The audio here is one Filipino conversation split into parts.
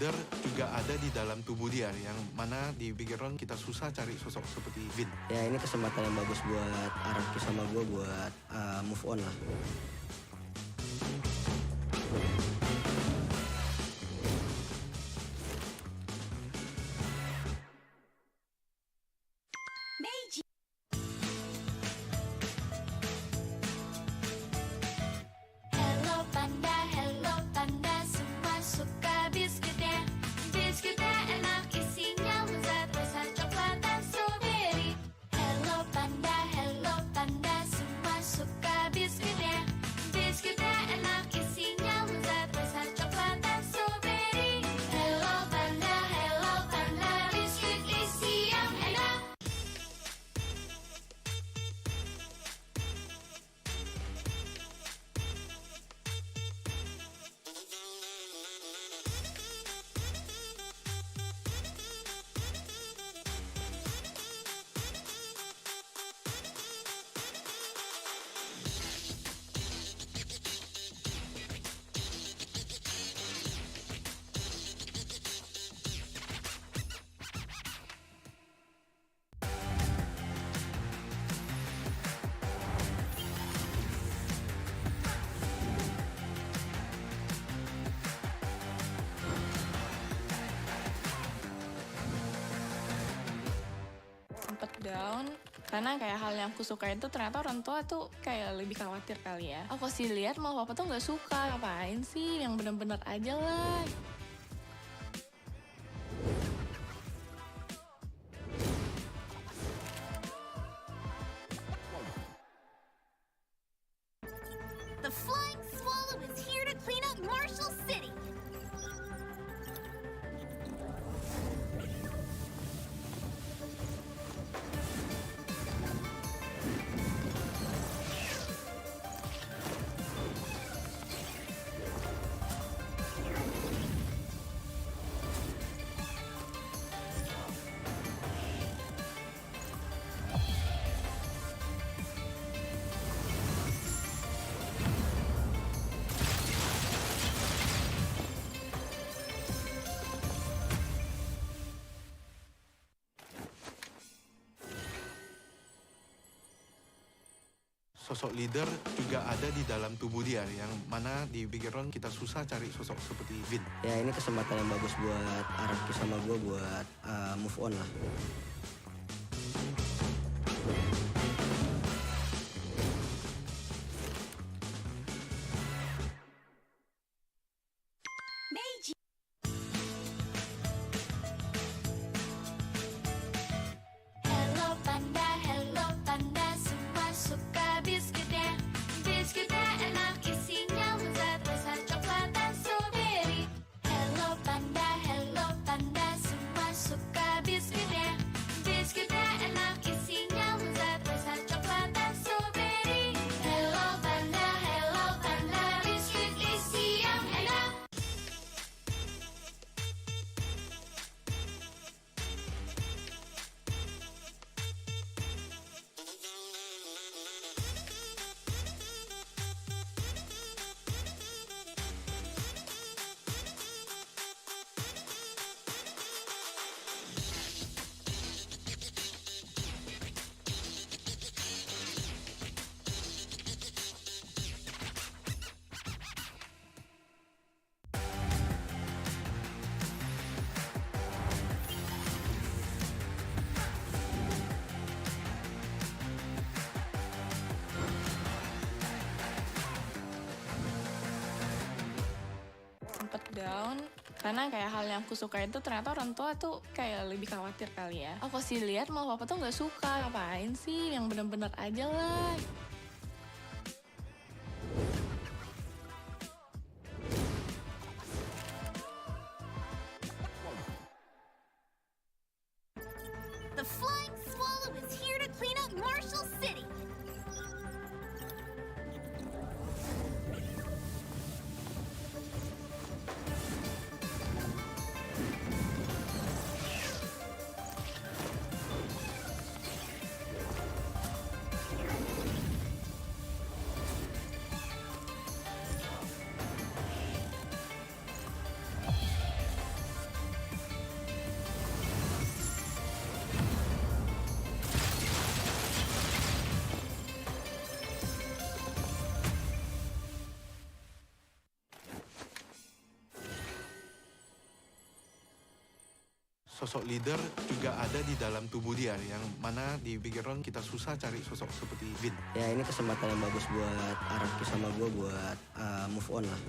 leader juga ada di dalam tubuh dia, yang mana di background kita susah cari sosok seperti Vin. Ya ini kesempatan yang bagus buat Araki sama gue buat move on lah. Hello panda, semua suka biskuitnya. Biskuitnya enak, isinya lezat, rasa coklat dan strawberry. Hello panda, semua suka biskuitnya. Biskuitnya enak, isinya lezat, rasa coklat dan strawberry. Hello panda, biskuit isi yang enak. Sempet down karena kayak hal yang aku suka itu ternyata orang tua tuh kayak lebih khawatir kali ya. Aku sih lihat malah papa tuh nggak suka, ngapain sih, yang bener-bener aja lah. The Flying Swallow is here to clean up Marshall City. Sosok leader juga ada di dalam tubuh dia, yang mana di background kita susah cari sosok seperti Vin. Ya ini kesempatan yang bagus buat Araki sama gue buat move on lah. Hello panda, semua suka biskuitnya. Biskuitnya enak, isinya lezat, rasa coklat dan strawberry. Hello panda, semua suka biskuitnya. Biskuitnya enak, isinya lezat, rasa coklat dan strawberry. Hello panda, biskuit isi yang enak. Sempet down karena kayak hal yang aku suka itu ternyata orang tua tuh kayak lebih khawatir kali ya. Aku sih lihat malah papa tuh nggak suka, ngapain sih, yang bener-bener aja lah. The Flying Swallow is here to clean up Marshall City. sosok leader juga ada di dalam tubuh dia, yang mana di background kita susah cari sosok seperti Vin. Ya ini kesempatan yang bagus buat Araki sama gue buat move on lah.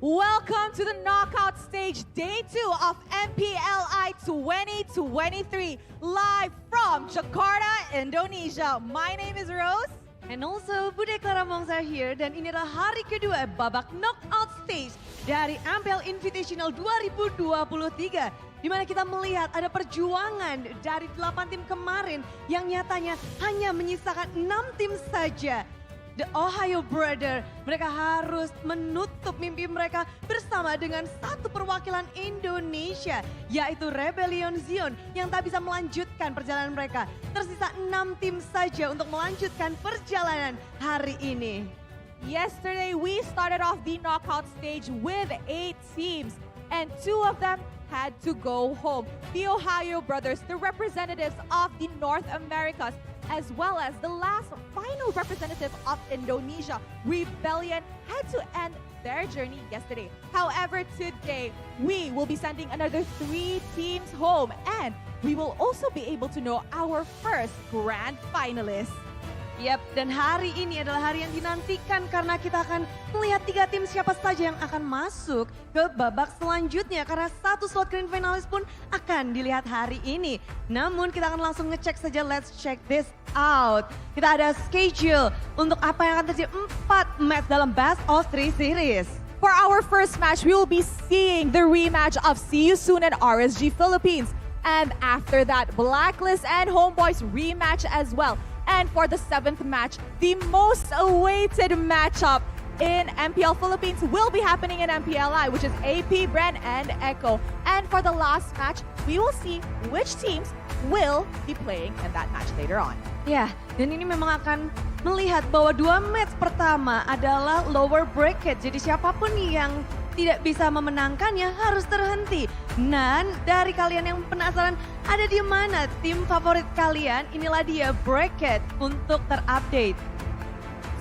Welcome to the knockout stage, day 2 of MPLI 2023, live from Jakarta, Indonesia. My name is Rose. And also Bude Clara Mongsa here, dan ini adalah hari kedua babak knockout stage dari MPL Invitational 2023. Di mana kita melihat ada perjuangan dari 8 tim kemarin yang nyatanya hanya menyisakan 6 tim saja. The Ohio Brother, mereka harus menutup mimpi mereka bersama dengan satu perwakilan Indonesia, yaitu Rebellion Zion yang tak bisa melanjutkan perjalanan mereka. Tersisa 6 tim saja untuk melanjutkan perjalanan hari ini. Yesterday, we started off the knockout stage with 8 teams, and 2 of them had to go home. The Ohio Brothers, the representatives of the North Americas, as well as the last final representative of Indonesia, Rebellion, had to end their journey yesterday. However, today, we will be sending another 3 teams home, and we will also be able to know our first grand finalist. Yap, dan hari ini adalah hari yang dinantikan karena kita akan melihat 3 tim siapa saja yang akan masuk ke babak selanjutnya. Karena satu slot grand finalis pun akan dilihat hari ini. Namun kita akan langsung ngecek saja, let's check this out. Kita ada schedule untuk apa yang akan terjadi 4 match dalam best of 3 series. For our first match, we will be seeing the rematch of See You Soon and RSG Philippines. And after that, Blacklist and HomeBois rematch as well. And for the 7th match, the most awaited matchup in MPL Philippines will be happening in MPLI, which is AP, Bren, and Echo. And for the last match, we will see which teams will be playing in that match later on. Ya, dan ini memang akan melihat bahwa 2 match pertama adalah lower bracket. Jadi siapapun yang tidak bisa memenangkannya harus terhenti. Dan dari kalian yang penasaran ada di mana tim favorit kalian, inilah dia bracket untuk terupdate.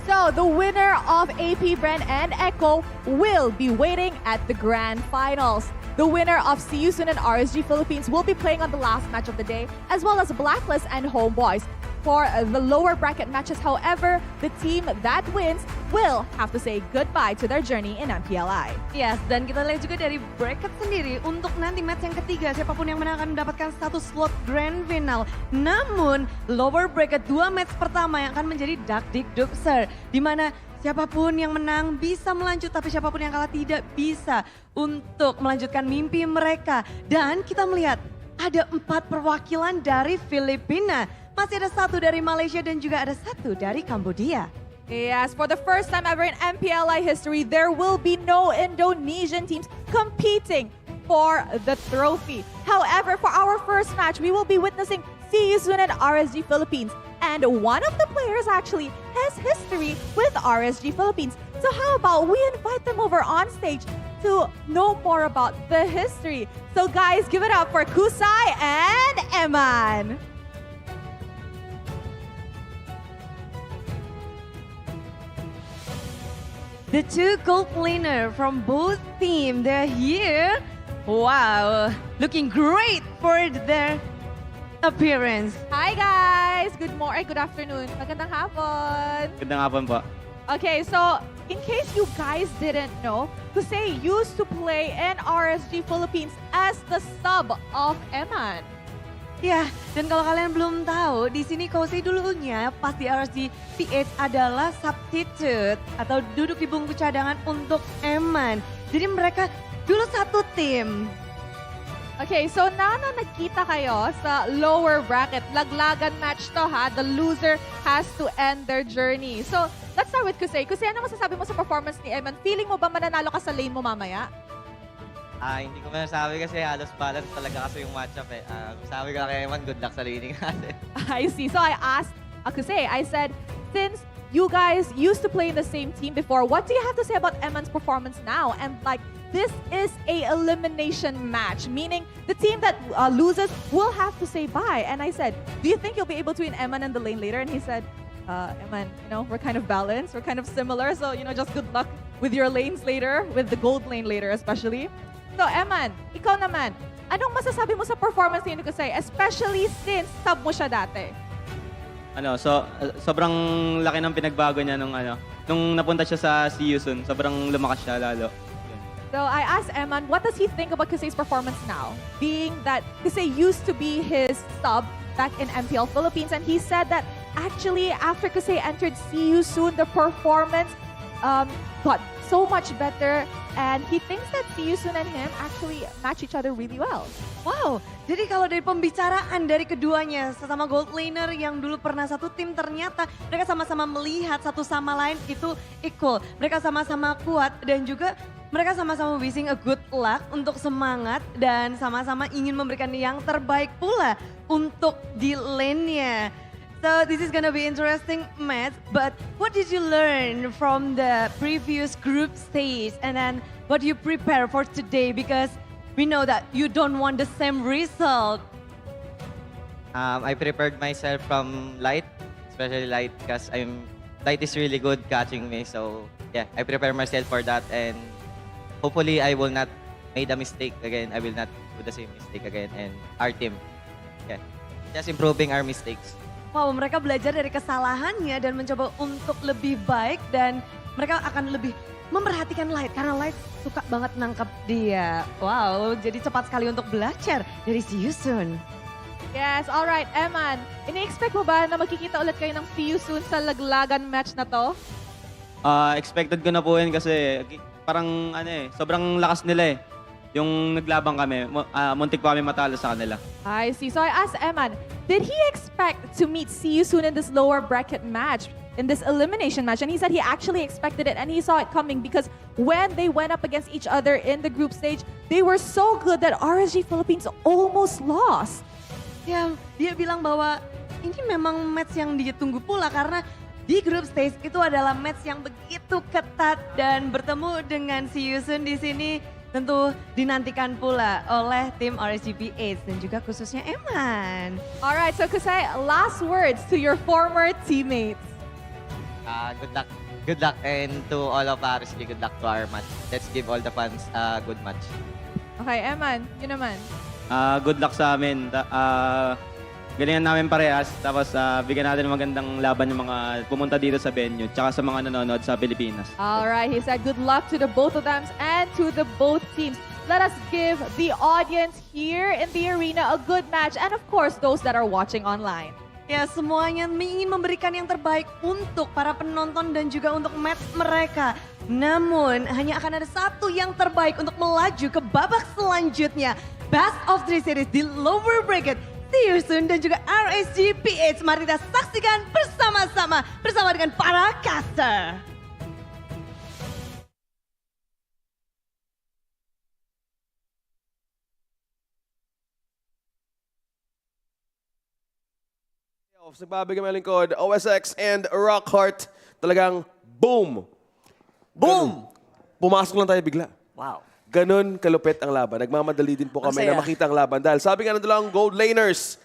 So the winner of AP, Bren, and Echo will be waiting at the grand finals. The winner of See You Soon and RSG Philippines will be playing on the last match of the day, as well as Blacklist and HomeBois. For the lower bracket matches, however, the team that wins will have to say goodbye to their journey in MPLI. Yes, dan kita lihat juga dari bracket sendiri untuk nanti match yang ketiga, siapapun yang menang akan mendapatkan satu slot grand final. Namun, lower bracket 2 match pertama yang akan menjadi Dakdikdukser, di mana siapapun yang menang bisa melanjut, tapi siapapun yang kalah tidak bisa untuk melanjutkan mimpi mereka. Dan kita melihat ada 4 perwakilan dari Filipina. Masih ada 1 dari Malaysia dan juga ada 1 dari Kambodia. Yes, for the first time ever in MPLI history, there will be no Indonesian teams competing for the trophy. However, for our first match, we will be witnessing See You Soon and RSG Philippines. And one of the players actually has history with RSG Philippines. So how about we invite them over on stage to know more about the history. So guys, give it up for Kusai and Eman. The 2 gold winner from both teams, they're here. Wow, looking great for their appearance. Hi guys! Good morning, good afternoon. Magandang hapon. Gandang hapon po. Okay, so in case you guys didn't know, Kusay used to play in RSG Philippines as the sub of Eman. Ya, dan kalau kalian belum tahu, di sini Kosei dulunya pas di RSG PH adalah substitute atau duduk di bangku cadangan untuk Eman. Jadi mereka dulu satu tim. Okay, so na nagkita kayo sa lower bracket, laglagan match to ha, the loser has to end their journey. So let's start with Kusay. Kusay, ano masasabi mo sa performance ni Eman? Feeling mo ba mananalo ka sa lane mo mamaya? Hindi ko masasabi kasi halos balance talaga kasi yung matchup eh. Sabi ko lang kay Eman, good luck sa laning natin. I see. So I asked Kusay, I said, since you guys used to play in the same team before, what do you have to say about Eman's performance now? And like, this is a elimination match, meaning the team that loses will have to say bye. And I said, do you think you'll be able to win Eman in the lane later? And he said, Eman, you know, we're kind of balanced, we're kind of similar, so, you know, just good luck with your lanes later, with the gold lane later especially. So, Eman, ikaw naman, anong masasabi mo sa performance ni Kusay, especially since sub mo siya dati? Sobrang laki ng pinagbago niya nung napunta siya sa See You Soon. Sobrang lumakas siya lalo. So I asked Eman, what does he think about Kusei's performance now? Being that Kusei used to be his sub back in MPL Philippines, and he said that actually after Kusei entered See You Soon, the performance got so much better, and he thinks that See You Soon and him actually match each other really well. Wow, jadi kalau dari pembicaraan dari keduanya, sesama gold laner yang dulu pernah satu tim, ternyata mereka sama-sama melihat satu sama lain itu equal. Mereka sama-sama kuat dan juga mereka sama-sama wishing a good luck untuk semangat dan sama-sama ingin memberikan yang terbaik pula untuk di lane-nya. So this is gonna be interesting match, but what did you learn from the previous group stage and then what do you prepare for today? Because we know that you don't want the same result. I prepared myself from Light, especially Light, because Light is really good catching me. So yeah, I prepare myself for that, and hopefully I will not make a mistake again. I will not do the same mistake again. And our team, yeah, just improving our mistakes. Wow, mereka belajar dari kesalahannya dan mencoba untuk lebih baik dan mereka akan lebih memperhatikan Light karena Light suka banget nangkep dia. Wow, jadi cepat sekali untuk belajar dari See You Soon. Yes, alright, Eman. Ini-expect mo ba na makikita ulit kayo ng See You Soon sa laglagan match na to? Expected ko na po yun kasi parang sobrang lakas nila eh. Yung naglaban kami, muntik pa kami matalo sa kanila. I see. So I asked Eman, did he expect to meet See You Soon in this lower bracket match, in this elimination match? And he said he actually expected it and he saw it coming because when they went up against each other in the group stage, they were so good that RSG Philippines almost lost. Ya, dia bilang bahwa ini memang match yang dia tunggu pula karena di group stage itu adalah match yang begitu ketat dan bertemu dengan See You Soon di sini tentu dinantikan pula oleh tim RSGP8 dan juga khususnya Eman. Alright, so Kusei, last words to your former teammates. Good luck, and to all of RSG, good luck to our match. Let's give all the fans a good match. Okay, Eman, yun naman. Good luck sa amin. Galingan namin parehas. Tapos bigyan natin ng magandang laban yung mga pumunta dito sa venue. Tsaka sa mga nanonood sa Pilipinas. Alright, he said good luck to the both of them and to the both teams. Let us give the audience here in the arena a good match and of course those that are watching online. Ya, semuanya ingin memberikan yang terbaik untuk para penonton dan juga untuk match mereka. Namun, hanya akan ada satu yang terbaik untuk melaju ke babak selanjutnya. Best of 3 series di lower bracket. See You Soon dan juga RSGP8. Mari kita saksikan bersama-sama bersama dengan para caster. Sa babig ang lingkod, OSX and Rockheart, talagang boom! Boom! Pumasok lang tayo bigla. Wow. Ganon kalupit ang laban. Nagmamadali din po kami na makita ang laban. Dahil sabi nga ng dalawang gold laners,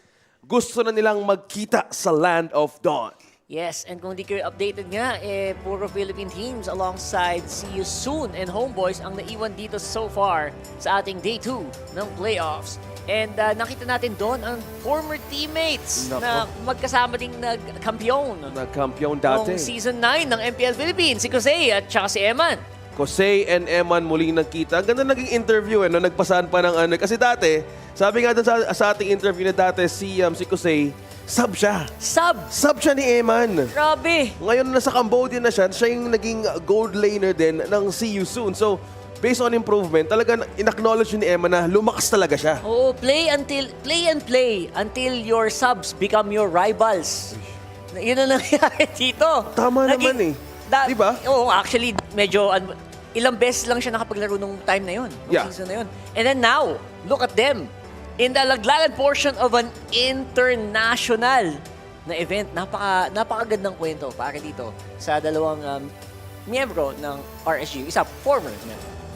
gusto na nilang magkita sa Land of Dawn. Yes, and kung di kayo updated nga, puro Philippine teams alongside See You Soon and HomeBois ang naiwan dito so far sa ating Day 2 ng playoffs. And nakita natin doon ang former teammates na magkasama ding nagkampiyon. Nagkampiyon dati. Noong Season 9 ng MPL Philippines, si Kusei at saka si Eman. Kusei and Eman muling nagkita. Ang ganda naging interview, no? Nagpasahan pa ng ano. Kasi dati, sabi nga doon sa ating interview na dati, si Kusei, sub siya. Sub siya ni Eman. Grabe. Ngayon nasa Cambodia na siya yung naging gold laner din ng See You Soon. So, based on improvement, talaga in-acknowledge ni Eman na lumakas talaga siya. Oo, play and play until your subs become your rivals. Yun ang nangyari dito. Tama naman eh. Di ba? Oo, actually, medyo ilang beses lang siya nakapaglaro nung time na yun. Nung season na yun. And then now, look at them. In the laglagan portion of an international na event, napakagandang kwento para dito sa dalawang miyembro ng RSG. Isa,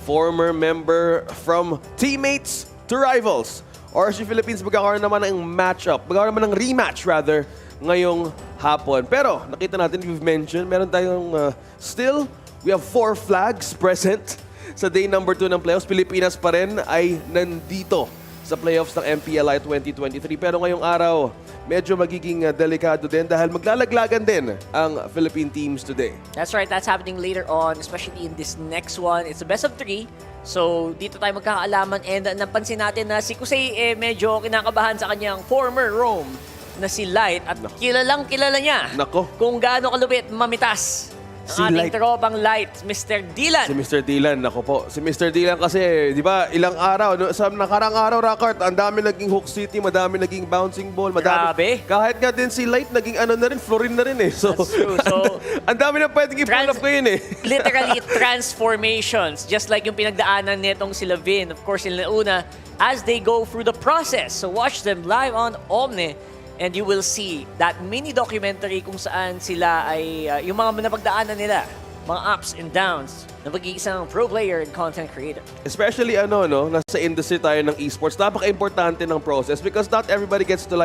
former member from teammates to rivals. RSG Philippines magkakaroon naman ng matchup. Magkakaroon naman ng rematch rather ngayong hapon. Pero nakita natin, we've mentioned, meron tayong still, we have 4 flags present sa day number 2 ng playoffs. Pilipinas pa rin ay nandito sa playoffs ng MPLI 2023. Pero ngayong araw, medyo magiging delikado din dahil maglalaglagan din ang Philippine teams today. That's right, that's happening later on, especially in this next one. It's a best of 3. So, dito tayo magkakaalaman and napansin natin na si Kusei medyo kinakabahan sa kanyang former Rome na si Light at kilalang kilala niya Nako. kung gaano kalupit mamitas Si ang ating Light. tropang Light, Mr. Dylan. Si Mr. Dylan, nako po. Si Mr. Dylan kasi, di ba, ilang araw, sa nakarang araw, Rockart, ang dami naging hook city, madami naging bouncing ball, madami. Grabe. Kahit nga din si Light, naging ano na rin, Florin na rin eh. So, That's true. So, ang dami na pwedeng i-pull up ko yun eh. Literally transformations, just like yung pinagdaanan nitong sila Vin, of course, sila una, as they go through the process. So watch them live on Omne and you will see that mini documentary kung saan sila ay yung mga napagdaanan nila, mga ups and downs na mag-iisang pro player and content creator. Especially nasa industry tayo ng esports, napaka-importante ng process because not everybody gets to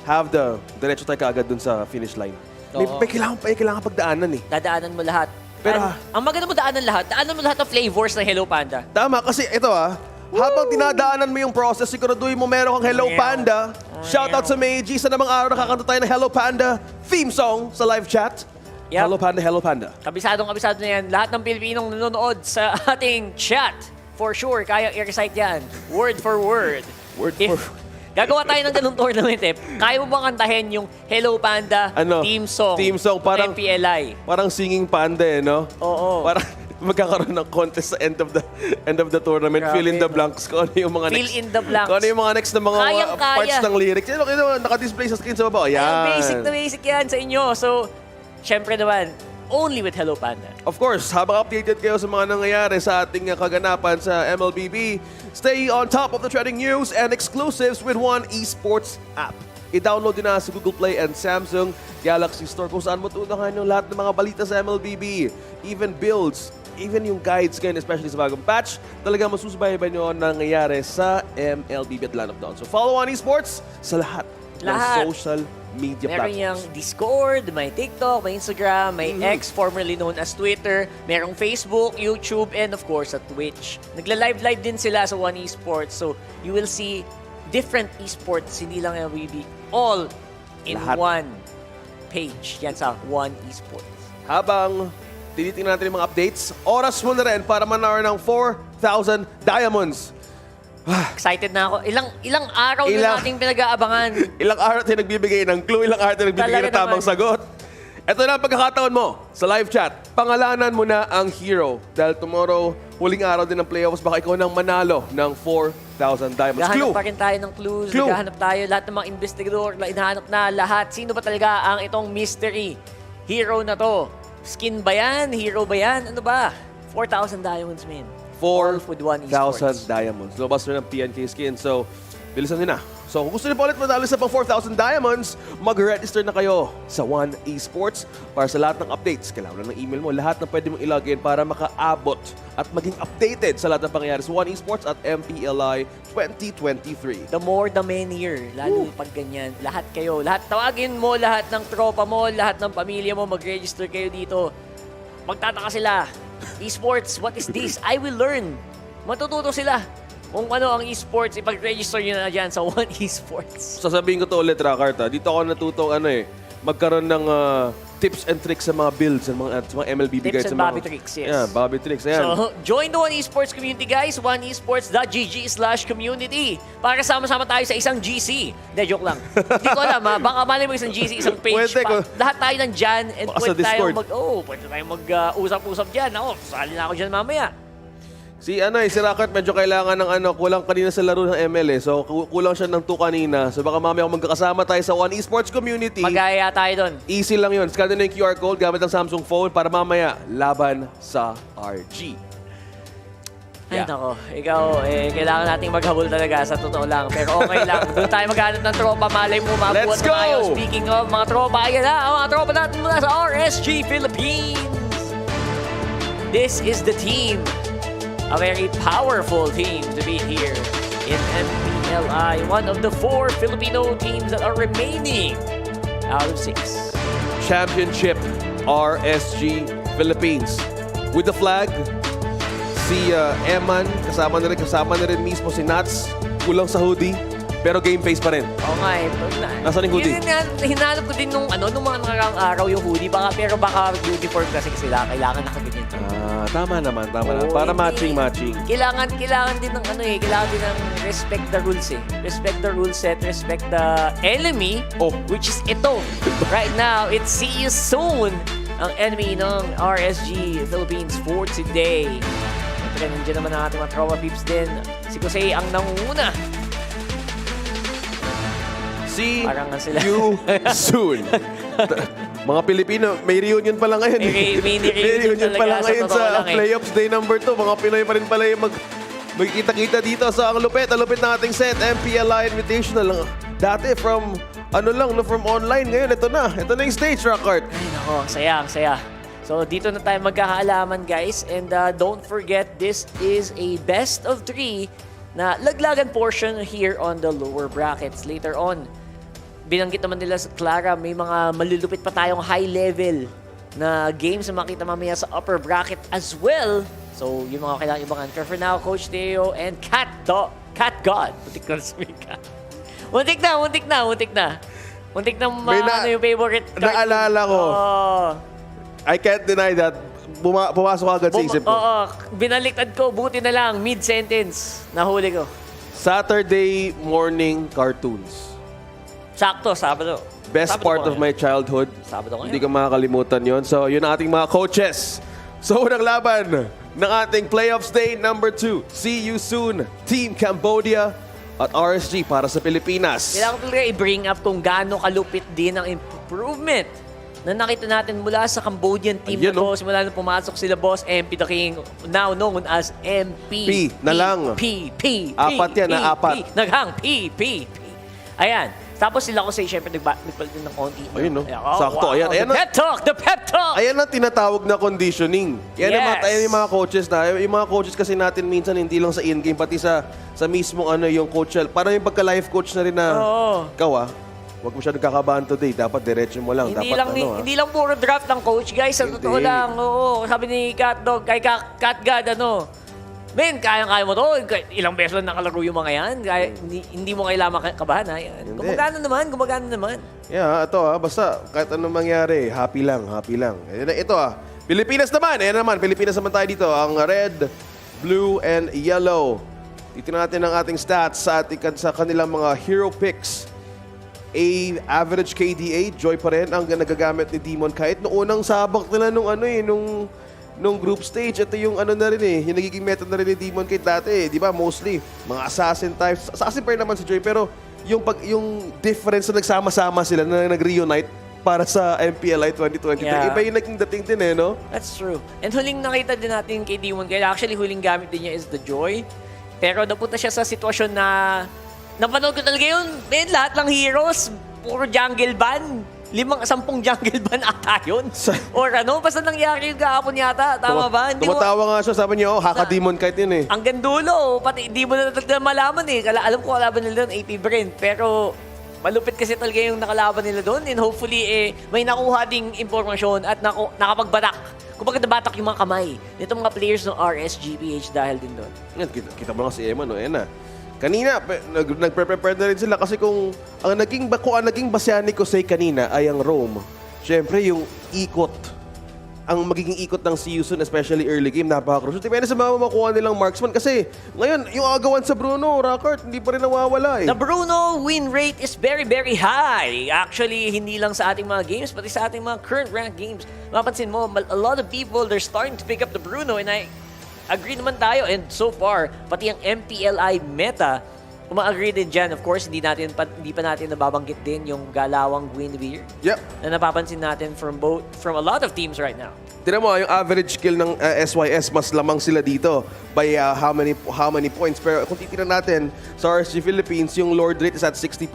have the diretso tayo kaagad dun sa finish line. May kailangan pagdaanan eh. Dadaanan mo lahat. Pero ang maganda mo daanan mo lahat ng flavors ng Hello Panda. Tama, kasi ito habang dinadaanan mo yung process, siguraduhin mo meron kang Hello Panda. Shoutout sa Meiji. Sa namang araw nakakanta tayo ng Hello Panda theme song sa live chat. Yep. Hello Panda, Hello Panda. Kabisado na yan. Lahat ng Pilipinong nanonood sa ating chat, for sure, kaya i-recite yan. Word for word. Gagawa tayo ng ganung tournament Kaya mo bang kantahin yung Hello Panda theme song? Theme song, parang MPLI. Parang singing panda no? Oo. Parang magkakaroon ng contest sa end of the tournament. Grabe, Fill in the blanks. Kung ano yung mga Fill in the blanks. Kung ano yung mga next na mga Kayang-kaya. parts ng lyrics. Yan, naka-display sa screen sa baba. Yan. Basic na basic yan sa inyo. So, syempre naman, only with Hello Panda. Of course, habang updated kayo sa mga nangyayari sa ating kaganapan sa MLBB, stay on top of the trending news and exclusives with One Esports app. I-download din na sa Google Play and Samsung Galaxy Store kung saan mo tutunahan yung lahat ng mga balita sa MLBB, even builds, even yung guides ngayon, especially sa bagong patch, talagang masusubayban nyo ang nangyayari sa MLBB at Land of Dawn. So follow on Esports sa lahat ng social media Meron platforms. yung Discord, may TikTok, may Instagram, may X, formerly known as Twitter. Merong Facebook, YouTube, and of course sa Twitch. Nagla-live din sila sa One Esports. So you will see different esports, hindi lang MLBB, all in one page. Yan sa One Esports. Habang tinitingnan natin yung mga updates, oras mo na rin para manaro ng 4,000 diamonds. Excited na ako. Ilang araw na nating pinag-aabangan. Ilang araw tayo nagbibigay ng clue, ilang araw tayo nagbibigay ng tamang sagot. Ito na ang pagkakataon mo sa live chat. Pangalanan mo na ang hero. Dahil tomorrow, huling araw din ng playoffs, baka ikaw nang manalo ng 4,000 diamonds. Naghahanap Clue! pa rin tayo ng clues. Clue. Naghahanap tayo. Lahat ng mga investigador, hinahanap na lahat. Sino ba talaga ang itong mystery hero na to? Skin ba yan? Hero ba yan? Ano ba? 4,000 diamonds, man. 4,000 diamonds. Lumabas na ng PNK skin. So, bilisan nyo na. So, kung gusto niyo po ulit madali sa pang 4,000 diamonds, mag-register na kayo sa One Esports para sa lahat ng updates. Kailangan ng email mo, lahat na pwede mong ilagin para makaabot at maging updated sa lahat ng pangyayari sa One Esports at MPLI 2023. The more, the merrier. Lalo pag ganyan. Lahat kayo. Lahat, tawagin mo lahat ng tropa mo, lahat ng pamilya mo, mag-register kayo dito. Magtataka sila. Esports, what is this? I will learn. Matututo sila. Kung ano ang esports, ipag-register nyo na dyan sa One Esports. Sasabihin ko to ulit, Rakarta. Dito ako natutong magkaroon ng tips and tricks sa mga builds, sa mga MLBB guides. Tips and Bobby tricks, yes. Yeah, Bobby tricks. Ayan. So, join the One Esports community, guys. oneesports.gg/community para sama-sama tayo sa isang GC. Hindi, joke lang. Hindi ko alam, Baka mali mo isang GC, isang page. Lahat tayo nandyan and pwede tayong mag-usap-usap dyan. Ako, sali na ako dyan mamaya. Si Rakat medyo kailangan ng kulang kanina sa laro ng ML So kulang siya ng 2 kanina. So baka mamaya kung magkakasama tayo sa One Esports community. Magaya tayo doon. Easy lang 'yun. Scan na yung QR code gamit ang Samsung phone para mamaya laban sa RG. Ay nako, ikaw kailangan nating maghabol talaga sa totoo lang. Pero okay lang. Doon tayo maghanap ng tropa. Malay mo, mabuhat na tayo. Speaking of mga tropa, ayan na ang mga tropa natin mula sa RSG Philippines. This is the team. A very powerful team to be here in MPLI. One of the 4 Filipino teams that are remaining out of 6. Championship RSG Philippines. With the flag, si Eman, kasama na rin mismo si Nats. kulang sa hoodie, pero game face pa rin. Oo nga eh. Nasaan yung hoodie? Yun hinanap ko din nung mga nakaraang araw yung hoodie. Pero baka uniform kasi sila. Kailangan nakaganyan. Tama naman. Para matching. Kailangan din ng kailangan din ng respect the rules eh. Respect the rule set, respect the enemy, which is ito. Right now, it's see you soon. Ang enemy ng RSG Philippines for today. Siyempre, nandiyan naman ang ating mga Tropa Peeps din. Si Jose ang nangunguna. See sila. you soon. Mga Pilipino, may reunion pala ngayon. May reunion pala ngayon sa lang, playoffs day number 2. Mga Pinoy pa rin pala yung magkita-kita dito sa ang lupit ng ating set, MPLI Invitational. Dati from online, ngayon ito na yung stage, Rockart. Ay nako, ang saya. So dito na tayo magkakaalaman guys, and don't forget this is a best of 3 na laglagan portion here on the lower brackets. Later on, binanggit naman nila sa Clara, may mga malulupit pa tayong high level na games na makita mamaya sa upper bracket as well. So, yung mga kailangan ibangan. Pero for now, Coach Teo and Cat God. Muntik na. Muntik na yung favorite card. Naalala ko. I can't deny that. Pumasok agad sa isip ko. Oo, binaliktad ko. Buti na lang. Mid-sentence. Nahuli ko. Saturday morning cartoons. Sakto, Sabado. Best part of my childhood. Sabado Hindi ka makakalimutan yon. So, yun ang ating mga coaches. So, unang laban ng ating playoffs day number 2. See you soon, Team Cambodia at RSG para sa Pilipinas. Kailangan ko talaga i-bring up kung gaano kalupit din ang improvement na nakita natin mula sa Cambodian team na to. Simula nung pumasok sila Boss MP the King, now known as MP. P na lang. Apat yan, apat. Naghang P. Ayan. Tapos sila ko say, syempre, nagpalit din ng konti. Ayun, no? Sakto. Ayan. The pep talk! Ayan ang tinatawag na conditioning. Yan yung mga coaches na. Yung mga coaches kasi natin minsan hindi lang sa in-game, pati sa mismong yung coach. Parang yung pagka-life coach na rin na, ikaw huwag mo siya nagkakabahan today. Dapat diretso mo lang. Hindi lang puro draft ng coach, guys. Sa totoo lang, sabi ni Cat God, Men, kaya mo to. Ilang beses lang nakalaro yung mga yan. Hindi mo kailangan kabahan. Gumagana naman. Yeah, ito basta kahit anong mangyari, happy lang. Ito Pilipinas naman. Pilipinas naman tayo dito. Ang red, blue, and yellow. Titignan natin ang ating stats sa kanilang mga hero picks. Average KDA, Joy pa rin ang nagagamit ni Demon kahit noong unang sabak nila nung group stage. Ito yung na rin yung nagiging meta na rin ni Demon Kate dati, di ba? Mostly mga assassin types. Assassin pa rin naman si Joy, pero yung difference na nagsama-sama sila na nag-reunite para sa MPLI 2023. Yeah. Iba yung naging dating din no? That's true. And huling nakita din natin kay Demon Kate, actually huling gamit din niya is the Joy. Pero napunta siya sa sitwasyon na napanood ko talaga yun. Man, lahat ng heroes, puro jungle ban. 10 jungle ban ata yun. Or basta nangyari yung kahapon yata. Tama ba? Tumatawa nga siya, sabi niya, haka-demon kahit yun Hanggang dulo, pati hindi mo na malaman Alam ko kalaban nila doon, AP Bren. Pero malupit kasi talaga yung nakalaban nila doon. And hopefully, may nakuha ding impormasyon at nakapagbatak. Kumbaga nabatak yung mga kamay nitong mga players ng RSGPH dahil din doon. Kita mo lang si Emma, Kanina, nagpre-prepare na rin sila kasi kung ang naging basyani ko say kanina ay ang Rome. Siyempre, yung ikot. Ang magiging ikot ng See You Soon, especially early game, napaka-crucial. Depende sa mga makuha nilang marksman kasi ngayon, yung agawan sa Bruno, Rockart, hindi pa rin nawawala The Bruno win rate is very, very high. Actually, hindi lang sa ating mga games, pati sa ating mga current ranked games. Mapansin mo, a lot of people, they're starting to pick up the Bruno, and I agree naman tayo, and so far, pati ang MPLI meta, uma-agree din dyan. Of course, hindi pa natin nababanggit din yung galawang Guinevere. Yep. Na napapansin natin from a lot of teams right now. Tignan mo, yung average kill ng SYS, mas lamang sila dito by how many points. Pero kung titignan natin sa RSG Philippines, yung Lord rate is at 60%.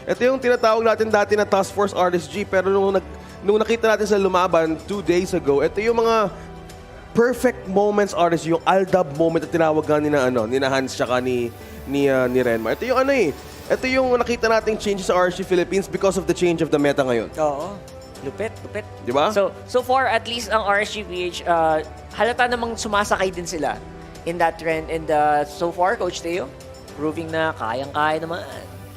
Ito yung tinatawag natin dati na Task Force RSG, pero nung nakita natin sa lumaban 2 days ago, ito yung mga perfect moments RSG, yung Aldab moment na tinawag ni Hans tsaka ni Renmar. Ito yung ito yung nakita nating changes sa RSG Philippines because of the change of the meta ngayon. Oo. Lupit. Di ba? So far, at least ang RSGPH, halata namang sumasakay din sila in that trend. And so far, Coach Teo? proving na kayang-kaya naman.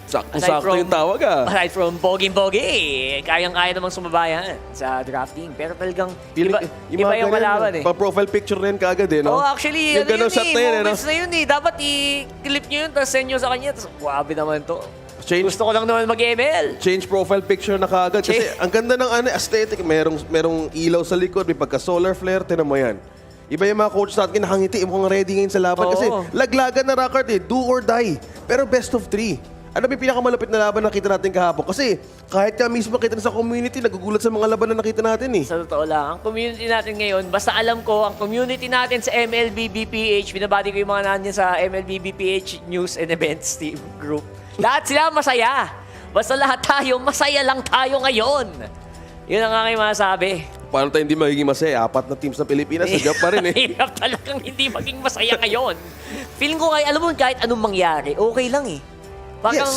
Sakto-sakto yung tawag Aside from boging-bogi, kayang-kaya namang sumabayan sa drafting. Pero talagang iba yung kalaban eh. Pa-profile picture rin kaagad eh, no? Oh, actually, yung ganun shot na yun, moments na yun eh. Dapat i-clip nyo yun, tapos send nyo sa kanya. Tapos, wabi naman to. Gusto ko lang naman mag-ML. Change profile picture na kaagad. Kasi ang ganda ng aesthetic. Merong ilaw sa likod, may pagka-solar flare. Tinan mo yan. Iba yung mga coach natin, nakangiti. Mukhang ready ngayon sa laban. Kasi laglagan na record eh. Do or die. Pero best of 3. Ano ba yung pinakamalapit na laban na nakita natin kahapon? Kasi kahit ka mismo nakita sa community, nagugulat sa mga laban na nakita natin eh. Sa totoo lang, ang community natin ngayon, basta alam ko, ang community natin sa MLBB PH, binabati ko yung mga nandiyan sa MLBB PH News and Events Team Group. Lahat sila masaya. Basta lahat tayo, masaya lang tayo ngayon. Yun ang aking masabi. Paano tayo hindi magiging masaya? 4 na teams ng Pilipinas, nagyap pa rin eh. Hirap talagang hindi maging masaya ngayon. Feeling ko alam mo, kahit anong mangyari, okay lang eh. Parang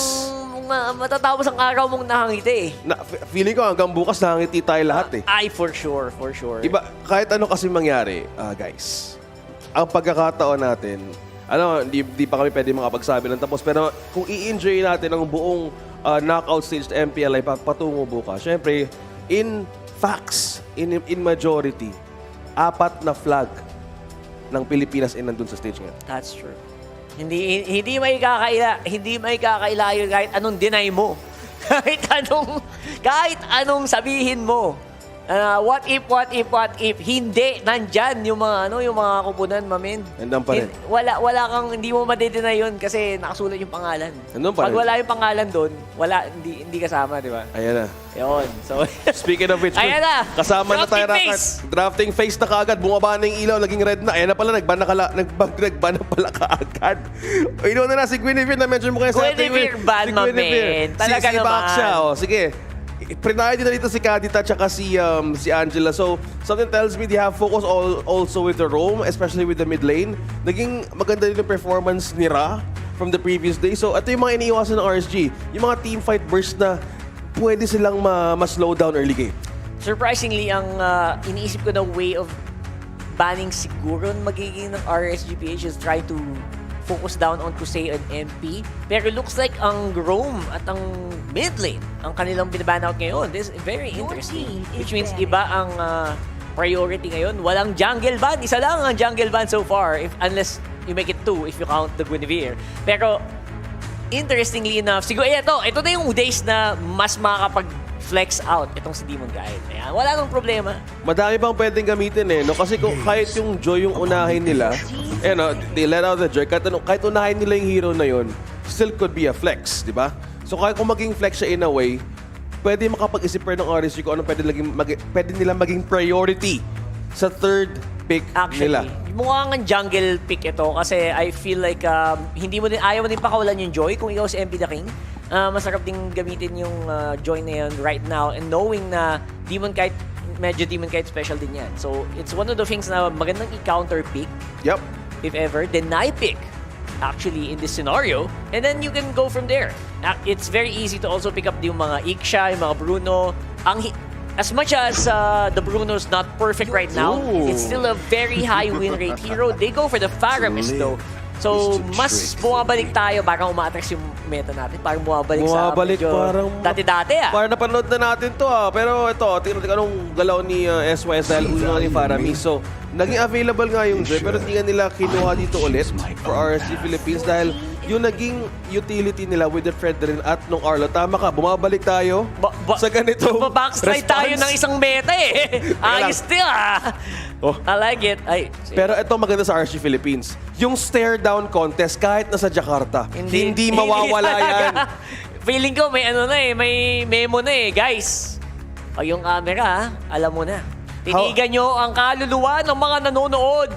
matatapos ang araw mong nakangiti eh. Feeling ko hanggang bukas nakangiti tayo lahat eh. Ay, for sure, for sure. Iba, kahit ano kasi mangyari, guys, ang pagkakataon natin, di pa kami pwede makapagsabi ng tapos, pero kung i-enjoy natin ang buong knockout stage sa MPLI patungo bukas, syempre, in facts, in majority, 4 na flag ng Pilipinas nandun sa stage ngayon. That's true. Hindi may kakaila yun kahit anong deny mo. kahit anong sabihin mo. What if, hindi, nandyan yung mga kupunan, mamin. Nandun pa rin. Wala kang, hindi mo madedeny yun kasi nakasulat yung pangalan. Nandun pa rin. Pag wala yung pangalan doon, hindi kasama, di ba? Ayan na. Yun. So, speaking of which, ayan na. Kasama na tayo drafting phase na kaagad. Bumaba na yung ilaw, naging red na. Ayan na pala, nagban na pala kaagad. Ino na si Guinevere na mention mo kaya sa ating Guinevere ban, mamin. Talaga naman. Back siya, sige. Prinaya din dito si Kadita at si Angela. So, something tells me they have focus also with the roam, especially with the mid lane. Naging maganda din yung performance ni Ra from the previous day. So, ito yung mga iniiwasan ng RSG. Yung mga team fight burst na pwede silang ma-slow down early game. Surprisingly, ang iniisip ko na way of banning siguro magiging ng RSGPH is try to focus down on Kusei and MP. Pero looks like ang roam at ang mid lane ang kanilang binaban out ngayon. This is very interesting. Which means iba ang priority ngayon. Walang jungle ban. Isa lang ang jungle ban so far. Unless you make it 2 if you count the Guinevere. Pero interestingly enough, siguro ito na yung days na mas makakapag-flex out itong si Demon Guide. Ayan, wala nang problema. Madami pang pwedeng gamitin eh. No? Kasi kung kahit yung Joy yung unahin nila, they let out the Joy. Kahit unahin nila yung hero na yun, still could be a flex, di ba? So kahit kung maging flex siya in a way, pwede makapag-isip pa ng RSG kung ano pwede nila maging priority sa third pick nila. Actually, mukhang ang jungle pick ito kasi I feel like ayaw mo din pakawalan yung Joy kung ikaw si MP the King. Masarap din gamitin yung Joy na yun right now and knowing na medyo Demon Kite special din yan. So, it's one of the things na magandang i-counter pick. Yep. If ever, deny pick actually in this scenario and then you can go from there. It's very easy to also pick up yung mga Iksha, yung mga Bruno. As much as the Bruno's not perfect right now, it's still a very high win rate hero. They go for the Faramis though. So, mas bumabalik tayo, parang umatras yung meta natin. Parang bumabalik sa medyo dati-dati Parang napanood na natin to Pero ito, tingnan natin anong galaw ni SYS dahil una ni Faramis. So, naging available nga yung Joy pero hindi nga nila kinuha dito ulit for RSG Philippines dahil yung naging utility nila with the Fredrin at nung Arlo. Tama ka, bumabalik tayo sa ganito. Backslide tayo ng isang meta eh. Ayos still I like it. Pero ito maganda sa RSG Philippines. Yung stare down contest kahit nasa Jakarta, hindi mawawala yan. Feeling ko may may memo na guys. Pag yung camera alam mo na. Tinigan nyo ang kaluluwa ng mga nanonood.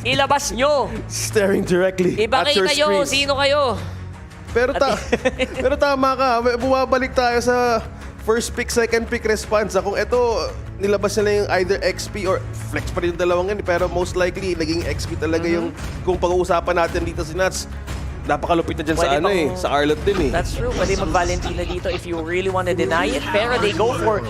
Ilabas nyo. Staring directly at your Ipakita nyo screens. sino kayo. Pero tama ka. Bumabalik tayo sa first pick, second pick response. Kung ito, nilabas nila yung either XP or flex pa rin yung dalawang yan. Pero most likely, naging XP talaga yung kung pag-uusapan natin dito si Nats. Napakalupit na dyan sa Arlot din That's true. Pwede mag-Valentina dito if you really want to deny it. Pero they go for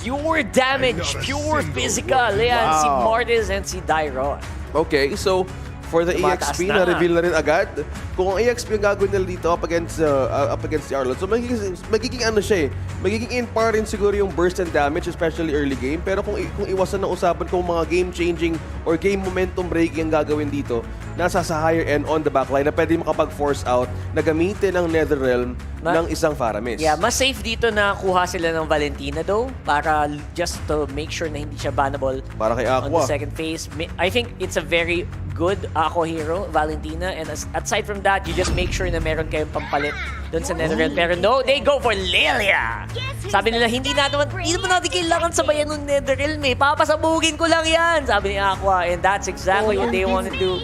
pure damage, pure physical. Ayan, si Mortis and si Dairon. Okay, so For the Tumataas EXP, na-reveal na rin agad. Kung ang EXP ang gagawin nila dito up against the Arlot, so magiging ano siya eh. Magiging in par rin siguro yung burst and damage, especially early game. Pero kung iwasan ng usapan kung mga game-changing or game momentum breaking ang gagawin dito, nasa sa higher end on the backline na pwede makapag-force out na gamitin ang Netherrealm ng isang Faramis. Yeah, mas safe dito na kuha sila ng Valentina though, para just to make sure na hindi siya bannable Para kay on the Aqua. second phase. I think it's a very good Aqua hero, Valentina, and aside from that, you just make sure na meron kayong pampalit doon sa Netherrealm. Pero no, they go for Lilia! Sabi nila, hindi naman natin kailangan sabayan ng Netherrealm eh. Papasabugin ko lang yan, sabi ni Aqua. And that's exactly what they want to do.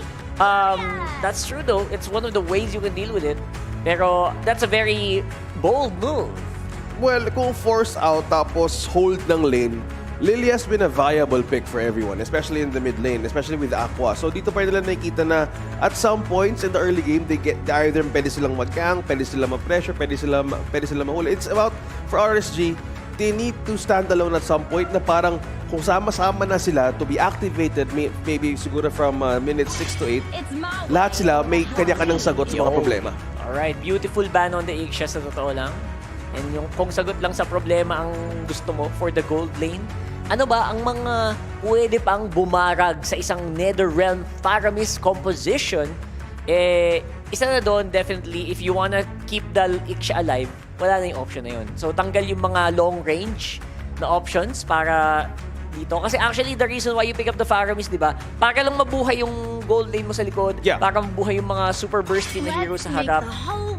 That's true though. It's one of the ways you can deal with it. Pero that's a very bold move. Well, kung force out tapos hold ng lane, Lily has been a viable pick for everyone, especially in the mid lane, especially with Aqua. So dito pa nila nakikita na at some points in the early game, they either pwede silang mag-gank, pwede silang ma-pressure, pwede silang mahuli. It's about, for RSG, they need to stand alone at some point na parang kung sama-sama na sila to be activated, maybe siguro from minutes 6 to 8, lahat sila may kanya-kanyang sagot sa mga problema. Alright, beautiful ban on the Ixia sa totoo lang. And yung kung sagot lang sa problema ang gusto mo for the gold lane, ano ba ang mga pwede pang bumarag sa isang Netherrealm Faramis composition? Isa na doon, definitely, if you wanna keep the Ixia alive, wala na yung option na yun. So, tanggal yung mga long range na options para dito. Kasi actually, the reason why you pick up the Faramis, di ba? Para lang mabuhay yung gold lane mo sa likod. Yeah. Para mabuhay yung mga super bursty na hero sa harap.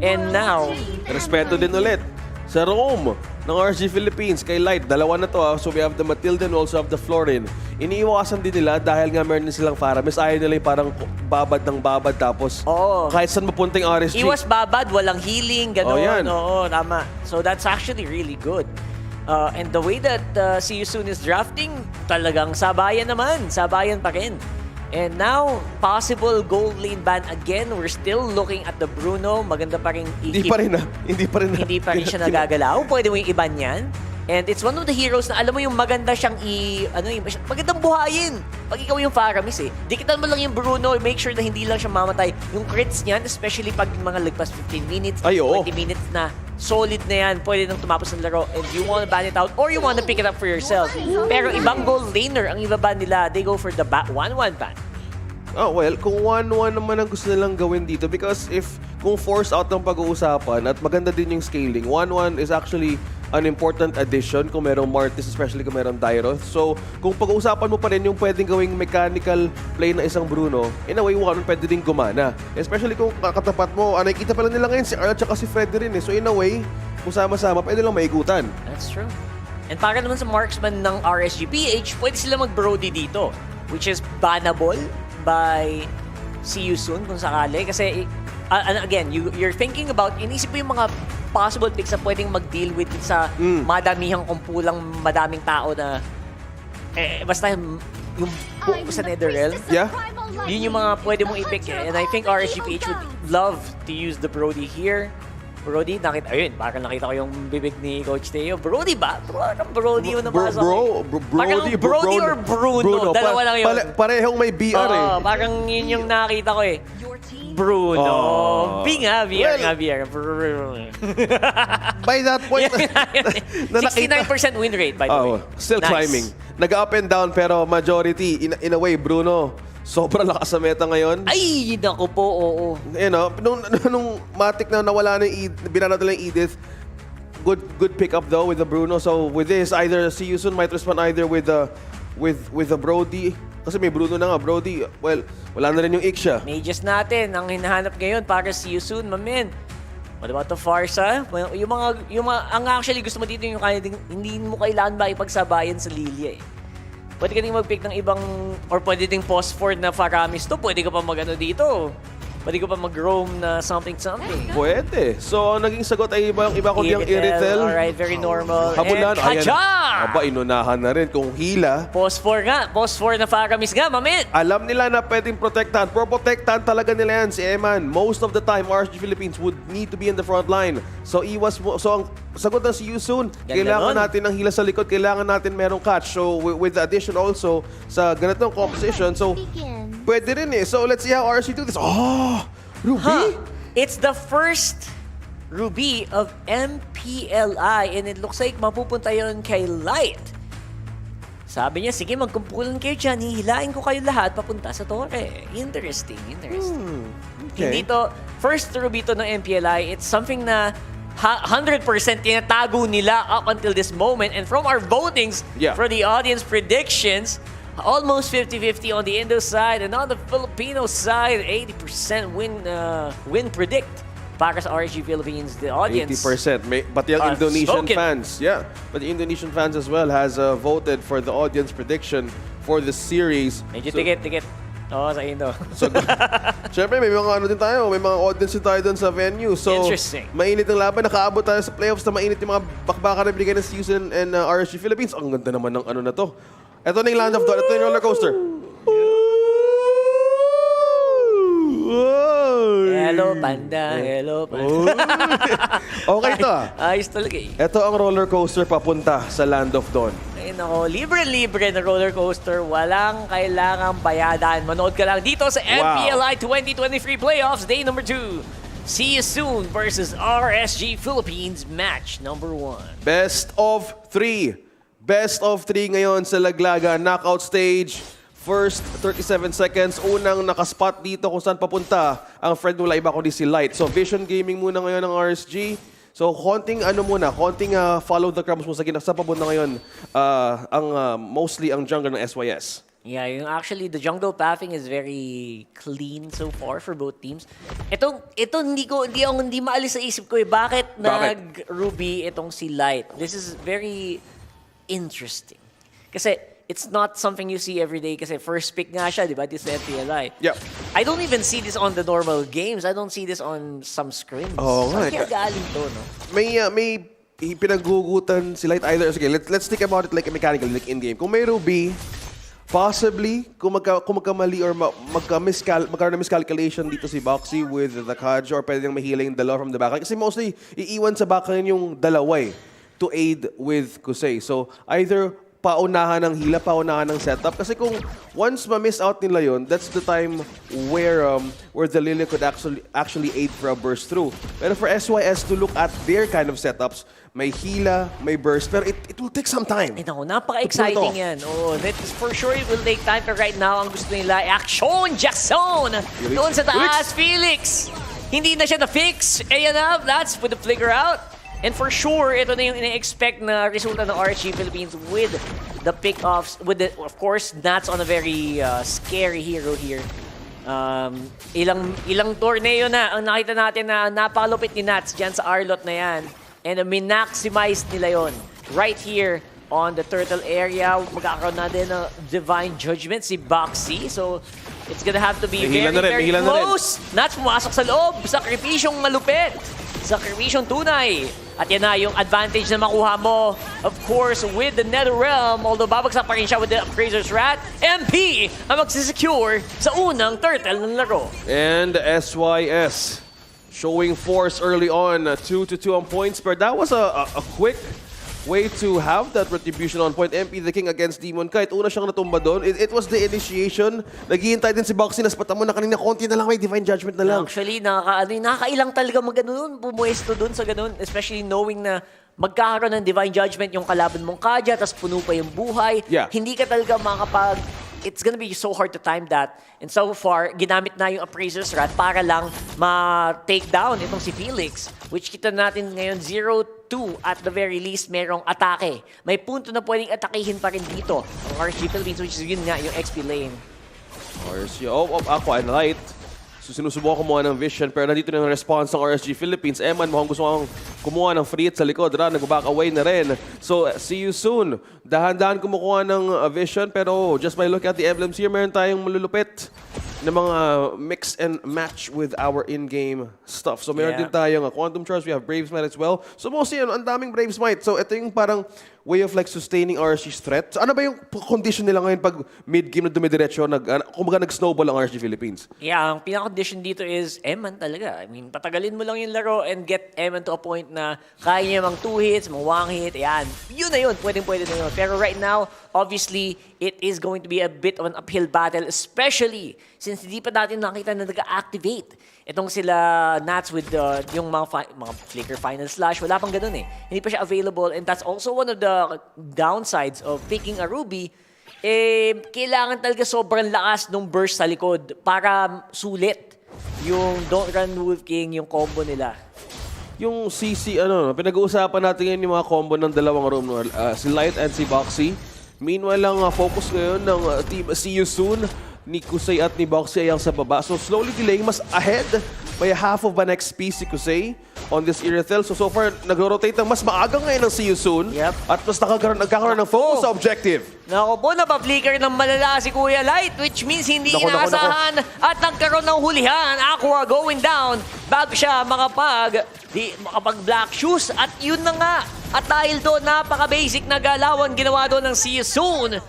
And now, Respeto din ulit sa Rome ng RG Philippines kay Light. Dalawa na to So we have the Matilda and also have the Florin. Iniiwasan din nila dahil nga meron din silang Faramis. Ayaw nila yung parang babad ng babad tapos kahit saan mapunta yung RSG. iwas babad, walang healing, gano'n. yan. Oo, tama. So that's actually really good. And the way that See You Soon is drafting, talagang sabayan naman. Sabayan pa rin. And now, possible gold lane ban again. We're still looking at the Bruno. Maganda pa rin Hindi pa rin Hindi pa rin siya nagagalaw. Pwede mo yung iban yan. And it's one of the heroes na alam mo yung maganda siyang magandang buhayin. Pag ikaw yung Faramis dikitan mo lang yung Bruno, make sure na hindi lang siya mamatay. Yung crits niyan, especially pag mga lagpas 15 minutes, 20 minutes na, solid na yan. Pwede nang tumapos ng laro. And you wanna ban it out or you wanna pick it up for yourself. Pero ibang gold laner ang ibaban nila, they go for the 1-1 ban. Oh, well, kung 1-1 naman ang gusto nilang gawin dito because kung force out ng pag-uusapan at maganda din yung scaling, 1-1 is actually an important addition kung merong Martis, especially kung merong Dyroth. So, kung pag-uusapan mo pa rin yung pwedeng gawing mechanical play na isang Bruno, in a way, 1-1 pwede din gumana. Especially kung katapat mo, nakikita pala nila ngayon si Arl at si Fred rin So, in a way, kung sama-sama, pwede lang maigutan. That's true. And para naman sa marksman ng RSGPH, pwede sila mag-Brody dito, which is bannable by See You Soon kung sakali. Kasi, again, you're thinking about, inisip mo yung mga possible picks na pwedeng mag-deal with sa madamihang kumpulang madaming tao na basta yung buo sa Netherrealm. Yeah. Yun yung mga pwede mong i-pick And I think RSGPH would love to use the Brody here. Brody, parang nakita ko yung bibig ni Coach Teo. Brody ba? Parang Brody yung nabasa ko. Brody or Bruno? Dalawa lang yun. Parehong may BR Parang yun yung nakita ko Bruno. BR. By that point, 69% win rate, by the way. Still climbing. Nag-up and down pero majority, in a way, Bruno, sobrang lakas sa meta ngayon. Ay, naku po, oo. Nung matik na nawala na binanat nila yung Edith, good pick up though with the Bruno. So with this, either See You Soon might respond either with the Brody. Kasi may Bruno na nga, Brody. Well, wala na rin yung Ixia. Mages natin ang hinahanap ngayon para See You Soon, mamen. What about the Farsa? Yung mga ang actually gusto mo dito yung hindi mo kailangan ba ipagsabayan sa Lilia Pwede ka ding mag-pick ng ibang, or pwede ding post for na Faramis to. Pwede ka pa mag-ano dito. Pwede ka pa mag-roam na something. Pwede. So, naging sagot ay iba kundi ang Iritel. Alright, very normal. Habulan. And Kaja! Aba, inunahan na rin. Kung hila. Post 4 nga. Post 4 na Faramis nga, mamit. Alam nila na pwedeng protektahan. Pro-protektahan talaga nila yan si Eman. Most of the time, RSG Philippines would need to be in the front line. So, iwas mo. So, ang sagot ng See You Soon, kailangan natin ng hila sa likod. Kailangan natin merong catch. So, with the addition also sa ganitong composition, so, Pwede rin eh. So let's see how RSG do this. Oh! Ruby? It's the first Ruby of MPLI and it looks like mapupunta yun kay Light. Sabi niya, sige, magkumpulan kayo dyan, hihilain ko kayo lahat papunta sa Torre. Interesting. Okay. Hindi to, first Ruby to ng MPLI, it's something na 100% tinatago nila up until this moment. And from our votings, for the audience predictions, almost 50-50 on the Indo side and on the Filipino side, 80% win predict. Para sa RSG Philippines, the audience. 80%. But yung Indonesian fans, but the Indonesian fans as well has voted for the audience prediction for the series. Medyo tikit. Oo, sa Indo. So, syempre, may mga ano din tayo, may mga audience din tayo doon sa venue. So, Interesting. Mainit ang laban. Nakaabot tayo sa playoffs na mainit yung mga bakbakan na binigay ng season and RSG Philippines. Ang ganda naman ng ano na to. Ito na yung Land of Dawn. Ito yung roller coaster. Hello, panda. Hello, panda. Okay to Ayos talaga eh. Ito ang roller coaster papunta sa Land of Dawn. Ay nako, libre-libre na roller coaster. Walang kailangang bayadan. Manood ka lang dito sa MPLI 2023 Playoffs, Day number 2. See you soon versus RSG Philippines match number 1. Best of 3. Best of 3 ngayon sa Laglaga knockout stage. First 37 seconds, unang nakaspot dito kung saan papunta ang friend wala iba kundi si Light. So Vision Gaming muna ngayon ng RSG. So konting follow the crumbs mo sa papunta ngayon mostly ang jungle ng SYS. Yeah, actually the jungle pathing is very clean so far for both teams. Ito hindi maalis sa isip ko bakit nag-Ruby itong si Light. This is very interesting. Kasi it's not something you see every day kasi first pick nga siya, di ba? This is MPLI. Yep. I don't even see this on the normal games. I don't see this on some scrims. Oh, Saan kaya galing to, no? May pinagugutan si Light either. Okay, let's think about it like mechanically, like in-game. Kung may Ruby, possibly, kung magkamali or magkaroon ng miscalculation dito si Boxy with the Kaj or pwede nang mahila yung dalawa from the back. Kasi mostly, iiwan sa backline yung dalawa to aid with Kusei. So, either paunahan ng hila, paunahan ng setup. Kasi kung once ma-miss out nila yon, that's the time where the Lily could actually aid for a burst through. Pero for SYS to look at their kind of setups, may hila, may burst, pero it will take some time. Naku, napaka-exciting yan. Oh, that is for sure it will take time. Pero right now, ang gusto nila, action, Jackson! Doon sa taas, Felix! Hindi na siya na-fix. Ayan na, that's with the flicker out. And for sure, ito na yung ina-expect na resulta ng RSG Philippines with the pick-offs, of course, Nats on a very scary hero here. Ilang torneo na ang nakita natin na napalupit ni Nats dyan sa Arlot na yan. And min-maximize nila yon right here on the turtle area. Magkakaroon na din ng Divine Judgment si Boxy. So, it's gonna have to be very close. Nats pumasok sa loob. Sakripisyong malupit. Sakripisyong tunay. At yan na yung advantage na makuha mo, of course, with the Netherrealm. Although babagsak pa rin siya with the Appraiser's Rat, MP ang magsisecure sa unang turtle ng laro. And SYS showing force early on, 2-2 on points. But that was a quick way to have that retribution on point. MP the King against Demon Kite. Una siyang natumba doon. It was the initiation. Naghihintay din si Boxy. Naspatan mo na kanina. Konti na lang. May Divine Judgment na lang. Actually, nakakailang talaga mag-ganun. Pumuesto doon sa ganun. Especially knowing na magkakaroon ng Divine Judgment yung kalaban mong Kaja, tapos puno pa yung buhay. Yeah. Hindi ka talaga makapag... It's gonna be so hard to time that. And so far, ginamit na yung Appraiser's Rat para lang ma-take down itong si Felix. Which kita natin ngayon 0-2 at the very least merong atake. May punto na pwedeng atakihin pa rin dito ang RSG Philippines, which is yun nga yung XP lane. RSG, Aqua and Light. So sinusubukan kumuha ng Vision pero nandito na yung response ng RSG Philippines. Eman, mukhang gusto kong kumuha ng free hit sa likod. Nag-back away na rin. So see you soon. Dahan-dahan kumukuha ng Vision pero just by looking at the emblems here, meron tayong malulupit na mga mix and match with our in-game stuff. So meron din tayong Quantum Charge, we have Brave Smite as well. So mostly ang daming Brave Smite. So ito yung parang way of like sustaining RSG's threat? So, ano ba yung condition nila ngayon pag mid-game na dumidiretso, kumbaga nag-snowball ang RSG Philippines? Yeah, ang pinaka-condition dito is Eman talaga. I mean, patagalin mo lang yung laro and get Eman to a point na kaya niya mang 2 hits, mang 1 hit, ayan. Yun na yun, pwedeng-pwede na yun. Pero right now, obviously, it is going to be a bit of an uphill battle, especially since hindi pa natin nakita na nag-activate. Itong sila Nats with yung mga Flicker Final Slash, wala pang ganun eh. Hindi pa siya available and that's also one of the downsides of picking a Ruby. Kailangan talaga sobrang lakas ng burst sa likod para sulit yung Don't Run Wolf King, yung combo nila. Yung CC, pinag-uusapan natin ngayon yung mga combo ng dalawang room, si Light and si Boxy. Meanwhile, ang focus ngayon ng team See You Soon, ni Kusay at ni Boxy ay ang sa baba. So slowly delaying, mas ahead by half of an XP si Kusay on this Irithel. So far, nag-rotate ng mas maaga ngayon ng See You Soon. Yep. At mas nagkakaroon ng focus sa objective. Naku po, napapflicker ng malala si Kuya Light, which means hindi inaasahan at nagkaroon ng hulihan. Aqua going down bago siya makapag-black shoes. At yun na nga. At dahil doon, napaka-basic na galawan ginawa doon ng See You Soon.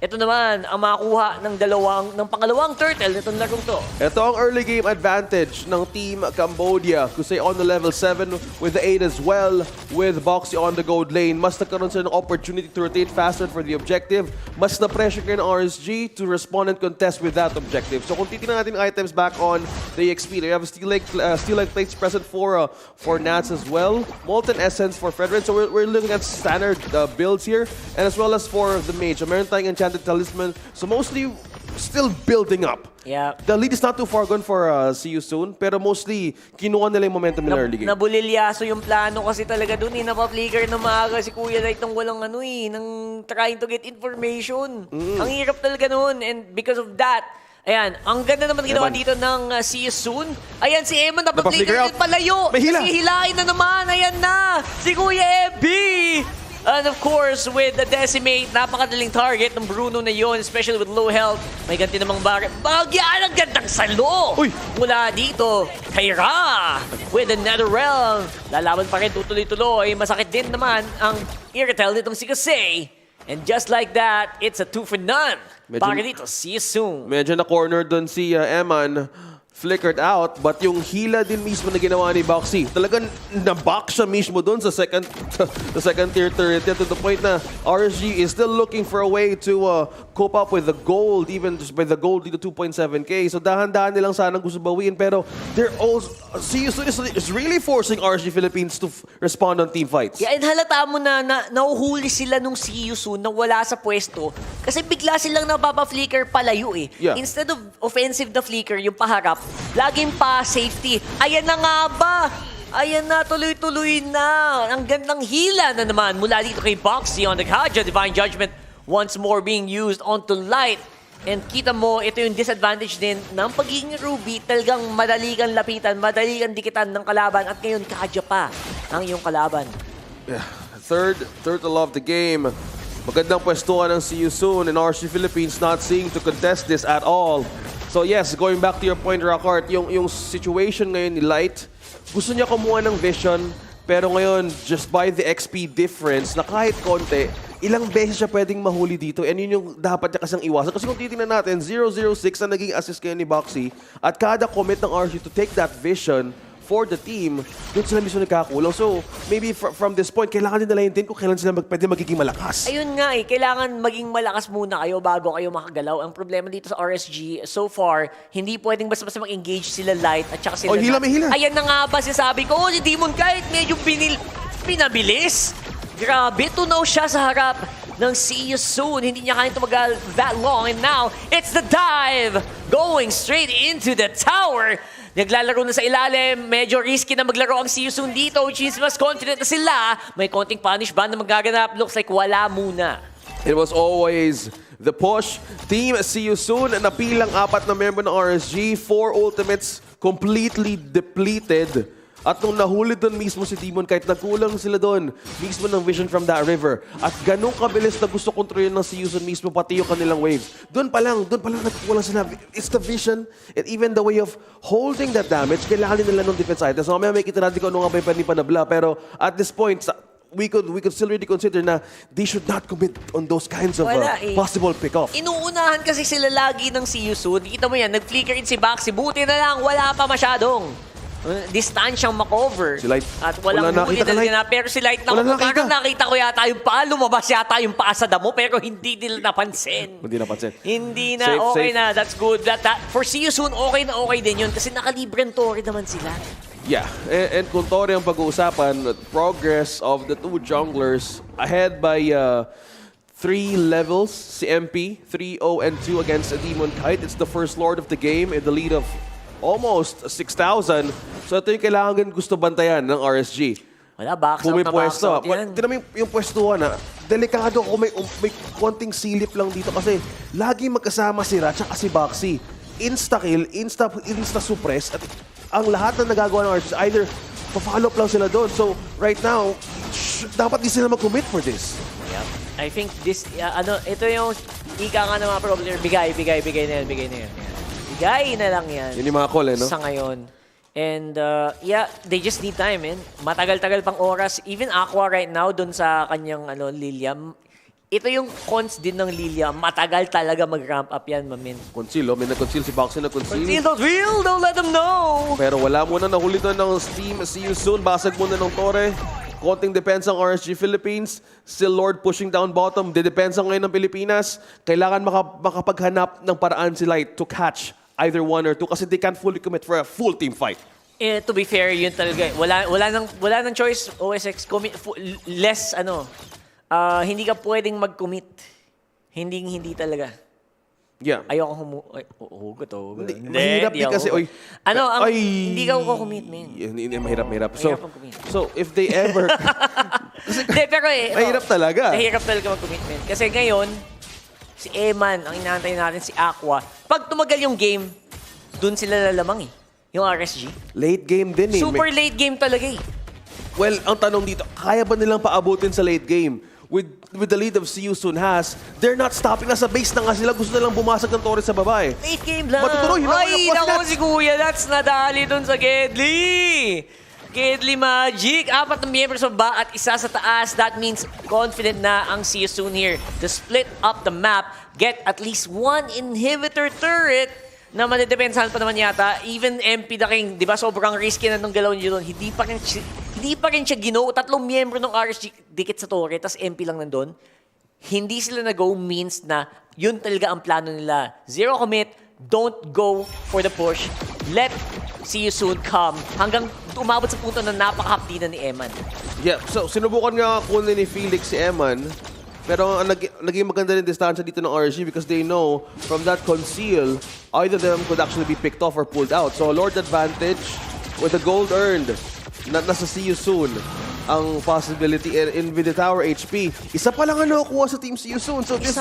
Ito naman ang makakuha ng pangalawang turtle nitong larong to. Ito ang early game advantage ng Team Cambodia. Kusay on the level 7 with the 8 as well. With Boxy on the gold lane. Mas nagkaroon sila ng opportunity to rotate faster for the objective. Mas na-pressure kayo ng RSG to respond and contest with that objective. So kung titignan natin yung items back on the EXP, we have a Steel Like plates present for Nats as well. Molten Essence for Federate. So we're looking at standard builds here. And as well as for the Mage. Meron tayong Enchanted Talisman. So mostly still building up. Yeah. The lead is not too far gone for See You Soon, pero mostly kinuha nila yung momentum nila early game. Nabulilyaso yung plano kasi talaga dun napapflicker na maaga si Kuya Light ng walang ng trying to get information. Ang hirap talaga nun, and because of that, ayan, ang ganda naman ginawa dito ng See You Soon. Ayan, si Eman napapflicker palayo. May hila. Kasi hilahin na naman. Ayan na, si Kuya Ebi. And of course, with the Decimate, napakadaling target ng Bruno na yon, especially with low health. May ganti namang Bagyaan ang gandang salo! Uy! Mula dito, kay Ra! With the Nether Realm. Lalaban pa rin, tutuloy-tuloy. Masakit din naman ang Irithel nitong si Kusay. And just like that, it's a 2 for none. Para dito, See You Soon. Medyo na-corner doon si Eman. Flickered out, but yung hila din mismo na ginawa ni Boxy, talagang na-back siya mismo doon sa second tier turret, to the point na RSG is still looking for a way to cope up with the gold, even just by the gold dito 2.7k. So dahan-dahan nilang sanang gusto bawiin, pero they're also, See You Soon is really forcing RSG Philippines to respond on team fights. Yeah, and halata mo na nauhuli sila nung See You Soon na wala sa pwesto kasi bigla silang napapa-flicker palayo eh. Yeah. Instead of offensive na flicker, yung paharap, laging pa safety. Ayan na nga ba? Ayan na, tuloy-tuloy na. Ang gandang hila na naman mula dito kay Boxy on the Kaja. Divine Judgment once more being used onto Light. And kita mo, ito yung disadvantage din ng pagiging Ruby. Talagang madali kang lapitan, madali kang dikitan ng kalaban. At ngayon, Kaja pa ang iyong kalaban. Yeah. Third turtle of the game. Magandang pwestuhan ng See You Soon, and RSG Philippines not seeing to contest this at all. So yes, going back to your point, Rockart, yung situation ngayon ni Light, gusto niya kumuha ng vision, pero ngayon, just by the XP difference, na kahit konti, ilang beses siya pwedeng mahuli dito, and yun yung dapat niya kasang iwasan. Kasi kung titingnan natin, 006 na naging assist kayo ni Boxy, at kada commit ng RSG to take that vision for the team, doon sila mismo nagkakulang. So, maybe from this point, kailangan din nila yung team kung kailan sila pwede magiging malakas. Ayun nga eh, kailangan maging malakas muna kayo bago kayo makagalaw. Ang problema dito sa RSG, so far, hindi pwedeng basta-basta mag-engage sila Light at saka sila... Oh, hila, may hila. Ayan na nga ba sinasabi ko, si Demon kahit medyo pinabilis. Grabe, tunaw siya sa harap ng See You Soon. Hindi niya kaya tumagal that long. And now, it's the dive! Going straight into the tower. Naglalaro na sa ilalim. Medyo risky na maglaro ang See You Soon dito, which is mas confident na sila. May konting punish ban na magaganap. Looks like wala muna. It was always the push. Team See You Soon, napilang 4 na member ng RSG. 4 ultimates completely depleted. At nung nahuli doon mismo si Demon, kahit nagkulang sila doon, mismo ng vision from that river. At ganun kabilis na gusto kontrolin ng Si Yusun mismo, pati yung kanilang waves. Doon pa lang nagkukulang sila. It's the vision and even the way of holding that damage. Kailangan din nila ng defense items. So, may kita natin kung ano nga ba yung panipanabla. Pero at this point, we could still really consider na they should not commit on those kinds of possible pick-off. Inuunahan kasi sila lagi ng see you soon. Kita mo yan, nag-flicker in si Baxi. Buti na lang, wala pa masyadong distansyang makover. Si Light, at walang huli na. Pero si Light na parang nakita ko yata yung paa. Lumabas yata yung paa sa damo. Pero hindi nila napansin. Hindi napansin. Hindi na. Safe, okay safe. na. That's good. For see you soon, okay na okay din yun. Kasi nakalibreng Tori naman sila. Yeah, and kung Tori ang pag-uusapan, progress of the two junglers ahead by 3 levels. Si MP, 3-0 and 2 against a Demon Kite. It's the first Lord of the game in the lead of almost 6,000. So ito yung kailangan gusto bantayan ng RSG. Wala, box out na box out yan. Tinan mo yung pwestuhan na, delikado kung may konting silip lang dito kasi lagi magkasama si Ra at si Baxi. Insta-kill, insta-suppress, at ang lahat na nagagawa ng RSG, either pa-follow up lang sila doon. So right now, dapat di sila mag-commit for this. Yep. I think this, ito yung ika nga ng mga pro player, bigay na yan. Bigay na lang yan. Yun yung mga call, no? Sa ngayon. And yeah, they just need time, man. Matagal-tagal pang oras. Even Aqua right now, dun sa kanyang Lilia, ito yung cons din ng Lilia. Matagal talaga mag-ramp up yan, mamin. Conceal, may nag-conceal si Baxi, Conceal, don't let them know! Pero wala muna, nahuli doon ng Steam. See you soon. Basag muna ng Tore. Konting depensa ang RSG Philippines. Still Lord pushing down bottom. Dedepensa ngayon ng Pilipinas. Kailangan makapaghanap ng paraan si Light to catch either one or two kasi they can't fully commit for a full team fight. To be fair, yun talaga. Wala nang choice, OSX. Less, hindi ka pwedeng mag-commit. Hindi talaga. Yeah. Ayoko hugot. Hindi, mahirap din kasi, hindi ka commit, man. Hindi, mahirap. So, if they ever... pero mahirap talaga. Mahirap talaga mag-commit, man. Kasi ngayon, si Eman, ang inaantay natin, si Aqua. Pag tumagal yung game, dun sila lalamang yung RSG. Late game din Super late game talaga Well, ang tanong dito, kaya ba nilang paabutin sa late game? With the lead of See You Soon has, they're not stopping. Nasa base na nga sila. Gusto nilang bumasag ng Torres sa babae. Late game lang. Matutuloy. Naku si Kuya. That's nadali dun sa Gedli. Gedli Magic. 4 na miyembro sa baba at isa sa taas. That means confident na ang See You Soon here to split up the map, get at least 1 inhibitor turret na madidepensahan pa naman yata. Even MP the King, di ba sobrang risky na nung galaw niyo doon. Hindi pa rin siya ginoo. 3 miyembro ng RSG dikit sa torre, tas MP lang nandun. Hindi sila na-go means na yun talaga ang plano nila. Zero commit, don't go for the push. Let See You Soon come hanggang umabot sa punto na napaka-hapdi na ni Eman. Yeah, so sinubukan nga kunin ni Felix si Eman. Pero ang naging maganda rin distansya dito ng RSG because they know from that conceal, either of them could actually be picked off or pulled out. So Lord advantage with the gold earned. Nasa See You Soon ang possibility in the tower HP. Isa pa lang ang nakukuha sa team See You Soon. So this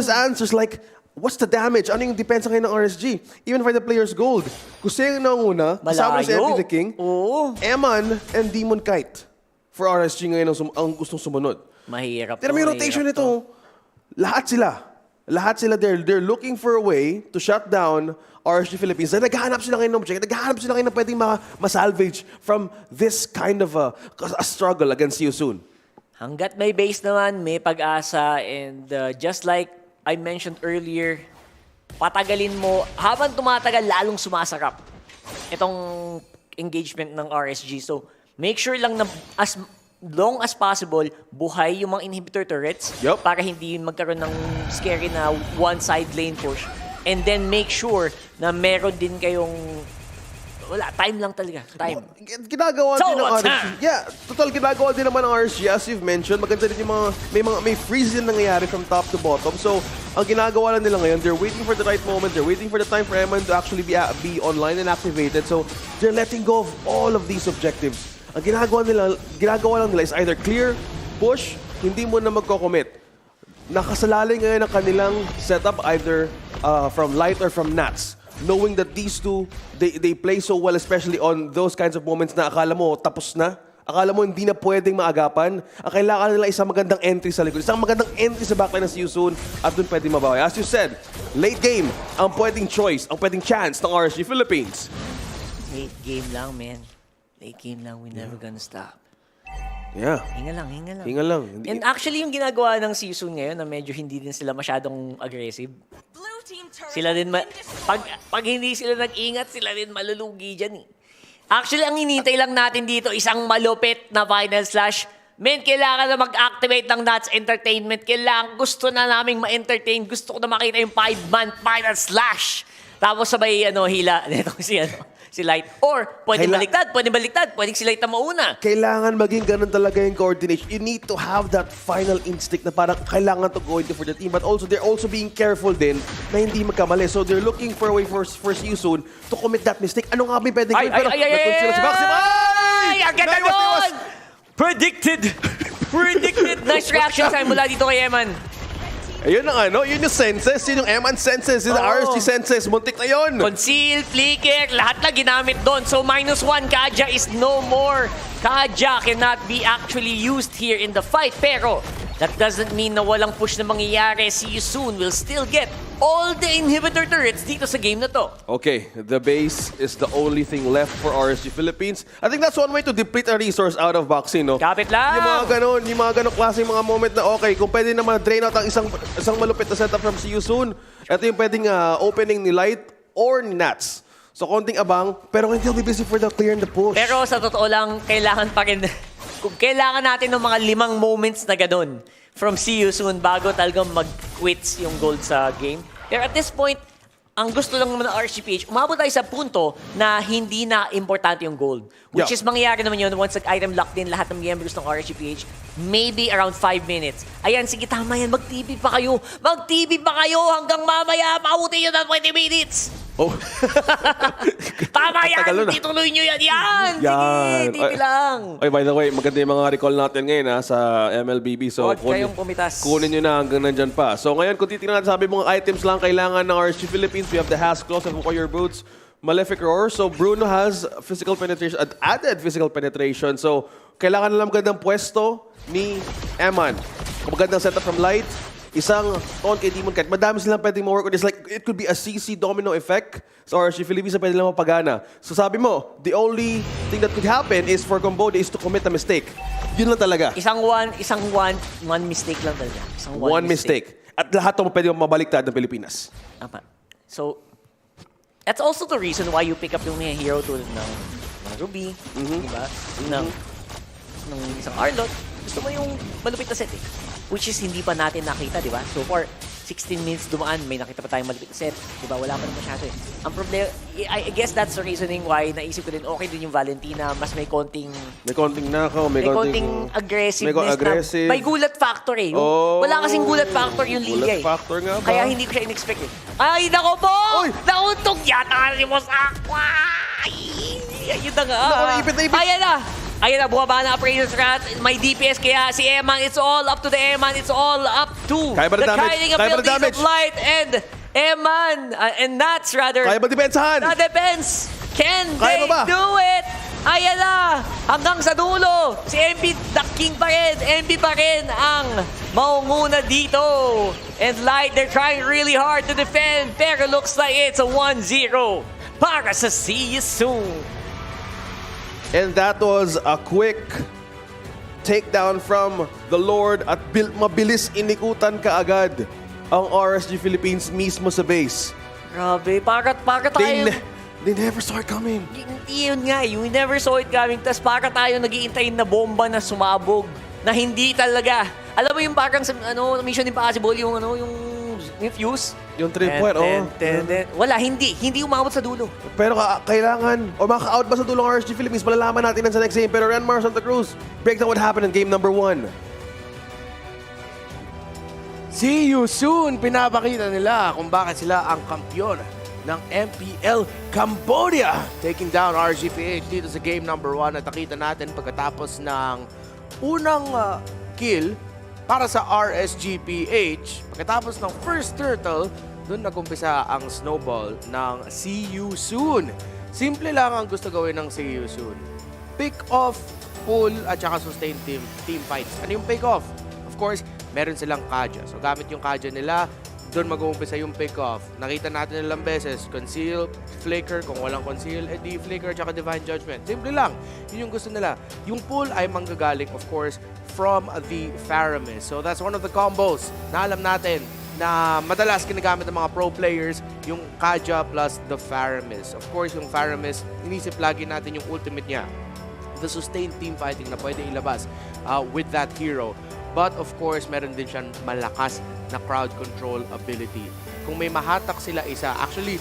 answers like, what's the damage? Ano yung depensa ngayon ng RSG? Even for the player's gold. Kasi yung nanguna, kasama si MP the King, Eman and Demon Kite for RSG ngayon ang gustong sumunod. Mahirap. Pero may rotation nito. Lahat sila they're looking for a way to shut down RSG Philippines. Naghahanap sila ngayon ng object. Naghahanap sila ngayon na pwedeng masalvage from this kind of a struggle against See You Soon. Hanggat may base naman, may pag-asa. And just like I mentioned earlier, patagalin mo. Habang tumatagal, lalong sumasarap itong engagement ng RSG. So, make sure lang na as long as possible, buhay yung mga inhibitor turrets para hindi magkaroon ng scary na one-side lane push. And then make sure na meron din kayong... Wala, time lang talaga. Time. Ginagawa din ng RSG. Yeah, total ginagawa din naman ng RSG. As you've mentioned, maganda din yung may freeze din nangyayari from top to bottom. So, ang ginagawa lang nila ngayon, they're waiting for the right moment. They're waiting for the time for Eman to actually be online and activated. So, they're letting go of all of these objectives. Ang ginagawa lang nila is either clear, push, hindi mo na magko-commit. Nakasalalay ngayon ang kanilang setup either from Light or from Nats. Knowing that these two, they play so well, especially on those kinds of moments na akala mo tapos na. Akala mo hindi na pwedeng maagapan. Ang kailangan nila isang magandang entry sa likod. Isang magandang entry sa backline ng See You Soon at doon pwedeng mabawi. As you said, late game ang pwedeng choice, ang pwedeng chance ng RSG Philippines. Late game lang, man. Late game lang, we're never gonna stop. Yeah. Hinga lang, hinga lang. Hinga lang. And actually, yung ginagawa ng season ngayon na medyo hindi din sila masyadong aggressive. Sila din, pag hindi sila nag-ingat, sila din malulugi dyan eh. Actually, ang hinintay lang natin dito, isang malupit na final slash. Men, kailangan na mag-activate ng Nuts Entertainment. Kailangan, gusto na naming ma-entertain. Gusto ko na makita yung 5-man final slash. Tapos sabay, hila. Ito si Light. Or, pwedeng baliktad. Pwedeng si Light na mauna. Kailangan maging ganun talaga yung coordination. You need to have that final instinct na parang kailangan to go into for the team. But also, they're also being careful din na hindi magkamali. So, they're looking for a way for you soon to commit that mistake. Ano nga ba yung pwedeng gawin? Pero, nag-conceal sila si Maxim. Ay! Ang ganda doon! Predicted! Nice reaction time mula dito kay Eman. Ayun ang yun yung senses. Yun yung Eman senses. Yun yung RSG senses. Muntik na yun. Conceal, flicker, lahat na ginamit doon. So -1, Kaja is no more. Kaja cannot be actually used here in the fight. Pero that doesn't mean na walang push na mangyayari. See you soon will still get all the inhibitor turrets dito sa game na to. Okay, the base is the only thing left for RSG Philippines. I think that's one way to deplete a resource out of boxing, no? Kapit lang! Yung mga ganun klaseng mga moment na okay, kung pwede naman drain out ang isang malupit na setup from See You Soon, ito yung pwedeng opening ni Light or ni Nats. So, konting abang, pero hindi will be busy for the clear and the push. Pero sa totoo lang, kailangan pa rin, kung kailangan natin ng mga 5 moments na ganun from See You Soon bago talagang mag-quits yung gold sa game. Pero at this point, ang gusto lang naman ng RSGPH, umabot tayo sa punto na hindi na importante yung gold. Which is mangyayari naman yun once nag-item lock din lahat ng members ng RSGPH, maybe around 5 minutes. Ayan, sige, tama yan. Mag-TV pa kayo. Mag-TV pa kayo hanggang mamaya. Pautin yun ng 20 minutes. Oh. Tama yan. Ituloy nyo yan. Yan. Sige, TV lang. By the way, maganda yung mga recall natin ngayon sa MLBB. So, Huwag kayong pumitas. Kunin nyo na hanggang nandyan pa. So, ngayon, kung titignan natin, sabi mga items lang kailangan ng RSG Philippines. We have the Has Claws and Warrior Boots. Malefic Roar. So, Bruno has physical penetration at added physical penetration. So, kailangan na lang magandang pwesto ni Eman. Kung magandang setup from Light, isang taunt kay Demon Knight. Madami silang pwedeng ma-work on this. Like, it could be a CC domino effect sa RSG Philippines na pwede lang mapagana. So, sabi mo, the only thing that could happen is for Cambodia is to commit a mistake. Yun lang talaga. Isang one mistake lang talaga. Isang one mistake. At lahat ito pwede mabaliktad ng Pilipinas. Tama. So, that's also the reason why you pick up yung mga hero tulad ng Ruby, diba? Ng isang Arlot. Gusto mo yung malupit na set eh. Which is hindi pa natin nakita, di ba? So far, 16 minutes dumaan, may nakita pa tayong malupit na set. Di ba? Wala pa naman masyado eh. Ang problema, I guess that's the reasoning why naisip ko din, okay din yung Valentina, mas may konting... May konting nakaw, may konting aggressiveness aggressive. May gulat factor eh. Wala kasing gulat factor yung liga eh. Gulat factor nga ba? Kaya hindi ko siya in-expect eh. Ay, nako po! Nauntog yata si Boss Aqua! Ayun na nga. Naipit. Ayan na! Ayan na, buwaba na Appraiser's Wrath. May DPS kaya si Eman. It's all up to the Eman. It's all up to the Kiting abilities of Light and Eman. And Nats rather. Kaya ba depensahan? Na-defense. Can they do it? Ayan na! Hanggang sa dulo, si MP the King pa rin, MP pa rin ang maunguna dito. And Light, they're trying really hard to defend, pero looks like it's a 1-0 para sa See You Soon. And that was a quick takedown from the Lord at mabilis inikutan kaagad ang RSG Philippines mismo sa base. Grabe, para tayo... They never saw it coming. Yun nga, we never saw it coming. Tapos para tayo nag-iintay na bomba na sumabog na hindi talaga. Alam mo yung parang sa Mission Impossible, yung fuse? Yung 3-point, Wala, hindi umabot sa dulo. Pero kailangan, o maka-out ba sa dulong RSG Philippines, malalaman natin sa next game. Pero Renmar Santa Cruz, break down what happened in game number 1. See You Soon, pinapakita nila kung bakit sila ang kampiyon ng MPL Cambodia. Taking down RGPH dito sa game number 1 at nakita natin pagkatapos ng unang kill para sa RSGPH. Pagkatapos ng first turtle, doon nagumpisa ang snowball ng See You Soon. Simple lang ang gusto gawin ng See You Soon. Pick off, pull, at saka sustain team fights. Ano yung pick off? Of course, meron silang Kaja. So gamit yung Kaja nila, doon mag-uumpisa yung pick-off. Nakita natin ilang beses, conceal, flicker, kung walang conceal, edi flicker tsaka divine judgment. Simple lang, yun yung gusto nila. Yung pull ay manggagaling, of course, from the Faramis. So that's one of the combos na alam natin na madalas ginagamit ng mga pro players, yung Kaja plus the Faramis. Of course, yung Faramis, inisip lagi natin yung ultimate niya, the sustained team fighting na pwede ilabas with that hero. But of course, meron din siyang malakas na crowd control ability. Kung may mahatak sila isa, actually,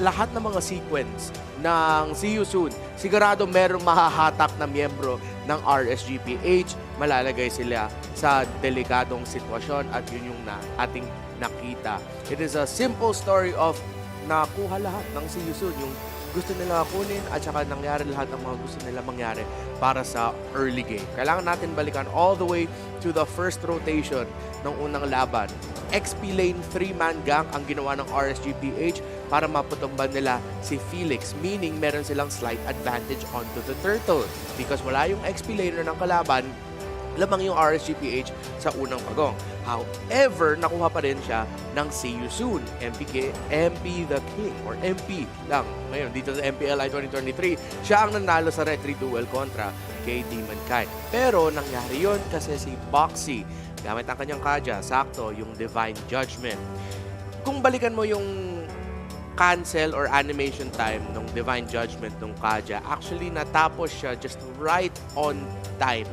lahat ng mga sequence ng See You Soon, sigurado merong mahahatak na miyembro ng RSGPH, malalagay sila sa delikadong sitwasyon at yun yung ating nakita. It is a simple story of nakuha lahat ng See You Soon, yung gusto nila kunin at saka nangyari lahat ng mga gusto nila mangyari para sa early game. Kailangan natin balikan all the way to the first rotation ng unang laban. XP lane 3-man gang ang ginawa ng RSGPH para maputumban nila si Felix, meaning meron silang slight advantage onto the turtle because wala yung XP laner ng kalaban, lamang yung RSGPH sa unang pagong. However, nakuha pa rin siya ng See You Soon, MP the King, or MP lang. Ngayon, dito sa MPLI 2023, siya ang nanalo sa retry duel kontra kay Demon Kite. Pero nangyari yun kasi si Boxy, gamit ang kanyang Kaja, sakto yung Divine Judgment. Kung balikan mo yung cancel or animation time ng Divine Judgment ng Kaja, actually natapos siya just right on time.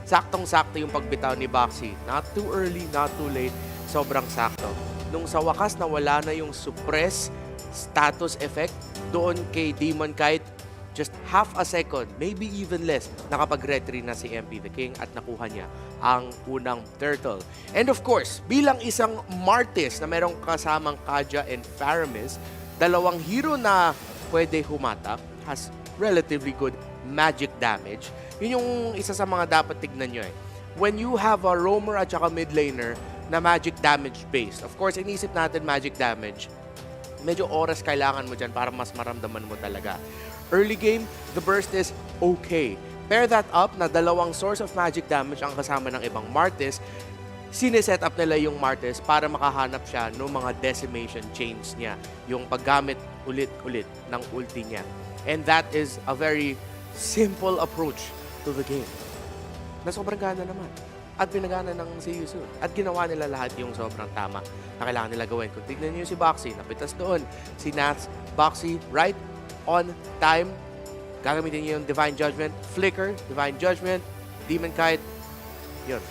Saktong-sakto yung pagbitaw ni Boxy. Not too early, not too late. Sobrang sakto. Nung sa wakas na wala na yung suppress status effect, doon kay Demon Kite, just half a second, maybe even less, nakapag-retry na si MP the King at nakuha niya ang unang turtle. And of course, bilang isang Martis na merong kasamang Kaja and Faramis, dalawang hero na pwede humatak, has relatively good magic damage. Yun yung isa sa mga dapat tignan nyo eh. When you have a roamer at saka mid laner na magic damage based, of course, inisip natin magic damage, medyo oras kailangan mo dyan para mas maramdaman mo talaga. Early game, the burst is okay. Pair that up na dalawang source of magic damage ang kasama ng ibang Martis, sineset up nila yung Martis para makahanap siya ng mga decimation chains niya, yung paggamit ulit-ulit ng ulti niya. And that is a very simple approach to the game na sobrang gana naman at pinagana ng See You Soon at ginawa nila lahat yung sobrang tama na kailangan nila gawin. Kung tignan nyo si Boxy, napitas doon si Nats, Boxy right on time, gagamitin niyo yung Divine Judgment, Flicker, Divine Judgment, Demon Kite, yun.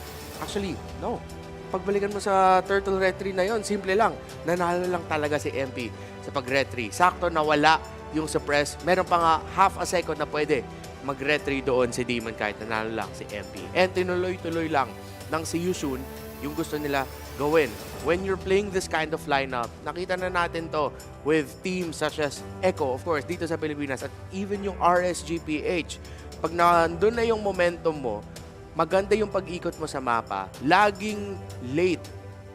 Actually, no, pagbalikan mo sa Turtle Retry na yon, simple lang, nanalo lang talaga si MP sa pag-retry. Sakto nawala yung suppress, meron pa nga half a second na pwede mag-retry doon si Demon kahit nanalo lang si MP. And tinuloy-tuloy lang ng Si Yusun yung gusto nila gawin. When you're playing this kind of lineup, nakita na natin to with teams such as Echo, of course, dito sa Pilipinas, at even yung RSGPH. Pag nandun na yung momentum mo, maganda yung pag-ikot mo sa mapa, laging late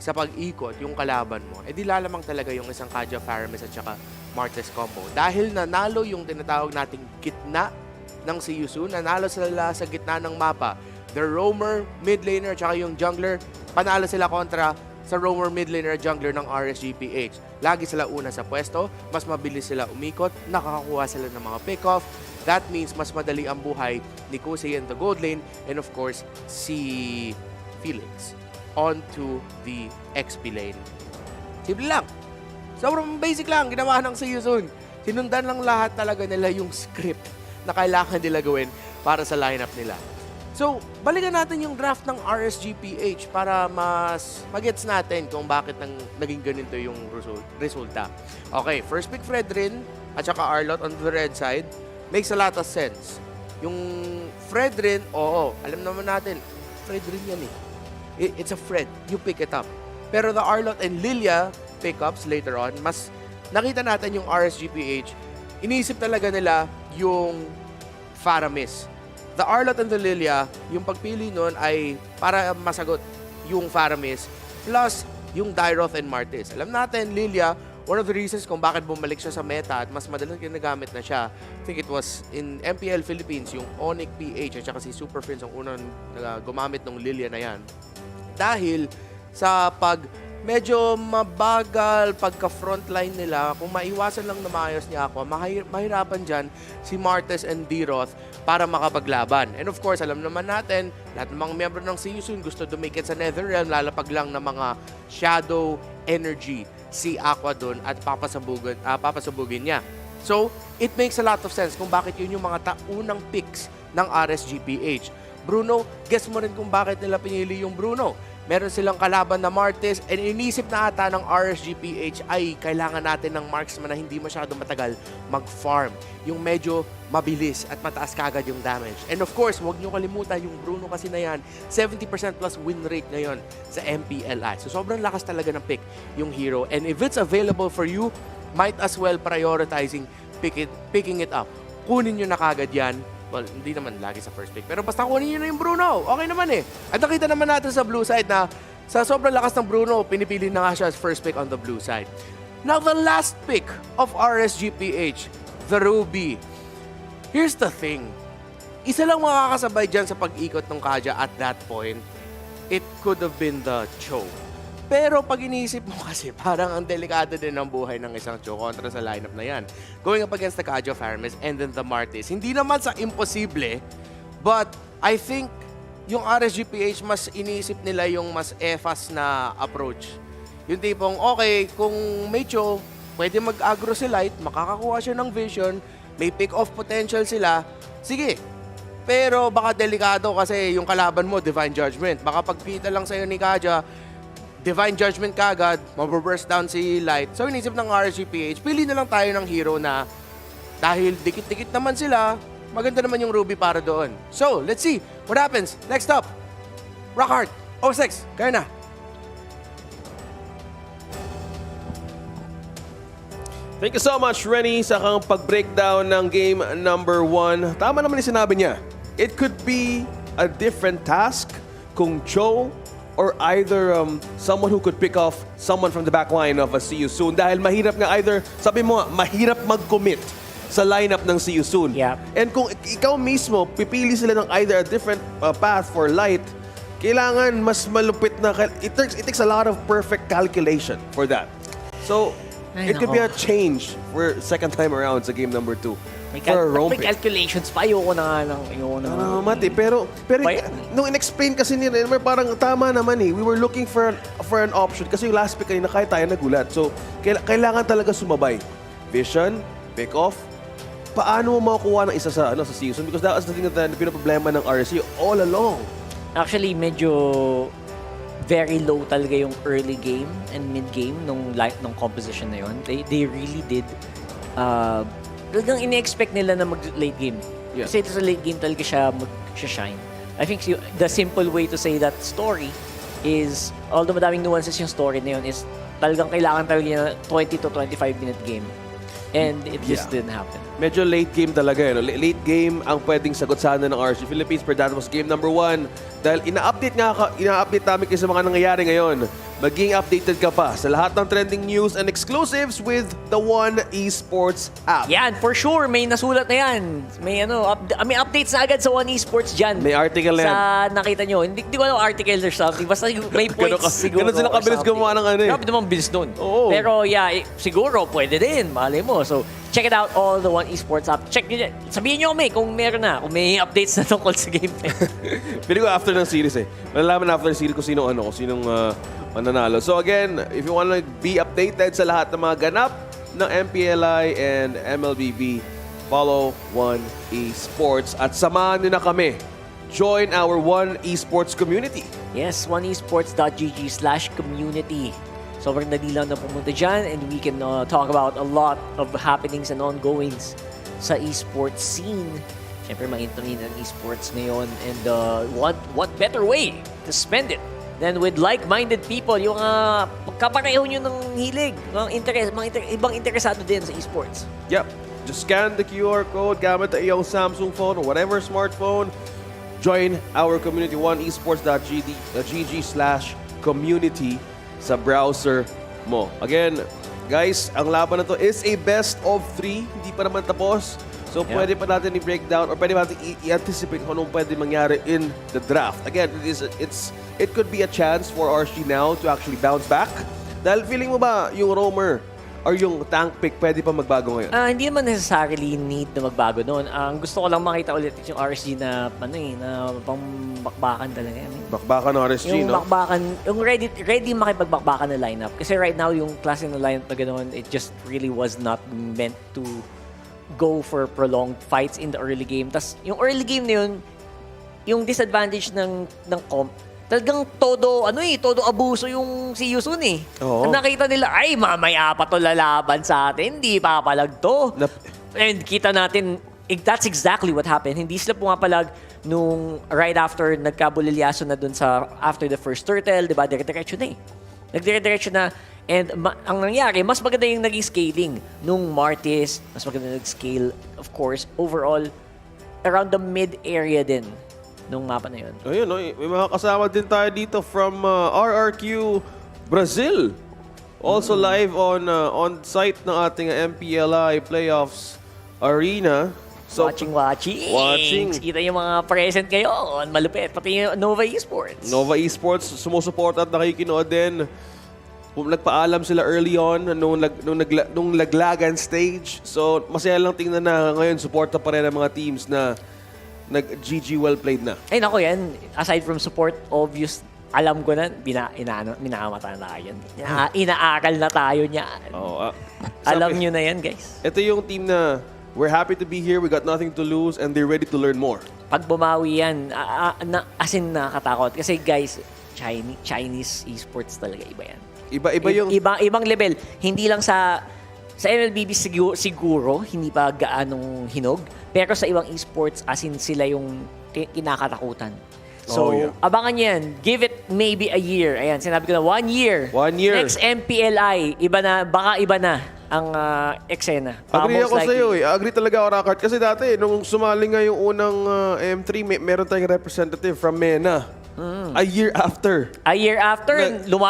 sa pag-ikot yung kalaban mo, di lalamang talaga yung isang Kaja Faramis at saka Martes combo. Dahil nanalo yung tinatawag nating gitna ng Si Yusun, nanalo sila sa gitna ng mapa. The roamer, mid laner, at saka yung jungler, panalo sila kontra sa roamer, mid laner, at jungler ng RSGPH. Lagi sila una sa pwesto, mas mabilis sila umikot, nakakakuha sila ng mga pick-off. That means mas madali ang buhay ni Kusei in the gold lane, and of course, si Felix onto the XP lane. Simple lang. Sobrang basic lang, ginawa ng Si Yusun. Sinundan lang lahat talaga nila yung script na kailangan nila gawin para sa lineup nila. So, balikan natin yung draft ng RSGPH para mas magets natin kung bakit naging ganito yung resulta. Okay, first pick Fredrin at saka Arlot on the red side. Makes a lot of sense. Yung Fredrin, oo, alam naman natin, Fredrin yan eh. It's a Fred. You pick it up. Pero the Arlot and Lilia pickups later on, mas nakita natin yung RSGPH, iniisip talaga nila yung Faramis. The Arlot and the Lilia, yung pagpili nun ay para masagot yung Faramis plus yung Dyroth and Martis. Alam natin, Lilia, one of the reasons kung bakit bumalik siya sa meta at mas madalas ginagamit na siya, I think it was in MPL Philippines, yung Onyx PH at saka si Super Prince ang unang gumamit ng Lilia na yan. Dahil sa pag medyo mabagal pagka-frontline nila. Kung maiwasan lang na maayos ni Aqua, mahirapan dyan si Martes and D-Roth para makapaglaban. And of course, alam naman natin, lahat ng mga miyembro ng Season gusto dumikit sa Netherrealm, lalapag lang ng mga shadow energy si Aqua doon at papasabugin niya. So, it makes a lot of sense kung bakit yun yung mga unang picks ng RSGPH. Bruno, guess mo rin kung bakit nila pinili yung Bruno. Meron silang kalaban na Martes and inisip na ata ng RSGPH ay kailangan natin ng marksman na hindi masyado matagal mag-farm. Yung medyo mabilis at mataas kagad yung damage. And of course, huwag nyo kalimutan yung Bruno kasi na yan, 70% plus win rate ngayon sa MPLI. So sobrang lakas talaga ng pick yung hero. And if it's available for you, might as well prioritizing picking it up. Kunin nyo na kagad yan. Well, hindi naman lagi sa first pick. Pero basta kunin nyo na yung Bruno. Okay naman eh. At nakita naman natin sa blue side na sa sobrang lakas ng Bruno, pinipili na nga siya as first pick on the blue side. Now, the last pick of RSGPH, the Ruby. Here's the thing. Isa lang makakasabay dyan sa pag-ikot ng Kaja at that point. It could have been the Cho. Pero pag iniisip mo kasi, parang ang delikado din ng buhay ng isang Cho kontra sa lineup na yan. Going up against the Kaja of Hermes and then the Martes. Hindi naman sa imposible, but I think yung RSGPH mas iniisip nila yung mas efas na approach. Yung tipong, okay, kung may Cho, pwede mag-agro si Light, makakakuha siya ng vision, may pick-off potential sila, sige. Pero baka delikado kasi yung kalaban mo, Divine Judgment. Baka pagpita lang sa'yo ni Kaja, Divine Judgment kagad, mababurst down si Light. So, inisip ng RSGPH, pili na lang tayo ng hero na dahil dikit-dikit naman sila, maganda naman yung Ruby para doon. So, let's see what happens. Next up, Rockhart, 06, kaya na. Thank you so much, Rennie, sa kang pag-breakdown ng game number 1. Tama naman yung sinabi niya. It could be a different task kung Cho or either someone who could pick off someone from the back line of a See You Soon. Dahil mahirap nga either, sabi mo nga, mahirap mag-commit sa lineup ng See You Soon. Yeah. And kung ikaw mismo, pipili sila ng either a different path for Light, kailangan mas malupit na, it takes a lot of perfect calculation for that. So, it could be a change for second time around sa game number 2. May calculations pa. Ayoko na nga lang. Mati, pero nung in-explain kasi ni Renmer, parang tama naman eh. We were looking for an option kasi yung last pick kanina kahit tayo nagulat. So, kailangan talaga sumabay. Vision, pick off. Paano mo makukuha ng isa sa season? Because that was the thing na pinaproblema ng RSC all along. Actually, medyo very low talaga yung early game and mid game nung composition na yun. They really did talagang ine-expect nila na mag-late game. Yeah. Kasi ito sa late game talaga siya mag-shine. I think the simple way to say that story is, although madaming nuances yung story na yun, is talagang kailangan talaga niya 20 to 25 minute game. And it just didn't happen. Medyo late game talaga. Late game ang pwedeng sagot sana ng RSG Philippines, pero that was game number 1. Dahil ina-update namin kayo sa mga nangyayari ngayon. Maging updated ka pa sa lahat ng trending news and exclusives with the One Esports app. Yan, for sure. May nasulat na yan. May may updates na agad sa One Esports dyan. May article na yan. Sa nakita nyo. Hindi ko alam article or something. Basta may points siguro. Ganun sila kabilis gumawa ng ano eh. Grabe naman bilis nun. Oo. Pero siguro pwede din. Malay mo. So, check it out, all the One Esports app. Check nyo dyan. Sabihin nyo kung meron na. Kung may updates na tungkol sa game. Pili ko after ng series eh. Malalaman after ng series kung sinong mananalo. So again, if you want to be updated sa lahat ng mga ganap ng MPLI and MLBB, follow One Esports at samahan nyo na kami. Join our One Esports community. Yes, oneesports.gg/community. Sobrang dali lang na pumunta dyan and we can talk about a lot of happenings and ongoings sa esports scene. Siyempre, maintunin ang esports ngayon and what better way to spend it than with like-minded people, yung kapareho nyo ng hilig, ibang interesado din sa esports. Yep. Just scan the QR code gamit ang iyong Samsung phone or whatever smartphone. Join our community, oneesports.gg/community sa browser mo. Again, guys, ang laban na to is a best of 3. Hindi pa naman tapos. So, pwede pa natin i-breakdown or pwede pa natin i-anticipate kung anong pwede mangyari in the draft. Again, it could be a chance for RSG now to actually bounce back Dahil feeling mo ba yung roamer or yung tank pick pwede pa magbago ngayon? Hindi naman necessarily need na magbago noon. Ang gusto ko lang makita ulit yung RSG na na pambakbakan talaga. Bakbakan ng RSG, yung no? bakbakan, yung ready makipagbakbakan na lineup. Kasi right now, yung klase ng lineup na ganoon, it just really was not meant to go for prolonged fights in the early game. Tas yung early game na yun, yung disadvantage ng comp, talagang todo abuso yung si Yusun eh. Oo. Nakita nila, ay mamaya pa to lalaban sa atin, hindi papalag to. And kita natin, that's exactly what happened. Hindi sila pumapalag nung right after nagkabulilyaso na dun sa after the first turtle, di ba? Dire-diretso na eh. Nagdire-diretso na. And ang nangyari, mas maganda yung naging scaling nung Martis, mas maganda nag-scale, of course, overall, around the mid area din nung mapa na yun. Ayun, may mga kasama din tayo dito from RRQ Brazil. Also live on site ng ating MPLI Playoffs Arena. So, Watching. Kita yung mga present ngayon. Malupit. Pati yung Nova Esports. Nova Esports, sumusuport at nakikinood din. Nagpaalam sila early on nung laglagan stage. So, masaya lang tingnan na ngayon suporta pa rin ang mga teams na nag-GG well played na. Ay, nako yan. Aside from support, obvious, alam ko na, minamata na tayo yan. Inaaral na tayo niyan. Alam nyo na yan, guys. Ito yung team na we're happy to be here, we got nothing to lose, and they're ready to learn more. Pag bumawi yan, as in nakakatakot. Kasi guys, Chinese esports talaga iba yan. Iba yung... Ibang level. Hindi lang sa MLBB siguro, hindi pa gaanong hinog. Pero sa ibang esports, as in sila yung kinakatakutan. So, abangan yan. Give it maybe a year. Ayan, sinabi ko na 1 year. 1 year. Next MPLI, baka iba na ang eksena. Agree ako sa'yo eh. Agree talaga ako, Rakart. Kasi dati, nung sumali nga yung unang M3, meron tayong representative from MENA. A year after.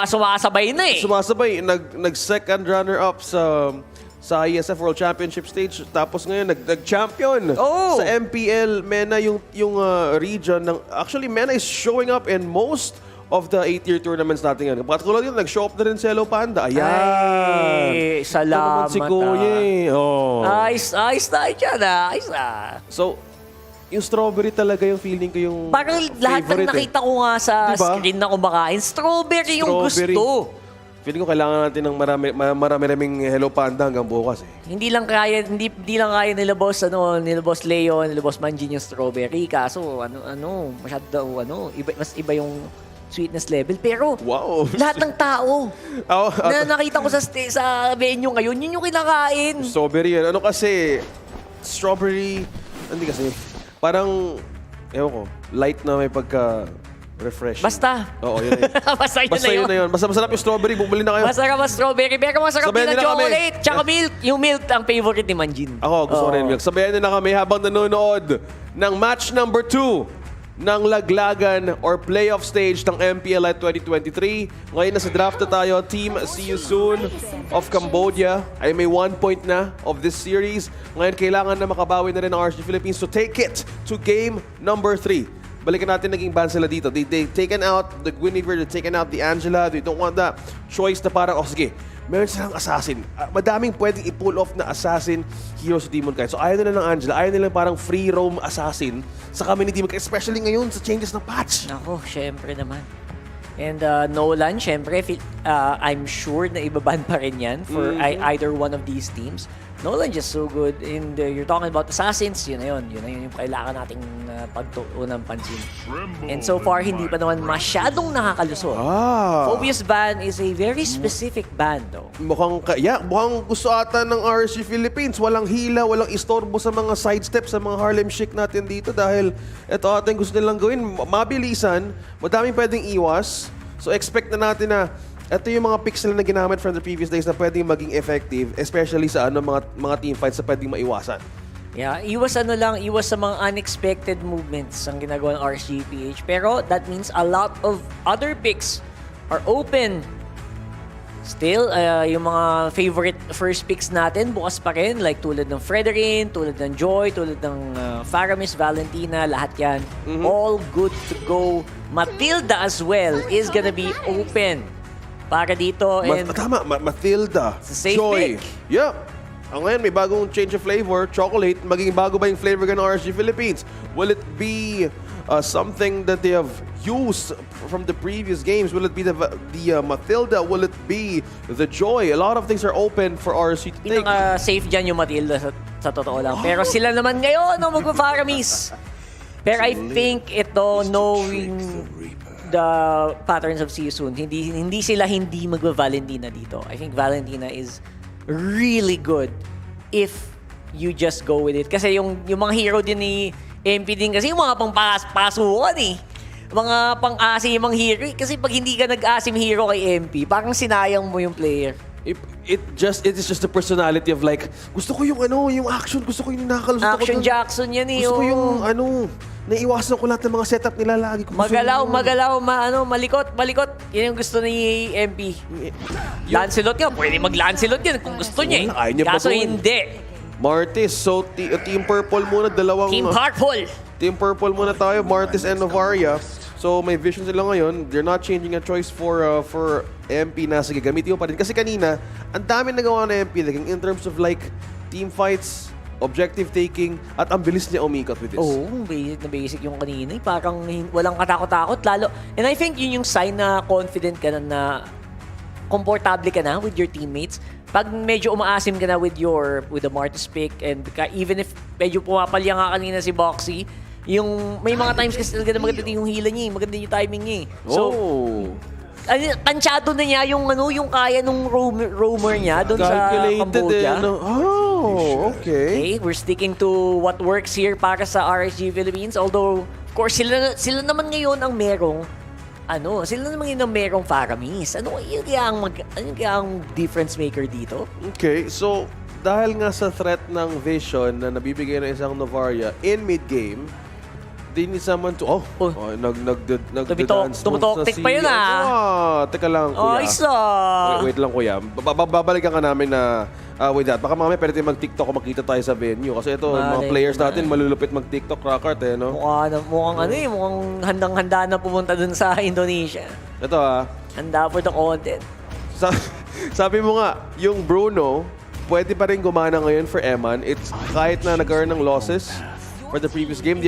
Sumasabay na eh. Sumasabay. Nag-second runner-up sa ISF World Championship stage. Tapos ngayon, nag-champion sa MPL. MENA yung region. Actually, MENA is showing up in most of the 8-year tournaments natin ngayon. Katulad yun, nag-show up na rin si Hello Panda. Ayan. Ay, salamat. Si Kuya eh. Ayos tayo dyan So, yung strawberry talaga yung feeling ko yung parang lahat ng nakita ko nga sa screen na kumakain, strawberry yung gusto. Feeling ko kailangan natin ng marami-raming Hello Panda hanggang bukas eh. Hindi lang kaya nila boss Leon, nila boss Manjin yung strawberry kaso masyado mas iba yung sweetness level. Pero lahat ng tao na nakita ko sa venue ngayon, yun yung kinakain. Strawberry yan. Kasi strawberry, hindi kasi parang, ewan ko, light na may pagka-refresh. Basta. Oo, yun na yun. Basta yun na yun. Basta masarap yung strawberry, bumili na kayo. Masarap ang strawberry, pero masarap din ang chocolate. Tsaka milk. Yung milk ang favorite ni Manjin. Ako, gusto ko rin milk. Sabayan nyo na kami habang nanonood ng match number 2 ng laglagan or playoff stage ng MPLI 2023. Ngayon nasa draft na tayo. Team See You Soon of Cambodia ay may 1 point na of this series. Ngayon kailangan na makabawi na rin ang RSG Philippines to take it to game number 3. Balikan natin naging ban sila dito. They taken out the Guinevere, they taken out the Angela. They don't want that choice na parang, sige, meron silang assassin. Madaming pwedeng i-pull off na assassin hero sa Demon Knight. So ayaw nila ng Angela. Ayaw nila parang free roam assassin sa kami ni Demon Knight. Especially ngayon sa changes ng patch. Ako, syempre naman. And Nolan, syempre, I'm sure na ibaban pa rin yan for either one of these teams. Nolan just so good. And you're talking about assassins, yun na yun. Yun na yun yung kailangan nating pagtuunang pansin. And so far, hindi pa naman masyadong nakakalusot. Phobia's ban is a very specific ban, though. Mukhang gusto ata ng RSG Philippines. Walang hila, walang istorbo sa mga sidestep, sa mga Harlem Shake natin dito dahil ito ata yung gusto nilang gawin. Mabilisan, madaming pwedeng iwas. So expect na natin na ito yung mga pixel na ginamit from the previous days na pwedeng maging effective, especially sa mga team fights na pwedeng maiwasan. Yeah, iwas sa mga unexpected movements ang ginagawa ng RSGPH. Pero that means a lot of other picks are open. Still, yung mga favorite first picks natin, bukas pa rin. Like tulad ng Frederin, tulad ng Joy, tulad ng Faramis, Valentina, lahat yan. All good to go. Matilda as well is gonna be open. para dito. And Tama, Matilda, safe Joy. pick. Yeah. Ngayon, may bagong change of flavor, chocolate. Magiging bago ba yung flavor ng RSG Philippines? Will it be something that they have used from the previous games? Will it be the Matilda? Will it be the Joy? A lot of things are open for RSG to take. Safe dyan yung Matilda sa totoo lang. Pero sila naman ngayon ang magpa-Faramis. Pero I think ito, knowing the patterns of See You Soon, hindi sila hindi magva-Valentina dito. I think Valentina is really good if you just go with it. Kasi yung mga hero din ni MP din kasi yung mga pang-pasukan eh. Mga pang-asim ang hero eh. Kasi pag hindi ka nag-asim hero kay MP, parang sinayang mo yung player. It is just the personality of like, gusto ko yung yung action, gusto ko yung nakakalusot ako. Action Jackson yan eh. Gusto ko yung naiwasan ko lahat ng mga setup nila lagi. Magalaw, malikot. Yan yung gusto ni MP. Lancelot nga, pwede mag-Lancelot yan kung gusto niya eh. Kaso hindi. Martis, so Team Purple muna, dalawang... Team Purple! Team Purple muna tayo, Martis and Novaria. So may vision sila ngayon. They're not changing a choice for MP na sige, gamitin mo pa rin. Kasi kanina, ang dami nagawa na MP in terms of like team fights, objective taking, at ang bilis niya umikot with this. Oo, basic yung kanina. Parang walang katakot-takot. Lalo, and I think yun yung sign na confident ka na komportable ka na with your teammates. Pag medyo umaasim ka na with the Martis pick, and even if medyo pumapalya nga kanina si Boxy, yung may mga times kasi talaga na maganda yung hila niya, maganda yung timing niya. So, tansyado na niya yung kaya nung roamer niya doon sa Cambodia. Okay. We're sticking to what works here para sa RSG Philippines. Although, of course, sila naman ngayon ang merong Faramis. Ano kaya ang difference maker dito? Okay, so dahil nga sa threat ng vision na nabibigay ng isang Novaria in mid-game, they need someone to... nagda-dance moves na Tumutok pa yun teka lang, kuya. Wait lang, kuya. Babalikan ka namin na with that. Baka mamaya pwede tayo mag-TikTok o makita tayo sa venue. Kasi ito, mga players natin, malulupit mag-TikTok, Rockart no? Mukhang handang-handa na pumunta dun sa Indonesia. Ito Handa for the content. Sabi mo nga, yung Bruno, pwede pa rin gumana ngayon for Eman. It's kahit na nag-earn ng losses for the previous game,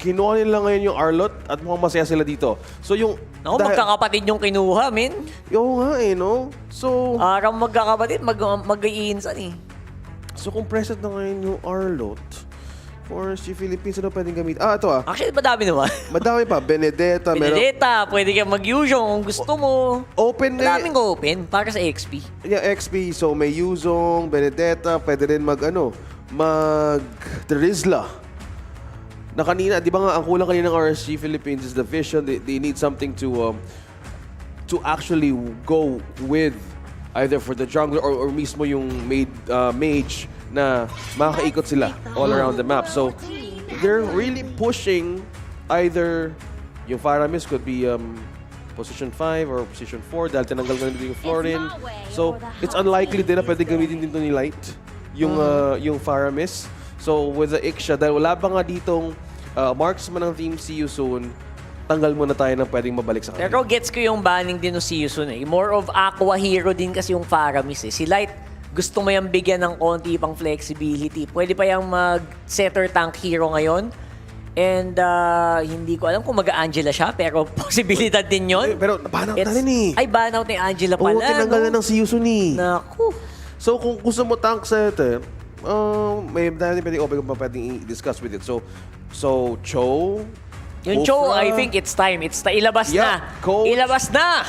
kinuha nila ngayon yung Arlot at mukhang masaya sila dito. So yung... magkakapatid yung kinuha, min. Oo nga no? So... Arang magkakapatid, mag-iinsan eh. So kung present na ngayon yung Arlot, for si Philippines, ano pwedeng gamit? Ito Actually, madami naman. Madami pa. Benedetta, pwede kang mag-Yuzhong kung gusto mo. Open na. Madaming open para sa XP. Yeah, XP. So may Yuzhong, Benedetta, pwede rin mag-Terizla. Na kanina, di ba nga, ang kulang kanina ng RSG Philippines is the vision. They need something to actually go with either for the jungler or mismo yung mage na makakaikot sila all around the map. So, they're really pushing either yung Faramis could be position 5 or position 4 dahil tinanggal nga nito yung Florin. So, it's unlikely din na pwede gamitin dito ni Light yung Faramis. So, with the Iksha, dahil wala pa nga ditong marksman ng team See You Soon, tanggal muna tayo na pwedeng mabalik sa kanila. Pero gets ko yung banning din ng See You Soon eh. More of aqua hero din kasi yung Faramis eh. Si Light, gusto mo yung bigyan ng konti pang flexibility. Pwede pa yung mag-setter tank hero ngayon. And hindi ko alam kung mag-Angela siya, pero posibilidad din yun. Pero ban-out na rin eh. Ay, ban-out ni Angela pala. Oo, tinanggal na ng See You Soon eh. Naku. So, kung gusto mo tank setter, may dahil pwedeng open pa pwedeng i-discuss with it. So Cho, yung Cho, I think it's time. Ilabas na. Coach, Ilabas na!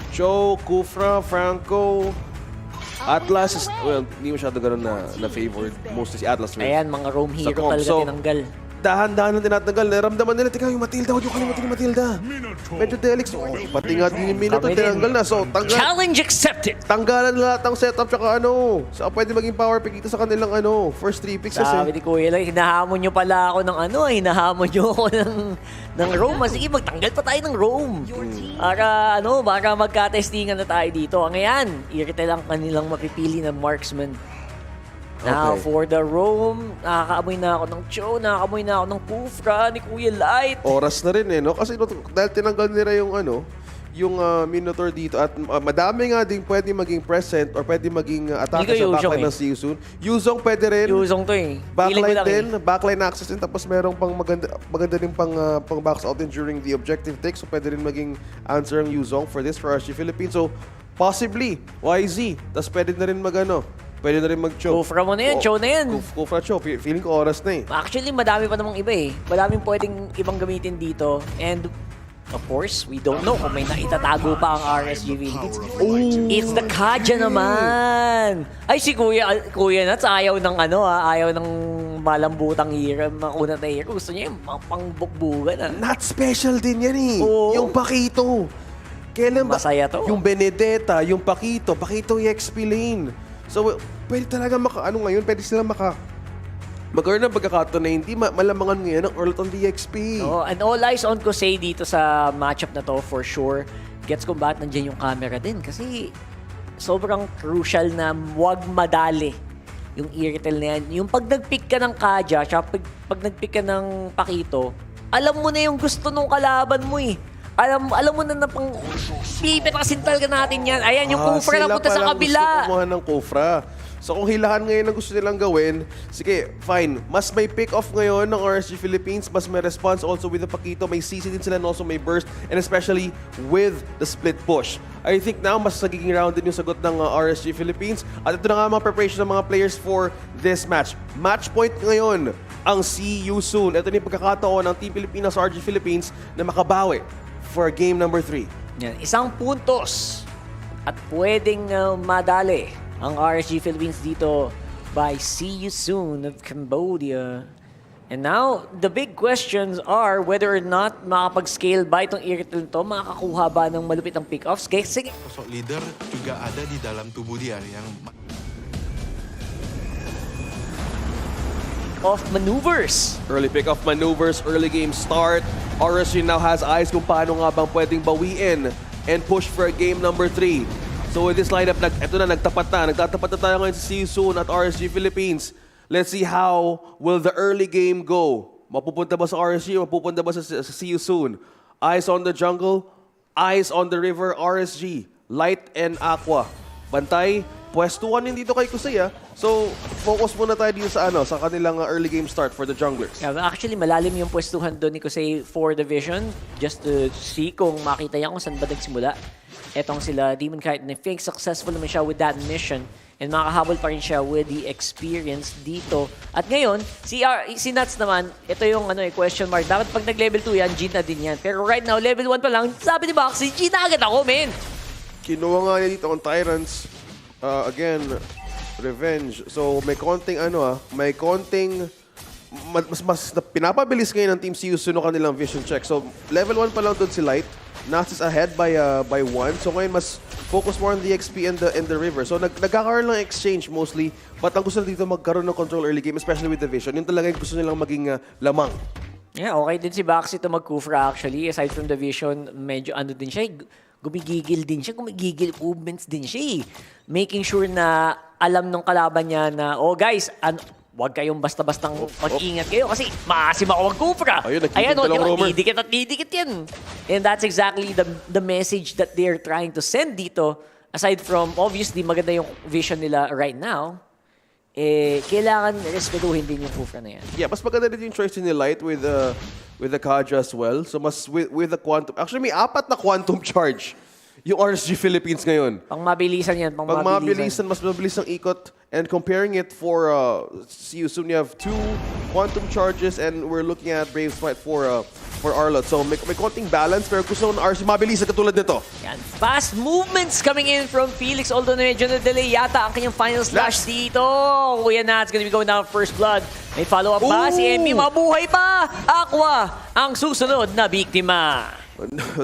Cho, Kufra, Franco, Atlas, well, hindi masyado ganun na favored. Mostly si Atlas. Ayan, mga roam hero talaga tinanggal. Dahan-dahan ang tinatanggal. Naramdaman nila, tika yung Matilda, huwag yung kalimutin yung Matilda. Medyo Delix, pati nga din yung Minotaur, tinanggal na. So, Challenge accepted! Tanggalan lahat ng setup, tsaka so, pwede maging power pick ito sa kanilang first 3 picks. Sabi ni Kuya Lai, hinahamon nyo pala ako ng hinahamon nyo ako ng roam. Sige, magtanggal pa tayo ng roam. Para magka-testingan na tayo dito. Ngayon, irite lang kanilang mapipili na marksman. Now, for the roam, nakakaamoy na ako ng Cho, nakakaamoy na ako ng Kufra ni Kuya Light. Oras na rin no? Kasi dahil tinanggal nila yung Minotaur dito at madami nga din pwede maging present or pwede maging atake Hindi ko sa backline Yuzong ng Season. Yuzong pwede rin. Yuzong to eh. Feeling ko Backline lang din, backline access din. Tapos merong pang maganda din pang box out din during the objective take. So pwede rin maging answer ang Yuzong for this for RSG Philippines. So possibly, YZ. Tapos pwede na rin pwede na rin mag-choke. Kufra mo na yan, chow na yan. Kufra chow. Feeling ko oras na eh. Actually, madami pa namang iba eh. Madaming pwedeng ibang gamitin dito. And of course, we don't know kung may naitatago pa ang RSG Philippines. It's the Kaja naman! Ay, si Kuya Nats, ayaw ng ayaw ng malambutang hero, makunat na hero. Gusto niya yung pangbukbugan Not special din yan eh. Oo. Yung Pakito. Kailan ba? Masaya to. Yung Benedetta, yung Pakito yung XP lane. So, pwede talaga ngayon, pwede sila magkaroon ng pagkakataon na hindi malamangan ngayon ng Orlton DXP. Oh, and all eyes on Kosei dito sa matchup na to for sure. Gets Combat, nandiyan yung camera din kasi sobrang crucial na wag madali yung Irritel na yan. Yung pag nag-pick ka ng Kaja, pag nag-pick ka ng Pakito, alam mo na yung gusto nung kalaban mo eh. Alam mo na pang pipitasin talaga natin yan. Ayan, yung Kufra na punta sa kabila. Sila gusto kumuha ng Kufra. So kung hilahan ngayon ang gusto nilang gawin, sige, fine. Mas may pick-off ngayon ng RSG Philippines, mas may response also with the Pakito, may CC din sila and also may burst, and especially with the split push. I think now mas nagiging rounded yung sagot ng RSG Philippines. At ito na nga mga preparation ng mga players for this match. Match point ngayon ang See You Soon. Ito na yung pagkakataon ng Team Pilipinas RSG Philippines na makabawi for game number 3. Yan, isang puntos at pwedeng madali ang RSG Philippines dito by See You Soon of Cambodia. And now, the big questions are whether or not makapag-scale ba itong Irritel to, makakakuha ba ng malupit ang pick-offs. Kasi Sosok leader juga ada di dalam tubuh dia yang of maneuvers. Early pick-off maneuvers, early game start. RSG now has eyes kung paano nga bang pwedeng bawiin and push for game number 3. So with this lineup, nagtatapat na tayo ngayon sa See You Soon at RSG Philippines. Let's see how will the early game go. Mapupunta ba sa RSG? Mapupunta ba sa See You Soon? Eyes on the jungle, eyes on the river, RSG. Light and Aqua. Bantay, pwestuhan din dito kay Kusaya. So focus muna tayo dito sa kanilang early game start for the junglers. Yeah, actually, malalim yung pwestuhan doon ni Kusei for the vision. Just to see kung makita niya kung saan ba nagsimula. Etong sila Demon Kite, na think successful naman siya with that mission and makahabol pa rin siya with the experience dito. At ngayon, si Nuts naman, ito yung question mark. Dapat pag nag-level 2 yan, G na din yan. Pero right now, level 1 pa lang, sabi ni Boxy, G na agad ako, men! Kinuha nga niya dito ang Tyrants. Again, Revenge. So may konting may konting mas pinapabilis ngayon ng Team See You Soon ang kanilang vision check. So level 1 pa lang doon si Light. Nats is ahead by 1. So ngayon mas focus more on the XP and the river. So nagkakaroon lang exchange mostly. But ang gusto dito magkaroon ng control early game, especially with the vision. Yun talaga yung gusto nilang maging lamang. Yeah, okay din si Baxi to mag-Kufra actually. Aside from the vision, medyo din siya. Gumigigil movements din siya. Making sure na alam ng kalaban niya na, oh guys, wag kayong basta-bastang mag-ingat kayo kasi maasim ako mag-Kufra. Ayan, didikit at didikit yan. And that's exactly the message that they're trying to send dito. Aside from, obviously, maganda yung vision nila right now, kailangan respetuhin din yung Kufra na yan. Yeah, mas maganda din yung choice ni Light with the Kaja as well. So mas with the Quantum. Actually, may 4 na Quantum Charge yung RSG Philippines ngayon. Pang mabilisan yan. Pang mabilisan, mas mabilis ang ikot. And comparing it for See You Soon, you have 2 Quantum Charges and we're looking at Brave's fight for Arlot. So may konting balance pero gusto ng RSG mabilisan katulad nito. Yan. Fast movements coming in from Felix, although medyo na-delay yata ang kanyang final slash dito. Kuya Nat's gonna be going down first blood. May follow-up ba? Si MB mabuhay pa! Aqua ang susunod na biktima.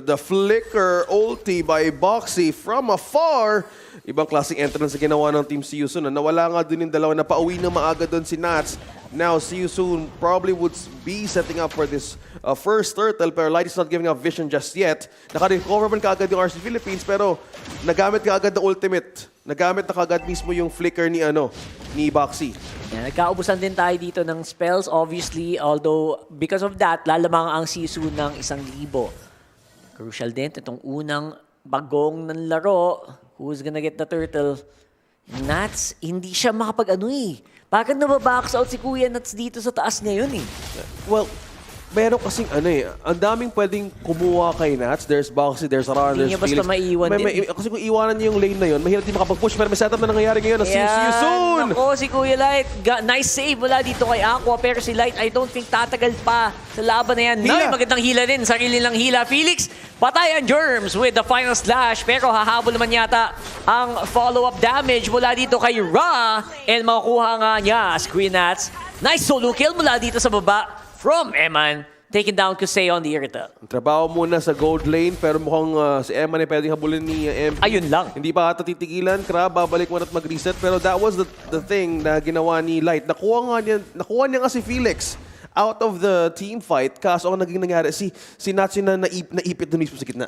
The flicker ulti by Boxy from afar. Ibang klaseng entrance na ginawa ng Team See You Soon. Nawala nga dun yung dalawa na pauwi na maaga dun si Nats. Now, See You Soon probably would be setting up for this first turtle, pero Light is not giving up vision just yet. Naka-recover man kaagad yung RSG Philippines, pero nagamit kaagad ng ultimate. Nagamit na kaagad mismo yung flicker ni Boxy. Yan, nagkaubusan din tayo dito ng spells, obviously, although because of that, lalamang ang See You Soon ng 1,000. Crucial din itong unang bagong ng laro. Who's gonna get the turtle? Nats, hindi siya makapag-ano eh. Parang nababox out si Kuya Nats dito sa taas ngayon eh. Well, meron kasing ang daming pwedeng kumuha kay Nats. There's Boxy, there's Ron, Hindi there's niya basta Felix. maiiwan din. Kasi kung iwanan niya yung lane na yun, mahirap din makapag-push. Pero may setup na nangyayari ngayon. See you soon! Nako, si Kuya Light. Nice save mula dito kay Aqua. Pero si Light, I don't think tatagal pa sa laban na yan. Nay, magandang hila din. Sarili lang hila. Felix, patay ang Germs with the final slash. Pero hahabol naman yata ang follow-up damage mula dito kay Ra. And makukuha nga niya, Screen Nats. Nice solo kill mula dito sa baba from Eman. Taking down Kusei on the Irita. Trabaho muna sa gold lane, pero mukhang si Eman ay pwedeng habulin ni MP. Ayun lang. Hindi pa ata titigilan. Crab, babalik mo at mag-reset. Pero that was the thing na ginawa ni Light. Nakuha niya nga si Felix out of the team fight. Kaso ang naging nangyari, si Natsu na naipit doon mismo sa gitna.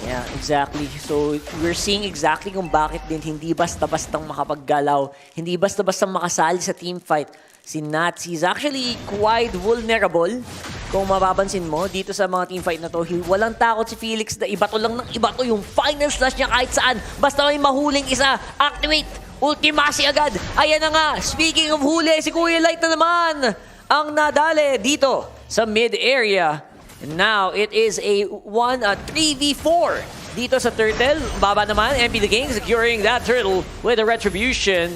Yeah, exactly. So, we're seeing exactly kung bakit din hindi basta-bastang makapaggalaw, hindi basta-bastang makasali sa team fight. Si Nats, he's actually quite vulnerable. Kung mapapansin mo, dito sa mga team fight na to, walang takot si Felix na ibato lang ng ibato yung final slash niya kahit saan. Basta may mahuling isa, activate, ultimasi agad. Ayan na nga, speaking of huli, si Kuya Light na naman ang nadali dito sa mid-area. And now, it is a 3v4 dito sa Turtle. Baba naman, MP the King securing that Turtle with a retribution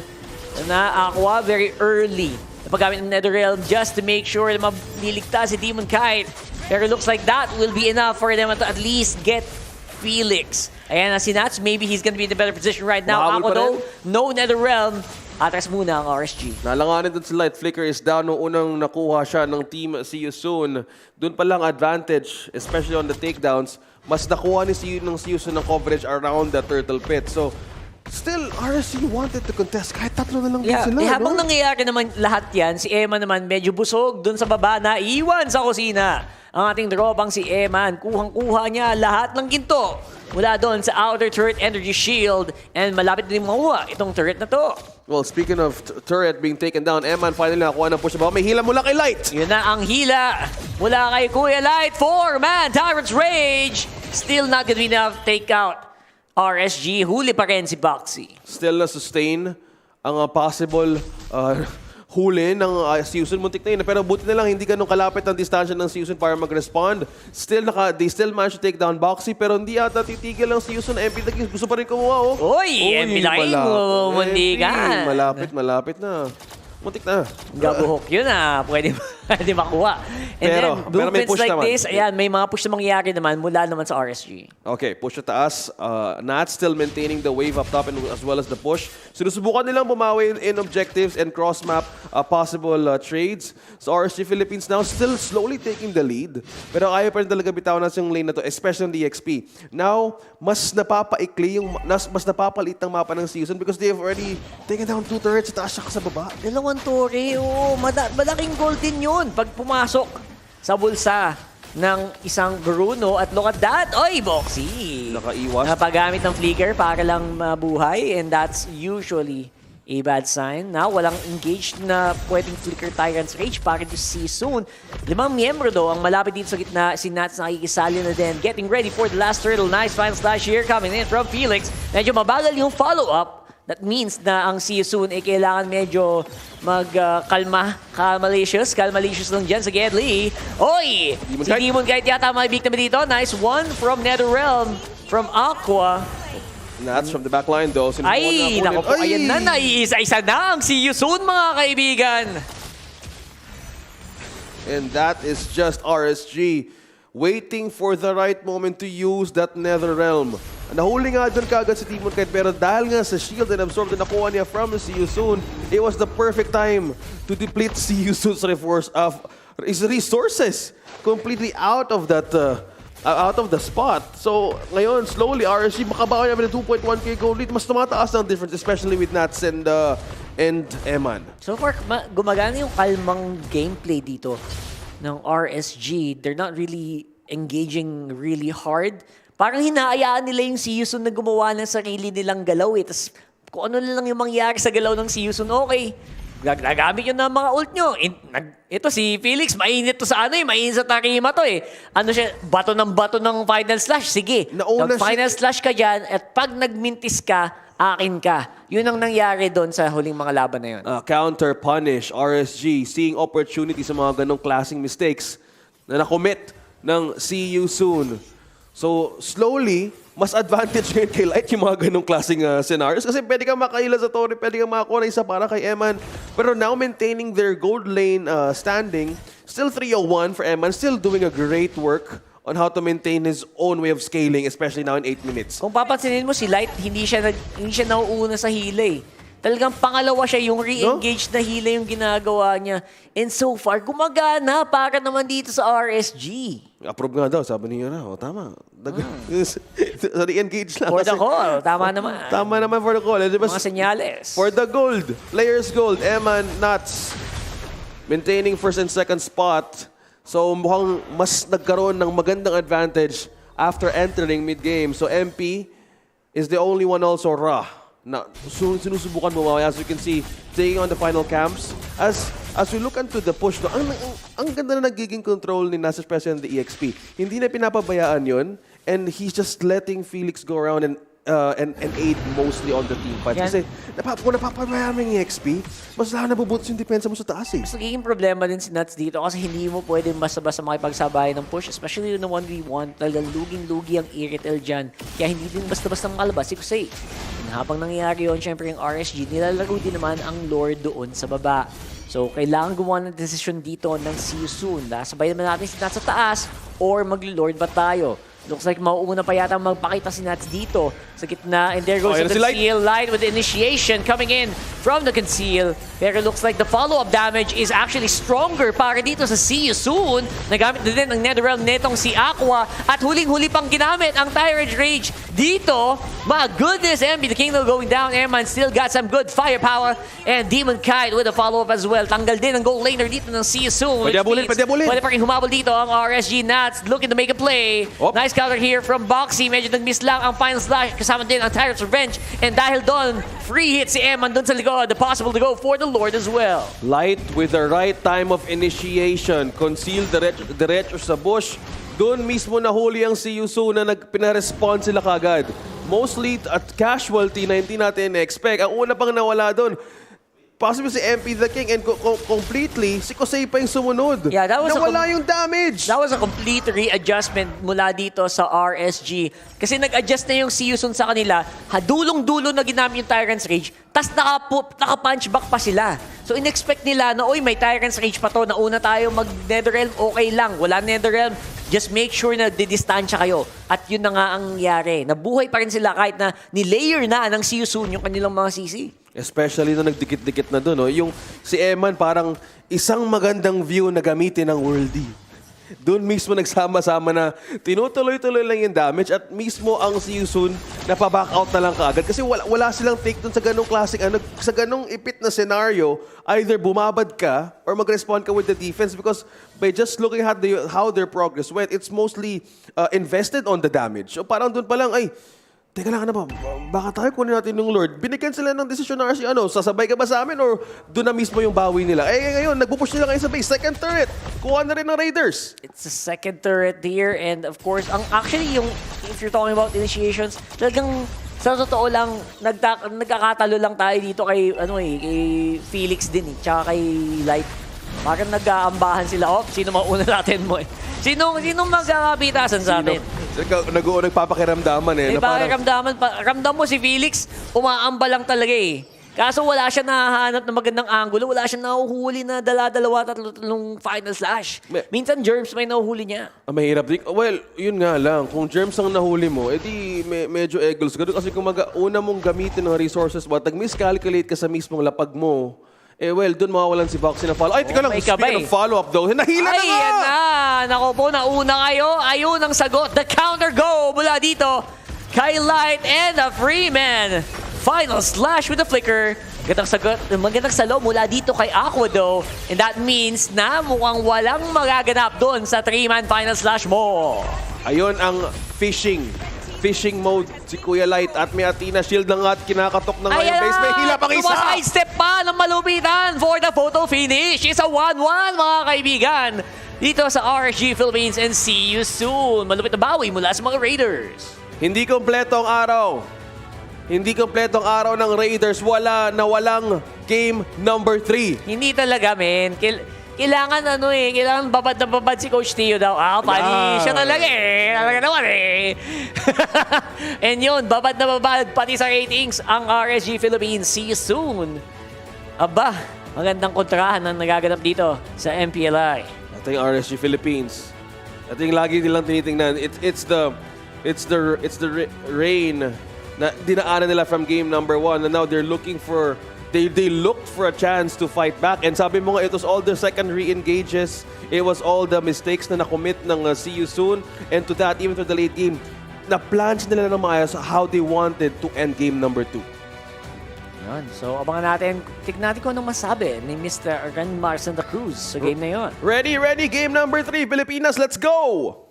na Aqua very early. Napagamit ng Netherrealm just to make sure na maliligtas si Demon Kite. Pero looks like that will be enough for them to at least get Felix. Ayan na si Nats, maybe he's gonna be in the better position right now. Ako though, no Netherrealm. Atras muna ang RSG. Nalanganin dun si Light. Flicker is down nung unang nakuha siya ng team See You Soon. Doon pa lang advantage, especially on the takedowns. Mas nakuha ni See You Soon ng coverage around the turtle pit. So, still, RSG wanted to contest. Kahit tatlo na lang din sila. Habang nangyayari naman lahat yan, si Eman naman medyo busog dun sa baba na iwan sa kusina. Ang ating dropang si Eman, kuhang-kuha niya lahat ng ginto mula doon sa outer turret energy shield and malapit din makuha itong turret na to. Well, speaking of turret being taken down, Eman finally nakuha ng push na baka. May hila mula kay Light. Yun na ang hila mula kay Kuya Light. 4-man Tyrant's Rage. Still not gonna be enough to take out RSG. Huli pa rin si Boxy. Still na-sustain ang possible huli ng Season. Muntik na yun. Pero buti na lang hindi ganun kalapit ang distansya ng Season para mag-respond. They still managed to take down Boxy, pero hindi ata titigil ang Season. MP gusto pa rin kumuha. Oy, MP lain mo. Muntikan. Malapit na. Muntik na. Gabuhok yun pwede makuha. And pero then, may movements push like naman. this, ayan, may mga push na mangyayari naman mula naman sa RSG. Okay, push sa taas. Nats still maintaining the wave up top and as well as the push. Sinusubukan nilang bumawi in objectives and cross-map possible trades. So RSG Philippines now still slowly taking the lead. Pero ayaw pa rin talaga bitawan natin yung lane na to, especially on the XP. Now, mas napapaikli mas napapalit ang mapa ng season because they have already taken down 2 turrets sa taas sa baba. Dalawang tore, malaking goal din yun pag pumasok sa bulsa ng isang Bruno. At look at that, oy, Boxy! Nakaiwas. Napagamit ng flicker para lang mabuhay and that's usually a bad sign. Now, walang engaged na pwedeng flicker Tyrant's Rage para to see soon. 5 miyembro do ang malapit dito sa gitna. Si Nats nakikisali na din. Getting ready for the last turtle. Nice final slash here coming in from Felix. Medyo mabagal yung follow-up. That means na ang See You Soon ay kailangan medyo Calmalicious lang dyan sa Gedli. Oy! Si Demon Kite yata may biktima dito. Nice one from Netherrealm, from Aqua. Nats from the back line though. Ay, naku po, ayan na, naiisa-isa na ang See You Soon, mga kaibigan. And that is just RSG waiting for the right moment to use that Netherrealm. Nahuli nga doon kagad si Demon Kite, pero dahil nga sa shield and absorb na nakuha niya from See You Soon, it was the perfect time to deplete See You Soon's resources completely out of that out of the spot. So ngayon, slowly RSG makabawi namin ng 2.1k gold lead. Mas tumataas ang difference, especially with Nats and Eman. So far, gumagana yung kalmang gameplay dito ng RSG. They're not really engaging really hard. Parang hinaayaan nila yung See You Soon na gumawa ng sarili nilang galaw. Tapos kung ano lang yung mangyari sa galaw ng See You Soon, okay. Gagamit yun ng mga ult nyo. Ito si Felix, mainit to sa mainit sa Takima to eh. Ano siya, bato ng final slash. Sige, final slash ka dyan at pag nagmintis ka, akin ka. Yun ang nangyari doon sa huling mga laban na yun. Counter, punish, RSG, seeing opportunity sa mga ganong klaseng mistakes na nakomit ng see you soon. So, slowly, mas advantage ngayon kay Light yung mga ganong klaseng scenarios. Kasi pwede kang makaila sa Torre, pwede kang makakuha na isa para kay Eman. Pero now maintaining their gold lane standing, still 301 for Eman, still doing a great work on how to maintain his own way of scaling, especially now in 8 minutes. Kung papansinin mo, si Light, hindi siya nauuna sa hila eh. Talagang pangalawa siya, yung re-engage na hila yung ginagawa niya. And so far, gumagana para naman dito sa RSG. Approve nga daw, sabi niya na. Tama. Sa re-engage lang. For the call, tama naman. Tama naman for the call. Mga senyales. For the gold, players gold, Eman, Nuts, maintaining first and second spot. So mukhang mas nagkaroon ng magandang advantage after entering mid-game. So MP is the only one also raw na sinusubukan mo mamaya. As you can see, taking on the final camps. As we look into the push, no, ang ganda na nagiging control ni Nasa, especially in the EXP. Hindi na pinapabayaan yun, and he's just letting Felix go around and aid mostly on the team fight. Kasi kung napapabayaan mo yung EXP, mas lalo nabubutos yung depensa mo sa taas eh. Mas nagiging problema din si Nuts dito kasi hindi mo pwedeng basta-basta makipagsabayan ng push, especially yung 1v1. Talagang luging-lugi ang Iritel dyan. Kaya hindi din basta-basta makalabas. Kasi habang nangyayari yun, syempre yung RSG, nilalaro din naman ang Lord doon sa baba. So, kailangan gumawa ng desisyon dito ng see you soon. Sabay naman natin si Nuts sa taas or mag-Lord ba tayo? Looks like mauuna pa yata magpakita si Nuts dito sa gitna. And there goes the Conceal Light with the initiation coming in from the Conceal. Pero looks like the follow-up damage is actually stronger para dito sa See You Soon. Nagamit na din ng Netherrealm netong si Aqua. At huling-huli pang ginamit ang Tyrant Rage dito. My goodness, MB, the Kingdom going down. Airman still got some good firepower. And Demon Kite with a follow-up as well. Tanggal din ang goal laner dito ng See You Soon. Pwede abulin. Pwede pa rin humabol dito ang RSG Nuts looking to make a play. Nice counter here from Boxy. Medyo nag-miss lang ang final slash. Kasama din ang Tyrant's Revenge. And dahil doon, free hit si Eman doon sa likod. Possible to go for the Lord as well. Light with the right time of initiation. Conceal diretso sa bush. Doon mismo nahuli ang See You Soon na pinarespond sila kagad. Mostly at casualty na hindi natin expect. Ang una pang nawala doon, possibly si MP the King, and completely, si Kosei pa yung sumunod. Yeah, nawala yung damage. That was a complete readjustment mula dito sa RSG. Kasi nag-adjust na yung See You Soon sa kanila, dulong-dulo na ginamit yung Tyrant's Rage, tas naka-punch back pa sila. So in-expect nila na, oy, may Tyrant's Rage pa to, nauna tayo mag-Netherrealm, okay lang. Wala Netherrealm, just make sure na didistansya kayo. At yun na nga ang nangyari. Nabuhay pa rin sila kahit na nilayer na ng See You Soon yung kanilang mga CC. Especially na nagdikit-dikit na doon. No? Yung si Eman parang isang magandang view na gamitin ng Worldy. Doon mismo nagsama-sama na tinutuloy-tuloy lang yung damage at mismo ang See You Soon napaback out na lang kaagad. Kasi wala silang take doon sa ganong classic, sa ganong ipit na scenario, either bumabad ka or mag-respond ka with the defense because by just looking at how their progress went, it's mostly invested on the damage. So parang doon pa lang, ay, teka lang, ano ba? Baka tayo kunin natin yung Lord. Binigyan sila ng desisyon na RC, sasabay ka ba sa amin or doon na mismo yung bawi nila? Ngayon, nagpupush nila ngayon sa base. Second turret. Kuha na rin ng Raiders. It's the second turret here and of course, actually if you're talking about initiations, talagang sa totoo lang, nagkakatalo lang tayo dito kay Felix din tsaka kay Light. Parang nag-aambahan sila. Sino mauna natin mo eh? Sinong magkakapitasan sa amin? Nagpapakiramdaman eh. Ramdam mo si Felix, umaamba lang talaga eh. Kaso wala siya nahanap na magandang angulo, wala siya nahuhuli na dala-dalawa tatlong final slash. Minsan Germs may nahuhuli niya. Mahirap din. Well, yun nga lang. Kung Germs ang nahuli mo, edi medyo eggles ka doon. Kasi kung una mong gamitin ng resources mo, miscalculate ka sa mismong lapag mo, doon mawawalan si Boxy na follow. Ay, tika lang, speaking of follow-up daw, nahila na nga! Yan na! Naku po, nauna kayo. Ayun ang sagot. The counter go mula dito kay Light and the Freeman. Final slash with the flicker. Magandang salo mula dito kay Aqua though. And that means na mukhang walang magaganap doon sa 3-man final slash mo. Ayun ang fishing fishing mode si Kuya Light at may Athena Shield na nga at kinakatok na nga yung base. May hila pang isa! Side-step pa ng malupitan for the photo finish. It's a 1-1 mga kaibigan. Dito sa RSG Philippines and see you soon. Malupit na bawi mula sa mga Raiders. Hindi kompleto ang araw. Hindi kompleto ang araw ng Raiders. Walang game number 3. Hindi talaga, men. Kailangan kailangan babad na babad si Coach Tio daw. Pani siya talaga Talaga naman And yun, babad na babad pati sa ratings ang RSG Philippines. See you soon. Aba, magandang kontrahan ang nagaganap dito sa MPLI. Ito yung RSG Philippines. Ito yung lagi nilang tinitingnan. It's the rain na dinaanan nila from game number 1 and now they're looking for They looked for a chance to fight back. And sabi mo nga, it was all the secondary engages. It was all the mistakes na nakomit ng see you soon. And to that, even to the late game, na-planch nila ng maayos how they wanted to end game number 2. Yan. So, abangan natin. Tignan natin kung anong masabi ni Mr. Ranmar Santa Cruz sa game na yun. Ready, game number 3. Pilipinas, let's go!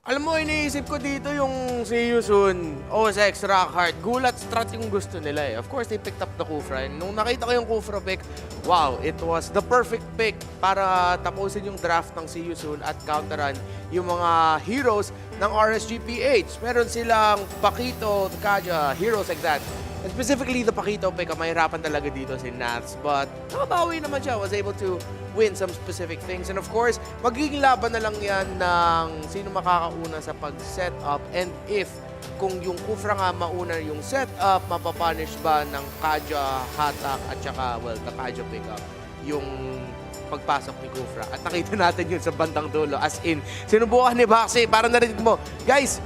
Alam mo, iniisip ko dito yung see you soon, OSX, Rockhart, Gulat, Strat yung gusto nila eh. Of course, they picked up the Kufra. And nung nakita ko yung Kufra pick, wow, it was the perfect pick para tapusin yung draft ng see you soon at counteran yung mga heroes ng RSGPH. Meron silang Paquito, Kaja, heroes like that. And specifically, the Paquito pick, mahirapan talaga dito si Nats. But nakabawi naman siya, was able to win some specific things. And of course, magiging laban na lang yan ng sino makakauna sa pag-set up. And if kung yung Kufra nga mauna yung setup, mapapunish ba ng Kaja, Hatak, at saka, well, the Kaja pickup, yung pagpasok ni Kufra. At nakita natin yun sa bandang dulo. As in, sinubukan ni Baxi. Parang narinig mo, guys,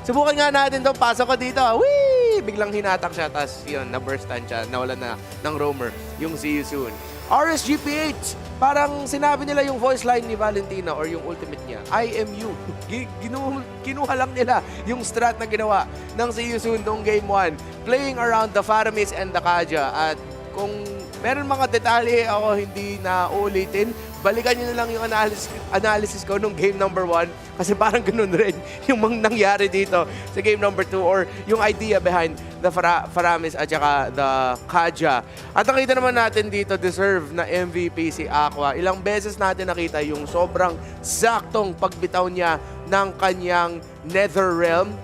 subukan nga natin daw. Pasok ko dito. Whee! Biglang hinatak siya. Tapos yun, na-burstan siya. Nawala na ng roamer. Yung see you soon. RSGPH, parang sinabi nila yung voice line ni Valentina or yung ultimate niya, I am you. Kinuha lang nila yung strat na ginawa ng see you soon noong game 1. Playing around the Faramis and the Kaja. At kung meron mga detalye ako hindi na uulitin, balikan nyo na lang yung analysis ko nung game number 1 kasi parang ganun rin yung nangyari dito sa game number 2 or yung idea behind the Faramis at saka the Kaja. At nakita naman natin dito, deserve na MVP si Aqua. Ilang beses natin nakita yung sobrang saktong pagbitaw niya ng kanyang Nether Realm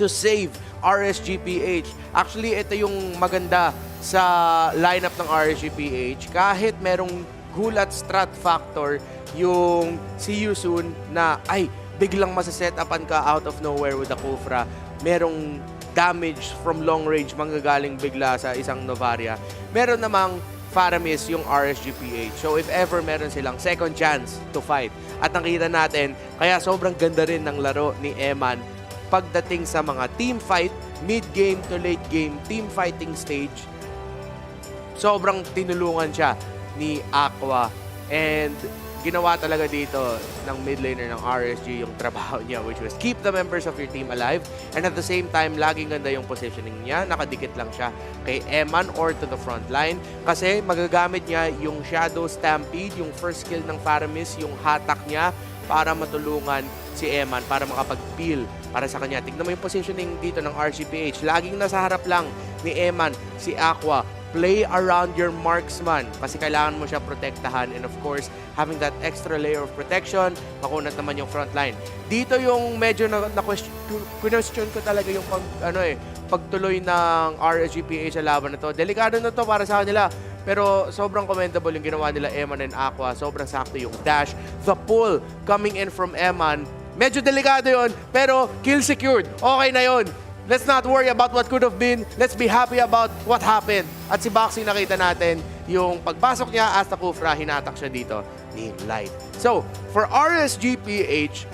to save RSGPH. Actually, ito yung maganda sa lineup ng RSGPH. Kahit merong gulat strat factor yung see you soon na ay biglang masasetapan ka out of nowhere with the Kufra. Merong damage from long range manggagaling bigla sa isang Novaria. Meron namang Faramis yung RSGPH. So if ever meron silang second chance to fight. At nakita natin, kaya sobrang ganda rin ng laro ni Eman pagdating sa mga team fight, mid-game to late game, team fighting stage. Sobrang tinulungan siya ni Aqua and ginawa talaga dito ng mid laner ng RSG yung trabaho niya, which was keep the members of your team alive and at the same time laging ganda yung positioning niya, nakadikit lang siya kay Eman or to the front line kasi magagamit niya yung Shadow Stampede, yung first skill ng Faramis, yung hatak niya para matulungan si Eman para makapag-peel para sa kanya. Tignan mo yung positioning dito ng RCPH, laging nasa harap lang ni Eman si Aqua. Play around your marksman kasi kailangan mo siya protektahan and of course, having that extra layer of protection, makunat naman yung front line. Dito yung medyo na-question ko talaga yung pagtuloy ng RSGPA sa laban na to. Delikado na to para sa kanila. Pero sobrang commendable yung ginawa nila Eman and Aqua. Sobrang sakto yung dash. The pull coming in from Eman. Medyo delikado yun, pero kill secured. Okay na yun. Let's not worry about what could have been. Let's be happy about what happened. At si Baxi nakita natin yung pagpasok niya as the Kufra, hinatak siya dito ni Light. So, for RSGPH,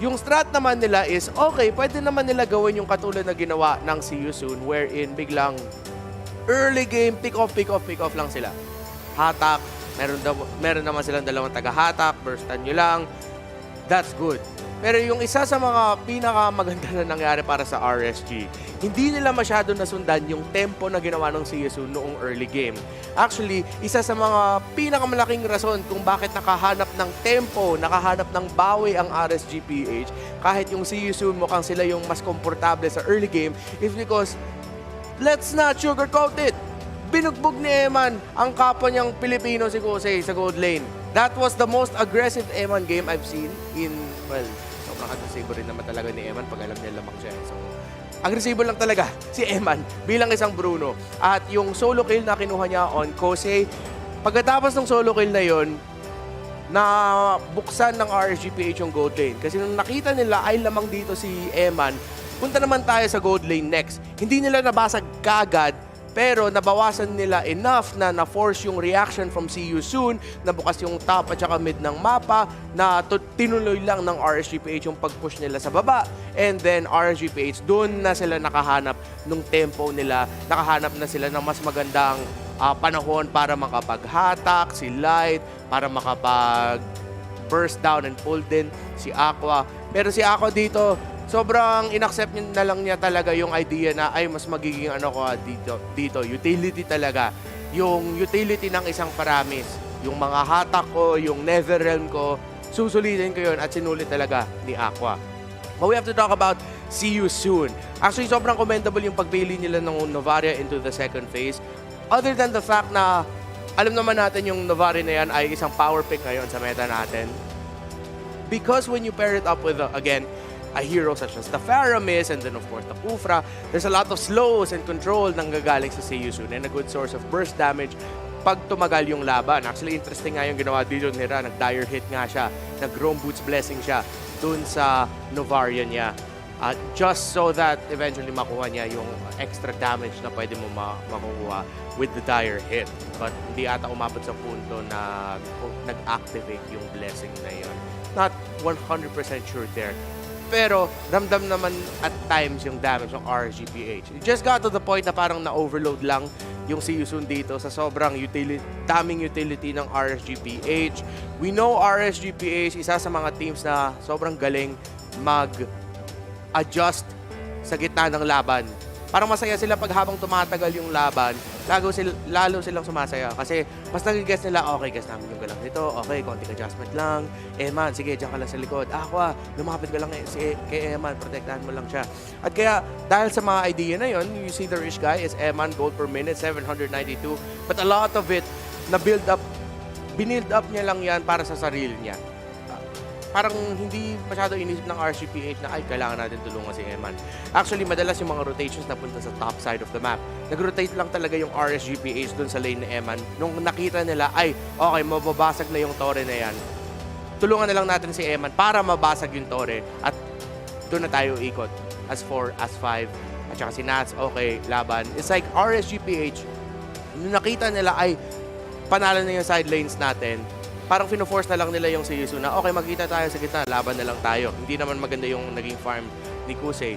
yung strat naman nila is, okay, pwede naman nila gawin yung katulad na ginawa ng See You Soon wherein biglang early game, pick off lang sila. Hatak, meron naman silang dalawang taga-hatak, burstan nyo lang. That's good. Pero yung isa sa mga pinakamaganda na nangyari para sa RSG hindi nila masyado nasundan yung tempo na ginawa ng CSU noong early game. Actually, isa sa mga pinakamalaking rason kung bakit nakahanap ng tempo, nakahanap ng bawi ang RSGPH, kahit yung CSU mukhang sila yung mas komportable sa early game, is because, let's not sugarcoat it, binugbog ni Eman ang kapwa niyang Pilipino si Jose sa gold lane. That was the most aggressive Eman game I've seen in, well, sobrang agresibo rin naman talaga ni Eman pag alam niya lamang siya. So, agresibo lang talaga si Eman bilang isang Bruno. At yung solo kill na kinuha niya on Jose, pagkatapos ng solo kill na yon, na buksan ng RSGPH yung gold lane. Kasi nung nakita nila ay lamang dito si Eman, punta naman tayo sa gold lane next. Hindi nila nabasag kagad, pero nabawasan nila enough na na-force yung reaction from See You Soon, nabukas yung top at saka mid ng mapa, na tinuloy lang ng RSGPH yung pag-push nila sa baba. And then RSGPH, doon na sila nakahanap ng tempo nila, nakahanap na sila ng mas magandang panahon para makapaghatak, si Light, para makapag-burst down and pull din si Aqua. Pero si Aqua dito, sobrang inaccept na lang niya talaga yung idea na ay mas magiging ano ko dito, utility talaga. Yung utility ng isang Paramis. Yung mga hatak ko, yung Netherrealm ko, susulitin ko yun at sinulit talaga ni Aqua. But we have to talk about See You Soon. Actually, sobrang commendable yung pagpili nila ng Novaria into the second phase. Other than the fact na alam naman natin yung Novaria na yan ay isang power pick ngayon sa meta natin. Because when you pair it up with, again, a hero such as the Faramis and then of course the Kufra, there's a lot of slows and control nang gagaling sa See You Soon and a good source of burst damage pag tumagal yung laban. Actually, interesting nga yung ginawa dito ni Ra. Nag-dire hit nga siya. Nag-Rome Boots Blessing siya dun sa Novaria niya. Just so that eventually makuha niya yung extra damage na pwede mo makuha with the dire hit. But hindi ata umabot sa punto na nag-activate yung blessing na yun. Not 100% sure there. Pero ramdam naman at times yung damage ng RSGPH. It just got to the point na parang na-overload lang yung See You Soon dito sa sobrang daming utility ng RSGPH. We know RSGPH, isa sa mga teams na sobrang galing mag-adjust sa gitna ng laban. Parang masaya sila pag habang tumatagal yung laban, lalo silang sumasaya. Kasi mas nag-guess nila, okay, guess namin yung galang nito, okay, konting adjustment lang. Eman, sige, dyan ka lang sa likod. Aqua, lumapit ka lang kay Eman, protektahan mo lang siya. At kaya, dahil sa mga idea na yon, you see the rich guy is Eman, gold per minute, 792. But a lot of it, binild up niya lang yan para sa sarili niya. Parang hindi masyado inisip ng RSGPH na ay, kailangan natin tulungan si Eman. Actually, madalas yung mga rotations napunta sa top side of the map. Nag-rotate lang talaga yung RSGPH dun sa lane ni Eman. Nung nakita nila, ay, okay, mababasag na yung tore na yan. Tulungan na lang natin si Eman para mabasag yung tore at doon na tayo ikot. As 4, as 5, at saka si Nats, okay, laban. It's like RSGPH, nung nakita nila, ay, panalo na yung side lanes natin, parang fino-force na lang nila yung See You Soon na, okay, magkita tayo sa gitna, laban na lang tayo. Hindi naman maganda yung naging farm ni Kusei.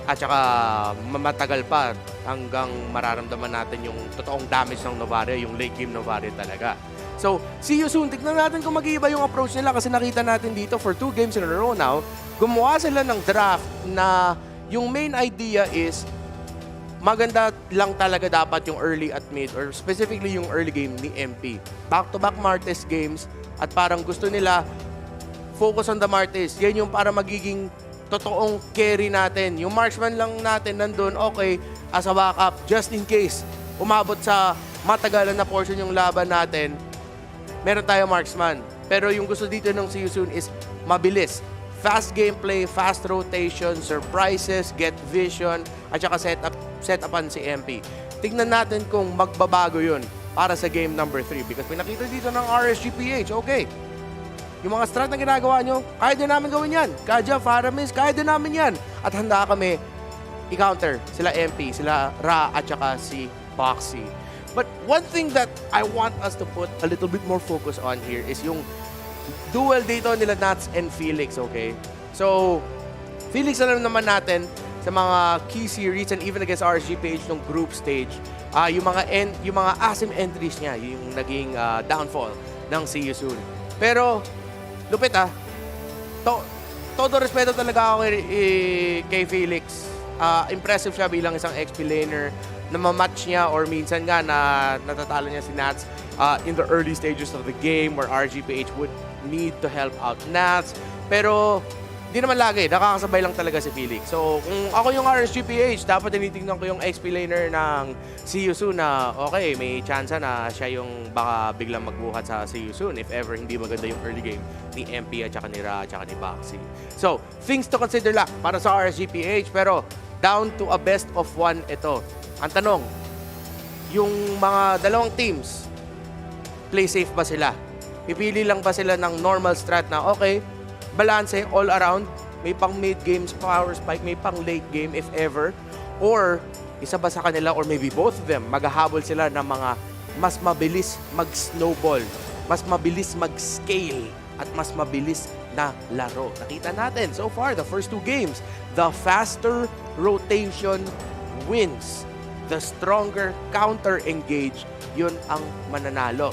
At saka matagal pa hanggang mararamdaman natin yung totoong damage ng Novaria, yung late game Novaria talaga. So, See You Soon, tignan natin kung mag-iiba yung approach nila kasi nakita natin dito for 2 games in a row now, gumawa sila ng draft na yung main idea is maganda lang talaga dapat yung early at mid or specifically yung early game ni MP. Back-to-back Martes games at parang gusto nila focus on the Martes. Yan yung para magiging totoong carry natin. Yung marksman lang natin nandun, okay, as a backup, just in case umabot sa matagalan na portion yung laban natin, meron tayo marksman. Pero yung gusto dito ng See You Soon is mabilis. Fast gameplay, fast rotation, surprises, get vision, at saka set-upan si MP. Tignan natin kung magbabago yun para sa game number 3 because pinakita dito ng RSGPH, okay. Yung mga strat na ginagawa nyo, kaya din namin gawin yan. Kaja, Faramis, kaya din namin yan. At handa kami i-counter sila MP, sila Ra, at saka si Boxy. But one thing that I want us to put a little bit more focus on here is yung duel dito nila Nats and Felix, okay? So, Felix alam naman natin sa mga key series and even against RSGPH nung group stage, yung mga asim entries niya, yung naging downfall ng See You Soon. Pero, lupit todo respeto talaga ako kay Felix. impressive siya bilang isang XP laner na mamatch niya or minsan nga na natatalo niya si Nats in the early stages of the game where RGPH would need to help out Nats. Pero di naman lagi, nakakasabay lang talaga si Felix. So, kung ako yung RSGPH, dapat tinitingnan ko yung XP laner ng See You Soon na okay, may chance na siya yung baka biglang magbuhat sa See You Soon if ever hindi maganda yung early game ni MP at saka ni Ra at saka ni Baxi. So, things to consider lang para sa RSGPH, pero down to a best of one ito. Ang tanong, yung mga dalawang teams, play safe ba sila? Pipili lang ba sila ng normal strat na okay, balance all around, may pang mid-game power spike, may pang late game if ever, or isa ba sa kanila or maybe both of them, maghahabol sila ng mga mas mabilis mag-snowball, mas mabilis mag-scale, at mas mabilis na laro. Nakita natin so far, the first two games, the faster rotation wins. The stronger counter-engage, yun ang mananalo.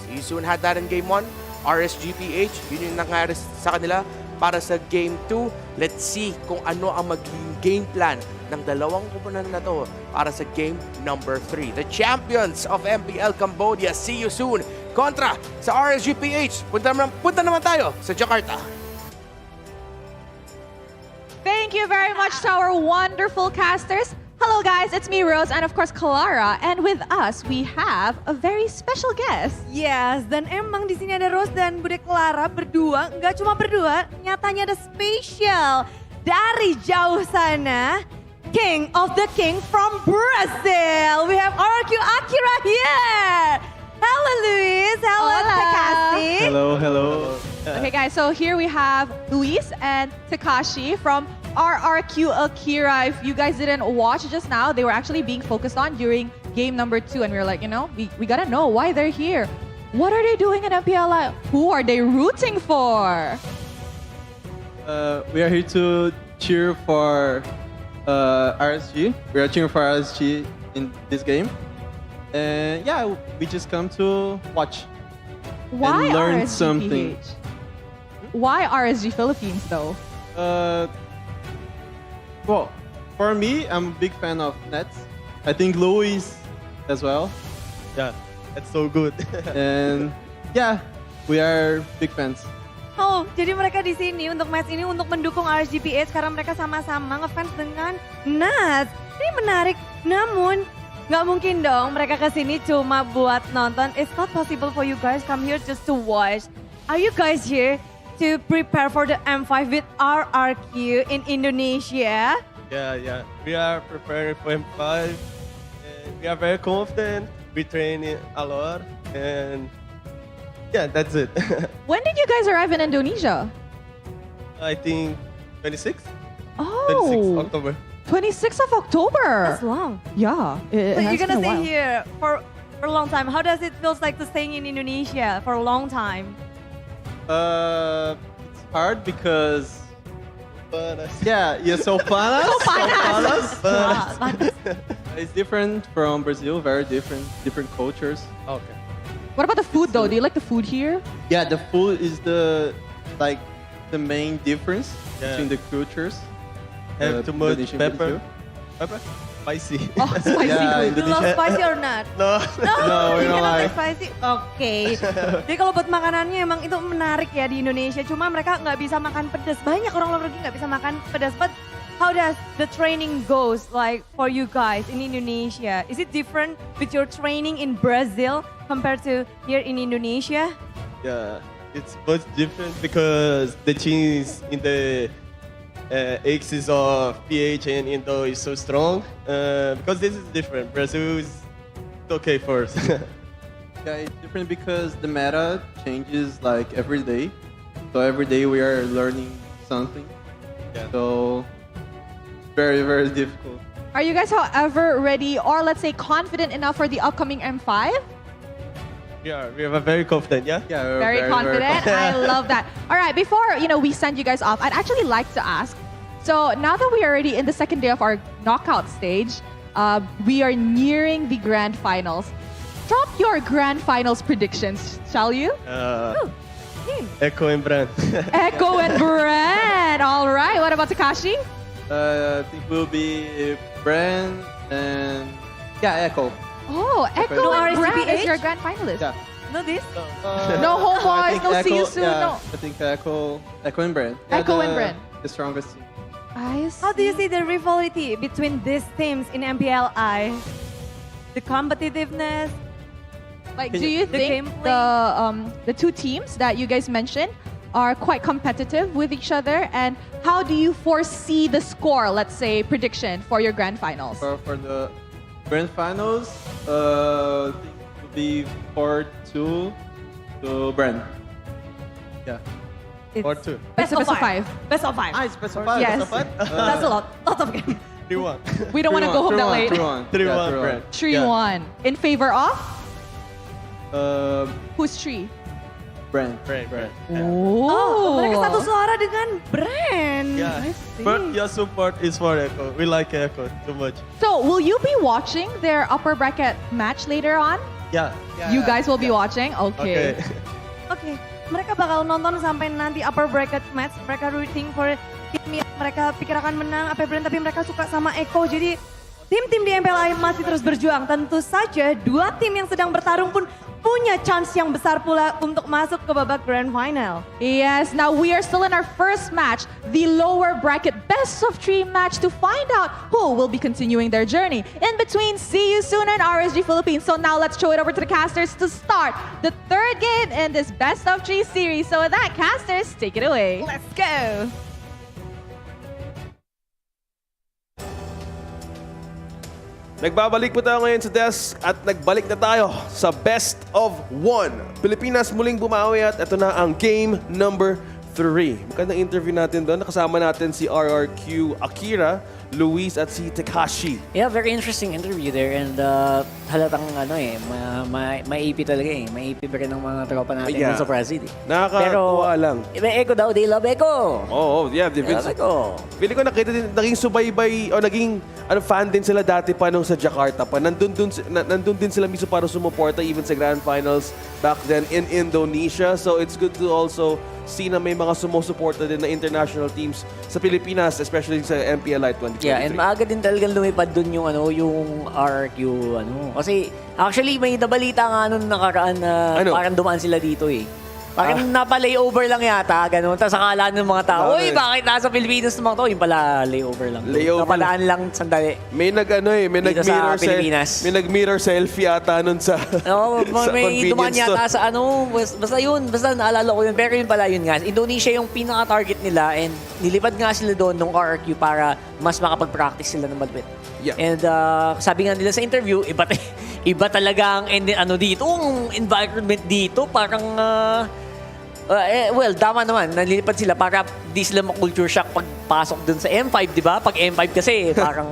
So you soon had that in Game 1. RSGPH, yun yung nangyari sa kanila para sa Game 2. Let's see kung ano ang magiging game plan ng dalawang kupunan na to para sa Game number 3. The champions of MPL Cambodia, See You Soon, kontra sa RSGPH. Punta naman tayo sa Jakarta. Thank you very much to our wonderful casters. Hello guys, it's me Rose and of course Clara, and with us we have a very special guest. Yes, dan emang di sini ada Rose dan Bude Clara berdua, nggak cuma berdua, nyatanya ada spesial dari jauh sana, King of the King from Brazil. We have RQ Akira here. Hello Luis, hello Takashi. Hello. Okay guys, so here we have Luis and Takashi from RRQ Akira. If you guys didn't watch just now, they were actually being focused on during game number 2, and we were like, we gotta know why they're here. What are they doing in MPLI? Who are they rooting for? We are here to cheer for RSG. We are cheering for RSG in this game. And yeah, we just come to watch Why and learn RSG something. PH? Why RSG Philippines though? Well, for me, I'm a big fan of Nets. I think Louis as well. Yeah, that's so good. And yeah, we are big fans. Oh, jadi mereka di sini untuk match ini untuk mendukung RSGPH karena mereka sama-sama ngefans dengan Nats. Ini menarik, namun nggak mungkin dong mereka kesini cuma buat nonton. It's not possible for you guys come here just to watch. Are you guys here to prepare for the M5 with RRQ in Indonesia? Yeah. We are preparing for M5 and we are very confident. We train a lot and yeah, that's it. When did you guys arrive in Indonesia? I think 26? Oh, 26 October. 26th of October. That's long. Yeah. So you're gonna been a stay while. here for a long time. How does it feel like to staying in Indonesia for a long time? It's hard because so panas. It's different from Brazil, very different cultures. Okay. What about the food though? Do you like the food here? Yeah, the food is the main difference between the cultures. Have too much Indonesian pepper. Brazil. Pepper? Spicy. Oh, spicy Yeah, food. You love spicy or not? No. No, we you don't cannot like. like spicy. Oke. Jadi kalau buat makanannya emang itu menarik ya di Indonesia. Cuma mereka nggak bisa makan pedas. Banyak orang luar negeri nggak bisa makan pedas. But how does the training goes like for you guys in Indonesia? Is it different with your training in Brazil compared to here in Indonesia? Yeah, it's much different because the teams in the axis of PH and Indo is so strong. Because this is different. Brazil is okay first. Yeah, it's different because the meta changes like every day. So every day we are learning something. Yeah. So very, very difficult. Are you guys, however, ready or let's say confident enough for the upcoming M5? We are very confident, yeah? Yeah, we're Very confident. I confident. love that. All right, before we send you guys off, I'd actually like to ask. So now that we are already in the second day of our knockout stage, we are nearing the grand finals. Drop your grand finals predictions, shall you? Echo and Bren. Echo and Bren. All right. What about Takashi? I think will be Bren and Echo. Oh, Echo No and Bren RSGPH? is your grand finalist. Yeah. No this? No I HomeBois, think no See You Echo- Soon, yeah, no. I think Echo and Bren. Echo and Bren. The strongest team. I How do you see. see the rivalry between these teams in MPLI? The competitiveness? Like, Can do you- you The think gameplay? the two teams that you guys mentioned are quite competitive with each other? And how do you foresee the score, let's say, prediction for your grand finals? For the grand finals, I think it will be 4-2 to Bren. Yeah. It's 4-2. Best of Best of five. five. Best of five. It's best of five. Yes. Best of five? That's a lot. Lots of games. 3-1. We don't want to go home that late. 3-1. 3-1, Yeah, Bren. 3-1. In favor of? Um, Who's 3? Bren. Bren. Oh, mereka satu suara dengan Bren. Yeah. I see. But your support is for Echo. We like Echo too much. So, will you be watching their upper bracket match later on? Yeah. You guys will be watching? Okay. Oke, mereka bakal nonton sampai nanti upper bracket match. Mereka rooting for tim yang mereka pikir akan menang, apa Bren, tapi mereka suka sama Eko. Jadi tim-tim di MPLI masih terus berjuang. Tentu saja dua tim yang sedang bertarung pun punya chance yang besar pula untuk masuk ke babak grand final. Yes, now we are still in our first match, the lower bracket best of 3 match to find out who will be continuing their journey. In between, See You Soon and RSG Philippines. So now let's throw it over to the casters to start the third game in this best of 3 series. So with that, casters, take it away. Let's go! Nagbabalik po tayo ngayon sa desk at nagbalik na tayo sa best of 1. Pilipinas muling bumawi at ito na ang game number 3. Magandang interview natin doon. Nakasama natin si RRQ Akira, Luis at si Tekashi. Yeah, very interesting interview there and halatang maipit talaga eh. Maipit pa rin ng mga tropa natin Yeah. sa Brazil eh. Nakakatuwa lang. Echo daw, they love Echo. Oo, yeah. They love Echo. Pili ko nakita din, naging subaybay o naging fan din sila dati pa nung sa Jakarta pa. Nandun din sila mismo para sumuporta even sa Grand Finals back then in Indonesia. So it's good to also see na may mga sumusuporta din na international teams sa Pilipinas, especially sa MPLI 2023. Yeah, and maaga din talagang lumipad dun yung yung RQ Kasi actually may nabalita nga nung nakaraan na parang dumaan sila dito eh. Parang napa-layover lang yata, ganun. Tapos akala ng mga tao, uy, bakit nasa Pilipinas naman to? Yung pala, layover lang. Napalaan lang sandali. May nag-mirror selfie ata nun sa May dumaan yata sa basta yun, basta naalala ko yun. Pero yun pala yun nga, Indonesia yung pinaka-target nila and nilipad nga sila doon ng RRQ para mas makapag-practice sila ng malupit. Yeah. And sabi nga nila sa interview, iba talaga ang dito, ang environment dito, parang tama naman, nalilipad sila para di sila ma-culture shock pagpasok dun sa M5, di ba? Pag M5 kasi, parang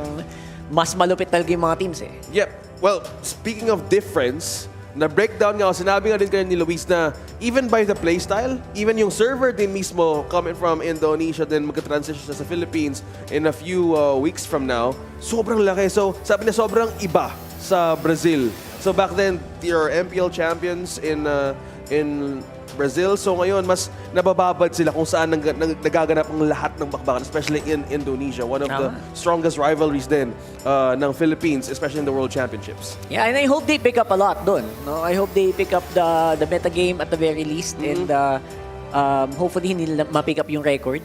mas malupit talaga yung mga teams eh. Yep. Well, speaking of difference, na-breakdown nga, sinabi nga din kayo ni Luis na even by the playstyle, even yung server din mismo coming from Indonesia then magka-transition sa Philippines in a few weeks from now, sobrang laki. So, sabi niya sobrang iba sa Brazil. So back then, your MPL champions in Brazil. So ngayon, mas nabababad sila kung saan nagaganap ang lahat ng bakbakan, especially in Indonesia. One of the strongest rivalries din ng Philippines, especially in the World Championships. Yeah, and I hope they pick up a lot doon. No? I hope they pick up the meta game at the very least and hopefully hindi nila ma-pick up yung record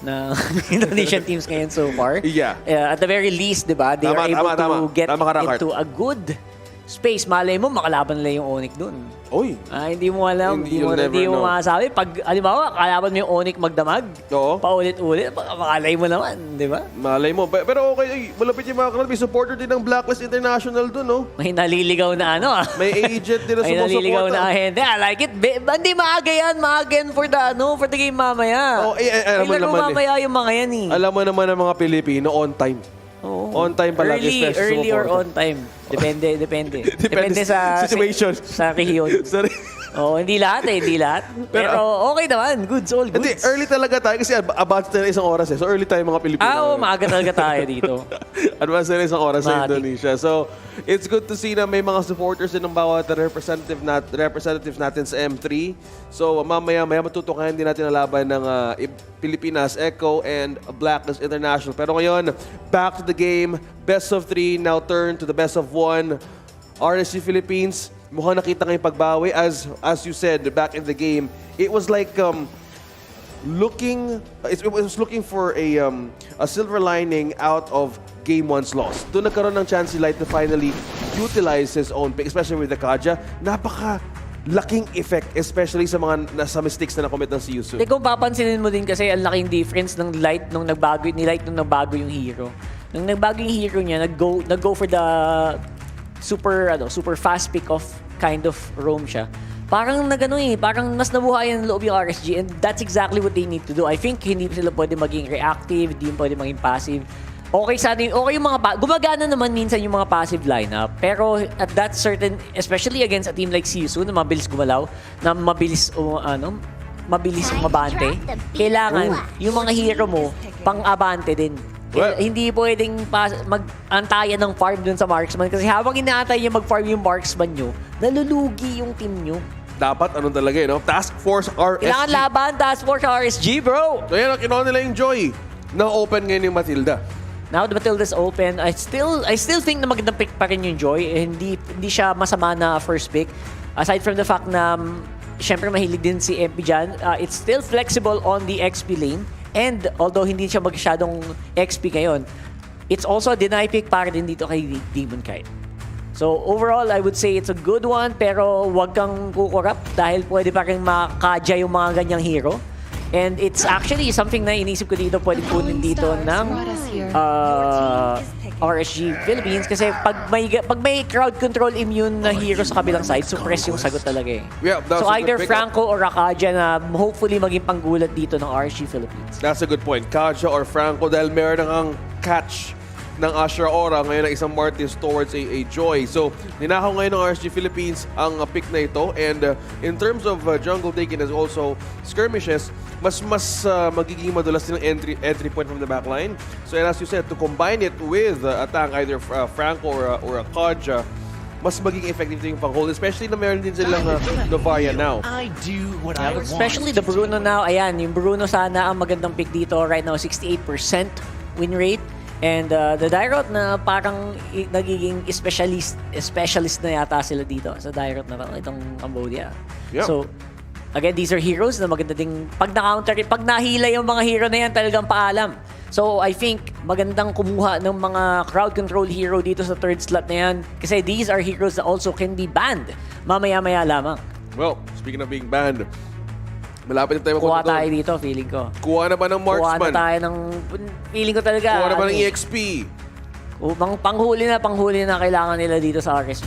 na Indonesian teams ngayon so far. Yeah. At the very least, di ba, they are able to get into a good space. Malay mo, makalaban nila yung Onyx dun. Oy. Hindi mo alam. Hindi mo masabi. Pag, halimbawa, kalaban mo yung Onyx magdamag, paulit-ulit, makalay mo naman, di ba? Malay mo. Pero okay, malapit yung mga kanal. May supporter din ng Blacklist International dun, no? May naliligaw na May agent din na may naliligaw na ahente. I like it. Hindi maaga yan. Maaga yan for the game mamaya. Alam mo naman mamaya yung mga yan eh. Alam mo naman ang mga Pilipino, on time. On time palagi. Early or on time. Depende sa situation. Sa rehiyon. Oo, hindi lahat hindi lahat. Pero okay naman, goods, all goods. Hindi, early talaga tayo kasi about na isang oras eh. So early tayo mga Pilipino. Oo, maaga talaga tayo dito. Advance na isang oras sa Mati. Indonesia. So, it's good to see na may mga supporters din ng bawat representatives natin sa M3. So, mamaya matutukayan din natin ang laban ng Pilipinas, Echo, and Blacklist International. Pero ngayon, back to the game. Best of 3, now turn to the best of 1. RSG Philippines, mukhang nakita ngayong pagbawi. As you said, back in the game, it was like it was looking for a silver lining out of Game 1's loss. Doon nagkaroon ng chance si Light to finally utilize his own pick, especially with the Kaja. Napaka-laking effect, especially sa mga nasa mistakes na nakomit ng si Yusu. Kung papansinin mo din kasi ang laking difference ng Light nung nagbago yung hero. Nung nagbago yung hero niya, nag-go for the super fast pick-off kind of roam siya. Parang parang mas nabuhayan ng loob yung RSG, and that's exactly what they need to do. I think hindi sila pwede maging reactive, hindi pwede maging passive. Okay sa atin, okay yung mga gumagana naman minsan yung mga passive lineup, pero at that certain, especially against a team like Sisu na mabilis gumalaw, na mabilis umabante, kailangan yung mga hero mo pang-abante din. Hindi pwedeng mag-antayan ng farm dun sa marksman kasi habang inaantay niya mag-farm yung marksman nyo, nalulugi yung team nyo. Dapat talaga no? Task Force RSG. Kailangan laban, Task Force RSG, bro! So yan, kinuha nila yung Joy. Na-open ngayon yung Matilda. Now the Matilda's open. I still think na magandang pick pa rin yung Joy. Hindi siya masama na first pick. Aside from the fact na syempre mahilig din si MP dyan, it's still flexible on the XP lane. And although hindi siya masyadong XP ngayon, it's also a deny pick para din dito kay Demon Kite. So overall, I would say it's a good one, pero wag kang kukurap dahil pwede pa rin makadya yung mga ganyang hero. And it's actually something na inisip ko dito, pwede kunin dito ng RSG Philippines kasi pag may crowd control immune na hero sa kabilang side, suppress yung sagot talaga eh. Yeah, so either Franco or Akaja na hopefully maging panggulat dito ng RSG Philippines. That's a good point. Kaja or Franco dahil meron ang catch ng Asher Aura ngayon ng isang Martins towards a Joy. So, ninakaw ngayon ng RSG Philippines ang pick na ito. And in terms of jungle taking as also skirmishes, mas magiging madulas din ang entry point from the backline. So, and as you said, to combine it with a tank, either Franco or a Kaja, mas magiging effective din yung pang-hold. Especially na meron din silang Novaria now. Especially the Bruno now. Ayan, yung Bruno sana ang magandang pick dito. Right now, 68% win rate. And the Dairot na parang nagiging specialist na yata sila dito sa Dairot na itong Cambodia. Yeah. So, again, these are heroes na maganda ding pag nahila yung mga hero na yan, talagang paalam. So, I think magandang kumuha ng mga crowd control hero dito sa third slot na yan kasi these are heroes that also can be banned mamaya-maya lamang. Well, speaking of being banned, malapit na tayo kuha tayo dito, feeling ko. Kuha na ba ng marksman? Kuha na tayo ng... Feeling ko talaga. Kuha na ba ng EXP? Panghuli na kailangan nila dito sa RSG.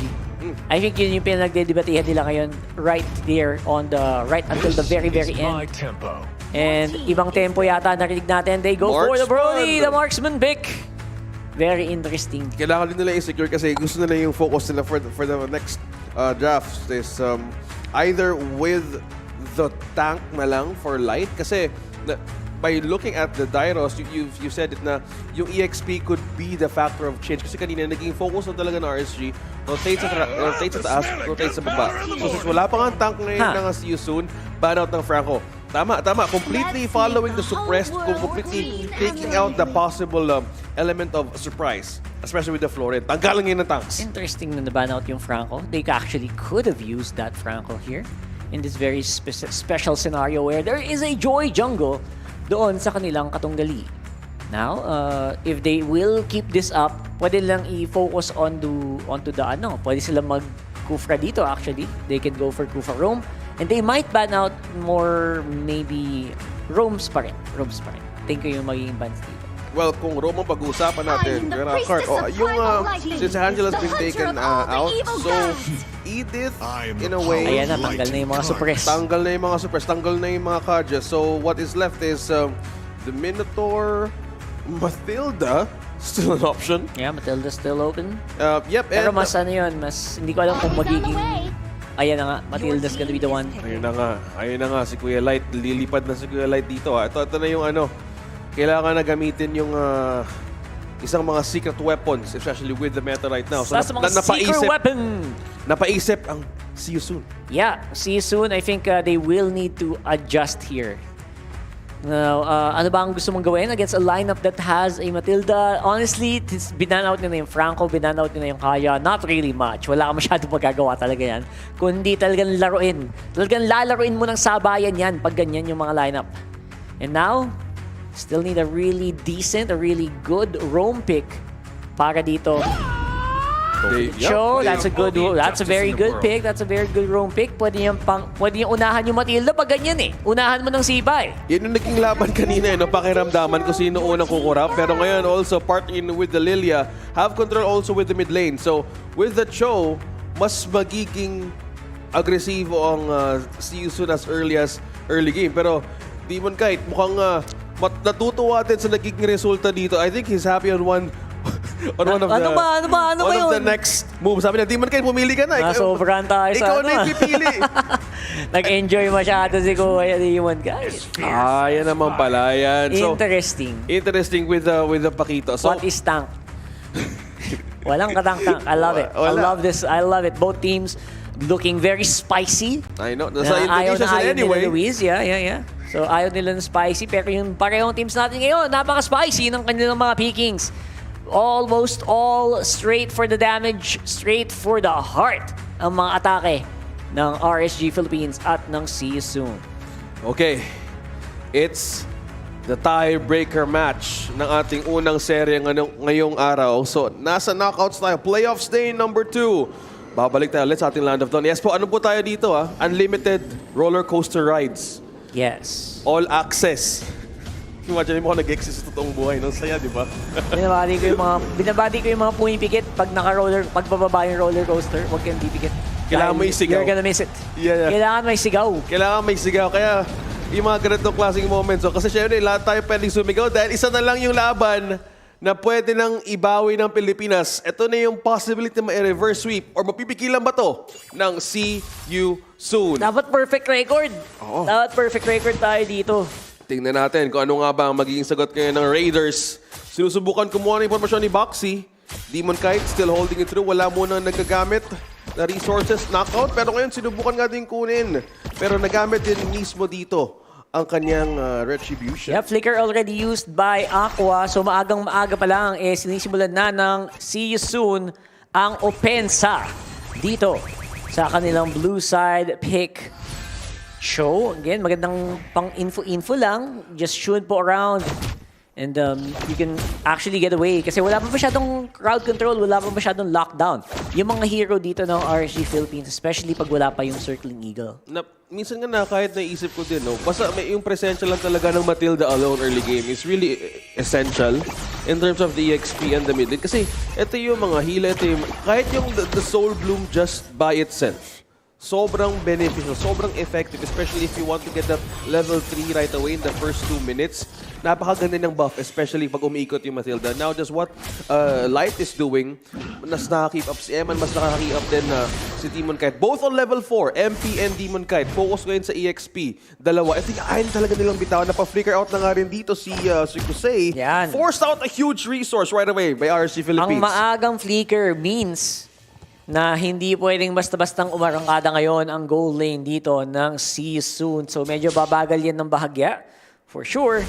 I think yun yung pinagdedebatihan nila ngayon right there on the right until the very, very end. And ibang tempo yata narinig natin. They go for the Brody, the marksman pick. Very interesting. Kailangan din nila i-secure kasi gusto nila yung focus nila for the next draft is either with the tank na lang for Light kasi by looking at the Dairos, you said it na yung EXP could be the factor of change kasi kanina naging focus na talaga ng RSG, rotate sa taas, rotate sa baba. So since wala pa nga tank ngayon ng See You Soon, ban out ng Franco. Tama. Completely following the suppressed, completely taking out the possible element of surprise, especially with the Florid. Tanggalan ngayon ng tanks. Interesting na ban out yung Franco. They actually could have used that Franco here in this very special scenario where there is a Joy jungle doon sa kanilang katunggali. Now, if they will keep this up, pwede lang i-focus onto the pwede sila mag-Kufra dito actually. They can go for Kufra Roam and they might ban out more maybe Roams pa rin. Think ko yung magiging bans dito. Well, kung Roma pag-uusapan natin, since Angela's been taken out, so Edith, in a way... Ayan na, tanggal na yung mga suppress. Tanggal na yung mga Kaja. So, what is left is the Minotaur, Matilda, still an option. Yeah, Matilda's still open. Yep. Pero mas hindi ko alam kung magiging Ayan na nga, Matilda's gonna be the one. Ayun na nga, si Kuya Light. Lilipad na si Kuya Light dito. Ito na yung kailangan na gamitin yung isang mga secret weapons, especially with the meta right now. So, That's mga secret weapon! Napaisip ang see you soon. Yeah, see you soon. I think they will need to adjust here. Now, ano ba ang gusto mong gawin against a lineup that has a Matilda? Honestly, binan-out nila yung Franco, binan-out nila yung Kaya. Not really much. Wala ka masyadong magagawa talaga yan. Kundi talagang laruin. Talagang lalaruin mo ng sabayan yan pag ganyan yung mga lineup. And now, still need a really decent, a really good roam pick para dito. That's a good, that's a very good pick. That's a very good roam pick. Pwede yung unahan yung Matilda pag ganyan eh. Unahan mo ng Sibay. Yan yung naging laban kanina, pakiramdaman kung sino unang kukurap. Pero ngayon also part in with the Lilia, have control also with the mid lane. So with the Cho, mas magiging agresibo ang see you soon as early game. Pero Demon Kite, mukhang natutuwa din sa nagiging resulta dito. I think he's happy on one of the next move. Sabi na, Demon Kite, pumili ka na. Sobrang tayo sa ikaw na yung pipili. Nag-enjoy masyado si Kuya Demon Kite. Yan naman pala. Yan. So, interesting with the Pakito. So, what is tank? Walang katang-tank. I love it. I love this. I love it. Both teams looking very spicy. I know. Nasa Invitational anyway. Luis. Yeah. So, ayaw nila ng spicy. Pero yung parehong teams natin ngayon, napaka-spicy ng kanilang mga pickings. Almost all straight for the damage, straight for the heart ang mga atake ng RSG Philippines at ng See You Soon. Okay. It's the tiebreaker match ng ating unang serye ngayong araw. So, nasa knockouts tayo. Playoffs day number 2. Babalik tayo ulit sa ating Land of Dawn. Yes po, ano po tayo dito Unlimited roller coaster rides. Yes. All access. Imagine mo kung nag-exist sa totoong buhay. Nang saya, di ba? Binabati ko yung mga pumipikit pag pagbababa yung roller coaster. Huwag kayong pipikit. Kailangan may sigaw. You're gonna miss it. Yeah. Kailangan may sigaw. Kaya yung mga ganitong klaseng moments. So, kasi syempre, lahat tayo pwedeng sumigaw dahil isa na lang yung laban na pwede nang ibawi ng Pilipinas. Ito na yung possibility na ma-reverse sweep or mapipigilan ba to ng See You Soon. Dapat perfect record. Oo. Dapat perfect record tayo dito. Tingnan natin kung ano nga ba ang magiging sagot ngayon ng Raiders. Sinusubukan kumuha ng impormasyon ni Boxy. Demon Kite still holding it through. Wala muna nagagamit na resources. Knockout. Pero ngayon sinubukan nga din kunin. Pero nagamit din mismo dito ang kanyang retribution. Yeah, flicker already used by Aqua. So maaga pa lang sinisimulan na ng See You Soon ang opensa dito sa kanilang blue side pick. Show. Again, magandang pang-info lang. Just shoot po around. And you can actually get away. Kasi wala pa masyadong crowd control, wala pa masyadong lockdown. Yung mga hero dito ng RSG Philippines, especially pag wala pa yung Circling Eagle. Minsan nga kahit naisip ko din, basta yung presensya lang talaga ng Matilda alone early game is really essential in terms of the EXP and the mid lane. Kasi ito yung mga healer, kahit yung the Soul Bloom just by itself. Sobrang beneficial, sobrang effective, especially if you want to get that level 3 right away in the first 2 minutes. Napakaganda ng buff, especially pag umiikot yung Matilda. Now, just what Light is doing, mas nakaka-keep up si Eman, mas nakaka-keep up din si Demon Kite. Both on level 4, MP and Demon Kite. Focus ngayon sa EXP. Dalawa. I think ayaw talaga nilang bitawan. Napa-flicker out na nga rin dito si Kusei. Yan. Forced out a huge resource right away by RSG Philippines. Ang maagang flicker means na hindi pwedeng basta-bastang umarangkada ngayon ang goal lane dito ng See You Soon. So medyo babagal yan ng bahagya. For sure.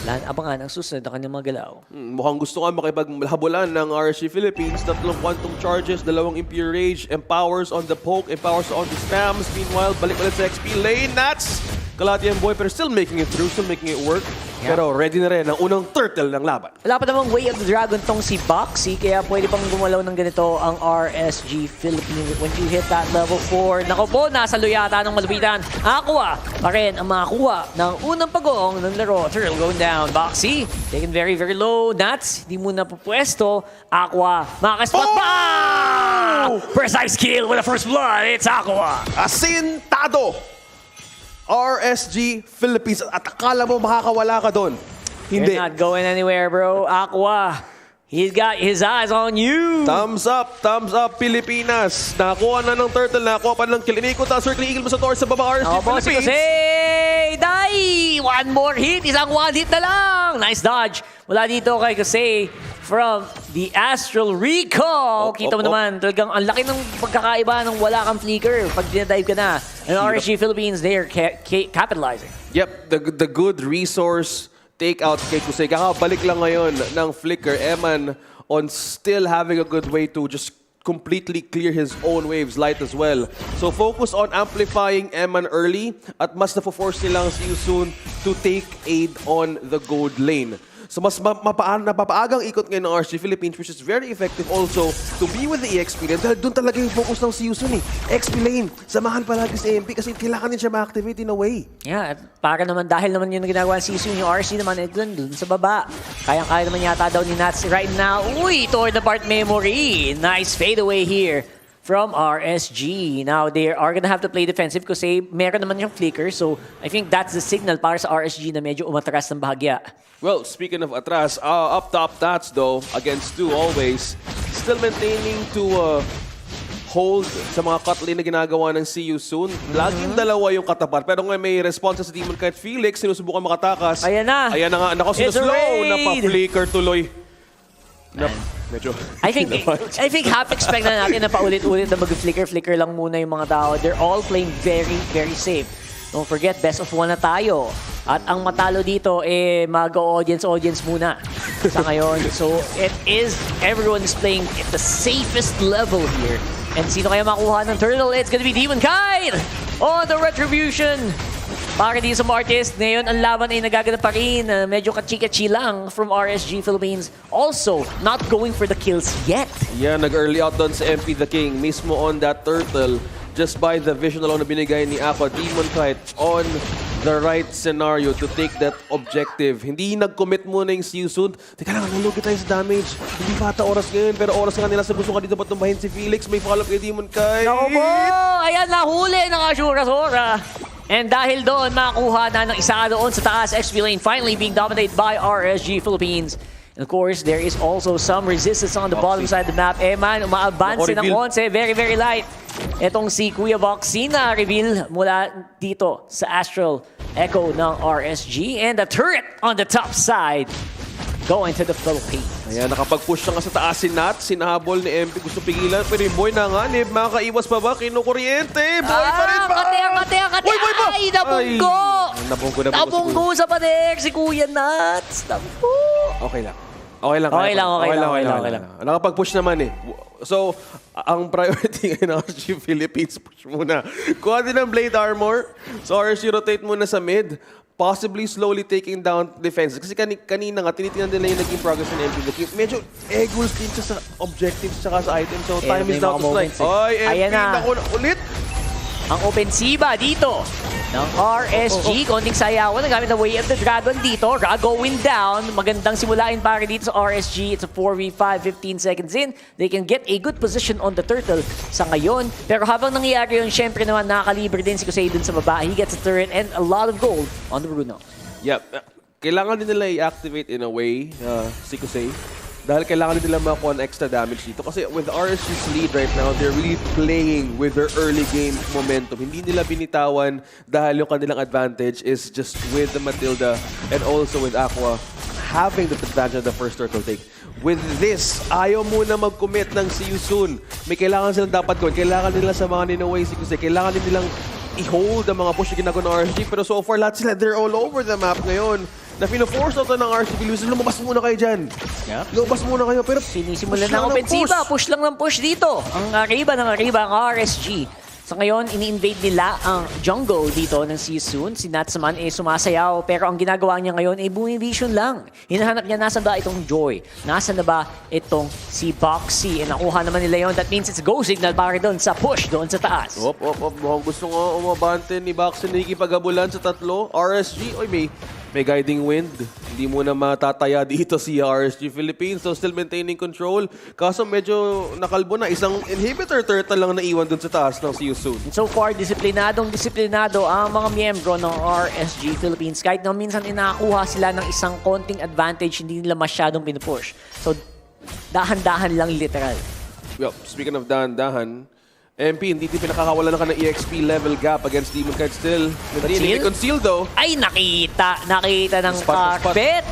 Abangan ang susunod na kanyang mga galaw. Mukhang gusto nga makipaghabulan ng RSG Philippines. 3 quantum charges, 2 Impure Rage, empowers on the poke, empowers on the spams. Meanwhile, balik sa XP lane. Nats! Kalatian boy, pero still making it through, still making it work. Yeah. Pero ready na rin ang unang turtle ng laban. Wala pa namang Way of the Dragon tong si Boxy, kaya pwede pang gumalaw ng ganito ang RSG Philippines. When you hit that level 4, nako po, nasa luyata ng malupitan. Aqua pa rin ang makakuha ng unang pagong ng laro. Turtle going down. Boxy, taken very, very low. Nats, di muna pupwesto. Aqua, makakaspot pa! Precise kill with the first blood. It's Aqua. Asintado! RSG Philippines. At akala mo makakawala ka doon. Hindi. You're not going anywhere, bro. Aqua He's got his eyes on you. Thumbs up, Pilipinas. Nakakuha na ng turtle, nakakuha pa ng kill. Inikot ang circling eagle mo sa torso sa baba, RSG Philippines. Kasi, Dai! One more hit, isang one hit na lang. Nice dodge. Mula dito kay Kasi from the Astral Recall. Kita mo naman, talagang ang laki ng pagkakaiba ng wala kang flicker pag dinadive ka na. And RSG Philippines, they are capitalizing. Yep, the good resource take-out kay Kusei. Kakabalik lang ngayon ng flicker. Eman on still having a good way to just completely clear his own waves, light as well. So focus on amplifying Eman early at mas na-force nilang si Yusun to take aid on the gold lane. So mas napapaagang ikot ngayon ng RSG Philippines, which is very effective also to be with the EXP lane. Dahil doon talaga yung focus ng si Yusun eh. XP lane, samahan palagi sa MP kasi kailangan din siya ma-activate in a way. Yeah, at para naman dahil naman yun ang ginagawa si Yusun, yung RSG naman ay dun sa baba. Kayang-kaya naman yata daw ni Nats right now. Uy, toward the part memory. Nice fadeaway here from RSG. Now, they are gonna have to play defensive kasi meron naman yung flicker. So, I think that's the signal para sa RSG na medyo umatras ng bahagya. Well, speaking of atras, up top Tats though, against 2 always, still maintaining to hold sa mga cut lane na ginagawa ng CU soon. Laging dalawa yung katapat. Pero ngayon may response sa Demon kahit Felix, sinusubukan makatakas. Ayan na. Ayan na nga. Nako, sinuslow. Napa-flicker tuloy. Medyo. I think half expect na natin na paulit-ulit na mag-flicker lang muna yung mga tao. They're all playing very, very safe. Don't forget, best of 1 na tayo. At ang matalo dito, mag-audience muna sa ngayon. So, everyone is playing at the safest level here. And sino kaya makuha ng turtle? It's gonna be Demon Kite on the retribution. Para dito sa Martis, ngayon ang laban ay nagaganap pa rin. Medyo kachi-kachi lang from RSG Philippines. Also, not going for the kills yet. Yeah, nag-early out doon sa MP the King. Mismo on that turtle. Just by the vision alone na binigay ni Aqua, Demon Kite on the right scenario to take that objective. Hindi nag-commit muna yung Yusun. Teka lang, nulugi tayo sa damage. Hindi pa ata oras ngayon, pero oras nga nila sa gusto ka dito patumbahin si Felix. May follow-up kay Demon Kite. Naku po! Ayan, nahuli ng Ashura-Sora. And dahil doon, makakuha na ng isa doon sa taas. XP lane finally being dominated by RSG Philippines. And of course, there is also some resistance on the bottom side of the map. Man, umaabanse ng onse. Very, very light. Itong si Kuya Boxy na reveal mula dito sa Astral Echo ng RSG. And the turret on the top side going to the Philippines. Ayan, nakapag-push na nga sa taas si Nat. Sinahabol ni MP. Gusto pigilan. Pero yung boy nanganib. Makakaiwas pa ba? Kinukuryente. Boy pa rin ba? Kate! Boy pa! Ay, nabunggo! Nabunggo sa pader si Kuya Nats. Nabunggo! Okay lang. Okay lang. Nakapag-push naman eh. So, ang priority ngayon ng RSG Philippines, push muna. Kuha din ng Blade Armor. So, RSG rotate muna sa mid. Possibly slowly taking down defense. Kasi kanina nga, tinitingnan nila yung naging progress ng MP. Medyo eggles din siya sa objectives tsaka sa items. So, time is now to strike. Ay, MP na ulit. Ang opensiba dito ng RSG. Konting sayawan. Nagamit na Way of the Dragon dito. Ra going down. Magandang simulain para dito sa RSG. It's a 4v5, 15 seconds in. They can get a good position on the turtle sa ngayon. Pero habang nangyayari yun, syempre naman nakakalibre din si Kusei dun sa baba. He gets a turret and a lot of gold on the Bruno. Yep. Kailangan din nila i-activate in a way si Kusei. Dahil kailangan nila makuha ng extra damage dito. Kasi with RSG's lead right now, they're really playing with their early game momentum. Hindi nila binitawan dahil yung kanilang advantage is just with the Matilda and also with Aqua having the advantage of the first turtle take. With this, ayaw muna mag-commit ng si Yusun. May kailangan silang dapat gawin. Kailangan nila sa mga ninaway si Kusei. Kailangan nilang i-hold ang mga push na ginagawa ng RSG. Pero so far, lahat sila, they're all over the map ngayon. Na pino-force na ito ng RSG Philippines. Lumabas muna kayo dyan. Lumabas muna kayo. Pero sinisimulan ng opensiba. Push lang ng push dito. Ang Arriba ang RSG. Sa ngayon, ini-invade nila ang jungle dito ng Season. Si Nats naman sumasayaw. Pero ang ginagawa niya ngayon ay bumivision lang. Hinahanap niya, nasan ba itong Joy? Nasan na ba itong si Boxy? E nakuha naman nila yon. That means it's go signal para doon sa push doon sa taas. Mukhang gusto nga umabante ni Boxy na ikipagabulan sa tatlo. RSG, oy may guiding wind. Hindi muna matataya dito si RSG Philippines. So still maintaining control. Kaso medyo nakalbo na. Isang inhibitor turtle lang naiwan dun sa taas ng CU soon. So far, disiplinado ang mga miyembro ng RSG Philippines. Kahit na minsan inakuha sila ng isang konting advantage, hindi nila masyadong pinupush. So Dahan-dahan lang literal. Well, speaking of dahan-dahan, MP, hindi din pinakakawala na ka ng EXP level gap against Demon Knight still. Hindi conceal though. Ay, nakita ng carpet.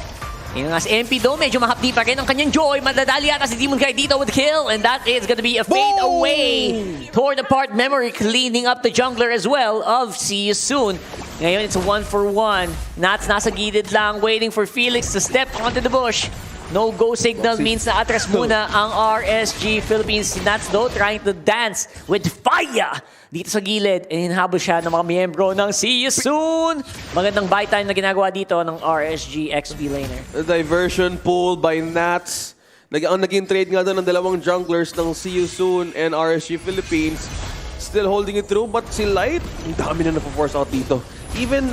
Yung nga si MP though, medyo mahapdi pa rin ang kanyang joy. Madadali yata si Demon Knight dito with kill. And that is gonna be a fade away. Torn apart memory, cleaning up the jungler as well of See You Soon. Ngayon, it's 1-for-1. Nats nasa gilid lang, waiting for Felix to step onto the bush. No go signal means na atras muna ang RSG Philippines. Si Nats though trying to dance with fire dito sa gilid. And hinahabol siya ng mga miyembro ng See You Soon. Magandang buy time na ginagawa dito ng RSG XP laner. A diversion pull by Nats. Ang naging trade nga doon ng dalawang junglers ng See You Soon and RSG Philippines. Still holding it through, but si Light, ang dami na napo-force out dito. Even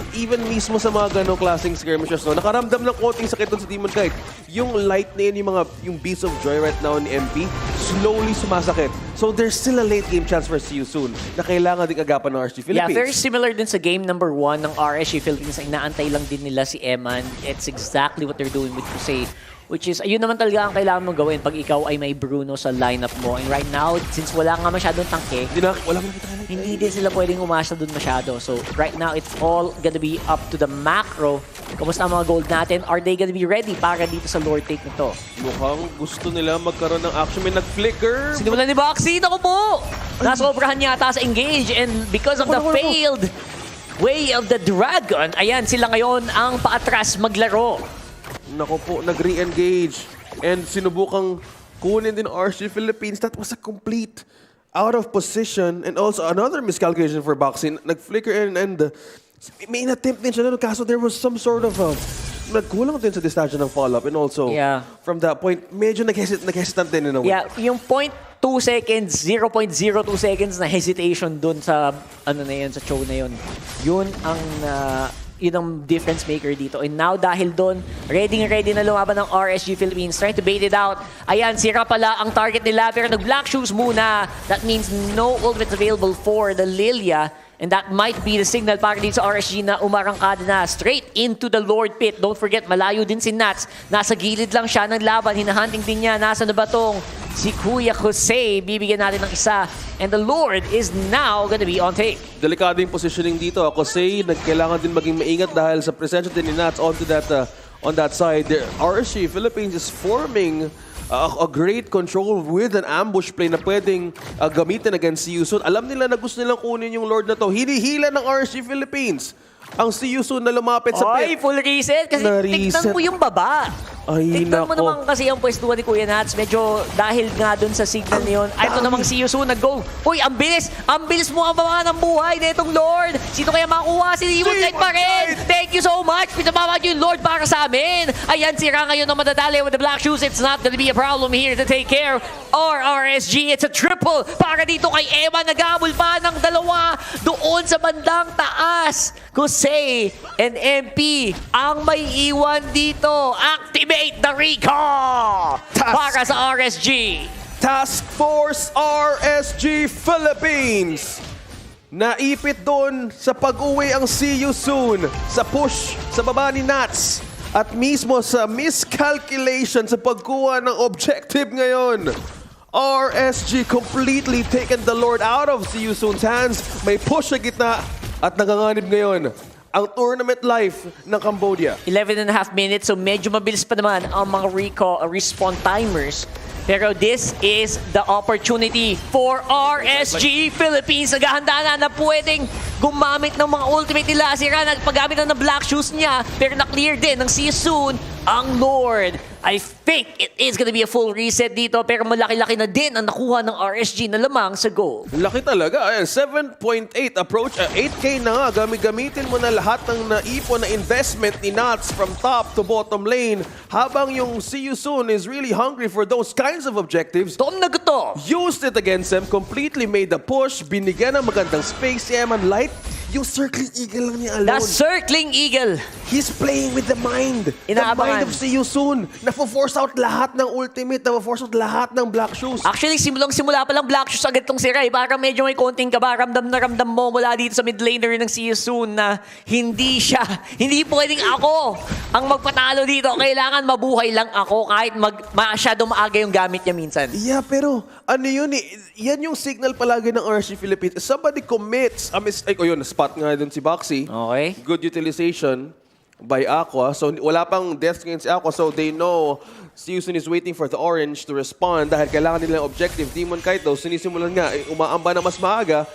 mismo sa mga ganong klaseng skirmishes, no, nakaramdam ng konting sakit doon sa Demon Knight. Yung Light na yun, yung Beast of Joy right now ni MP, slowly sumasakit. So there's still a late game chance for See You Soon na kailangan din agapan ng RSG Philippines. Yeah, very similar din sa game number 1 ng RSG Philippines. Inaantay lang din nila si Eman. It's exactly what they're doing with Crusade. Which is, ayun naman talaga ang kailangan mong gawin pag ikaw ay may Bruno sa lineup mo. And right now, since wala nga masyadong tangke, hindi din sila pwedeng umasa dun masyado. So right now, it's all gonna be up to the macro. Kamusta ang mga gold natin? Are they gonna be ready para dito sa lord take nito? Mukhang gusto nila magkaroon ng action. May nag-flicker. Sinimulan ni Boxy. Naku po! Nasobrahan yata sa engage. And because of the failed way of the dragon, ayan, sila ngayon ang paatras maglaro. Nako po, nag-re-engage. And sinubukang kunin din RSG Philippines. That was a complete out of position. And also another miscalculation for Boxing. Nag-flicker and may in-attempt din siya. Kaso there was some sort of nagkulang din sa distansya ng follow-up. And also, from that point, medyo nag-hesitant din in a way. Yeah, yung 0.2 seconds, 0.02 seconds na hesitation dun sa, ano na yun, sa show na yun. Yun ang difference maker dito. And now, dahil doon, ready na lumaban ng RSG Philippines, trying to bait it out. Ayan, sira pala ang target nila, pero nag-black shoes muna. That means no ultimates available for the Lilia. And that might be the signal para din sa RSG na umarangkada na straight into the Lord Pit. Don't forget, malayo din si Nats. Nasa gilid lang siya ng laban. Hinahunting din niya. Nasa na ba tong si Kuya Jose? Bibigyan natin ng isa. And the Lord is now gonna be on take. Delikado yung positioning dito. Jose, nagkailangan din maging maingat dahil sa presensya din ni Nats on that side. The RSG Philippines is forming a great control with an ambush play na pwedeng gamitin against See You Soon. Alam nila na gusto nilang kunin yung Lord na to. Hinihila ng RSG Philippines ang See You Soon na lumapit sa pit. Ay, full reset. Kasi tignan mo yung baba. Ay, tignan mo naman kasi ang pwestuhan ni Kuya Nats. Medyo dahil nga dun sa signal niyon. Ay, ito namang See You Soon nag-go. Uy, ang bilis! Ang bilis mo ang baba ng buhay na itong Lord. Sino kaya makuha? Si Demon Knight pa rin. Thank you so much. Pinababa niyo yung Lord para sa amin. Ayan, sira ngayon ng madadali with the black shoes. It's not gonna be a problem here to take care of RSG. It's a triple para dito kay Emma. Nag-aabol pa ng dalawa doon sa bandang taas. Jose and MP ang may iwan dito. Activate the recall para sa RSG. Task Force RSG Philippines. Naipit doon sa pag-uwi ang See You Soon. Sa push sa baba ni Nats. At mismo sa miscalculation sa pagkuha ng objective ngayon. RSG completely taken the Lord out of See You Soon's hands. May push sa gitna at nanganganib ngayon ang tournament life ng Cambodia. 11.5 minutes, so medyo mabilis pa naman ang mga respawn timers. Pero this is the opportunity for RSG Philippines. Naghahanda na pwedeng gumamit ng mga ultimate nila. Sira na paggamit na ng black shoes niya, pero na-clear din ng See You Soon ang Lord. I think it is gonna be a full reset dito, pero malaki-laki na din ang nakuha ng RSG na lamang sa goal. Laki talaga. Ayan, 7.8 approach. 8K na nga. Gamitin mo na lahat ng naipon na investment ni Nats from top to bottom lane. Habang yung See You Soon is really hungry for those kinds of objectives. Tom na gusto. Used it against them. Completely made the push. Binigyan ng magandang space si Eman Light. Yung circling eagle lang niya alone. The circling eagle. He's playing with the mind. The mind of si Yusun. Nafo-force out lahat ng ultimate. Nafo-force out lahat ng Black Shoes. Actually, simula pa lang Black Shoes agad tong si Rai. Parang medyo may konting kaba. Ramdam na ramdam mo mula dito sa mid laner ng si Yusun na hindi pwedeng ako ang magpatalo dito. Kailangan mabuhay lang ako kahit masyado maaga yung gamit niya minsan. Yeah, pero ano yun eh. Yan yung signal palagi ng RSG Philippines. Somebody commits a mistake. O yun, spot nga dun si Boxy. Okay. Good utilization by Aqua. So wala pang death against Aqua. So they know si Yusun is waiting for the orange to respond dahil kailangan nila objective. Demon Kite daw, sinisimulan nga, umaamba na mas maaga.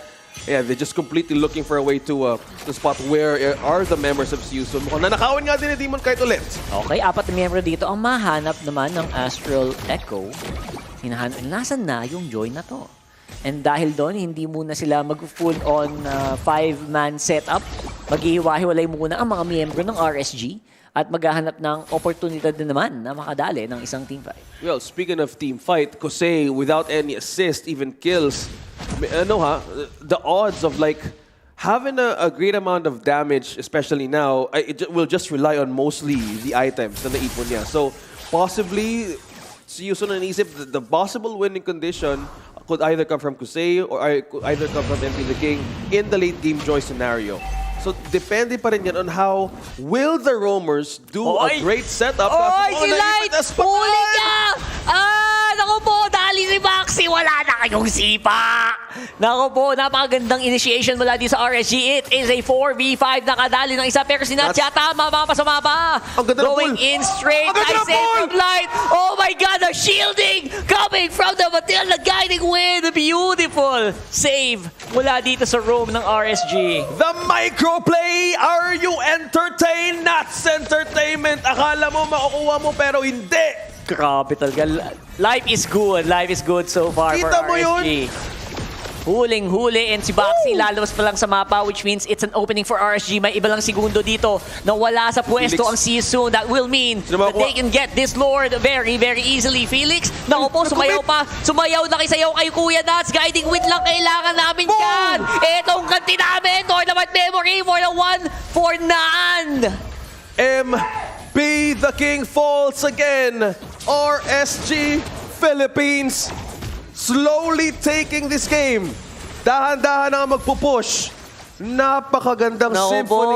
Yeah, they're just completely looking for a way to spot where are the members of si Yusun. Mukhang nanakawan nga din ni Demon Kite ulit. Okay, 4 na miyembro dito ang mahanap naman ng Astral Echo. Nasaan na yung Joy na to? And dahil doon, hindi muna sila mag-full on 5-man setup. Maghihiwa-hiwalay muna ang mga miyembro ng RSG at maghahanap ng oportunidad din naman na makadali ng isang team fight. Well, speaking of team fight, Kosei, without any assist, even kills, the odds of like having a great amount of damage, especially now, it will just rely on mostly the items na naipon niya. So, possibly, si Yusun naisip, the possible winning condition could either come from Kosei or could either come from MP the King in the late game Joy scenario. So, depende pa rin yan on how will the Roamers do a great setup. Oy, si Light! Huli ka! Naku po, dali si Maxi. Wala na kayong sipa. Naku po, napakagandang initiation mula di sa RSG. It is a 4v5 na kadali ng isa. Pero si Natcha, tama, mapasama pa. Going in straight. I say from Light. Oh my God, the shielding coming from the Matilda guiding win. Beautiful save mula dito sa roam ng RSG. The microplay! Are you entertained? That's entertainment! Akala mo makukuha mo pero hindi! Grabe talaga. Life is good. Life is good so far for Kita mo RSG. Huling-huli and si Baxi lalabas pa lang sa mapa which means it's an opening for RSG. May iba lang segundo dito na wala sa pwesto ang Sisun. That will mean that they can get this Lord very, very easily. Felix, naku po, sumayaw pa. Sumayaw na kisayaw kay Kuya Nats. Guiding win lang kailangan namin yan. Etong kanti namin. Tournament memory for the 1 for none. Be the King falls again. RSG Philippines slowly taking this game. Dahan-dahan na magpupush. Napakagandang symphony.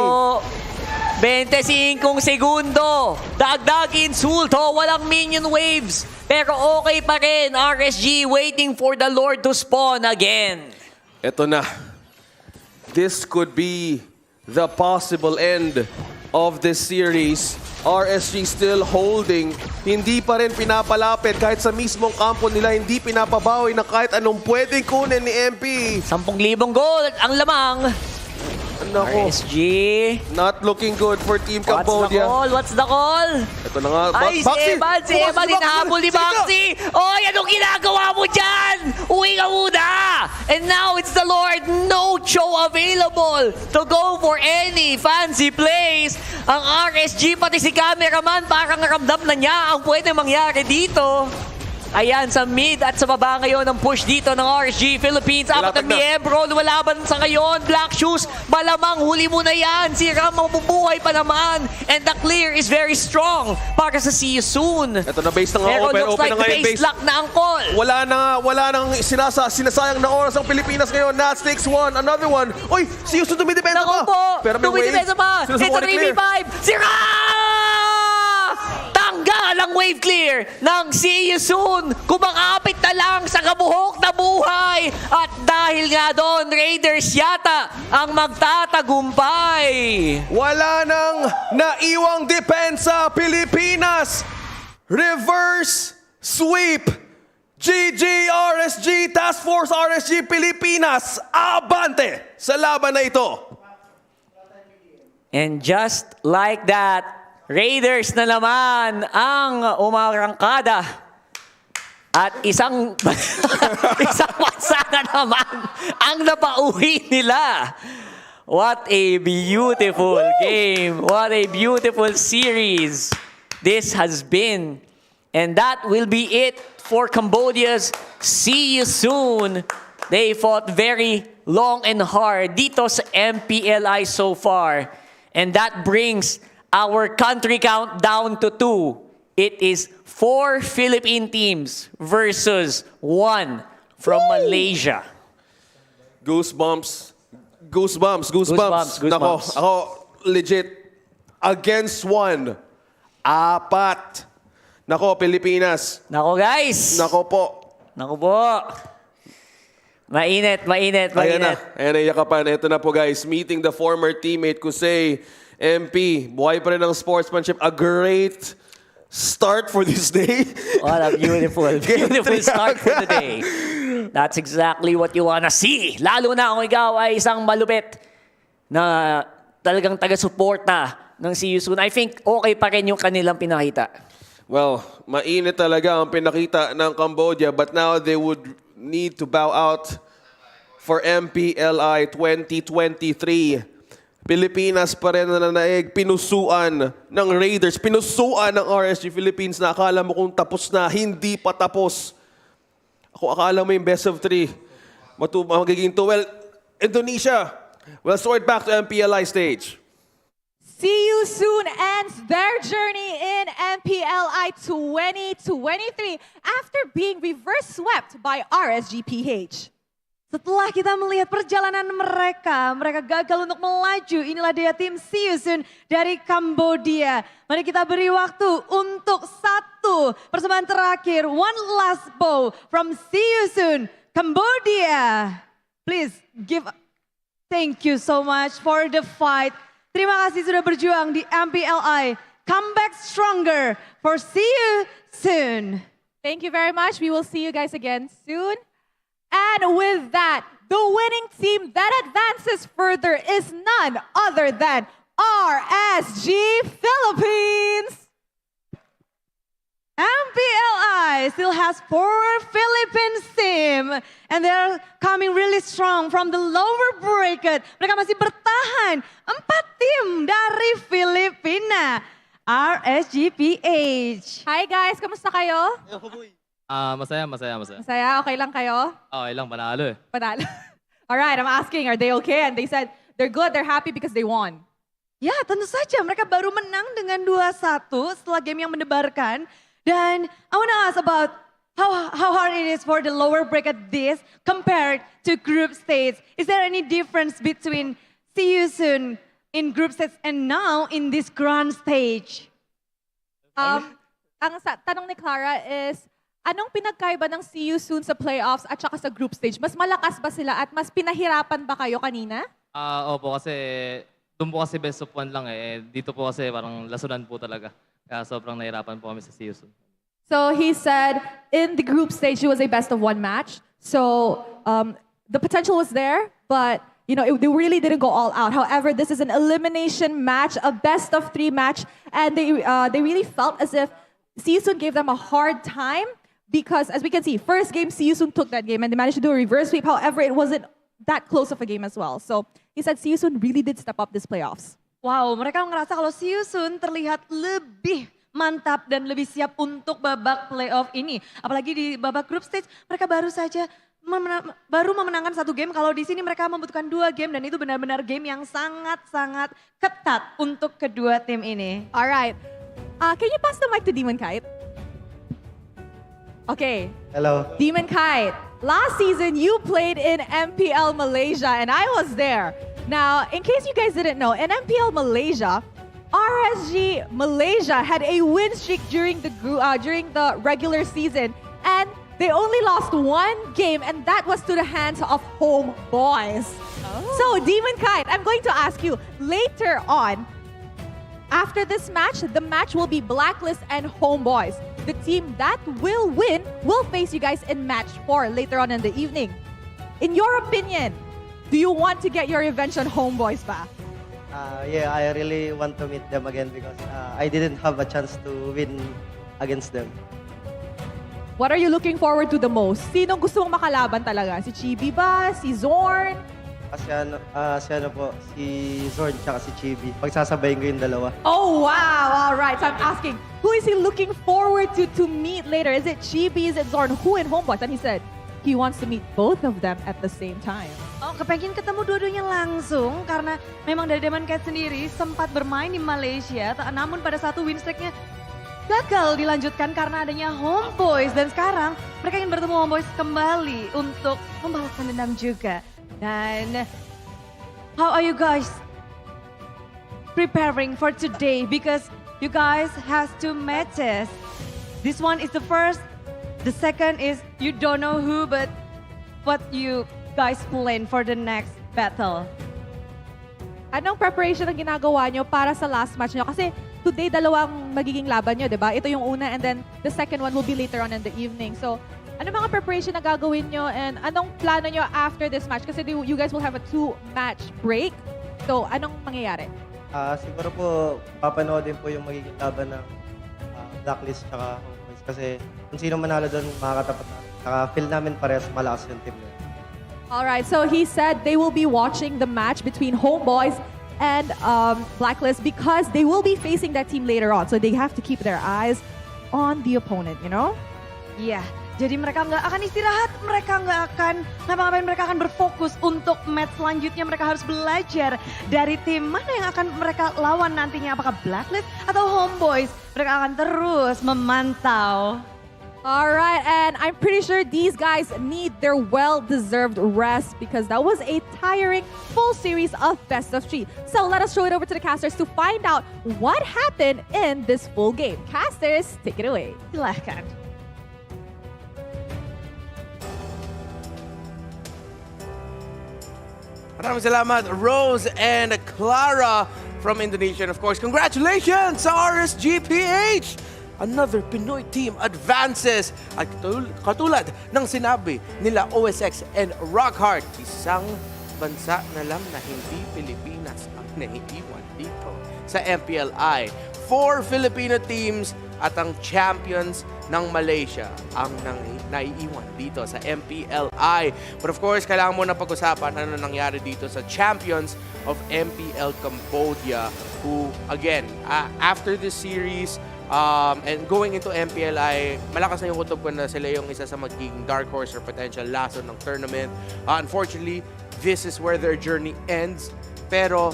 25 segundo. Dagdag insulto. Walang minion waves. Pero okay pa rin. RSG waiting for the Lord to spawn again. Ito na. This could be the possible end of this series. RSG still holding. Hindi pa rin pinapalapit kahit sa mismong kampo nila. Hindi pinapabawi na kahit anong pwedeng kunin ni MP. 10,000 gold ang lamang. Nako. RSG. Not looking good for Team Cambodia. What's the call? Ito na nga. Ay, si Evan, hinahabol ni Maxi. Oy, anong ginagawa mo dyan? Uwi ka muna. And now it's the Lord. No show available to go for any fancy plays. Ang RSG, pati si cameraman, parang ramdam na niya ang pwede mangyari dito. Ayan, sa mid at sa baba ngayon ang push dito ng RSG Philippines. Apat na miyembro, lumalaban sa ngayon. Black Shoes, malamang huli mo na yan. Si Ram mabubuhay pa naman. And the clear is very strong para sa See You Soon. Ito na base na nga, pero open looks like na ngayon base lock na ang call. Wala nang sinasayang na oras ang Pilipinas ngayon. Nats takes one, another one. Oy, si Yusun tumidepensa pa. Pero may wave. Tumidepensa pa. It's a 3v5. Si tanggal ang wave clear ng See You Soon. Kumakapit na lang sa kabuhok na buhay. At dahil nga doon, Raiders yata ang magtatagumpay. Wala nang naiwang depensa, Pilipinas. Reverse sweep. GG RSG, Task Force RSG Pilipinas. Abante sa laban na ito. And just like that, Raiders na naman ang umarangkada. At isang bansa na naman ang napauwi nila. What a beautiful game. What a beautiful series this has been. And that will be it for Cambodia's See You Soon. They fought very long and hard dito sa MPLI so far. And that brings our country count down to 2. It is 4 Philippine teams versus 1 from Malaysia. Goosebumps. Goosebumps. Nako, ako legit against 1. 4. Nako, Pilipinas. Nako guys. Nako po. Nako po. Mainit. Ayan na, yakapan. Ito na po guys, meeting the former teammate Kusei, MP. Buhay pa rin ang sportsmanship. A great start for this day. What a beautiful start for the day. That's exactly what you wanna see. Lalo na kung ikaw ay isang malupit na talagang taga-suporta ng See You Soon. I think okay pa rin yung kanilang pinakita. Well, mainit talaga ang pinakita ng Cambodia, but now they would need to bow out for MPLI 2023. Pilipinas pa rin na nanaig, pinusuan ng Raiders, pinusuan ng RSG Philippines na akala mo kung tapos na, hindi pa tapos. Ako akala mo yung best of 3. Magiging 2. Well, Indonesia will sort back to MPLI stage. See You Soon ends their journey in MPLI 2023 after being reverse swept by RSGPH. Setelah kita melihat perjalanan mereka gagal untuk melaju. Inilah dia tim See You Soon dari Kambodia. Mari kita beri waktu untuk satu persembahan terakhir. One last bow from See You Soon, Cambodia. Please give, thank you so much for the fight. Terima kasih sudah berjuang di MPLI. Come back stronger for See You Soon. Thank you very much. We will see you guys again soon. And with that, the winning team that advances further is none other than RSG Philippines. MPLI still has 4 Philippines team and they're coming really strong from the lower bracket. Mereka masih bertahan. 4 tim dari Filipina. RSGPH. Hi guys, kamusta kayo? Masaya. Masaya, okay lang kayo? Okay lang, panalo eh. Panalo. Alright, I'm asking, are they okay? And they said they're good, they're happy because they won. Ya, tentu saja mereka baru menang dengan 2-1 setelah game yang mendebarkan. Dan I want to ask about how hard it is for the lower bracket this compared to group stage. Is there any difference between See You Soon in group stage and now in this grand stage? Ang tanong ni Clara is, anong pinagkaiba ng See You Soon sa playoffs at saka sa group stage? Mas malakas ba sila at mas pinahirapan ba kayo kanina? Opo, kasi doon po kasi best of 1 lang eh. Dito po kasi parang lasunan po talaga. Kaya sobrang nahirapan po kami sa See You Soon. So he said in the group stage, it was a best of 1 match. So the potential was there, but you know, they really didn't go all out. However, this is an elimination match, a best of 3 match, and they really felt as if See You Soon gave them a hard time because, as we can see, first game, See You Soon took that game and they managed to do a reverse sweep. However, it wasn't that close of a game as well. So he said See You Soon really did step up this playoffs. Wow, mereka ngerasa kalau See You Soon terlihat lebih mantap dan lebih siap untuk babak playoff ini. Apalagi di babak group stage, mereka baru saja memenangkan 1 game. Kalau di sini mereka membutuhkan 2 game dan itu benar-benar game yang sangat-sangat ketat untuk kedua tim ini. Alright, can you pass the mic to Demon Kite? Okay. Hello. Demon Kite, last season you played in MPL Malaysia and I was there. Now, in case you guys didn't know, in MPL Malaysia, RSG Malaysia had a win streak during the regular season, and they only lost 1 game, and that was to the hands of HomeBois. So, Demon Kite, I'm going to ask you later on. After this match, the match will be Blacklist and HomeBois. The team that will win will face you guys in match 4 later on in the evening. In your opinion, do you want to get your revenge on HomeBois ba? Yeah, I really want to meet them again because I didn't have a chance to win against them. What are you looking forward to the most? Sino gusto mong makalaban talaga? Si Chibi ba? Si Zorn? Si Zorn tsaka si Chibi. Pagsasabayin ko yung dalawa. Oh, wow. All right. So I'm asking, who is he looking forward to meet later? Is it Chibi? Is it Zorn? Who in HomeBois? And he said, he wants to meet both of them at the same time. Oh, kepengen ketemu dua-duanya langsung karena memang dari Demon Cat sendiri sempat bermain di Malaysia, namun pada satu win streak-nya gagal dilanjutkan karena adanya HomeBois dan sekarang mereka ingin bertemu HomeBois kembali untuk membalaskan dendam juga. Dan how are you guys preparing for today? Because you guys has two matches. This one is the first. The second is you don't know who, but what you guys plan for the next battle. Anong preparation ang ginagawa nyo para sa last match nyo? Kasi today, dalawang magiging laban nyo, di ba? Ito yung una and then the second one will be later on in the evening. So, ano mga preparation na gagawin nyo and anong plano nyo after this match? Kasi you guys will have a 2-match break. So, anong mangyayari? Siguro po, papanoodin po yung magiging laban ng Blacklist tsaka HomeBois. Kasi kung sino manalo doon, makakatapat namin. Saka feel namin parehas malakas yung team nila. Alright, so he said they will be watching the match between HomeBois and Blacklist because they will be facing that team later on. So they have to keep their eyes on the opponent, you know? Iya, jadi mereka nggak akan istirahat, mereka nggak akan ngapa-ngapain, mereka akan berfokus untuk match selanjutnya. Mereka harus belajar dari tim mana yang akan mereka lawan nantinya, apakah Blacklist atau HomeBois. Mereka akan terus memantau. Alright, and I'm pretty sure these guys need their well-deserved rest because that was a tiring full series of best of 3. So let us throw it over to the casters to find out what happened in this full game. Casters, take it away. Silahkan. Maraming salamat, Rose and Clara from Indonesia. And of course, congratulations sa RSGPH! Another Pinoy team advances. At katulad ng sinabi nila OSX and Rockhart, isang bansa na lang na hindi Pilipinas ang naiiwan dito sa MPLI. 4 Filipino teams at ang champions ng Malaysia ang naiiwan dito sa MPLI. But of course, kailangan mo na pag-usapan ano nangyari dito sa champions of MPL Cambodia who, again, after this series, and going into MPLI, malakas na yung kutob ko na sila yung isa sa magiging dark horse or potential lason ng tournament. Unfortunately, this is where their journey ends. Pero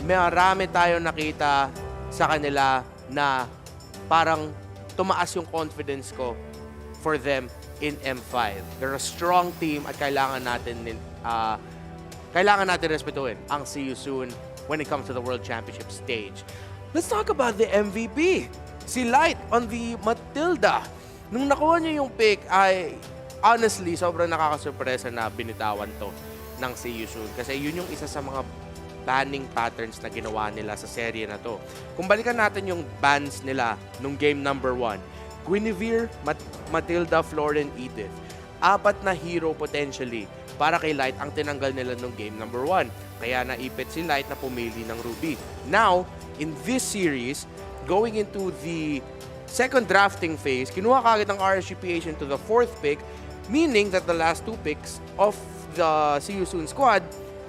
marami tayong nakita sa kanila na parang tumaas yung confidence ko for them in M5. They're a strong team at kailangan natin respetuhin ang see you soon when it comes to the World Championship stage. Let's talk about the MVP. Si Light on the Matilda. Nung nakuha niya yung pick ay honestly sobrang nakakasurpresa na binitawan to ng See You Soon. Kasi yun yung isa sa mga banning patterns na ginawa nila sa serye na to. Kung balikan natin yung bans nila nung game number 1. Guinevere, Matilda, Florin, Edith. 4 na hero potentially para kay Light ang tinanggal nila nung game number 1. Kaya naipit si Light na pumili ng Ruby. Now, in this series, going into the second drafting phase, kinuha kagad ng RSGPH into the 4th pick, meaning that the last 2 picks of the See You Soon squad,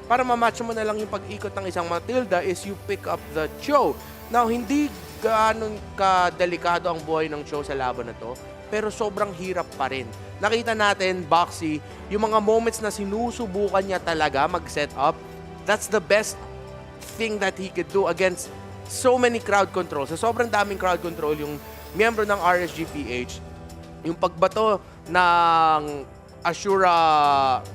para ma-match mo na lang yung pag-ikot ng isang Matilda is you pick up the Cho. Now, hindi ganun ka-delikado ang buhay ng Cho sa laban na to, pero sobrang hirap pa rin. Nakita natin, Boxy, yung mga moments na sinusubukan niya talaga mag-set up, that's the best thing that he could do against so many crowd control. Sa sobrang daming crowd control, yung miyembro ng RSGPH, yung pagbato ng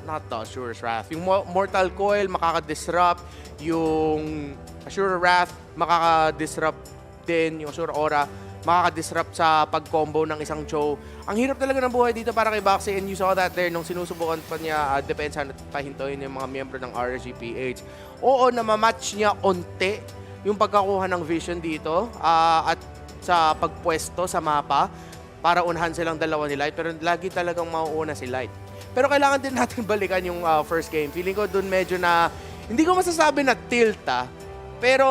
not the Asura's Wrath, yung Mortal Coil, makaka-disrupt, yung Asura Wrath, makaka-disrupt din, yung Asura Aura, makaka-disrupt sa pag-combo ng isang Cho. Ang hirap talaga ng buhay dito para kay Boxy, and you saw that there nung sinusubukan pa niya depensa at pahintoyin yung mga miyembro ng RSGPH. Oo, namamatch niya onte yung pagkakuha ng vision dito at sa pagpwesto sa mapa para unahan silang dalawa ni Light, pero lagi talagang mauuna si Light. Pero kailangan din natin balikan yung first game. Feeling ko dun medyo na, hindi ko masasabi na tilt pero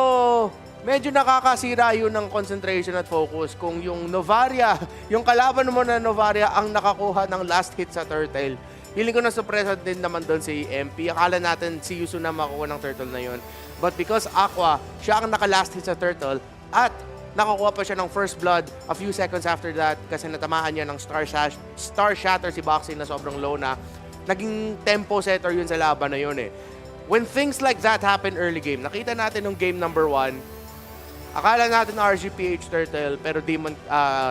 medyo nakakasira yun ng concentration at focus kung yung Novaria, yung kalaban mo na Novaria ang nakakuha ng last hit sa Turtle. Feeling ko na surpresa din naman doon si MP. Akala natin si Yusu na makuha ng Turtle na yun. But because Aqua, siya ang naka-last hit sa Turtle at nakakuha pa siya ng first blood a few seconds after that kasi natamaan niya ng Star Shatter si Boxing na sobrang low na. Naging tempo setter yun sa laban na yun eh. When things like that happen early game, nakita natin nung game number 1, akala natin na RGPH Turtle pero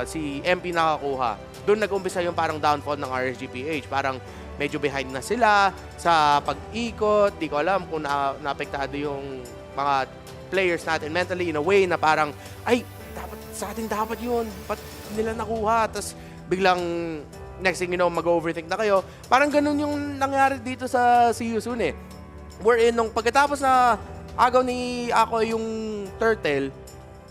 si MP nakakuha. Doon nag-umpisa yung parang downfall ng RGPH. Parang medyo behind na sila sa pag-ikot. Di ko alam kung naapektado yung mga players natin mentally in a way na parang, ay, sa atin dapat yun. Ba't nila nakuha? Tapos biglang next thing you know, mag-overthink na kayo. Parang ganun yung nangyari dito sa CU Soon eh. Wherein nung pagkatapos na agaw ni ako yung Turtle,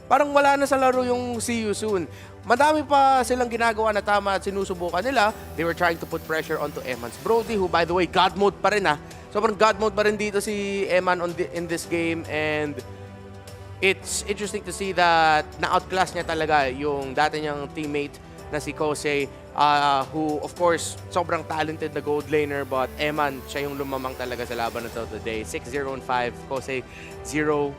parang wala na sa laro yung CU Soon. Madami pa silang ginagawa na tama at sinusubukan nila. They were trying to put pressure onto Eman's Brody, who by the way, God mode pa rin Sobrang God mode pa rin dito si Eman in this game, and it's interesting to see that na-outclass niya talaga yung dati niyang teammate na si Kosei, who of course sobrang talented na gold laner, but Eman siya yung lumamang talaga sa laban na to today. 6-0 and 5, Kosei 0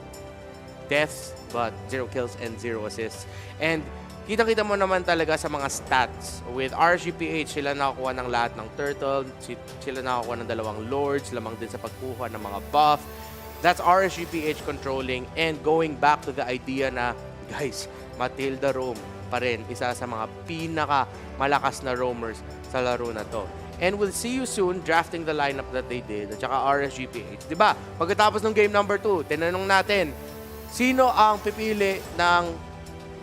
deaths but 0 kills and 0 assists. And kitang-kita mo naman talaga sa mga stats. With RGPH, sila nakakuha ng lahat ng turtle, sila nakakuha ng 2 lords, lamang din sa pagkuha ng mga buff. That's RGPH controlling and going back to the idea na, guys, Matilda Roam pa rin, isa sa mga pinaka-malakas na roamers sa laro na to. And we'll see you soon drafting the lineup that they did at saka RSGPH. Diba? Pagkatapos ng game number 2, tinanong natin, sino ang pipili ng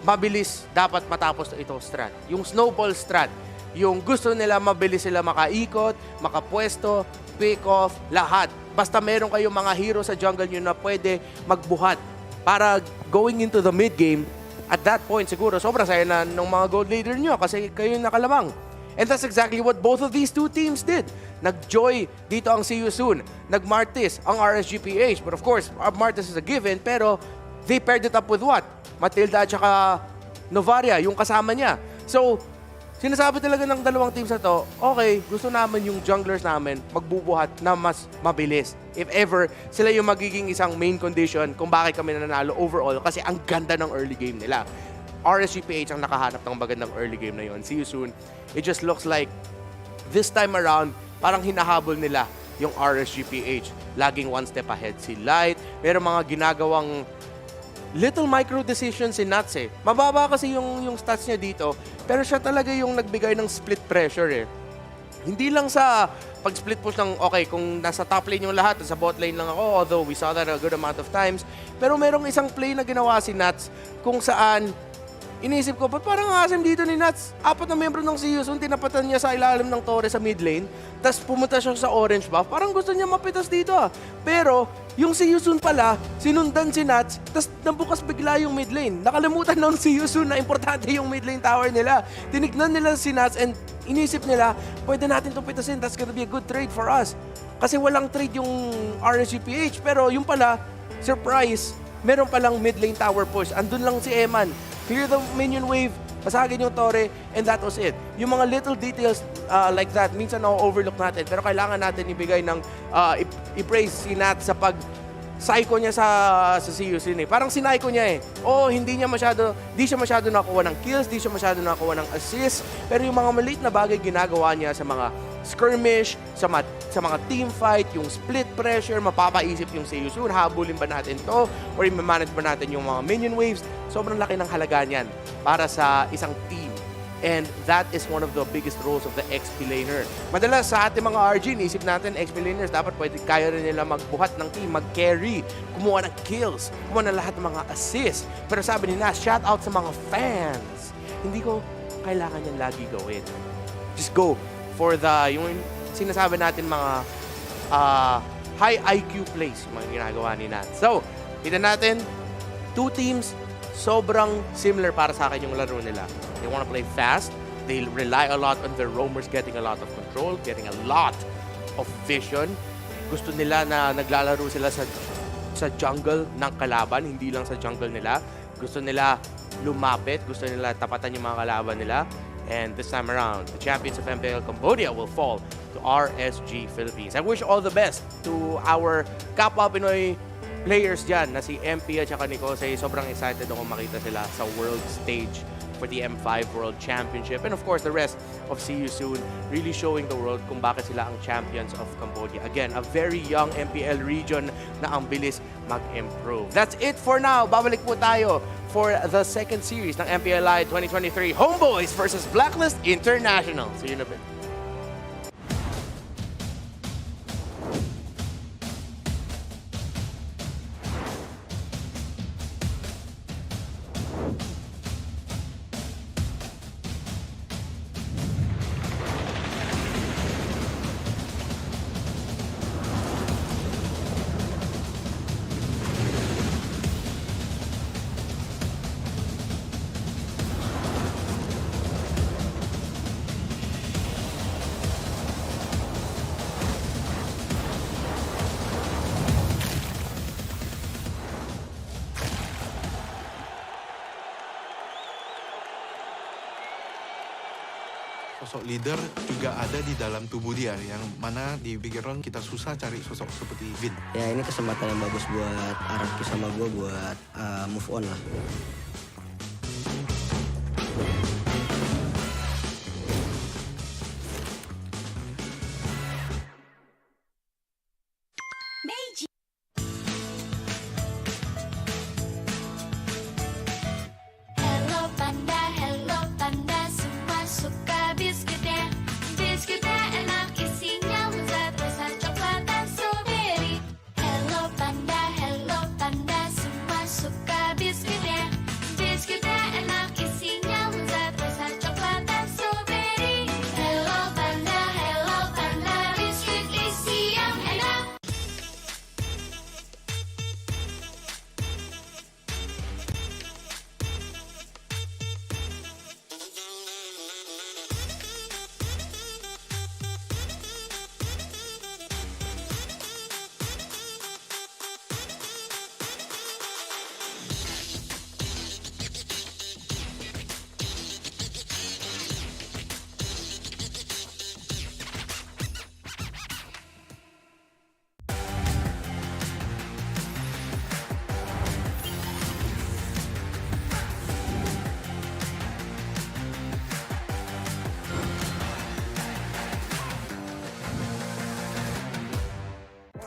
mabilis dapat matapos ito strat? Yung snowball strat. Yung gusto nila mabilis sila makaikot, makapwesto, pick off, lahat. Basta meron kayong mga hero sa jungle nyo na pwede magbuhat para going into the mid game. At that point, siguro, sobrang saya na ng mga gold leader nyo kasi kayo yung nakalamang. And that's exactly what both of these two teams did. Nag-joy dito ang See You Soon. Nag-Martis ang RSGPH. But of course, Martis is a given, pero they paired it up with what? Matilda at saka Novaria, yung kasama niya. So, sinasabi talaga ng dalawang teams na to, okay, gusto namin yung junglers namin magbubuhat na mas mabilis. If ever, sila yung magiging isang main condition kung bakit kami nanalo overall kasi ang ganda ng early game nila. RSGPH ang nakahanap ng magandang early game na yon. See you soon. It just looks like this time around, parang hinahabol nila yung RSGPH. Laging one step ahead si Light. Meron mga ginagawang little micro decisions si Nuts eh. Mababa kasi yung stats niya dito, pero siya talaga yung nagbigay ng split pressure eh. Hindi lang sa pag-split push ng, okay, kung nasa top lane yung lahat, nasa bot lane lang ako, although we saw that a good amount of times. Pero merong isang play na ginawa si Nuts kung saan inisip ko, ba't parang asim dito ni Nuts? 4 na membro ng Season, tinapatan niya sa ilalim ng torre sa mid lane, tapos pumunta siya sa orange buff. Parang gusto niya mapitas dito ah. Pero yung Season pala, sinundan si Nuts, tapos nabukas bigla yung mid lane. Nakalimutan ng Season na importante yung mid lane tower nila. Tinignan nila si Nuts and inisip nila, pwede natin itong pitasin, that's gonna be a good trade for us. Kasi walang trade yung RSGPH, pero yung pala, surprise, meron palang mid lane tower push. Andun lang si Eman. Clear the minion wave, pasagin yung torre, and that was it. Yung mga little details like that, minsan na-overlook natin, pero kailangan natin ibigay ng, i-praise si Nat sa psycho niya sa CUC eh. Parang sinayko niya eh. Hindi siya masyado nakuha ng kills, di siya masyado nakuha ng assists, pero yung mga maliit na bagay ginagawa niya sa mga skirmish, sa mga team fight, yung split pressure, mapapaisip yung CUC, habulin ba natin to, or i-manage ba natin yung mga minion waves. Sobrang laki ng halaga niyan para sa isang team. And that is one of the biggest roles of the XP laner. Madalas sa ating mga RG, naisip natin, XP laners, dapat kaya rin nila magbuhat ng team, mag-carry, kumuha ng kills, kumuha ng lahat ng mga assists. Pero sabi ni Nas, shout out sa mga fans. Hindi ko kailangan yan lagi gawin. Just go for yung sinasabi natin mga high IQ plays, yung mga ginagawa ni Nas. So, kita natin, two teams, sobrang similar para sa akin yung laro nila. They want to play fast. They rely a lot on their roamers getting a lot of control, getting a lot of vision. Gusto nila na naglalaro sila sa jungle ng kalaban, hindi lang sa jungle nila. Gusto nila lumapit, gusto nila tapatan yung mga kalaban nila. And this time around, the champions of MPL Cambodia will fall to RSG Philippines. I wish all the best to our kapwa Pinoy players dyan na si MP at saka Nicole. Sobrang excited ako makita sila sa world stage for the M5 World Championship. And of course, the rest of See You Soon really showing the world kung bakit sila ang champions of Cambodia. Again, a very young MPL region na ang bilis mag-improve. That's it for now. Babalik po tayo for the second series ng MPLI 2023, HomeBois versus Blacklist International. See you in a bit. Sosok leader juga ada di dalam tubuh dia, yang mana di background kita susah cari sosok seperti Vin. Ya ini kesempatan yang bagus buat Araki sama gue buat move on lah. Hello panda, semua suka biskuitnya. Biskuitnya enak, isinya lezat, rasa coklat dan strawberry. Hello panda, semua suka biskuitnya. Biskuitnya enak, isinya lezat, rasa coklat dan strawberry. Hello panda, biskuit isi yang enak.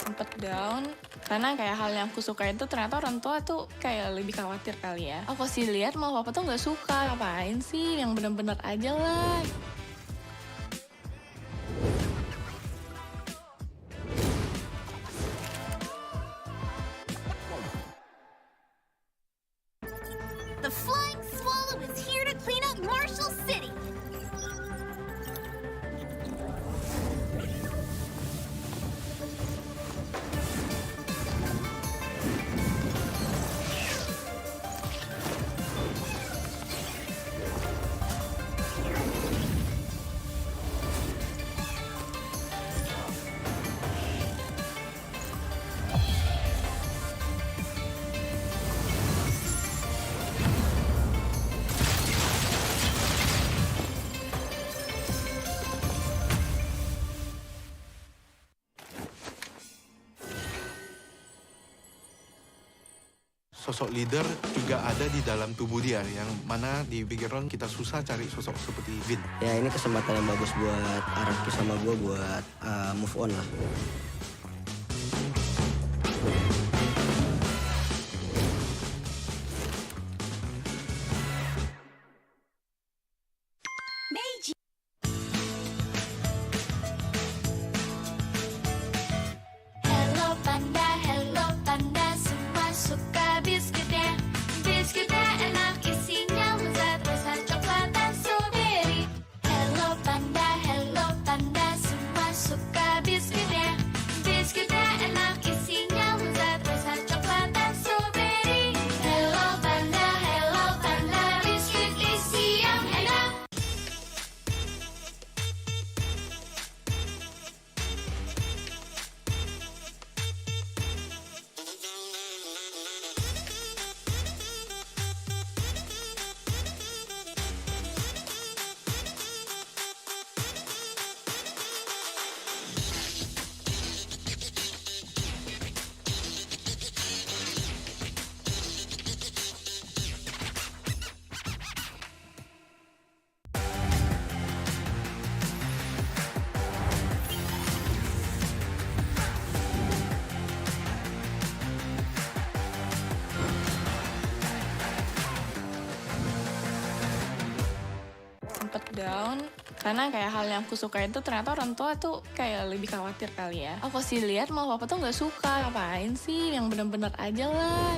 Sempet down karena kayak hal yang aku suka itu ternyata orang tua tuh kayak lebih khawatir kali ya. Aku sih lihat malah papa tuh nggak suka, ngapain sih, yang bener-bener aja lah. The Flying Swallow is here to clean up Marshall City. Sosok leader juga ada di dalam tubuh dia, yang mana di background kita susah cari sosok seperti Vin. Ya ini kesempatan yang bagus buat Araki sama gue buat move on lah. Hello panda, semua suka biskuitnya. Biskuitnya enak, isinya lezat, rasa coklat dan strawberry. Hello panda, semua suka biskuitnya. down karena kayak hal yang aku suka itu ternyata orang tua tuh kayak lebih khawatir kali ya. Aku sih lihat malah papa tuh nggak suka, ngapain sih, yang bener-bener aja lah.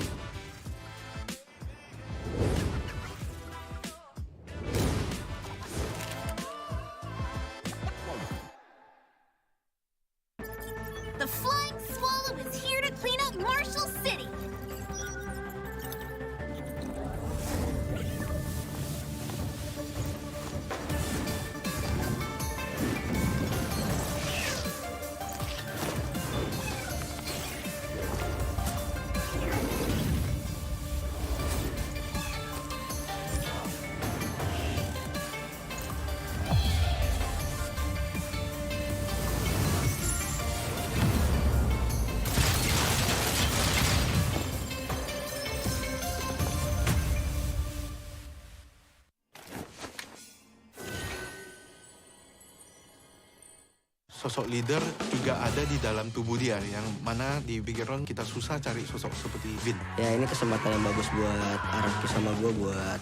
The Flying Swallow is here to clean up Marshall City. Sosok leader juga ada di dalam tubuh dia, yang mana di pikiran kita susah cari sosok seperti Vin. Ya ini kesempatan yang bagus buat Araki sama gue buat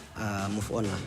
move on lah.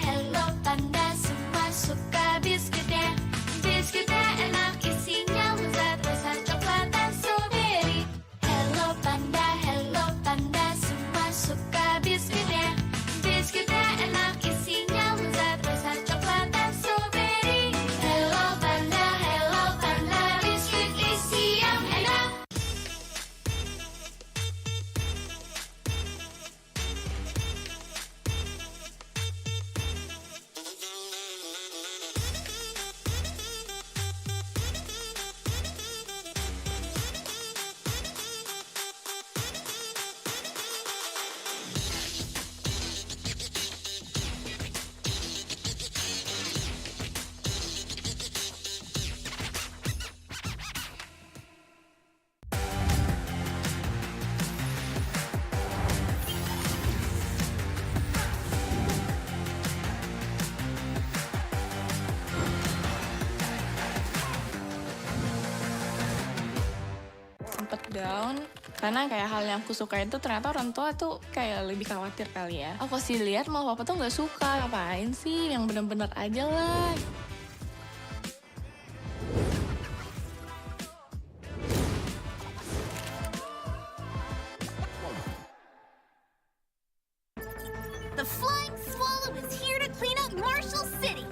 Hello panda, semua suka biskuitnya. Biskuitnya enak, isinya lezat, rasa coklat dan strawberry. Hello panda, semua suka biskuitnya. Biskuitnya enak, isinya lezat, rasa coklat dan strawberry. Hello panda, biskuit isi yang enak. Sempet down karena kayak hal yang aku suka itu ternyata orang tua tuh kayak lebih khawatir kali ya. Aku sih lihat malah papa tuh nggak suka, ngapain sih, yang bener-bener aja lah. The Flying Swallow is here to clean up Marshall City.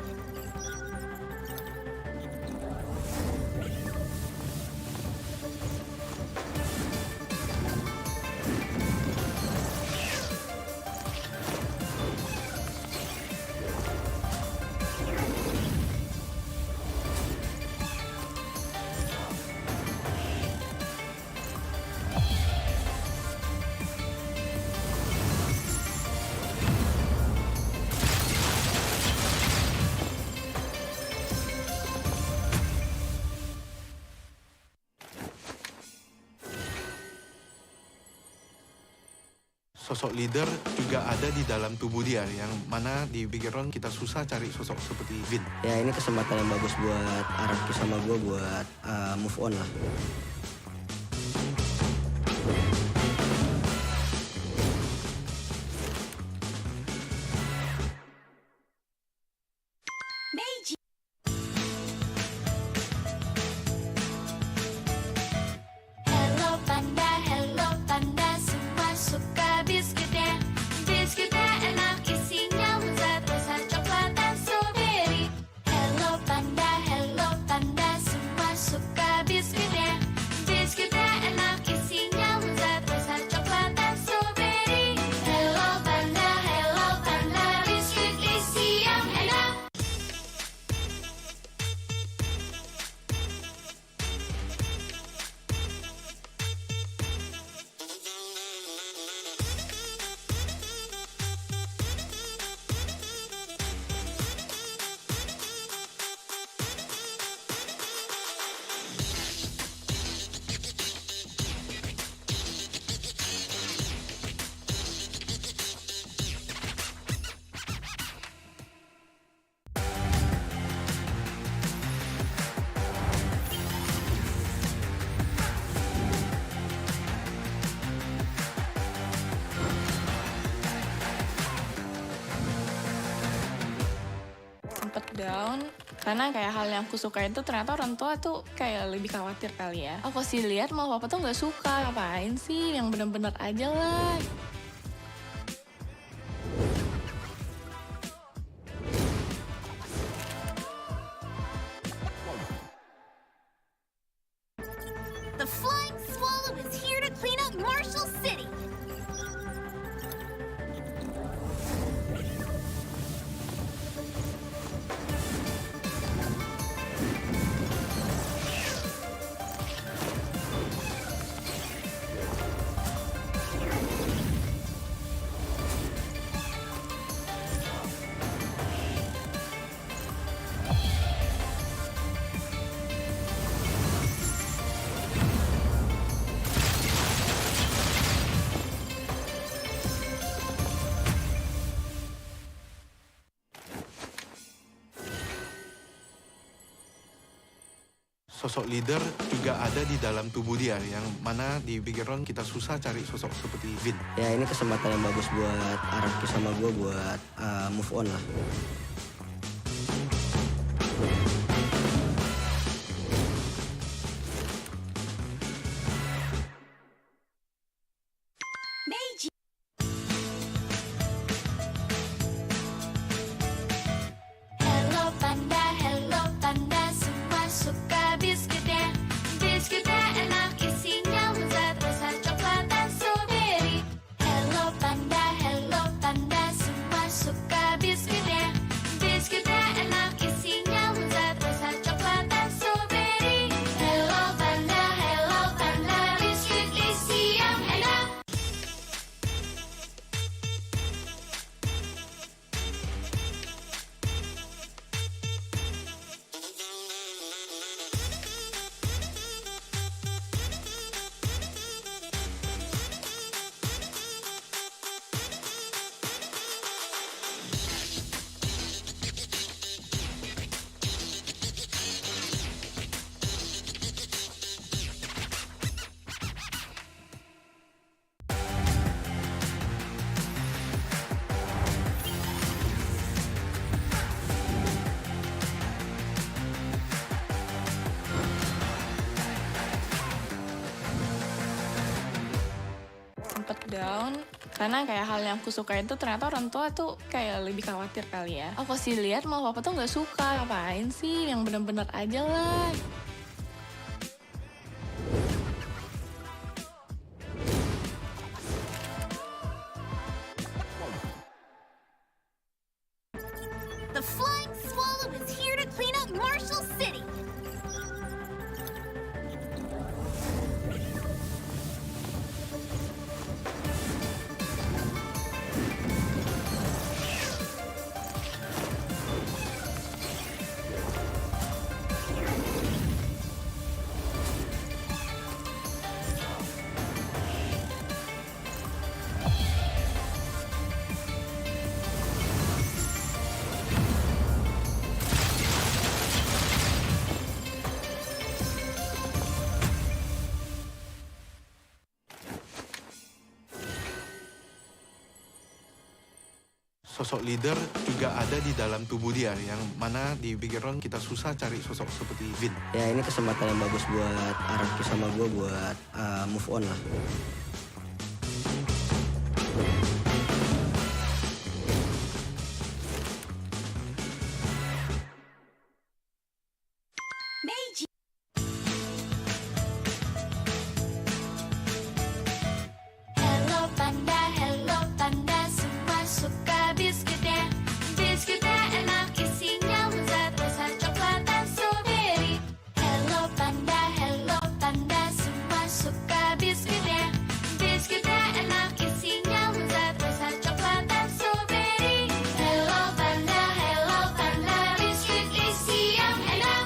Sosok leader juga ada di dalam tubuh dia, yang mana di pikiran kita susah cari sosok seperti Vin. Ya ini kesempatan yang bagus buat Araki sama gue buat move on lah. Hello panda, semua suka biskuitnya. Biskuitnya enak, isinya lezat, rasa coklat dan strawberry. Hello panda, semua suka biskuitnya. Biskuitnya enak, isinya lezat, rasa coklat dan strawberry. Hello panda, biskuit isi yang enak. Sempet down, karena kayak hal yang aku suka itu ternyata orang tua tuh kayak lebih khawatir kali ya. Aku sih lihat malah papa tuh nggak suka, ngapain sih, yang bener-bener aja lah. The Flying Swallow is here to clean up Marshall City. Sosok leader juga ada di dalam tubuh dia, yang mana di background kita susah cari sosok seperti Vin. Ya ini kesempatan yang bagus buat Araki sama gue buat move on lah. Hello panda, semua suka biskuitnya. Biskuitnya enak, isinya lezat, rasa coklat dan strawberry. Hello panda, semua suka biskuitnya. Biskuitnya enak, isinya lezat, rasa coklat dan strawberry. Hello panda, biskuit isi yang enak. Sempet down, karena kayak hal yang aku suka itu ternyata orang tua tuh kayak lebih khawatir kali ya. Aku sih lihat malah papa tuh nggak suka, ngapain sih, yang bener-bener aja lah. The Flying Swallow is here to clean up Marshall City. Sosok leader juga ada di dalam tubuh dia, yang mana di background kita susah cari sosok seperti Vin. Ya ini kesempatan yang bagus buat Araki sama gue buat move on lah. Hello panda, semua suka biskuitnya. Biskuitnya enak, isinya lezat, rasa coklat dan strawberry. Hello panda, semua suka biskuitnya. Biskuitnya enak, isinya lezat, rasa coklat dan strawberry. Hello panda, biskuit isi yang enak.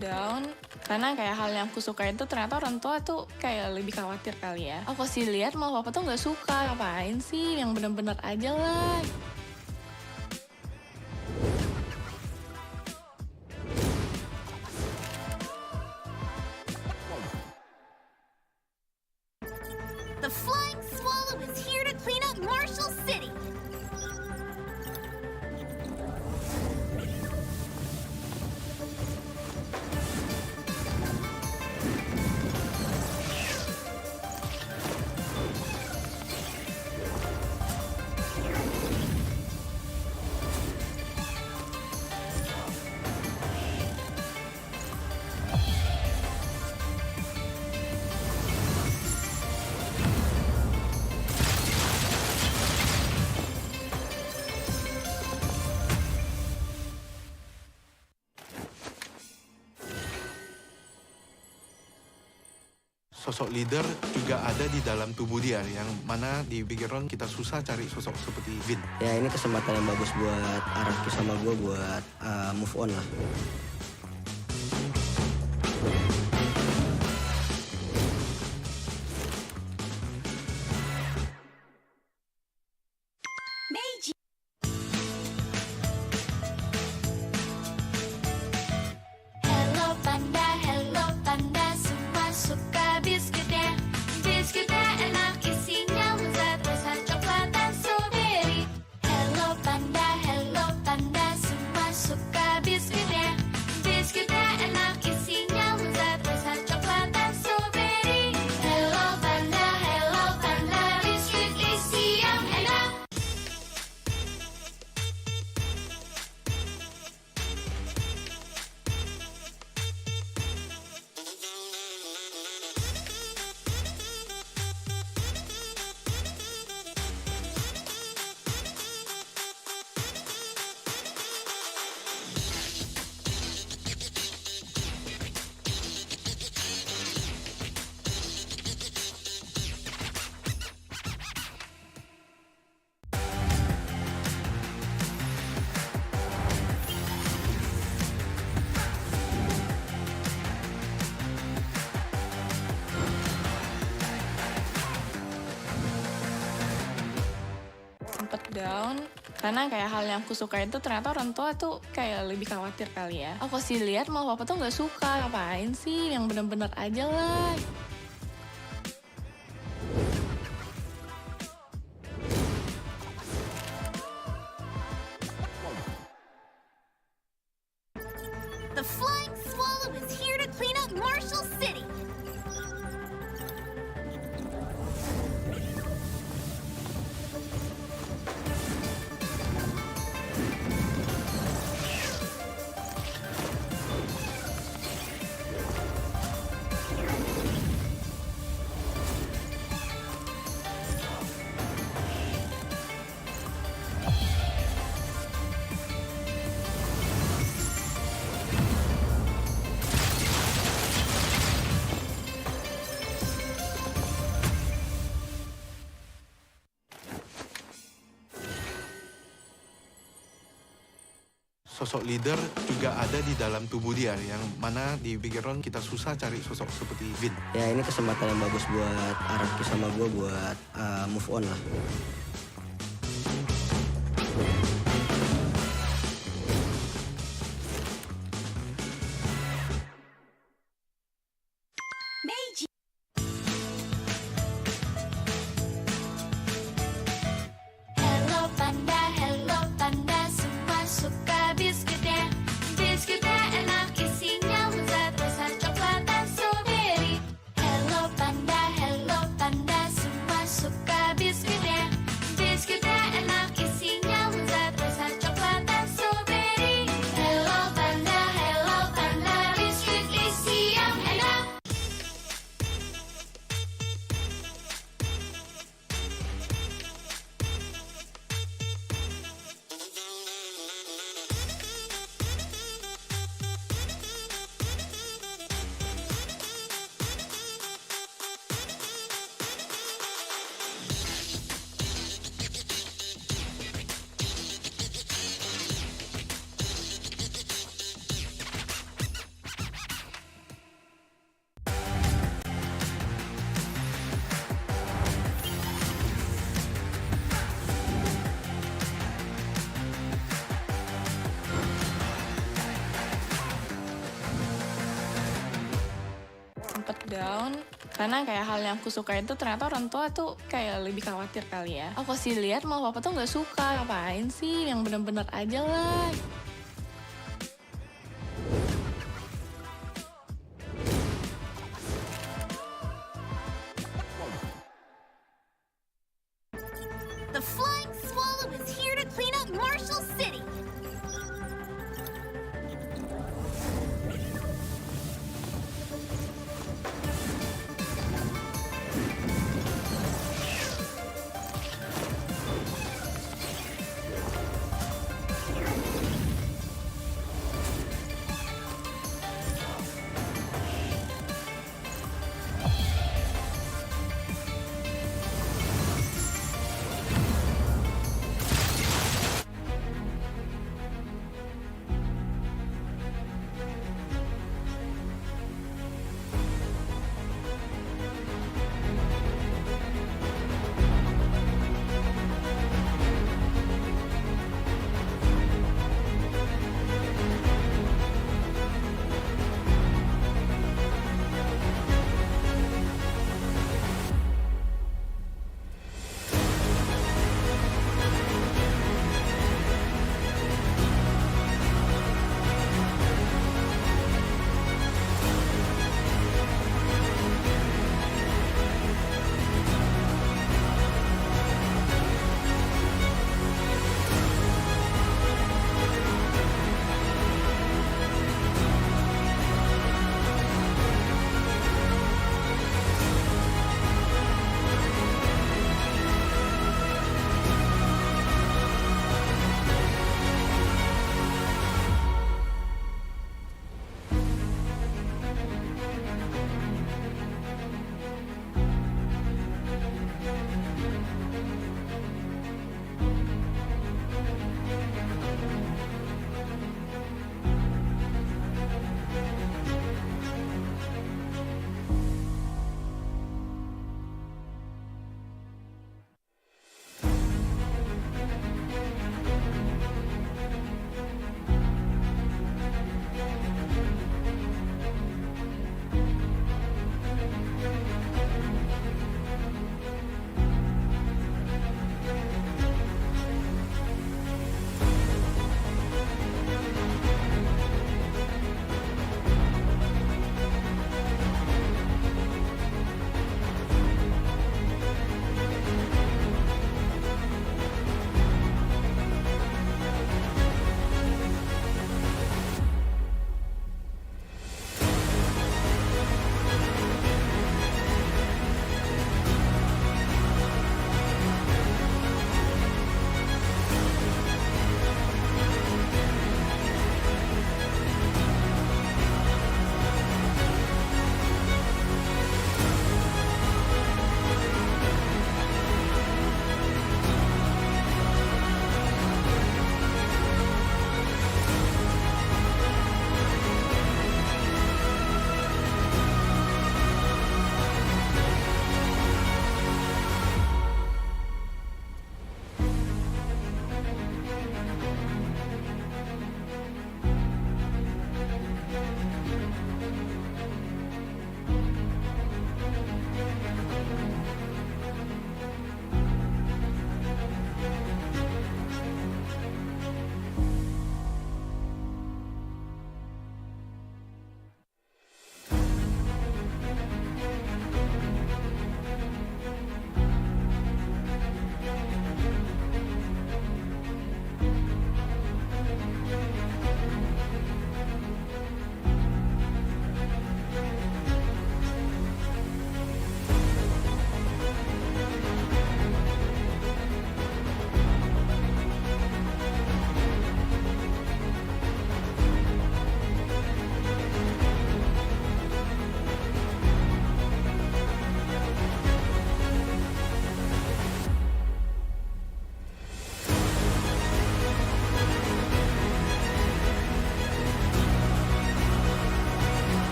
down karena kayak hal yang aku suka itu ternyata orang tua tuh kayak lebih khawatir kali ya. Aku sih lihat malah papa tuh nggak suka, ngapain sih yang bener-bener aja lah. The Flying Swallow is here to clean up Marshall City. Sosok leader juga ada di dalam tubuh dia, yang mana di background kita susah cari sosok seperti Vin. Ya ini kesempatan yang bagus buat Araki sama gue buat move on lah. Hello panda, semua suka biskuitnya. Biskuitnya enak, isinya lezat, rasa coklat dan strawberry. Hello panda, semua suka biskuitnya. Biskuitnya enak, isinya lezat, rasa coklat dan strawberry. Hello panda, biskuit isi yang enak. Sempet down karena kayak hal yang aku suka itu ternyata orang tua tuh kayak lebih khawatir kali ya. Aku sih lihat malah papa tuh nggak suka, ngapain sih yang bener-bener aja lah. The Flying Swallow is here to clean up Marshall City. Sosok leader juga ada di dalam tubuh dia, yang mana di background kita susah cari sosok seperti Vin. Ya ini kesempatan yang bagus buat Araki sama gue buat move on lah. Hello panda, semua suka biskuitnya. Biskuitnya enak, isinya lezat, rasa coklat dan strawberry. Hello panda, semua suka biskuitnya. down karena kayak hal yang aku suka itu ternyata orang tua tuh kayak lebih khawatir kali ya. Aku sih lihat malah papa tuh nggak suka, ngapain sih yang bener-bener aja lah. The Flying Swallow is here to clean up Marshall City.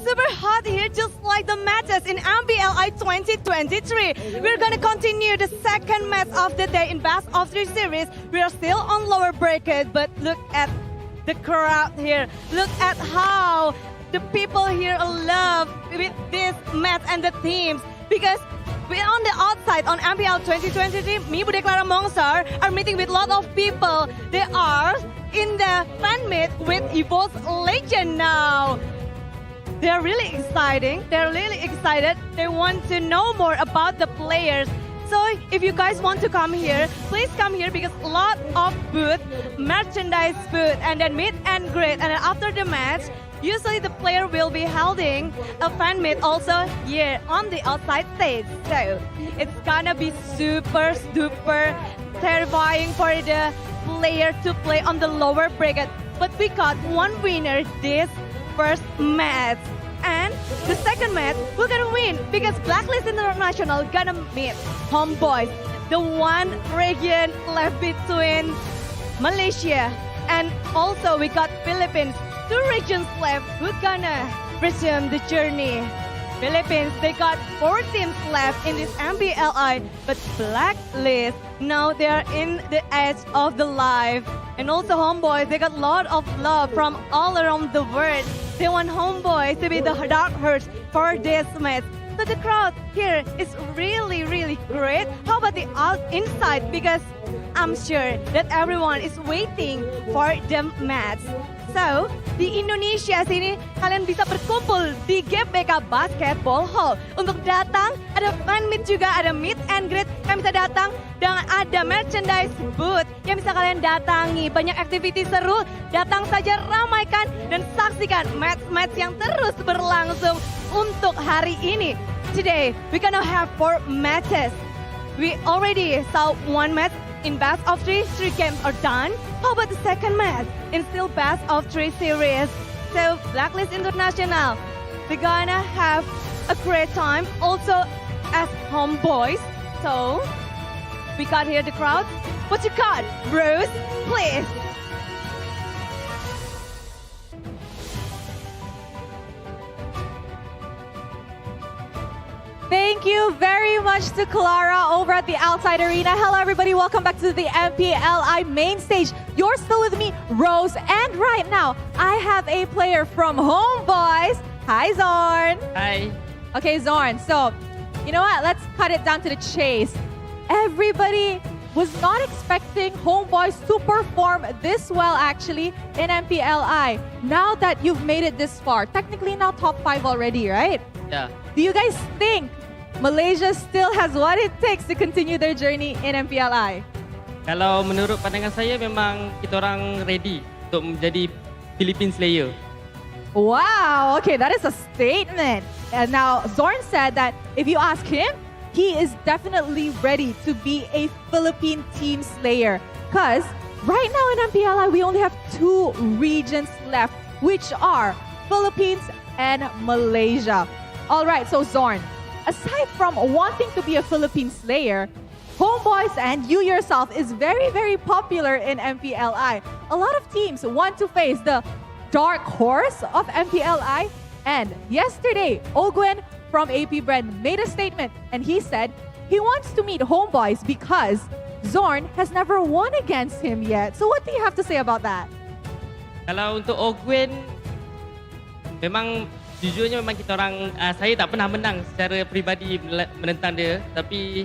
super hot here, just like the matches in MPLI 2023. We're gonna continue the second match of the day in Best of 3 series. We are still on lower bracket, but look at the crowd here. Look at how the people here love with this match and the teams, because we're on the outside on MPL 2023. Me, Bude Clara Mongsar, are meeting with a lot of people. They are in the fan meet with Evo's legend now. They're really exciting. They're really excited. They want to know more about the players. So if you guys want to come here, please come here, because a lot of booth, merchandise booth, and then meet and greet. And then after the match, usually the player will be holding a fan meet also here on the outside stage. So it's gonna be super terrifying for the player to play on the lower bracket. But we got one winner this first match. And the second match, we're gonna win, because Blacklist International gonna meet HomeBois, the one region left between Malaysia and also we got Philippines, 2 regions left who gonna resume the journey. Philippines, they got 4 teams left in this MPLI, but Blacklist, now they are in the edge of the life. And also HomeBois, they got a lot of love from all around the world. They want HomeBois to be the dark horse for this match. So the crowd here is really great. How about the inside? Because I'm sure that everyone is waiting for the match. So, di Indonesia sini, kalian bisa berkumpul di GBK Basketball Hall. Untuk datang, ada fan meet juga, ada meet and greet. Kalian bisa datang, dan ada merchandise booth yang bisa kalian datangi. Banyak aktiviti seru, datang saja, ramaikan, dan saksikan match-match yang terus berlangsung untuk hari ini. Today, we're gonna have 4 matches. We already saw 1 match in Best of 3. 3 games are done. How about the second match in still Best of 3 series? So Blacklist International, we're gonna have a great time also as HomeBois. So we got here the crowd. What you got, Bruce? Please. Thank you very much to Clara over at the Outside Arena. Hello, everybody. Welcome back to the MPLI main stage. You're still with me, Rose. And right now, I have a player from HomeBois. Hi, Zorn. Hi. Okay, Zorn. So, you know what? Let's cut it down to the chase. Everybody was not expecting HomeBois to perform this well, actually, in MPLI. Now that you've made it this far, technically now top 5 already, right? Yeah. Do you guys think Malaysia still has what it takes to continue their journey in MPLI? Kalau menurut pandangan saya, memang kita orang ready untuk menjadi Philippine Slayer. Wow, okay, that is a statement. And now Zorn said that if you ask him, he is definitely ready to be a Philippine team slayer. Because right now in MPLI, we only have 2 regions left, which are Philippines and Malaysia. All right, so Zorn, aside from wanting to be a Philippine slayer, HomeBois and you yourself is very popular in MPLI. A lot of teams want to face the dark horse of MPLI. And yesterday, Ogwen from AP Bren made a statement, and he said he wants to meet HomeBois because Zorn has never won against him yet. So what do you have to say about that? Kalau untuk Ogwen, memang jujurnya memang kita orang, saya tak pernah menang secara peribadi menentang dia. Tapi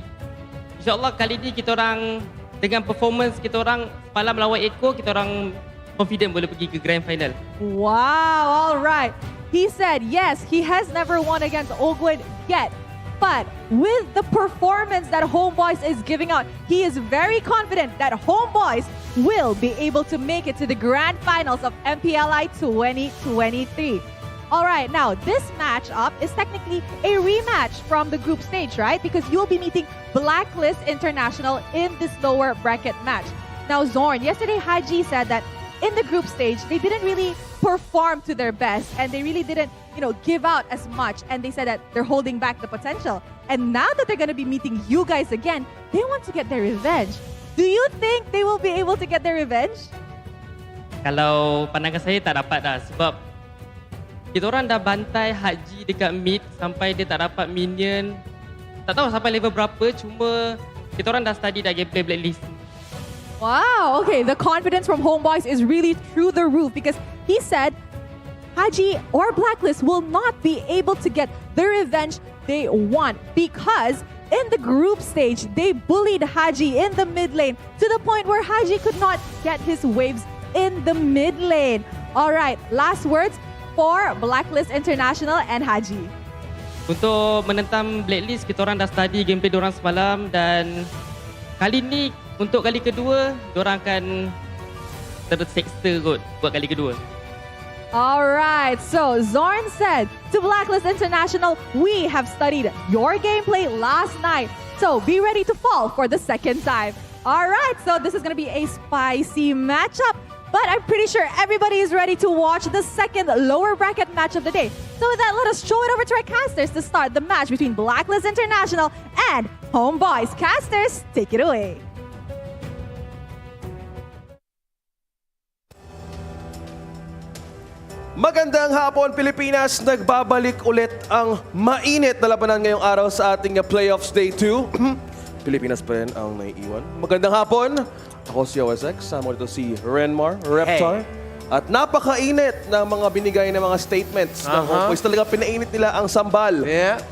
insyaAllah kali ni kita orang dengan performance kita orang semalam lawan Eko, kita orang confident boleh pergi ke grand final. Wow, all right. He said, yes, he has never won against Ogwen yet. But with the performance that HomeBois is giving out, he is very confident that HomeBois will be able to make it to the grand finals of MPLI 2023. All right, now this matchup is technically a rematch from the group stage, right? Because you'll be meeting Blacklist International in this lower bracket match. Now, Zorn, yesterday Haji said that in the group stage, they didn't really perform to their best and they really didn't, give out as much. And they said that they're holding back the potential. And now that they're going to be meeting you guys again, they want to get their revenge. Do you think they will be able to get their revenge? Kalau pandangan saya tak dapat dah sebab kita orang dah bantai Haji dekat mid sampai dia tak dapat minion. Tak tahu sampai level berapa, cuma kita orang dah study dah gameplay Blacklist. Wow, okay, the confidence from HomeBois is really through the roof because he said Haji or Blacklist will not be able to get the revenge they want because in the group stage, they bullied Haji in the mid lane to the point where Haji could not get his waves in the mid lane. All right, last words for Blacklist International and Haji. Untuk menentang Blacklist, kita orang dah study gameplay diorang semalam dan kali ni untuk kali kedua, diorang akan terseksa kot buat kali kedua. All right, so Zorn said to Blacklist International, we have studied your gameplay last night, so be ready to fall for the second time. All right, so this is going to be a spicy matchup, but I'm pretty sure everybody is ready to watch the second lower bracket match of the day. So with that, let us show it over to our casters to start the match between Blacklist International and HomeBois. Casters, take it away. Magandang hapon, Pilipinas! Nagbabalik ulit ang mainit na labanan ngayong araw sa ating Playoffs Day 2. Pilipinas pa rin ang naiiwan. Magandang hapon! Ako si OSX, sama dito si Renmar, Reptar. At napakainit ng mga binigay na mga statements ng HomeBois. Talaga pinainit nila ang sambal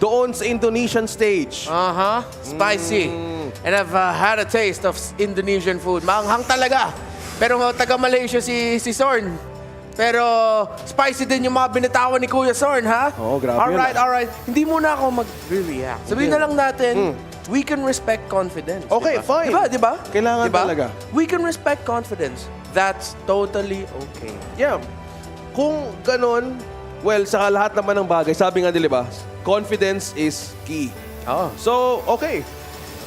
doon sa Indonesian stage. Spicy. And I've had a taste of Indonesian food. Maanghang talaga. Pero taga-Malaysia si Zorn. Pero spicy din yung mga binitawan ni Kuya Zorn, ha? Oo, grabe Alright. Hindi muna ako mag-react. Sabihin na lang natin, we can respect confidence. Okay, fine. Diba? Kailangan talaga. We can respect confidence. That's totally okay. Yeah. Kung ganun, well, sa lahat naman ng bagay, sabi nga nila ba, confidence is key. So, okay.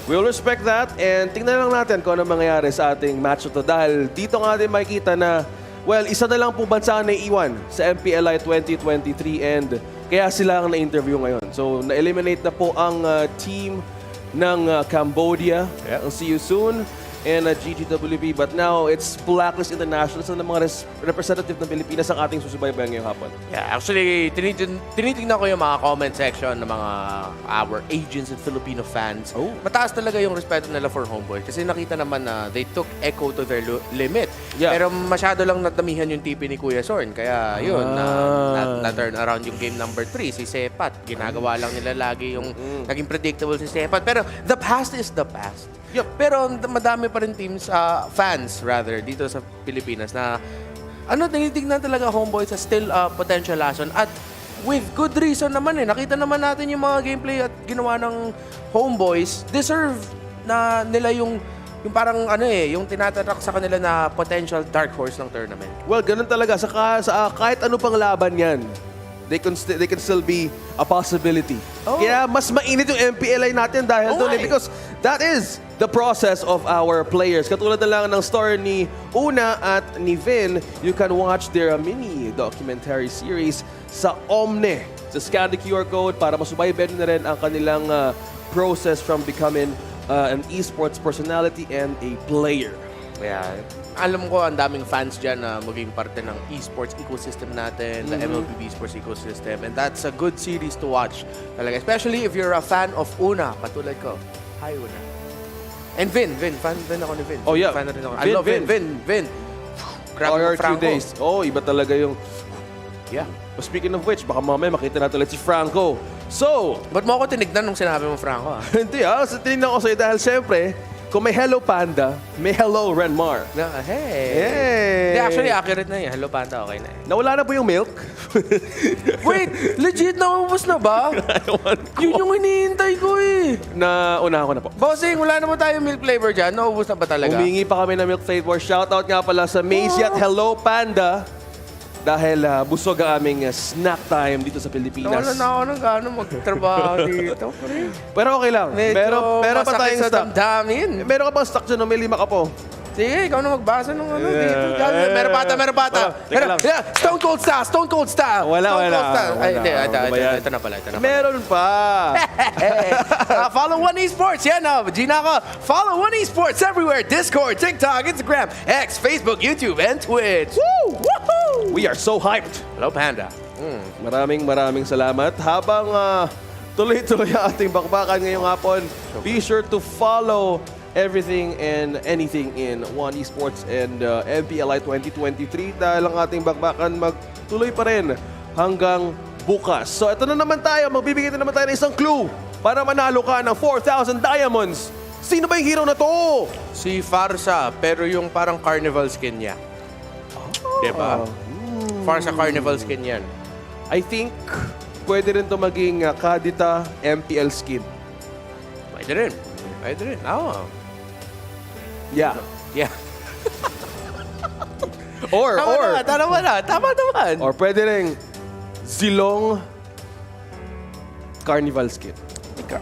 We'll respect that and tingnan lang natin kung ano mangyayari sa ating match ito dahil dito nga din makikita na well, isa na lang po bansa na iiwan sa MPLI 2023 and kaya sila ang na-interview ngayon. So, na-eliminate na po ang team ng Cambodia. I'll see you soon. And GGWB. But now, it's Blacklist International. So, ng mga representative ng Pilipinas ang ating susubaybayan ngayong hapon. Yeah, actually, tinitingnan ko yung mga comment section ng mga our agents and Filipino fans. Mataas talaga yung respeto nila for HomeBois. Kasi nakita naman na they took Echo to their limit. Yeah. Pero masyado lang natamihan yung TP ni Kuya Zorn. Kaya yun, na-turn around yung game number 3, si Sepat. Ginagawa lang nila lagi yung naging predictable si Sepat. Pero the past is the past. Yep. Pero madami pa rin teams, fans rather, dito sa Pilipinas na tinitignan talaga HomeBois as still potential asset. At with good reason naman nakita naman natin yung mga gameplay at ginawa ng HomeBois, deserve na nila yung parang yung tinatatak sa kanila na potential dark horse ng tournament. Well, ganun talaga. Sa kahit ano pang laban yan, they can still be a possibility. Kaya mas mainit yung MPLI natin dahil doon because that is the process of our players. Katulad na lang ng story ni Una at ni Vin, you can watch their mini documentary series sa Omne. So scan the QR code para masubaybayan na rin ang kanilang process from becoming an esports personality and a player. Kaya alam ko ang daming fans dyan na maging parte ng esports ecosystem natin, the MLBB esports ecosystem, and that's a good series to watch talaga. Especially if you're a fan of Una, katulad ko. Hi, Una. And Vin, fan din ako ni Vin. Oh yeah. Fan na rin ako. I love Vin. Grabe Our yung Franco. 2 days. Iba talaga yung... Yeah. Speaking of which, baka mamaya makita natin ulit si Franco. So... Ba't mo ako tinignan nung sinabi mo Franco? Hindi tinignan ko sa'yo dahil siyempre, kung may Hello Panda, may Hello Renmar. Hey! Actually, accurate na yun. Hello Panda, okay na yun. Nawala na po yung milk? Wait, legit naubos na ba? Yun yung hinihintay ko Naunahan ko na po. Bossing, wala naman tayong milk flavor dyan. Naubos na ba talaga? Humingi pa kami ng milk flavor. Shoutout nga pala sa Maze at Hello Panda. Dahil busog ang aming snack time dito sa Pilipinas. Nawala na ako ng gano'n magtrabaho dito. Pero okay lang. Meron pa tayong stock. Damdamin. Meron ka bang stock dyan? May 5 ka po. Sige, ikaw na magbasa ng dito. Meron pata. Stone Cold Style. Wala. Ay, hindi. Ito na pala. Meron pa. Follow One Esports. Yan na. Gina ko. Follow One Esports everywhere. Discord, TikTok, Instagram, X, Facebook, YouTube, and Twitch. Woo! Woohoo! We are so hyped. Hello, Panda. Maraming salamat. Habang tuloy-tuloy ang ating bakbakan ngayong hapon, be sure to follow everything and anything in One Esports and MPLI 2023 dahil ang ating bakbakan magtuloy pa rin hanggang bukas. So ito na naman tayo, magbibigay na naman tayo ng isang clue para manalo ka ng 4,000 diamonds. Sino ba yung hero na to? Si Farsa, pero yung parang carnival skin niya. Diba? Farsa carnival skin yan. I think pwede rin to maging Kadita MPL skin. Pwede rin. Oo. Yeah. Tama naman. Or pwede rin Zilong Carnival skin.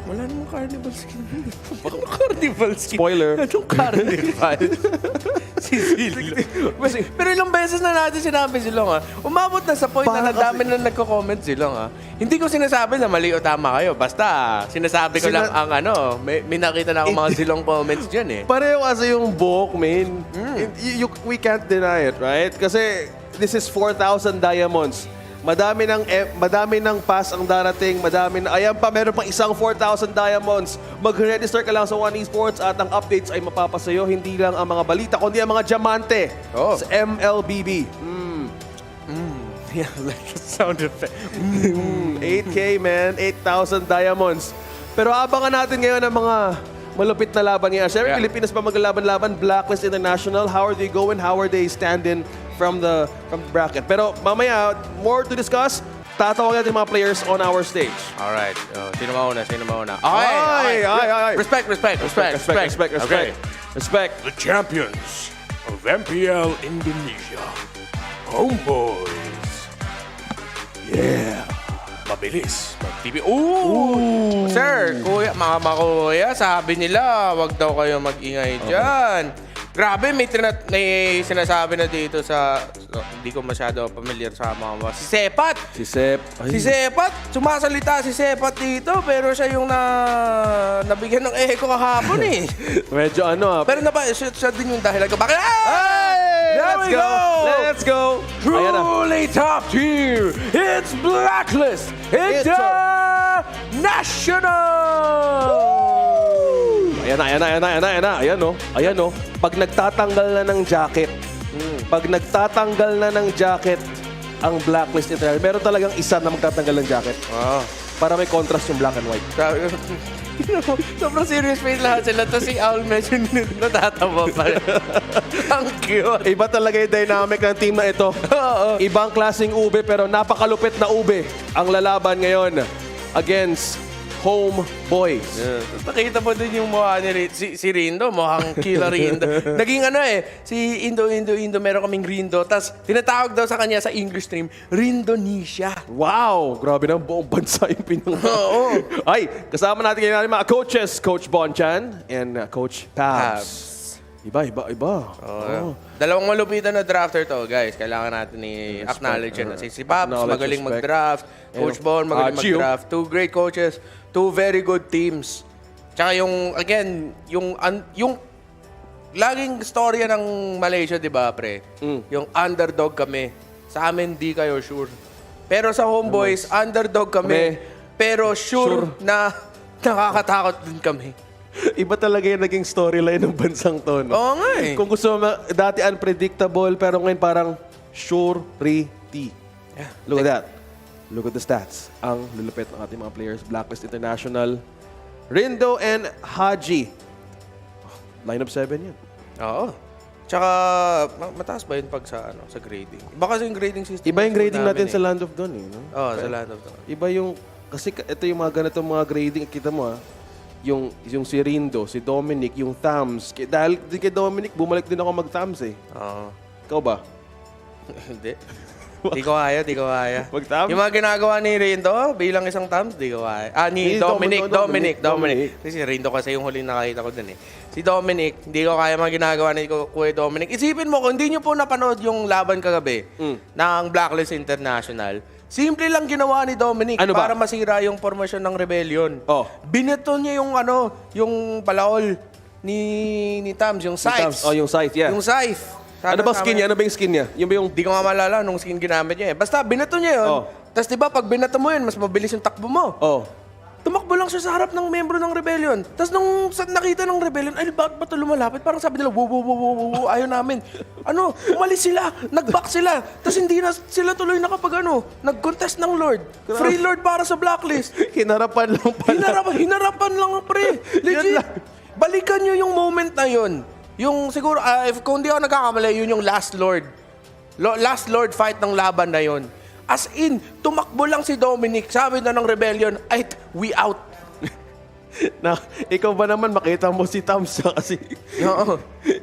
Wala namang carnival skin. Bakit carnival skin? Spoiler. Anong carnival? Si Zilong. Pero ilang beses na natin sinabi Zilong umabot na sa point na nadami na nagko-comment Zilong Hindi ko sinasabi na mali o tama kayo. Basta sinasabi ko lang ang may nakita na akong mga Zilong comments dyan Pareho kasi yung book, man. We can't deny it, right? Kasi this is 4,000 diamonds. Madami ng pass ang darating. Ayan pa, meron pang isang 4,000 diamonds. Mag-register ka lang sa One Esports at ang updates ay mapapasayo. Hindi lang ang mga balita, kundi ang mga diamante sa MLBB. Yeah, like the sound effect. 8K, man. 8,000 diamonds. Pero abangan natin ngayon ang mga malupit na laban ngayon. Siyempre, Pilipinas pa maglalaban-laban. Blacklist International. How are they going? How are they standing from the bracket? Pero mamaya, more to discuss. Tatawag natin mga players on our stage. Alright. Sino mauna? Okay. Respect. Okay. Respect. The champions of MPL Indonesia. HomeBois. Yeah. Mabilis. Mag-TV. Ooh! Sir, kuya, mga kuya, sabi nila, wag daw kayo mag-ingay dyan. Grabe, may sinasabi na dito sa... hindi ko masyado familiar sa mga... Si Sepat! Si Sepat! Sumasalita si Sepat dito, pero siya yung nabigyan ng echo kahapon Medyo Pero siya din yung dahilan ko. Bakit? Let's go! Truly top tier! It's Blacklist International! Ayan o. Pag nagtatanggal na ng jacket, ang Blacklist International, meron talagang isa na magtatanggal ng jacket. Para may contrast yung black and white. Sobrang serious face lahat sila. Tapos si Owl medyo natatawa pa. Ang cute. Iba talaga yung dynamic ng team na ito. Ibang klaseng ube pero napakalupit na ube ang lalaban ngayon against HomeBois. Nakita mo din yung mukha ni si Rindo, mukhang killer Rindo. Naging si Indo, meron kaming Rindo. Tapos tinatawag daw sa kanya sa English stream, Rindonesia. Wow! Grabe na, buong bansa yung pinang... Ay, kasama natin ngayon mga coaches, Coach Bonchan and Coach Pabs. Iba. Dalawang malupitan na drafter to, guys. Kailangan natin i-acknowledge yan. Si Pabs, magaling mag-draft. Coach Bon, magaling mag-draft. Two great coaches. Two very good teams. Tsaka yung laging storya ng Malaysia, di ba, pre? Yung underdog kami. Sa amin, di kayo sure. Pero sa HomeBois, underdog kami. Pero sure na nakakatakot din kami. Iba talaga yung naging storyline ng bansang to. Oo nga Kung gusto mo, dati unpredictable, pero ngayon parang surety. Look at that. Look at the stats. Ang lulupit ng ating mga players. Blacklist International, Rindo and Haji. Line of 7 yan. Oo. Tsaka, mataas ba yun pag sa grading? Iba kasi yung grading system. Iba yung grading natin sa Land of Dawn Oo, sa Land of Dawn. Iba yung, kasi ito yung mga ganitong mga grading. Kita mo yung si Rindo, si Dominic, yung thumbs. Dahil kay Dominic, bumalik din ako mag-thumbs Oo. Ikaw ba? Hindi. Di ko kaya. Mag-thumbs? Yung mga ginagawa ni Rindo, bilang isang thumbs, di ko kaya. Ni Dominic. Kasi Rindo kasi yung huling nakakita ko dun Si Dominic, hindi ko kaya mga ginagawa ni Kuya Dominic. Isipin mo, kung hindi nyo po napanood yung laban kagabi ng Blacklist International, simple lang ginawa ni Dominic para masira yung formasyon ng Rebellion. Bineto niya yung palaol ni Tams, yung scythe. Yung scythe, yeah. Yung scythe. Ano ba skin niya? Ano ba yung skin niya? Yung ba yung... Di ko nga malala nung skin ginamit niya eh. Basta binato niya yun. Oh. Tapos di ba pag binato mo yun, mas mabilis yung takbo mo. Oh. Tumakbo lang siya sa harap ng membro ng rebellion. Tapos nung nakita ng rebellion, ay bakit ba ito lumalapit? Parang sabi nila, wow, ayaw namin. Umalis sila, nag-back sila. Tapos hindi na sila tuloy nag-contest ng Lord. Free Lord para sa Blacklist. Hinarapan lang pala. Hinarapan lang, pre. Legit. Balikan nyo yung moment na yun. Yung siguro, kung di ako nagkakamali, yun yung last Lord. Last Lord fight ng laban na yun. As in, tumakbo lang si Dominic. Sabi na ng rebellion, ay, we out. Na, ikaw ba naman makita mo si Tamsa kasi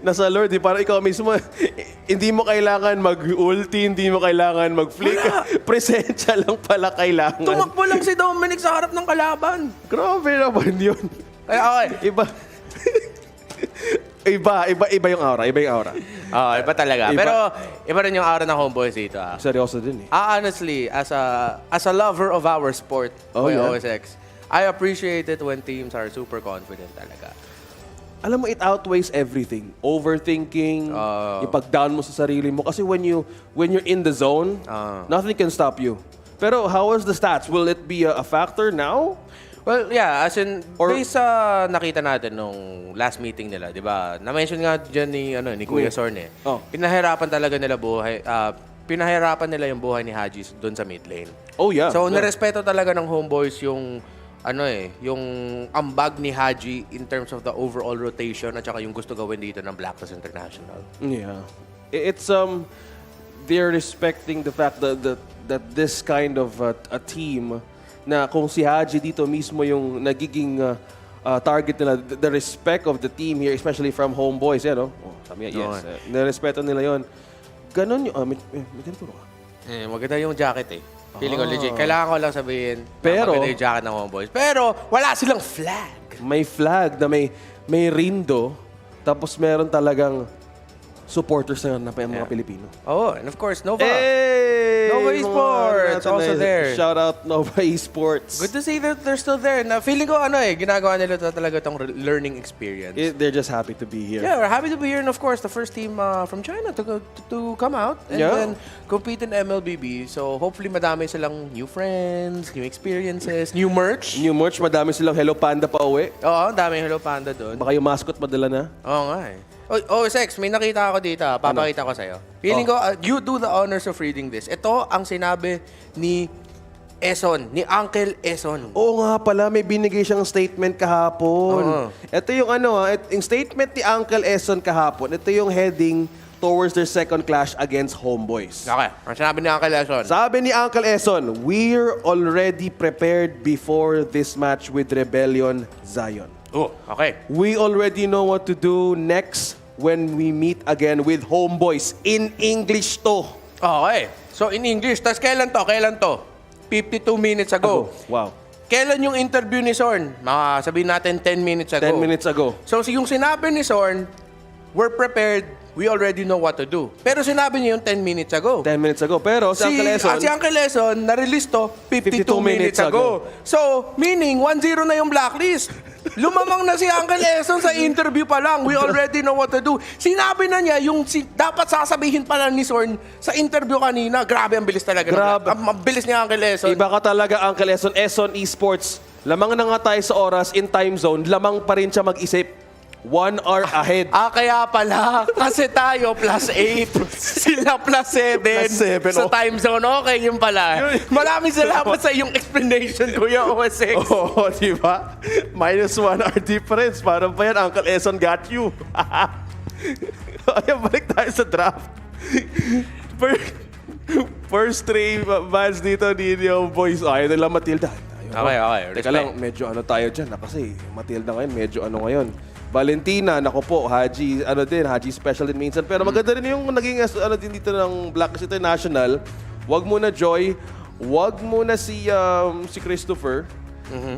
nasa Lord, parang ikaw mismo, hindi mo kailangan mag-ulti, hindi mo kailangan mag-flick. Presensya lang pala kailangan. Tumakbo lang si Dominic sa harap ng kalaban. Grabe naman yun. Okay. Iba yung aura. Iba talaga. Pero iba rin yung aura ng HomeBois dito. Seryoso din eh. Honestly, as a lover of our sport, OSX, I appreciate it when teams are super confident talaga. Alam mo, it outweighs everything. Overthinking, ipag-down mo sa sarili mo. Kasi when you're in the zone, nothing can stop you. Pero how was the stats? Will it be a factor now? Well, yeah, as in, based sa nakita natin nung last meeting nila, di ba? Na-mention nga dyan ni Kuya Sorn eh. Pinahirapan talaga nila pinahirapan nila yung buhay ni Haji doon sa mid lane. Oh, yeah. So, narespeto talaga ng HomeBois yung yung ambag ni Haji in terms of the overall rotation at saka yung gusto gawin dito ng Blacklist International. Yeah. It's, they're respecting the fact that this kind of a team na kung si Haji dito mismo yung nagiging target nila, the respect of the team here, especially from HomeBois, no? Sabi nga, yes. Nirespeto nila yon. Ganon yung... may ganito ka? Maganda yung jacket eh. Feeling ko legit. Kailangan ko lang sabihin pero, maganda yung jacket ng HomeBois. Pero wala silang flag. May flag na may rindo, tapos meron talagang supporters na mga Pilipino. Oh, and of course, Nova. Hey! Nova Esports also there. Shout out Nova Esports. Good to see that they're still there. Na feeling ko ginagawa nila talaga itong learning experience. They're just happy to be here. Yeah, we're happy to be here, and of course, the first team from China to come out and then compete in MLBB. So hopefully madami silang new friends, new experiences, new merch. Madami silang Hello Panda pa uwi. Oo, daming Hello Panda doon. Baka yung mascot madala na. Oo nga eh. Sex, may nakita ako dito. Papakita ko sa'yo. Feeling ko, you do the honors of reading this. Ito ang sinabi ni Eson, ni Uncle Eson. Oo nga pala, may binigay siyang statement kahapon. Ito yung yung statement ni Uncle Eson kahapon. Ito yung heading towards their second clash against HomeBois. Okay, ang sinabi ni Uncle Eson. Sabi ni Uncle Eson, we're already prepared before this match with Rebellion Zion. Oh, okay. We already know what to do next when we meet again with HomeBois. In English to. Okay. So in English, tas kailan to? 52 minutes ago. Wow. Kailan yung interview ni Sorn? Sabihin natin 10 minutes ago. 10 minutes ago. So yung sinabi ni Sorn, we're prepared, we already know what to do. Pero sinabi niya yung 10 minutes ago. 10 minutes ago. Pero si Uncle Eson... si Uncle Eson, na-release to 52 minutes ago. So, meaning, 1-0 na yung Blacklist. Lumamang na si Uncle Eson sa interview pa lang. We already know what to do. Sinabi na niya yung dapat sasabihin pa lang ni Sorn sa interview kanina. Grabe, ang bilis talaga. Grabe. Ang bilis ni Uncle Eson. Iba ka talaga, Uncle Eson. Eson Esports. Lamang na nga tayo sa oras, in time zone, lamang pa rin siya mag-isip. 1 hour ahead. Kaya pala. Kasi tayo +8. Sila +7. Sa time zone. Okay, yun pala. Maraming salamat sa iyong explanation, Kuya OSX. Oo, di ba? -1 hour difference. Parang pa yan, Uncle Eson got you. Ayan, balik tayo sa draft. First 3 bands dito ni HomeBois. Ayaw nila Matilda. Okay. Teka lang, medyo tayo dyan. Kasi Matilda ngayon, medyo ngayon. Valentina, nako po, Haji, Haji special din minsan. Pero maganda rin yung naging din dito ng Blacklist International. Wag muna Joy, wag muna si Christopher.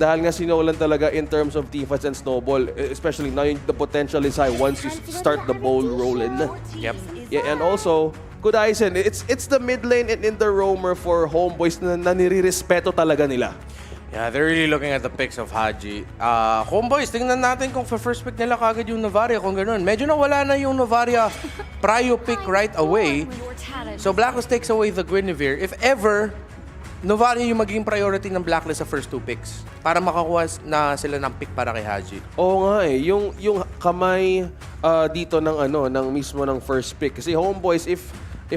Dahil nga sinolan talaga in terms of team fights and snowball. Especially now, the potential is high once you start the ball rolling. Yep. Yeah, and also, Kudaisen, it's the mid lane and in the roamer for HomeBois na nire-respeto talaga nila. Yeah, they're really looking at the picks of Haji. HomeBois, tingnan natin kung first pick nila kagad yung Novaria, kung ganun. Medyo nawala na yung Novaria prio pick right away. So Blacklist takes away the Guinevere. If ever, Novaria yung magiging priority ng Blacklist sa first 2 picks para makakuha na sila ng pick para kay Haji. Oo nga eh. Yung kamay dito ng mismo ng first pick. Kasi HomeBois, if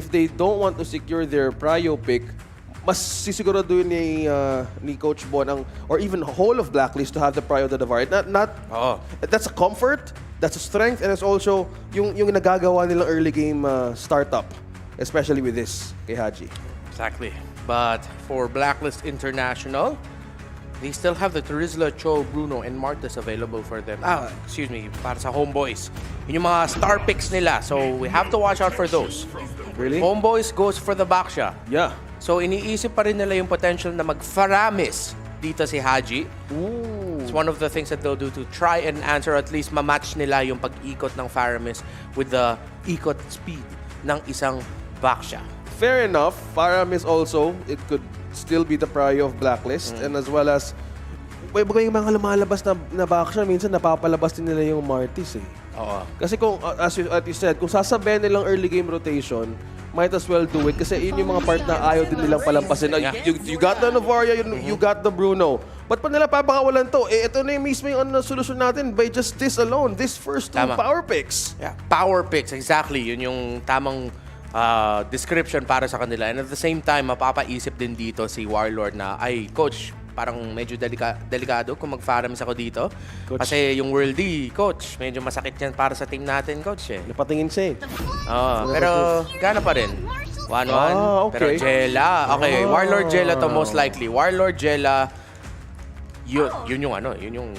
they don't want to secure their prio pick, mas sisiguraduhin ni Coach Bon or even whole of Blacklist to have the prio to the VAR. That's a comfort, that's a strength, and it's also yung nagagawa nilang early game startup, especially with this kay Haji. Exactly. But for Blacklist International, they still have the Turizla, Cho, Bruno, and Martes available for them. Excuse me, para sa HomeBois. Yun yung mga star picks nila, so we have to watch out for those. Really? HomeBois goes for the Baksha. Yeah. So iniisip pa rin nila yung potential na mag-Faramis dito si Haji. It's one of the things that they'll do to try and answer, at least ma-match nila yung pag-ikot ng Faramis with the ikot speed ng isang Baksha. Fair enough. Faramis also, it could still be the prio of Blacklist, and as well as yung mga lumalabas na Baksha, minsan napapalabas din nila yung Martis eh. Oo. Kasi kung, as you said, kung sasabihin nilang early game rotation, might as well do it kasi yun yung mga part na ayaw din nilang palampasin. You got the Novaria, you got the Bruno. Ba't pa nila papakawalan to? Ito na yung mismo yung solusyon natin by just this alone, this first 2 power picks. Yeah, power picks, exactly. Yun yung tamang description para sa kanila. And at the same time, mapapaisip din dito si Warlord na, ay, Coach, parang medyo delikado kung mag-Faramis ako dito. Coach. Kasi yung Worldy, Coach, medyo masakit yan para sa team natin, Coach. Napatingin siya eh. Pero gana pa rin. 1-1. Okay. Pero Jella. Okay, Warlord Jella to most likely. Warlord Jella, yun yung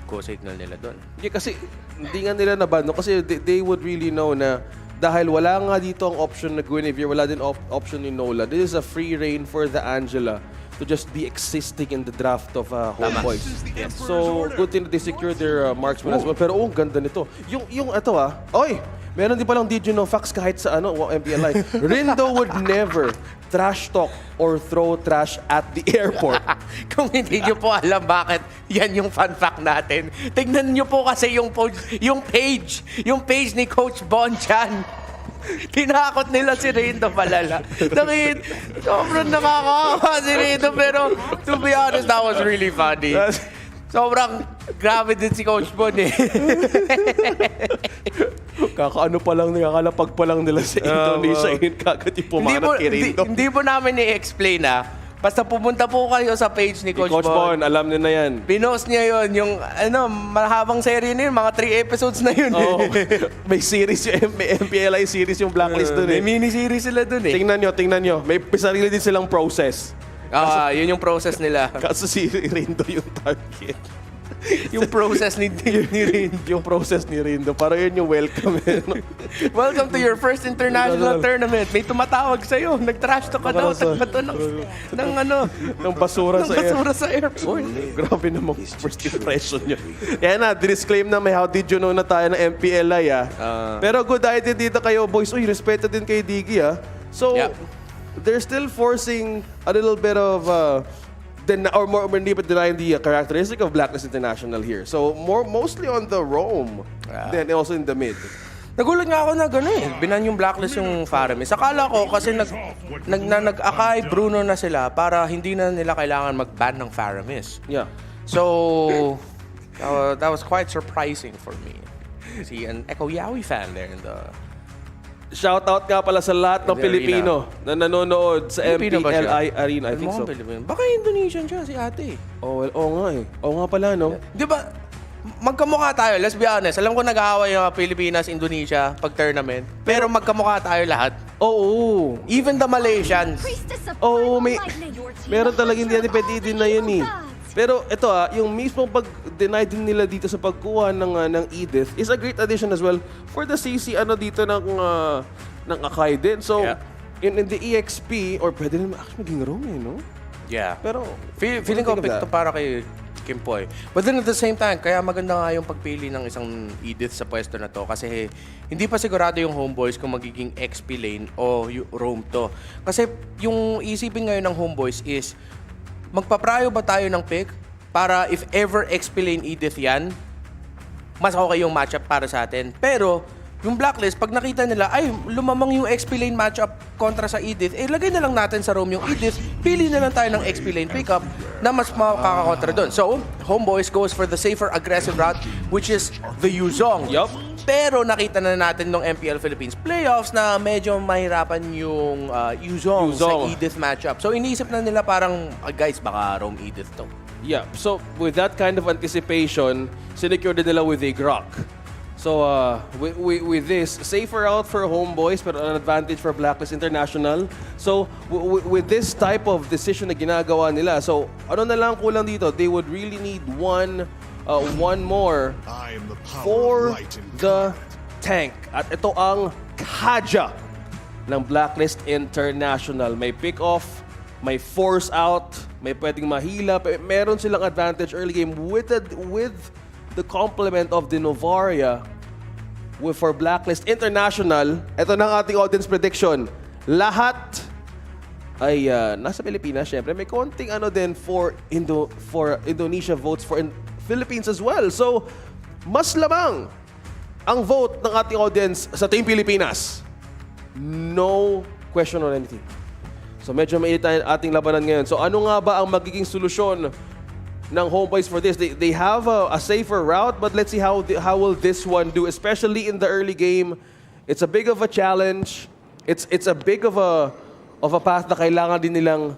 go signal nila doon. Yeah, kasi hindi nga nila nabano kasi they would really know na dahil wala nga dito ang option na Guinevere, wala din option ni Nola. This is a free reign for the Angela to just be existing in the draft of HomeBois. Yes. So, good thing that they secure their marksman as well. Pero ganda nito. Yung ito oy! Meron din palang did you know facts kahit sa MPLI. Rindo would never trash talk or throw trash at the airport. Kung hindi nyo po alam bakit yan yung fun fact natin, tignan nyo po kasi yung page ni Coach Bon Chan. Tinakot nila si Rindo palala. Sobrang nakakawa si Rindo, pero to be honest, that was really funny. Sobrang grabe din si Coach Bon eh. Kakalapag pa lang nila sa Indonesia yun kagad yung pumanat kay Rindo. Hindi po namin i-explain basta pumunta po kayo sa page ni Coach Bon. Alam niyo na yan. Pinost niya yun, yung mahabang serye na yun, mga 3 episodes na yun. May series yung MPLI series yung Blacklist dun eh. May mini-series sila dun eh. Tingnan nyo. May sarili din silang process. Yun yung process nila. Kaso si Rindo yung target. Yung process ni Rindo. Yung process ni Rindo. Para yun yung welcome. Welcome to your first international tournament. May tumatawag sa'yo. Nag-trash talk ka daw. Tagbato ng basura sa airport. Grabe namang first impression nyo. Yan na, disclaim na may how did you know na tayo ng MPLI Pero good idea dito kayo, boys. Uy, respeto din kay Diggy So, they're still forcing a little bit of hindi pa denying the characteristic of Blacklist International here. So, mostly on the roam, then also in the mid. Nagulat nga ako na gano'n binan yung Blacklist yung Faramis. Akala ko kasi nag-akay Bruno na sila para hindi na nila kailangan mag-ban ng Faramis. Yeah. So, that was quite surprising for me. See an Echo Yaoi fan there in the... Shoutout nga pala sa lahat ng Pilipino na nanonood sa MPLI Arena. I think so. Baka Indonesian siya, si ate. Oo nga eh. Oo nga pala, no? Di ba, magkamukha tayo, let's be honest. Alam ko nag-aaway yung Pilipinas, Indonesia pag tournament. Pero magkamukha tayo lahat. Oo. Even the Malaysians. Oo, meron talaga hindi natin pwede din na yun eh. Pero ito yung mismo pag-deny din nila dito sa pagkuha ng Edith is a great addition as well for the CC dito ng Akai din. So, in the EXP, or pwede naman actually maging wrong no? Yeah. Pero, feeling ko pick to para kay Kimpoy. But then at the same time, kaya maganda nga yung pagpili ng isang Edith sa pwesto na to kasi hindi pa sigurado yung HomeBois kung magiging XP lane o roam to. Kasi yung isipin ngayon ng HomeBois is magpaprayo ba tayo ng pick para if ever XP lane Edith yan, mas okay yung matchup para sa atin. Pero, yung Blacklist, pag nakita nila, ay, lumamang yung XP lane matchup kontra sa Edith, lagay na lang natin sa roam yung Edith, pili na lang tayo ng XP lane pickup na mas makakakontra doon. So, HomeBois goes for the safer, aggressive route, which is the Yuzong. Pero nakita na natin nung MPL Philippines playoffs na medyo mahirapan yung Yuzong sa Edith matchup. So, iniisip na nila parang, guys, baka roam Edith to. Yeah, so with that kind of anticipation, sinecure din nila with a Grok. So with this, safer out for HomeBois but an advantage for Blacklist International. So with this type of decision na ginagawa nila, so ano na lang kulang dito? They would really need one more for the tank. At ito ang Kaja ng Blacklist International. May pick-off, may force out, may pwedeng mahila. Meron silang advantage early game with the complement of the Novaria for Blacklist International. Ito na ang ating audience prediction. Lahat ay nasa Pilipinas, syempre. May konting ano din for Indonesia votes for Philippines as well. So, mas lamang ang vote ng ating audience sa Team Pilipinas. No question on anything. So, medyo mainit ang ating labanan ngayon. So, ano nga ba ang magiging solusyon ng HomeBois for this? They have a safer route, but let's see how will this one do, especially in the early game. It's a big of a challenge. It's a big of a path na kailangan din nilang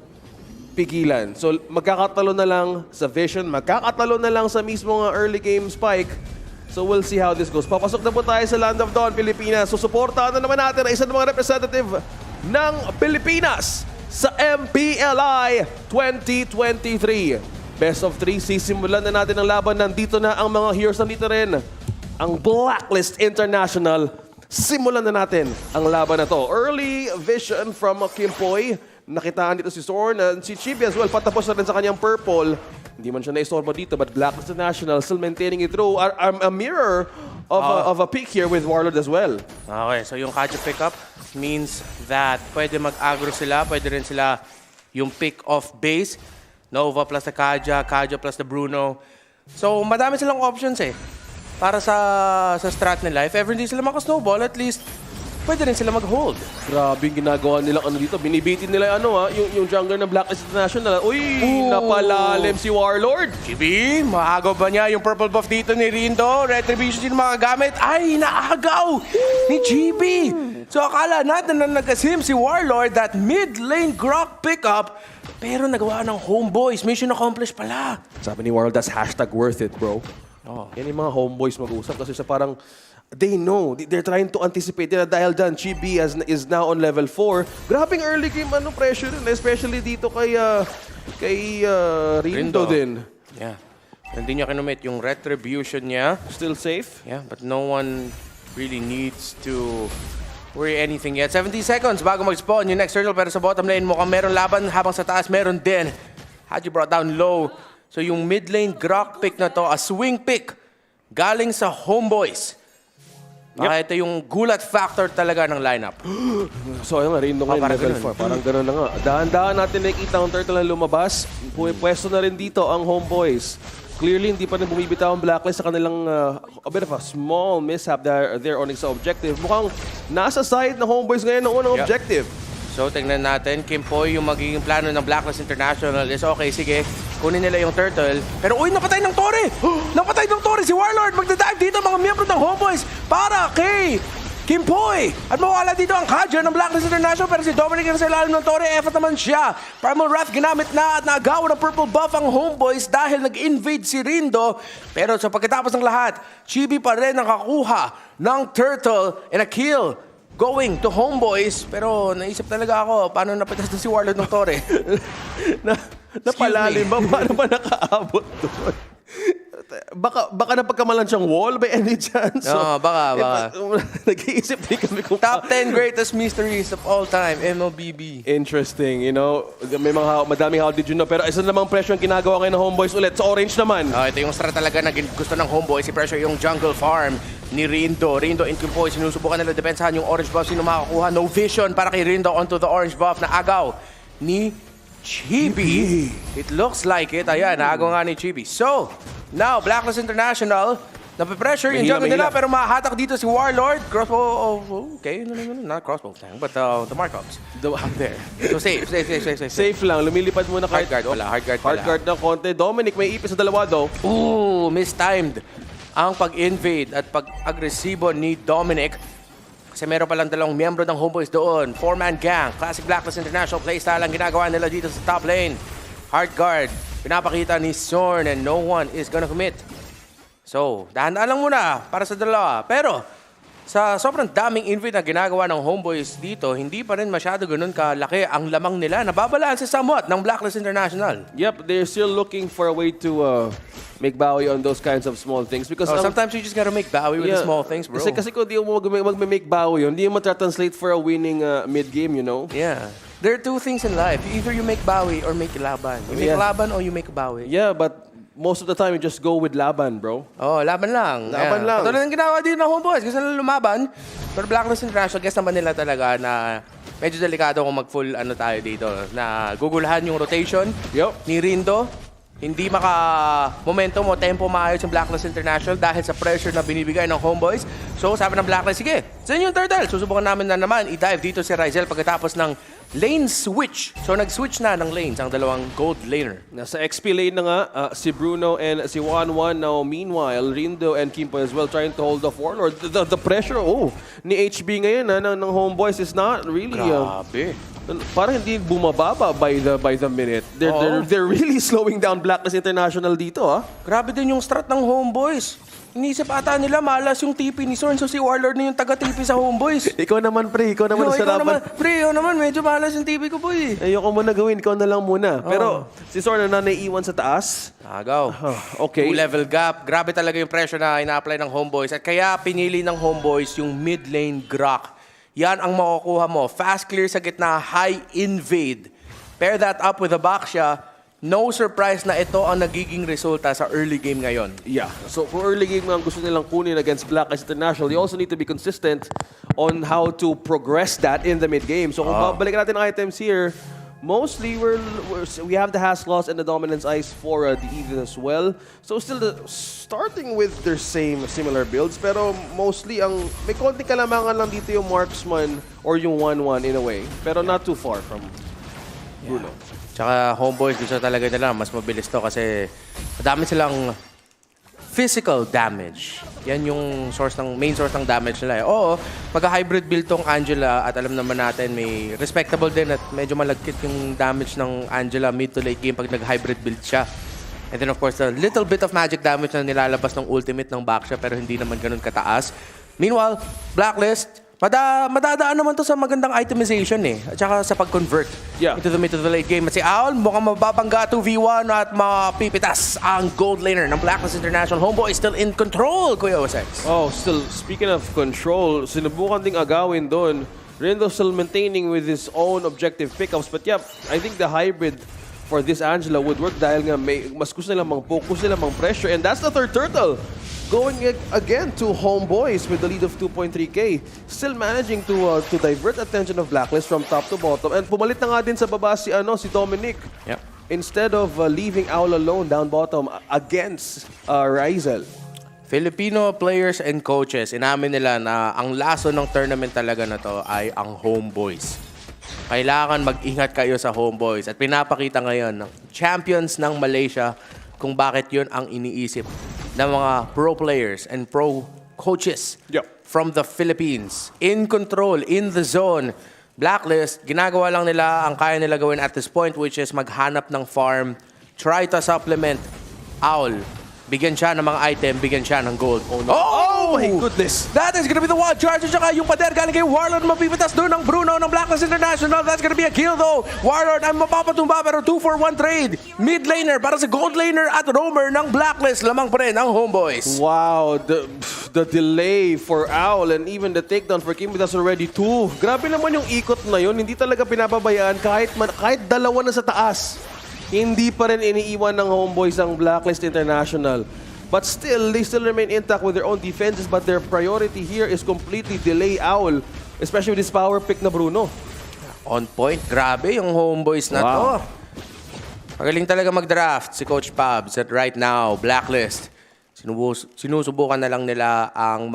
pigilan. So magkakatalo na lang sa vision, magkakatalo na lang sa mismong early game spike. So we'll see how this goes. Papasok na po tayo sa Land of Dawn, Pilipinas. So suportahan na naman natin ang isa ng mga representative ng Pilipinas sa MPLI 2023. Best of 3, sisimulan na natin ang laban. Nandito na ang mga heroes. Nandito rin ang Blacklist International. Simulan na natin ang laban na to. Early vision from Kimpoy. Nakitaan dito si Zorn. Si Chibi as well. Patapos na rin sa kanyang purple. Hindi man siya na-istorbo dito, but Blacklist International still maintaining it through. A mirror of a pick here with Warlord as well. Okay, so yung Kaja pickup means that pwede mag-agro sila. Pwede rin sila yung pick-off base. Nova plus the Kaja, Kaja plus the Bruno. So, madami silang options para sa strat nila. If ever hindi sila maka-snowball, at least pwede rin sila mag-hold. Grabe yung ginagawa nilang ano dito. Binibitin nila yung jungler ng Blacklist International. Uy, napalalim si Warlord. Chibi, maagaw ba niya yung purple buff dito ni Rindo? Retribution din makagamit. Ay, naagaw ni Chibi. So, akala natin na nag-asim si Warlord that mid-lane Grok pickup. Pero nagawa ng HomeBois. Mission accomplished pala. Sabi ni Warlord, that's #worth it, bro. Yan yung mga HomeBois mag-usap kasi sa parang they know. They're trying to anticipate. Dahil dyan, Chibi is now on level 4. Grabing early game pressure din. Especially dito kay Rindo din. Yeah. Hindi niya kinumit yung retribution niya. Still safe. Yeah, but no one really needs to worry anything yet. 70 seconds bago mag-spawn yung next turtle. Pero sa bottom lane mukhang meron laban habang sa taas meron din. Haji brought down low. So yung mid lane Grok pick na to, a swing pick galing sa HomeBois. Ito yung gulat factor talaga ng lineup. So ayun nga, Rindo ngayon level 4. Parang gano'n na nga. Dahan-dahan natin nakikita ang turtle na lumabas. Pwesto na rin dito ang HomeBois. Clearly, hindi pa rin bumibitaw ang Blacklist sa kanilang a bit of a small mishap there on its objective. Mukhang nasa side ng HomeBois ngayon ng unang objective. So, tingnan natin. Kimpoy, yung magiging plano ng Blacklist International is okay, sige, kunin nila yung turtle. Pero, uy, napatay ng Tore! Napatay ng Tore si Warlord! Magdadive dito mga miyembro ng HomeBois para kay Kimpoy! At mawala dito ang Kaja ng Blacklist International pero si Dominic na sa ilalim ng Tore, effort naman siya. Primal Wrath ginamit na at naagaw ng purple buff ang HomeBois dahil nag-invade si Rindo. Pero sa pagkatapos ng lahat, Chibi pa rin ang kakuha ng turtle and a kill going to HomeBois. Pero naisip talaga ako, paano napitas na si Warlord ng Tore? Napalalim ba? Paano ba nakaabot doon? Baka napagkamalan siyang wall by any chance? No, baka. Nag-iisip din kami kung Top 10 greatest mysteries of all time, MLBB. Interesting, you know. May mga madaming how did you know. Pero isa namang pressure ang ginagawa ngayon ng HomeBois ulit. Sa orange naman. Ito yung strat talaga na gusto ng HomeBois. Si pressure yung jungle farm ni Rindo. Rindo and Kimpoy, sinusubukan nila depensahan yung orange buff. Sino makakuha? No vision para kay Rindo onto the orange buff na agaw ni Chibi. It looks like it. Ayan, nagawa nga ni Chibi. So, now, Blacklist International, nape-pressure yung jungle nila, pero mahahatak dito si Warlord. Crossbow, okay, no, not crossbow tank, but the markups. Up there. So, safe. Safe lang, lumilipad muna kahit... Hard guard wala. Hard guard ng konti. Dominic, may ipis sa dalawa, though. Ooh, mistimed ang pag-invade at pag-agresibo ni Dominic. Kasi meron palang dalawang miyembro ng HomeBois doon. 4-man gang. Classic Blacklist International playstyle ang ginagawa nila dito sa top lane. Hard guard. Pinapakita ni Zorn and no one is gonna commit. So, dahan-dahan lang muna para sa dalawa. Pero, sa sobrang daming invade na ginagawa ng HomeBois dito, hindi pa rin masyado ganun kalaki ang lamang nila. Nababalanse somewhat ng Blacklist International. Yep, they're still looking for a way to make bawi on those kinds of small things. Because sometimes you just gotta make bawi with the small things, bro. Kasi kung di mo mag-make bawi yun, hindi mo matatranslate for a winning mid-game, you know? Yeah. There are two things in life. Either you make bawi or make laban. You make laban or you make bawi. Yeah, but most of the time, you just go with laban, bro. Oh, laban lang. Laban lang. Patulad ng ginawa din ng HomeBois. Gusto nila lumaban. Pero Blacklist International, guess naman nila talaga na medyo delikado kung mag-full tayo dito. Na gugulahan yung rotation ni Rindo. Hindi momentum o tempo maayos yung Blacklist International dahil sa pressure na binibigay ng HomeBois. So, sabi ng Blacklist, sige, sa yung turtle. Susubukan namin na naman i-dive dito si Rizel pagkatapos ng lane switch. So, nag-switch na ng lanes ang dalawang gold laner. Nasa XP lane na nga, si Bruno and si 1-1 now. Meanwhile, Rindo and Kimpo as well trying to hold off Warlord. The pressure, ni HB ngayon ng HomeBois is not really... Grabe. Parang hindi bumababa by the minute. They're really slowing down Blacklist International dito, Grabe din yung strat ng HomeBois. Inisip ata nila malas yung TP ni Zorn, so si Warlord na yung taga-TP sa HomeBois. Ikaw naman, pre. Ikaw naman ikaw naman, medyo malas yung TP ko, boy. Ayoko muna gawin. Ikaw na lang muna. Pero si Zorn na naiiwan sa taas. Agaw. Okay. 2-level gap. Grabe talaga yung pressure na ina-apply ng HomeBois. At kaya pinili ng HomeBois yung mid lane Grok. Yan ang makukuha mo. Fast clear sa gitna, high invade. Pair that up with a Baksha. No surprise na ito ang nagiging resulta sa early game ngayon. Yeah. So for early game ang gusto nilang kunin against Blacklist International, they also need to be consistent on how to progress that in the mid game. So kung babalikan natin ang items here, mostly we have the Has Loss and the Dominance Ice for the Eden as well. So still starting with their similar builds, pero mostly may konting kalamangan lang dito yung Marksman or yung 1-1 in a way. Pero not too far from Bruno. Tsaka HomeBois, gusto talaga nila mas mabilis to kasi madami silang physical damage. Yan yung main source ng damage nila. Oo, mag-hybrid build tong Angela at alam naman natin may respectable din at medyo malagkit yung damage ng Angela mid to late game pag nag-hybrid build siya. And then of course, a little bit of magic damage na nilalabas ng ultimate ng Baksha pero hindi naman ganun kataas. Meanwhile, Blacklist, madadaan naman to sa magandang itemization at saka sa pag-convert into the mid to the late game. At si Owl mukhang mababangga 2v1 at mapipitas ang gold laner ng Blacklist International. HomeBois still in control, Kuya Osex. Still, speaking of control, sinubukan ding agawin doon. Rindo still maintaining with his own objective pickups. But I think the hybrid for this Angela would work dahil nga mas gusto nilang mang-focus, nilang mang-pressure. And that's the third turtle. Going again to HomeBois with the lead of 2.3k. Still managing to divert attention of Blacklist from top to bottom. And pumalit na nga din sa baba si Dominic. Yep. Instead of leaving Owl alone down bottom against Rizel. Filipino players and coaches, inamin nila na ang laso ng tournament talaga na to ay ang HomeBois. Kailangan mag-ingat kayo sa HomeBois. At pinapakita ngayon ng champions ng Malaysia kung bakit yun ang iniisip ng mga pro players and pro coaches from the Philippines. In control, in the zone. Blacklist, ginagawa lang nila ang kaya nila gawin at this point, which is maghanap ng farm, try to supplement Owl. Bigyan siya ng mga item, bigyan siya ng gold. Oh my goodness! That is gonna be the wild charge. At saka yung pader galing kay Warlord, mapipitas doon ng Bruno ng Blacklist International. That's gonna be a kill though. Warlord ay mapapatumba pero 2-for-1 trade. Mid laner para sa gold laner at roamer ng Blacklist. Lamang pa rin ang HomeBois. Wow, the delay for Owl and even the takedown for Kim, that's already 2. Grabe naman yung ikot na yun. Hindi talaga pinapabayaan kahit dalawa na sa taas. Hindi pa rin iniiwan ng HomeBois ang Blacklist International. But still, they still remain intact with their own defenses, but their priority here is completely delay Owl, especially with this power pick na Bruno. On point. Grabe yung HomeBois na to. Magaling talaga mag-draft si Coach Pabs at right now, Blacklist. Sinusubukan na lang nila ang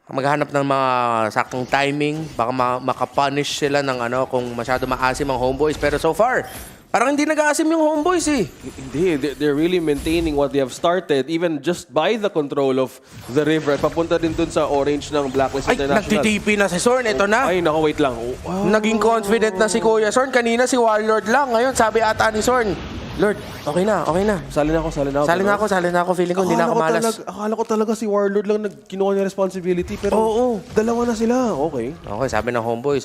maghanap ng mga saktong timing. Baka makapunish sila ng kung masyado maasim ang HomeBois. Pero so far, parang hindi nag-aasim yung HomeBois eh. Hindi, they're really maintaining what they have started even just by the control of the river. At papunta din dun sa orange ng Blacklist International. Nagtitipi na si Sorn. Ito na. Ay, nako, wait lang. Naging confident na si Kuya Sorn. Kanina si Warlord lang. Ngayon, sabi ata ni Sorn, Lord, okay na. Sali na ako. Sali na ako. Feeling ko hindi na ako malas. Akala ko talaga si Warlord lang kinuha niya responsibility. Pero dalawa na sila. Okay. Okay, sabi ng HomeBois,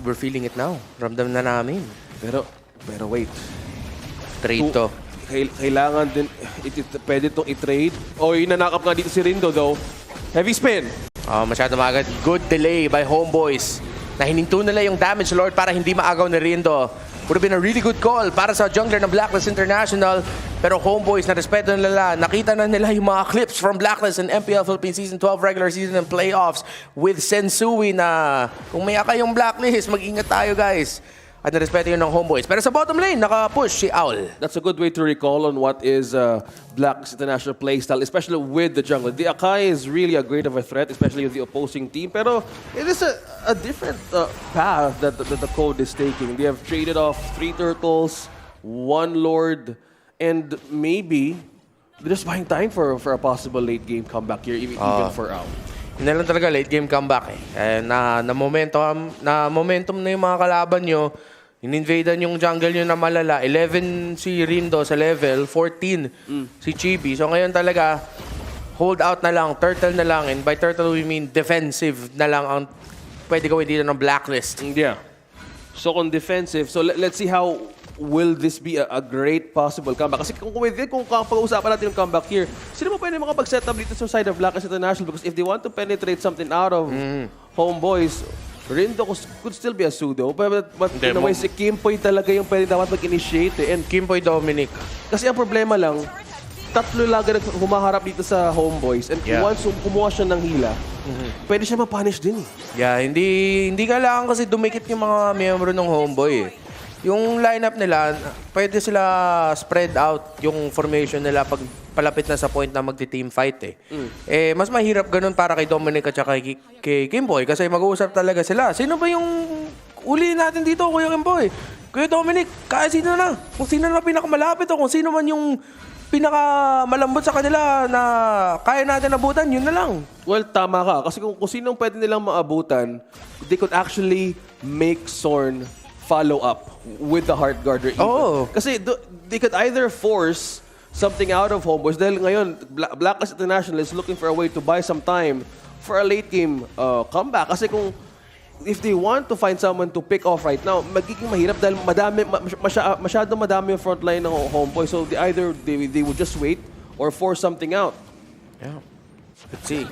we're feeling it now. Ramdam na namin. Pero wait. Trade to. Kailangan din, pwede itong i-trade. Inanakap nga dito si Rindo though. Heavy spin. Masyado magad. Good delay by HomeBois. Na hininto nila yung damage lord para hindi maagaw ni Rindo. Would have been a really good call para sa jungler ng Blacklist International. Pero HomeBois na respeto nila. Nakita na nila yung mga clips from Blacklist and MPL Philippines Season 12 regular season and playoffs with Sensui na kung may aka yung Blacklist, mag-ingat tayo guys. At narespeto yun ng HomeBois. Pero sa bottom lane, naka-push si Owl. That's a good way to recall on what is Blacklist International playstyle, especially with the jungle. The Akai is really a great of a threat, especially with the opposing team. Pero it is a different path that the code is taking. They have traded off 3 turtles, 1 lord, and maybe they're just buying time for a possible late game comeback here, even for Owl. Hindi lang talaga late game comeback eh. Na momentum na yung mga kalaban nyo. In-invadan yung jungle nyo na malala. 11 si Rindo sa level, 14 si Chibi. So ngayon talaga, hold out na lang, turtle na lang. And by turtle we mean defensive na lang ang pwede gawin dito ng Blacklist. Yeah. So kung defensive, so let's see how will this be a great possible comeback. Kasi kung pag-uusapan natin yung comeback here, sino mo pwede makapag-set up dito sa side of Blacklist International? Because if they want to penetrate something out of HomeBois, Rindo could still be a pseudo. But in a way, si Kimpoy talaga yung pwede dapat mag-initiate. And Kimpoy Dominic. Kasi ang problema lang, tatlo lagi humaharap dito sa HomeBois. And once kumuha siya ng hila, pwede siya ma-punish din. Yeah, hindi kailangan kasi dumikit yung mga miyembro ng HomeBoy eh. Yung lineup nila, pwede sila spread out yung formation nila pag palapit na sa point na magti-team fight eh. Mas mahirap ganun para kay Dominic at saka kay Kimboy kasi mag-uusap talaga sila. Sino ba yung uli natin dito, Kuya Kimboy? Kuya Dominic, kaya sino na? Kung sino na pinakamalapit o kung sino man yung pinakamalambot sa kanila na kaya natin abutan, yun na lang. Well, tama ka. Kasi kung sinong pwede nilang maabutan, they could actually make Sorn follow up with the Heart Guarder even. Kasi they could either force something out of HomeBois dahil ngayon, Blacklist International is looking for a way to buy some time for a late game comeback. Kasi kung if they want to find someone to pick off right now, magiging mahirap dahil masyadong madami yung frontline ng HomeBois. So they would just wait or force something out. Yeah. Let's see.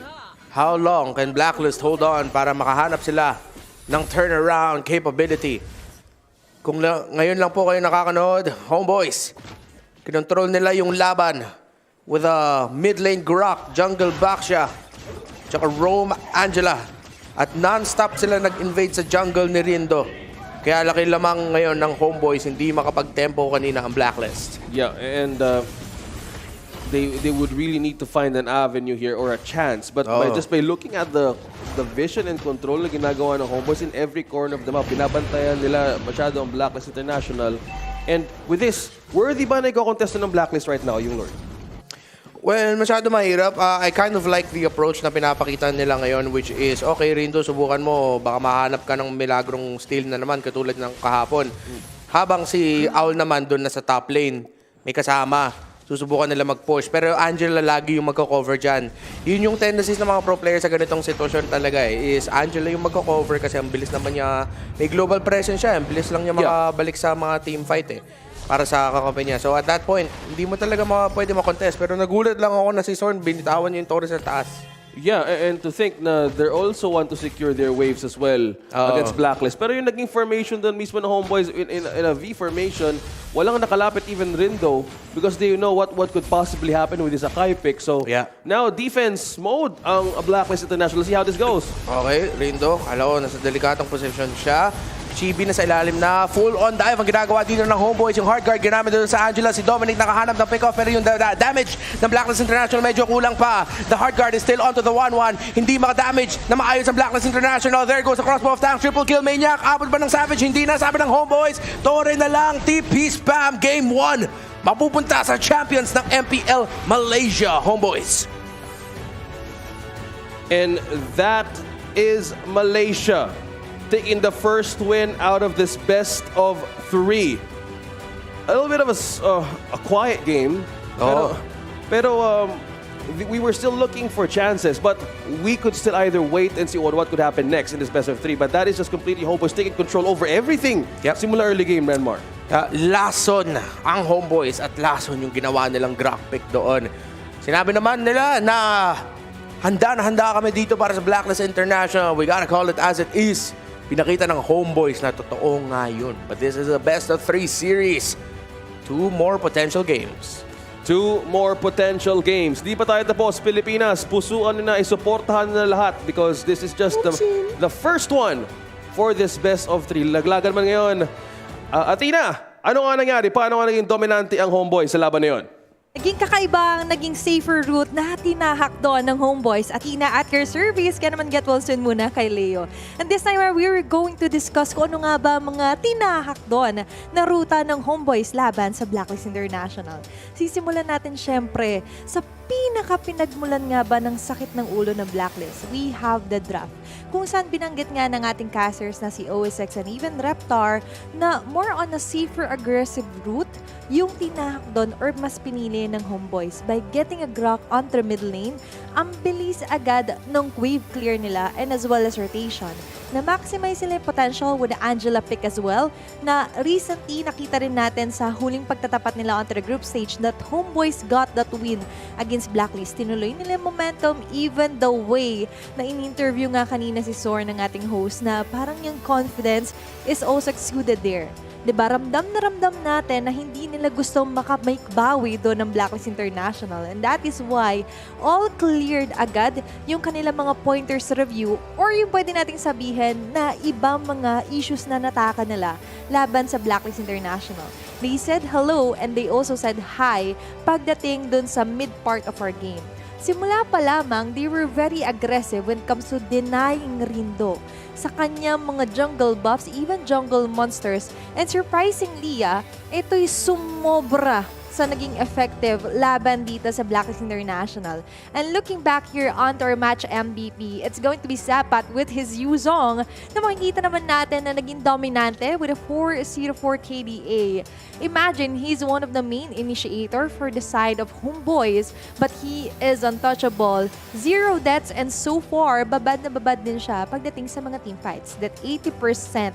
How long can Blacklist hold on para makahanap sila ng turnaround capability? Kung ngayon lang po kayo nakakanood, HomeBois, kinontrol nila yung laban with a mid lane Grok, jungle Baxia, tsaka Rome Angela. At non-stop sila nag-invade sa jungle ni Rindo. Kaya laki lamang ngayon ng HomeBois, hindi makapag-tempo kanina ang Blacklist. Yeah, and they would really need to find an avenue here or a chance. But just by looking at the vision and control na ginagawa ng HomeBois in every corner of the map, binabantayan nila masyado ang Blacklist International. And with this, worthy ba na ikaw-contest ng Blacklist right now, yung Lord? Well, masyado mahirap. I kind of like the approach na pinapakita nila ngayon, which is, okay, Rindo, subukan mo. Baka mahanap ka ng milagrong steal na naman, katulad ng kahapon. Habang si Owl naman doon na sa top lane, may kasama. Susubukan nila mag-push. Pero Angela lagi yung magko-cover dyan. Yun yung tendencies ng mga pro players sa ganitong sitwasyon talaga eh. Is Angela yung magko-cover kasi ang bilis naman niya. May global presence siya. Ang bilis lang niya makabalik sa mga team fight eh. Para sa kakampi niya. So at that point, hindi mo talaga pwede makontest. Pero nagulat lang ako na si Sorn, binitawan niya yung Torres sa taas. Yeah, and to think na they also want to secure their waves as well against Blacklist. Pero yung naging formation doon mismo ng HomeBois in a V formation, walang nakalapit even Rindo because they know what could possibly happen with this Akai pick. So now defense mode ang Blacklist International. See how this goes. Okay, Rindo, alam ko, nasa delikatong position siya. Chibi na sa ilalim na full-on dive ang ginagawa dito ng HomeBois. Yung hard guard ginamit doon sa Angela. Si Dominic nakahanap ng pick-off pero yung damage ng Blacklist International medyo kulang pa. The hard guard is still onto the 1-1. Hindi maka-damage na maayos ang Blacklist International. There goes the crossbow of tanks. Triple kill Maniac. Abot ba ng Savage? Hindi na. Sabi ng HomeBois. Tore na lang. TP spam. Game 1. Mapupunta sa champions ng MPL Malaysia. HomeBois. And that is Malaysia taking the first win out of this best of 3. A little bit of a quiet game. Pero we were still looking for chances, but we could still either wait and see what could happen next in this best of 3. But that is just completely HomeBois taking control over everything. Simula early game, Renmar. Lason ang HomeBois at lason yung ginawa nilang grab pick doon. Sinabi naman nila na handa kami dito para sa Blacklist International. We gotta call it as it is. Pinakita ng HomeBois na totoo nga yun. But this is a best of 3 series. 2 more potential games. 2 more potential games. Di pa tayo tapos. Pilipinas, pusuan na isuportahan na lahat because this is just the first one for this best of 3. Laglagan man ngayon. Athena, ano nga nangyari? Paano nga naging dominante ang HomeBois sa laban na yun? Naging kakaiba, naging safer route na tinahak doon ng HomeBois. Athena, at your service, kaya naman get well soon muna kay Leo. And this time, we were going to discuss kung ano nga ba mga tinahak doon na ruta ng HomeBois laban sa Blacklist International. Sisimulan natin syempre sa pinaka-pinagmulan nga ba ng sakit ng ulo ng Blacklist. We have the draft. Kung saan binanggit nga ng ating casters na si OSX and even Reptar na more on a safer aggressive route yung tinahak doon or mas pinili ng HomeBois by getting a Grok onto mid lane. Ang bilis agad ng wave clear nila and as well as rotation. Na-maximize sila yung potential with the Angela pick as well na recently nakita rin natin sa huling pagtatapat nila onto the group stage that HomeBois got that win against Blacklist. Tinuloy nila yung momentum even the way na in-interview nga kanina si Sor ng ating host na parang yung confidence is also exuded there. Diba, ramdam natin na hindi nila gusto makamake-bawi doon ng Blacklist International. And that is why all cleared agad yung kanilang mga pointers review or yung pwede nating sabihin na ibang mga issues na nataka nila laban sa Blacklist International. They said hello and they also said hi pagdating doon sa mid part of our game. Simula pa lamang, they were very aggressive when it comes to denying Rindo sa kanyang mga jungle buffs, even jungle monsters. And surprisingly, ito'y sumobra sa naging effective laban dito sa Blacklist International. And looking back here onto our match MVP, it's going to be Zapat with his Yuzong na makikita naman natin na naging dominante with a 4-0-4 KDA. Imagine, he's one of the main initiator for the side of HomeBois, but he is untouchable. 0 deaths and so far, babad na babad din siya pagdating sa mga team fights. That 80%.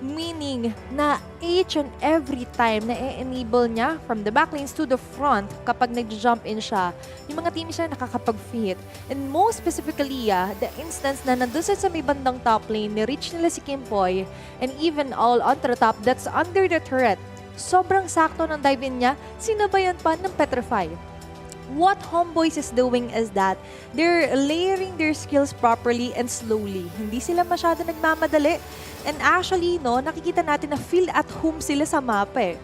Meaning na each and every time na e-enable niya from the backlanes to the front kapag nag-jump in siya, yung mga team siya nakakapag-fit. And most specifically, the instance na nandun sa may bandang top lane, ni-reach nila si Kimpoy and even all on the top that's under the turret. Sobrang sakto ng dive-in niya, sinabayan pa ng Petrify. What HomeBois is doing is that they're layering their skills properly and slowly. Hindi sila masyado nagmamadali. And actually, nakikita natin na feel at home sila sa mapa.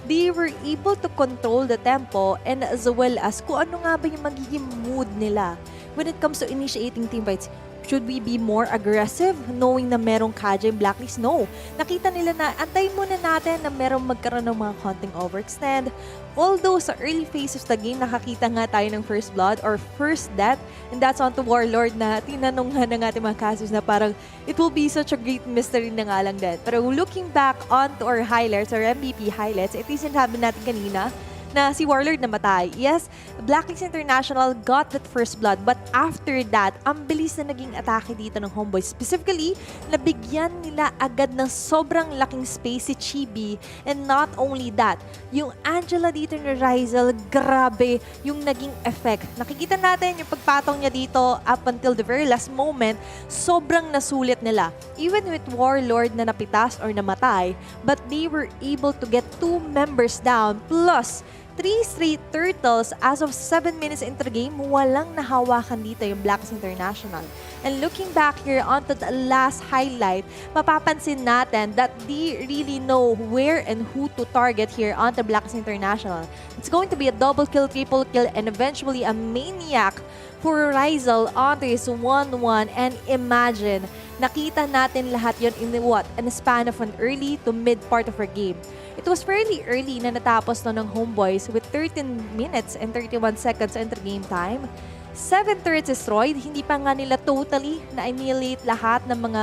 They were able to control the tempo and as well as kung ano nga ba yung magiging mood nila when it comes to initiating team fights. Should we be more aggressive knowing na merong Kaja yung Blacklist? No. Nakita nila na antay muna natin na merong magkaroon ng mga konting overextend. Although sa early phases of the game, nakakita nga tayo ng first blood or first death. And that's on to Warlord na tinanong nga ng ating mga cases na parang it will be such a great mystery na nga lang din. Pero looking back onto our highlights, our MVP highlights, ito yung sinabi natin kanina na si Warlord namatay. Yes, Blacklist International got that first blood, but after that, ang bilis na naging atake dito ng HomeBois. Specifically, nabigyan nila agad ng sobrang laking space si Chibi. And not only that, yung Angela dito ni Rizel, grabe yung naging effect. Nakikita natin yung pagpatong niya dito up until the very last moment, sobrang nasulit nila. Even with Warlord na napitas or namatay, but they were able to get 2 members down, plus 3 straight turtles as of 7 minutes into the game, walang nahawakan dito yung Blacklist International. And looking back here onto the last highlight, mapapansin natin that they really know where and who to target here onto Blacklist International. It's going to be a double kill, triple kill, and eventually a maniac for Rizal onto his 1-1. And imagine, nakita natin lahat yon in a span of an early to mid part of our game. It was fairly early na natapos ng HomeBois with 13 minutes and 31 seconds enter game time. 7 turrets destroyed, hindi pa nga nila totally na-annihilate lahat ng mga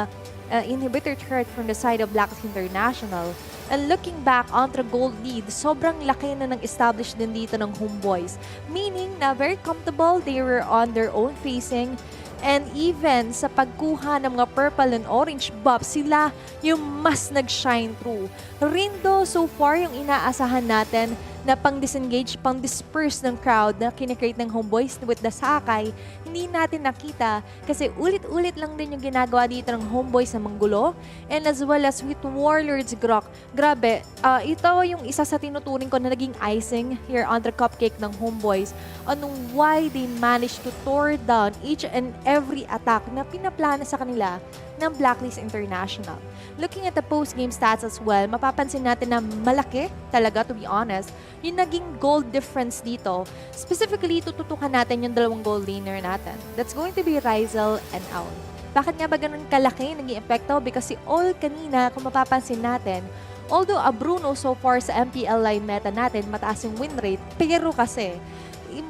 inhibitor turret from the side of Blacklist International. And looking back onto gold lead, sobrang laki na ng established din dito ng HomeBois. Meaning na very comfortable, they were on their own facing. And even sa pagkuha ng mga purple and orange buffs, sila yung mas nag-shine through. Rindo, so far, yung inaasahan natin na pang-disengage, pang-disperse ng crowd na kinikreate ng HomeBois with the Sakay, hindi natin nakita kasi ulit-ulit lang din yung ginagawa dito ng HomeBois na manggulo, and as well as with Warlords Grok. Grabe, ito yung isa sa tinuturing ko na naging icing here on the cupcake ng HomeBois on why they managed to tore down each and every attack na pinaplano sa kanila ng Blacklist International. Looking at the post-game stats as well, mapapansin natin na malaki talaga, to be honest, yung naging goal difference dito. Specifically, tututukan natin yung dalawang goal laner natin. That's going to be Rizal and Owl. Bakit nga ba ganun kalaki naging epekto? Because si All kanina, kung mapapansin natin, although a Bruno so far sa MPLI meta natin, mataas yung win rate, pero kasi,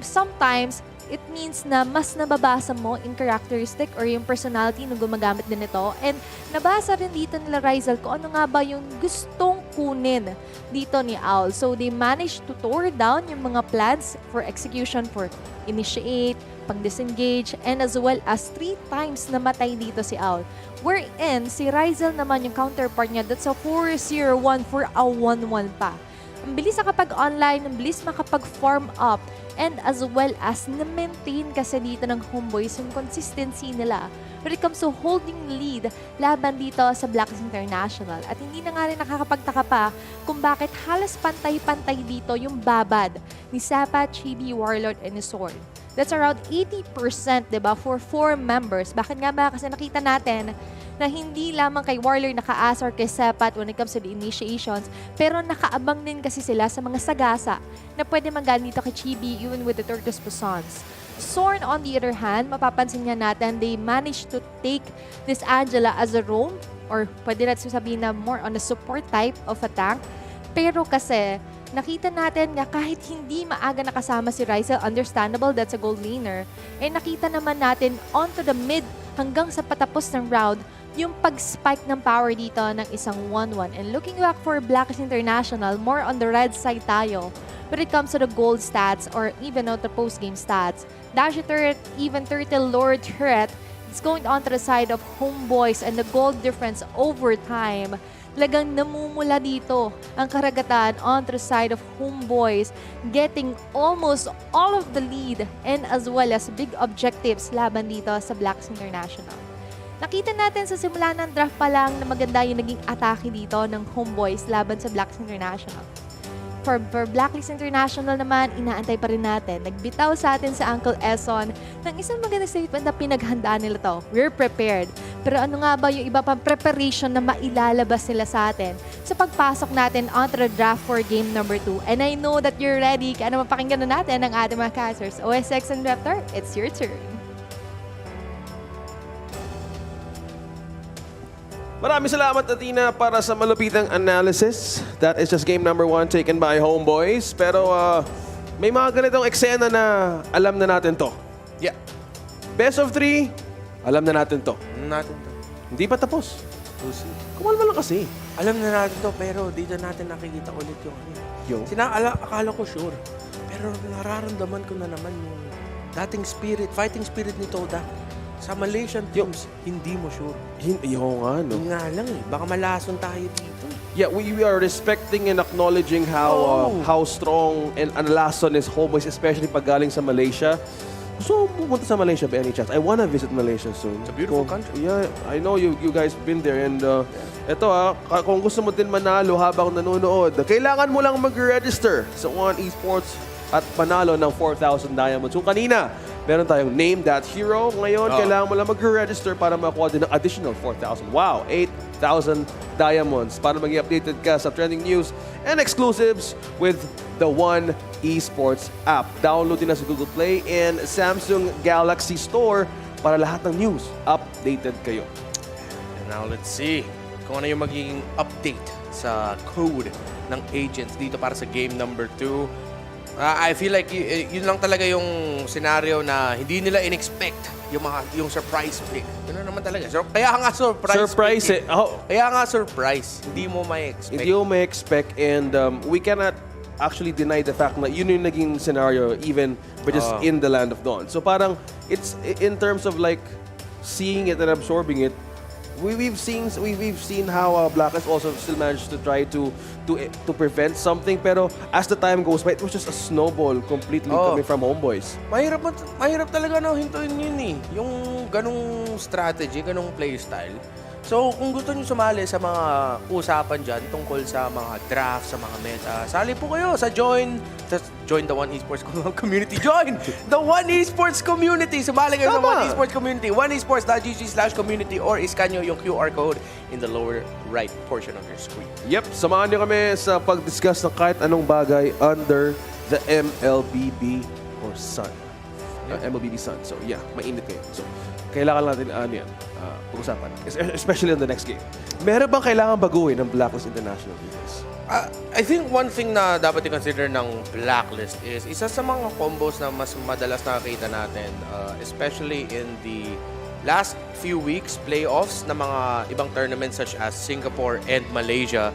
sometimes, it means na mas nababasa mo in characteristic or yung personality nung gumagamit din ito. And nabasa rin dito nila Rizal kung ano nga ba yung gustong kunin dito ni Owl. So they managed to tore down yung mga plans for execution, for initiate, pang-disengage, and as well as 3 times namatay dito si Owl. Wherein, si Rizal naman yung counterpart niya, that's a 4-0-1 for a 1-1 pa. Ang bilis makapag-online, ang bilis makapag-farm up, and as well as na-maintain kasi dito ng HomeBois yung consistency nila when it comes to holding lead laban dito sa Blacklist International. At hindi na nga rin nakakapagtaka pa kung bakit halos pantay-pantay dito yung babad ni Sapa, Chibi, Warlord, and Sword. That's around 80%, diba, for 4 members. Bakit nga ba? Kasi nakita natin na hindi lamang kay Warlord nakaasa or kay Sepat when it comes to the initiations, pero nakaabang din kasi sila sa mga sagasa na pwede manggaling dito kay Chibi even with the Turtles Pusons. Sorn, on the other hand, mapapansin nga natin, they managed to take this Angela as a roam, or pwede natin sabihin na more on a support type of a tank. Pero kasi, nakita natin nga kahit hindi maaga nakasama si Rizal, understandable, that's a gold laner, eh nakita naman natin onto the mid hanggang sa patapos ng round, yung pag-spike ng power dito ng isang 1-1. And looking back for Blacklist International, more on the red side tayo when it comes to the gold stats or even out the post-game stats. Dash turret, even Turtle Lord turret, it's going on to the side of HomeBois, and the gold difference over time. Talagang namumula dito ang karagatan on the side of HomeBois, getting almost all of the lead and as well as big objectives laban dito sa Blacklist International. Nakita natin sa simula ng draft pa lang na maganda yung naging atake dito ng HomeBois laban sa Blacklist International. For Blacklist International naman, inaantay pa rin natin. Nagbitaw sa atin sa Uncle Eson ng isang magandang statement na pinaghandaan nila to. We're prepared. Pero ano nga ba yung iba pang preparation na mailalabas nila sa atin sa pagpasok natin onto the draft for game number 2? And I know that you're ready. Kaya naman pakinggan na natin ang ating mga casters. OSX and Raptor, it's your turn. Maraming salamat, Athena, para sa malupitang analysis. That is just game number 1 taken by HomeBois. Pero may mga ganitong eksena na alam na natin to. Yeah. Best of 3, alam na natin to. Hindi pa tapos. Kumalma lang kasi. Alam na natin to, pero dito natin nakikita ulit yung akala ko sure. Pero nararamdaman ko na naman yung dating spirit, fighting spirit ni Toda. Sa Malaysian teams, hindi mo sure. Yung nga, no? Yung nga lang eh. Baka malason tayo dito. Yeah, we are respecting and acknowledging how strong and lason is HomeBois, especially pag galing sa Malaysia. So, pumunta sa Malaysia by any chance? I wanna visit Malaysia soon. It's a beautiful country. Yeah, I know you guys been there. And eto kung gusto mo din manalo habang nanonood, kailangan mo lang mag-register sa One Esports at panalo ng 4,000 diamonds. So kanina, Meron tayong Name That Hero. Ngayon, kailangan mo lang mag-register para makuha din ng additional 4,000. Wow, 8,000 diamonds para maging updated ka sa trending news and exclusives with the One Esports app. Download din na sa Google Play and Samsung Galaxy Store para lahat ng news updated kayo. And now let's see kung ano yung magiging update sa code ng agents dito para sa game number 2. I feel like yun lang talaga yung scenario na hindi nila in-expect yung surprise pick. Yun naman talaga. Kaya nga surprise pick. Kaya nga surprise. Hindi mo may expect. Hindi mo may expect and we cannot actually deny the fact na yun yung naging scenario even but just in the Land of Dawn. So parang it's in terms of like seeing it and absorbing it. We've seen how Blacklist also still managed to try to prevent something, pero as the time goes by, it was just a snowball completely coming from HomeBois. Mahirap talaga na hintuin yun eh. Yung ganong strategy, ganong playstyle. So, kung gusto nyo sumali sa mga usapan dyan tungkol sa mga draft, sa mga meta, sali po kayo sa join the One Esports community. Join the One Esports community. Sumali kayo sa One Esports community. oneesports.gg/community or iscan nyo yung QR code in the lower right portion of your screen. Yep, samahan nyo kami sa pag-discuss ng kahit anong bagay under the MLBB or Sun. MLBB Sun. So, yeah, mainit ngayon. So, kailangan natin pag-usapan. Especially in the next game. Meron bang kailangan baguhin ng Blacklist International Leaders? I think one thing na dapat i-consider ng Blacklist is isa sa mga combos na mas madalas nakakita natin, especially in the last few weeks, playoffs na mga ibang tournaments such as Singapore and Malaysia,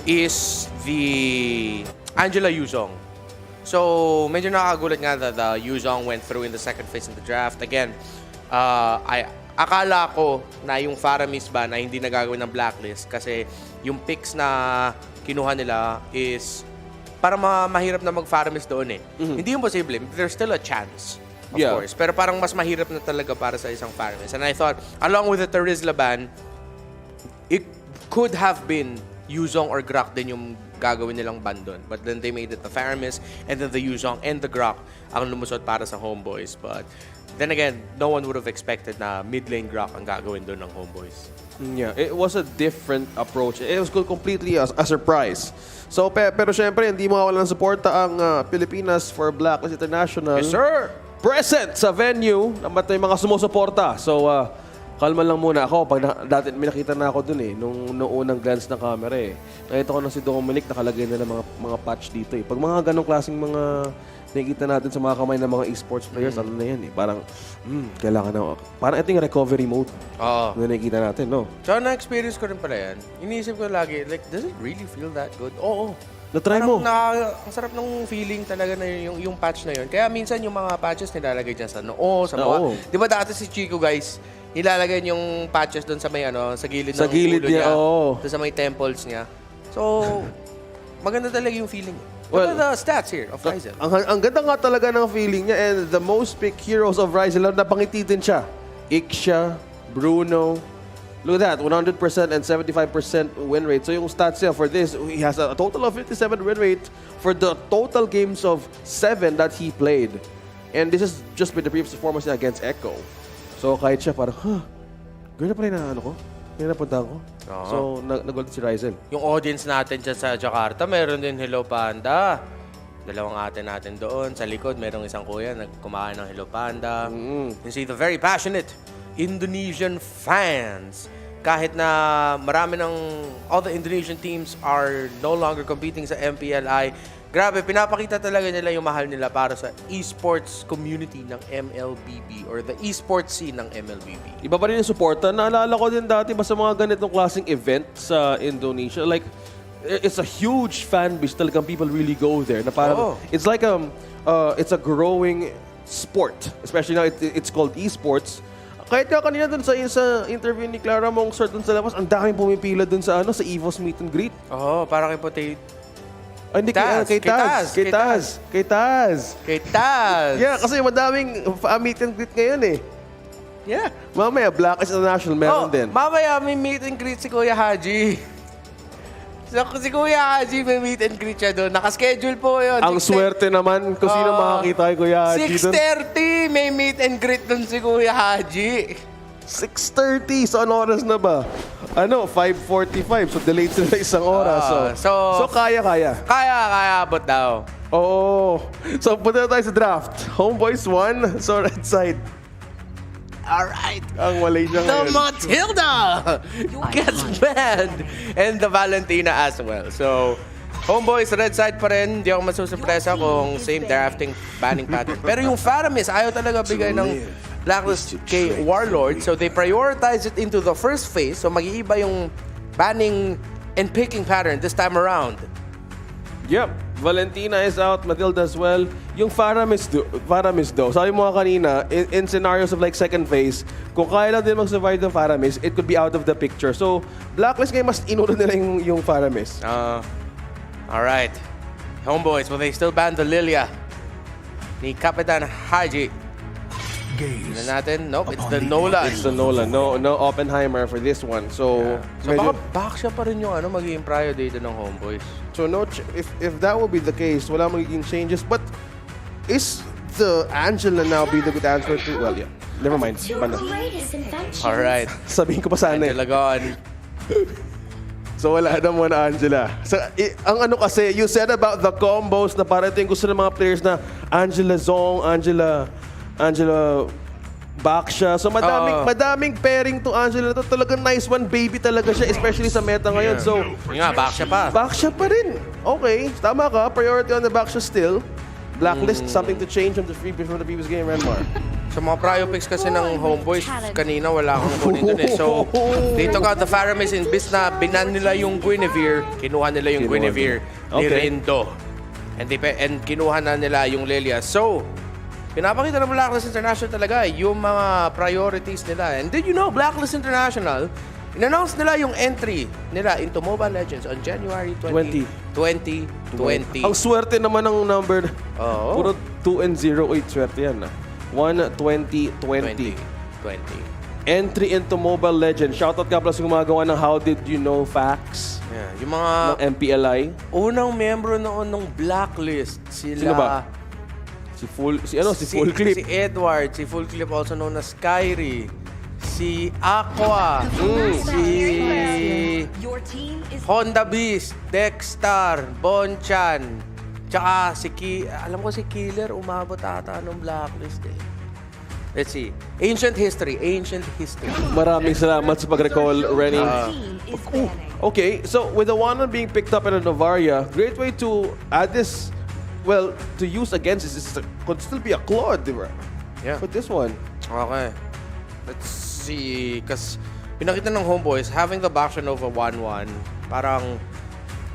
is the Angela Yuzong. So, medyo nakakagulat nga that Yuzong went through in the second phase in the draft. Again, akala ko na yung Faramis ba na hindi nagagawin ng Blacklist kasi yung picks na kinuha nila is para mahirap na mag-Faramis doon eh. Hindi yung posible. There's still a chance, of course. Pero parang mas mahirap na talaga para sa isang Faramis. And I thought, along with the Terizla ban, it could have been Yuzong or Grak din yung gagawin nilang ban doon. But then they made it the Faramis and then the Yuzong and the Grak ang lumusot para sa HomeBois. But then again, no one would have expected na mid-lane Grak ang gagawin doon ng HomeBois. Yeah, it was a different approach. It was completely a surprise. So, pero syempre, hindi mawawala ng suporta ang Pilipinas for Blacklist International. Yes, sir! Present sa venue, naman yung mga sumusuporta. So, kalma lang muna ako. Dati may nakita na ako dun eh, nung unang glance ng camera eh. Nakita ko na si Dominic, nakalagay na ng mga patch dito eh. Pag mga ganong klaseng mga nakikita natin sa mga kamay ng mga esports players, ano na yan eh. Parang, kailangan na. Parang ito yung recovery mode na nakikita natin, no? So, na-experience ko rin pala yan. Iniisip ko lagi, like, does it really feel that good? Oo. Na-try mo? Ang sarap ng feeling talaga na yung patch na yun. Kaya minsan yung mga patches nilalagay dyan sa noo, sa mukha. Di ba dati si Chico, guys, nilalagay yung patches doon sa may sa gilid ng ulo niya. Doon sa may temples niya. So, maganda talaga yung feeling. Well, the stats here of Ryzel. Ang ganda nga talaga ng feeling niya and the most picked heroes of Ryzel, napangiti din siya. Ixia, Bruno. Look at that, 100% and 75% win rate. So yung stats niya for this, he has a total of 57 win rate for the total games of 7 that he played. And this is just with the previous performance niya against Echo. So kahit siya parang, gano'n pala yung ko? Yung napuntahan ko. So, nag-gold si Ryzel. Yung audience natin dyan sa Jakarta, meron din Hello Panda. Dalawang ate natin doon. Sa likod, merong isang kuya nagkumakain ng Hello Panda. You see the very passionate Indonesian fans. Kahit na marami ng all the Indonesian teams are no longer competing sa MPLI, grabe, pinapakita talaga nila yung mahal nila para sa esports community ng MLBB or the esports scene ng MLBB. Iba pa rin yung suporta. Naalala ko din dati sa mga ganitong klaseng event sa Indonesia. Like, it's a huge fan base. Talagang people really go there. Na parang, it's like it's a growing sport. Especially now, it's called esports. Kahit nga kanina dun sa interview ni Clara Mongsor dun sa labas, ang daming pumipila dun sa EVOS meet and greet. Parang kay Potato. Hindi, kay Taz. Yeah, kasi madaming meet and greet ngayon eh. Yeah. Mamaya, Blacklist International, meron din. Mamaya may meet and greet si Kuya Haji. So, si Kuya Haji, may meet and greet siya doon. Nakaschedule po yun. Ang swerte naman kung sino makakita kay Kuya Haji doon. 6:30, may meet and greet doon si Kuya Haji. 6:30. So, ano oras na ba? 5:45. So, delayed sila isang oras. So kaya-kaya. Kaya abot daw. Oo. So, punta na tayo sa draft. HomeBois 1. So, right side. Alright. Ang Malaysia The ngayon. Matilda gets banned. And the Valentina as well. So, HomeBois, red side pa rin. Di ako masusurpresa kung same drafting banning pattern. Pero yung Faramis, ayaw talaga bigay ng Blacklist kay Warlord. So, they prioritize it into the first phase. So, mag-iiba yung banning and picking pattern this time around. Yep. Valentina is out. Matilda as well. Yung Faramis daw. Sabi mo nga kanina, in scenarios of like second phase, kung kaya lang din mag-survive ng Faramis, it could be out of the picture. So, Blacklist ngayon mas inuna nila yung Faramis. Alright. HomeBois, will they still ban the Lilia? Ni Kapitan Haji. Tignan natin. Nope, it's the Nolan. It's the Nolan. No Oppenheimer for this one. So, So baka back siya pa rin yung magiging prior dito ng HomeBois. So if that will be the case, wala magiging changes. But is the Angela now be the good answer to? Well, yeah. Never mind. Banda. Alright. Sabihin ko pa sana. Angela gone. So wala naman Angela. So, ang ano kasi, you said about the combos na parang ito yung gusto ng mga players na Angela Zong, Angela Baksha. So madaming pairing to Angela. To talagang nice one baby talaga siya, especially sa meta ngayon. So yung nga, Baksha pa. Baksha pa rin. Okay, tama ka. Priority on the Baksha still. Blacklist, something to change from the previous game, Renmar. Sa mga prio picks kasi ng HomeBois, kanina wala akong kunin dun eh. So, they took out the Faramis imbis na binan nila yung Guinevere, kinuha nila yung Guinevere ni Rindo. And kinuha na nila yung Lilia. So, pinapakita ng Blacklist International talaga yung mga priorities nila. And did you know, Blacklist International, in-announce nila yung entry nila into Mobile Legends on January 2020. Ang swerte naman ng number. Puro 2 and 0. 8 swerte yan. 1-20-20. Entry into Mobile Legends. Shoutout ka pala sa gumagawa ng How Did You Know Facts. Yeah, yung mga ng MPLI. Unang membro noon ng Blacklist. Sino ba? Si Full Clip. Si Edward, si Full Clip also known as Kyrie. Si Aqua, si Honda Beast, Dexter, Bonchan, tsaka alam ko si Killer, umabot ata ng Blacklist eh. Let's see. Ancient history. Maraming salamat sa pag-recall, Renny. Okay, so with the one being picked up in a Novaria, great way to add this, well, to use against this could still be a Claude, di ba? Yeah. But this one. Okay. Let's see. Kasi pinakita ng HomeBois, having the Baksha Nova 1-1, parang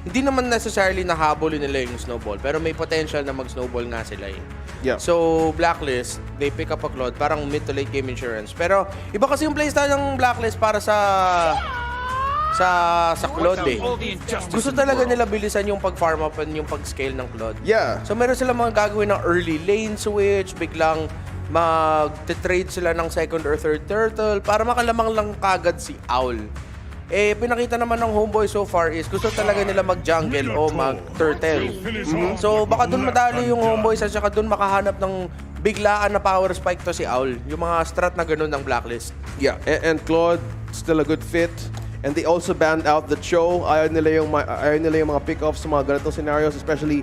hindi naman necessarily nahabol nila yung snowball, pero may potential na mag-snowball nga sila eh. Yeah. So, Blacklist, they pick up a Claude, parang mid to late game insurance. Pero, iba kasi yung playstyle ng Blacklist para sa Claude eh. Gusto talaga nila bilisan yung pag-farm up and yung pag-scale ng Claude. Yeah. So, meron sila mga gagawin ng early lane switch, biglang mag-trade sila ng second or third turtle para makalamang lang kagad si Owl. Eh, pinakita naman ng HomeBois so far is gusto talaga nila mag-jungle o mag-turtle. So, baka dun madali yung HomeBois at saka dun makahanap ng biglaan na power spike to si Owl. Yung mga strat na ganun ng Blacklist. Yeah, and Claude, still a good fit. And they also banned out the Cho. Ayaw nila yung mga pick-offs sa mga ganitong scenarios, especially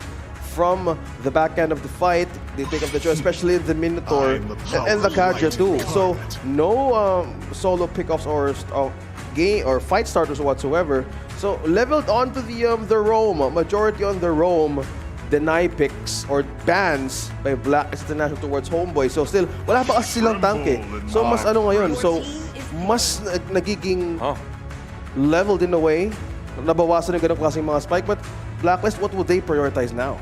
from the back end of the fight. They pick up the Cho, especially the Minotaur and the Kaja too. So, no solo pick-offs or game or fight starters whatsoever. So leveled onto the roam, majority on the roam, deny picks or bans by Blacklist International towards HomeBois. So still, wala pa kasi silang tank eh. So mas ano ngayon, so mas nagiging leveled in a way. Nabawasan yung ganun klaseng mga spike. But Blacklist, what would they prioritize now?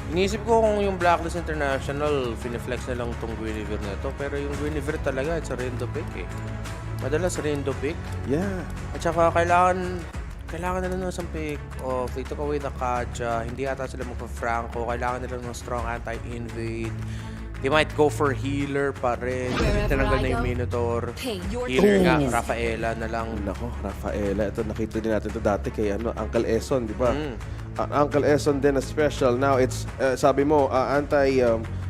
Inisip ko kung yung Blacklist International, finiflex na lang itong Guinevere na ito. Pero yung Guinevere talaga, it's a rando pick eh. Madalas rando pick. Yeah. At saka kailangan nila ng isang pick off. They took away the Kaja. Hindi ata sila magpa-Franco. Kailangan nila ng strong anti-invade. They might go for healer pa rin. Tinanggal na yung Minotaur. Healer nga, Rafaela na lang. Nako, Rafaela. Ito, nakita din natin ito dati kay Uncle Eson, di ba? Uncle Eson din na special. Now, it's, sabi mo,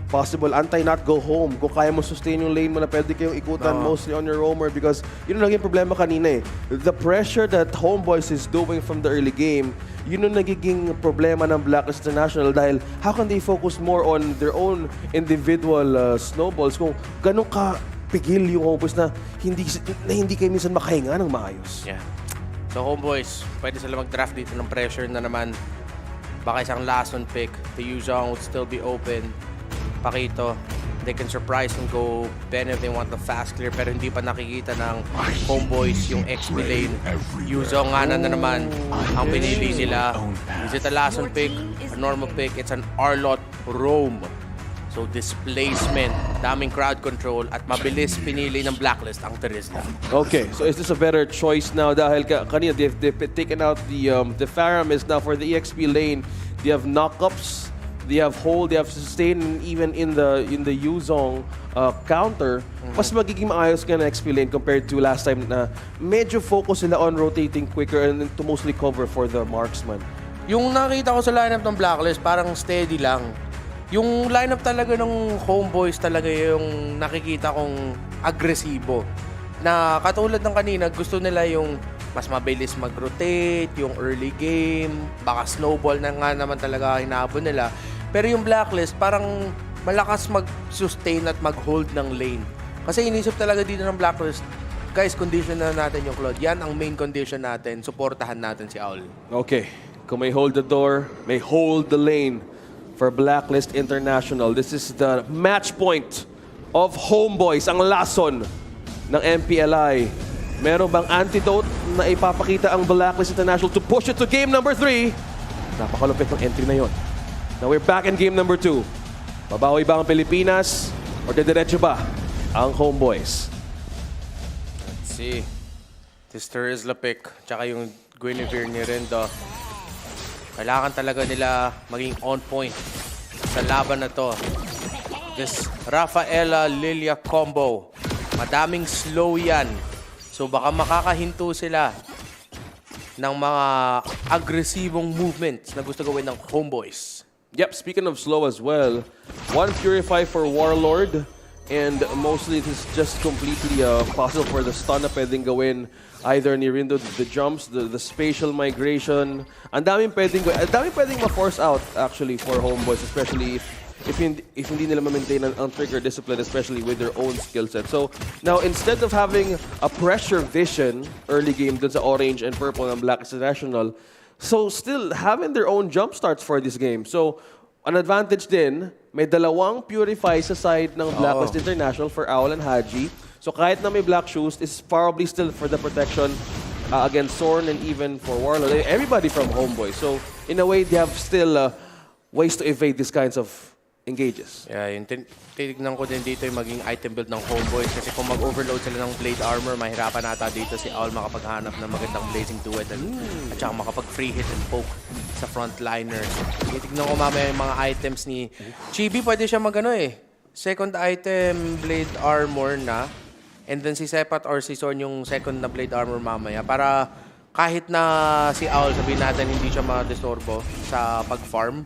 possible anti-not go home. Kung kaya mo sustain yung lane mo na pwede kayong ikutan mostly on your roamer because yun ang naging problema kanina eh. The pressure that HomeBois is doing from the early game, yun ang nagiging problema ng Blacklist International dahil how can they focus more on their own individual snowballs kung ganun ka pigil yung HomeBois na hindi kayo minsan makahinga ng maayos. Yeah. So HomeBois, pwede sila mag-draft dito ng pressure na naman. Baka isang last on pick. The Yuzong would still be open. Pakito, they can surprise and go Ben if they want the fast clear pero hindi pa nakikita ng HomeBois yung XP lane. Yuzong nga na naman ang pinili nila. Is it a last on pick? A normal pick? It's an Arlot roam. So displacement, daming crowd control at mabilis pinili ng Blacklist ang Terizla. Okay, so is this a better choice now dahil kanina they've taken out the Pharamis now for the EXP lane. They have knockups. They have hold, they have sustain, and even in the Yuzong counter, mas magiging maayos ka na XP lane compared to last time na medyo focus sila on rotating quicker and to mostly cover for the marksman. Yung nakita ko sa lineup ng Blacklist, parang steady lang. Yung lineup talaga ng HomeBois talaga yung nakikita kong agresibo. Na katulad ng kanina, gusto nila yung mas mabilis mag-rotate, yung early game, baka snowball na nga naman talaga hinabon nila. Pero yung Blacklist, parang malakas mag-sustain at mag-hold ng lane. Kasi inisip talaga dito ng Blacklist, guys, condition na natin yung Claude. Yan ang main condition natin. Suportahan natin si Owl. Okay. Kung may hold the door, may hold the lane for Blacklist International. This is the match point of HomeBois, ang lason ng MPLI. Meron bang antidote na ipapakita ang Blacklist International to push it to game number 3? Napakalupit ng entry na yon. Now we're back in game number 2. Babawi ba ang Pilipinas o dediretso ba ang HomeBois? Let's see. This Terizla pick, tsaka yung Guinevere ni Rendo. Kailangan talaga nila maging on point sa laban na to. This Rafaela Lilia combo. Madaming slow yan. So baka makakahinto sila ng mga agresibong movements na gusto gawin ng HomeBois. Yep, speaking of slow as well, one Purify for Warlord, and mostly it is just completely possible for the stun na pwedeng gawin either ni Rindo, the jumps, the spatial migration. Ang daming pwedeng ma-force out actually for HomeBois, especially if hindi nila ma-maintain ang trigger discipline, especially with their own skill set. So now instead of having a pressure vision early game dun sa orange and purple ng Blacklist International, so still having their own jump starts for this game. So an advantage din, may dalawang Purify sa side ng Blacklist International for Owl and Haji. So kahit na may black shoes, it's probably still for the protection against Sorn and even for Warlord. Everybody from HomeBois. So in a way, they have still ways to evade these kinds of engages. Yeah, yung titignan ko din dito yung maging item build ng HomeBois kasi kung mag-overload sila ng blade armor, mahirapan nata dito si Owl makapaghanap ng magandang blazing duet at saka makapag-free hit and poke sa frontliner. Titignan ko mamaya yung mga items ni Chibi, pwede siya magano second item blade armor na, and then si Sepat or si Sorn yung second na blade armor mamaya para kahit na si Owl sabihin natin hindi siya ma-disturbo sa pag-farm.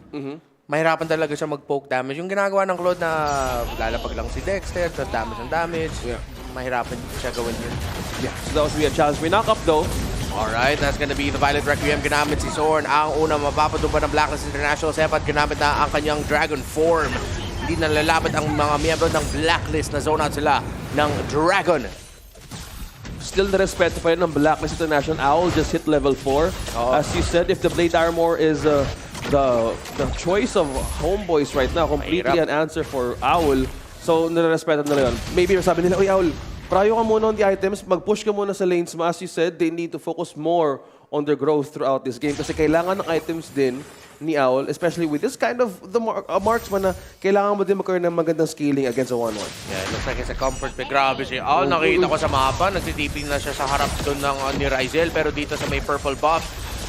Mahirapan talaga siya mag-poke damage. Yung ginagawa ng Claude na lalapag lang si Dexter, damage. Yeah. Mahirapan siya gawin yun. Yeah, so that was be a challenge. We knock up though. Alright, that's gonna be the Violet Requiem. Ginamit si Zorn. Ang unang mapapatumba ng Blacklist International. Sepat ginamit na ang kanyang Dragon form. Hindi na lalapit ang mga miyembro ng Blacklist na zone out sila ng Dragon. Still the respeto pa rin ng Blacklist International. Owl just hit level 4. As you said, if the Blade Armor is the choice of HomeBois right now, completely an answer for Owl. So, nire-respeto nila yun. Maybe sabi nila, "Uy, Owl, prayo ka muna on the items, mag-push ka muna sa lanes mo." As you said, they need to focus more on their growth throughout this game kasi kailangan ng items din ni Owl, especially with this kind of marksman na kailangan mo din magkaroon ng magandang scaling against a 1-1. Yeah, it looks like it's a comfort pick. Grabe si Owl. Nakita ko sa mapa, nagtitiping na siya sa harap doon ng ni Rizel, pero dito sa may purple buff,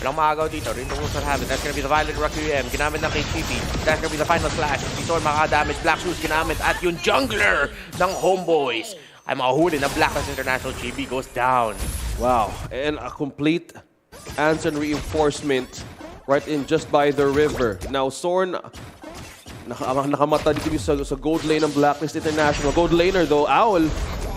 Walang maagaw dito. Rindo will have it. That's gonna be the Violet Requiem. Ginamit ng kay Chibi. That's gonna be the final flash. Dito makaka-damage. Black Shoes ginamit. At yung jungler ng HomeBois ay makahuli ng Blacklist International. Chibi goes down. Wow. And a complete answer and reinforcement right in just by the river. Now, Zorn, nakamata dito sa gold lane ng Blacklist International. Gold laner though, Owl,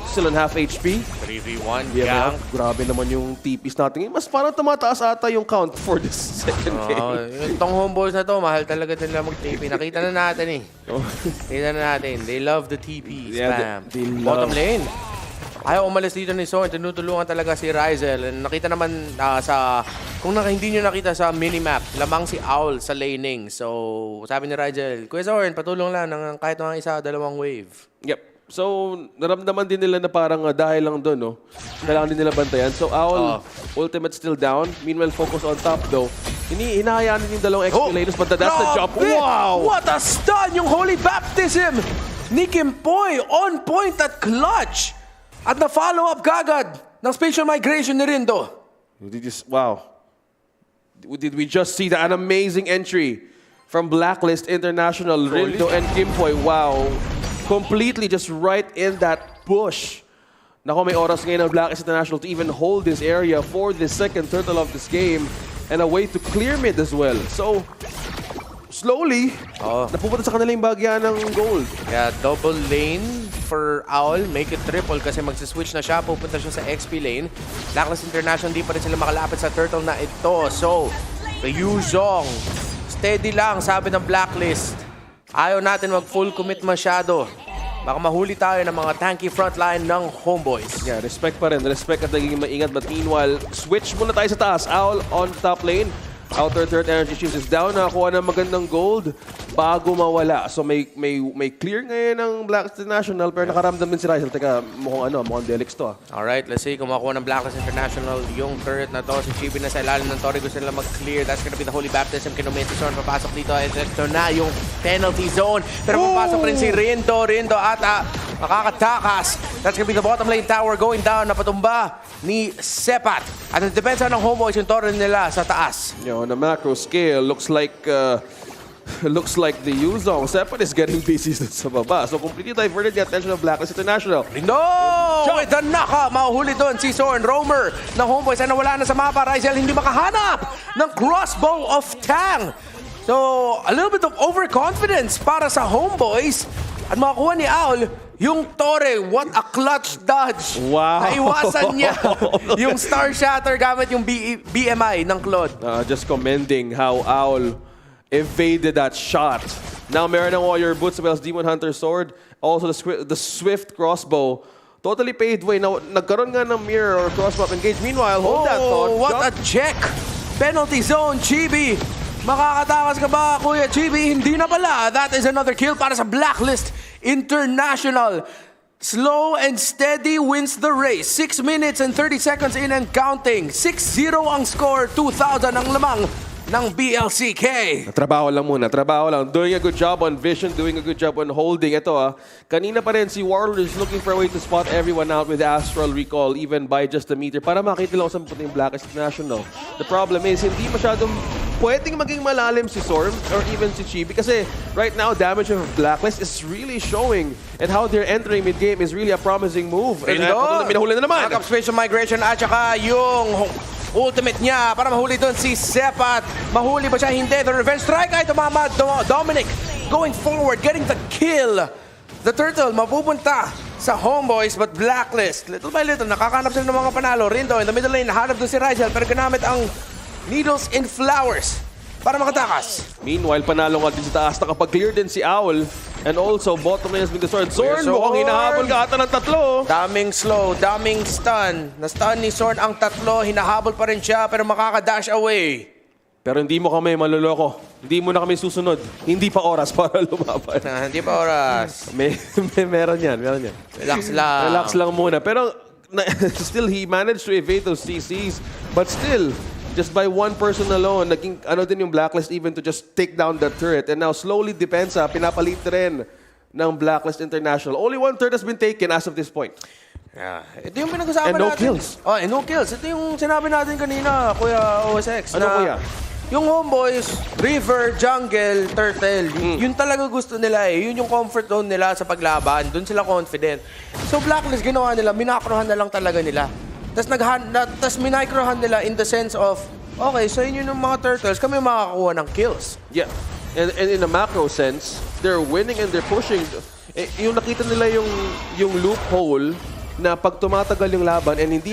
still on half HP. 3v1, Yeah, gang. grabe naman yung TPs natin. Mas parang tumataas ata yung count for this second game. Itong HomeBois na to, mahal talaga nila mag-TP. Nakita na natin eh. Nakita na natin. They love the TP spam. they Bottom love- lane. Ayaw umalis dito ni Zorn. Tinutulungan talaga si Rizel. And nakita naman kung hindi nyo nakita sa minimap, lamang si Owl sa laning. So, sabi ni Rizel, Kuya Zorn, patulong lang ng kahit mga isa, dalawang wave. Yep. So, naramdaman din nila na parang dahil lang doon, no? Kailangan din nila bantayan. So, Owl, ultimate still down. Meanwhile, focus on top, though. Hinahayaan din yung dalawang XP laners, but that's the jump. Grabe! Wow! What a stun! Yung Holy Baptism ni Kimpoy on point at clutch. At na-follow up kagad ng Spatial Migration ni Rindo. Wow. Did we just see an amazing entry from Blacklist International, Rindo and Kimpoy? Wow. Completely just right in that bush. Nako, may oras ngayon ng Blacklist International to even hold this area for the second turtle of this game and a way to clear mid as well. So, slowly, napupunta sa kanila yung bagya ng gold. Yeah, double lane for Owl. Make it triple kasi magsiswitch na siya. Pupunta siya sa XP lane. Blacklist International, di pa rin sila makalapit sa turtle na ito. So, the Yuzong, steady lang, sabi ng Blacklist. Ayaw natin mag-full commit masyado. Baka mahuli tayo ng mga tanky frontline ng HomeBois. Yeah, respect pa rin. Respect at naging maingat. But meanwhile, switch muna tayo sa taas. Owl on top lane. Outer third energy shields is down. Nakakuha ng magandang gold bago mawala. So may clear ngayon ng Blacklist International pero nakaramdam din si Rizel. Teka, mukhang Delix to. Alright, let's see kung makuha ng Blacklist International yung turret na to. Si Chibi na sa ilalim ng Tori. Gusto nila mag-clear. That's gonna be the Holy Baptism. Kinumin si Zorn. Papasok dito. Ito na yung penalty zone. Pero papasok rin si Rindo. Rindo at makakatakas. That's gonna be the bottom lane tower going down. Napatumba ni Sepat. At ang depensa ng HomeBois yung Tori nila sa taas. On a macro scale, looks like the Yuzong Sepat is getting busy sa baba. So completely diverted the attention of Blacklist International. No! With the knockup, mahuhuli doon si Zorn. Roamer ng HomeBois ay nawala na sa mapa. Rizel hindi makahanap ng crossbow of Tang. So, a little bit of overconfidence para sa HomeBois. At makakuha ni Owl yung Torre. What a clutch dodge. Wow. Naiwasan niya yung Star Shatter gamit yung BMI ng Claude. Just commending how Owl evaded that shot. Now meron ng Warrior Boots as well as Demon Hunter Sword. Also the Swift Crossbow. Totally paved way. Now, nagkaroon nga ng mirror or crossbow engage. Meanwhile, hold that thought. What a check! Penalty zone, Chibi. Makakatakas ka ba, Kuya Chibi? Hindi na pala. That is another kill para sa Blacklist International. Slow and steady wins the race. 6 minutes and 30 seconds in and counting. 6-0 ang score. 2,000 ang lamang ng BLCK. Trabaho lang muna, trabaho lang. Doing a good job on vision, doing a good job on holding. Ito kanina pa rin si Warlord is looking for a way to spot everyone out with Astral Recall even by just a meter para makita lang kung saan pupunta yung Blacklist National. The problem is, hindi masyadong pwedeng maging malalim si Zorn or even si Chibi kasi right now, damage of Blacklist is really showing and how they're entering mid-game is really a promising move. And minahuli na naman. Backup Spatial Migration at saka yung ultimate niya para mahuli doon si Sepat. Mahuli ba siya? Hindi. The Revenge Strike ay tumama. Dominic going forward, getting the kill. The Turtle mapupunta sa HomeBois but Blacklist. Little by little, nakakanap sila ng mga panalo. Rindo in the middle lane, nahanap doon si Rizel pero ginamit ang Needles in Flowers para makatakas. Meanwhile, panalo nga din sa taas. Nakapag-clear din si Owl. And also, bottom lane has been destroyed. Zorn, mukhang hinahabol ka ata ng tatlo. Daming slow, daming stun. Na-stun ni Zorn ang tatlo. Hinahabol pa rin siya pero makaka-dash away. Pero hindi mo kami maluloko. Hindi mo na kami susunod. Hindi pa oras para lumaban. Hindi pa oras. Meron yan. Relax lang. Relax lang muna. Pero still, he managed to evade those CCs. But still, just by one person alone, naging din yung Blacklist even to just take down the turret. And now slowly pinapalit rin ng Blacklist International. Only one turret has been taken as of this point. Yeah. Ito yung pinag-usapan And no natin. kills. Oh, and no kills. Ito yung sinabi natin kanina, Kuya OSX. Ano, Kuya? Yung HomeBois, River, Jungle, Turtle, yun talaga gusto nila eh. Yun yung comfort zone nila sa paglaban. Doon sila confident. So Blacklist, ginawa nila, minakrohan na lang talaga nila. Tapos minakrohan nila in the sense of, okay, so yun yung mga Turtles, kami makakakuha ng kills. Yeah. And in a macro sense, they're winning and they're pushing. Yung nakita nila yung loophole na pag tumatagal yung laban and hindi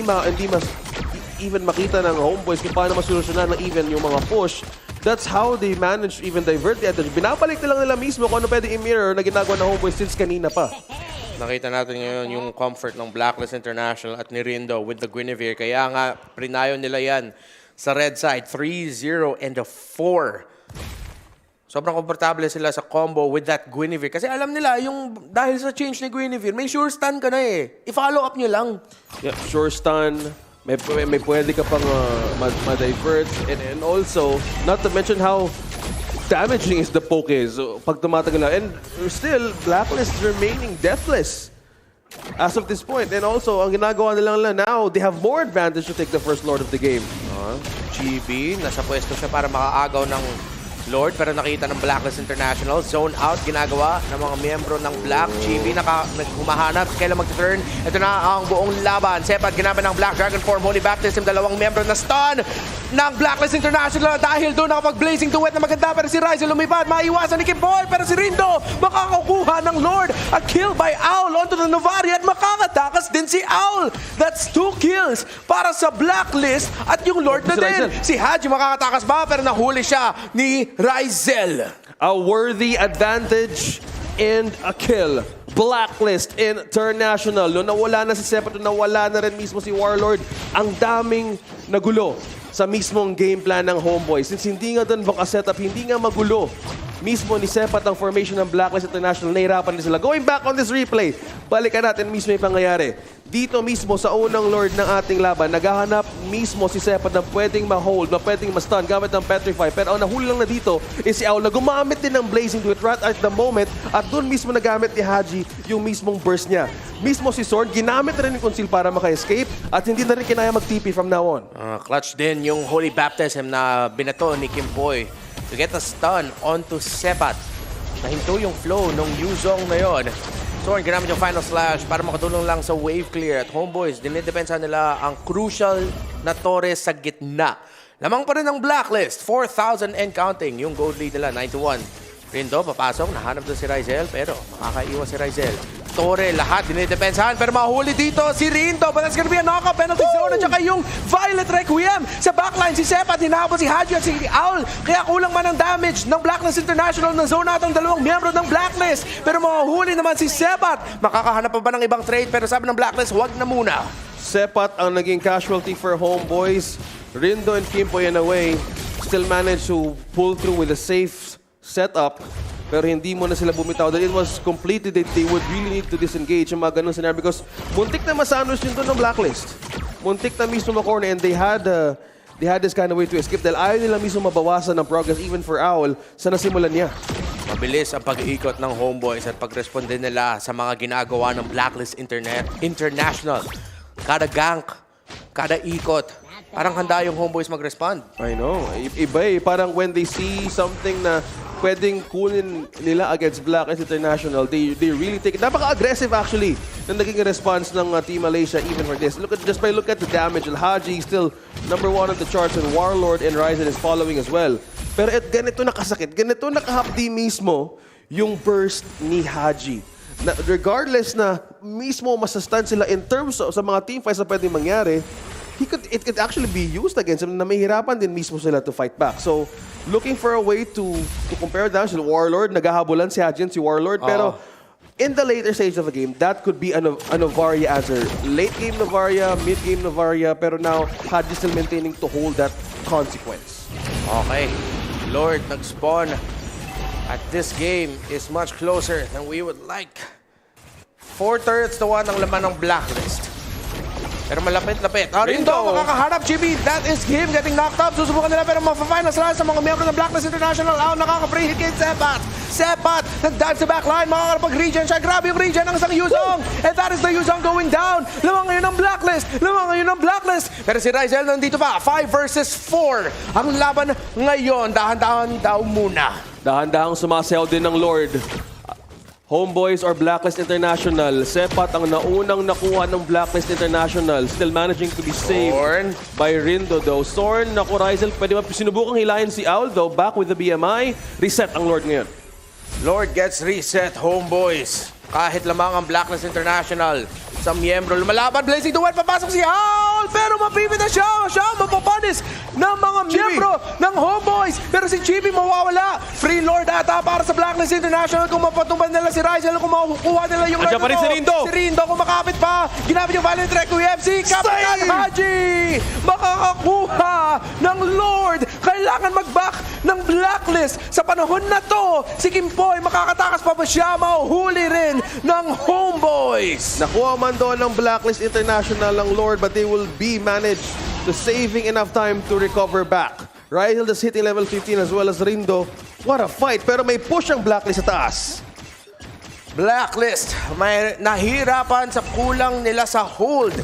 even makita ng HomeBois kung paano masolusyonan ng even yung mga push, that's how they manage to even divert the attention. Binabalik na lang nila mismo kung ano pwede i-mirror na ginagawa ng HomeBois since kanina pa. Nakita natin ngayon yung comfort ng Blacklist International at ni Rindo with the Guinevere. Kaya nga, prinayo nila yan sa red side. 3-0 and a 4. Sobrang komportable sila sa combo with that Guinevere. Kasi alam nila, yung dahil sa change ni Guinevere, may sure stun ka na eh. I-follow up nyo lang. Yeah, sure stun. May pwede ka pang ma-divert. And also, not to mention how damaging is the poke is pag tumatagal na. And still, Blacklist remaining deathless as of this point. And also, ang ginagawa nila now, they have more advantage to take the first Lord of the game. GB, nasa pwesto siya para makaagaw ng Lord, pero nakita ng Blacklist International. Zone out, ginagawa ng mga miyembro ng Black. GB, humahanap, kailan mag-turn. Ito na ang buong laban. Sepat, ginaban ng Black Dragon Form, Holy Baptism, dalawang miyembro na stun ng Blacklist International. Dahil doon nakapag-blazing duet na maganda, pero si Ryzel lumipad. Maiwasan ni Kimboy, pero si Rindo makakakuha ng Lord. A kill by Owl onto the Novari at makakatakas din si Owl. That's 2 kills para sa Blacklist at yung Lord na din. Si Haji makakatakas ba, pero nahuli siya ni Ryzel. A worthy advantage and a kill. Blacklist International. Noong nawala na si Sepat, nawala na rin mismo si Warlord. Ang daming nagulo sa mismong game plan ng HomeBois. Since hindi nga doon baka-setup, hindi nga magulo mismo ni Sepat ang formation ng Blacklist International, nahirapan din sila. Going back on this replay, balikan natin mismo yung pangyayari. Dito mismo sa unang Lord ng ating laban, naghahanap mismo si Sepat na pwedeng ma-hold, na pwedeng ma-stun gamit ng Petrify. Pero ang nahuli lang na dito is si Owl na gumamit din ng Blazing Duet right at the moment at doon mismo nagamit ni Haji yung mismong burst niya. Mismo si Sword, ginamit na rin yung conceal para maka-escape at hindi na rin kinaya mag-TP from now on. Clutch din yung Holy Baptism na binato ni Kimboy to get a stun onto Sepat. Nahinto yung flow ng Yuzong na yun. Sword, ginamit yung final slash para makatulong lang sa wave clear. At HomeBois, dinidepensa nila ang crucial na torre sa gitna. Lamang pa rin ang Blacklist, 4,000 and counting. Yung gold lead nila, 9-1. Rindo, papasok, nahanap doon si Ryzel, pero makakaiwas si Ryzel. Torre, lahat dinidepensahan, pero mahuli dito si Rindo. But that's gonna be a knockout penalty zone. At saka yung Violet Requiem sa backline. Si Sepat, hinahabol si Haji at si Owl. Kaya kulang man ang damage ng Blacklist International na zone out ang dalawang miyembro ng Blacklist. Pero mahuli naman si Sepat. Makakahanap pa ba ng ibang trade? Pero sabi ng Blacklist, wag na muna. Sepat ang naging casualty for HomeBois. Rindo and Kimboy in a way still managed to pull through with a safe setup. Pero hindi mo na sila bumitaw. That it was completely that they would really need to disengage yung mga ganun scenario because muntik na masanos yun doon ng Blacklist. Muntik na mismo ma-corner and they had this kind of way to escape dahil ayaw nila mismo mabawasan ng progress even for Owl sa nasimulan niya. Mabilis ang pag-iikot ng HomeBois at pag-responde nila sa mga ginagawa ng Blacklist International. Kada gank, kada ikot, parang handa yung HomeBois mag-respond. I know. Iba eh. Parang when they see something na pwedeng kunin nila against Blacklist International, they really take it. Napaka-aggressive actually ng naging response ng Team Malaysia even for this. Look at the damage. Al-Haji still #1 on the charts and Warlord and Ryzen is following as well. Pero ganito nakasakit. Ganito nakahapdi mismo yung burst ni Haji. Regardless na mismo masastun sila in terms of sa mga team fights na pwedeng mangyari, it could actually be used against him na mahihirapan din mismo sila to fight back. So, looking for a way to compare down si Warlord, naghahabulan si Haji si Warlord, pero in the later stage of the game, that could be a Novaria answer. Late game Novaria, mid game Novaria, pero now Haji still maintaining to hold that consequence. Okay, Lord nag-spawn at this game is much closer than we would like. 4 turrets to 1 ang laman ng Blacklist. Pero malapit-lapit. Rindo, makakaharap, GB. That is him getting knocked up. Susubukan nila pero ma-final slash sa mga miyembro ng Blacklist International. Nakaka-free hit kay Sepat. Sepat, nag-dive sa backline, makakarapag-regen siya. Grabe yung regen ng isang Yuzong. And that is the Yuzong going down. Lamang ngayon ng Blacklist. Pero si Rizel nandito pa. 5 versus 4 ang laban ngayon. Dahan-dahan daw muna. Dahan-dahang sumasayaw din ng Lord. HomeBois or Blacklist International. Sepat ang naunang nakuha ng Blacklist International. Still managing to be saved by Rindo though. Sorn, naku Rizel, pwede ba sinubukang hilahin si Aldo. Back with the BMI. Reset ang Lord ngayon. Lord gets reset, HomeBois. Kahit lamang ang Blacklist International. Sa miyembro lumalaban, blazing the well, papasok si Howl, pero mapipita siya mapapanis ng mga miyembro ng HomeBois. Pero si Chibi mawawala. Free Lord ata para sa Blacklist International. Kung mapatumban nila si Rizel, kung makukuha nila yung Andiyan pa rin si Rindo. Si Rindo kumakapit pa. Ginamit yung Valiant Requiem. Si Kapitan Haji makakakuha ng Lord. Kailangan mag-back ng Blacklist. Sa panahon na to, si Kimpoy makakatakas pa ba siya? Mahuhuli rin ng HomeBois. Nakuha man doon ng Blacklist International ng Lord, but they will be managed to saving enough time to recover back. Rizel is hitting level 15 as well as Rindo. What a fight! Pero may push ang Blacklist sa taas. Blacklist, may nahirapan sa kulang nila sa hold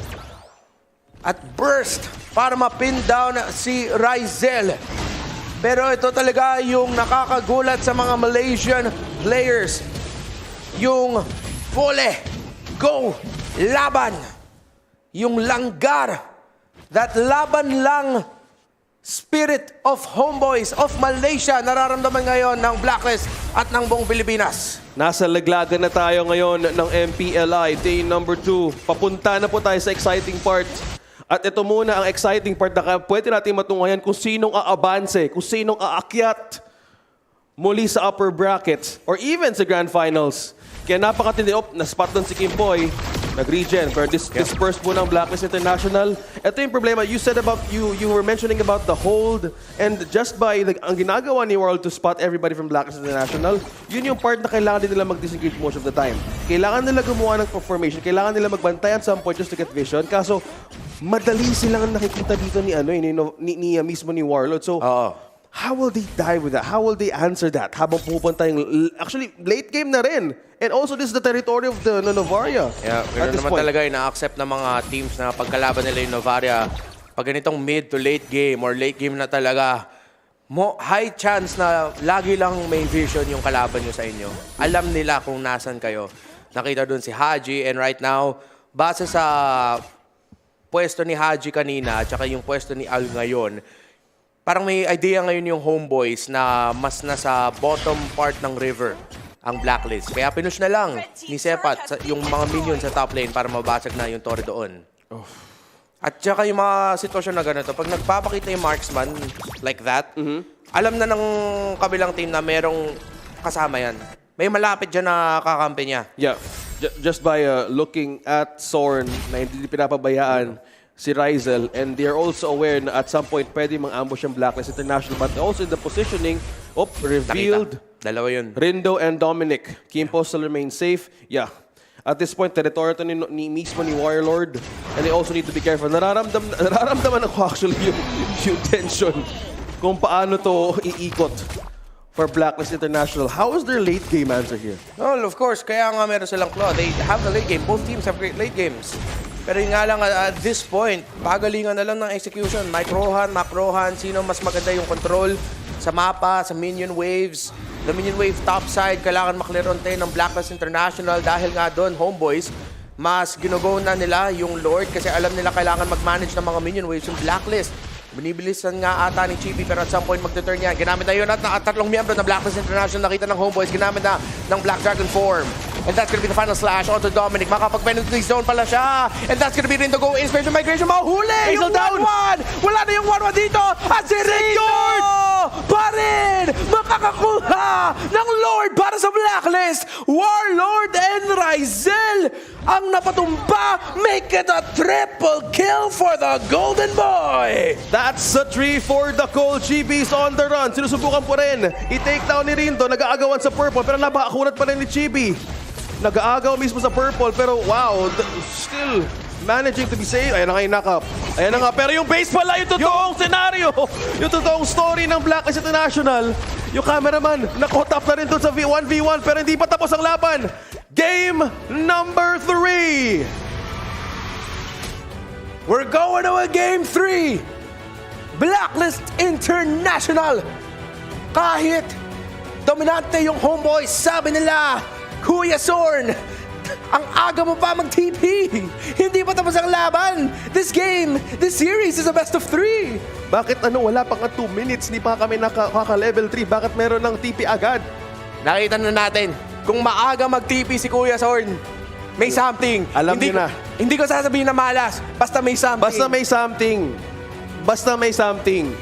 at burst para ma-pin down si Rizel. Pero ito talaga yung nakakagulat sa mga Malaysian players. Yung vole, go, laban. Yung langgar, that laban lang spirit of HomeBois of Malaysia nararamdaman ngayon ng Blacklist at ng buong Pilipinas. Nasa laglagan na tayo ngayon ng MPLI, day number 2. Papunta na po tayo sa exciting part. At ito muna ang exciting part na pwede natin matunghayan kung sinong aabanse, kung sinong aakyat muli sa upper brackets or even sa grand finals. Kaya napakatindi. Na-spot doon si Kimpoy. Nag-regen. Pero dispersed po ng Blacklist International. Ito yung problema. You said about, you were mentioning about the hold. And just by, ang ginagawa ni World to spot everybody from Blacklist International, yun yung part na kailangan din nila mag-disengage most of the time. Kailangan nila gumawa ng formation. Kailangan nila magbantay at some point just to get vision. Kaso, madali silang nakikita dito ni mismo ni Warlord. So, how will they die with that? How will they answer that? Habang pupunta yung... Actually, late game na rin. And also, this is the territory of the Novaria. Yeah, pero naman talaga ina-accept ng mga teams na pagkalaban nila yung Novaria, pag ganitong mid to late game or late game na talaga, high chance na lagi lang may vision yung kalaban nyo sa inyo. Alam nila kung nasan kayo. Nakita dun si Haji and right now, base sa pwesto ni Haji kanina at saka yung pwesto ni Al ngayon, parang may idea ngayon yung HomeBois na mas nasa bottom part ng river ang Blacklist. Kaya pinush na lang ni Sepat yung mga minions sa top lane para mabasag na yung Torre doon. At saka yung mga sitwasyon na ganito, pag nagpapakita yung marksman like that, alam na ng kabilang team na merong kasama yan. May malapit dyan na kakampi niya. Yeah, just by looking at Sorn na hindi pinapabayaan si Rizel, and they're also aware na at some point pwede mang-ambush ang Blacklist International, but also in the positioning, revealed. Nakita. Dalawa yun. Rindo and Dominic. Kimpo still remain safe. Yeah. At this point, territory to mismo ni Warlord, and they also need to be careful. Nararamdaman ako actually yung tension kung paano to iikot for Blacklist International. How is their late game answer here? Well, of course, kaya nga meron silang claw. They have the late game. Both teams have great late games. Pero yun nga lang, at this point, pagalingan na lang ng execution. Microhan, macrohan, sino mas maganda yung control sa mapa, sa minion waves. The minion wave top side, kailangan makleronte ng Blacklist International dahil nga doon, HomeBois, mas ginugo na nila yung Lord kasi alam nila kailangan mag-manage ng mga minion waves yung Blacklist. Binibilisan nga ata ni Chibi pero at some point mag-turn yan. Ginamit na yun at tatlong miyembro ng Blacklist International nakita ng HomeBois. Ginamit na ng Black Dragon form. And that's gonna be the final slash onto Dominic. Makapag-penetrate zone pala siya. And that's gonna be rin to go in. Special migration. Mahuli yung 1-1. Wala na yung 1-1 dito. At si Rindo pa rin makakakuha ng Lord para sa Blacklist. Warlord and Rizel ang napatumpa. Make it a triple kill for the Golden Boy. That's a 3 for the Cold. GB's on the run. Sinusubukan po rin i-take down ni Rindo. Nag-aagawan sa purple pero napakakunat pa rin ni Chibi. Nag-aagaw mismo sa purple pero wow, still managing to be safe. Ayan na nga yung knock-up. Ayan na nga. Pero yung base pala, yung totoong senaryo, yung totoong story ng Blacklist International, Yung cameraman, na-caught up na rin doon sa 1v1 pero hindi pa tapos ang laban. Game number 3. We're going to a game 3. Blacklist International. Kahit dominante yung HomeBois, sabi nila, Kuya Sorn, ang aga mo pa mag-TP. Hindi pa tapos ang laban. This game, this series is a best of 3. Bakit wala pa nga 2 minutes, hindi pa kami nakaka-level 3. Bakit meron ng TP agad? Nakita na natin, kung maaga mag-TP si Kuya Sorn, may something. Alam niyo na. Hindi ko sasabihin na malas, basta may something. Basta may something. Basta may something.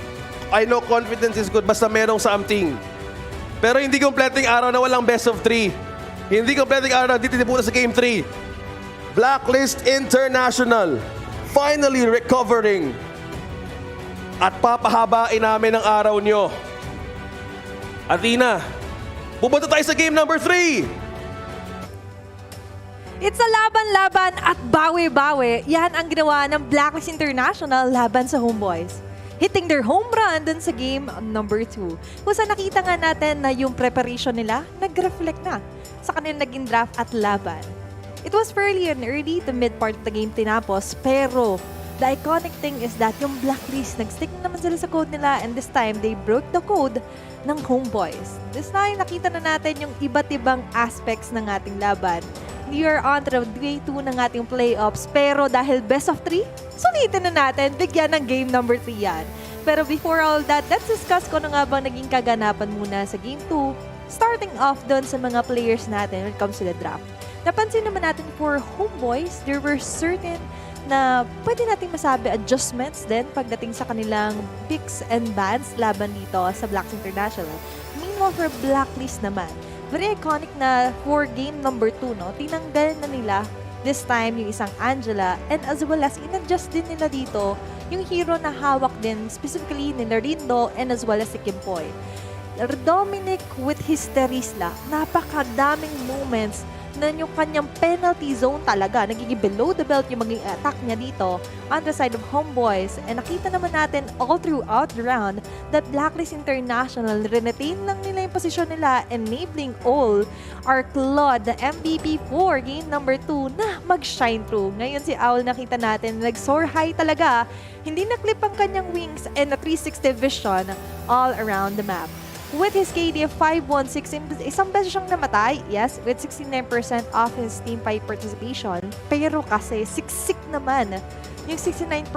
I know confidence is good, basta merong something. Pero hindi kompleteng araw na walang best of 3. Hindi kompleteng araw na dito sa Game 3. Blacklist International finally recovering. At papahabain namin ang araw nyo. Athena, pupunta tayo sa game number 3. It's a laban-laban at bawi-bawi. Yan ang ginawa ng Blacklist International laban sa HomeBois. Hitting their home run dun sa game number 2. Kung saan nakita nga natin na yung preparation nila nag-reflect na sa kanilang naging draft at laban. It was fairly an early to mid part of the game tinapos, pero the iconic thing is that yung Blacklist, nag-stick na naman sila sa code nila and this time they broke the code ng HomeBois. This time nakita na natin yung iba't ibang aspects ng ating laban. We are on to the day 2 ng ating playoffs, pero dahil best of 3, sulitin na natin, bigyan ng game number 3 yan. Pero before all that, let's discuss kung ano nga bang naging kaganapan muna sa game 2, starting off doon sa mga players natin when it comes to the draft. Napansin naman natin for HomeBois, there were certain na pwede nating masabi adjustments din pagdating sa kanilang picks and bans laban dito sa Blacklist International. Meanwhile, for Blacklist naman, very iconic na for game number 2, no? Tinanggal na nila this time yung isang Angela and as well as in-adjust din nila dito yung hero na hawak din specifically ni Rindo and as well as si Kimpoy. Dominic with his Terisla, napakadaming moments na yung kanyang penalty zone talaga. Nagiging below the belt yung maging attack niya dito on the side of HomeBois. And nakita naman natin all throughout the round that Blacklist International retain lang nila yung posisyon nila, enabling all our Claude, the MVP for game number 2 na mag-shine through. Ngayon si Owl nakita natin, nag-soar high talaga. Hindi naklip ang kanyang wings and a 360 vision all around the map. With his KD of 516, isang beses siyang namatay, yes, with 69% of his team fight participation. Pero kasi, siksik naman yung 69%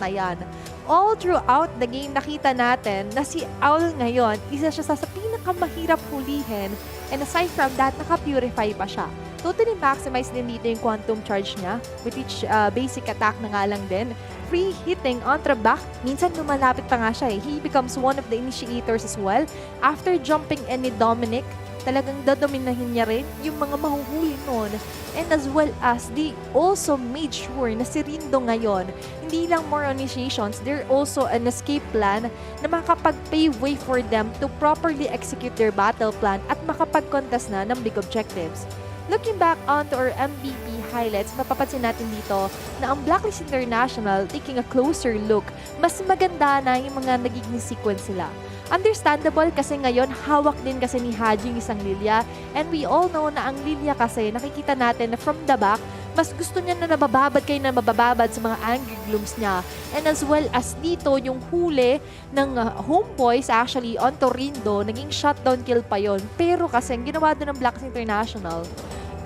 na yan. All throughout the game, nakita natin na si Owl ngayon, isa siya sa pinakamahirap hulihin. And aside from that, naka-purify pa siya. Totally maximize din dito yung quantum charge niya, with each basic attack na nga lang din. Free hitting on the back, minsan lumalapit pa nga siya eh. He becomes one of the initiators as well. After jumping in ni Dominic, talagang dadominahin niya rin yung mga mahuhuli nun. And as well as, they also made sure na si Rindo ngayon, hindi lang more initiations, they're also an escape plan na makapag-pave way for them to properly execute their battle plan at makapag-contest na ng big objectives. Looking back onto our MVP highlights, mapapansin natin dito na ang Blacklist International, taking a closer look, mas maganda na yung mga nagiging sequence sila. Understandable kasi ngayon, hawak din kasi ni Haji yung isang Lilia. And we all know na ang Lilia kasi, nakikita natin na from the back, mas gusto niya na nabababad kayo na mabababad sa mga angry glooms niya. And as well as dito, yung huli ng HomeBois actually on Torindo, naging shutdown kill pa yon. Pero kasi, ang ginawa doon ng Blacklist International,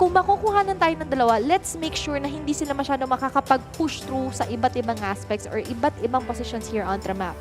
kung makukuhanan tayo ng dalawa, let's make sure na hindi sila masyado makakapag-push through sa iba't ibang aspects or iba't ibang positions here on the map.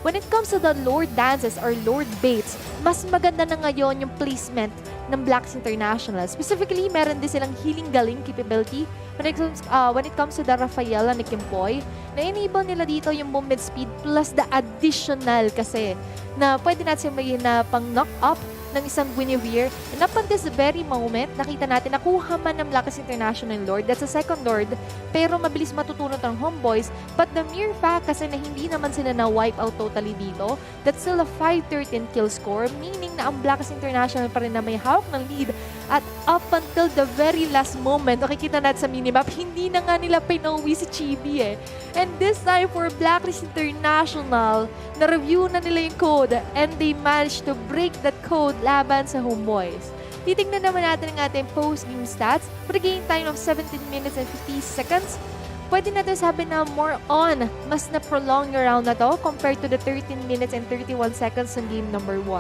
When it comes to the Lord dances or Lord baits, mas maganda na ngayon yung placement ng Blacklist International. Specifically, meron din silang healing galing capability when it comes to the Rafaela ni Kimpoy. Na-enable nila dito yung movement speed plus the additional kasi na pwede natin may na pang knock up ng isang Guinevere. And up until this very moment, nakita natin nakuha man ng Blacklist International Lord. That's a second Lord, pero mabilis matutunod ang HomeBois. But the mere fact kasi na hindi naman sila na-wipe out totally dito, that's still a 5-13 kill score, meaning na ang Blacklist International pa rin na may hawak ng lead. At up until the very last moment, nakikita natin sa minimap, hindi na nga nila pinauwi si Chibi eh. And this time for Blacklist International, na-review na nila yung code and they managed to break that code laban sa HomeBois. Titignan naman natin ang ating post-game stats for the game time of 17 minutes and 50 seconds. Pwede natin sabi na more on, mas na-prolong yung round na to compared to the 13 minutes and 31 seconds ng game number 1.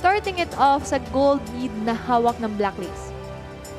Starting it off sa gold lead na hawak ng Blacklist.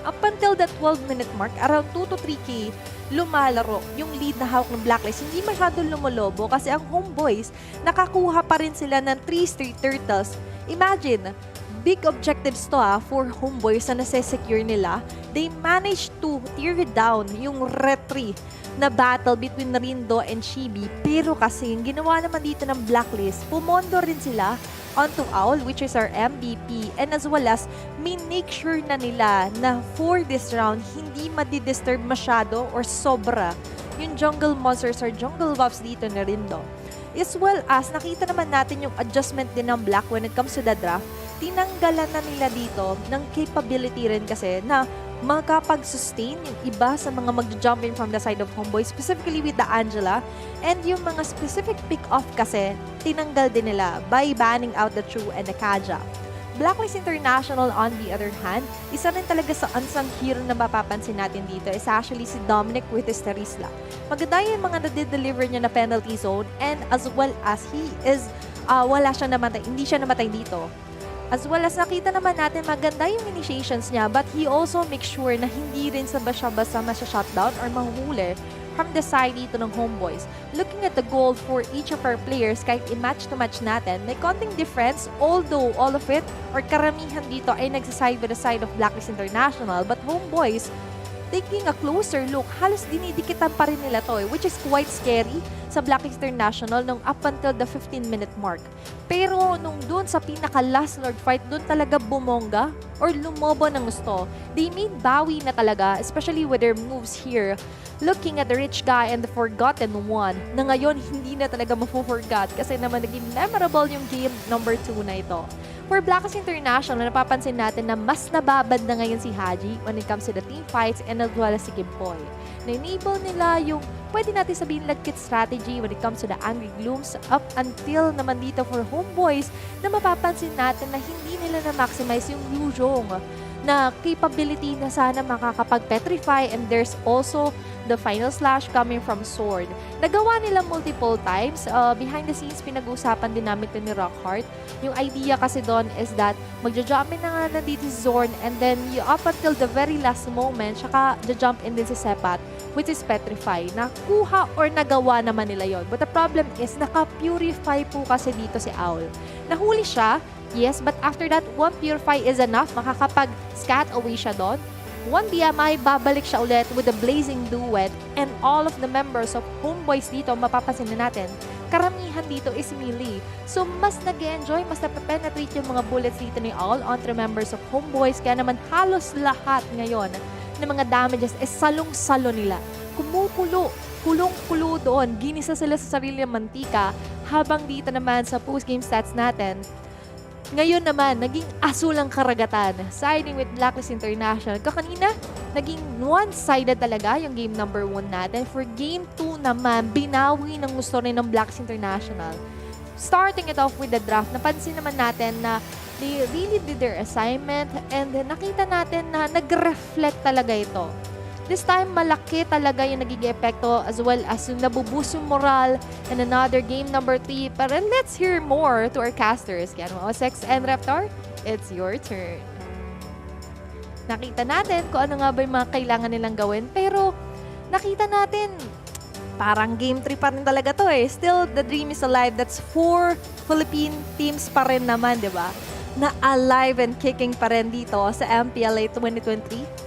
Up until the 12-minute mark, around 2 to 3K, lumalaro yung lead na hawak ng Blacklist. Hindi masyadong lumolobo kasi ang HomeBois, nakakuha pa rin sila ng 3 straight turtles. Imagine, big objectives to for HomeBois na nase-secure nila. They managed to tear down yung retry na battle between Rindo and Chibi. Pero kasi yung ginawa naman dito ng Blacklist, pumondo rin sila onto Owl, which is our MVP, and as well as make sure na nila na for this round, hindi madidisturb masyado or sobra yung jungle monsters or jungle buffs dito na Rindo. As well as, nakita naman natin yung adjustment din ng Black when it comes to the draft. Tinanggalan na nila dito ng capability rin kasi na makapag-sustain yung iba sa mga mag-jump in from the side of HomeBois, specifically with the Angela. And yung mga specific pick-off kasi, tinanggal din nila by banning out the True and the Kaja. Blacklist International, on the other hand, isa rin talaga sa unsung hero na mapapansin natin dito is actually si Dominic with his Terisla. Maganda yung mga na-deliver niya na penalty zone and as well as he is, wala siya namatay, hindi siya namatay dito. As well as nakita naman natin maganda yung initiations niya but he also makes sure na hindi rin siya basta masya-shutdown or mahuli from the side dito ng HomeBois. Looking at the goal for each of our players, kahit i-match to match natin, may konting difference although all of it or karamihan dito ay nagsaside by the side of Blacklist International but HomeBois, taking a closer look, halos dinidikitan pa rin nila to which is quite scary sa Blacklist International nung up until the 15-minute mark. Pero nung doon sa pinaka-last Lord fight, doon talaga bumongga or lumobo ng gusto. They made bawi na talaga, especially with their moves here. Looking at the rich guy and the forgotten one, na ngayon hindi na talaga mafu-forgot kasi naman naging memorable yung game number 2 na ito. For Blacklist International, napapansin natin na mas nababad na ngayon si Haji when it comes to the team fights and as well as si Gimpoy. Na-enable nila yung pwede natin sabihin lagkit strategy when it comes to the Angry Glooms up until naman dito for HomeBois na mapapansin natin na hindi nila na-maximize yung Yuzhong na capability na sana makakapag-petrify and there's also the final slash coming from Sword. Nagawa nila multiple times. Behind the scenes, pinag-uusapan din namin ito ni Rockhart. Yung idea kasi doon is that magja-jump in na nga nandito si Zorn and then up until the very last moment, saka ja-jump in din si Sepat, which is Petrify. Nakuha or nagawa naman nila yon. But the problem is, naka-purify po kasi dito si Owl. Nahuli siya, yes, but after that, one Purify is enough. Makakapag-scat away siya doon. One BMI, babalik siya ulit with the Blazing Duet and all of the members of HomeBois dito, mapapansin na natin, karamihan dito is melee. So, mas nag-enjoy, mas nape-penetrate yung mga bullets dito ni All onto members of HomeBois. Kaya naman halos lahat ngayon ng mga damages is salong-salo nila. Kumukulo, kulong-kulo doon. Ginisa sila sa sarili ng mantika habang dito naman sa post-game stats natin, ngayon naman, naging asul ang karagatan. Siding with Blacklist International. Kanina, naging one-sided talaga yung game number 1 natin. For game 2 naman, binawi ng gusto rin ng Blacklist International. Starting it off with the draft, napansin naman natin na they really did their assignment and nakita natin na nag-reflect talaga ito. This time, malaki talaga yung nagiging epekto as well as yung nabuboost yung moral and another game number 3. Pero let's hear more to our casters. Kaya mga Sex and Raptor, it's your turn. Nakita natin kung ano nga ba yung mga kailangan nilang gawin. Pero nakita natin, parang game 3 pa rin talaga to eh. Still, the dream is alive. That's 4 Philippine teams pa rin naman, di ba? Na alive and kicking pa rin dito sa MPLI 2023.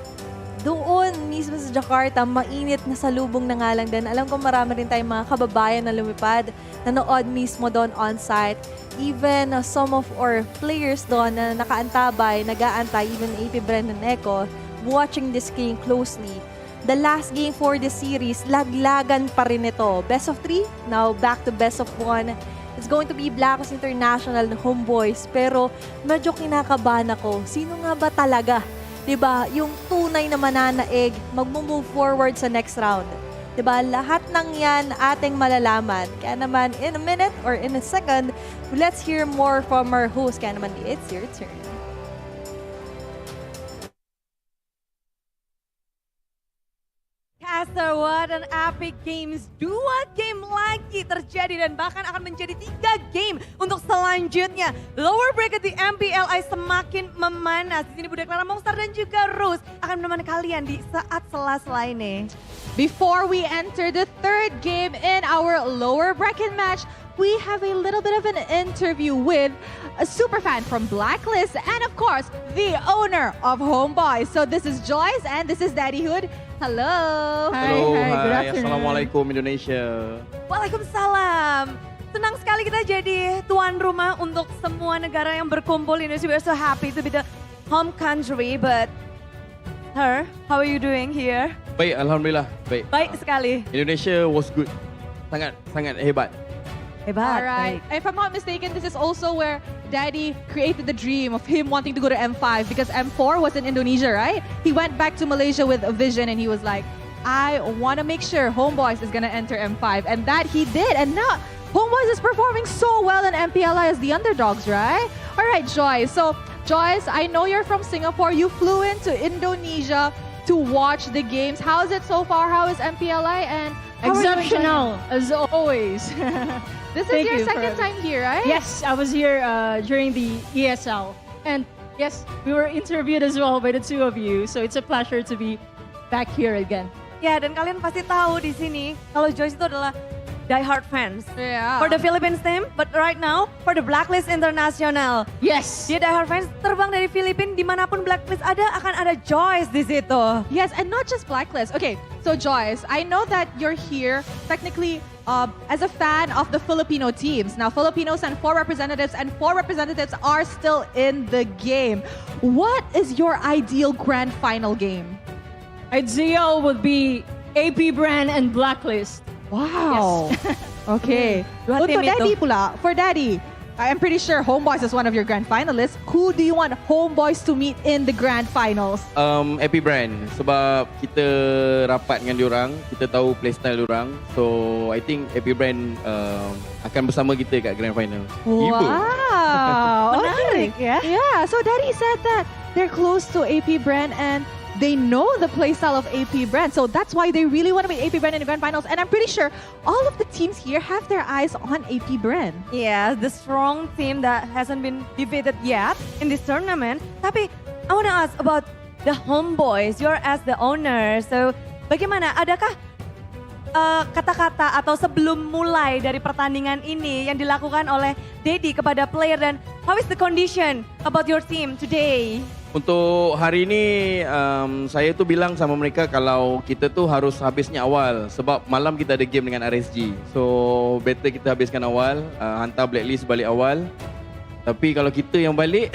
Doon mismo sa Jakarta, mainit na salubong na nga lang din. Alam ko marami rin tayong mga kababayan na lumipad, nanood mismo doon on-site. Even some of our players doon na nakaantabay, nag-aantay, even AP Bren and Echo, watching this game closely. The last game for this series, laglagan pa rin ito. Best of 3, now back to best of 1. It's going to be Blacklist International na HomeBois. Pero medyo kinakabahan ako. Sino nga ba talaga 'Diba? Yung tunay na mananaig, mag-move forward sa next round. 'Diba? Lahat ng yan ating malalaman. Kaya naman, in a minute or in a second, let's hear more from our host. Kaya naman, it's your turn. Caster, what an epic games. 2 game lagi terjadi dan bahkan akan menjadi 3 game untuk selanjutnya. Lower bracket di MPLI semakin memanas. Di sini Bude Clara Monster dan juga Rose akan menemani kalian di saat sela-sela ini. Before we enter the third game in our lower bracket match, we have a little bit of an interview with a superfan from Blacklist and of course, the owner of HomeBois. So this is Joyce and this is Daddy Hood. Hello. Hello, good hi. afternoon. Assalamualaikum Indonesia. Waalaikumsalam. Senang sekali kita jadi tuan rumah untuk semua negara yang berkumpul di Indonesia. We are so happy to be the home country. But, sir, how are you doing here? Baik, alhamdulillah. Baik. Baik sekali. Indonesia was good. Sangat hebat. Hebat. All right. If I'm not mistaken, this is also where Daddy created the dream of him wanting to go to M5 because M4 was in Indonesia, right? He went back to Malaysia with a vision and he was like, I want to make sure HomeBois is going to enter M5. And that he did. And now HomeBois is performing so well in MPLI as the underdogs, right? All right, Joyce. So, Joyce, I know you're from Singapore. You flew into Indonesia to watch the games. How is it so far? How is MPLI? And how are you enjoying Exceptional, as always. This is Thank your you second time here, right? Yes, I was here during the ESL. And yes, we were interviewed as well by the two of you. So it's a pleasure to be back here again. Ya, dan kalian pasti tahu di sini kalau Joyce itu adalah die-hard fans. Yeah. For the Philippines team, but right now for the Blacklist International. Yes. Dia die-hard fans terbang dari Filipina, dimanapun Blacklist ada akan ada Joyce di situ. Yes, and not just Blacklist. Okay, so Joyce, I know that you're here technically as a fan of the Filipino teams. Now, Filipinos sent 4 representatives and 4 representatives are still in the game. What is your ideal grand final game? Ideal would be AP Bren and Blacklist. Wow. Yes. Okay. Dua tim Untuk Daddy itu. pula, for Daddy, I'm pretty sure HomeBois is one of your grand finalists. Who do you want HomeBois to meet in the grand finals? Happy Brand sebab kita rapat dengan diorang, kita tahu playstyle diorang. So I think Happy Brand akan bersama kita kat grand final. Wow. Menarik ya. Yeah, so Daddy said that they're close to AP Bren and they know the playstyle of AP Bren. So that's why they really want to meet AP Bren in the grand finals. And I'm pretty sure all of the teams here have their eyes on AP Bren. Yeah, the strong team that hasn't been defeated yet in this tournament. Tapi I want to ask about the HomeBois. You're as the owner. So bagaimana? Adakah kata-kata atau sebelum mulai dari pertandingan ini yang dilakukan oleh Daddy kepada player dan how is the condition about your team today? Untuk hari ini saya tu bilang sama mereka kalau kita tu harus habisnya awal sebab malam kita ada game dengan RSG. So better kita habiskan awal, hantar Blacklist balik awal. Tapi kalau kita yang balik,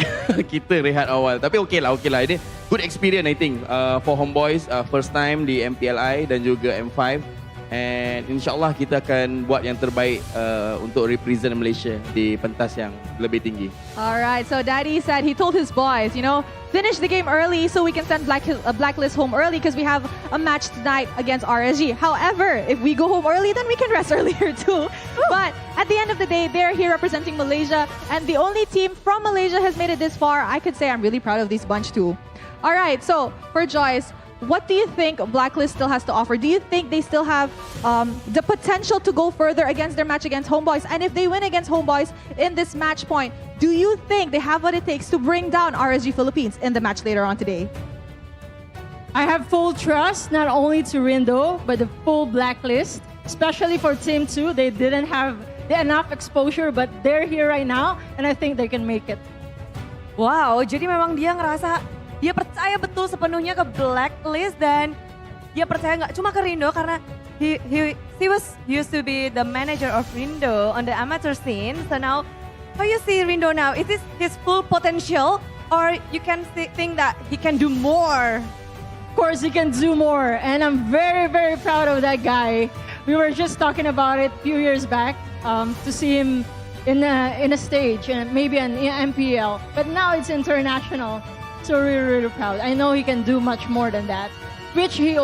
kita rehat awal. Tapi okey lah. Ini good experience I think for HomeBois first time di MPLI dan juga M5. And insyaAllah kita akan buat yang terbaik untuk represent Malaysia di pentas yang lebih tinggi. Alright, so Daddy said he told his boys, you know, finish the game early so we can send Blacklist home early because we have a match tonight against RSG. However, if we go home early, then we can rest earlier too. But at the end of the day, they're here representing Malaysia and the only team from Malaysia has made it this far. I could say I'm really proud of this bunch too. Alright, so for Joyce, what do you think Blacklist still has to offer? Do you think they still have the potential to go further against their match against HomeBois? And if they win against HomeBois in this match point, do you think they have what it takes to bring down RSG Philippines in the match later on today? I have full trust not only to Rindo, but the full Blacklist, especially for Team 2. They didn't have enough exposure, but they're here right now, and I think they can make it. Wow, jadi memang dia ngerasa dia percaya betul sepenuhnya ke Blacklist dan dia percaya nggak cuma ke Rindo karena he was used to be the manager of Rindo on the amateur scene. So now, how you see Rindo now? Is this his full potential or you can think that he can do more? Of course, he can do more, and I'm very, very proud of that guy. We were just talking about it a few years back to see him in a stage and maybe an MPL, but now it's international. So really, really proud. I know he can do much more than that, which he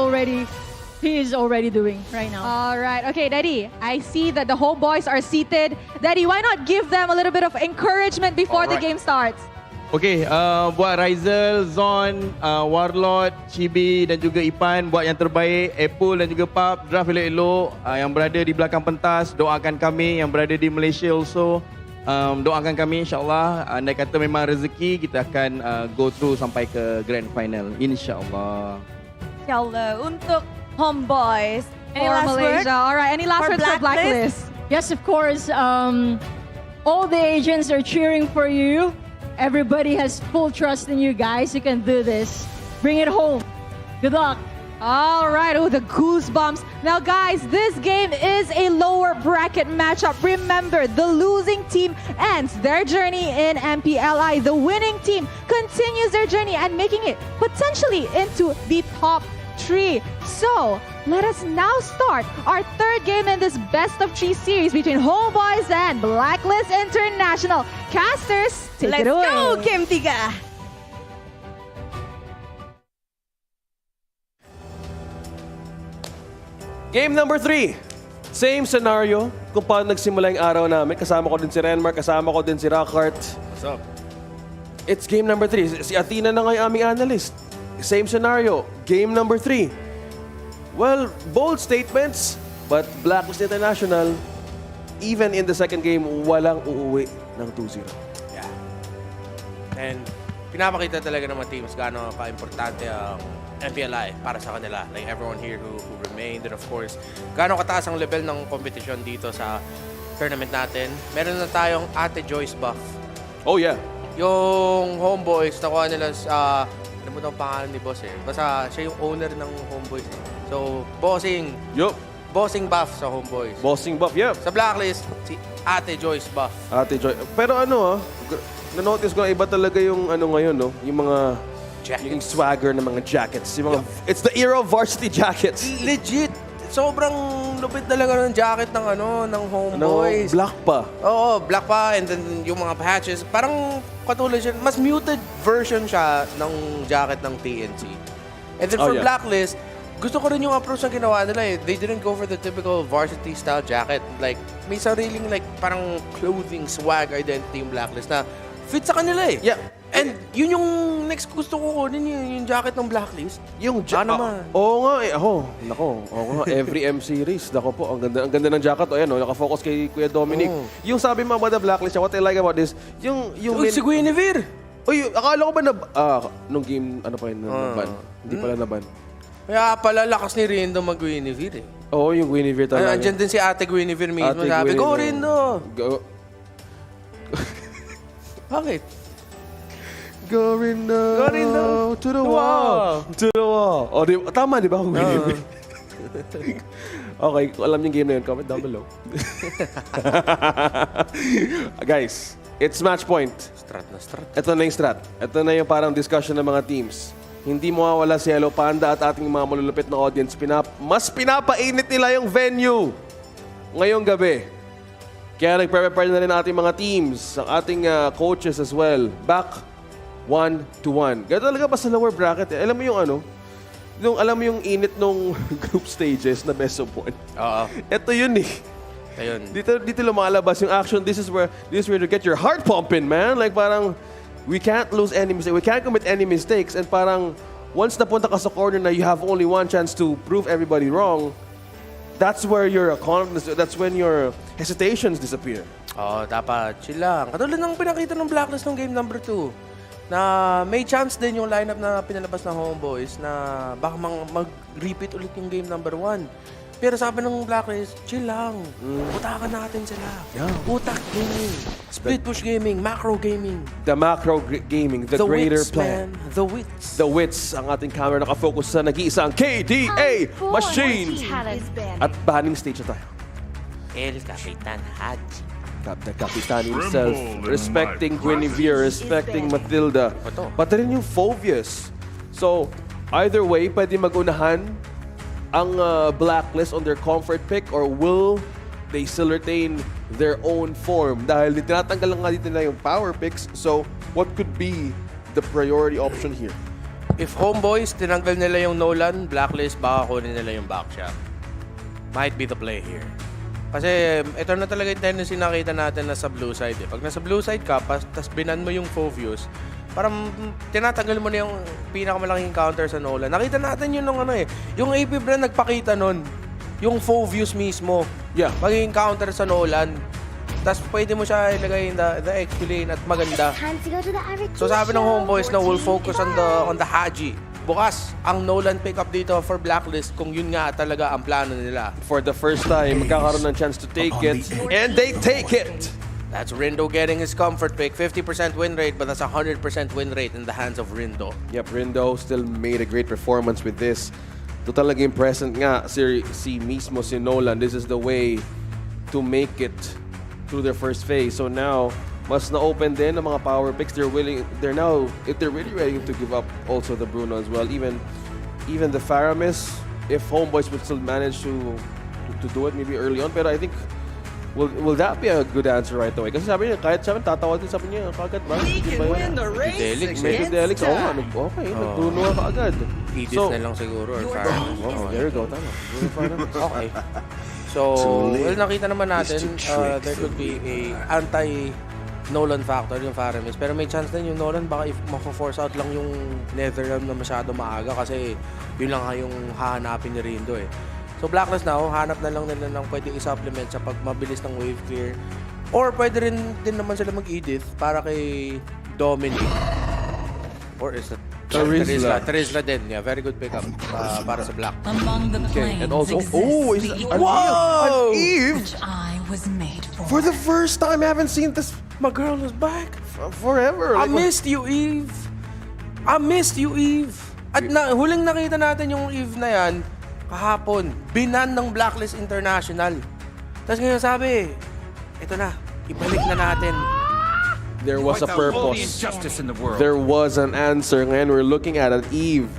is already doing right now. All right. Okay, Daddy, I see that the HomeBois are seated. Daddy, why not give them a little bit of encouragement before the Alright. game starts? Okay, buat Rizal, Zon, Warlord, Chibi dan juga Ipan buat yang terbaik. Apple dan juga Pap, draft elok-elok. Yang berada di belakang pentas, doakan kami. Yang berada di Malaysia also, doakan kami insyaAllah. Andai kata memang rezeki, kita akan go through sampai ke grand final. InsyaAllah. Inshallah. Untuk HomeBois. Any For last Malaysia. word? All right. Any last words for Blacklist? Yes, of course. All the agents are cheering for you. Everybody has full trust in you guys. You can do this. Bring it home. Good luck. All right, oh, the goosebumps. Now, guys, this game is a lower bracket matchup. Remember, the losing team ends their journey in MPLI. The winning team continues their journey and making it potentially into the top 3. So, let us now start our third game in this best of 3 series between HomeBois and Blacklist International. Casters, take it away. Let's go, Game 3. Game number 3. Same scenario kung paano nagsimula yung araw namin. Kasama ko din si Renmar, kasama ko din si Rockheart. What's up? It's game number 3. Si Athena na nga yung aming analyst. Same scenario. Game number 3. Well, bold statements, but Blacklist International, even in the second game, walang uuwi ng 2-0. Yeah. And pinapakita talaga ng mga teams gaano ka-importante ang MPLI para sa kanila. Like everyone here who remained. And of course, gaano kataas ang level ng competition dito sa tournament natin. Meron na tayong Ate Joyce buff. Oh yeah. Yung HomeBois, nakuha nila sa... Ano mo itong pangalan ni boss eh. Basta siya yung owner ng HomeBois eh. So, bossing. Yup. Bossing buff sa HomeBois. Bossing buff, yeah. Sa Blacklist, si Ate Joyce buff. Ate Joy. Pero ano na-notice ko na iba talaga yung ano ngayon, no? Yung mga... Yung swagger ng mga jackets. Yung mga, it's the era of varsity jackets. Legit. Sobrang lupit talaga ng jacket ng ng HomeBois. Black pa. Oo, black pa. And then yung mga patches, parang katulad siya. Mas muted version siya ng jacket ng TNC. And then for Blacklist, gusto ko rin yung approach na ginawa nila eh. They didn't go for the typical varsity style jacket. Like, may sariling like parang clothing swag identity yung Blacklist na fit sa kanila eh. Yeah. And yun yung next gusto ko kunin yung jacket ng Blacklist. Yung jacket. Oo nga eh. Nako. Every M series. Nako po. Ang ganda ng jacket. O yan, nakafocus kay Kuya Dominic. Yung sabi mo about the Blacklist, what I like about this, yung si Guinevere. Uy, akala ko ba nung game, ano pa yun, naban. Hindi pala naban. Kaya pala lakas ni Rindo mag-Guinevere eh. Oo, yung Guinevere talaga. Andyan din si Ate Guinevere mismo. Sabi, go Rindo! Go. Bakit? Go Rindo! To the wall! To the wall! O, tama, di ba? Guinevere. Okay, kung alam niyo yung game na yun, comment down below. Guys, it's match point. Strat na strat. Ito na yung strat. Ito na yung parang discussion ng mga teams. Hindi mawawala si Hello Panda at ating mga malulupit na audience. Mas pinapainit nila yung venue ngayong gabi. Kaya nagprepare na rin ating mga teams, ang ating coaches as well. Back 1-1. Ganito talaga pa sa lower bracket. Alam mo yung alam mo yung init nung group stages na best of 1. Oo. Ito yun eh. Ayun. Dito lumalabas yung action. This is where you get your heart pumping, man. Like parang we can't lose any mistakes. We can't commit any mistakes. And parang once napunta ka sa corner na you have only one chance to prove everybody wrong, that's where your confidence, that's when your hesitations disappear. Dapat chill lang. Katulad ng pinakita ng Blacklist ng game number 2. Na may chance din yung lineup na pinalabas ng HomeBois na baka mag-repeat ulit yung game number 1. Pero sabi ng Blacklist, chill lang. Utakan natin sila. Yeah. Utak gaming, split push gaming, macro gaming. The macro gaming, the greater wits, plan. Man. The wits. The wits. Ang ating camera nakafocus sa nag-iisang KDA Machine. At banning stage na tayo. El Capitan Haji. The Kapitan himself, respecting Guinevere, respecting Matilda, pati rin yung Phobius. So, either way, pwede magunahan ang Blacklist on their comfort pick or will they still retain their own form? Dahil tinatanggal lang nga dito na yung power picks, so what could be the priority option here. If HomeBois, tinanggal nila yung Nolan, Blacklist, baka kunin nila yung backshot. Might be the play here. Kasi ito na talaga yung tendency nakita natin na sa blue side. Pag nasa blue side ka, tas binan mo yung Fovius, parang tinatanggal mo na yung pinakamalaking counter sa Nolan. Nakita natin yun nung yung AP Bren nagpakita nun. Yung Fovius mismo. Yeah. Magiging counter sa Nolan. Tapos pwede mo siya ilagay in the XP lane at maganda. So sabi ng HomeBois na we'll focus on the Haji. Bukas ang Nolan pickup dito for Blacklist kung yun nga talaga ang plano nila. For the first time, magkakaroon ng chance to take it. And they take it! That's Rindo getting his comfort pick. 50% win rate, but that's 100% win rate in the hands of Rindo. Yep, Rindo still made a great performance with this. To talagang present nga si mismo si Nolan. This is the way to make it through their first phase. So now, mas na-open din ang mga power picks. They're really ready to give up also the Bruno as well. Even the Faramis, if HomeBois would still manage to do it maybe early on. Pero I think, will that be a good answer right away? Kasi sabi niya, kahit sabi, tatawag din sabi niya, kagad ba? He can win the race Delix, okay, nag-Bruno ka agad. Edis na lang siguro or Faramis. There you go, tama. Okay. So, well, nakita naman natin, there could be a anti-Nolan factor yung Faramis. Pero may chance din yung Nolan, baka if mako-force out lang yung Netherrealm na masyado maaga kasi yun lang yung hahanapin ni Rindo eh. So, Blacklist now, hanap na lang nila ng pwede i-supplement sa pag mabilis ng wave clear. Or pwede rin din naman sila mag-edit para kay Dominic. Or is it Terizla din. Yeah, very good pickup para sa Black. Among the planes and also, exists is the an Eve! which I was made For the first time, I haven't seen this. My girl is back. Forever. I missed you, Eve. I missed you, Eve. At huling nakita natin yung Eve na yan, kahapon, binan ng Blacklist International. Tapos ngayon sabi, ito na, ibalik na natin. There was a purpose. There was an answer. Ngayon, we're looking at an Eve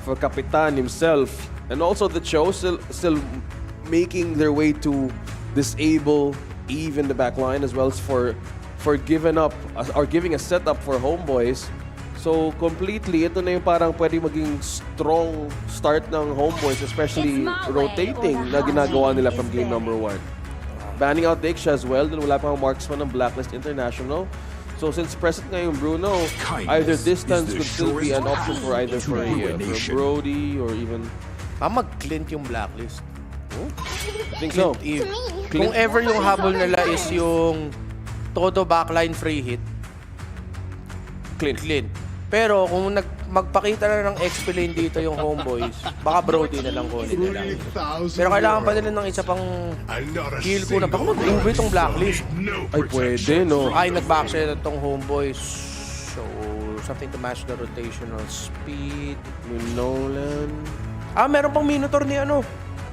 for Kapitan himself. And also the Cho still making their way to disable Eve in the back line as well as for giving up or giving a setup for HomeBois. So completely, ito na yung parang pwede maging strong start ng HomeBois, especially rotating na ginagawa nila from game number 1. Banning out Diksha as well, dun wala pang marksman ng Blacklist International. So since present nga yung Bruno, either distance could still be an option for either for Brody or even... mag-Clint yung Blacklist. I think so. Kung ever yung habol nila is yung todo backline free hit, Clint. Pero kung magpakita na ng XP lane dito yung HomeBois, baka Brody na lang kunin nila. Pero kailangan pa nila ng isa pang kill ko na baka mag-move itong Blacklist. Ay, pwede, no? Ay, nag-backshot itong HomeBois. So, something to match the rotational speed. Nolan. Meron pang Minotaur ni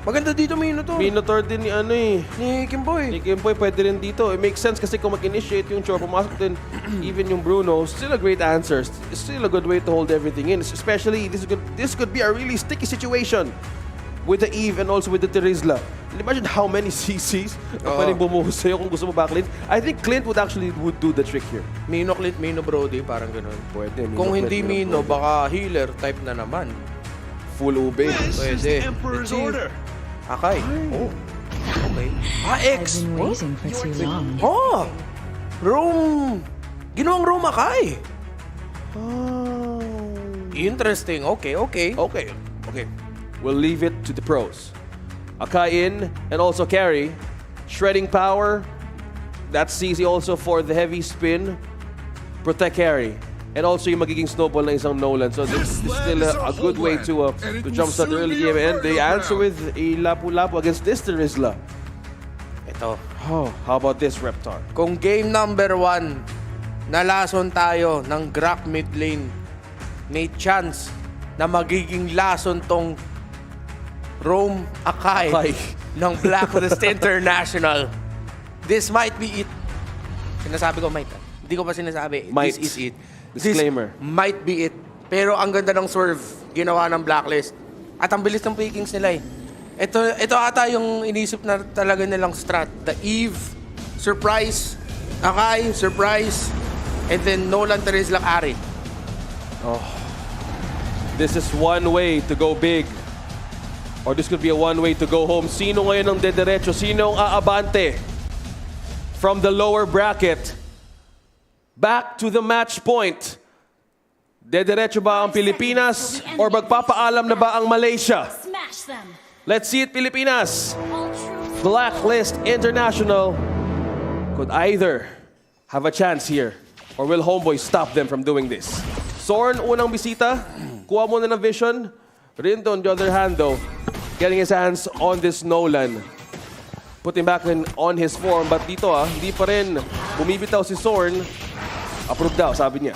Maganda dito Minotaur. Minotaur din ni ni Kimboy. Ni Kimboy pwede rin dito. It makes sense kasi kung mag-initiate yung Chor, pumasok din even yung Bruno, still a great answer. Still a good way to hold everything in. Especially, this could be a really sticky situation with the Eve and also with the Terizla. Imagine how many CCs na pwedeng bumuhos sa'yo kung gusto mo backlane. I think Clint would do the trick here. Mino Clint, Mino Brody, parang ganun. Pwede. Kung hindi Mino, baka healer type na naman. Full ube. Pwede. Akay. Oh. Okay. X. Rome. Ginawang Rome Akay. Interesting. Okay. We'll leave it to the pros. Akai in and also carry. Shredding power. That's easy also for the heavy spin. Protect carry. And also yung magiging snowball ng isang Nolan. So this is still a good way to jumpstart the early game. And they answer with a lapu-lapu against this Terizla. Ito. Oh, how about this, Reptar? Kung game number 1, nalason tayo ng Grak mid lane, may chance na magiging lason tong Rome Akai ng Blacklist International. This might be it. Sinasabi ko might. Hindi ko pa sinasabi. Might. This is it. Disclaimer. This might be it. Pero ang ganda ng swerve ginawa ng Blacklist. At ang bilis ng pickings nila eh. Ito ata yung inisip na talaga nilang strat. The Eve, surprise, Akai, surprise, and then Nolan Terizla Ari. Oh. This is one way to go big. Or this could be a one way to go home. Sino ngayon ang dediretso? Sino ang aabante? From the lower bracket. Back to the match point. Dediretso ba ang Pilipinas? Or magpapaalam na ba ang Malaysia? Smash them. Let's see it, Pilipinas. Blacklist International could either have a chance here or will HomeBois stop them from doing this? Zorn, unang bisita. Kuha muna ng vision. Rindo, on the other hand, though, getting his hands on this Nolan. Put him back on his form. But dito, hindi pa rin bumibitaw si Zorn. Approved daw, sabi niya.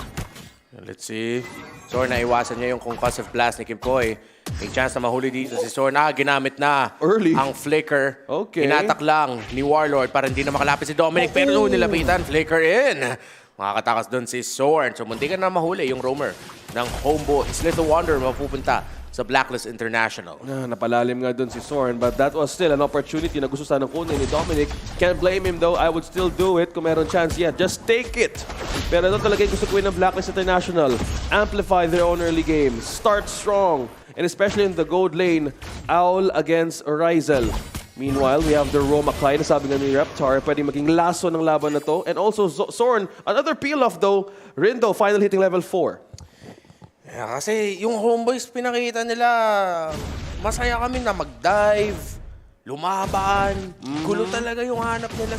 Let's see. Zorn, naiwasan niya yung concussive blast ni Kimpoy. May chance na mahuli dito si Zorn. Ginamit na early ang flicker. Okay. Inatak lang ni Warlord para hindi na makalapit si Dominic. Pero noon nilapitan, flicker in. Makakatakas doon si Zorn. So munti ka na mahuli yung roamer ng HomeBois. Little wonder mapupunta sa Blacklist International. Napalalim nga doon si Zorn, but that was still an opportunity na gusto sanang kunin ni Dominic. Can't blame him though. I would still do it kung meron chance yet. Just take it. Pero ito talaga yung gusto kunin ng Blacklist International. Amplify their own early game. Start strong. And especially in the gold lane, Owl against Rizel. Meanwhile, we have the Roma Klein. Sabi nga ni Reptar, pwedeng maging laso ng laban na to. And also Zorn, another peel-off though. Rindo, final hitting level 4. Yeah, kasi yung HomeBois pinakita nila, masaya kami na mag-dive, lumaban, gulo talaga yung hanap nila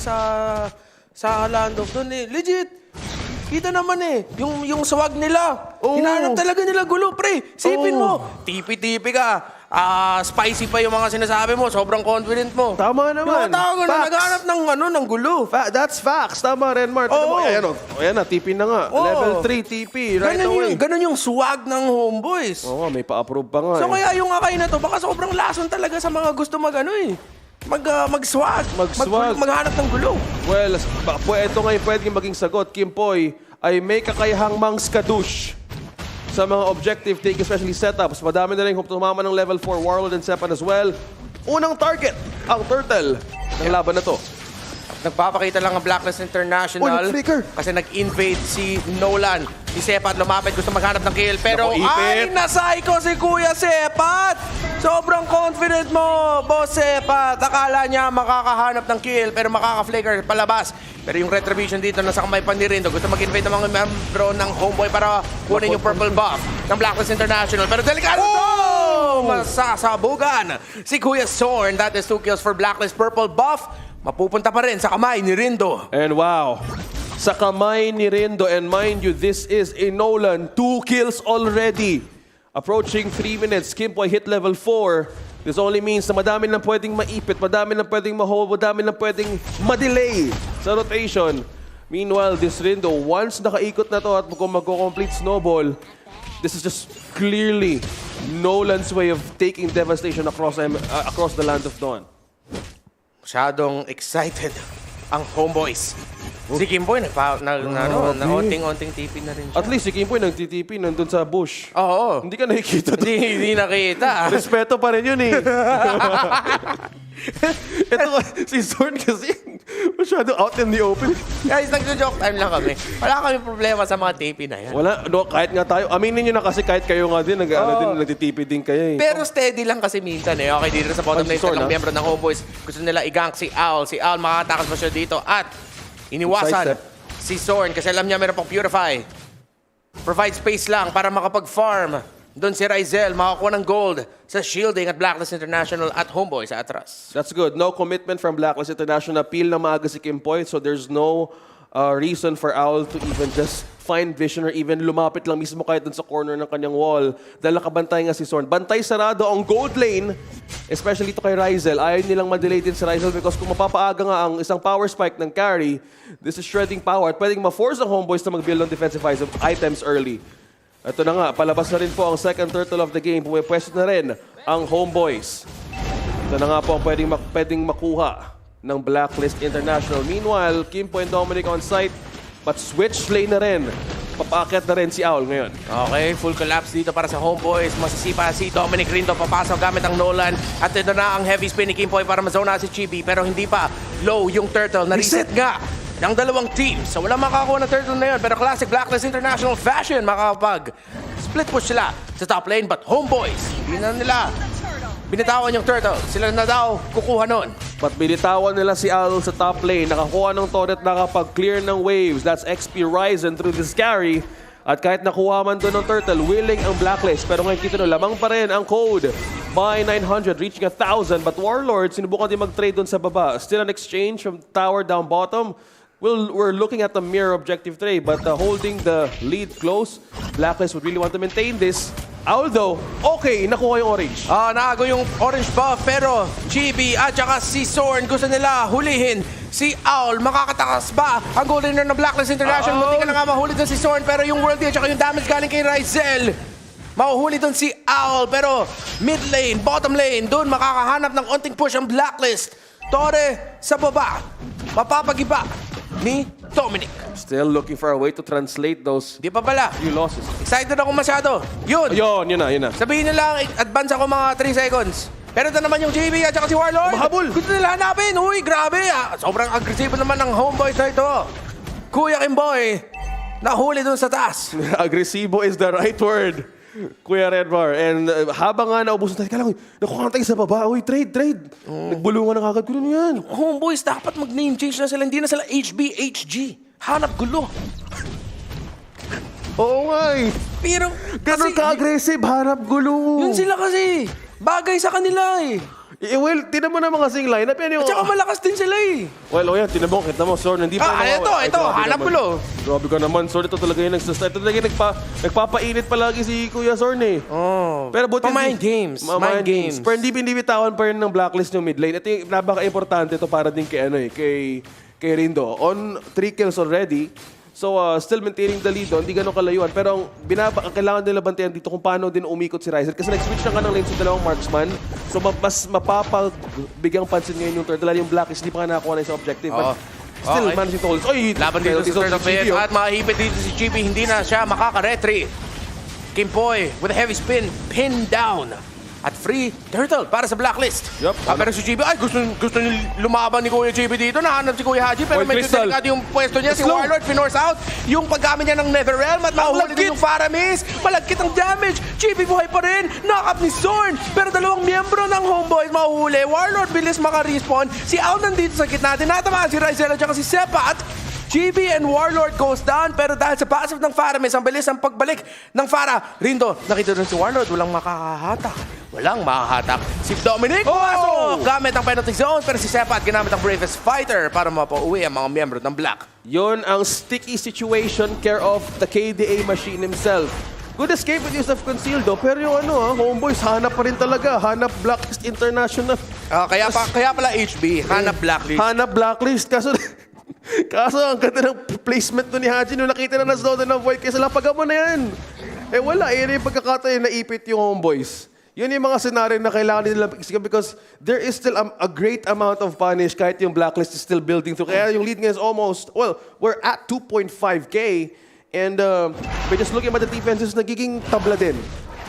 sa land of doon eh. Legit! Kita naman eh, yung swag nila. Hinahanap talaga nila gulo, pre. Sipin mo, tipi-tipi ka. Spicy pa yung mga sinasabi mo, sobrang confident mo. Tama naman. Yung tao na naghanap ng gulo. That's facts. Tama, Renmar. Ayan na, TP na nga. Level 3 TP, right away. Ganun yung swag ng HomeBois. Oo, may pa-approve pa nga. So kaya yung akay na to, baka sobrang lason talaga sa mga gusto mag-swag. Maghanap ng gulo. Well, ito nga yung pwedeng maging sagot. Kimpoy ay may kakayahang mangskadush sa mga objective take, especially setups. Madami na rin tumama ng level 4 Warlord and Sepan as well. Unang target, ang turtle ng laban na to. Nagpapakita lang ang Blacklist International kasi nag-invade si Nolan. Si Sepat lumapit, gusto maghanap ng kill. Pero ay, na-psycho si Kuya Sepat! Sobrang confident mo, Boss Sepat. Akala niya makakahanap ng kill pero makaka-flicker palabas. Pero yung retribution dito nasa kamay pa ni Rindo. Gusto mag-invade ng mga membro ng HomeBois para kunin yung purple buff ng Blacklist International. Pero delikado to! Masasabugan si Kuya Zorn. That is 2 kills for Blacklist. Purple buff mapupunta pa rin sa kamay ni Rindo. And wow, sa kamay ni Rindo. And mind you, this is a Nolan. 2 kills already. Approaching 3 minutes. Kimpoy hit level 4. This only means na madami nang pwedeng maipit, madami nang pwedeng ma-hold, madami nang pwedeng ma-delay sa rotation. Meanwhile, this Rindo, once nakaikot na to at kung magko-complete snowball, this is just clearly Nolan's way of taking devastation across the land of Dawn. Masyadong excited ang HomeBois. Si Kimpoy, onting-onting tipi na rin siya. At least si Kimpoy nagtitipi nandun sa bush. Oo. Hindi ka nakikita. Hindi nakita. Respeto pa rin yun eh. Ito, si Zorn kasi masyado out in the open. Guys, nagjo-joke time lang kami. Wala kami problema sa mga tipi na yan. Wala, kahit nga tayo. Aminin nyo na kasi kahit kayo nga din, nagtitipi din kayo eh. Pero steady lang kasi minsan eh. Okay, dito sa bottom lane, tagang miyembro ng HomeBois. Gusto nila i-gank si Owl. Si Owl makakatakas pa siya dito at iniwasan si Zorn kasi alam niya meron pang Purify. Provide space lang para makapag-farm. Doon si Rizel makakuha ng gold sa shielding at Blacklist International at HomeBois sa atras. That's good. No commitment from Blacklist International. Peel na maaga si Kimpoy, so there's no reason for Owl to even just find vision or even lumapit lang mismo kahit dun sa corner ng kanyang wall. Dahil nakabantay nga si Zorn. Bantay sarado ang gold lane, especially to kay Rizel. Ayaw nilang ma-delay din si Rizel because kung mapapaaga nga ang isang power spike ng carry, this is shredding power at pwedeng ma-force ang HomeBois na mag-build on defensive items early. Ito na nga, palabas na rin po ang second turtle of the game. Pumipwesto na rin ang HomeBois. Ito na nga po ang pwedeng makuha ng Blacklist International. Meanwhile, Kimpoy and Dominic on site, but switch lane na rin. Papakit na rin si Owl ngayon. Okay, full collapse dito para sa HomeBois. Masisipa si Dominic Rindo, papasok gamit ang Nolan. At ito na ang heavy spin ni Kimpoy para mazona si Chibi. Pero hindi pa low yung turtle. Na-reset nga ng dalawang teams. So wala makakuha ng turtle na yun. Pero classic Blacklist International fashion makakapag Split push sila sa top lane, but HomeBois, hindi na nila binitawan yung turtle. Sila na daw kukuha nun. But binitawan nila si Al sa top lane. Nakakuha ng turret, nakapag-clear ng waves. That's XP Ryzen through this carry. At kahit nakuha man doon ng turtle, willing ang Blacklist. Pero ngayon kita nyo, lamang pa rin ang code. By 900, reaching 1,000. But Warlord, sinubukan din mag-trade doon sa baba. Still an exchange from tower down bottom. We're looking at the mirror objective trade, but holding the lead close. Blacklist would really want to maintain this. Although, okay, nakuha yung orange. Naago yung orange buff, pero GB at saka si Zorn gusto nila hulihin si Owl. Makakatakas ba ang goal winner ng Blacklist International? Munti ka na nga mahuli doon si Zorn, pero yung world at saka yung damage galing kay Ryzel. Mahuhuli doon si Owl, pero mid lane, bottom lane, doon makakahanap ng onting push ang Blacklist. Torre sa baba, mapapagiba ni Dominic. Still looking for a way to translate those Di pa pala. few losses. Excited ako masyado. Yun na. Sabihin nila lang, advance ako mga 3 seconds. Pero ito naman yung JB at saka si Warlord. Mahabol. Gusto nila hanapin. Uy, grabe. Sobrang agresibo naman ng HomeBois na ito. Kuya Kimboy, nahuli dun sa taas. Agresibo is the right word, Kuya Redbar. And habang nga naubusan tayo, kailangan, nakuha tayo sa baba. Uy, trade. Nagbulungan na kagad. Gulo yan. HomeBois, dapat mag-name change na sila. Hindi na sila HBHG. Hanap gulo. Oo nga eh. Pero, ganun ka-aggressive, hanap gulo. Yun sila kasi. Bagay sa kanila eh. Well, tinan mo naman kasing lineup yan yung... At saka malakas din sila eh. Well, yan, tinan mo, kita mo, Zorn, hindi pa... ito, hanap gulo. Grabe ka naman, Zorn, ito talaga yung nagsastart. Ito talaga yung nagpapainit palagi si Kuya Zorn eh. Pero buti mind games. Mind games. Pero hindi binibitawan pa rin ng Blacklist yung mid lane. Ito yung napaka-importante ito para din kay Rindo. On 3 kills already. So, still maintaining the lead doon. Hindi ganun kalayuan. Pero ang kailangan nila bantayan dito kung paano din umikot si Ryzer. Kasi nag-switch na ka ng lane sa dalawang marksman. So, mas mapapabigyang pansin ngayon yung turtle. Yung Blacklist, hindi pa nga nakakuha na sa objective. But still, managing to hold. Laban dito si Turtle Players. At mahihipit dito si GB. Hindi na siya makaka-retry. Kimboy with a heavy spin. Pin down. At free turtle para sa Blacklist. Pero si GB, gusto ni lumaban ni Kuya GB dito. Nahanap si Kuya Haji, pero medyo delikado yung pwesto niya. Si Warlord, pinorse out yung paggamit niya ng Netherrealm at mahuhuli din yung Faramis. Malagkit ang damage. GB buhay pa rin. Knock-up ni Zorn. Pero dalawang miyembro ng HomeBois mahuhuli. Warlord bilis maka-respawn. Si Al nandito sa gitna. Tinatamaan si Ryzel at saka si Sepa. At GB and Warlord goes down, pero dahil sa passive ng Faramis, ang bilis ang pagbalik ng Farah. Rindo, nakita doon si Warlord, walang makahatak. Walang makahatak. Si Dominic, pumasok! Gamit ang penalty zone, pero si Sepat ginamit ang bravest fighter para mapauwi ang mga miyembro ng Black. Yun ang sticky situation, care of the KDA machine himself. Good escape with use of Concealed, pero yung HomeBois, hanap pa rin talaga. Hanap Blacklist International. Kaya pala HB, hanap Blacklist. Hanap Blacklist, kaso ang ganda ng placement doon ni Haji nung nakita na nasa ng void kaya lapagan mo na yan. Wala. Yan yung pagkakataon na ipit yung HomeBois. Yun yung mga scenario na kailangan nila because there is still a great amount of punish kahit yung Blacklist is still building through. Kaya yung lead ngayon is almost, we're at 2.5K and we're just looking at the defenses nagiging tabla din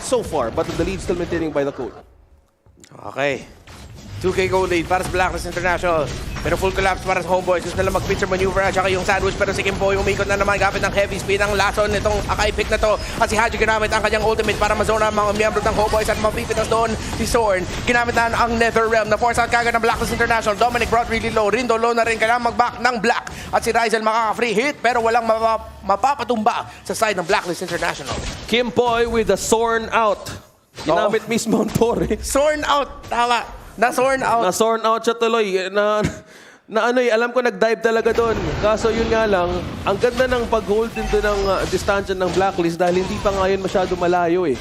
so far but the lead still maintaining by the code. Okay. 2K goal lead para sa Blacklist International. Pero full collapse para sa HomeBois. Gusto nila mag-picture maneuver at saka yung sandwich. Pero si Kimboy umikot na naman gamit ng heavy speed. Ang lason nitong Akai-pick na to. At si Haji ginamit ang kanyang ultimate para mazona ang mga miyembro ng HomeBois at mapipitas doon si Zorn. Ginamit na ang Netherrealm na force out kagad ng Blacklist International. Dominic brought really low. Rindo low na rin. Kailangan mag-back ng Black. At si Ryzel makaka-free hit pero walang mapapatumba sa side ng Blacklist International. Kimboy with the Zorn out. Ginamit mismo ang Torre. Zorn out. Tama. Na-Zorn out. Na-Zorn out siya tuloy. Alam ko nag-dive talaga doon. Kaso yun nga lang, ang ganda ng pag-hold din doon ng distansya ng Blacklist dahil hindi pa nga yun masyado malayo eh.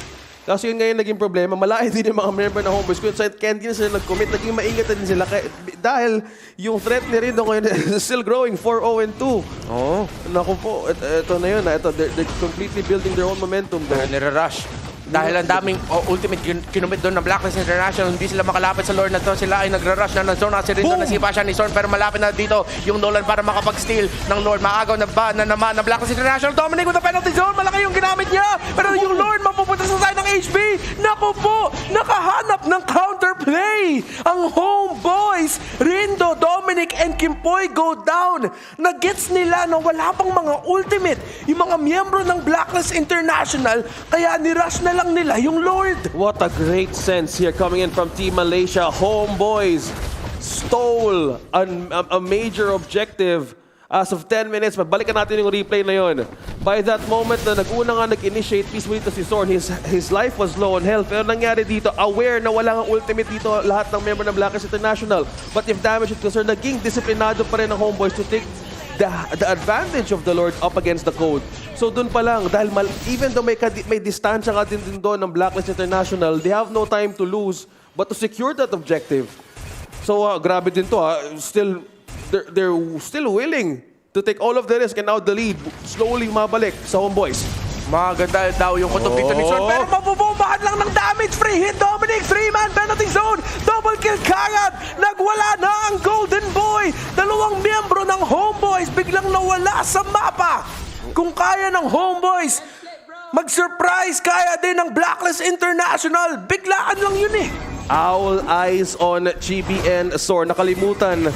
Kaso yun ngayon naging problema. Malayo din yung mga member ng HomeBois. Kaya hindi na sila nag-commit. Naging maingat din sila. Dahil yung threat ni Rindo ngayon is still growing. 4-0-2. Oo. Naku po. Ito na yun. They're completely building their own momentum. Nire-rush. Dahil ang daming ultimate kinumit doon ng Blacklist International, hindi sila makalapit sa Lord na to. Sila ay nagre-rush na ng zone at si Rindo nasipa siya ni Zorn pero malapit na dito yung Nolan para makapag-steal ng Lord. Maagaw na ba na naman ng Blacklist International. Dominic with the penalty zone. Malaki yung ginamit niya. Pero yung Lord mapupunta sa side ng HB. Naku po! Nakahanap ng counterplay ang HomeBois. Rindo, Dominic, and Kim Boy go down. Nagets nila na wala pang mga ultimate. Yung mga miyembro ng Blacklist International, kaya nirush na lang nila yung Lord. What a great sense here coming in from Team Malaysia. HomeBois stole a major objective. As of 10 minutes, balikan natin yung replay na yon. By that moment na nag-una nga nag-initiate peacefully to si Zorn, his life was low on health. Pero nangyari dito, aware na wala nga ultimate dito lahat ng member ng Blacklist International. But if damage is concerned, naging disiplinado pa rin ng HomeBois to take the advantage of the Lord up against the code. So dun pa lang, dahil even though may distansya nga din doon ng Blacklist International, they have no time to lose but to secure that objective. So grabe din to still... They're still willing to take all of the risk and now the lead slowly mabalik sa HomeBois. Maganda daw yung kutob dito ni Zorn, pero mabubombahan lang ng damage. Free hit, Dominic, 3-man penalty zone. Double kill kagad. Nagwala na ang Golden Boy. Dalawang miyembro ng HomeBois biglang nawala sa mapa. Kung kaya ng HomeBois mag-surprise, kaya din ng Blacklist International. Biglaan lang yun eh. Owl eyes on Chibi and Zorn. Nakalimutan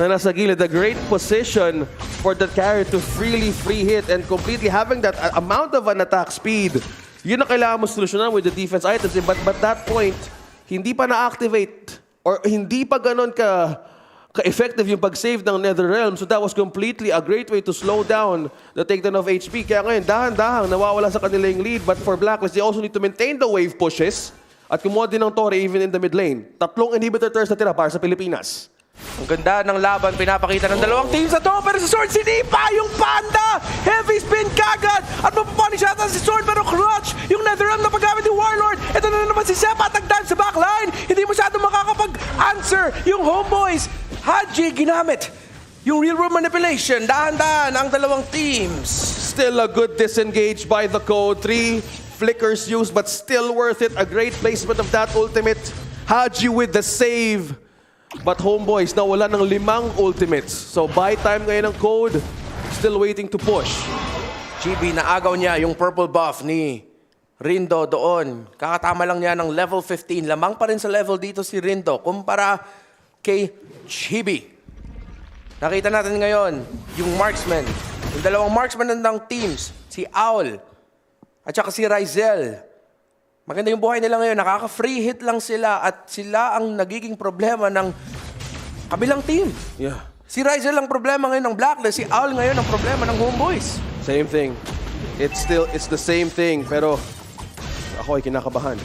na nasa gilid. A great position for the carry to freely free hit and completely having that amount of an attack speed. Yun ang kailangan mo solusyonan with the defense items. But that point, hindi pa na-activate or hindi pa ganon ka-effective yung pag-save ng Netherrealm. So that was completely a great way to slow down the takedown of HP. Kaya ngayon, dahan-dahan, nawawala sa kanila yung lead. But for Blacklist, they also need to maintain the wave pushes. At kumuha din ng Torre even in the mid lane. 3 inhibitor turns na tira para sa Pilipinas. Ang ganda ng laban, pinapakita ng dalawang teams na to. Pero si Zorn, sinipa yung Panda! Heavy spin kagad! At mapapunish yata si Zorn, pero clutch! Yung Netherrealm na paggamit ni Warlord. Ito na naman si Sepa, tagdan sa backline. Hindi masyado makakapag-answer yung HomeBois. Haji ginamit yung real world manipulation. Dahan-dahan ang dalawang teams. Still a good disengage by the code. 3 flickers used, but still worth it. A great placement of that ultimate. Haji with the save. But HomeBois na wala ng 5 ultimates. So buy time ngayon ng code. Still waiting to push. GB, naagaw niya yung purple buff ni Rindo doon. Kakatama lang niya ng level 15. Lamang pa rin sa level dito si Rindo kumpara kay Chibi. Nakita natin ngayon yung marksman. Yung dalawang marksman ng teams. Si Owl at saka si Rizel. Maganda yung buhay nila ngayon. Nakaka-free hit lang sila at sila ang nagiging problema ng kabilang team. Yeah. Si Rizel ang problema ngayon ng Blacklist. Si Owl ngayon ang problema ng HomeBois. Same thing. It's the same thing. Pero ako ay kinakabahan.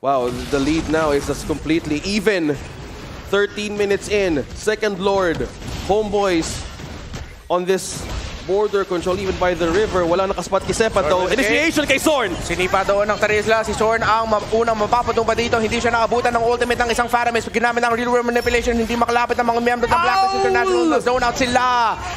Wow, the lead now is just completely even. 13 minutes in. Second Lord. HomeBois on this border control even by the river. Wala nakaspot kay Sepa though. Initiation kay Zorn. Sinipa doon ng Tarisla. Si Zorn ang unang mapapatumpa dito. Hindi siya naabutan ng ultimate ng isang Faramis. Ginamit ng real world manipulation. Hindi makalapit ng mga miyembro ng Blacklist International. Na-zone out sila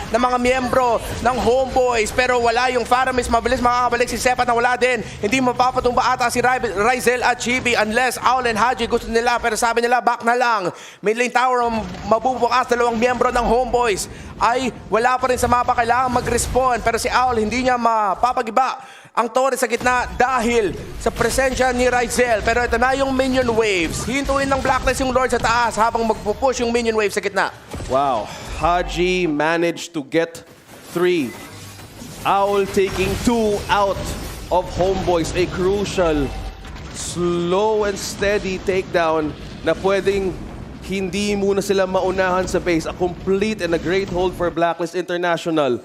ng mga miyembro ng HomeBois. Pero wala yung Faramis. Mabilis makakabalik si Sepa na wala din. Hindi mapapatumpa ata si Rizel at Chibi unless Owl and Haji gusto nila. Pero sabi nila back na lang. Mid lane tower mabubukas. 2 miyembro ng HomeBois ay wala pa rin sa mapa. Kailangan mag-respawn. Pero si Owl hindi niya mapapagiba ang Torre sa gitna dahil sa presensya ni Rizel. Pero ito na yung minion waves. Hintuin ng Blacklist yung Lord sa taas habang magpupush yung minion waves sa gitna. Wow. Haji managed to get 3. Owl taking 2 out of HomeBois. A crucial, slow and steady takedown na pwedeng hindi muna sila maunahan sa base. A complete and a great hold for Blacklist International.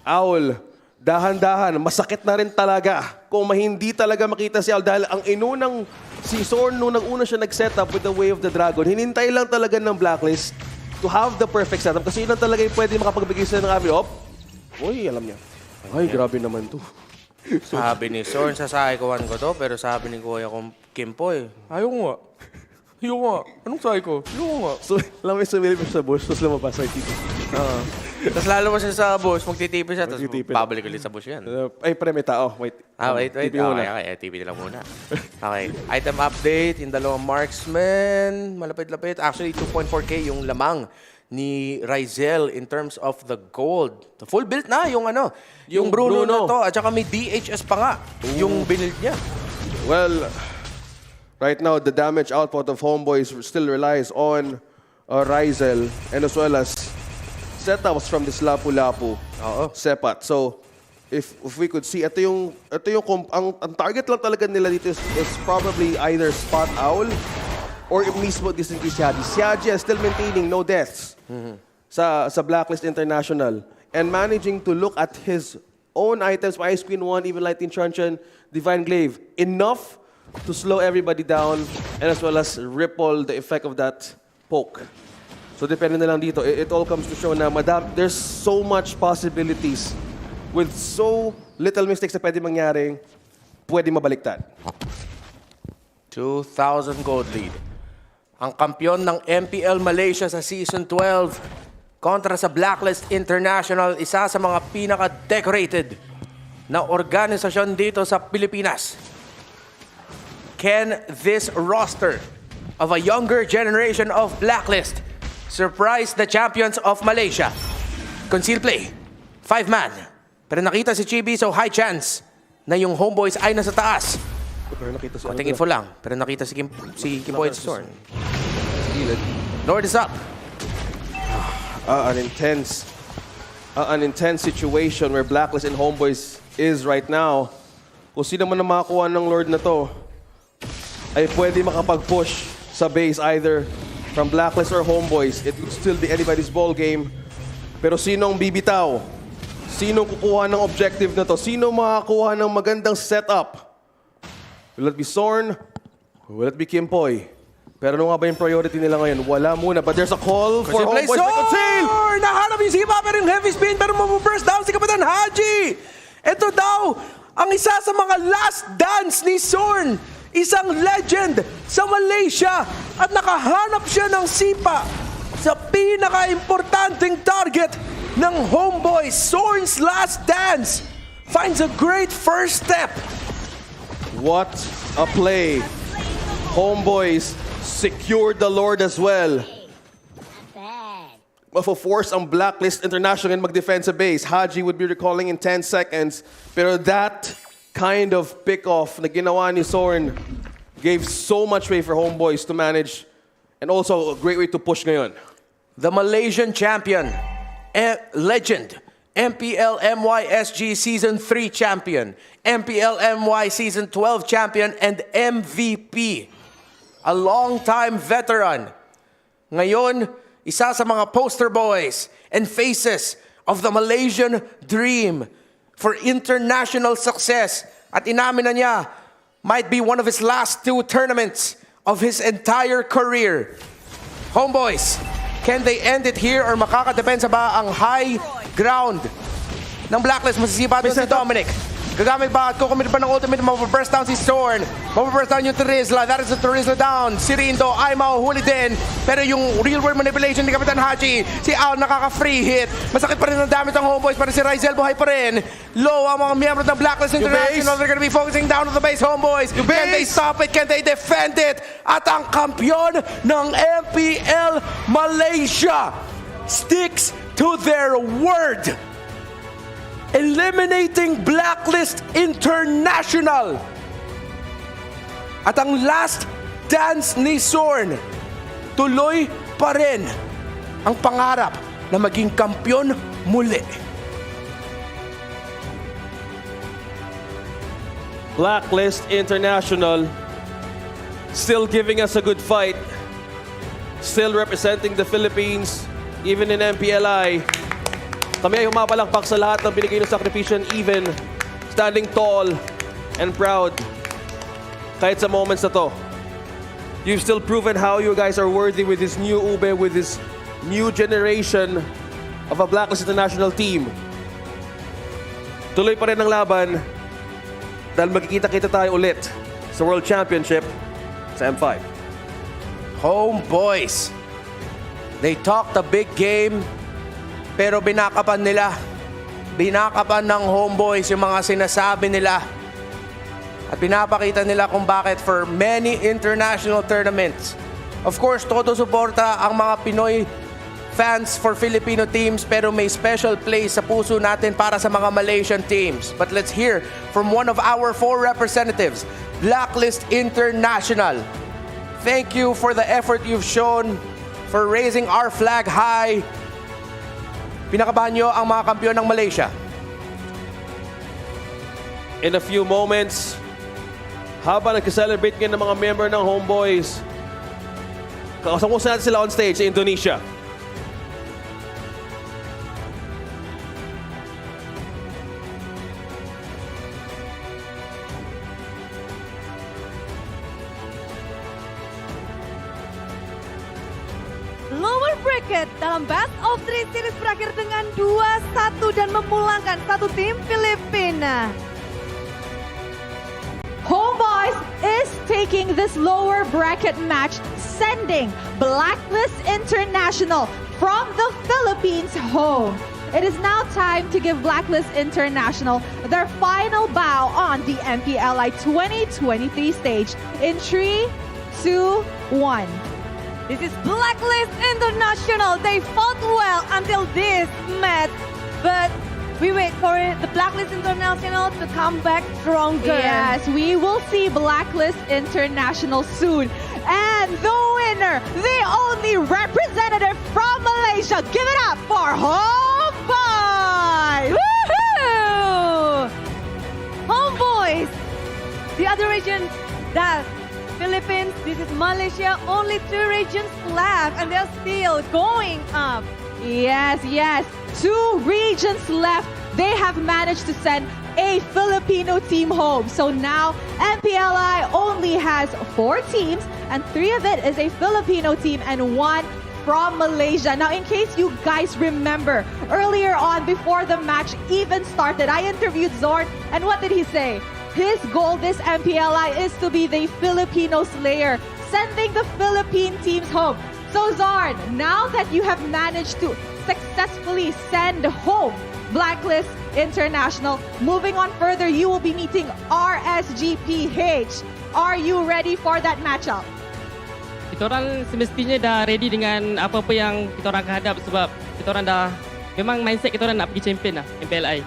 Owl, dahan-dahan, masakit na rin talaga kung hindi talaga makita si Owl dahil ang inunang si Zorn nung nag-una siya nag-set up with the Way of the Dragon, hinintay lang talaga ng Blacklist to have the perfect setup kasi yun lang talaga yung pwede makapagbigay sila ng average. Uy, alam niya. Ay, grabe naman to. Sabi ni Zorn, sasaikuan ko to, pero sabi ni Kuya Kimpo ayaw nga. Ayaw nga. Anong sabi ko? Ayaw nga. So, alam mo yung sumilip sa bush, tapos lumabas ay tito. Tapos lalo mo siya sa bush, magtitipid siya, tapos pabalik ulit sa bush yan. Ay, pre, may tao. Wait. Wait. Okay, TV nila muna. Okay. Item update, yung 2 marksmen, malapit-lapit. Actually, 2.4K yung lamang ni Rizel in terms of the gold. The full build na yung yung Bruno na to. At saka may DHS pa nga yung build niya. Well, right now, the damage output of HomeBois still relies on Rizel and as well as setups from this Lapu-Lapu sepat. So, if we could see, ito yung ang target lang talaga nila dito is probably either Spot Owl or mismo distinct Siaji. Siaji is still maintaining no deaths sa Blacklist International and managing to look at his own items, Ice Queen 1, even Lightning Truncheon, Divine Glaive, enough to slow everybody down and as well as ripple the effect of that poke. So depende na lang dito. It all comes to show na there's so much possibilities with so little mistakes na pwede mangyari, pwede mabaliktad. 2,000 gold lead. Ang kampyon ng MPL Malaysia sa Season 12 kontra sa Blacklist International, isa sa mga pinaka-decorated na organisasyon dito sa Pilipinas. Can this roster of a younger generation of Blacklist surprise the champions of Malaysia? Conceal play, 5-man. Pero nakita si Chibi, so high chance na yung HomeBois ay nasa taas. Konting info lang, pero nakita si Kimboy at Zorn. Lord is up. An intense situation where Blacklist and HomeBois is right now. Kung sino man na makakuha ng Lord na to, ay pwede makapag-push sa base either from Blacklist or HomeBois. It would still be anybody's ball game. Pero sinong bibitaw? Sinong kukuha ng objective na to? Sino makakuha ng magandang setup? Will it be Zorn? Will it be Kimpoy? Pero ano nga ba yung priority nila ngayon? Wala muna. But there's a call for HomeBois. Zorn! Nahanap yung sipa pero yung heavy spin pero mabuburst down si Kapitan Haji. Ito daw ang isa sa mga last dance ni Zorn. Isang legend sa Malaysia at nakahanap siya ng sipa sa pinaka-importanting target ng HomeBois. Zorn's last dance finds a great first step. What a play. HomeBois secured the Lord as well. Force ang Blacklist International mag-defend sa base. Haji would be recalling in 10 seconds. Pero that kind of pick-off na ginawa ni Zorn gave so much way for HomeBois to manage and also a great way to push ngayon. The Malaysian champion, legend, MPL MYSG Season 3 champion, MPL MY Season 12 champion, and MVP. A long-time veteran. Ngayon, isa sa mga poster boys and faces of the Malaysian dream for international success. At inamin na niya, might be one of his last 2 tournaments of his entire career. HomeBois, can they end it here or makakadepensa ba ang high ground ng Blacklist? Masisipa doon si Dominic. Gagamit ba at kukumit pa ng ultimate, mapaburst down si Zorn. Mapaburst down yung Terizla. That is the Terizla down. Si Rindo ay mahuhuli din. Pero yung real world manipulation ni Kapitan Haji, si Al nakaka-free hit. Masakit pa rin ang damage ng HomeBois, pero si Rizel buhay pa rin. Low ang mga miyembro ng Blacklist International. They're gonna be focusing down on the base, HomeBois. Can they stop it? Can they defend it? At ang kampyon ng MPL Malaysia sticks to their word. Eliminating Blacklist International. At ang last dance ni Zorn, tuloy pa rin ang pangarap na maging kampyon muli. Blacklist International still giving us a good fight. Still representing the Philippines, even in MPLI. Kami ay humapalakpak sa lahat ng binigay ng sakripisyo, even standing tall and proud. Kahit sa moments na to, you've still proven how you guys are worthy with this new ube, with this new generation of a Blacklist International team. Tuloy pa rin ang laban dahil magkikita-kita tayo ulit sa World Championship sa M5. HomeBois, they talked a big game, pero binakapan nila. Binakapan ng HomeBois yung mga sinasabi nila. At pinapakita nila kung bakit for many international tournaments. Of course, todo suporta ang mga Pinoy fans for Filipino teams, pero may special place sa puso natin para sa mga Malaysian teams. But let's hear from one of our 4 representatives, Blacklist International. Thank you for the effort you've shown, for raising our flag high. pinakabahan nyo ang mga kampiyon ng Malaysia? In a few moments, habang nag-celebrate ngayon ng mga member ng HomeBois, kakasamusin natin sila on stage sa Indonesia. Lower bracket dalam best of 3 series berakhir dengan 2-1 dan memulangkan satu tim Filipina. HomeBois is taking this lower bracket match, sending Blacklist International from the Philippines home. It is now time to give Blacklist International their final bow on the MPLI 2023 stage in 3, 2, 1. This is Blacklist International. They fought well until this match, but we wait for the Blacklist International to come back stronger. Yes, we will see Blacklist International soon. And the winner, the only representative from Malaysia, give it up for HomeBois! Woohoo! HomeBois! The other region, that Philippines, this is Malaysia, only 2 regions left and they're still going up. Yes, yes. 2 regions left. They have managed to send a Filipino team home. So now MPLI only has 4 teams and 3 of it is a Filipino team and 1 from Malaysia. Now, in case you guys remember, earlier on before the match even started, I interviewed Zorn and what did he say? His goal this MPLI is to be the Filipino Slayer, sending the Philippine teams home. So Zorn, now that you have managed to successfully send home Blacklist International, moving on further, you will be meeting RSGPH. Are you ready for that matchup? Kita orang semestinya dah ready dengan apa-apa yang kita orang akan hadap sebab kita orang dah memang mindset kita orang nak pergi champion lah MPLI.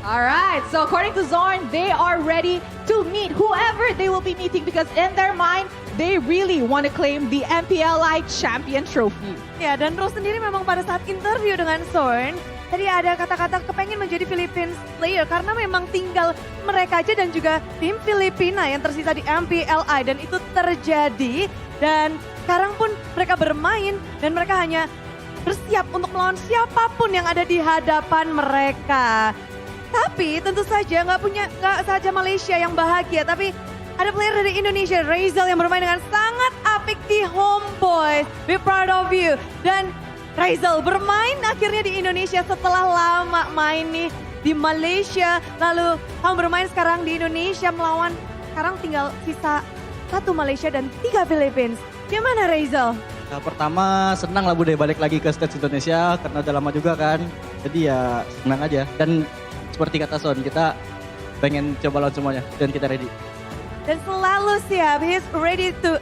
All right, so according to Zorn, they are ready to meet whoever they will be meeting because in their mind, they really want to claim the MPLI champion trophy. Ya, dan Rose sendiri memang pada saat interview dengan Zorn, tadi ada kata-kata kepengen menjadi Philippines player karena memang tinggal mereka aja dan juga tim Filipina yang tersisa di MPLI dan itu terjadi dan sekarang pun mereka bermain dan mereka hanya bersiap untuk melawan siapapun yang ada di hadapan mereka. Tapi tentu saja nggak saja Malaysia yang bahagia, tapi ada player dari Indonesia, Razel yang bermain dengan sangat apik di HomeBois. We're proud of you. Dan Razel bermain akhirnya di Indonesia setelah lama main nih di Malaysia. Lalu kamu bermain sekarang di Indonesia melawan, sekarang tinggal sisa 1 Malaysia dan 3 Philippines. Gimana Razel? Nah, pertama senang lah Bude balik lagi ke stage Indonesia karena udah lama juga kan. Jadi ya senang aja. Dan seperti kata Son, kita pengen coba lawan semuanya dan kita ready. Dan selalu siap, he's ready to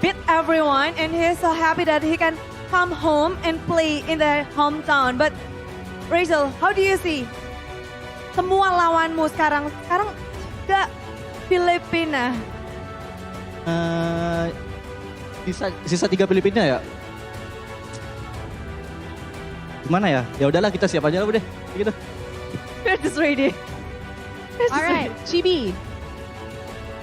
beat everyone and he's so happy that he can come home and play in their hometown. But Razel, how do you see semua lawanmu sekarang ke Filipina? Sisa 3 Filipina ya? Gimana ya? Ya udahlah kita siap aja lah Bude. Gitu. We're just ready. All right, Chibi.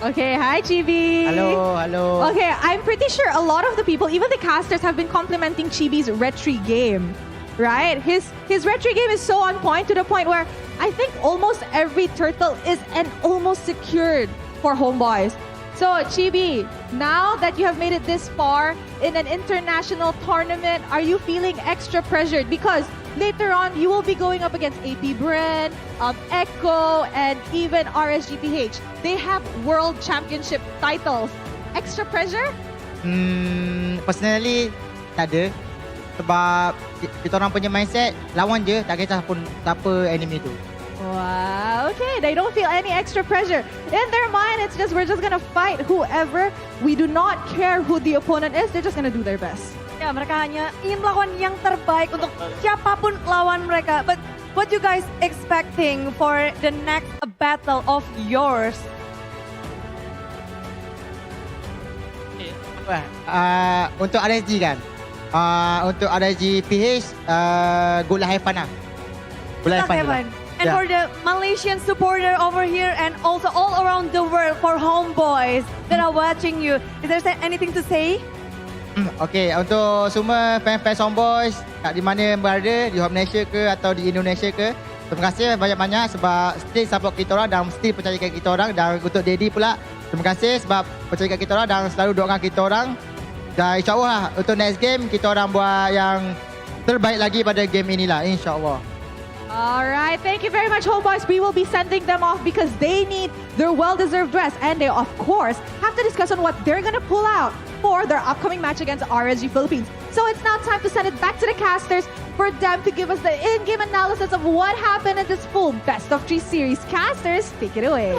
Okay, hi Chibi. Hello, hello. Okay, I'm pretty sure a lot of the people, even the casters, have been complimenting Chibi's retry game, right? His retry game is so on point to the point where I think almost every turtle is almost secured for HomeBois. So Chibi, now that you have made it this far in an international tournament, are you feeling extra pressured? Because later on, you will be going up against AP Bren, Echo, and even RSGPH. They have world championship titles. Extra pressure? Personally, tak ada. Sebab kita orang punya mindset, lawan je, tak kisah pun siapa enemy tu. Wow, okay, they don't feel any extra pressure. In their mind, it's just, we're just gonna fight whoever. We do not care who the opponent is, they're just gonna do their best. Ya, mereka hanya ingin melakukan yang terbaik untuk siapapun lawan mereka. But what you guys expecting for the next battle of yours? Untuk RSG kan, Untuk RSG PH, good luck, have fun lah. Good luck, have fun. Heaven. And for the Malaysian supporter over here and also all around the world for HomeBois that are watching you, is there anything to say? Okay, untuk semua fans-fans HomeBois, kat di mana berada, di home Malaysia ke atau di Indonesia ke, terima kasih banyak-banyak sebab still support kita orang dan still percayakan kita orang. Dan untuk Daddy pula, terima kasih sebab percayakan kita orang dan selalu doakan kita orang. Dan insyaAllah untuk next game, kita orang buat yang terbaik lagi pada game inilah, insyaAllah. Alright, thank you very much, HomeBois. We will be sending them off because they need their well-deserved rest. And they, of course, have to discuss on what they're going to pull out for their upcoming match against RSG Philippines. So it's now time to send it back to the casters for them to give us the in-game analysis of what happened in this full best-of-3 series. Casters, take it away.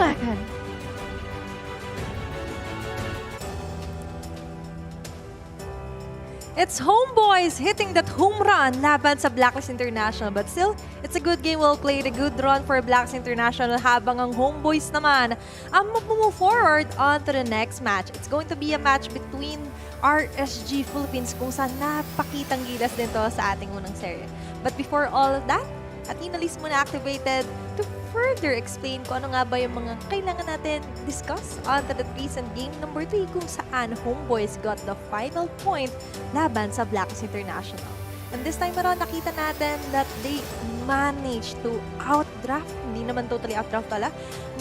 It's HomeBois hitting that home run laban sa Blacklist International. But still, it's a good game. Well played. A good run for Blacklist International habang ang HomeBois naman ang mag-move forward on to the next match. It's going to be a match between RSG Philippines kung saan napakitang gilas din to sa ating unang serye. But before all of that, Athena list muna activated to further explain kung ano nga ba yung mga kailangan natin discuss on to the recent game number 3 kung saan HomeBois got the final point laban sa Blacklist International. And this time around, nakita natin that they managed to outdraft, hindi naman totally outdraft pala,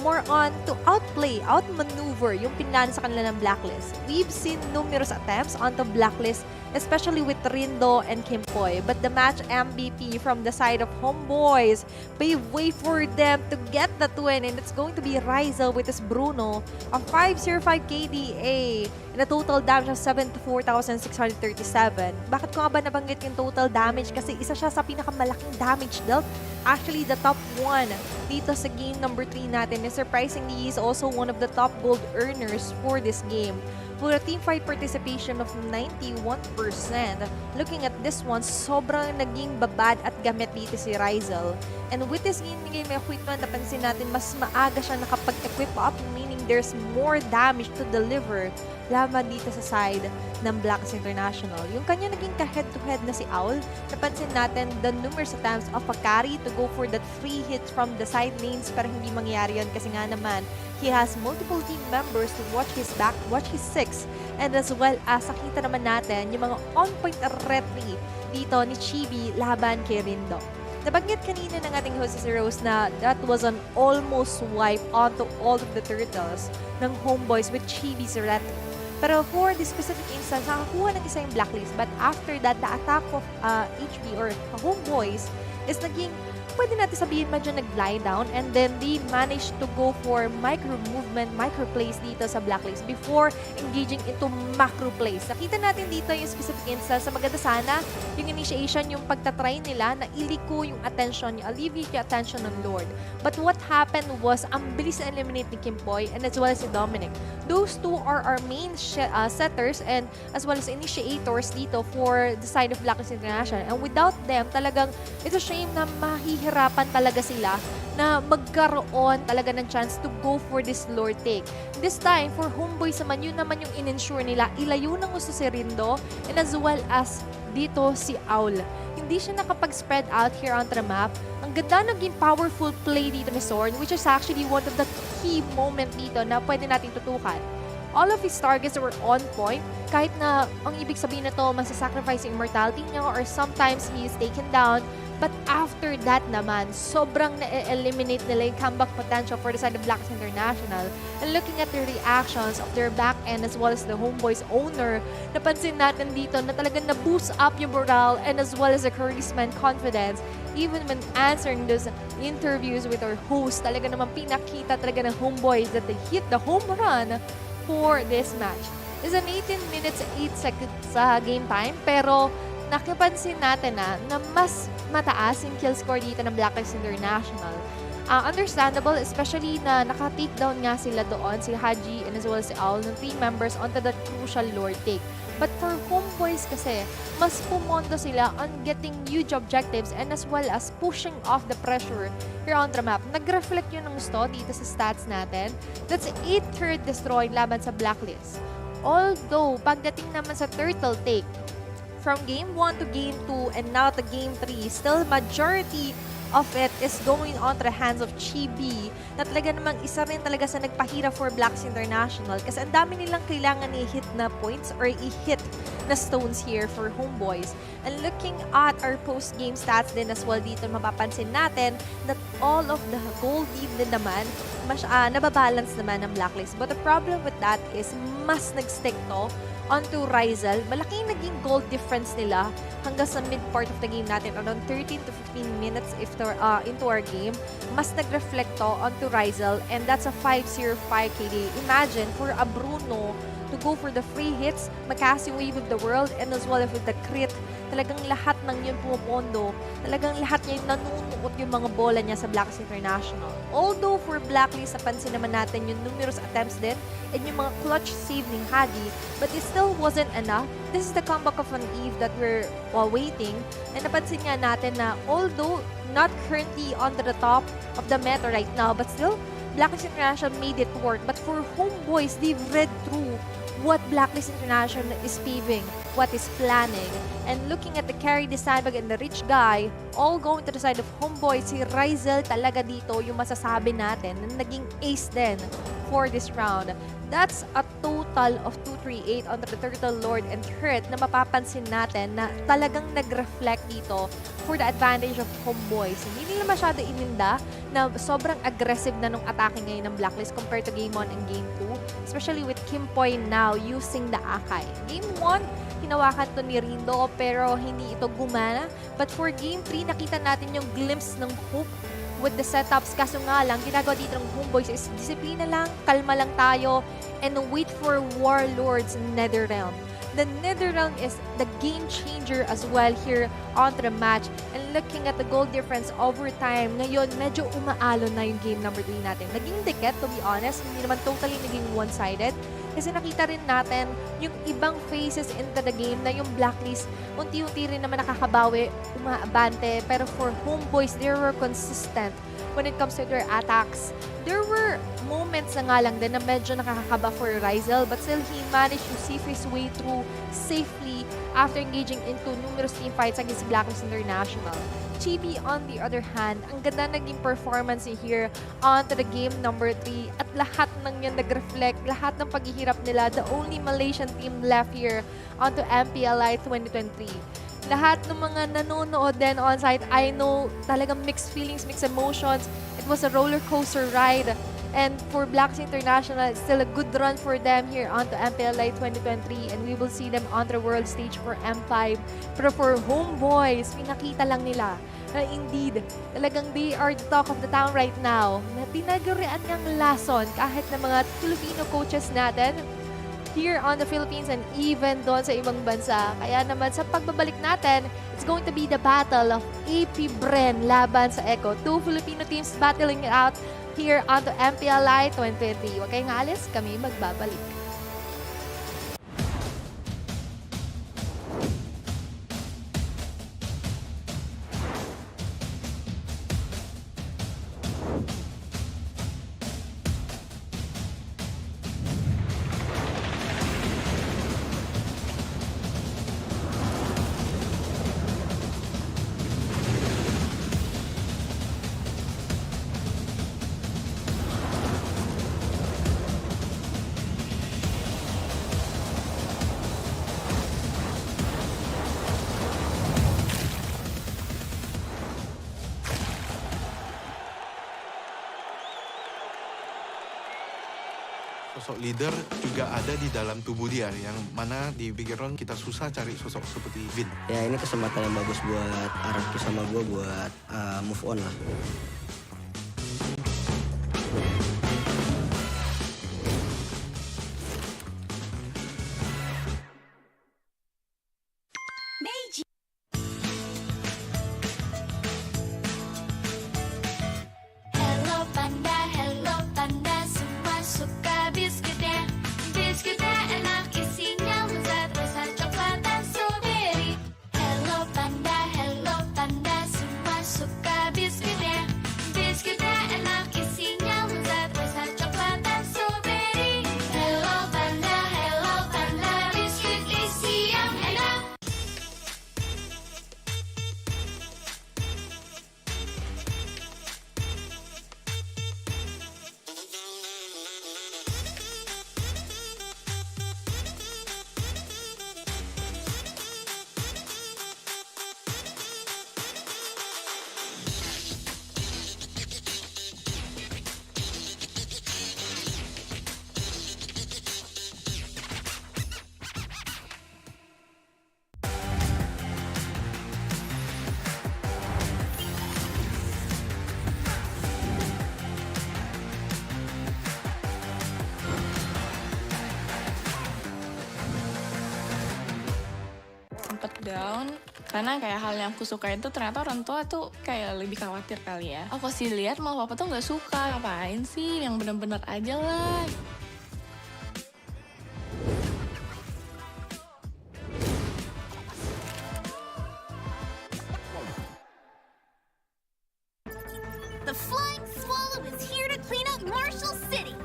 more on to outplay, outmaneuver yung pinlan sa kanila ng Blacklist. We've seen numerous attempts onto Blacklist, especially with Rindo and Kimpoy. But the match MVP from the side of HomeBois paved way for them to get that win. And it's going to be Rizel with his Bruno, a 505 KDA, and a total damage of 74,637. Bakit ko nga ba nabanggit yung total damage? Kasi isa siya sa pinakamalaking damage dealt. Actually, the top 1 dito sa game number 3 natin. And surprisingly, he's also one of the top gold earners for this game. For a team fight participation of 91%. Looking at this one, sobrang naging babad at gamit dito si Rizel. And with this game equipment, napansin natin mas maaga siya nakapag-equip up, meaning there's more damage to deliver laban dito sa side ng Blacklist International. Yung kanya naging ka-head-to-head na si Owl, napansin natin the numerous attempts of a carry to go for that free hits from the side lanes pero hindi mangyari yun kasi nga naman he has multiple team members to watch his back, watch his six, and as well as nakita naman natin yung mga on-point retry dito ni Chibi laban kay Rindo. Nabanggit kanina ng ating host si Rose na that was an almost wipe onto all of the turtles ng HomeBois with Chibi's retry. Pero for this specific instance, nakakuha ng isa yung Blacklist. But after that, the attack of HB or HomeBois is naging, pwede natin sabihin medyo nag-lie down and then they managed to go for micro movement, micro plays dito sa Blacklist before engaging into macro plays. Nakita natin dito yung specific instance sa maganda sana yung initiation, yung pagtatry nila na iliko yung attention, yung alleviate yung attention ng Lord. But what happened was, ang bilis na eliminate ni Kimpoy and as well as si Dominic. Those two are our main setters and as well as initiators dito for the side of Blacklist International. And without them, talagang it's a shame na mahihirapan talaga sila na magkaroon talaga ng chance to go for this Lord take. This time, for HomeBois naman, yun naman yung in-ensure nila. Ilayo ng gusto si Rindo and as well as dito si Owl. Hindi siya nakapag-spread out here on the map. Ang ganda naging powerful play dito ni Zorn, which is actually one of the key moment dito na pwede natin tutukan. All of his targets were on point, kahit na ang ibig sabihin na to, masasacrifice yung immortality niya or sometimes he is taken down. But after that naman, sobrang na-eliminate nila yung comeback potential for the side of Blacklist International. And looking at the reactions of their back end as well as the HomeBois owner, napansin natin dito na talagang na-boost up yung morale and as well as the charisma and confidence. Even when answering those interviews with our host, talaga naman pinakita talaga ng HomeBois that they hit the home run for this match. It's an 18 minutes 8 seconds sa game time, pero nakipansin natin na mas mataas yung kill score dito ng Blacklist International. Understandable, especially na naka-takedown nga sila doon, si Haji and as well as si Owl, ng 3 members onto that crucial Lord take. But for HomeBois kasi, mas pumondo sila on getting huge objectives and as well as pushing off the pressure here on the map. Nag-reflect yun ng gusto dito sa stats natin. That's 8 turret destroyed laban sa Blacklist. Although, pagdating naman sa turtle take, from game 1 to game 2 and now to game 3, still majority of it is going on to the hands of Chibi na talaga namang isa rin talaga sa nagpahirap for Blacks International kasi ang dami nilang kailangan i-hit na points or i-hit na stones here for HomeBois. And looking at our post-game stats din as well dito, mapapansin natin that all of the goal lead din naman nababalance naman ng Blacklist. But the problem with that is mas nag-stick to onto Rizal. Malaking naging goal difference nila hanggang sa mid part of the game natin, around 13 to 15 minutes into our game. Mas nag-reflect to onto Rizal and that's a 5-0-5 KD. Imagine for a Bruno to go for the free hits, magkasi wave of the world, and as well as with the crit, talagang lahat ng yun pumupondo, talagang lahat niya yung nanunuot yung mga bola niya sa Blacklist International. Although for Blacklist, napansin naman natin yung numerous attempts din, and yung mga clutch save ni Hagi, but it still wasn't enough. This is the comeback of an Eve that we're waiting, and napansin nga natin na although not currently on the top of the meta right now, but still, Blacklist International made it work. But for HomeBois, they've read through what Blacklist International is paving, what is planning. And looking at the carry, the sandbag, and the rich guy, all going to the side of HomeBois, si Rizal talaga dito yung masasabi natin na naging ace din for this round. That's a total of 238 on the Turtle Lord and Hurt na mapapansin natin na talagang nag-reflect dito for the advantage of HomeBois. Hindi nila masyado ininda na sobrang aggressive na nung atake ngayon ng Blacklist compared to Game 1 and Game 2. Especially with Kimpoy now using the Akai. Game 1, hinawakan to ni Rindo pero hindi ito gumana. But for Game 3, nakita natin yung glimpse ng hope with the setups. Kaso nga lang, ginagawa dito ng HomeBois is disiplina lang, kalma lang tayo, and wait for Warlords Netherrealm. The Netherrealm is the game changer as well here onto the match. And looking at the goal difference over time, ngayon medyo umaalo na yung game number 3 natin. Naging dikit, to be honest, hindi naman totally naging one-sided. Kasi nakita rin natin yung ibang phases into the game na yung Blacklist, unti-unti rin naman nakakabawi, umaabante. Pero for HomeBois, they were consistent when it comes to their attacks. There were moments na nga lang din na medyo nakakakaba for Rizal, but still he managed to see his way through safely after engaging into numerous team fights against Blacklist International. Chibi, on the other hand, ang ganda naging performance here onto the game number 3 at lahat ng yan nag-reflect, lahat ng paghihirap nila, the only Malaysian team left here onto MPLI 2023. Lahat ng mga nanonood din on site, I know talagang mixed feelings, mixed emotions. It was a roller coaster ride. And for Blacks International, it's still a good run for them here onto MPLI 2023 and we will see them on the world stage for M5. Pero for HomeBois, pinakita lang nila na indeed, talagang they are the talk of the town right now. Na tinagurian niyang lason kahit na mga Filipino coaches natin here on the Philippines and even doon sa ibang bansa. Kaya naman sa pagbabalik natin, it's going to be the battle of AP Bren laban sa Echo. Two Filipino teams battling it out here on the MPLI 2023. Huwag kayong alis, kami magbabalik. Sosok leader juga ada di dalam tubuh dia yang mana di background kita susah cari sosok seperti Vin. Ya ini kesempatan yang bagus buat Araki sama gue buat move on lah. Hello panda, semua suka biskuitnya. Biskuitnya enak, isinya lezat, rasa coklat dan strawberry. Hello panda, semua suka biskuitnya. Biskuitnya enak, isinya lezat, rasa coklat dan strawberry. Hello panda, biskuit isi yang enak. down karena kayak hal yang aku suka itu ternyata orang tua tuh kayak lebih khawatir kali ya. Aku sih lihat malah papa tuh nggak suka, ngapain sih, yang bener-bener aja lah. The Flying Swallow is here to clean up Marshall City.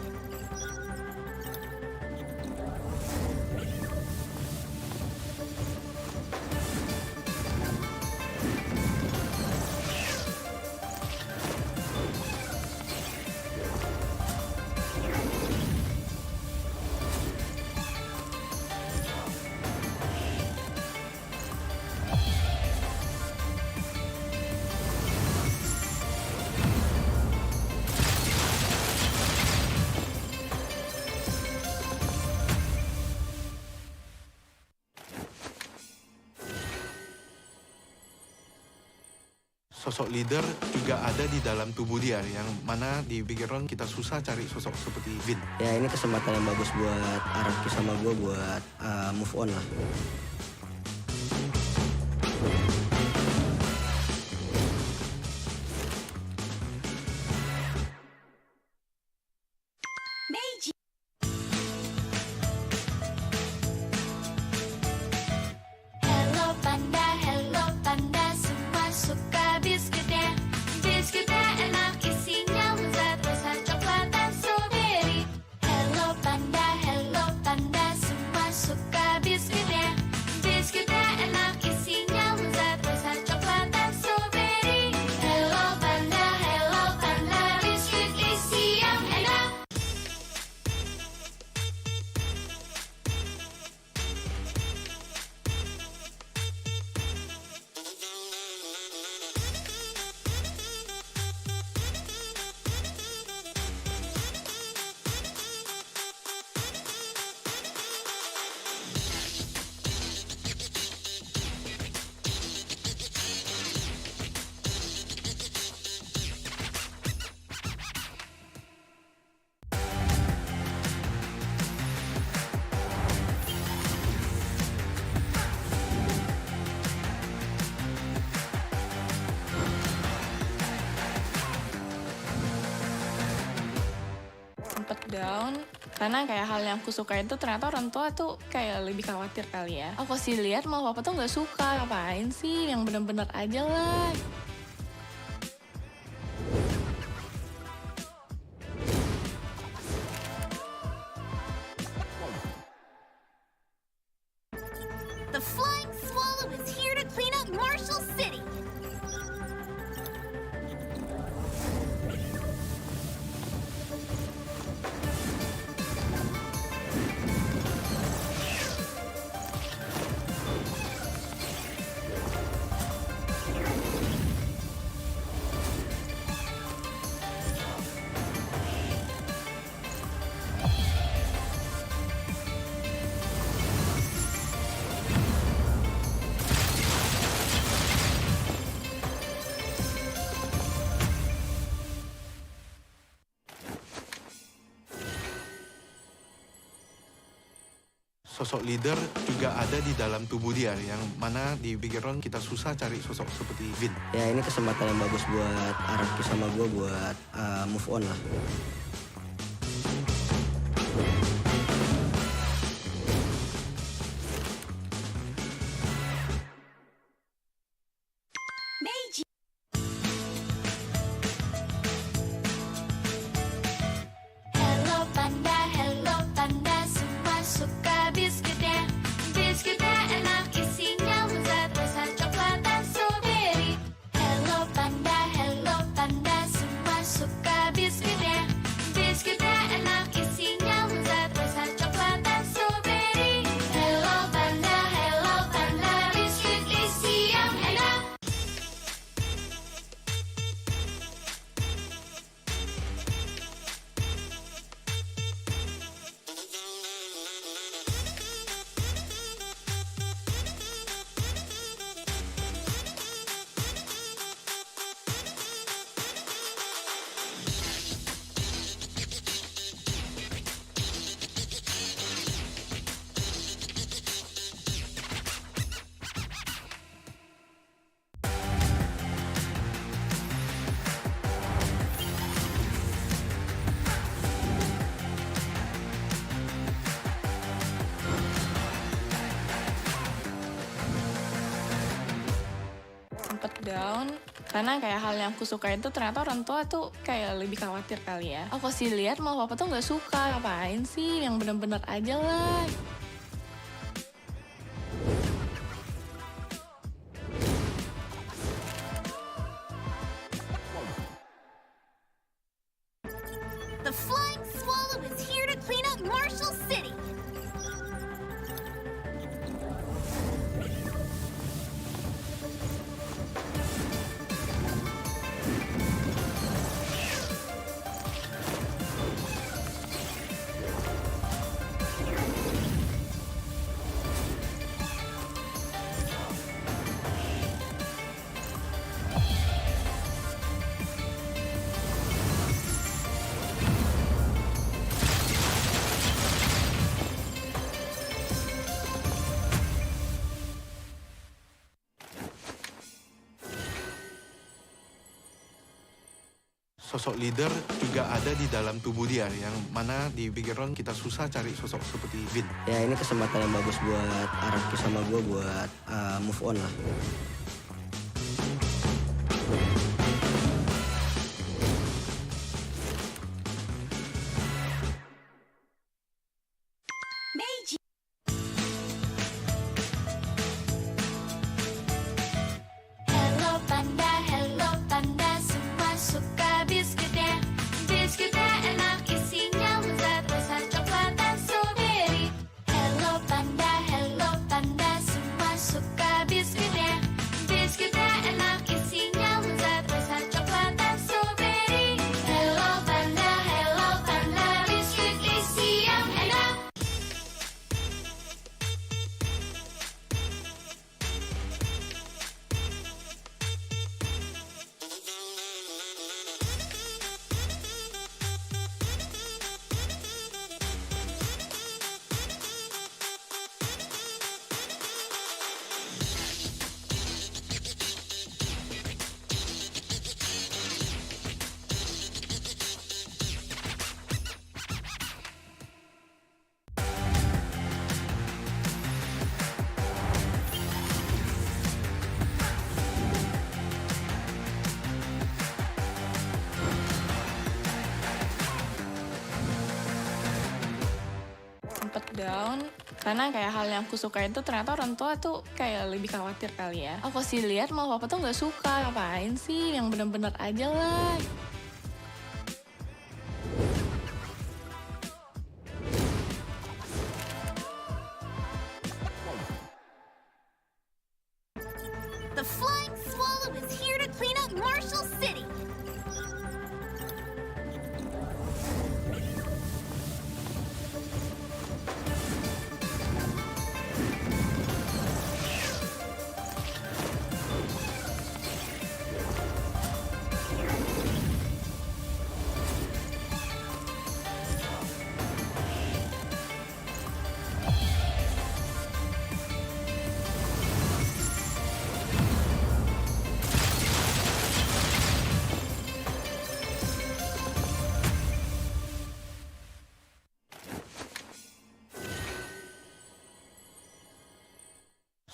Sosok leader juga ada di dalam tubuh dia, yang mana di background kita susah cari sosok seperti Vin. Ya ini kesempatan yang bagus buat Araki sama gue buat move on lah. Hello panda, semua suka biskuitnya. Biskuitnya enak, isinya lezat, rasa coklat dan strawberry. Hello panda, semua suka biskuitnya. Biskuitnya enak, isinya lezat, rasa coklat dan strawberry. Hello panda, biskuit isi yang enak. Sempet down karena kayak hal yang aku suka itu ternyata orang tua tuh kayak lebih khawatir kali ya. Aku sih lihat malah papa tuh nggak suka, ngapain sih, yang bener-bener aja lah. The Flying Swallow is here to clean up Marshall City. Sosok leader juga ada di dalam tubuh dia, yang mana di background kita susah cari sosok seperti Vin. Ya ini kesempatan yang bagus buat Araki sama gue buat move on lah. Hello panda, semua suka biskuitnya. Biskuitnya enak, isinya lezat, rasa coklat dan strawberry. Hello panda, semua suka biskuitnya. down karena kayak hal yang aku suka itu ternyata orang tua tuh kayak lebih khawatir kali ya. Aku sih lihat malah papa tuh nggak suka, ngapain sih, yang bener-bener aja lah. The Flying Swallow is here to clean up Marshall City. Sosok leader juga ada di dalam tubuh dia, yang mana di background kita susah cari sosok seperti Vin. Ya ini kesempatan yang bagus buat Araki sama gue buat move on lah. Hello panda, semua suka biskuitnya. Biskuitnya enak, isinya lezat, rasa coklat dan strawberry. Hello panda, semua suka biskuitnya. Biskuitnya enak, isinya lezat, rasa coklat dan strawberry. Hello panda, biskuit isi yang enak. Sempet down karena kayak hal yang aku suka itu ternyata orang tua tuh kayak lebih khawatir kali ya. Aku sih lihat malah papa tuh nggak suka, ngapain sih, yang bener-bener aja lah. The Flying Swallow is here to clean up Marshall City.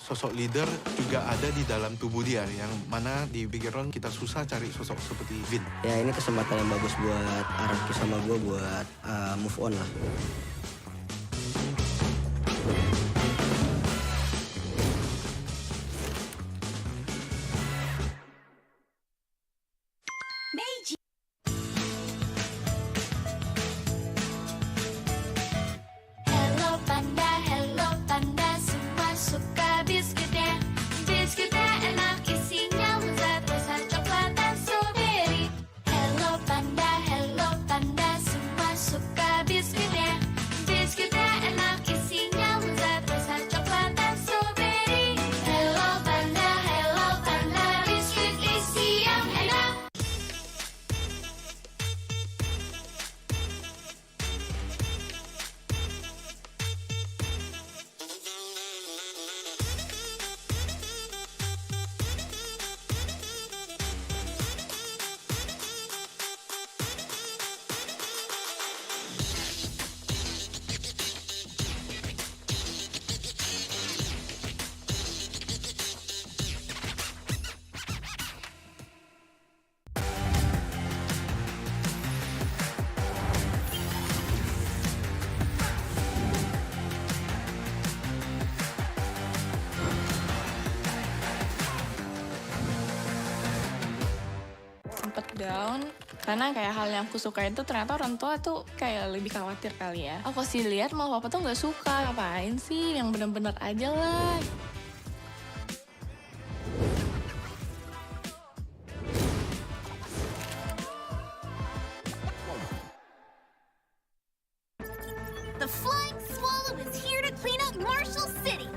Sosok leader juga ada di dalam tubuh dia, yang mana di background kita susah cari sosok seperti Vin. Ya ini kesempatan yang bagus buat Araki sama gue buat move on lah. Hello panda, semua suka biskuitnya. Biskuitnya enak, isinya lezat, rasa coklat dan strawberry. Hello panda, semua suka biskuitnya. down karena kayak hal yang aku suka itu ternyata orang tua tuh kayak lebih khawatir kali ya. Aku sih lihat malah papa tuh nggak suka, ngapain sih, yang bener-bener aja lah. The Flying Swallow is here to clean up Marshall City.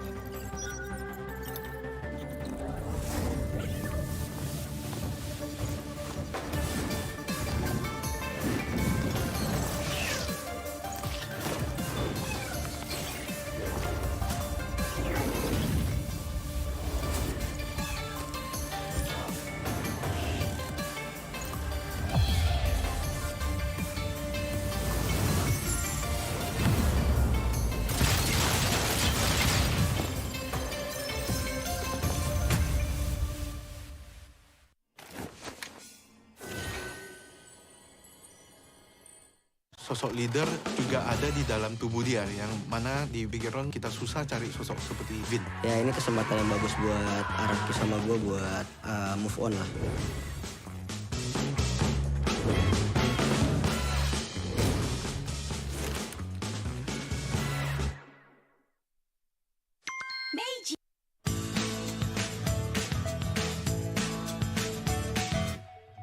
Sosok leader juga ada di dalam tubuh dia, yang mana di background kita susah cari sosok seperti Vin. Ya ini kesempatan yang bagus buat Araki sama gue buat move on lah.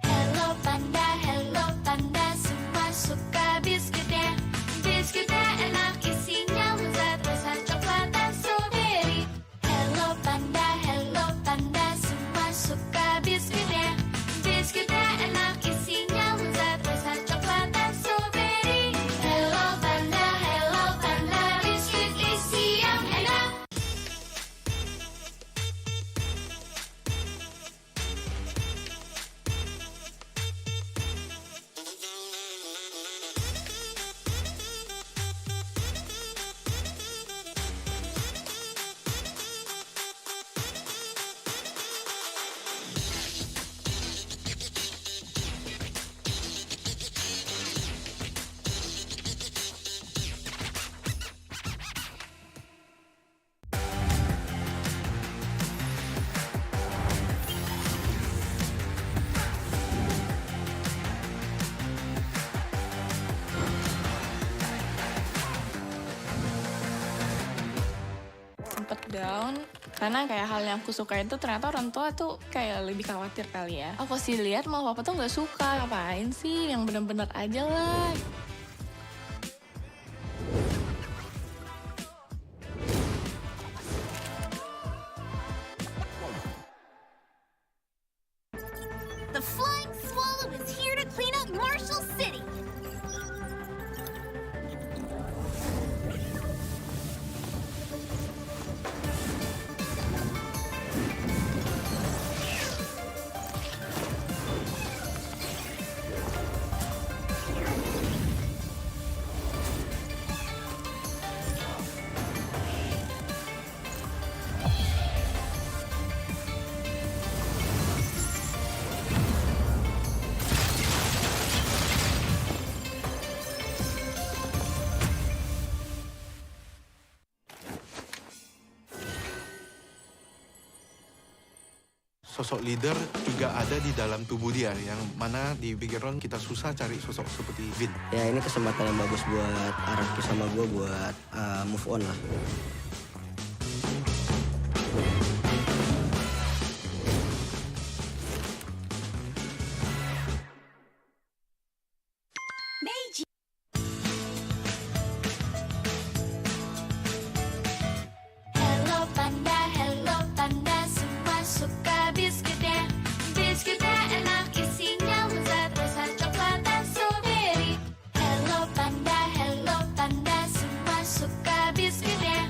Hello panda, semua suka biskuitnya. Biskuitnya enak, isinya lezat, rasa coklat dan strawberry. Hello panda, semua suka biskuitnya. Biskuitnya enak, isinya lezat, rasa coklat dan strawberry. Hello panda, biskuit isi yang enak. Sempet down karena kayak hal yang aku suka itu ternyata orang tua tuh kayak lebih khawatir kali ya. Aku sih lihat malah papa tuh nggak suka, ngapain sih, yang bener-bener aja lah. The Flying Swallow is here to clean up Marshall City. Sosok leader juga ada di dalam tubuh dia, yang mana di background kita susah cari sosok seperti Vin. Ya ini kesempatan yang bagus buat Araki sama gue buat move on lah. Hello panda, semua suka biskuitnya. Biskuitnya enak, isinya lezat, rasa coklat dan strawberry. Hello panda, semua suka biskuitnya.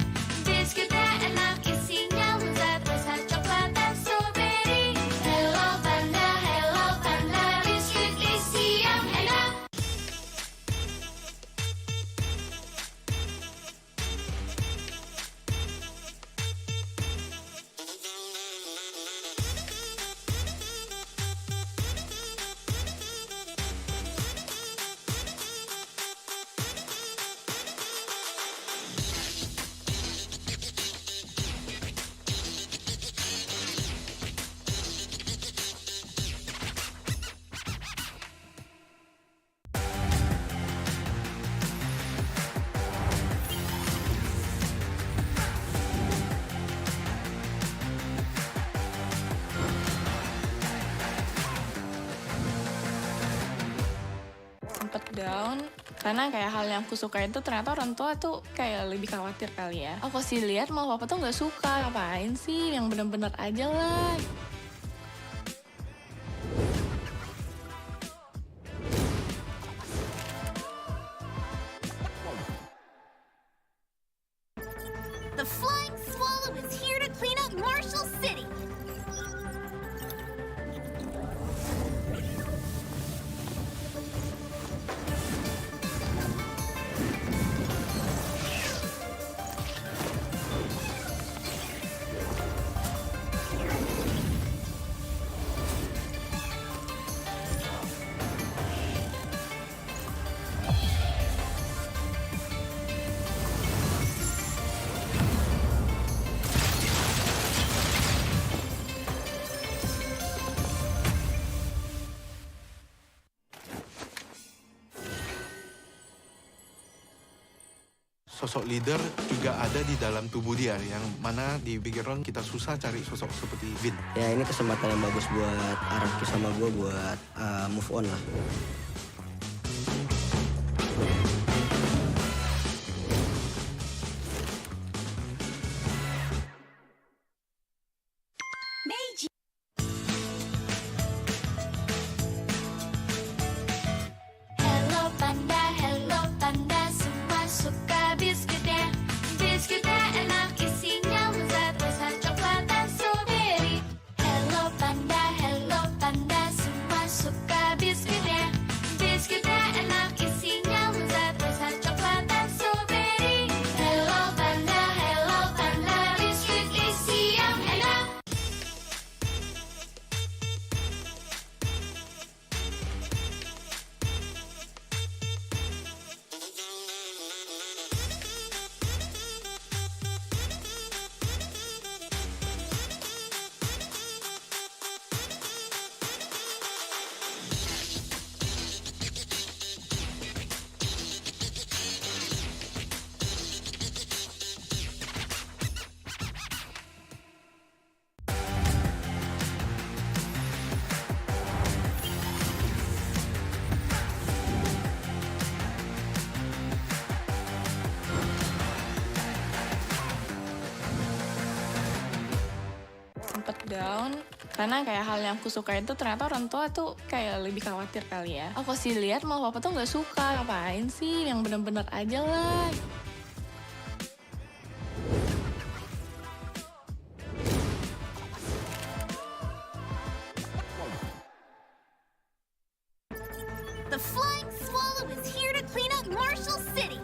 down karena kayak hal yang aku suka itu ternyata orang tua tuh kayak lebih khawatir kali ya. Aku sih lihat malah papa tuh nggak suka, ngapain sih, yang bener-bener aja lah. The Flying Swallow is here to clean up Marshall City. Sosok leader juga ada di dalam tubuh dia, yang mana di background kita susah cari sosok seperti Vin. Ya ini kesempatan yang bagus buat Araki sama gue buat move on lah. Hello panda, semua suka biskuitnya. Biskuitnya enak, isinya lezat, rasa coklat dan strawberry. Hello panda, semua suka biskuitnya. Biskuitnya enak, isinya lezat, rasa coklat dan strawberry. Hello panda, biskuit isi yang enak. Sempet down karena kayak hal yang aku suka itu ternyata orang tua tuh kayak lebih khawatir kali ya. Aku sih lihat malah papa tuh nggak suka, ngapain sih, yang bener-bener aja lah. The Flying Swallow is here to clean up Marshall City.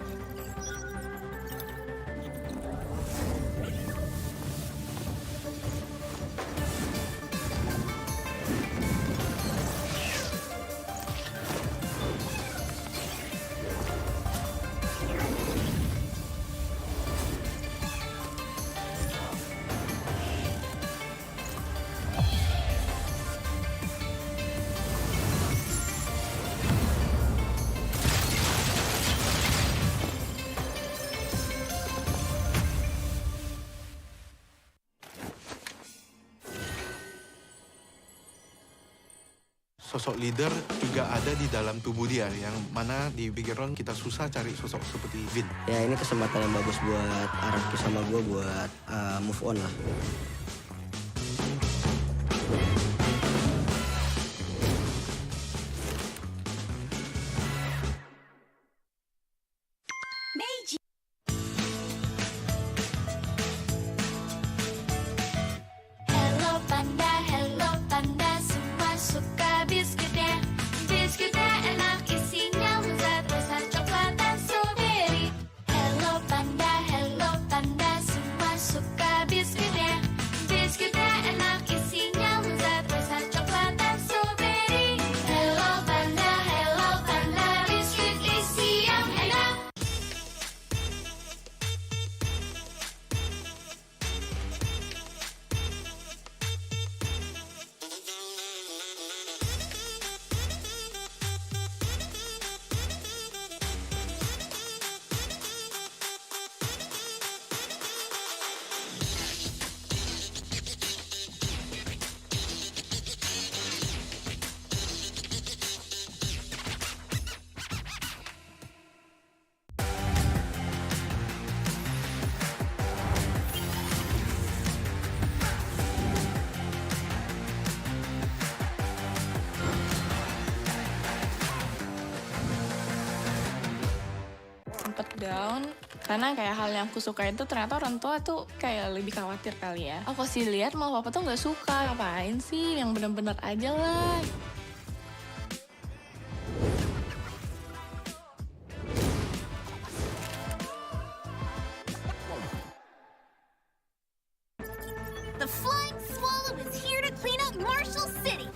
Sosok leader juga ada di dalam tubuh dia, yang mana di background kita susah cari sosok seperti Vin. Ya ini kesempatan yang bagus buat Araki sama gue buat move on lah. Hello panda, semua suka biskuitnya. Biskuitnya enak, isinya lezat, rasa coklat dan strawberry. Hello panda, semua suka biskuitnya. down karena kayak hal yang aku suka itu ternyata orang tua tuh kayak lebih khawatir kali ya. Aku sih lihat mau papa tuh nggak suka, ngapain sih yang bener-bener aja lah. The Flying Swallow is here to clean up Marshall City.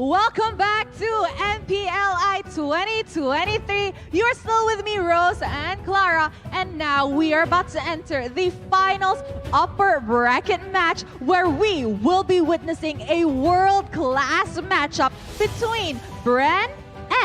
Welcome back to MPLI 2023. You're still with me, Rose and Clara, and now we are about to enter the finals upper bracket match where we will be witnessing a world-class matchup between Bren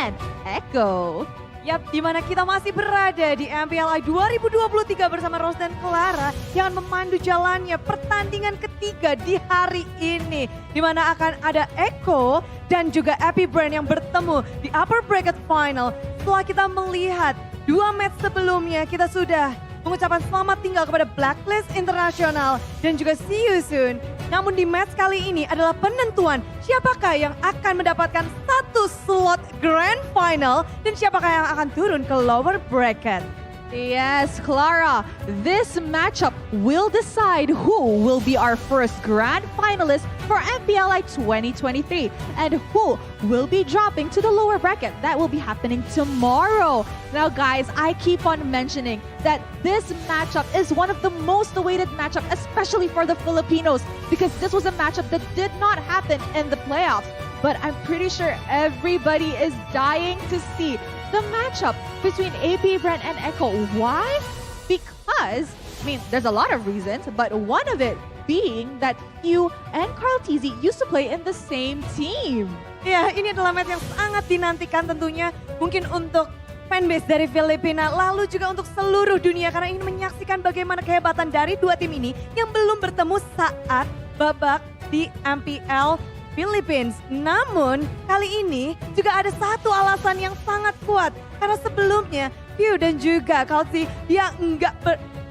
and Echo. Yap, di mana kita masih berada di MPLI 2023 bersama Rose dan Clara yang memandu jalannya pertandingan ketiga di hari ini. Di mana akan ada Echo dan juga Bren yang bertemu di upper bracket final. Setelah kita melihat dua match sebelumnya, kita sudah mengucapkan selamat tinggal kepada Blacklist International dan juga See You Soon. Namun di match kali ini adalah penentuan siapakah yang akan mendapatkan satu slot grand final dan siapakah yang akan turun ke lower bracket. Yes, Clara, this matchup will decide who will be our first grand finalist for MPLI 2023 and who will be dropping to the lower bracket. That will be happening tomorrow. Now, guys, I keep on mentioning that this matchup is one of the most awaited matchup, especially for the Filipinos, because this was a matchup that did not happen in the playoffs. But I'm pretty sure everybody is dying to see the matchup between Bren and Echo. Why? Because, I mean, there's a lot of reasons, but one of it being that you and Carl Tizzy used to play in the same team. Ya, ini adalah match yang sangat dinantikan tentunya mungkin untuk fanbase dari Filipina, lalu juga untuk seluruh dunia karena ingin menyaksikan bagaimana kehebatan dari dua tim ini yang belum bertemu saat babak di MPL Philippines. Namun kali ini juga ada satu alasan yang sangat kuat karena sebelumnya View dan juga Kalsi yang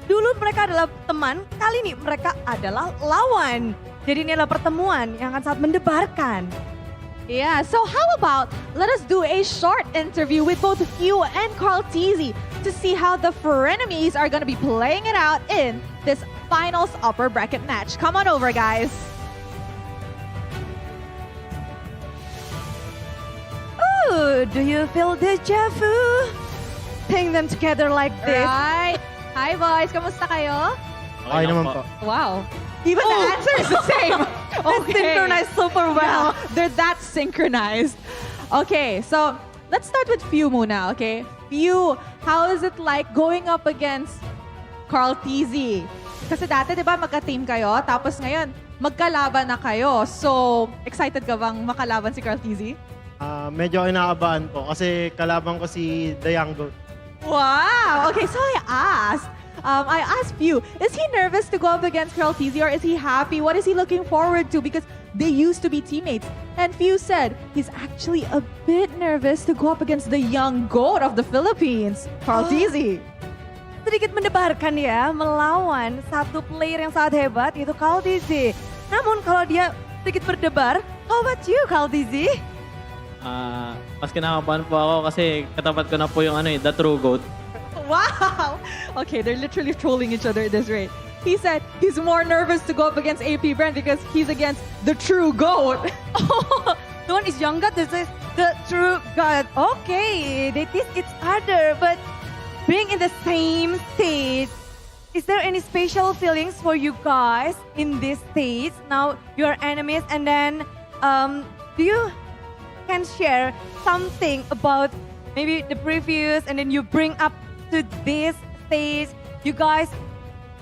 dulu mereka adalah teman, kali ini mereka adalah lawan. Jadi ini adalah pertemuan yang akan sangat mendebarkan. Yeah, so how about let us do a short interview with both View and Carl Tizzy to see how the frenemies are going to be playing it out in this finals upper bracket match. Come on over, guys. Ooh, do you feel deja vu? Seeing them together like this. Right. Hi, boys. Kamusta kayo? Okay naman po. Wow. Even the answer is the same. It's synchronized super well. Yeah, they're that synchronized. Okay, so let's start with View muna, okay? View, how is it like going up against Carl Tizzy? Kasi dati, di ba, magka-team kayo, tapos ngayon, magkalaban na kayo. So, excited ka bang makalaban si Carl Tizzy? Medyo inaabahan po kasi kalaban ko si The Young Goat. Wow! Okay, so I asked View, is he nervous to go up against Carl Tizzy or is he happy? What is he looking forward to? Because they used to be teammates. And View said he's actually a bit nervous to go up against the young goat of the Philippines, Carl Tizzy. Sedikit mendebarkan ya, melawan satu player yang sangat hebat, yaitu Carl Tizzy. Namun kalau dia sedikit berdebar, how about you, Carl Tizzy? Mas kinakabahan po ako kasi katapat ko na po yung the true goat. Wow! Okay, they're literally trolling each other at this rate. He said he's more nervous to go up against Bren because he's against the true GOAT. The one is younger, this is the true God. Okay, they tease each other, but being in the same stage, is there any special feelings for you guys in this stage? Now you're enemies and then do you can share something about maybe the previous and then you bring up to this stage? You guys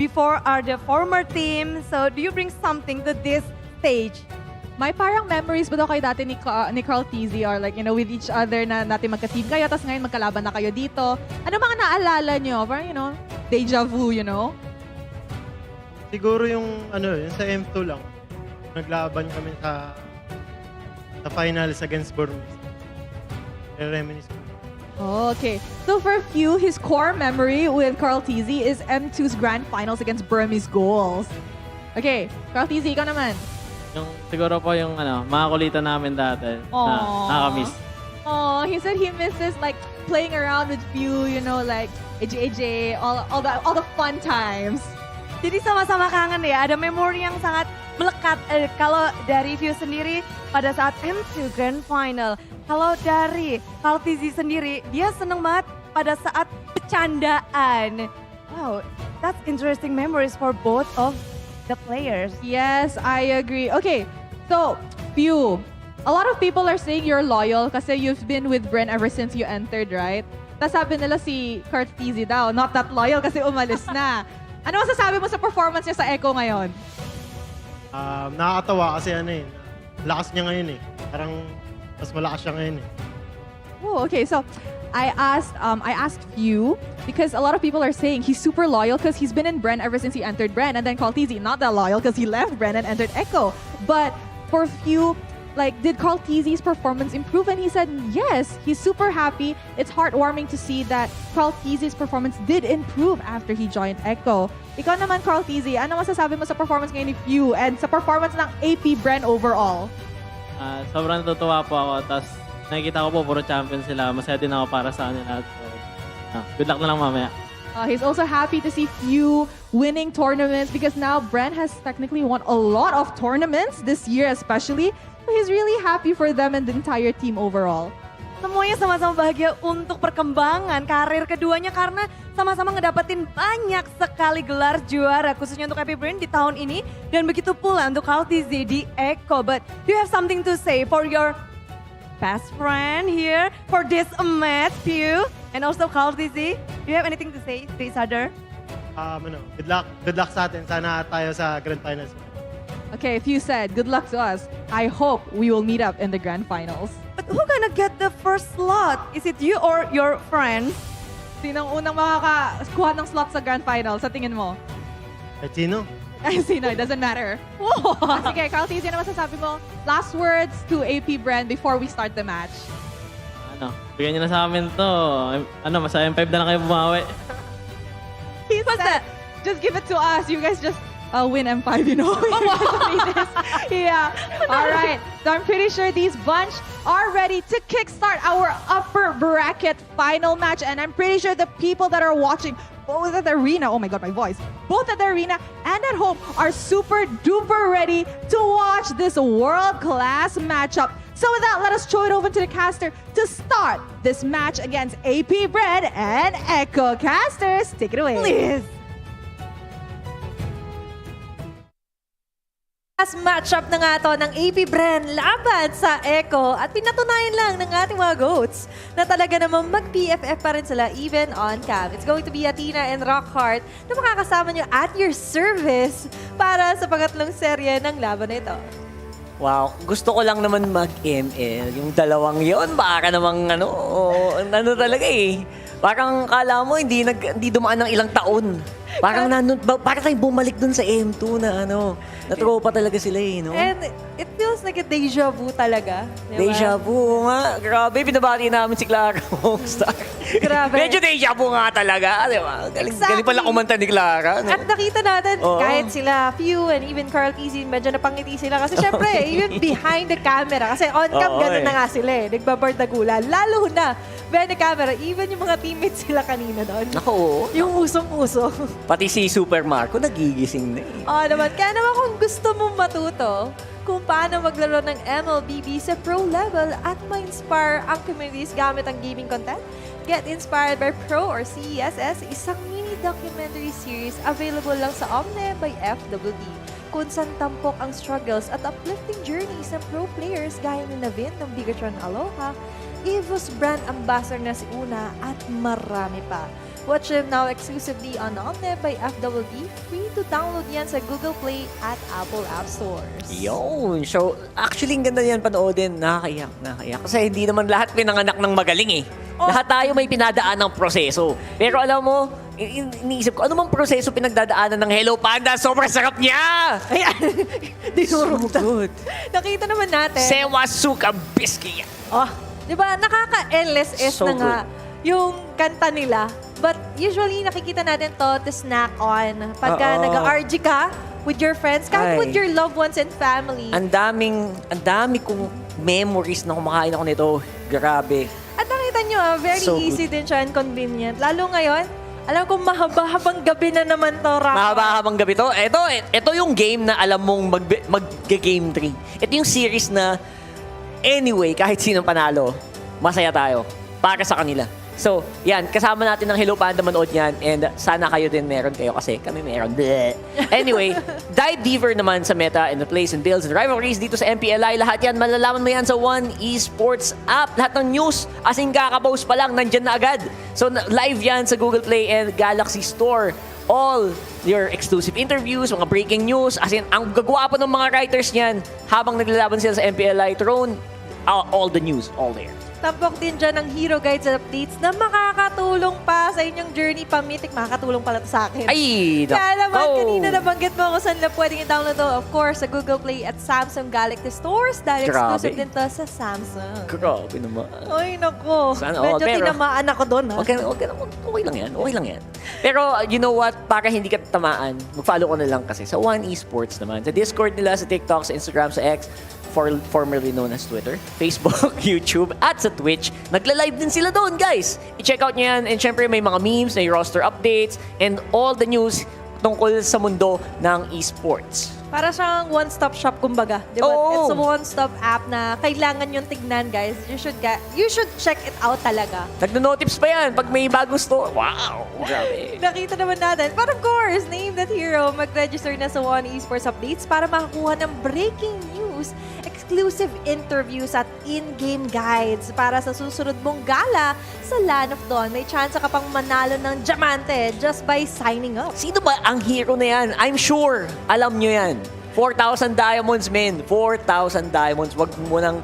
before are the former team, so do you bring something to this stage? May parang memories ba daw kayo dati ni Carl Tizzy or like, you know, with each other na dati magka-team kayo tapos ngayon magkalaban na kayo dito? Ano mga naalala nyo? Parang, you know, deja vu, you know? Siguro yung yung sa M2 lang. Naglaban kami sa finals against Burmese. Reminisce. Okay. So for View, his core memory with Carl Tizzy is M2's grand finals against Burmese goals. Okay, Carl Tizzy, ikaw naman. Yung siguro po yung mga kulitan namin dati na nakakamiss. Oh, he said he misses like playing around with View, you know, like AJ, all the fun times. Jadi sama-sama kangen ya, ada memori yang sangat melekat. Kalau dari View sendiri pada saat M2 Grand Final, kalau dari Carl Tizzy sendiri, dia seneng banget pada saat bercandaan. Wow, that's interesting memories for both of the players. Yes, I agree. Okay, so View, a lot of people are saying you're loyal kasi you've been with Bren ever since you entered, right? Tapos sabi nila si Kurt Tizzy daw, not that loyal kasi umalis na. Ano masasabi mo sa performance niya sa Echo ngayon? Nakakatawa kasi lakas niya ngayon eh. Parang mas malakas siya ngayon eh. Oh, okay. So I asked Few because a lot of people are saying he's super loyal because he's been in Bren ever since he entered Bren, and then Carl Tizzy not that loyal because he left Bren and entered Echo. But for Few, like, did Carl Tizzy's performance improve? And he said yes. He's super happy. It's heartwarming to see that Carl Tizzy's performance did improve after he joined Echo. Ikaw naman, Carl Tizzy, ano masasabi mo sa performance ngayon ni Few and sa performance ng AP Bren overall? Sobrang natutuwa po ako. Tapos nakikita ko po puro champion sila. Masaya din ako para sa kanila. So, good luck na lang mamaya. He's also happy to see Few winning tournaments because now Bren has technically won a lot of tournaments this year especially. So he's really happy for them and the entire team overall. Semuanya sama-sama bahagia untuk perkembangan karir keduanya karena sama-sama ngedapetin banyak sekali gelar juara khususnya untuk AP Bren di tahun ini dan begitu pula untuk Carl Tizzy di Echo. But do you have something to say for your best friend here for this match, Pew? And also Carl Tizzy, do you have anything to say to each other? Good luck sa atin. Sana tayo sa Grand Finals. Okay, Few said, good luck to us. I hope we will meet up in the Grand Finals. But who gonna get the first slot? Is it you or your friends? Sinong unang makakakuha ng slot sa Grand Final sa tingin mo? Sino? Sino, it doesn't matter. Sige, Carl Tizzy, ano masasabi mo? Last words to AP Bren before we start the match. Bigyan niyo na sa amin to. Masaya M5 na lang kayo bumawi. He said, just give it to us. You guys just win M5, you know? Yeah. All right. So I'm pretty sure these bunch are ready to kickstart our upper bracket final match. And I'm pretty sure the people that are watching both at the arena, oh my God, my voice, both at the arena and at home are super duper ready to watch this world-class matchup. So with that, let us throw it over to the caster to start this match against AP Bren and Echo. Casters, take it away. Please. Last matchup na nga to ng AP Bren laban sa Echo at pinatunayan lang ng ating mga GOATs na talaga namang mag-PFF pa rin sila even on cam. It's going to be Athena and Rockhart na makakasama nyo at your service para sa pangatlong serye ng laban na ito. Wow, gusto ko lang naman mag-ML. Yung dalawang yon baka namang ano talaga eh. Parang kala mo hindi dumaan ng ilang taon. Parang parang tayo bumalik dun sa M2 na na-tropa talaga sila eh, no? And it feels like a deja vu talaga. Diba? Deja vu nga. Grabe, binabati namin si Clara Homestuck. Grabe. Medyo deja vu nga talaga, di ba? Galing pala kumanta ni Clara. No? At nakita natin, kahit sila Few and even Carl Tizzy, medyo napangiti sila. Kasi syempre, even behind the camera. Kasi on cam, ganun na nga sila eh. Nagbabardagulan. Lalo na, behind the camera, even yung mga teammates sila kanina doon. Ako, yung usong-uso. Pati si Super Marco, nagigising na eh. Naman. Kaya naman kung gusto mong matuto kung paano maglaro ng MLBB sa pro level at ma-inspire ang communities gamit ang gaming content, get inspired by Pro or CESS, isang mini documentary series available lang sa Omne by FWD. Kung saan tampok ang struggles at uplifting journeys ng pro players gaya ni Navin ng Bigatron Aloha, Evo's brand ambassador na si Una at marami pa. Watch them now exclusively on Omne by FWD. Free to download yan sa Google Play at Apple App Stores. Yun. So, actually, ang ganda yan panoodin. Nakakaiyak. Kasi hindi naman lahat pinanganak ng magaling eh. Lahat tayo may pinadaan ng proseso. Pero alam mo, iniisip ko, ano mang proseso pinagdadaanan ng Hello Panda? Sobrang sarap niya! Ayan. So good. Nakita naman natin. Sewasuka Biscuit. Diba, nakaka-LSS So na nga yung kanta nila. But usually, nakikita natin to snack on. Pagka nag-RG ka with your friends, kahit with your loved ones and family. Ang dami kong memories na kumakain ako nito. Grabe. At nakita nyo, very So easy din siya and convenient. Lalo ngayon, alam kong mahaba-habang gabi na naman to, Raka. Mahaba-habang gabi to. Ito yung game na alam mong mag-game 3. Ito yung series na anyway, kahit sinong panalo, masaya tayo. Para sa kanila. So, yan, kasama natin ng Hello Panda manood yan and sana kayo din meron kayo kasi kami meron. Bleh. Anyway, dive deeper naman sa meta and the plays and builds and rivalries dito sa MPLI. Lahat yan, malalaman mo yan sa One Esports app. Lahat ng news, as in kakapost pa lang, nandyan na agad. So, live yan sa Google Play and Galaxy Store. All your exclusive interviews, mga breaking news, as in, ang gagawa pa ng mga writers niyan habang naglalaban sila sa MPLI throne, all the news, all there. Tampok din dyan ang hero guides at updates na makakatulong pa sa inyong journey pamitik. Makakatulong pala to sa akin. Ay, kaya naman, kanina nabanggit mo kung saan na pwedeng i-download to. Of course, sa Google Play at Samsung Galaxy Stores. Dahil exclusive din to sa Samsung. Grabe naman. Ay, nako. Sana Medyo pero, tinamaan ako doon, ha? Okay lang yan. Okay lang yan. Pero, you know what? Para hindi ka tamaan, mag-follow ko na lang kasi sa One Esports naman. Sa Discord nila, sa TikTok, sa Instagram, sa X, formerly known as Twitter, Facebook, YouTube, at sa Twitch. Nagla-live din sila doon, guys. I-check out nyo yan. And syempre, may mga memes, may roster updates, and all the news tungkol sa mundo ng esports. Para siyang one-stop shop, kumbaga. Di ba? It's a one-stop app na kailangan yung tignan, guys. You should check it out talaga. Nagno-notips pa yan pag may bagong store. Wow! Grabe. Nakita naman natin. But of course, name that hero. Mag-register na sa One Esports Updates para makakuha ng breaking news, exclusive interviews at in-game guides para sa susunod mong gala sa Land of Dawn. May chance ka pang manalo ng diamante just by signing up. Sino ba ang hero na yan? I'm sure, alam nyo yan. 4,000 diamonds, men. 4,000 diamonds. Wag mo nang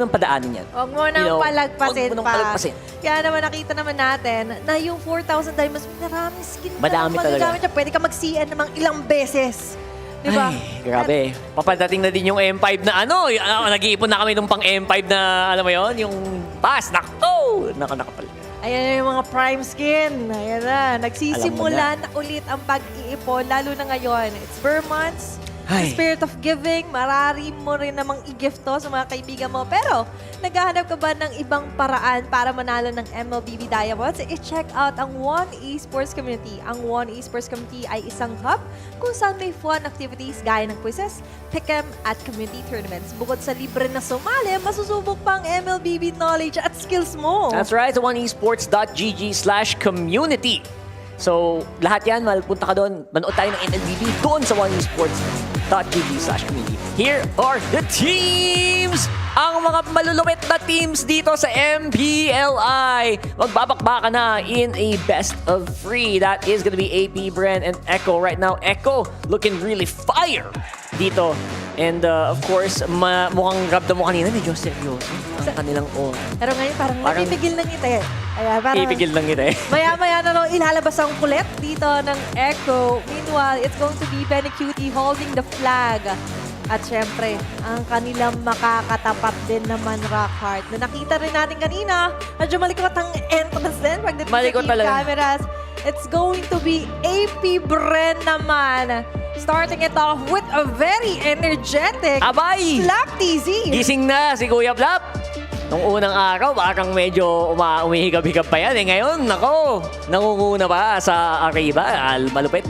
padaanin yan. Huwag mo nang palagpasin Wag mo nang pa. palagpasin. Kaya naman nakita naman natin na yung 4,000 diamonds, maraming skin ka Madami talaga. magagamit siya. Pwede ka mag-CN namang ilang beses. Diba? Ay, grabe. Papadating na din yung M5 na nag-iipon na kami nung pang M5 na, alam mo yon, yung pass. Nako pala. Ayan yung mga prime skin. Ayan na. Nagsisimula na ulit ang pag-iipon, lalo na ngayon. It's Burr months. The spirit of giving, marari mo rin namang i-gift to sa mga kaibigan mo. Pero, naghahanap ka ba ng ibang paraan para manalo ng MLBB Diamonds? I-check out ang One Esports Community. Ang One Esports Community ay isang hub kung saan may fun activities gaya ng quizzes, pick'em at community tournaments. Bukod sa libre na sumali, masusubok pang MLBB knowledge at skills mo. That's right, sa oneesports.gg/community. So, lahat yan, punta ka doon. Manood tayo ng MLBB doon sa oneesports.gg/community. Here are the teams! Ang mga malulupit na teams dito sa MPLI. Magbabakbaka na in a best of 3. That is gonna be AP, Bren, and Echo. Right now, Echo looking really fire dito. And of course, mukhang ramdam mo kanina, medyo seryoso. Ang kanilang Pero ngayon parang napipigil ng ngiti. Ipigil ng ngiti. Maya-maya na ilalabas ang kulit dito ng Echo. Meanwhile, it's going to be Benny Cutie holding the flag. At syempre, ang kanilang makakatapat din naman Rockhart na nakita rin natin kanina. Medyo malikot ang entrance din pagdating sa team cameras. It's going to be AP Bren naman. Starting it off with a very energetic Slap TZ. Gising na si Kuya Blap. Nung unang araw, parang medyo umihigab-higab pa yan. Ngayon, nako, nangunguna pa sa Arriba. Malupit.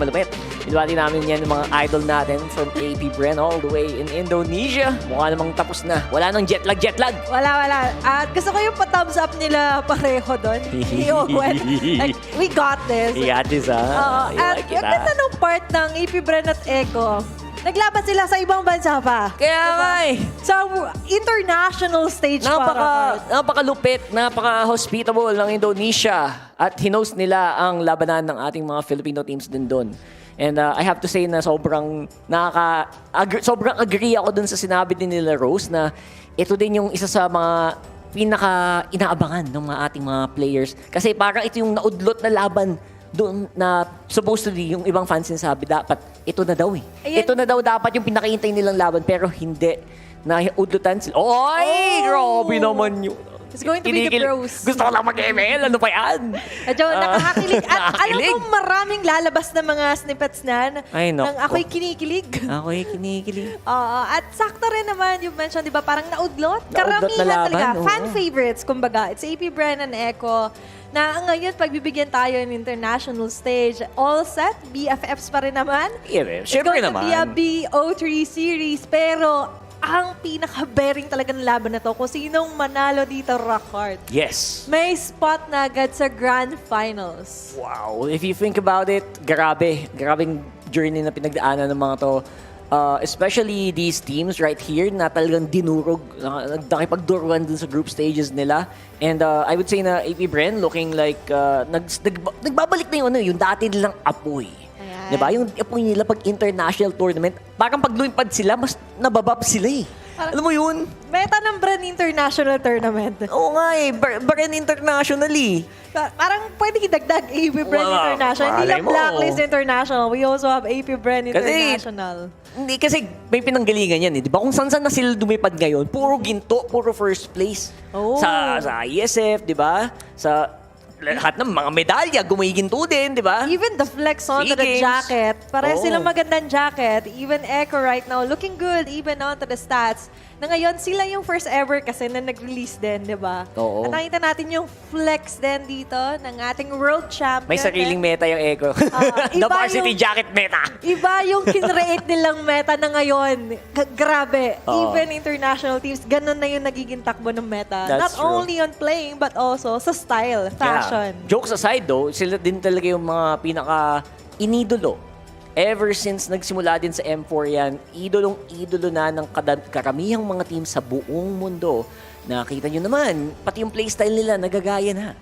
Ilwati namin yan ng mga idol natin from AP Bren all the way in Indonesia. Mukha namang tapos na. Wala nang jet lag. Wala. At gusto ko yung pa-thumbs up nila pareho doon. Like, we got this. We got this, ha? At yung ganda nung part ng AP Bren at Echo, naglaban sila sa ibang bansa pa. Kaya nga Sa international stage pa. Napakalupit, napaka-hospitable ng Indonesia. At hinost nila ang labanan ng ating mga Filipino teams din doon. And I have to say na sobrang agree ako dun sa sinabi din nila Rose na ito din yung isa sa mga pinaka-inaabangan ng mga ating mga players. Kasi parang ito yung naudlot na laban doon na supposedly yung ibang fans sinasabi dapat ito na daw Ito na daw dapat yung pinakahintay nilang laban pero hindi. Naudlutan sila. Oy! Grabe naman yun. It's going to be the pros. Gusto ko lang mag-ML. Ano pa yan? Medyo nakakakilig. At alam mo maraming lalabas na mga snippets na ng ako'y kinikilig. At sakto rin naman, you mentioned, di ba, parang naudlot? Karamihan talaga. Fan favorites, kumbaga. It's AP Bren and Echo. Na ngayon, pagbibigyan tayo ng international stage, all set, BFFs pa rin naman. Siyempre naman. It's going to be a BO3 series, pero ang pinaka-bearing talaga ng laban na to. Kung sinong manalo dito, Rockhard. Yes. May spot na agad sa Grand Finals. Wow. If you think about it, grabing journey na pinagdaanan ng mga to. Especially these teams right here na talagang dinurog, nakipagduruan dun sa group stages nila. And I would say na AP Bren looking like nagbabalik na yung dati nilang apoy. Ayan. Diba? Yung apoy nila pag international tournament, parang pag lumipad sila, mas nababab sila eh. Alam mo yun? Meta ng Bren International Tournament. Oo nga eh, Bren International eh. Parang pwede idagdag AP Bren International. Hindi lang Blacklist International. We also have AP Bren International. Hindi kasi may pinanggalingan yan eh. Di ba? Kung saan na sila dumipad ngayon, puro ginto, puro first place. Oh. Sa ISF, di ba? Sa lahat ng mga medalya, gumiginto din, di ba? Even the flex onto the jacket. Pareho silang magandang jacket. Even Echo right now, looking good even onto the stats. Na ngayon, sila yung first ever kasi na nag-release din, di ba? Oo. At nakita natin yung flex din dito ng ating world champion. May sariling meta yung Echo. The varsity jacket meta. Iba yung kinreate nilang meta na ngayon. Grabe. Oo. Even international teams, ganun na yung nagiging takbo ng meta. That's Not true. only on playing, but also sa style, fashion. Yeah. Jokes aside though, sila din talaga yung mga pinaka-inidolo. Ever since nagsimula din sa M4 yan, idolong-idolo na ng karamihang mga team sa buong mundo. Nakita nyo naman, pati yung playstyle nila nagagaya na.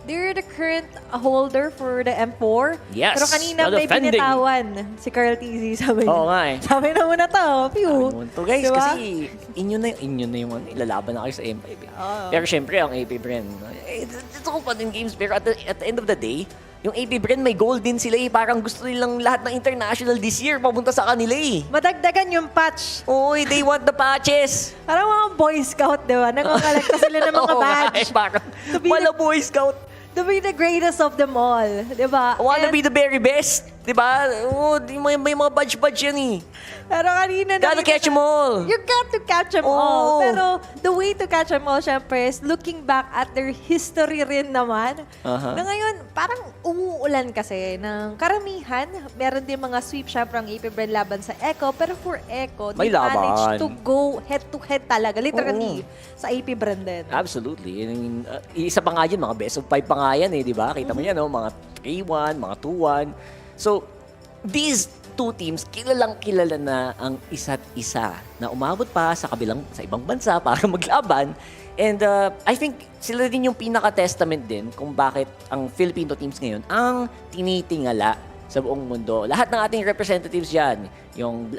They're the current holder for the M4. Yes, Pero kanina the may defending. binitawan si Carl TZ. Sabi Oo nga eh. Sabi na muna to. Pew. To guys, Diba? kasi inyo na yung ilalaban na kayo sa MLBB. Pero syempre, ang AP Bren, it's all fun in games. Pero at the end of the day, yung AP Bren may goal din sila eh. Parang gusto nilang lahat ng international this year papunta sa kanila eh. Madagdagan yung patch. Oy, they want the patches. Parang mga Boy Scout, di ba? Nakakalagta sila ng mga Oo nga badge. eh, parang wala Boy Scout. To be the greatest of them all, di ba? Wanna be the very best, di ba? Oh, may mga badge-badge yan eh. Pero kanina Gotta catch them all. You got to catch them all. Pero the way to catch them all, syempre, is looking back at their history rin naman. Aha. Na ngayon, parang umuulan kasi ng karamihan. Meron din mga sweep, syempre, ang AP Bren laban sa Echo. Pero for Echo, May they managed laban. to go head-to-head talaga. Literally, sa AP Bren din. Absolutely. I mean, isa pa nga yun, mga best of 5 pa nga yan eh, di ba? Kita mo yan, no? Mga 3-1, mga 2-1. So, these two teams, kilalang kilala na ang isa't isa na umabot pa sa ibang bansa para maglaban. And I think sila din yung pinaka-testament din kung bakit ang Filipino teams ngayon ang tinitingala sa buong mundo. Lahat ng ating representatives dyan, yung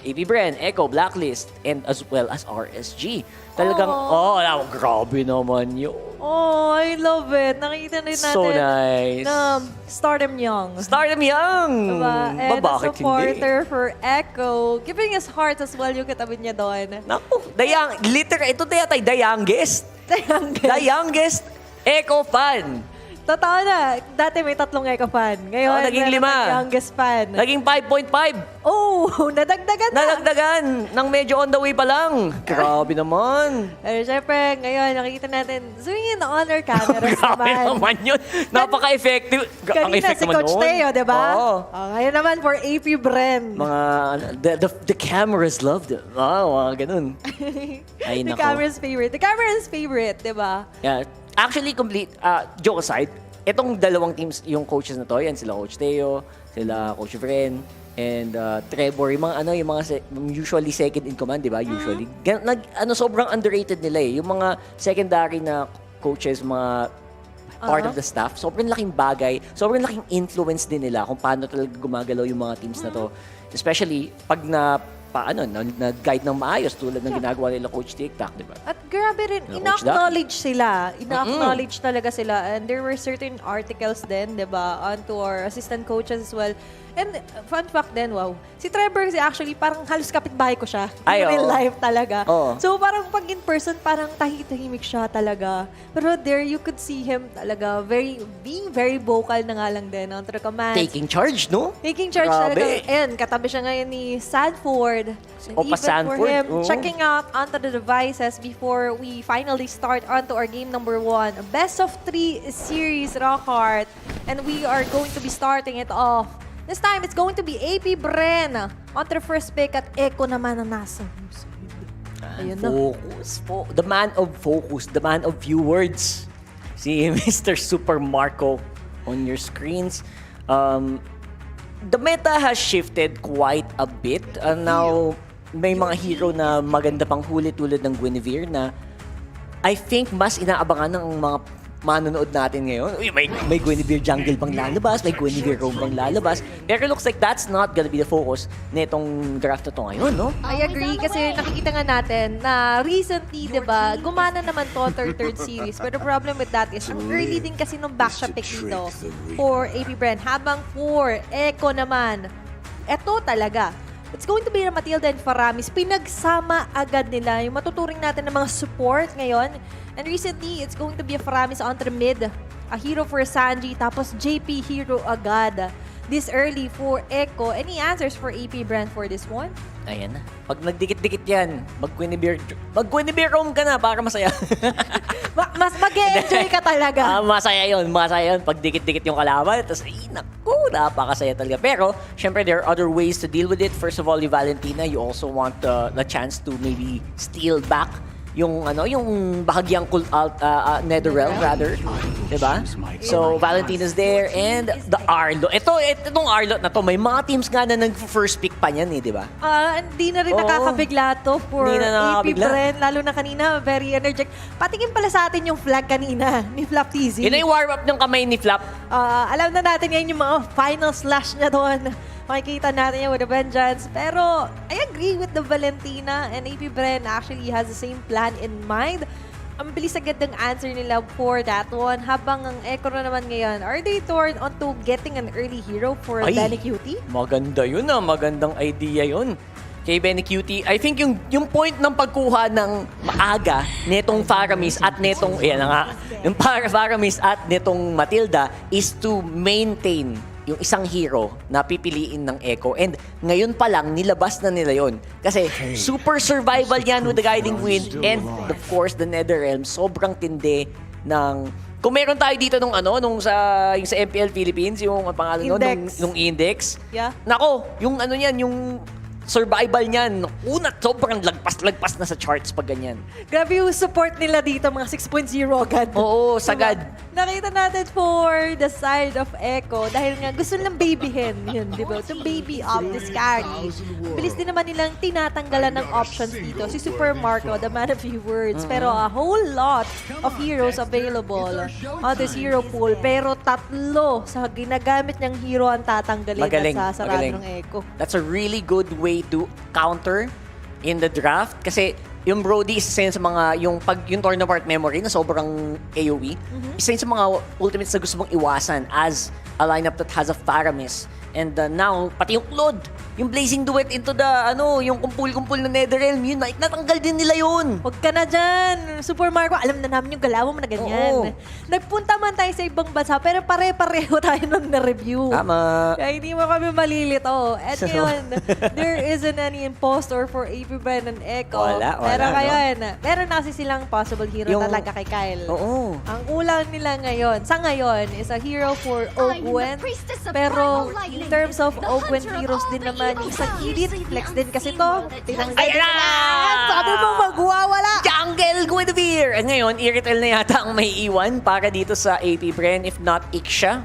AP Bren, Echo, Blacklist, and as well as RSG. Talagang, grabe naman yun. Oh, I love it. Nakita rin natin So nice. na stardom young. Stardom young! Diba? And Bakit a supporter for Echo, giving his heart as well yung katabi niya doon. Naku, ito tayo, the youngest. The youngest Echo fan. Totoo na. Dati may 3 Echo fan. Ngayon, naging meron 5. ng youngest fan. Naging 5.5. Oh, nadagdagan na. Nadagdagan ng medyo on the way pa lang. Grabe naman. Pero syempre, ngayon, nakikita natin, swinging the honor cameras Grabe naman yun. Napaka-effective. Ang Kanina effect si naman Coach nun. Teo, di ba? Oo. Oh, ngayon naman for AP Bren. Mga, the cameras loved it. Mga ganun. Ay, The nako. camera's favorite. The camera's favorite, di ba? Yeah. Actually, joke aside, itong dalawang teams, yung coaches na to, yan sila Coach Teo, sila Coach Bren, and Trevor, yung mga usually second in command, di ba? Usually. Sobrang underrated nila eh. Yung mga secondary na coaches, mga part of the staff, sobrang laking bagay, sobrang laking influence din nila kung paano talaga gumagalaw yung mga teams na to. Especially pag na-guide ng maayos tulad ng ginagawa nila Coach TikTok, di ba? At grabe rin, ina-acknowledge sila. Ina-acknowledge talaga sila. And there were certain articles din, di ba, onto our assistant coaches as well. And fun fact din, wow. Si Trevor kasi actually parang halos kapitbahay ko siya. In real life talaga. Oo. So parang pag in person, parang tahimik siya talaga. Pero there you could see him talaga being very vocal na nga lang din onto the commands. Taking charge, no? Taking charge Grabe. talaga. And katabi siya ngayon ni Sanford. And Opa even Sanford, for him, oo. checking out onto the devices before we finally start onto our game number 1. Best of 3 series, Rockhard. And we are going to be starting it off. This time, it's going to be AP Bren onto the first pick at Echo naman ang nasa. Ayun na. The man of focus, the man of few words. Si Mr. Super Marco on your screens. The meta has shifted quite a bit. Now, may mga hero na maganda pang huli tulad ng Guinevere na I think mas inaabangan ng mga manonood natin ngayon. Uy, may Guinevere jungle bang lalabas? May Guinevere roam bang lalabas? Pero looks like that's not gonna be the focus nitong draft na to ngayon, no? I agree kasi nakikita nga natin na recently, di ba, gumana naman to third series. But the problem with that is, ang early din kasi nung backshot pick dito for AP Bren. Habang for Echo naman, eto talaga. It's going to be Matilda and Faramis. Pinagsama agad nila yung matuturing natin ng mga support ngayon. And recently, it's going to be a Faramis on the mid. A hero for Sanji, tapos JP hero agad. This early for Echo. Any answers for AP Brand for this one? Ayan na. Pag nagdikit-dikit yan, mag-Guinevere roam ka na para masaya. Mas mag-enjoy ka talaga. Masaya yun. Pag dikit-dikit yung kalaban, tapos, naku, napakasaya talaga. Pero, syempre, there are other ways to deal with it. First of all, yung Valentina, you also want the chance to maybe steal back yung bahagyang Netherrealm rather, diba? So Valentina's there and the Arlo. Itong Arlo na to, may mga teams nga na nag-first pick pa niyan diba? Hindi na rin nakakabigla to for AP Bren, lalo na kanina, very energetic. Patingin pala sa atin yung flag kanina ni Flap TZ. Yun yung warm-up ng kamay ni Flap. Alam na natin ngayon yung mga final slash niya doon. Makikita natin yan with the vengeance. Pero, I agree with the Valentina and AP Bren actually has the same plan in mind. Ang bilis agad ng answer nila for that one. Habang ang Echo na naman ngayon, are they torn onto getting an early hero for Benny Cutie? Maganda yun magandang idea yun. Kay Benny Cutie, I think yung point ng pagkuha ng maaga netong Faramis at netong, yung Faramis at netong Matilda is to maintain yung isang hero na pipiliin ng Echo. And ngayon pa lang, nilabas na nila yon. Kasi super survival yan with the Guiding Wind and of course the Netherrealm. Sobrang tindi ng... Kung meron tayo dito yung sa MPL Philippines, yung pangalan nung Index. Yeah. Nako, yung yung survival niyan, sobrang lagpas na sa charts pag ganyan. Grabe yung support nila dito, mga 6.0 agad. Oo, sagad. Nakita natin for the side of Echo, dahil nga gusto nilang babyhin yun, di ba? To baby up this carry. Bilis din naman nilang tinatanggalan ng options dito. Si Super Marco, the man of few words. Pero a whole lot of heroes available on this hero pool. Pero 3 sa ginagamit niyang hero ang tatanggalin at sasarado ng Echo. That's a really good way to counter in the draft kasi yung Brody isa sa mga yung torn apart memory na sobrang AoE. Isa sa mga ultimates na gusto mong iwasan as a lineup that has a Faramis. And now, pati yung Claude, yung Blazing Duet into the, yung kumpul-kumpul na Netherrealm, yun, natanggal din nila yun. Huwag ka na dyan. Super Marco, alam na namin yung galaw mo na ganyan. Oo. Nagpunta man tayo sa ibang bansa, pero pare-pareho tayo nung na-review. Tama. Kaya hindi mo kami malilito. At ngayon, there isn't any impostor for AP Bren and Echo. Wala, pero ngayon, meron na kasi silang possible hero talaga kay Kyle. Oo. Ang kulang nila ngayon, sa ngayon, is a hero for Ogwen. Pero in terms of Ogwen heroes din naman, yung isang elite flex din kasi to. Tinanggal din nila. Sabi mo magwawala. Jungle Guinevere! At ngayon, Iritel na yata ang may iwan para dito sa AP Bren, if not Iksha.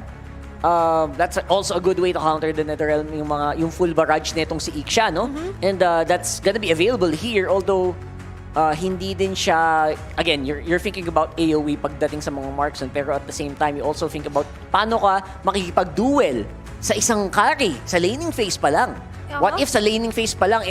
That's also a good way to counter the Netherrealm, yung full barrage netong si Iksha, no? And that's gonna be available here, although hindi din siya, again, you're thinking about AoE pagdating sa mga marksman, pero at the same time, you also think about paano ka makikipag-duel sa isang carry, sa laning phase pa lang. What if sa laning phase pa lang,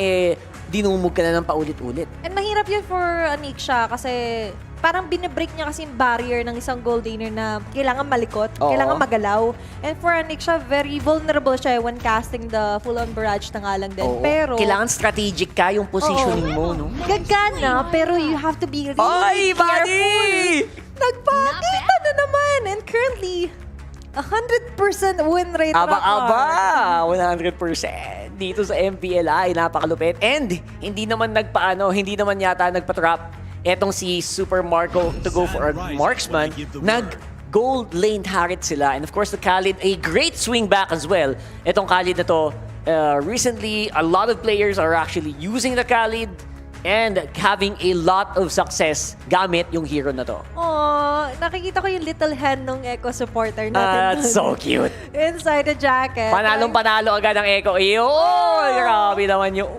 dinumog ka na ng paulit-ulit? And mahirap yun for Aniksha kasi parang binibreak niya kasi yung barrier ng isang gold laner na kailangan malikot, kailangan magalaw. And for Aniksha, very vulnerable siya when casting the full-on barrage na nga lang din. Pero kailangan strategic ka yung positioning mo, no? Gagana, pero you have to be really Oy, careful. buddy! Nagpakita na naman! And currently, 100% win rate. Aba, 100% dito sa MPLI, napakalupit. And hindi naman yata nagpa-trap etong si Super Marco to go for a marksman. Nag-gold lane Harit sila. And of course, the Khalid, a great swing back as well. Etong Khalid na to, recently, a lot of players are actually using the Khalid. and having a lot of success gamit yung hero na to. Oh, nakikita ko yung little hand ng Echo supporter natin. That's so cute. Inside the jacket. Panalo agad ang Echo. Grabe naman yung...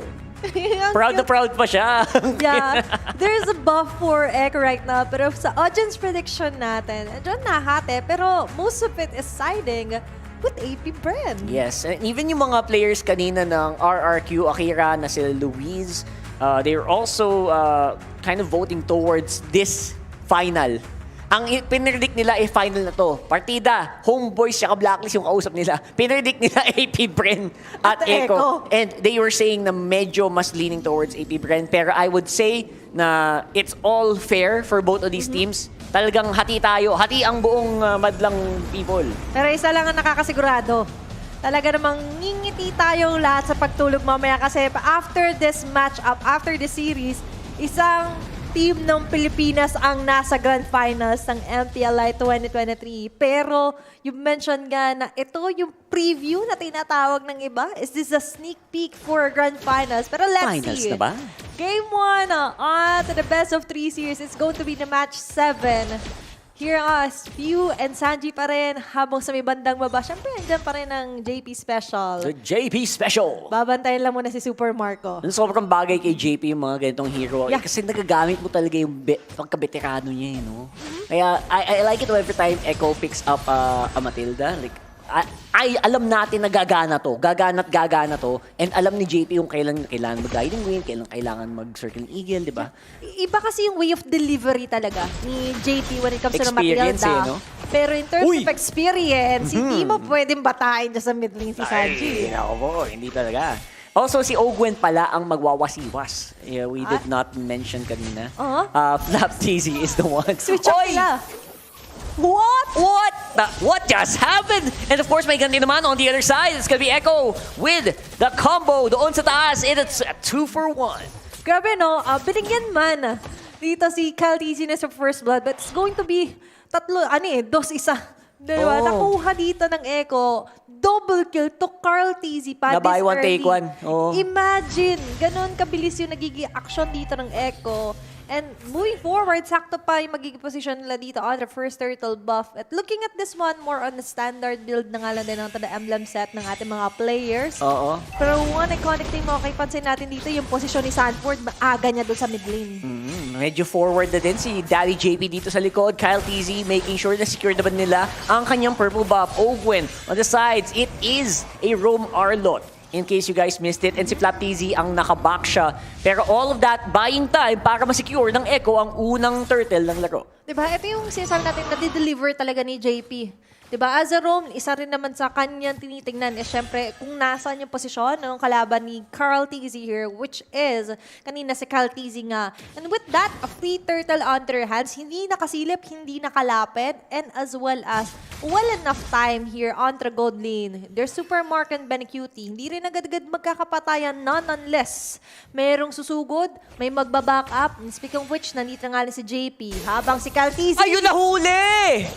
proud na proud pa siya. Yeah, there's a buff for Echo right now. Pero sa audience prediction natin, dyan nahate. Pero most of it is siding with AP Bren. Yes, and even yung mga players kanina ng RRQ, Akira, na sila Luis, they're also kind of voting towards this final. Ang pinredict nila ay final na to. Partida, HomeBois siya Blacklist yung kausap nila. Pinredict nila AP Bren at Echo. And they were saying na medyo mas leaning towards AP Bren. Pero I would say na it's all fair for both of these teams. Talagang hati tayo. Hati ang buong madlang people. Pero isa lang ang nakakasigurado. Talaga namang ngingiti tayong lahat sa pagtulog mamaya kasi after this match-up, after this series, isang team ng Pilipinas ang nasa Grand Finals ng MPLI 2023. Pero you mentioned nga na ito yung preview na tinatawag ng iba. Is this a sneak peek for Grand Finals? Pero let's Finals see. na ba? Game 1 on to the best of 3 series. It's going to be the match 7. Here are Spew and Sanji pa rin habang sa may bandang baba. Siyempre, andyan pa rin ang JP Special. The JP Special. Babantayan lang muna si Super Marco. Sobrang bagay kay JP yung mga ganitong hero. Yeah. Kasi nagagamit mo talaga yung pagkabeterano niya, no? Kaya I like it every time Echo picks up a Matilda. Like, alam natin na gagana to. Gagana to. And alam ni JP yung kailangan mag-guiding wing, kailangan mag-circling eagle, di ba? Iba kasi yung way of delivery talaga ni JP when it comes to Experience, Matilda. no? Pero in terms of experience, hindi mo pwedeng batain dyan sa mid lane si Sanji. Ay, ako po, hindi talaga. Also, si Ogwen pala ang magwawasiwas. Yeah, we did not mention kanina. Flap TZ is the one. Switch up nila. What just happened? And of course, may ganti naman on the other side. It's gonna be Echo with the combo doon sa taas. It's a 2-for-1. Grabe no, binigyan man dito si Caltisi na sa first blood, but it's going to be 2-1. Diba? Nakuha dito ng Echo. Double kill to Carl TZ pa Na buy this one, early. take one. Imagine, ganun kabilis yung nagiging action dito ng Echo. And moving forward, sakto pa yung magiging position nila dito on the first turtle buff. At looking at this one, more on the standard build na nga lang din ng emblem set ng ating mga players. Oo. Pero one iconic thing makipansin natin dito, yung posisyon ni Sanford, maaga niya doon sa mid lane. Medyo forward na din si Daddy JP dito sa likod. Kyle TZ making sure na secure naman nila ang kanyang purple buff. Ogwen on the sides. It is a roam Arlot. In case you guys missed it. And si Flap TZ ang nakaback siya. Pero all of that buying time para masecure ng Echo ang unang turtle ng laro. Diba? Ito yung sinasabi natin na di-deliver talaga ni JP. Diba? As a roam, isa rin naman sa kanyang tinitingnan is syempre kung nasaan yung posisyon ng kalaban ni Carl TZ here, which is kanina si Carl TZ nga. And with that, a free turtle on their hands, hindi nakasilip, hindi nakalapit, and as well as well enough time here on the gold lane. There's Super Mark and Benecutie. Hindi rin agad-agad magkakapatayan, none unless merong susugod, may magbaback up. And speaking of which, nandito nga si JP. Habang si Carl TZ... Ayun, nahuli!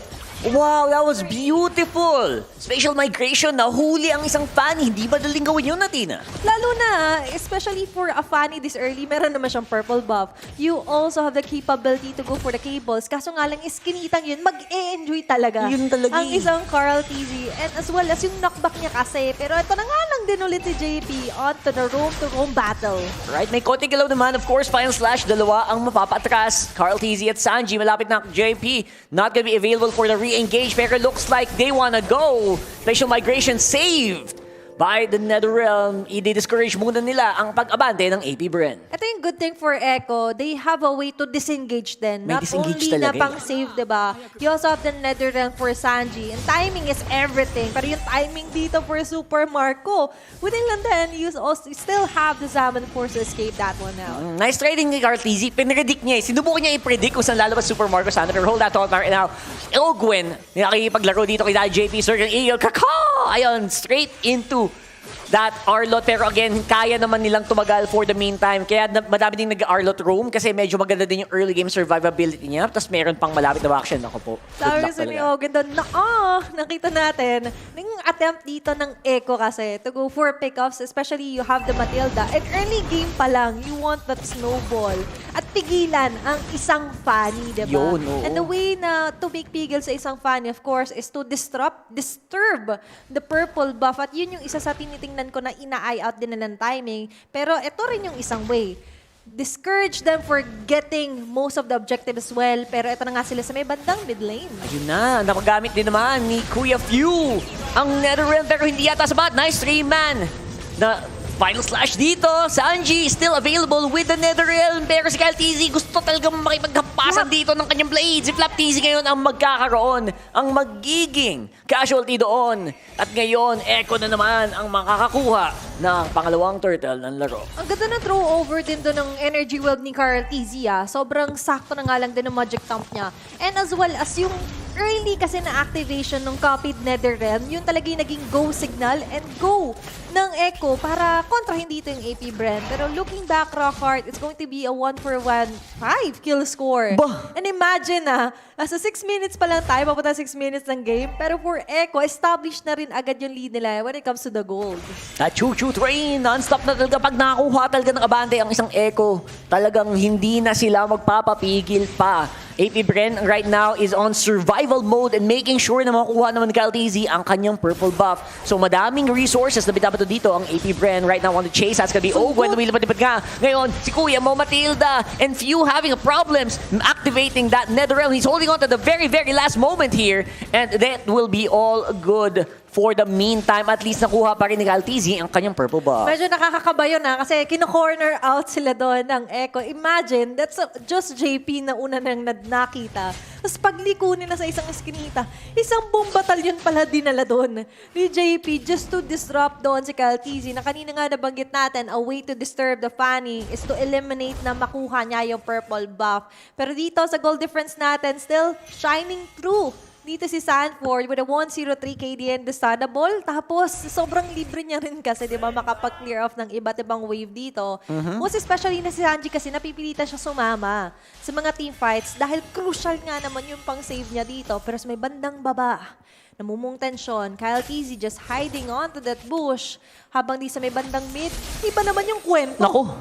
Wow, that was beautiful! Spatial migration, nahuli ang isang Fanny. Hindi ba daling gawin yun, Natina? Lalo na, especially for a Fanny this early, meron naman siyang purple buff. You also have the capability to go for the cables. Kaso nga lang, iskinitang yun, mag-e-enjoy talaga. Yun talaga ang isang Carl TZ. And as well as yung knockback niya kasi. Pero ito na nga lang din ulit si JP onto the room-to-room battle. Right, may konting galaw naman. Of course, final slash, dalawa ang mapapatras. Carl TZ at Sanji, malapit na JP. Not gonna be available for the re-engage, pero looks like they wanna go. Spatial migration saved by the Netherrealm. I-discourage muna nila ang pag-abante ng AP Bren. Ito yung good thing for Echo. They have a way to disengage din. May Not disengage only na talaga pang save, diba? You also have the Netherrealm for Sanji. And timing is everything. Pero yung timing dito for Super Marco, within lang din, you also still have the Zaman Force to escape that one out. Nice try din ni Carl TZ. Pinredict niya eh. Sinubukan niya i-predict kung saan lalabas Super Marco Sander. Hold that thought right now. Ogwen, nakikipaglaro dito kay JP. Circle Eagle. Kaka! Ayun, straight into that Arlot. Pero again, kaya naman nilang tumagal for the meantime. Kaya madami din nag-Arlot roam kasi medyo maganda din yung early game survivability niya. Tapos meron pang malapit na action. Ako po. Sabi ko sa ni Ogen doon, nakita natin, yung attempt dito ng Echo kasi to go for pickoffs, especially you have the Matilda. And early game pa lang, you want that snowball. At pigilan ang isang Fanny, diba? Yun, oo. And the way na to make pigil sa isang Fanny, of course, is to disturb the purple buff. At yun yung isa sa tinitingnan ko na ina-eye out din na ng timing. Pero ito rin yung isang way. Discourage them for getting most of the objective as well. Pero ito na nga sila sa may bandang mid lane. Ayun na, napagamit din naman ni Kuya Few ang Netherrealm pero hindi yata sabat. Nice 3-man na final slash dito. Sanji still available with the Netherrealm pero si Kyle TZ gusto talagang makipaghampasan dito ng kanyang blades. Si Flap TZ ngayon ang magkakaroon, ang magiging casualty doon. At ngayon, Echo na naman ang makakakuha ng pangalawang turtle ng laro. Ang ganda na throw over din doon ng energy weld ni Carl TZ. Sobrang sakto na nga lang din ng magic thump niya. And as well as yung early kasi na activation ng copied Netherrealm, yun talaga yung naging go signal and go ng Echo para kontra hindi ito yung AP Bren. Pero looking back, Rockhart, it's going to be a 1-for-1 5-kill score. And imagine nasa 6 minutes pa lang tayo, papunta 6 minutes ng game. Pero for Echo, established na rin agad yung lead nila when it comes to the gold. That choo-choo train, non-stop na talaga. Pag nakakuha talaga ng abante ang isang Echo, talagang hindi na sila magpapapigil pa. AP Bren right now is on survival mode and making sure na makuha naman ni Kyle TZ ang kanyang purple buff. So madaming resources na bitabato dito ang AP Bren right now on the chase. That's gonna be Ogwen, lumilipad-lipad nga. Ngayon, si Kuya Mo Matilda and Few having problems activating that Netherrealm. He's holding on to the very, very last moment here and that will be all good. For the meantime, at least nakuha pa rin ni Kyle TZ ang kanyang purple buff. Medyo nakakakabayo na kasi kino-corner out sila doon ng Echo. Imagine, that's just JP na una nang nakita. Tapos pagliko nila sa isang eskinita, isang buong batalyon pala dinala doon ni JP just to disrupt doon si Kyle TZ na kanina nga nabanggit natin, a way to disturb the Fanny is to eliminate na makuha niya yung purple buff. Pero dito sa goal difference natin, still shining through. Dito si Sanford with a 103 KD and understandable. Tapos, sobrang libre niya rin kasi, di ba, makapag-clear off ng iba't ibang wave dito. Most especially na si Sanji kasi napipilitan siya sumama sa mga team fights dahil crucial nga naman yung pang-save niya dito. Pero sa may bandang baba, namumong tensyon, Kyle TZ just hiding onto that bush habang di sa may bandang mid, iba naman yung kwento. Naku,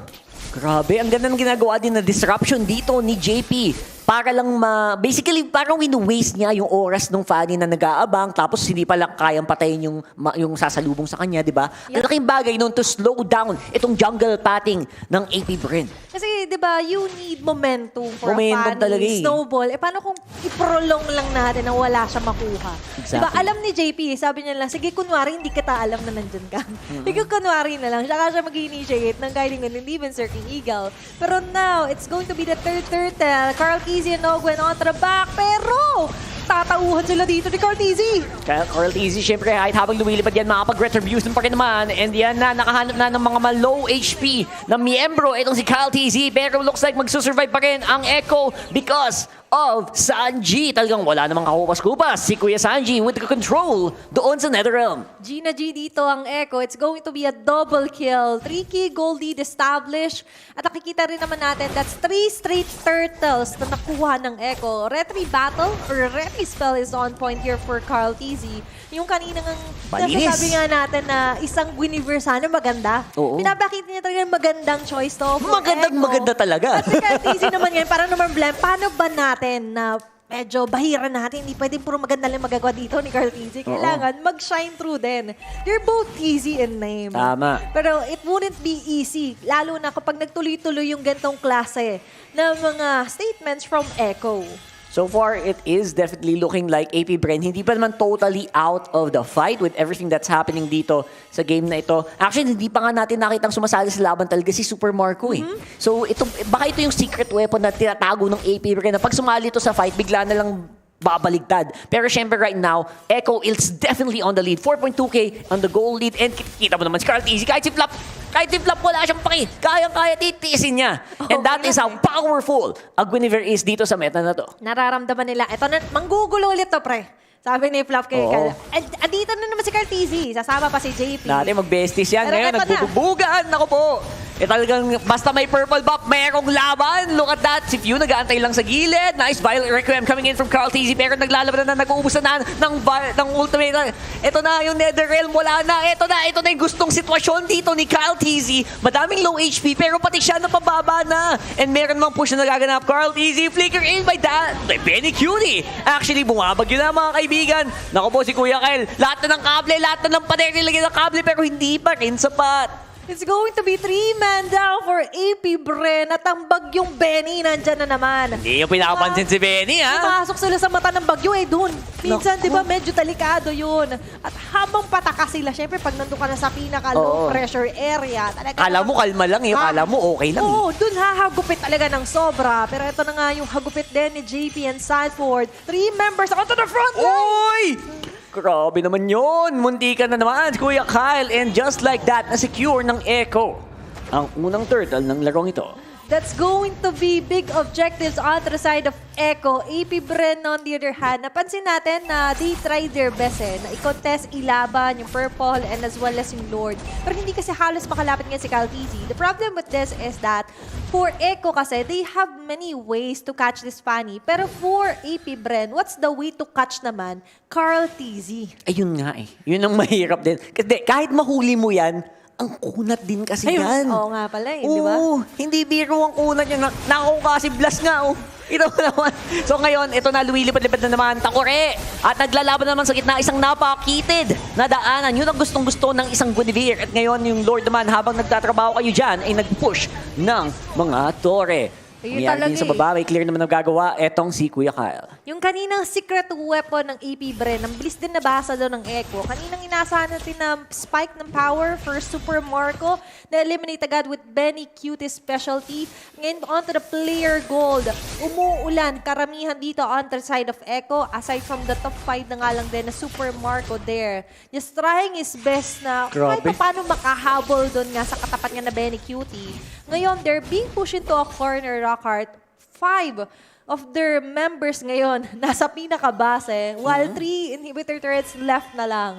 grabe. Ang ganda ng ginagawa din na disruption dito ni JP. Para lang basically parang win-waste niya yung oras ng Fanny na nag-aabang tapos hindi pala kayang patayin yung sasalubong sa kanya, di ba? Ang laking bagay nun to slow down itong jungle patting ng AP Bren. Kasi, di ba, you need momentum for Momentum a talaga Fanny snowball. Paano kung i-prolong lang natin na wala siya makuha? Exactly. Di ba, alam ni JP, sabi niya lang, sige, kunwari, hindi kita alam na nandyan ka. Sige, kunwari na lang. Saka siya mag-initiate ng guiding and even Circling Eagle. Pero now, it's going to be the third turtle. Carl Easy and Ogwen on the back, pero tatauhan sila dito ni Carl TZ. Kaya Carl TZ, syempre, kahit habang lumilipad yan, makapag-retribution pa rin naman. And yan na, nakahanap na ng mga low HP na miyembro itong si Kyle TZ. Pero looks like magsusurvive pa rin ang Echo because of Sanji. Talagang wala namang kakupas-kupas. Si Kuya Sanji with the control doon sa Netherrealm. G na G dito ang Echo. It's going to be a double kill. 3K gold lead established. At nakikita rin naman natin, that's 3 straight turtles na nakuha ng Echo. Retry battle or retry spell is on point here for Carl TZ. Yung kaninang nasasabi nga natin na isang Guinevere sana maganda. Oo. Pinapakita niya talaga magandang choice to for Maganda talaga. At si Carl TZ naman yan, parang naman blend, paano ba natin na medyo bahira natin, hindi pwedeng puro maganda lang magagawa dito ni Carl TZ. Kailangan mag-shine through din. They're both easy in name. Tama. Pero it wouldn't be easy, lalo na kapag nagtuloy-tuloy yung gantong klase ng mga statements from Echo. So far, it is definitely looking like AP Bren hindi pa naman totally out of the fight with everything that's happening dito sa game na ito. Actually, hindi pa nga natin nakitang sumasali sa laban talaga si Super Marco eh. So, baka ito yung secret weapon na tinatago ng AP Bren na pag sumali ito sa fight, bigla na lang babaligtad. Pero syempre right now, Echo is definitely on the lead. 4.2k on the goal lead. And kita mo naman si Carl TZ. Kahit si Flap wala siyang paki. Kaya titiisin niya. And that is how powerful a Guinevere is dito sa meta na to. Nararamdaman nila. Ito na, manggugulo ulit to, pre. Sabi ni Fluff kay Kyle. Dito na naman si Cartizzi, sasama pa si JP. Dati mag-besties yan. Pero Ngayon, eto na. nagbububugan. Ako po. Talagang basta may purple buff, merong laban. Look at that. Si Few nag-aantay lang sa gilid. Nice Violet Requiem coming in from Cartizzi. Pero naglalaban na, nag-uubos na ng ultimate. Ito na yung Netherrealm. Wala na. Ito na yung gustong sitwasyon dito ni Cartizzi. Madaming low HP pero pati siya napababa na. And meron mang push na nagaganap. Cartizzi flicker in by Benny Cutie. Actually, bumabagyo na mga kaibigan. Naku po si Kuya Kyle. Lahat na ng kable, lahat na ng pader nilagay ng kable pero hindi pa rin sapat. It's going to be 3-man down for AP Bren at ang bagyong Benny nandyan na naman. Hindi yung pinapansin si Benny, ha? Pumasok sila sa mata ng bagyo dun. Minsan, di ba, medyo delikado yun. At habang pataka sila, syempre, pag nandun ka na sa pinaka-low pressure area, talaga... Kala mo kalma lang, yung kala mo okay lang. Oo, dun hahagupit talaga ng sobra. Pero ito na nga yung hagupit din ni JP and Sanford. 3 members onto the front line! Oy! Grabe naman yun. Muntikan na naman, Kuya Kyle. And just like that, na-secure ng Echo ang unang turtle ng larong ito. That's going to be big objectives on the side of Echo. AP Bren, on the other hand, napansin natin na they tried their best na i-contest, ilaban yung Purple and as well as yung Lord. Pero hindi kasi halos makalapit nga si Cartizzi. The problem with this is that for Echo kasi, they have many ways to catch this Fanny. Pero for AP Bren, what's the way to catch naman Cartizzi? Ayun nga eh. Yun ang mahirap din. Kasi kahit mahuli mo yan, ang kunat din kasi yan. Oo nga pala di ba? Oo, hindi biro ang kunat yan. Nako kasi blast nga, Ito naman. So ngayon, ito na, lumilipad-lipad na naman, Takore. At naglalaban naman sa gitna, isang napakitid na daanan. Yun ang gustong-gusto ng isang Guinevere. At ngayon, yung Lord naman, habang nagtatrabaho kayo dyan, ay nag-push ng mga tore. Nangyari din sa baba, may clear naman na gagawa. Etong si Kuya Kyle. Yung kaninang secret weapon ng AP Bren, ang bilis din nabasa doon ng Echo. Kaninang inaasahan natin na spike ng power for Super Marco na eliminate agad with Benny Cutie specialty. Ngayon onto the player gold. Umuulan, karamihan dito on the side of Echo. Aside from the top 5 na nga lang din na Super Marco there. Just trying his best na kahit paano makahabol doon nga sa katapat nga na Benny Cutie. Ngayon, they're being pushed into a corner, Rockhart. 5 of their members ngayon nasa pinakabase, while 3 inhibitor turrets left na lang.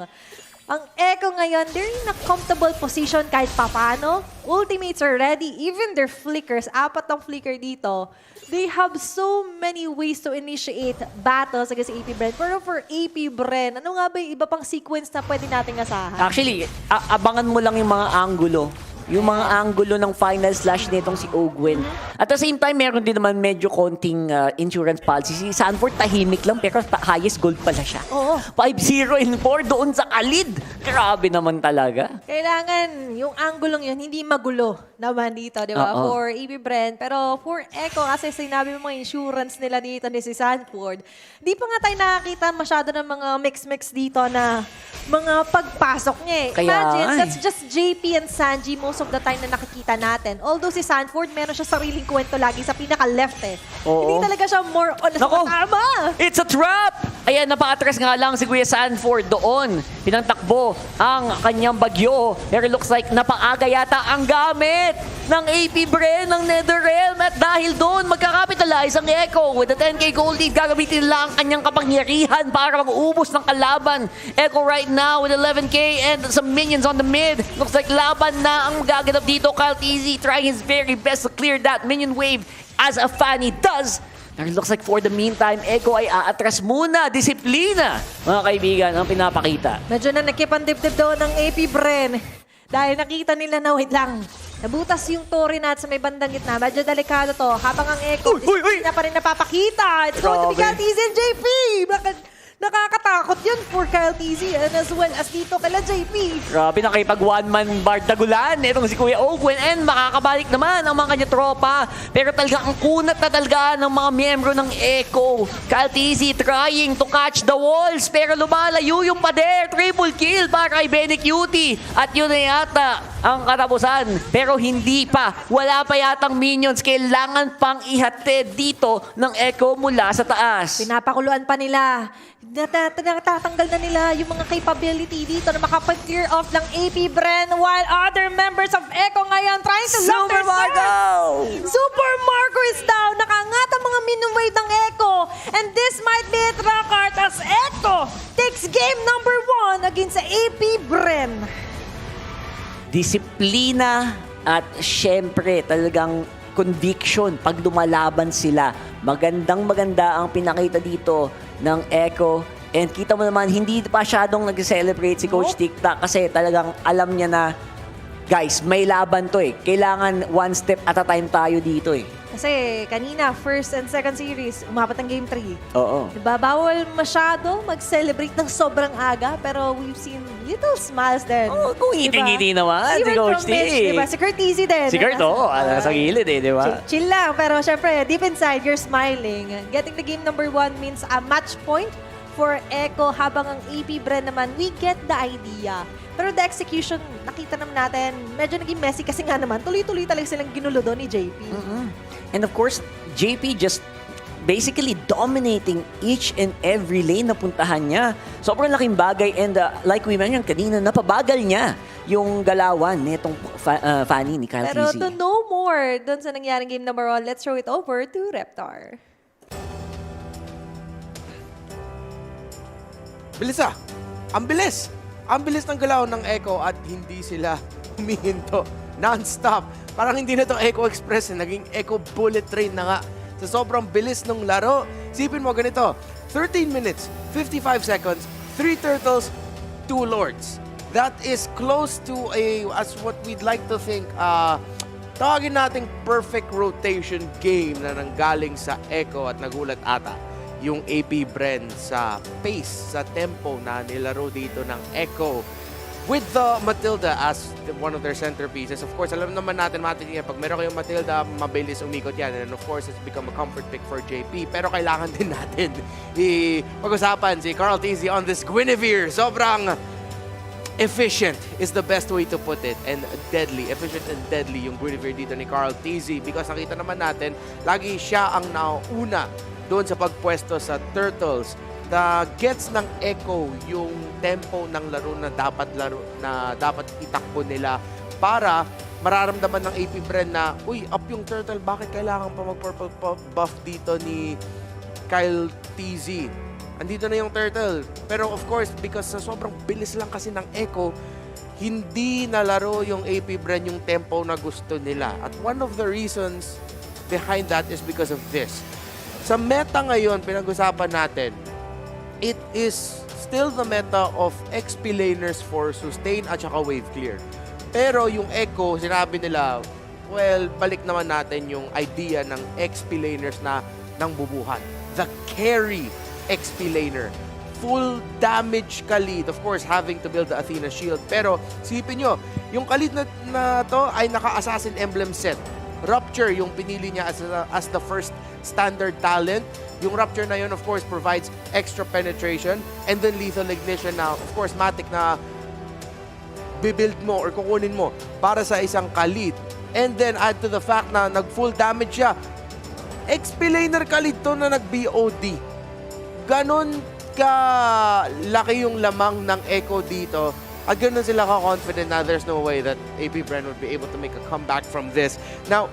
Ang Echo ngayon, they're in a comfortable position kahit papano. Ultimates are ready, even their flickers, 4 ang flicker dito. They have so many ways to initiate battles against AP Bren. Pero for AP Bren, ano nga ba yung iba pang sequence na pwede nating asahan? Actually, abangan mo lang yung mga angulo. Yung mga angulo ng final slash nitong si Ogwen. At the same time, meron din naman medyo konting insurance policy. Si Sanford tahimik lang pero highest gold pala siya. Oo. 5-0 in 4 doon sa kalid. Grabe naman talaga. Kailangan yung anggulong yun, hindi magulo naman dito, di ba? For AP Bren. Pero for Echo, kasi sinabi mo mga insurance nila dito ni si Sanford, di pa nga tayo nakakita masyado ng mga mix-mix dito na mga pagpasok niya eh. Imagine, that's just JP and Sanji most of the time na nakikita natin. Although si Sanford, meron siya sariling kwento lagi sa pinaka-left eh. Hindi talaga siya more on sa tama. It's a trap! Ayan, napaka-atras nga lang si Kuya Sanford doon. Pinantakbo ang kanyang bagyo. Pero looks like napaaga yata ang gamit ng AP Bren, ng Netherrealm. At dahil doon, magkakapitalize ang Echo. With the 10k gold lead, gagamitin nila ang kanyang kapangyarihan para mag-uubos ng kalaban. Echo right now with 11k and some minions on the mid. Looks like laban na ang gaganap dito. Cartizzi trying his very best to clear that minion wave as a Fanny does. Pero looks like for the meantime, Echo ay aatras muna. Disiplina, mga kaibigan, ang pinapakita. Medyo na nakipandibdib doon ng AP Bren. Dahil nakita nila na, wait lang, nabutas yung Tori nat sa may bandang gitna. Medyo delikado to. Habang ang Echo, na pa rin napapakita. It's going to be Cartizzi and JP. Bakit? Nakakatakot yun for Cartizzi and as well as dito kala JP. Grabe, nakipag one-man bar dagulan. Itong si Kuya Ogwen and makakabalik naman ang mga kanya tropa. Pero talaga ang kunat na talaga ng mga miyembro ng Echo. Cartizzi trying to catch the walls pero lumalayo yung pader. Triple kill para kay Benny Cutie. At yun na yata ang katapusan. Pero hindi pa. Wala pa yatang minions. Kailangan pang ihatid dito ng Echo mula sa taas. Pinapakuluan pa nila. Natatanggal na nila yung mga capability dito na makapag-clear off ng AP Bren while other members of Echo ngayon trying to lock their Marco! Super Marco is down. Nakaangat ang mga minumwave ng Echo. And this might be it, Rockhart, as Echo takes game number 1 on against sa AP Bren. Disiplina at syempre talagang conviction pag lumalaban sila. Maganda ang pinakita dito ng Echo. And kita mo naman, hindi masyadong nag-celebrate si Coach Tiktak kasi talagang alam niya na, guys, may laban to eh. Kailangan one step at a time tayo dito eh. Kasi kanina, first and second series, umabot ang Game 3. Oo. Diba, bawal masyado mag-celebrate ng sobrang aga, pero we've seen little smiles din. Oo, kung ngiti-ngiti naman si Even Coach from T. Mitch, diba? Si Kurt Easy din. Si Kurt, sa gilid eh, di ba? Chill lang, pero syempre, deep inside, you're smiling. Getting the game number 1 means a match point for Echo, habang ang AP Bren naman, we get the idea. Pero the execution, nakita naman natin, medyo naging messy kasi nga naman, tuloy-tuloy talaga silang ginulo doon ni JP. And of course, JP just basically dominating each and every lane na puntahan niya. Sobrang laking bagay and like we mentioned kanina, napabagal niya yung galawan nitong Fanny ni Kyle Pero Tizzy. to know more doon sa nangyaring game number 1, let's throw it over to Reptar. Bilis ah! Ang bilis! Ang bilis ng galaw ng Echo at hindi sila humihinto. Non-stop. Parang hindi na to Echo Express, naging Echo Bullet Train na nga. Sa sobrang bilis ng laro, sipin mo ganito, 13 minutes, 55 seconds, 3 turtles, 2 lords. That is close to as what we'd like to think, tawagin nating perfect rotation game na nanggaling sa Echo at nagulat ata yung AP Bren sa pace, sa tempo na nilaro dito ng Echo with the Matilda as one of their centerpieces. Of course, alam naman natin, pag meron kayong Matilda, mabilis umikot yan. And of course, it's become a comfort pick for JP. Pero kailangan din natin pag-usapan si Carl Tizzy on this Guinevere. Sobrang efficient is the best way to put it. And deadly. Efficient and deadly yung Guinevere dito ni Carl Tizzy. Because nakita naman natin, lagi siya ang nauna doon sa pagpwesto sa Turtles. Na gets ng Echo yung tempo ng laro na dapat itakbo nila para mararamdaman ng AP Bren na, uy, up yung Turtle, bakit kailangan pa mag-purple buff dito ni Kyle TZ? Andito na yung Turtle. Pero of course, because sa sobrang bilis lang kasi ng Echo, hindi nalaro yung AP Bren yung tempo na gusto nila. At one of the reasons behind that is because of this. Sa meta ngayon, pinag-usapan natin, it is still the meta of XP laners for sustain at saka wave clear. Pero yung Echo, sinabi nila, well, balik naman natin yung idea ng XP laners na nang bubuhat. The carry XP laner. Full damage Khalid. Of course, having to build the Athena shield. Pero, sipin nyo, yung Khalid na to ay naka-assassin emblem set. Rupture yung pinili niya as the first standard talent. Yung Rupture na yun, of course, provides extra penetration and then lethal ignition na, of course, matic na bibuild mo or kukunin mo para sa isang Khalid. And then add to the fact na nag-full damage siya. XP laner Khalid to na nag-BOD. Ganon ka laki yung lamang ng Echo dito. At ganun sila ka-confident na there's no way that AP Bren would be able to make a comeback from this. Now,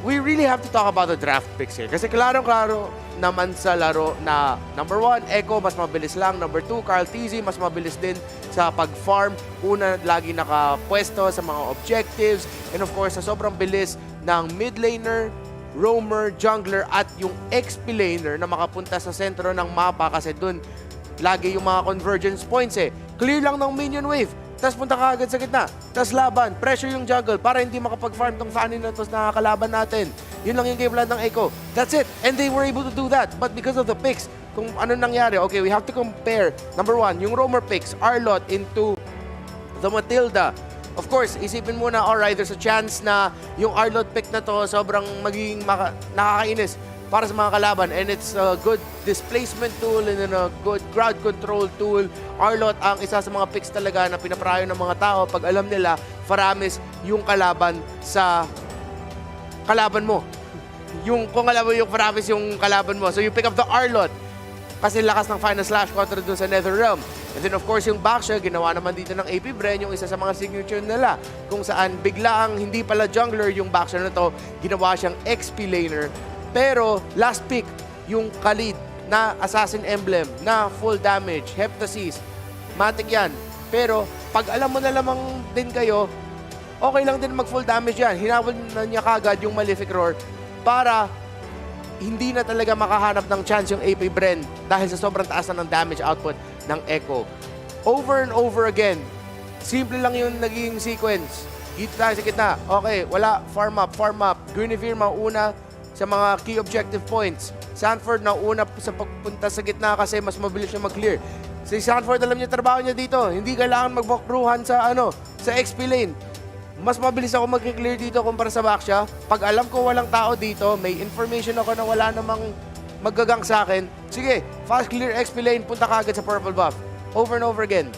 we really have to talk about the draft picks here. Kasi klarong-klaro naman sa laro na number 1, Echo, mas mabilis lang. Number 2, Carl TZ, mas mabilis din sa pag-farm. Una, lagi nakapwesto sa mga objectives. And of course, sa sobrang bilis ng mid laner, roamer, jungler, at yung XP laner na makapunta sa sentro ng mapa kasi dun lagi yung mga convergence points eh. Clear lang ng minion wave. Tapos punta ka agad sa gitna. Tapos laban. Pressure yung jungle para hindi makapag-farm tong Fanny na to na kalaban natin. Yun lang yung game plan ng Echo. That's it. And they were able to do that. But because of the picks, kung ano nangyari, okay, we have to compare. Number 1, yung roamer picks, Arlot into the Matilda. Of course, isipin muna, alright, there's a chance na yung Arlot pick na to sobrang magiging nakakainis para sa mga kalaban. And it's a good displacement tool and then a good crowd control tool. Arlot ang isa sa mga picks talaga na pinaprayo ng mga tao pag alam nila Faramis yung kalaban sa kalaban mo. Kung alam mo yung Faramis yung kalaban mo. So you pick up the Arlot kasi lakas ng Final Slash kontra dun sa Netherrealm. And then of course yung Baksha, ginawa naman dito ng AP Bren, yung isa sa mga signature nila. Kung saan biglaang hindi pala jungler yung Baksha na to, ginawa siyang XP laner. Pero last pick, yung Khalid na Assassin Emblem na full damage, Heptasis. matik yan. Pero pag alam mo na lamang din kayo, okay lang din mag full damage yan. Hinawal na niya kagad yung Malefic Roar para hindi na talaga makahanap ng chance yung AP Bren dahil sa sobrang taas na ng damage output ng Echo. Over and over again, simple lang yung naging sequence. Dito tayo sa gitna. Okay, wala. Farm up, farm up. Guinevere mauna sa mga key objective points. Sanford nauna sa pagpunta sa gitna kasi mas mabilis siya mag-clear. Si Sanford, alam niya trabaho niya dito. Hindi kailangan mag-walkthroughan sa XP lane. Mas mabilis ako mag-clear dito kumpara sa backsha. Pag alam ko walang tao dito, may information ako na wala namang maggagang sa akin, sige, fast clear XP lane, punta ka agad sa purple buff. Over and over again.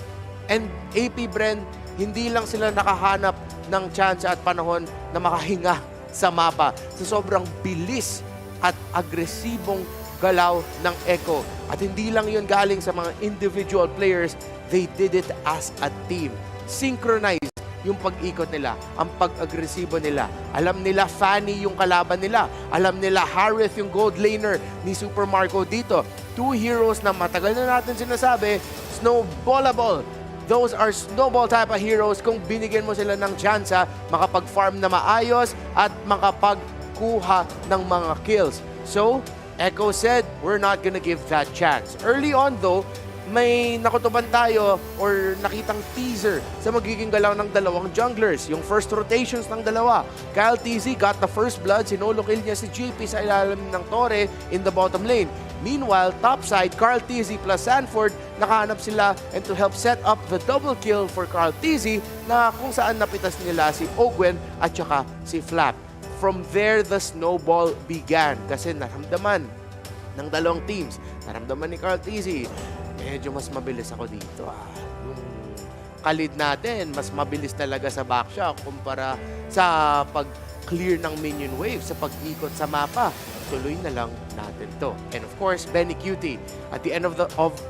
And AP Bren, hindi lang sila nakahanap ng chance at panahon na makahinga sa mapa sa sobrang bilis at agresibong galaw ng Echo. At hindi lang yun galing sa mga individual players, they did it as a team. Synchronized yung pag-ikot nila, ang pag-agresibo nila. Alam nila Fanny yung kalaban nila. Alam nila Harith yung gold laner ni Super Marco dito. Two heroes na matagal na natin sinasabi, snowballable. Those are snowball type of heroes kung binigyan mo sila ng tsansa, makapag-farm na maayos at makapagkuha ng mga kills. So, Echo said, we're not gonna give that chance. Early on though, may nakutuban tayo or nakitang teaser sa magiging galaw ng dalawang junglers. Yung first rotations ng dalawa. Kyle TZ got the first blood. Sinolo kill niya si JP sa ilalim ng Torre in the bottom lane. Meanwhile, topside, Carl TZ plus Sanford, nakahanap sila and to help set up the double kill for Carl TZ na kung saan napitas nila si Ogwen at saka si Flap. From there, the snowball began kasi naramdaman ng dalawang teams. Naramdaman ni Carl TZ, medyo mas mabilis ako dito. Yung kalid natin, mas mabilis talaga sa backshock kumpara sa pag-clear ng minion wave, sa pag-ikot sa mapa. Tuloy na lang natin to. And of course, Benny Cutie, at the end of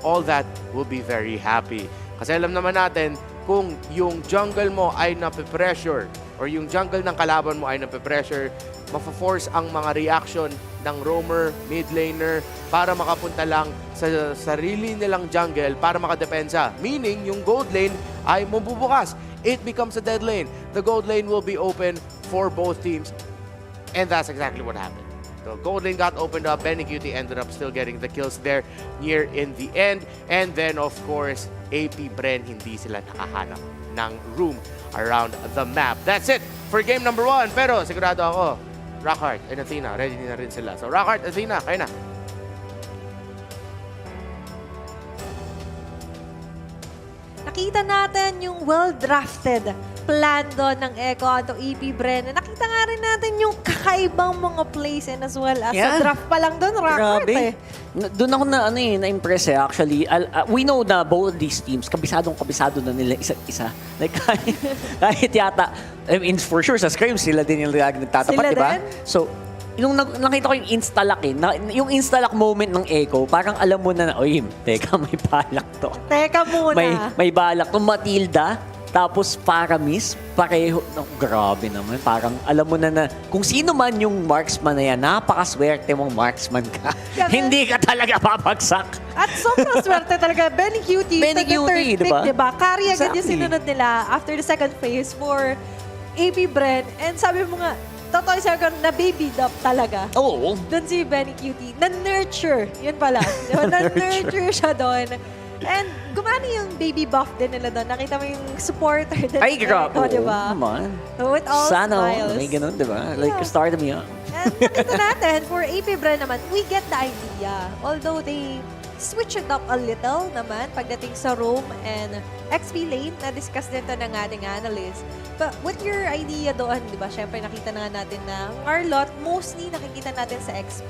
all that, will be very happy. Kasi alam naman natin, kung yung jungle mo ay nape-pressure or yung jungle ng kalaban mo ay nape-pressure, mafa-force ang mga reaction ng roamer, mid laner, para makapunta lang sa sarili nilang jungle para makadepensa. Meaning, yung gold lane ay mabubukas. It becomes a dead lane. The gold lane will be open for both teams. And that's exactly what happened. So gold lane got opened up. Benny Cutie ended up still getting the kills there near in the end. And then, of course, AP Bren, hindi sila nakahanap ng room around the map. That's it for game number 1. Pero sigurado ako, Rockhart and Athena, ready na rin sila. So Rockhart, Athena, kayo na. Nakita natin yung well-drafted plan doon ng Echo at EP Bren. Nakita nga rin natin yung kakaibang mga plays and as well as sa draft pa lang doon, Rockhart eh. Doon ako na-impress eh, actually. We know na both these teams, kabisado na nila isa't isa. Like, kahit yata, I mean, for sure, sa scrims, sila din yung nagtatapat, di ba? So, yung nakita ko yung instalock eh. Yung instalock moment ng Echo, parang alam mo na, oy, teka, may balak to. Teka muna. May balak to. Matilda, tapos Paramis, pareho. No, grabe naman. Parang alam mo na kung sino man yung marksman na yan, napakaswerte mong marksman ka. Hindi ka talaga papagsak. At sobrang swerte talaga. Benny Cutie, Benny Cutie, third pick, diba? Carry agad Exactly. yung sinunod nila after the second phase for AP Bren. And sabi mo nga, totoo siya na baby up talaga. Oo. Doon si Benny Cutie. Na-nurture. Yun pala. Diba? Na-nurture siya doon. And gumana yung baby buff din nila doon. Nakita mo yung supporter din. Ay, grabe. Diba? Naman. With all Sana, smiles. may ganun, diba? Like, start me up. And nakita natin, for AP Bren naman, we get the idea. Although they switch it up a little naman pagdating sa roam and XP lane, na-discuss din to ng ating analyst. But what your idea doon, di ba? Siyempre, nakita na nga natin na Arlot, mostly nakikita natin sa XP.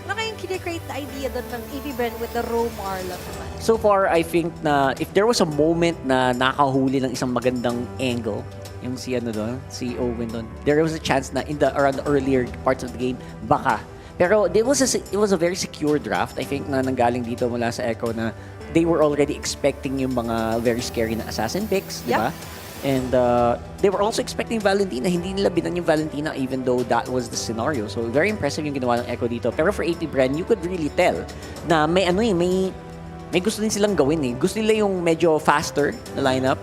Ano kayong kine-create the idea doon ng AP Bren with the roam Arlot naman? So far, I think na if there was a moment na nakahuli ng isang magandang angle, yung si Owen doon, there was a chance na around the earlier parts of the game, baka. Pero it was a very secure draft. I think na nanggaling dito mula sa Echo na they were already expecting yung mga very scary na assassin picks, di ba? And they were also expecting Valentina. Hindi nila binan yung Valentina even though that was the scenario. So very impressive yung ginawa ng Echo dito. Pero for AP Bren, you could really tell na may may gusto din silang gawin eh. Gusto nila yung medyo faster na lineup.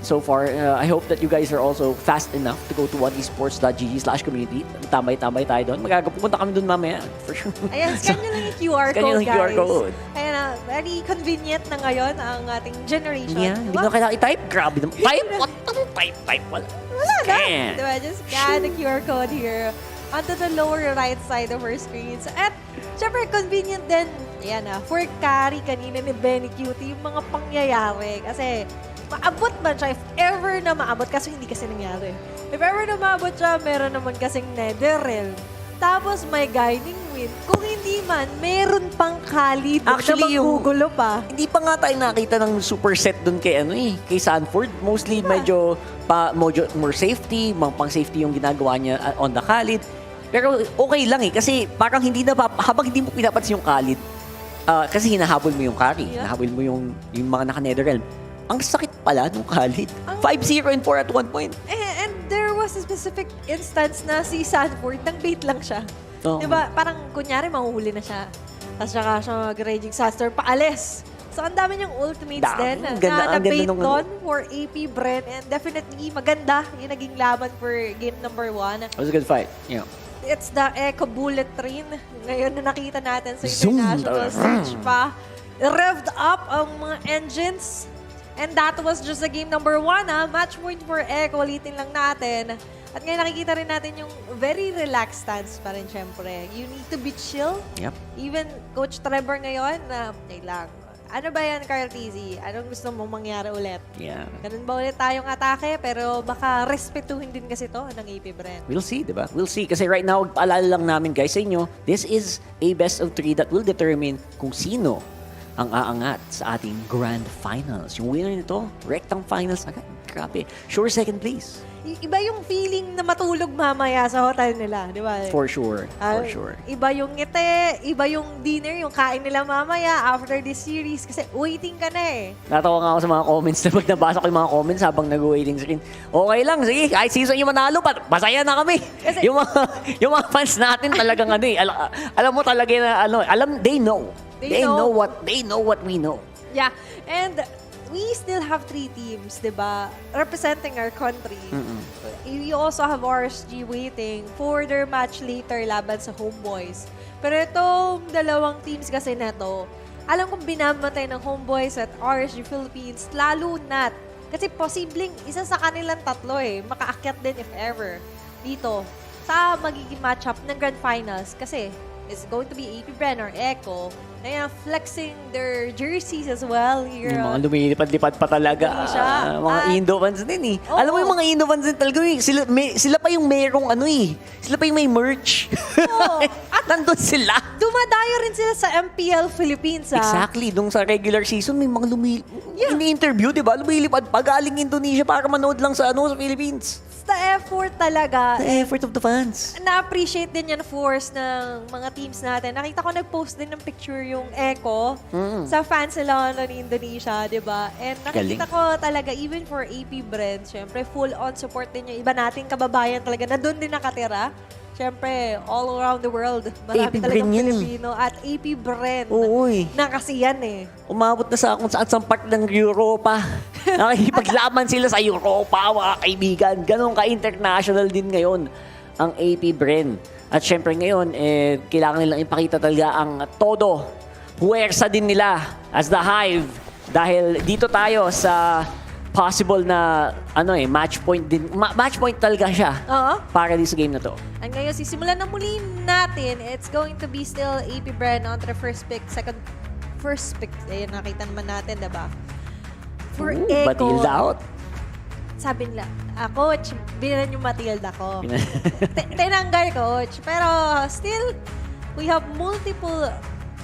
So far, I hope that you guys are also fast enough to go to oneesports.gg/community. Tambay-tambay tayo doon. Pupunta kami doon mamaya, for sure. Ayan, scan nyo lang yung QR Scan nyo code, lang yung QR guys. code. Ayan na, very convenient na ngayon ang ating generation. Yeah, hindi na kailangan i-type. Grabe naman. Type? What? Anong type? Wala. Wala na. Scan. Diba? Just scan the QR code here onto the lower right side of our screens. At syempre, convenient din. Ayan na, for carry kanina ni Benny Cutie, yung mga pangyayari. Kasi, maabot man siya if ever na maabot. Kaso hindi kasi nangyari. If ever na maabot siya, meron naman kasing Netherrealm. Tapos may guiding win. Kung hindi man, meron pang Khalid Actually, na magugulo pa. Hindi pa nga tayo nakita ng super set doon kay Sanford. Mostly medyo more safety, pang safety yung ginagawa niya on the Khalid. Pero okay lang eh kasi parang habang hindi mo pinapansin yung Khalid, kasi hinahabol mo yung carry, hinahabol mo yung mga naka-Netherrealm. Ang sakit pala nung Khalid. 5-0 and 4 at one point. And there was a specific instance na si Sanford, nang bait lang siya. Diba? Parang kunyari, mahuhuli na siya. Tapos saka siya mag-Raging Saster, paalis. So, ang dami niyang ultimates din na bait doon for AP Bren. And definitely, maganda yung naging laban for game number 1. It was a good fight. Yeah. It's the Echo Bullet Train. Ngayon na nakita natin sa international stage pa. Revved up ang mga engines. And that was just the game number 1. Match point for Echo. Ulitin lang natin. At ngayon nakikita rin natin yung very relaxed stance pa rin syempre. You need to be chill. Yep. Even Coach Trevor ngayon, okay lang. Ano ba yan, Carl TZ? Anong gusto mong mangyari ulit? Yeah. Ganun ba ulit tayong atake? Pero baka respetuhin din kasi to ng AP Bren. We'll see, diba? We'll see. Kasi right now, paalala lang namin guys sa inyo, this is a best of 3 that will determine kung sino ang aangat sa ating grand finals. Yung winner nito, rectang finals agad. Grabe. Sure second place. Iba yung feeling na matulog mamaya sa hotel nila, di ba? For sure. For sure. Iba yung ngiti, iba yung dinner, yung kain nila mamaya after this series. Kasi waiting ka na eh. Natawa nga ako sa mga comments na pag nabasa ko yung mga comments habang nag-waiting screen. Okay lang, sige. Kahit season yung manalo, masaya na kami. Kasi, yung mga fans natin talagang ano eh. Alam mo talaga na they know. They know what we know. Yeah. And we still have 3 teams, di ba? Representing our country. You also have RSG waiting for their match later laban sa HomeBois. Pero itong dalawang teams kasi neto, alam kong binabatay ng HomeBois at RSG Philippines, lalo na't. Kasi posibleng isa sa kanilang tatlo makaakyat din if ever dito sa magiging matchup ng Grand Finals. Kasi it's going to be AP Bren or Echo na flexing their jerseys as well here. Yung mga lumilipad-lipad pa talaga. Mga Indo fans din eh. Alam mo yung mga Indo fans din talaga sila pa yung merong sila pa yung may merch. At nandun sila. Dumadayo rin sila sa MPL Philippines Exactly. Dung sa regular season, may mga ini-interview, di ba? Lumilipad pa galing Indonesia para manood lang sa Philippines. It's the effort talaga. The effort of the fans. Na-appreciate din yan force ng mga teams natin. Nakita ko nag-post din ng picture yung Echo sa fans nila ng Indonesia, di ba? And nakikita ko talaga, even for AP Bren, syempre full-on support din yung iba nating kababayan talaga na doon din nakatira. Syempre, all around the world, marami talagang Filipino at AP Bren. Na kasi yan Umabot na sa kung saan part ng Europa. Nakikipaglaban sila sa Europa, mga kaibigan. Ganon ka-international din ngayon ang AP Bren. At syempre ngayon, kailangan nilang ipakita talaga ang todo. Puwersa din nila as the Hive. Dahil dito tayo sa possible na match point din. Match point talaga siya para din sa game na to. And ngayon, sisimulan na muli natin. It's going to be still AP Bren on to the first pick. First pick. Ayun, nakita naman natin, diba? For Echo. Matilda out. Sabi nila, Coach, binan yung Matilda ko. Tinanggal, Coach. Pero still, we have multiple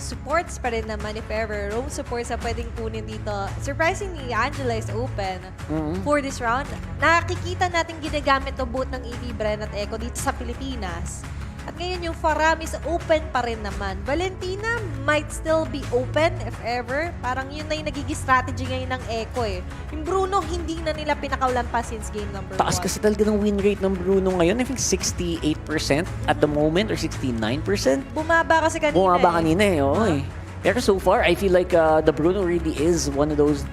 supports pa rin naman if ever. Roam supports na pwedeng kunin dito. Surprisingly, Angela is open for this round. Nakikita natin ginagamit to both ng AP Bren at Echo dito sa Pilipinas. At ngayon yung Faramis open pa rin naman. Valentina might still be open if ever. Parang yun na yung nagiging strategy ngayon ng Echo Yung Bruno, hindi na nila pinakaulan pa since game number 1. Taas kasi talaga ng win rate ng Bruno ngayon. I think 68% at the moment or 69%. Bumaba kasi kanina Bumaba kanina Pero so far, I feel like the Bruno really is one of those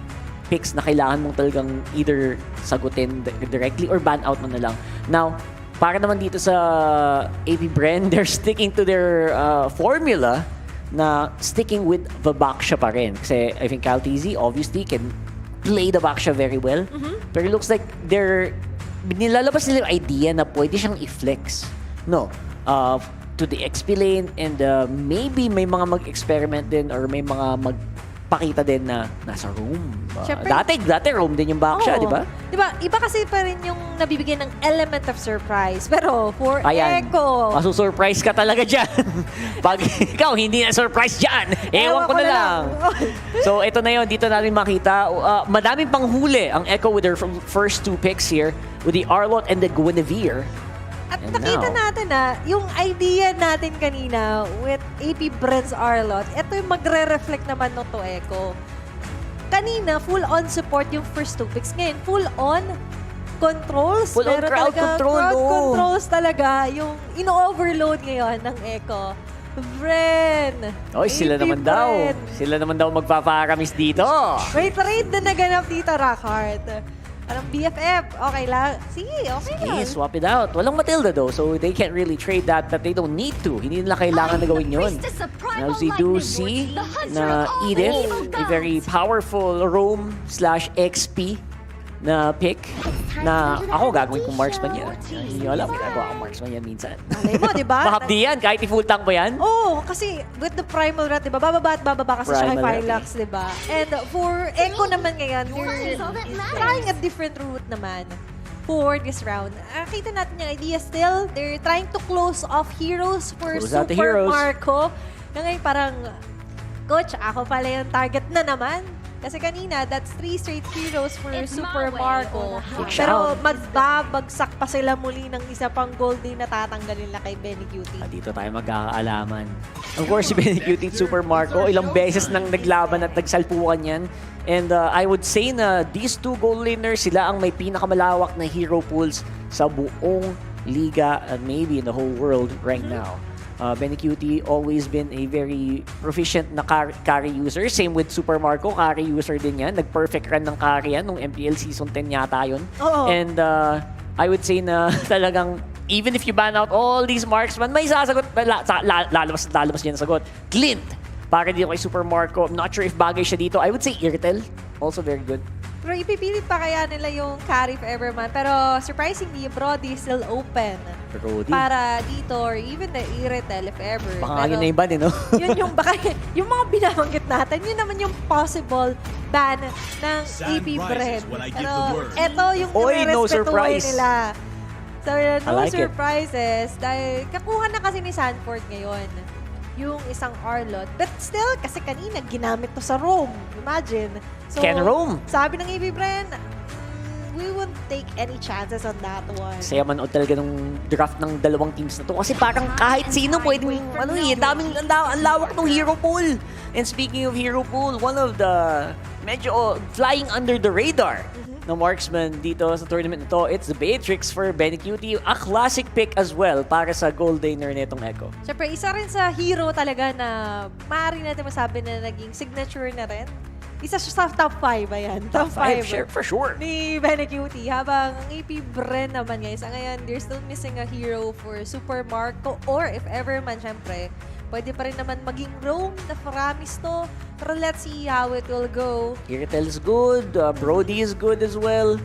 picks na kailangan mong talagang either sagutin directly or ban out mo na lang. Now, para naman dito sa AP Bren, they're sticking to their formula na sticking with the Baksha pa rin. Kasi I think Kyle TZ obviously can play the Baksha very well. Pero it looks like nilalabas nila yung idea na pwede siyang i-flex. No. To the XP lane and maybe may mga mag-experiment din or may mga magpakita din na nasa room. Siyempre, Dati room din yung Baksha, di ba? Di ba? Iba kasi pa rin yung nabibigyan ng element of surprise. Pero for Ayan. Echo, Masusurprise ka talaga dyan. Pag ikaw hindi na-surprise dyan, ewan ko na lang. So, ito na yun. Dito natin makita. Madaming panghuli ang Echo with their first 2 picks here with the Arlott and the Guinevere. at nakita natin na yung idea natin kanina with AP Bren's Arlott, ito yung magre-reflect naman ng to Echo. Kanina, full-on support yung first 2 picks. Ngayon, full-on controls. Full-on crowd control. Crowd controls talaga yung ino-overload ngayon ng Echo. Bren! Oy, sila naman daw. Sila naman daw magpaparamis dito. May trade na naganap dito, Rockhart. Parang BFF, okay lang. Sige, okay lang. Swap it out. Walang Matilda though, so they can't really trade that they don't need to. Hindi nila kailangan na gawin yun. Now, we do see na Edith, a very powerful roam/XP na pick na ako gagawin kong marksman yan. Hindi nyo alam, ginagawa akong marksman yan minsan. Alay mo, di ba? Mahapdi yan, kahit i-full tank pa yan. Oo, kasi with the primal rat, di ba? Bababa at bababa kasi siya kay Primal rat, Filax, di ba? And for Echo naman ngayon, they're trying a different route naman for this round. Kita natin yung idea still. They're trying to close off heroes for Close out the Super heroes. Marco. Na ngayon parang, Coach, ako pala yung target na naman. Kasi kanina, that's 3 straight heroes for Super Marco. Pero magbabagsak pa sila muli ng isa pang gold din na tatanggal nila kay Benny Cutie. Dito tayo magkakaalaman. Of course, si Benny Cutie Super Marco, ilang beses nang naglaban at nagsalpukan yan. And I would say na these 2 gold laners, sila ang may pinakamalawak na hero pools sa buong liga and maybe in the whole world right now. Benny Cutie always been a very proficient na carry user. Same with Super Marco, carry user din yan. Nag-perfect run ng carry yan nung MPL Season 10 yata yun. And I would say na talagang even if you ban out all these marksman, may sasagot, lalabas yan sagot. Clint, para dito kay Super Marco. I'm not sure if bagay siya dito. I would say Irtel, also very good. Pero ipipilit pa kaya nila yung carry for Everman. Pero surprisingly, Brody is still open. Brody. Para dito or even the Irretel if ever. Baka yun na yung ban eh, no? Yun yung baka, yung mga binabanggit natin, yun naman yung possible ban ng AP Bren. Pero eto yung nire-respetuhin nila. So, no like surprises. Dahil kakuha na kasi ni Sanford ngayon yung isang Arlott. But still, kasi kanina ginamit to sa roam. Imagine. So, Can roam. Sabi ng AP Bren, we won't take any chances on that one. Saya manood talaga nung draft ng dalawang teams na to. Kasi parang kahit sino pwedeng, ang lawak ng hero pool. And speaking of hero pool, one of the medyo flying under the radar na marksman dito sa tournament na to, it's the Beatrix for Benny Cutie. A classic pick as well para sa gold laner netong Echo. Siyempre, isa rin sa hero talaga na maaari natin masabi na naging signature na rin. Isa siya sa top 5 ayan. Top 5, sure, for sure. Ni Benny Cutie. Habang ang AP Bren naman guys, ngayon, they're still missing a hero for Super Marco or if ever man, syempre, pwede pa rin naman maging roam na Faramis to. Pero let's see how it will go. Irtel is good, Brody is good as well.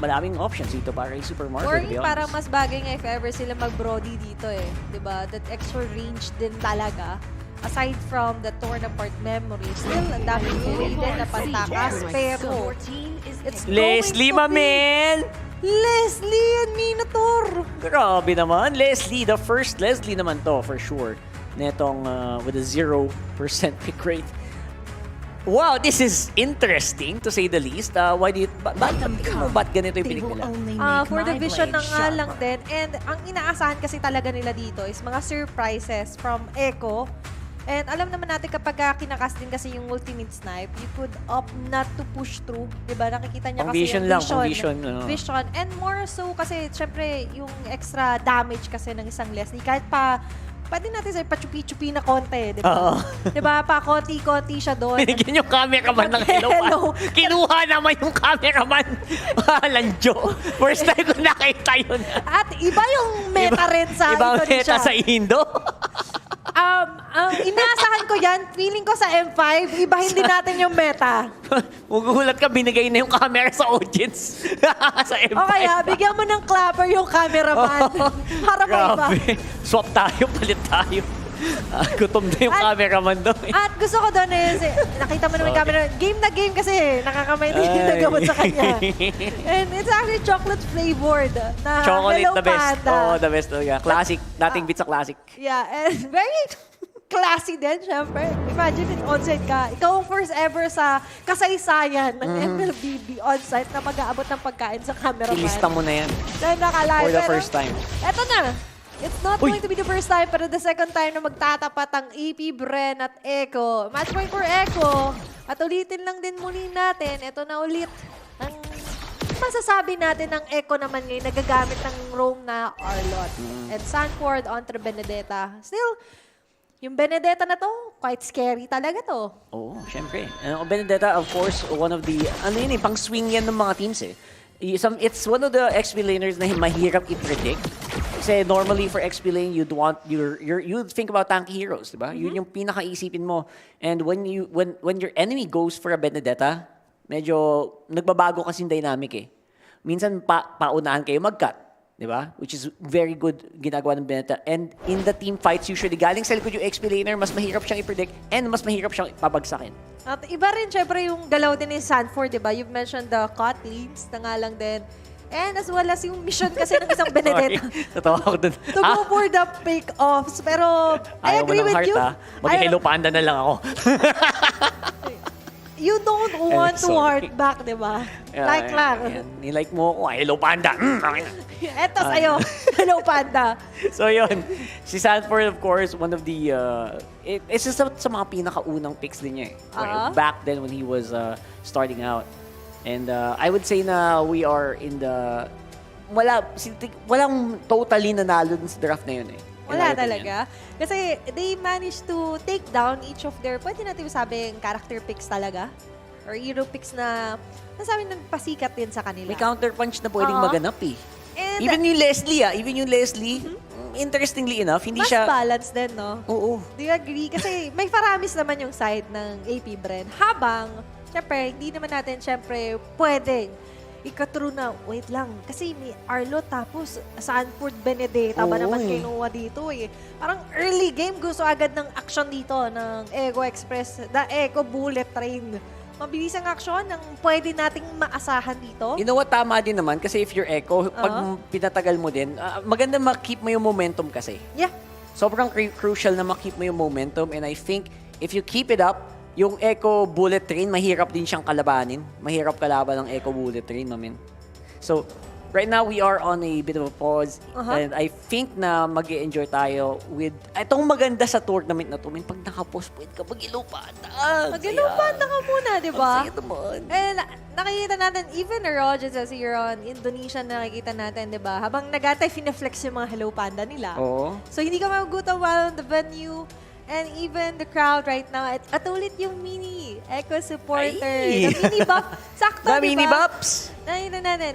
Maraming options dito para kay Super Marco. Or parang mas bagay nga if ever sila mag-Brody dito eh. Diba? That extra range din talaga. Aside from the torn apart memory, still ang daming way din na pantakas. Pero it's Leslie, mamen! Leslie and Minotaur! Grabe naman. Leslie, the first Leslie naman to for sure. Netong with a 0% pick rate. Wow, this is interesting to say the least. Ba't ganito yung pinig nila? For the vision na nga lang din. And ang inaasahan kasi talaga nila dito is mga surprises from Echo. And alam naman natin kapag kinakas din kasi yung ultimate snipe, you could opt not to push through. Diba? Nakikita niya kasi vision yung lang, vision. Vision. And more so kasi syempre yung extra damage kasi ng isang Leslie. Kahit pa pwede natin sa pachupi-chupi na konti, di ba? Di ba? Pa konti-konti siya doon. Binigyan yung cameraman ng hello. Kinuha naman yung cameraman. Lanjo. First time ko nakita yun. At iba yung meta rin sa Ibang Indonesia. meta sa Indo. Inaasahan ko yan. Feeling ko sa M5, ibahin din natin yung meta. Magugulat ka, binigay na yung camera sa audience. Sa M5. O kaya, bigyan mo ng clapper yung cameraman. Para may iba. Grabe. Swap tayo, palit tayo. Gutom na yung cameraman doon. At gusto ko doon nakita mo naman yung camera. Game na game kasi, nakakamay din yung nagamot sa kanya. And it's actually chocolate flavored. Na Chocolate, Hello the best. Panda. Oh, the best talaga. Classic. Dating beat sa classic. Yeah, and very classy din, syempre. Imagine it onsite ka. Ikaw ang first ever sa kasaysayan ng MLBB onsite na mag-aabot ng pagkain sa cameraman. Ilista mo na yan. Dahil nakalive. For the first time. Eto na. It's not going to be the first time, pero the second time na magtatapat ang AP, Bren at Echo. Match point for Echo. At ulitin lang din muli natin. Ito na ulit. Ang masasabi natin ng Echo naman ngayon, nagagamit ng roam na Arlot. And Sanford onto Benedetta. Still, yung Benedetta na to, quite scary talaga to. Oo, syempre. Benedetta, of course, one of the, pang swing yan ng mga teams eh. It's one of the XP laners na mahirap i-predict. Kasi normally for XP lane, you'd think about tanky heroes, di ba? Yun yung pinaka-isipin mo. And when your enemy goes for a Benedetta, medyo nagbabago kasing dynamic eh. Minsan paunahan kayo mag-cut, di ba? Which is very good ginagawa ng Benedetta. And in the team fights, usually galing sa likod yung XP laner, mas mahirap siyang i-predict and mas mahirap siyang pabagsakin. At iba rin, syempre, yung galaw din ni Sanford, di ba? You've mentioned the cut leads na nga lang din. And as well as yung mission kasi ng isang Benedetta. Tatawa ako dun. To go for the pick-offs. Pero I agree with you. Mag-hello panda na lang ako. You don't want to heart back, di ba? Like lang. Nilike mo ako, hello panda. Eto sa'yo, hello panda. So yun, si Sanford of course, one of the, it's just sa mga pinakaunang picks din niya eh. Back then when he was starting out. And I would say na we are in the, walang totally nanalo dun sa draft na yun eh. Wala talaga. Kasi they managed to take down each of their, pwede natin masabing character picks talaga. Or hero picks na nasabi nagpasikat din sa kanila. May counterpunch na pwedeng maganap eh. And even yung Leslie, interestingly enough, hindi mas siya... Mas balance din, no? Oo. Do you agree? Kasi may Faramis naman yung side ng AP Bren. Habang, syempre, hindi naman natin, syempre, pwedeng ika-true na, wait lang, kasi may Arlo tapos Sanford Benedetta ba naman kinuha dito eh. Parang early game, gusto agad ng action dito ng Echo Express, the Echo Bullet Train. Mabilis ang action ng pwede nating maasahan dito. You know what, tama din naman kasi if you're Echo, pag pinatagal mo din, maganda ma-keep mo yung momentum kasi. Yeah. Sobrang crucial na ma-keep mo yung momentum and I think if you keep it up, yung Echo Bullet Train, mahirap din siyang kalabanin. Mahirap kalaban ng Echo Bullet Train, mamin. So, right now, we are on a bit of a pause. And I think na mag-e-enjoy tayo with... Itong maganda sa tournament na to, pag nakapost, pwede ka mag-ilupata. Mag-ilupata ka muna, di ba? Ang saya naman. And nakikita natin, even Roger says here on Indonesia, nakikita natin, di ba? Habang nagatay, fina-flex yung mga Hello Panda nila. Oo. So, hindi ka magugutom while on the venue. And even the crowd right now, at ulit yung mini Echo supporter. Ay! The mini buff. Sakto, The diba? mini buffs. Nakita natin.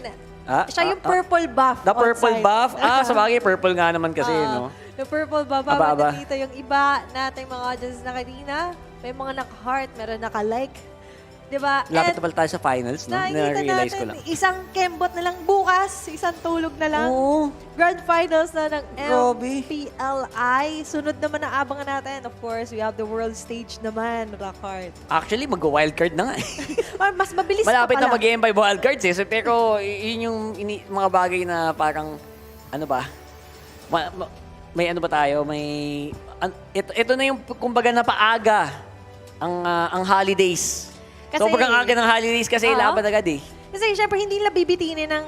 Siya yung purple buff. The purple outside. buff? Sa bagay, purple nga naman kasi, no? The purple buff. Aba. Dito yung iba nating mga audience na kanina. May mga naka-heart, meron naka-like. Diba? Lapit na pala tayo sa finals, no? Na-realize ko lang. Isang kembot na lang bukas, isang tulog na lang. Oo. Grand finals na ng Grabe. MPLI. Sunod naman ang abangan natin. Of course, we have the world stage naman, Rockheart. Actually, mag-wildcard na nga eh. Mas mabilis Malapit pa pala. na mag-game by wildcards eh. So, pero yun yung mga bagay na parang, ano ba? May ano ba tayo? Ito na yung kumbaga na paaga ang holidays. Kasi, sobrang aga ng holidays kasi laban agad eh. Kasi syempre hindi nila bibitinin ng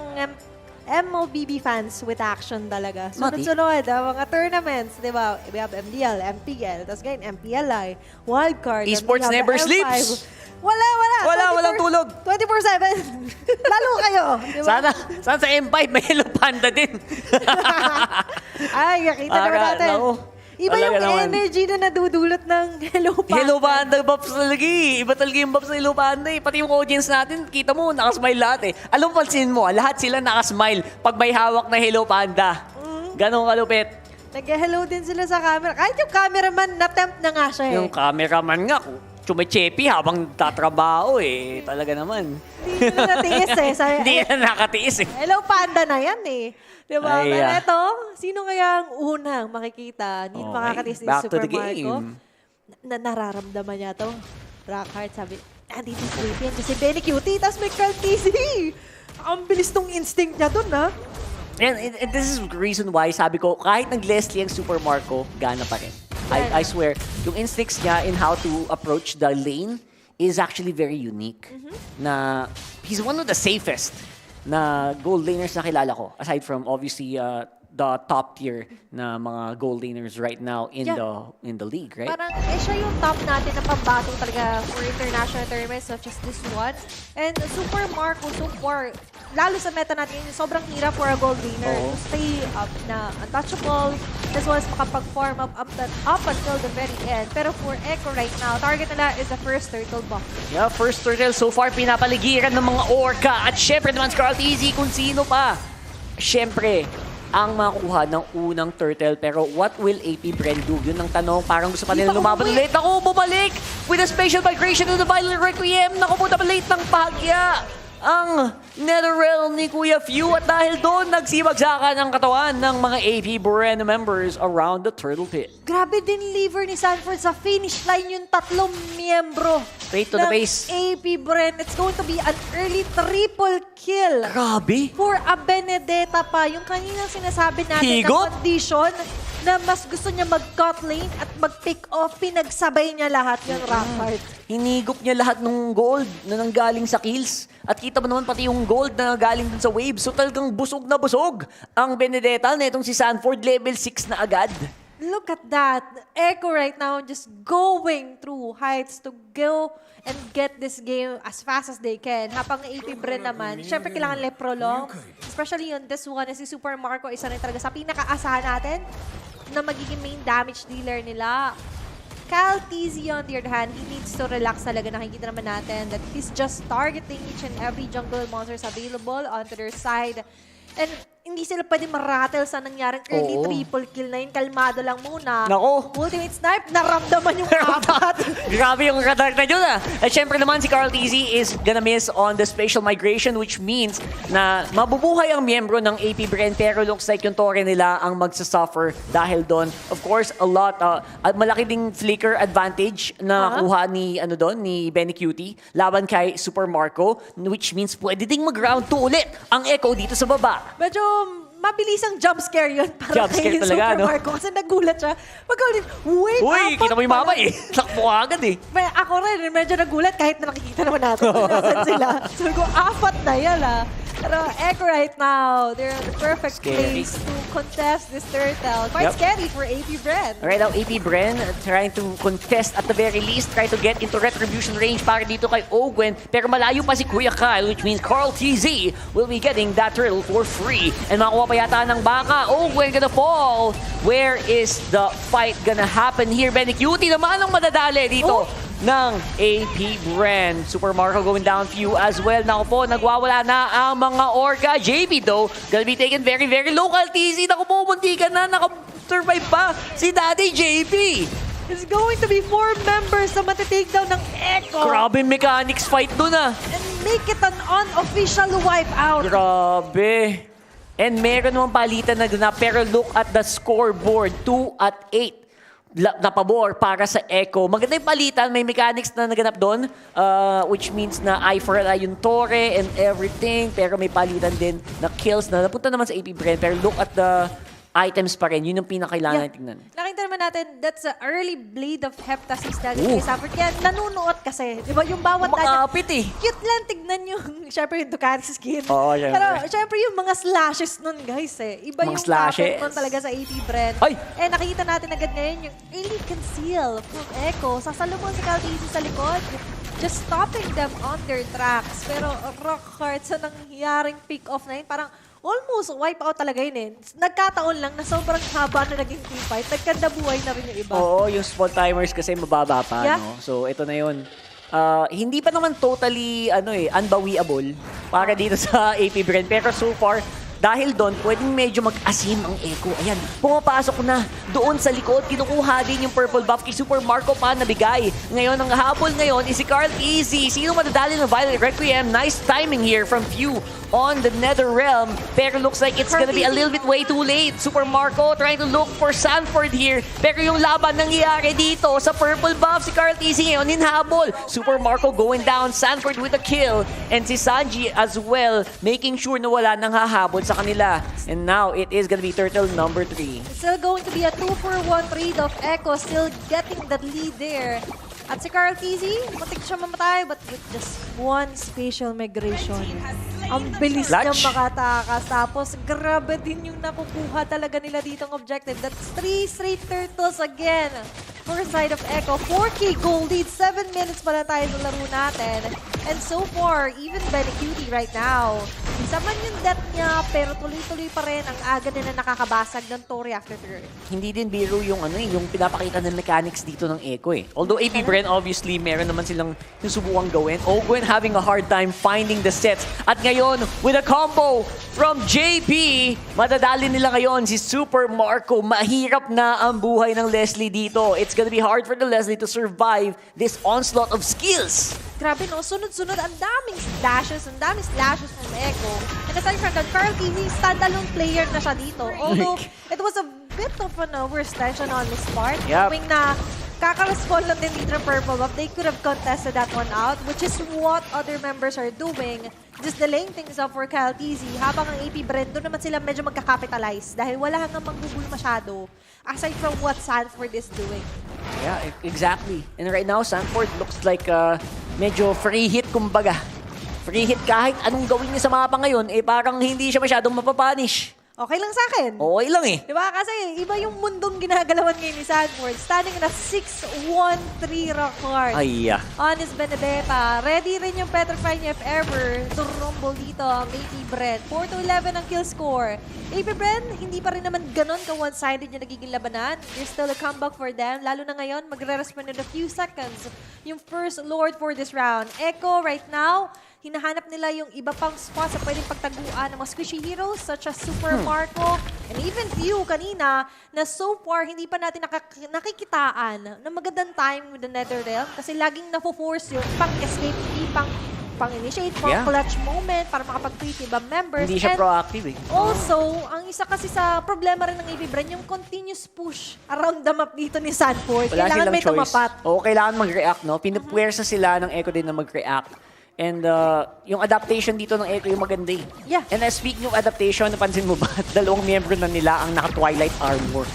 MLBB fans with action talaga. Sunod-sunod, mga tournaments, di ba? We have MDL, MPL, tapos ngayon MPLI, wildcard. Esports never sleeps. Walang tulog. 24/7. Lalo kayo, di ba? Sana sa M5 may Hello Panda din. Ay, nakita naman natin. Iba Talaga yung naman. energy na nadudulot ng Hello Panda. Hello Panda Buffs talaga eh. Iba talaga yung Buffs ng Hello Panda eh. Pati yung audience natin, kita mo, nakasmile lahat eh. Alam mo, pansin mo, lahat sila nakasmile pag may hawak na Hello Panda. Ganon kalupit. Nag-hello din sila sa camera. Kahit yung cameraman, na-tempt na nga siya eh. Yung cameraman nga, chumechepi habang tatrabaho eh. Talaga naman. Hindi na natiis eh. Hindi na nakatiis eh. Hello Panda na yan eh. Diba? Ay, Pero ah. eto, sino kaya ang unang makikita? Hindi Okay, makakatiis ni back to Super the game. Marco. Na nararamdaman niya to. Rockheart sabi, dito sleepy yan. Kasi Benny Cutie, tapos may Carl TZ. Ang bilis tong instinct niya dun, ha? And this is the reason why sabi ko, kahit nag-Leslie ang Super Marco, gana pa rin. I swear, yung instincts niya in how to approach the lane is actually very unique. Na he's one of the safest na gold laners na kilala ko. Aside from obviously the top tier na mga gold laners right now in the league, right? Parang siya yung top natin na pambatong talaga for international tournaments such as this one. And Super Marco, lalo sa meta natin, sobrang hirap for a gold laner to stay up na untouchable, as well as makapag-form up until the very end. Pero for Echo right now, target nila is the first turtle buff. Yeah, first turtle so far pinapaligiran ng mga orca. At syempre naman Carl TZ kung sino pa. Syempre, ang makuha ng unang turtle. Pero what will AP Bren do? Yun ang tanong. Parang gusto pa nila lumaban ulit. Ako, bumalik with a special migration to the Violent Requiem. Naku po, late ng bahagya ang Netherrealm ni Kuya Few. At dahil doon, nagsibagsakan ang katawan ng mga AP Bren members around the turtle pit. Grabe din liver ni Sanford sa finish line yung tatlong miyembro. Straight to the base. AP Bren. It's going to be an early triple kill. Grabe. For a Benedetta pa. Yung kaninang sinasabi natin Higot? na condition na mas gusto niya mag-cut lane at mag-pick off. Pinagsabay niya lahat yung Rockheart. Hinigop niya lahat ng gold na nanggaling sa kills. At kita mo naman pati yung gold na galing dun sa wave. So talagang busog na busog ang Benedetta na itong si Sanford level 6 na agad. Look at that. Echo right now just going through heights to go and get this game as fast as they can. Habang AP Bren naman, syempre kailangan leprolong. Especially yun, this one, si Super Marco, isa rin talaga sa pinaka-asahan natin na magiging main damage dealer nila. Cal TZ on the other hand, he needs to relax talaga. Nakikita naman natin that he's just targeting each and every jungle monsters available onto their side. And hindi sila pwede marattle sa nangyaring early triple kill na yun. Kalmado lang muna. Nako. Ultimate snipe, naramdaman yung apat. Grabe yung radar na yun ah. At syempre naman si Carl TZ is gonna miss on the spatial migration, which means na mabubuhay ang miyembro ng AP Bren, pero looks like yung Torre nila ang magsasuffer dahil doon. Of course, malaki ding flicker advantage na nakuha ni ni Benny Cutie laban kay Super Marco, which means pwede ding mag-round 2 ulit ang Echo dito sa baba. Medyo mabilis ang jump scare yun para kay talaga, Super Marco. Kasi nagulat siya. Pagkaulit, wait, uy, kita mo yung mama eh. Takbo agad eh. Ako rin, medyo nagulat kahit na nakikita naman natin kung nasan sila. So ko, apat na yan ah. Pero Echo right now, they're in the perfect place to contest this turtle. Quite scary for AP Bren. Right now, AP Bren trying to contest at the very least, try to get into retribution range para dito kay Ogwen. Pero malayo pa si Kuya Kyle, which means Carl TZ will be getting that turtle for free. And makuha pa yata ng baka. Ogwen gonna fall. Where is the fight gonna happen here? Benny Cutie naman ang madadali dito ng AP Bren. Super Marco going down few as well. Naku po, nagwawala na ang mga orca. JP though, gonna be taken very, very local. TZ, naku po, munti ka na. Naka-survive pa si Daddy JP. It's going to be 4 members na matitake down ng Echo. Grabe mechanics fight dun ah. And make it an unofficial wipeout. Grabe. And meron naman palitan na ganap. Pero look at the scoreboard. 2-8. Na pabor para sa Echo. Maganda yung palitan, may mechanics na naganap doon, which means na eye for eye yung Torre and everything, pero may palitan din na kills na napunta naman sa AP Bren, pero look at the items pa rin. Yun yung pinakailangan tingnan. Nakita naman natin, that's an early blade of Heptasis dahil kay Sanford. Kaya nanunuot kasi. Di ba yung bawat makapit eh. Cute lang tignan yung, syempre yung Ducati skin. Oo, syempre. Pero syempre yung mga slashes nun guys eh. Iba mga yung slashes nun talaga sa AP Bren. Ay! Eh nakikita natin agad ngayon yung early conceal from Echo. Sasalubong si Caltisi sa likod. Just stopping them on their tracks. Pero Rockheart sa nangyaring pick-off na yun, parang almost wipe out talaga yun eh. Nagkataon lang na sobrang haba na naging team fight, nagkandabuhay na rin yung iba. Oo, yung spawn timers kasi mababa pa, Yeah. no? So, ito na yun. Hindi pa naman totally, unbawiable para dito sa AP Bren. Pero so far, dahil doon, pwedeng medyo mag-asim ang Echo. Ayan, pumapasok na doon sa likod. Kinukuha din yung purple buff kay Super Marco pa nabigay. Ngayon, ang habol ngayon is si Carl Easy. Sino madadali ng Violet Requiem? Nice timing here from Few on the Nether Realm. Pero looks like it's gonna be a little bit way too late. Super Marco trying to look for Sanford here. Pero yung laban nangyayari dito sa purple buff, si Carl Easy ngayon hinhabol. Super Marco going down, Sanford with a kill. And si Sanji as well, making sure na wala nang hahabol sa kanila. And now, it is gonna be turtle number 3. Still going to be a 2-for-1 trade of Echo, still getting the lead there. At si Carl Tizzy, matik siya mamatay, but with just one spatial migration. Ang bilis niya makatakas. Tapos, grabe din yung nakukuha talaga nila ditong objective. That's 3 straight turtles again. For side of Echo, 4K gold lead, 7 minutes pa na tayo sa laro natin. And so far, even Benny Cutie right now, isa man yung death niya, pero tuloy-tuloy pa rin ang aga nila nakakabasag ng Tori after turn. Hindi din biro yung yung pinapakita ng mechanics dito ng Echo eh. Although AP Bren, obviously, meron naman silang susubukang gawin. Ogwen having a hard time finding the sets. At ngayon, with a combo from JP, madadali nila ngayon si Super Marco. Mahirap na ang buhay ng Leslie dito. It's gonna be hard for the Leslie to survive this onslaught of skills. Grabe no, sunod-sunod, ang daming slashes from Echo. And aside from that, Carl Tizzy, standalone player na siya dito. Although, it was a bit of an overextension on his part. Knowing na kaka-respond lang din dito ng purple buff, they could have contested that one out, which is what other members are doing. Just delaying things up for Kyle Tizzy. Habang ang AP Bren, doon naman sila medyo magka-capitalize dahil wala hanggang manggugul masyado aside from what Sanford is doing. Yeah, exactly. And right now, Sanford looks like medyo free hit kumbaga. Free hit kahit anong gawin niya sa mapa ngayon, parang hindi siya masyadong mapapanish. Okay lang sa akin. Okay lang eh. Diba? Kasi iba yung mundong ginagalawan ngayon ni Sanford. Standing na 6-1-3 record. Ay, Honest Benedetta. Ready rin yung Petrify niya if ever to rumble dito ang AP Bren. 4-11 ang kill score. AP Bren, hindi pa rin naman ganon ka one-sided yung nagiging labanan. There's still a comeback for them. Lalo na ngayon, magre-respond in a few seconds yung first Lord for this round. Echo right now, hinahanap nila yung iba pang spots sa pwedeng pagtaguan ng mga squishy heroes such as Super Marco and even Few kanina na so far hindi pa natin nakikitaan na magandang time with the Netherrealm kasi laging nafo-force yung pang-escape, pang-initiate, pang-clutch moment para makapag-treat ibang members. Hindi siya proactive eh. Also, ang isa kasi sa problema rin ng AP Bren, yung continuous push around the map dito ni Sanford. Wala kailangan silang may choice. tumapat. Oo, kailangan mag-react, no? Pinupwersa sila ng Echo din na mag-react. And yung adaptation dito ng Echo yung maganda eh. Yeah. And speaking of adaptation, napansin mo ba? 2 miyembro na nila ang naka-Twilight Armor.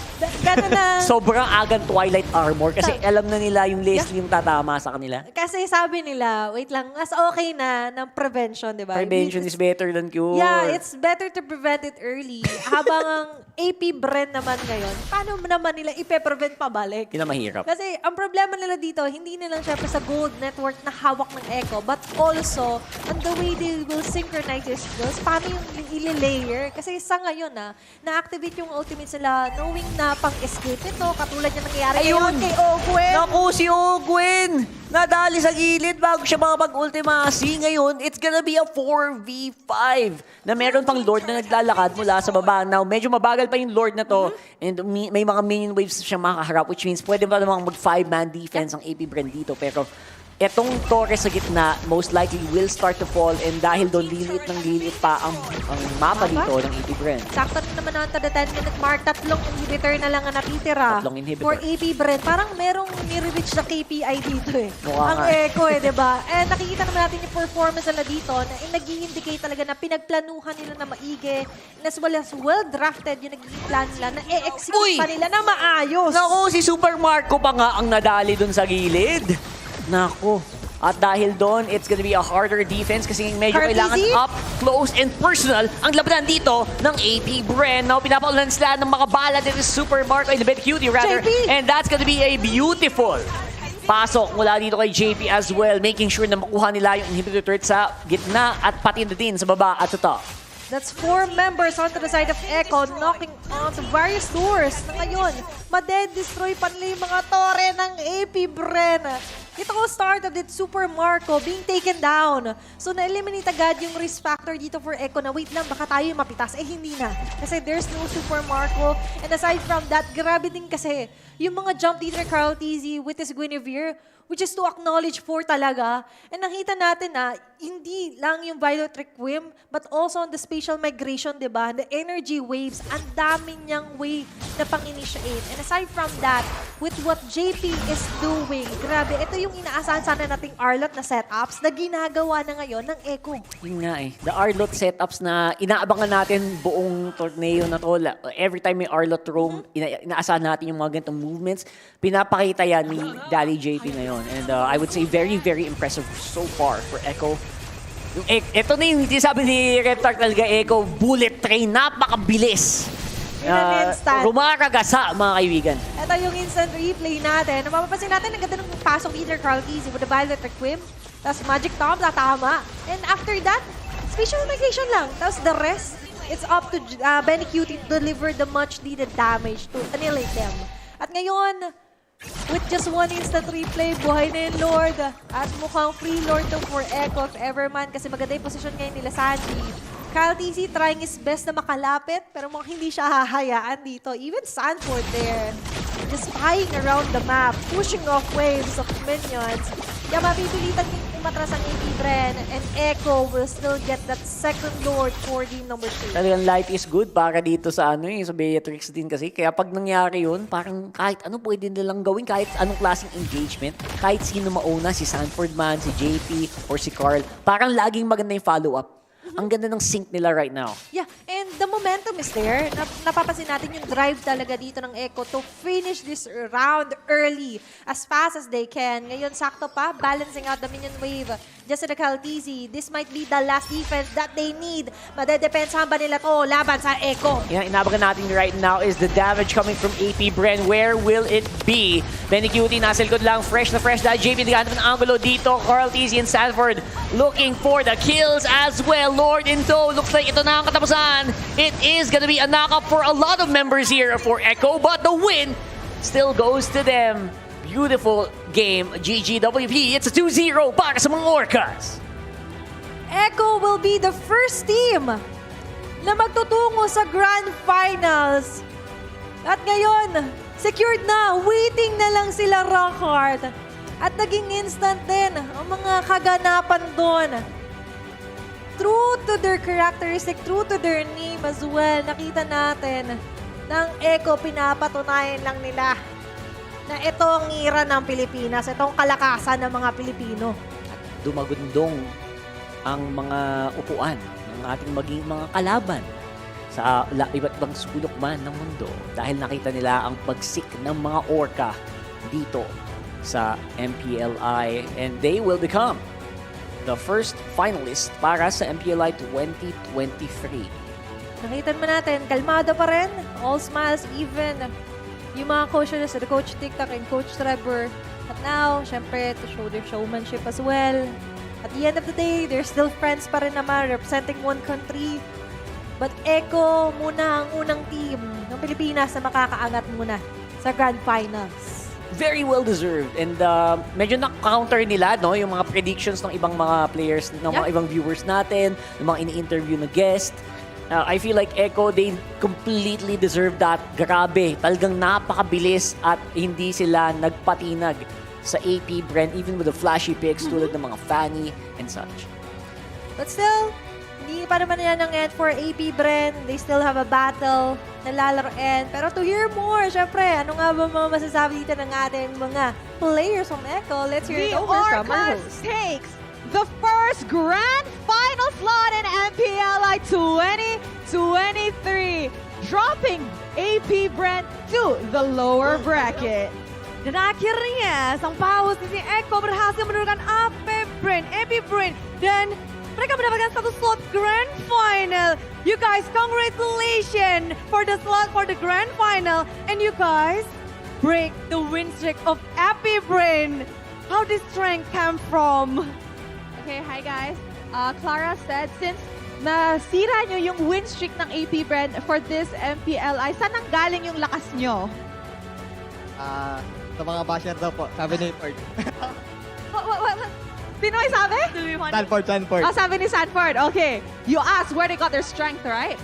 Gano'n na. Sobrang agang Twilight Armor kasi alam na nila yung Leslie yung tatama sa kanila. Kasi sabi nila, wait lang, mas okay na ng prevention, di ba? Prevention is better than cure. Yeah, it's better to prevent it early. Habang ang AP Bren naman ngayon, paano naman nila ipe-prevent pabalik? Yun ang mahirap. Kasi ang problema nila dito, hindi na lang syempre sa gold network na hawak ng Echo, but also, on the way they will synchronize their skills, paano yung ili-layer? Kasi sa ngayon na-activate yung ultimate sila knowing na pang-escape ito, katulad yung nangyayari ngayon kay Ogwen. Naku, si Ogwen! Nadali sa gilid bago siya makapag-ultimacy. Ngayon, it's gonna be a 4v5 na meron pang Lord na naglalakad mula sa baba. Now, medyo mabagal pa yung Lord na to. And may mga minion waves siya makaharap, which means pwede pa namang mag-5-man defense ang AP Bren dito. Pero etong torre sa gitna, most likely will start to fall. And dahil doon, liliit pa ang mapa dito ng AP Bren. Sakto na naman natin the 10-minute mark. 3 inhibitor na lang ang natitira. 3 inhibitor. For AP Bren. Parang merong nire-reach na KPI dito eh. Mukha ang nga. Echo eh, diba? And nakikita naman natin yung performance nila dito na nag-i-indicate talaga na pinagplanuhan nila na maigi. As well as well-drafted yung nagiging plan nila na e-execute pa nila na maayos. Naku, si Super Marco pa nga ang nadali doon sa gilid. Naku. At dahil doon, it's gonna be a harder defense kasi medyo kailangan up, close, and personal ang labanan dito ng AP Bren. Now, pinapaulan sila ng mga bala dito si Super Marco, in the bit cutie rather. JP. And that's gonna be a beautiful pasok mula dito kay JP as well, making sure na makuha nila yung inhibitor turret sa gitna at pati na din sa baba at sa top. That's 4 members onto the side of Echo, knocking onto various doors na ngayon. Maded-destroy pa nila yung mga tore ng AP Bren. Ito ko start of that Super Marco being taken down. So na-eliminate agad yung risk factor dito for Echo na wait lang, baka tayo yung mapitas. Eh hindi na. Kasi there's no Super Marco. And aside from that, grabe din kasi yung mga jump dito ni Carl TZ with his Guinevere, which is to acknowledge 4 talaga. And nakita natin na hindi lang yung Violet Requiem, but also on the spatial migration, di ba? The energy waves, ang dami niyang way na pang-initiate. And aside from that, with what JP is doing, grabe, ito yung inaasahan sana nating Arlot na setups na ginagawa na ngayon ng Echo. Yun nga eh. The Arlot setups na inaabangan natin buong torneo na to. Every time may Arlot roam, inaasahan natin yung mga ganitong movements. Pinapakita yan ni Dali JP ngayon. And I would say very, very impressive so far for Echo. Ito na yung sabi ni Reptar talaga, Echo, bullet train, napakabilis. Rumaragasa, mga kaibigan. Ito yung instant replay natin. Mapapansin natin, ang ganda ng pasok either Carl TZ with the Violet Requiem. Tapos Magic Tom, tatama. And after that, spatial migration lang. Tapos the rest, it's up to Benny Cutie to deliver the much needed damage to annihilate them. At ngayon, with just one instant replay, buhay na yung Lord. At mukhang free Lord to for Echo if ever man kasi maganda yung position ngayon nila Sandy. Kyle TC trying his best na makalapit pero mukhang hindi siya hahayaan dito. Even Sanford there. Just flying around the map, pushing off waves of minions. Kaya mapipilitan yung umatras ang AP Bren and Echo will still get that second Lord for game number 2. Talagang life is good para dito sa sa Beatrix din kasi. Kaya pag nangyari yun, parang kahit ano pwede nilang gawin, kahit anong klaseng engagement, kahit sino mauna, si Sanford man, si JP, or si Carl, parang laging maganda yung follow-up. Ang ganda ng sync nila right now. Yeah, and the momentum is there. Napapansin natin yung drive talaga dito ng Echo to finish this round early, as fast as they can. Ngayon, sakto pa, balancing out the minion wave. Just to the Caltizi, this might be the last defense that they need. Madedepensahan ba nila to laban sa Echo? Yung inabagan natin right now is the damage coming from AP Bren. Where will it be? Benny Cutie, nasa likod lang, fresh na fresh. Dahil JP, naghanap ng angulo dito. Carl TZ and Sanford looking for the kills as well. Lord in tow. Looks like ito na ang katapusan. It is gonna be a knockup for a lot of members here for Echo, but the win still goes to them. Beautiful game, GGWP. It's a 2-0 para sa mga Orcas. Echo will be the first team na magtutungo sa Grand Finals. At ngayon, secured na. Waiting na lang sila, Rockhart. At naging instant din ang mga kaganapan doon. True to their characteristic, true to their name as well, nakita natin ng Echo, pinapatunayan lang nila na ito ang ira ng Pilipinas, itong kalakasan ng mga Pilipino. Dumagundong ang mga upuan ng ating maging mga kalaban sa iba't ibang sulok man ng mundo dahil nakita nila ang pagsik ng mga Orca dito sa MPLI and they will become the first finalist para sa MPLI 2023. Nakita mo natin, kalmado pa rin, all smiles, even yung mga coaches, the Coach TikTok and Coach Trevor. At now, syempre, to show their showmanship as well. At the end of the day, they're still friends pa rin naman, representing one country. But Echo muna ang unang team ng Pilipinas na makakaangat muna sa Grand Finals. Very well deserved and medyo na-counter nila yung mga predictions ng ibang mga players, ng mga ibang viewers natin, ng mga ini-interview na guest. I feel like Echo, they completely deserve that. Grabe, talagang napakabilis at hindi sila nagpatinag sa AP Bren even with the flashy picks tulad ng mga Fanny and such. But still, hindi pa naman yan ang end for AP Bren. They still have a battle na lalaroin. Pero to hear more, syempre, ano nga ba mga masasabi dito ng ating mga players from Echo? Let's hear it over from our host. Takes the first grand final slot in MPLI 2023, dropping AP Bren to the lower bracket. Dan akhirnya, sang paus di Echo berhasil menurunkan AP Bren, dan mereka mendapatkan satu slot Grand Final. You guys, congratulations for the slot for the Grand Final. And you guys break the win streak of AP Bren. How did strength come from? Okay, hi guys. Clara said since nasira nyo yung win streak ng AP Bren for this MPLI. Saan nanggaling yung lakas nyo? Sa mga basher daw po, sabi ni Ford. What? Sino ay sabi? Sanford. Oh, sabi ni Sanford. Okay. You asked where they got their strength, right?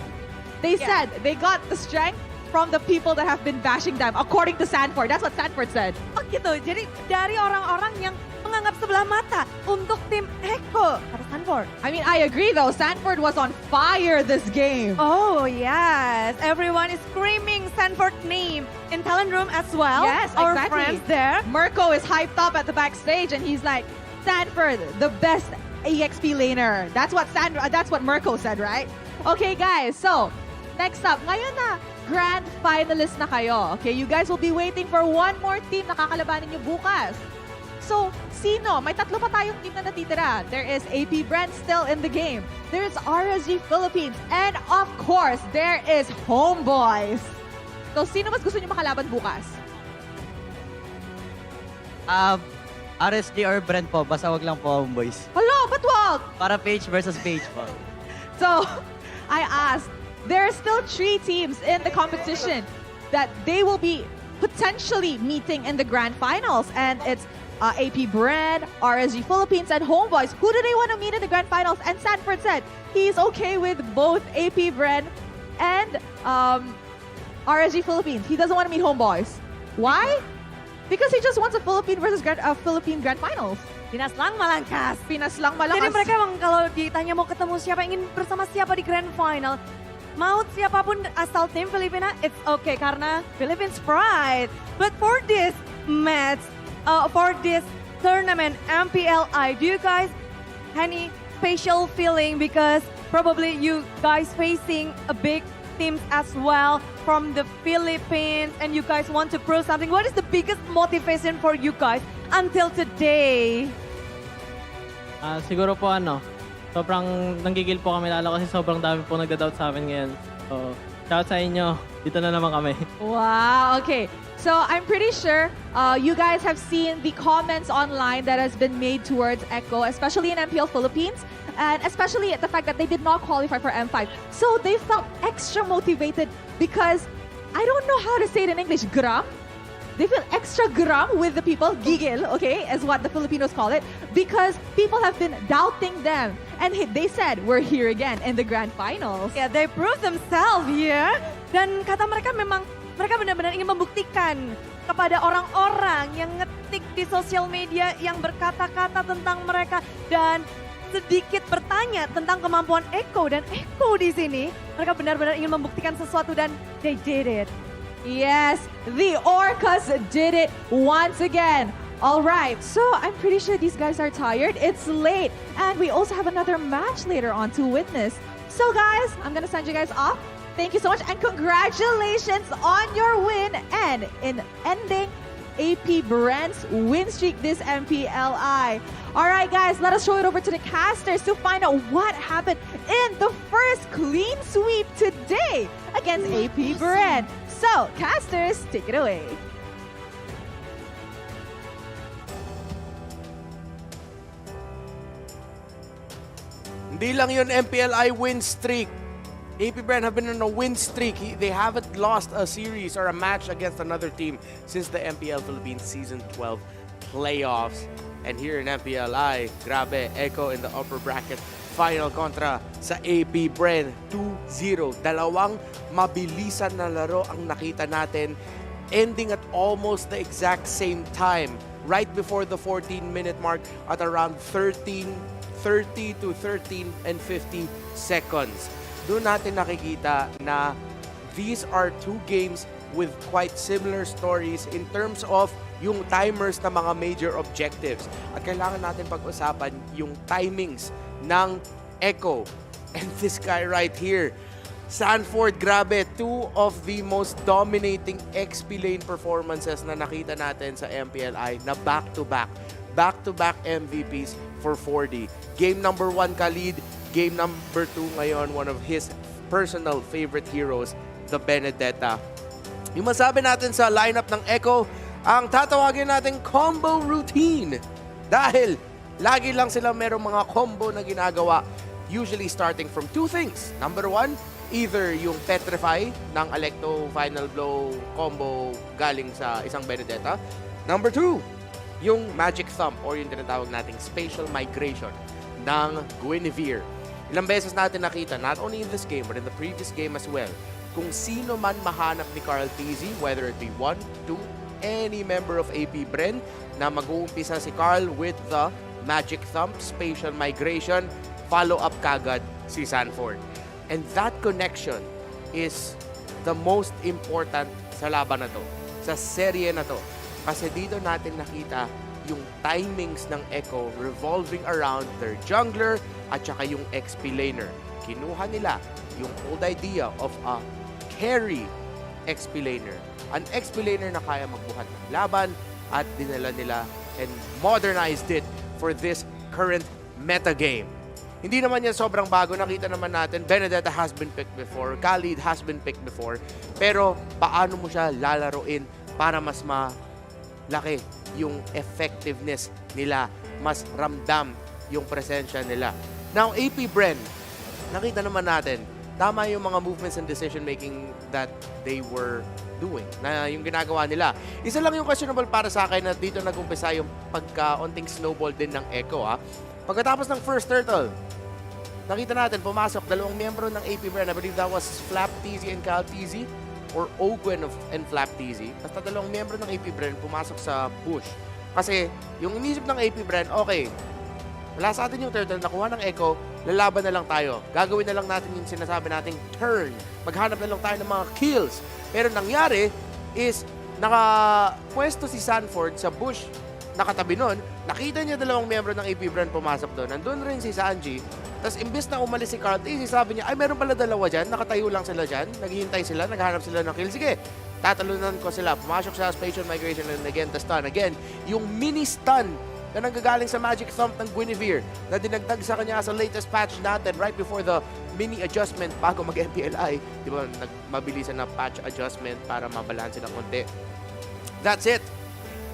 They said they got the strength from the people that have been bashing them, according to Sanford. That's what Sanford said. Oh gitu, jadi dari orang-orang yang menganggap sebelah mata untuk tim Echo. Kata Sanford. I mean, I agree though. Sanford was on fire this game. Oh yes, everyone is screaming Sanford's name in talent room as well. Yes, Our exactly. friends there. Mirko is hyped up at the backstage, and he's like, Sanford, the best EXP laner. That's what Mirko said, right? Okay, guys. So next up, ngayon na grand finalist na kayo. Okay, you guys will be waiting for one more team na kakalabanin nyo bukas. So, sino? May tatlo pa tayong team na natitira. There is AP Bren still in the game. There's RSG Philippines. And of course, there is HomeBois. So, sino mas gusto nyo makalaban bukas? RSG or Bren po, basta wag lang po HomeBois. Hello, ba't wag? Para page versus page po. So, I asked, there are still 3 teams in the competition that they will be potentially meeting in the grand finals. And it's AP Bren, RSG Philippines, and HomeBois. Who do they want to meet in the grand finals? And Sanford said he's okay with both AP Bren and RSG Philippines. He doesn't want to meet HomeBois. Why? Because he just wants a Philippine versus Philippine grand finals. Pinas lang malangkas. Pinas lang malakas. Jadi mereka emang kalau ditanya mau ketemu siapa, ingin bersama siapa di grand final, mau siapapun asal tim Filipina, it's okay karena Philippines pride. But for this match, for this tournament, MPLI, do you guys any special feeling because probably you guys facing a big teams as well from the Philippines and you guys want to prove something? What is the biggest motivation for you guys until today? Siguro po sobrang nanggigil po kami lalo kasi sobrang dami po nagda-doubt sa amin ngayon. So, shout sa inyo. Dito na naman kami. Wow, okay. So I'm pretty sure you guys have seen the comments online that has been made towards Echo, especially in MPL Philippines, and especially the fact that they did not qualify for M5. So they felt extra motivated because, I don't know how to say it in English, gram? They feel extra gram with the people, gigil, okay, is what the Filipinos call it, because people have been doubting them. And they said, we're here again in the grand finals. Yeah, they proved themselves here. Dan kata mereka memang, mereka benar-benar ingin membuktikan kepada orang-orang yang ngetik di sosial media yang berkata-kata tentang mereka dan sedikit bertanya tentang kemampuan Echo. Dan Echo di sini, mereka benar-benar ingin membuktikan sesuatu dan they did it. Yes, the Orcas did it once again. All right, so I'm pretty sure these guys are tired. It's late, and we also have another match later on to witness. So guys, I'm gonna send you guys off. Thank you so much, and congratulations on your win and in ending AP Bren's win streak this MPLI. All right, guys, let us show it over to the casters to find out what happened in the first clean sweep today against AP Bren. So, casters, take it away. Hindi lang yun MPLI win streak. AP Bren have been on a win streak. They haven't lost a series or a match against another team since the MPL Philippines Season 12 playoffs. And here in MPLI, grabe, Echo in the upper bracket final kontra sa AP Bren 2-0. Dalawang mabilisan na laro ang nakita natin, ending at almost the exact same time, right before the 14-minute mark at around 30 to 13 and 50 seconds. Doon natin nakikita na these are two games with quite similar stories in terms of yung timers na mga major objectives. At kailangan natin pag-usapan yung timings ng Echo. And this guy right here, Sanford, grabe, two of the most dominating XP lane performances na nakita natin sa MPLI na back-to-back MVPs for 4D. Game number 1 Khalid, game number 2 ngayon, one of his personal favorite heroes, the Benedetta. Yung masabi natin sa lineup ng Echo, ang tatawagin natin combo routine. Dahil lagi lang sila merong mga combo na ginagawa usually starting from two things. Number one, either yung Petrify ng Alecto Final Blow combo galing sa isang Benedetta. Number two, yung Magic Thump or yung tinatawag nating Spatial Migration ng Guinevere. Ilang beses natin nakita, not only in this game but in the previous game as well, kung sino man mahanap ni Carl Tizzy, whether it be 1, 2, any member of AP Bren, na mag-uumpisa si Carl with the Magic Thump, Spatial Migration, follow up kagad si Sanford. And that connection is the most important sa laban na to, sa serye na to. Kasi dito natin nakita yung timings ng Echo revolving around their jungler at saka yung XP laner. Kinuha nila yung old idea of a carry XP laner. An XP laner na kaya magbuhat ng laban at dinala nila and modernized it for this current meta game. Hindi naman yan sobrang bago. Nakita naman natin, Benedetta has been picked before, Khalid has been picked before. Pero paano mo siya lalaroin para mas malaki yung effectiveness nila, mas ramdam yung presensya nila. Now, AP Bren, nakita naman natin, tama yung mga movements and decision making that they were doing, na yung ginagawa nila. Isa lang yung questionable para sa akin na dito nag-umpisa yung pagka-onting snowball din ng Echo. Pagkatapos ng first turtle, nakita natin, pumasok dalawang miyembro ng AP Bren. I believe that was Flap Tizzy and Cal Tizzy or Ogwen and Flap Tizzy. Basta dalawang miyembro ng AP Bren pumasok sa bush. Kasi yung inisip ng AP Bren, okay, wala sa atin yung turtle, nakuha ng Echo, lalaban na lang tayo. Gagawin na lang natin yung sinasabi nating turn. Maghanap na lang tayo ng mga kills. Pero nangyari is nakapwesto si Sanford sa bush, nakatabi nun, nakita niya dalawang miyembro ng AP Bren pumasok doon. Nandun rin si Sanji. Tapos imbes na umalis si Carl Tizzy, sabi niya, ay meron pala dalawa dyan, nakatayo lang sila dyan, naghihintay sila, naghahanap sila ng kill. Sige, tatalunan ko sila. Pumasok siya sa Spatial Migration and again, the stun. Again, yung mini stun na nanggagaling sa Magic Thump ng Guinevere na dinagdag sa kanya sa latest patch natin right before the mini adjustment bago mag-MPLI. Di ba, mabilisan na patch adjustment para mabalansin ng konti. That's it.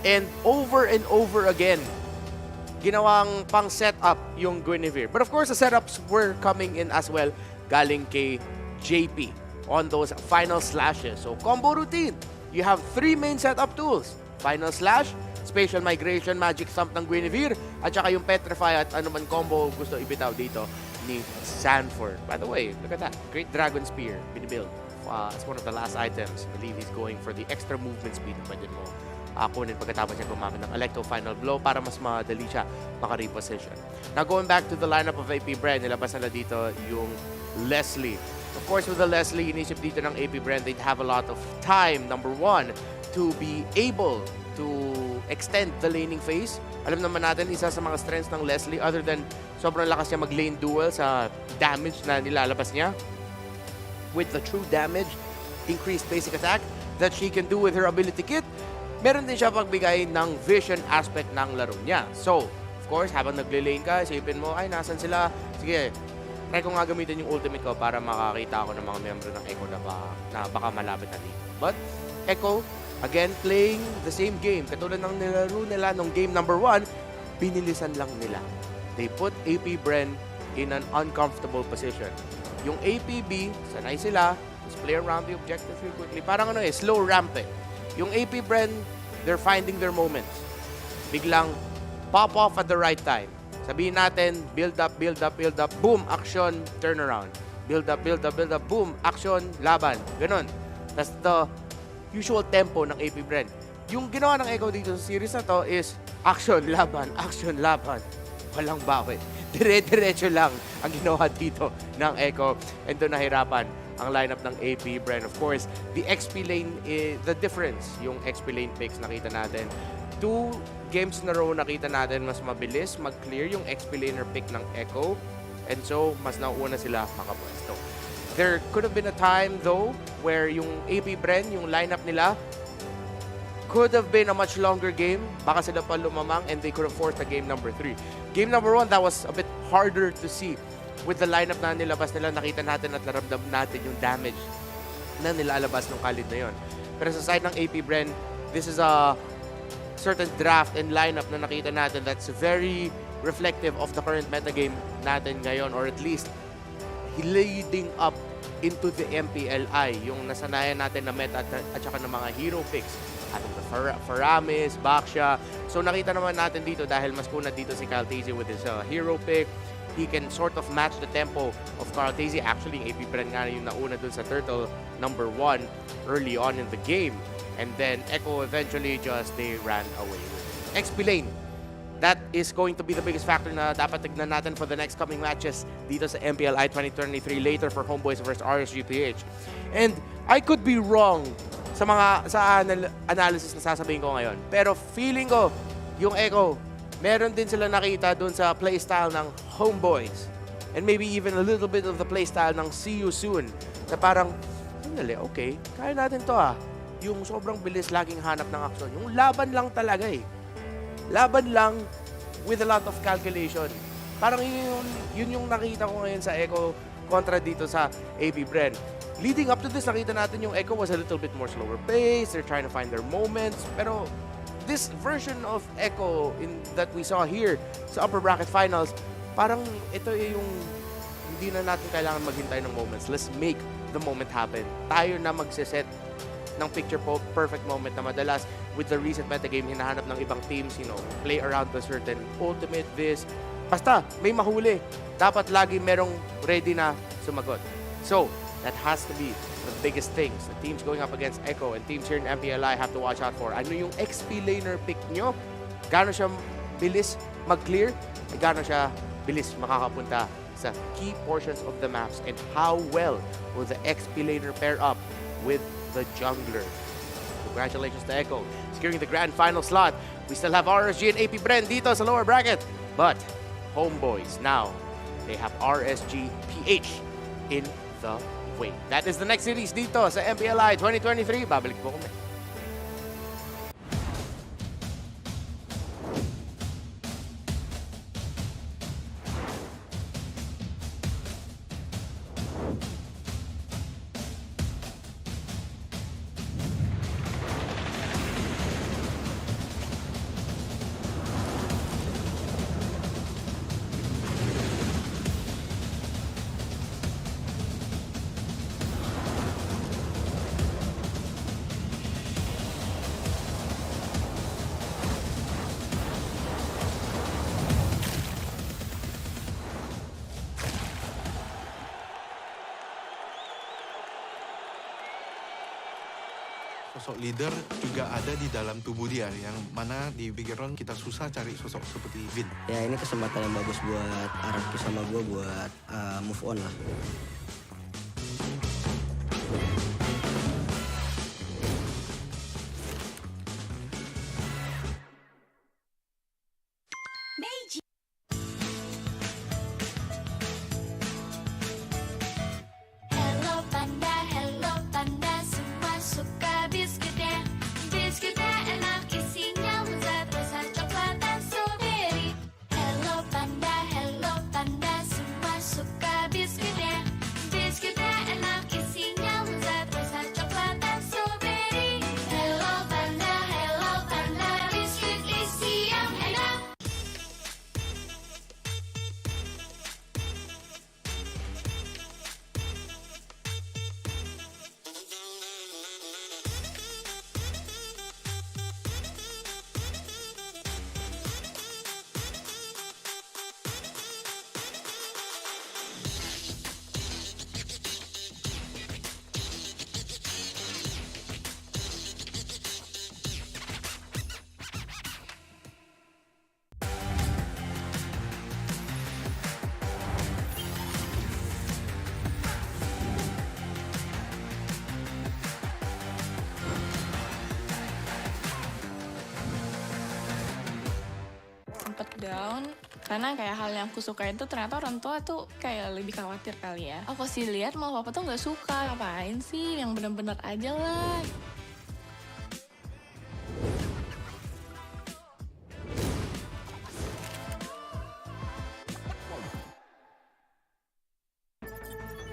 And over again, ginawang pang setup yung Guinevere. But of course, the setups were coming in as well galing kay JP on those final slashes. So, combo routine. You have 3 main setup tools. Final slash, Spatial Migration, Magic Thump ng Guinevere, at saka yung Petrify at anuman combo gusto ibitaw dito ni Sanford. By the way, look at that. Great Dragon Spear, binibuild. As one of the last items. I believe he's going for the extra movement speed na pwede mo kunin pagkatapos niya gumamit ng Alecto Final Blow para mas madali siya maka-reposition. Now, going back to the lineup of AP Bren, nilabas nila dito yung Leslie. Of course, with the Leslie, inisip dito ng AP Bren, they'd have a lot of time, number one, to be able to extend the laning phase. Alam naman natin, isa sa mga strengths ng Leslie, other than sobrang lakas niya mag-lane duel sa damage na nilalabas niya, with the true damage, increased basic attack that she can do with her ability kit, meron din siya pagbigay ng vision aspect ng laro niya. So, of course, habang nagle-lane ka, isipin mo, ay, nasan sila? Sige, try ko nga gamitin yung ultimate ko para makakita ako ng mga miyembro ng Echo na baka malapit na dito. But, Echo, again, playing the same game. Katulad ng nilaro nila nung game number 1, binilisan lang nila. They put AP Bren in an uncomfortable position. Yung APB, sanay sila, just play around the objective real quickly. Parang slow ramping. Yung AP Bren, they're finding their moments. Biglang pop off at the right time. Sabihin natin, build up, boom, action, turn around. Build up, boom, action, laban. Ganon. That's the usual tempo ng AP Bren. Yung ginawa ng Echo dito sa series na to is action, laban, action, laban. Walang bawi. Dire-diretso lang ang ginawa dito ng Echo. And doon nahirapan ang lineup ng AP Bren. Of course, the XP lane, the difference, yung XP lane picks nakita natin. 2 games na row nakita natin mas mabilis mag-clear yung XP laner pick ng Echo. And so, mas nauuna sila makapwesto. There could have been a time though where yung AP Bren, yung lineup nila, could have been a much longer game. Baka sila pa lumamang and they could have forced a game number 3. Game number 1, that was a bit harder to see. With the lineup na nilabas nila, nakita natin at naramdam natin yung damage na nilalabas ng Khalid na yon. Pero sa side ng AP Bren, this is a certain draft and lineup na nakita natin that's very reflective of the current metagame natin ngayon, or at least leading up into the MPLI, yung nasanayan natin na meta at saka ng mga hero picks. Ating Faramis, Baksha. So nakita naman natin dito dahil mas kuna dito si Caltese with his hero pick. He can sort of match the tempo of Caltese. Actually, AP Bren nga yung nauna dun sa Turtle number 1 early on in the game. And then Echo eventually they ran away. XP lane. That is going to be the biggest factor na dapat tignan natin for the next coming matches dito sa MPLI 2023 later for HomeBois versus RSGPH. And I could be wrong sa analysis na sasabihin ko ngayon. Pero feeling ko, yung Echo, meron din sila nakita dun sa playstyle ng HomeBois. And maybe even a little bit of the playstyle ng See You Soon. Na parang, okay, kaya natin to Yung sobrang bilis, laging hanap ng aksyon. Yung laban lang talaga Laban lang with a lot of calculation. Parang yun yung nakita ko ngayon sa Echo kontra dito sa AP Bren. Leading up to this, nakita natin yung Echo was a little bit more slower pace. They're trying to find their moments. Pero this version of Echo that we saw here sa upper bracket finals, parang ito yung hindi na natin kailangan maghintay ng moments. Let's make the moment happen. Tayo na magsiset ng picture perfect moment na madalas with the recent metagame, hinahanap ng ibang teams, play around the certain ultimate this. Basta, may mahuli. Dapat lagi merong ready na sumagot. So, that has to be the biggest things. The teams going up against Echo and teams here in MPLI have to watch out for. Ano yung XP laner pick nyo? Gano'n siya bilis mag-clear? Gano'n siya bilis makakapunta sa key portions of the maps? And how well will the XP laner pair up with the jungler? Congratulations to Echo, securing the grand final slot. We still have RSG and AP Bren dito sa lower bracket. But HomeBois now, they have RSG PH in the way. That is the next series dito sa MPLI 2023. Babalik po kami. Sosok leader juga ada di dalam tubuh dia, yang mana di pikiran kita susah cari sosok seperti Vin. Ya ini kesempatan yang bagus buat Araki sama gue buat move on lah. Hello panda, semua suka biskuitnya. Biskuitnya enak, isinya lezat, rasa coklat dan strawberry. Hello panda, semua suka biskuitnya. Biskuitnya enak, isinya lezat, rasa coklat dan strawberry. Hello panda, biskuit isi yang enak. Sempet down karena kayak hal yang aku suka itu ternyata orang tua tuh kayak lebih khawatir kali ya. Aku sih lihat malah papa tuh nggak suka, ngapain sih, yang bener-bener aja lah.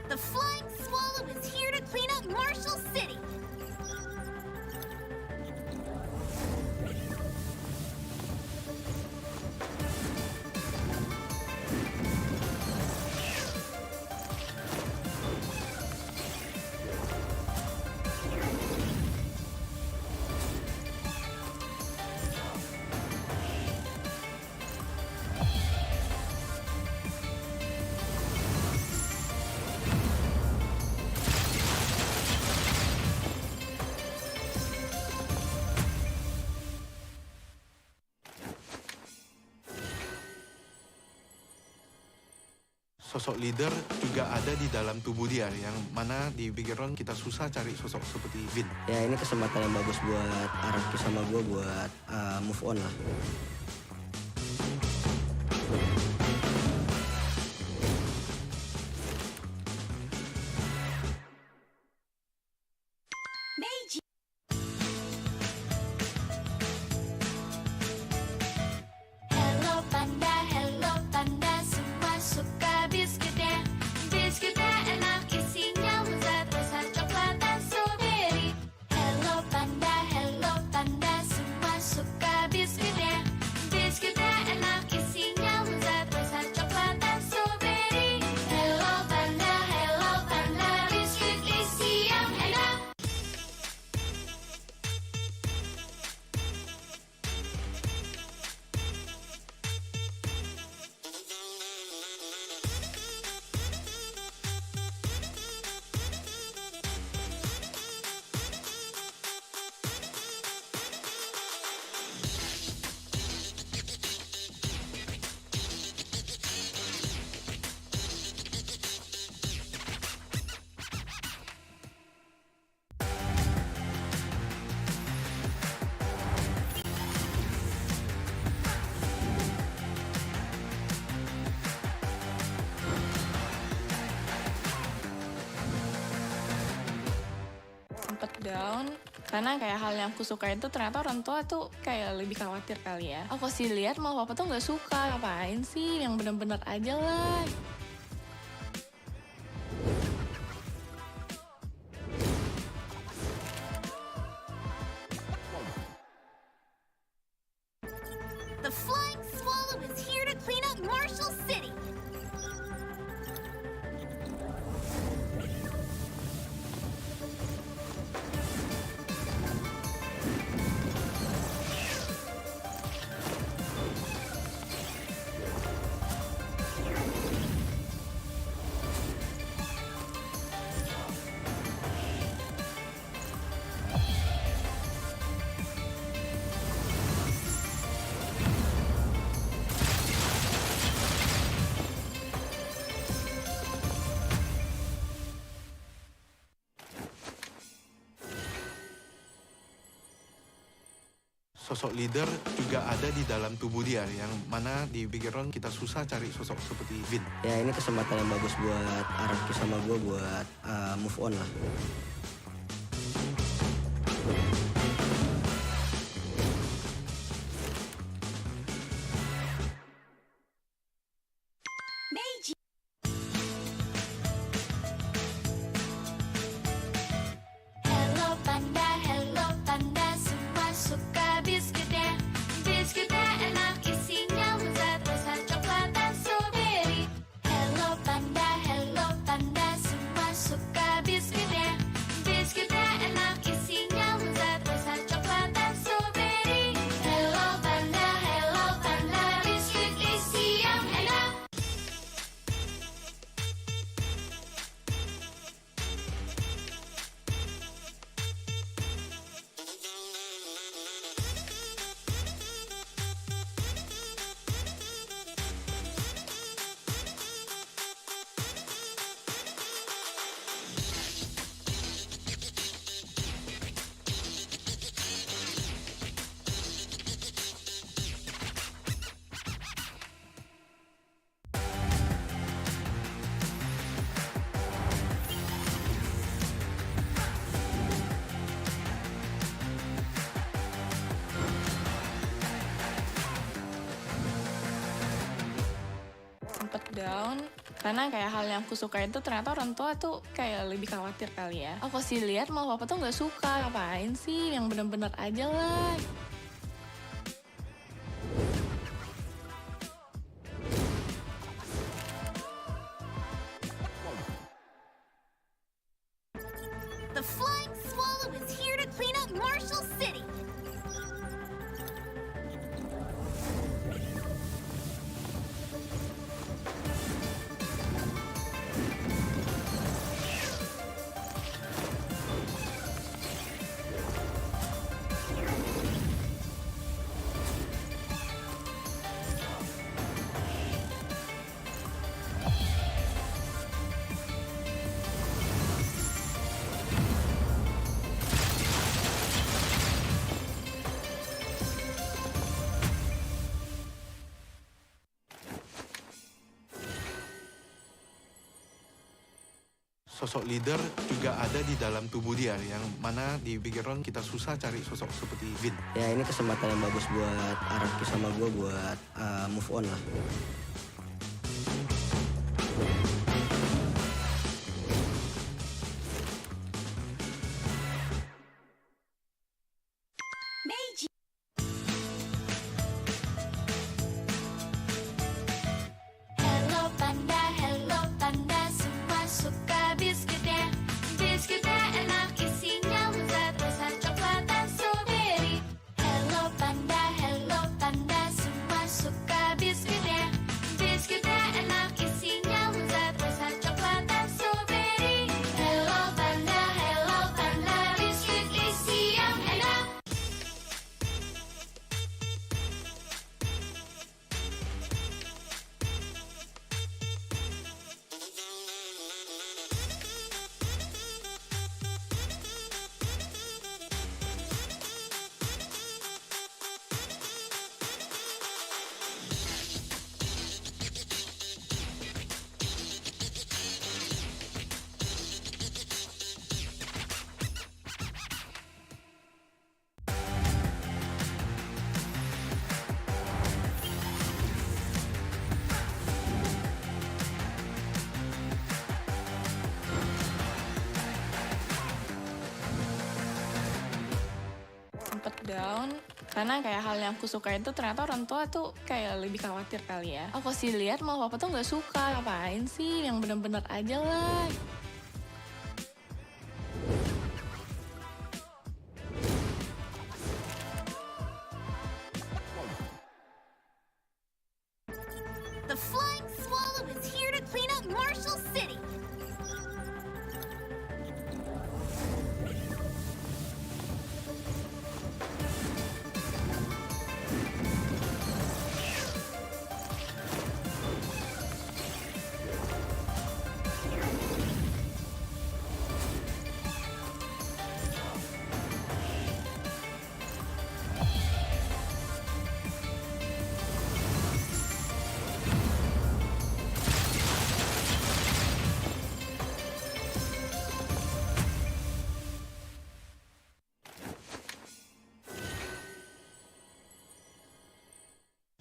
The Flying Swallow is here to clean up Marshall City. Sosok leader juga ada di dalam tubuh dia, yang mana di background kita susah cari sosok seperti Vin. Ya ini kesempatan yang bagus buat Araki sama gue buat move on lah. Hello panda, semua suka biskuitnya. Biskuitnya enak, isinya lezat, rasa coklat dan strawberry. Hello panda, semua suka biskuitnya. Biskuitnya enak, isinya lezat, rasa coklat dan strawberry. Hello panda, biskuit isi yang enak. Sempet down karena kayak hal yang aku suka itu ternyata orang tua tuh kayak lebih khawatir kali ya. Aku sih lihat mau papa tuh nggak suka, ngapain sih, yang bener-bener aja lah. The Flying Swallow is here to clean up Marshall City. Sosok leader juga ada di dalam tubuh dia, yang mana di background kita susah cari sosok seperti Vin. Ya ini kesempatan yang bagus buat Araki sama gue buat move on lah. Hello panda, semua suka biskuitnya. Biskuitnya enak, isinya lezat, rasa coklat dan strawberry. Hello panda, semua suka biskuitnya. Biskuitnya enak, isinya lezat, rasa coklat dan strawberry. Hello panda, biskuit isi yang enak. Sempet down karena kayak hal yang aku suka itu ternyata orang tua tuh kayak lebih khawatir kali ya. Aku sih lihat mau papa tuh nggak suka, ngapain sih, yang bener-bener aja lah. The Flying Swallow is here to clean up Marshall City. Sosok leader juga ada di dalam tubuh dia, yang mana di pikiran kita susah cari sosok seperti Vin. Ya ini kesempatan yang bagus buat Araki sama gue buat move on lah. Hello panda, semua suka biskuitnya. Biskuitnya enak, isinya lezat, rasa coklat dan strawberry. Hello panda, semua suka biskuitnya. Biskuitnya enak, isinya lezat, rasa coklat dan strawberry. Hello panda, biskuit isi yang enak. Sempet down karena kayak hal yang aku suka itu ternyata orang tua tuh kayak lebih khawatir kali ya. Aku sih lihat malah papa tuh nggak suka, ngapain sih, yang bener-bener aja lah. The Flying Swallow is here to clean up Marshall City.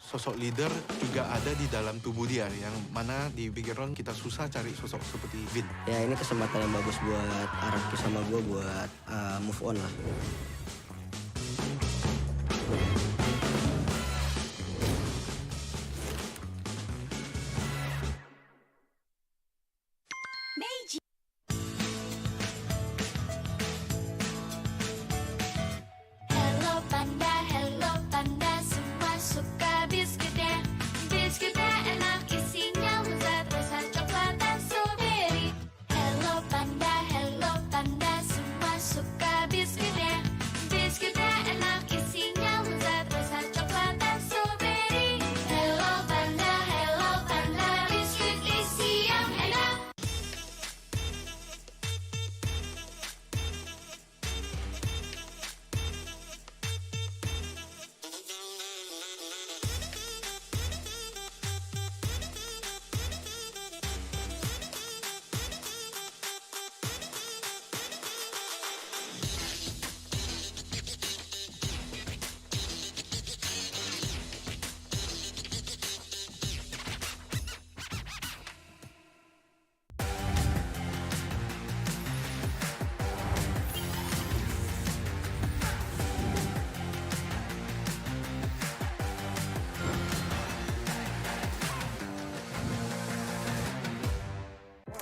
Sosok leader juga ada di dalam tubuh dia, yang mana di pikiran kita susah cari sosok seperti Vin. Ya ini kesempatan yang bagus buat Araki sama gue buat move on lah. Hello panda, semua suka biskuitnya. Biskuitnya enak, isinya lezat, rasa coklat dan strawberry. Hello panda, semua suka biskuitnya. Biskuitnya enak, isinya lezat, rasa coklat dan strawberry. Hello panda, biskuit isi yang enak.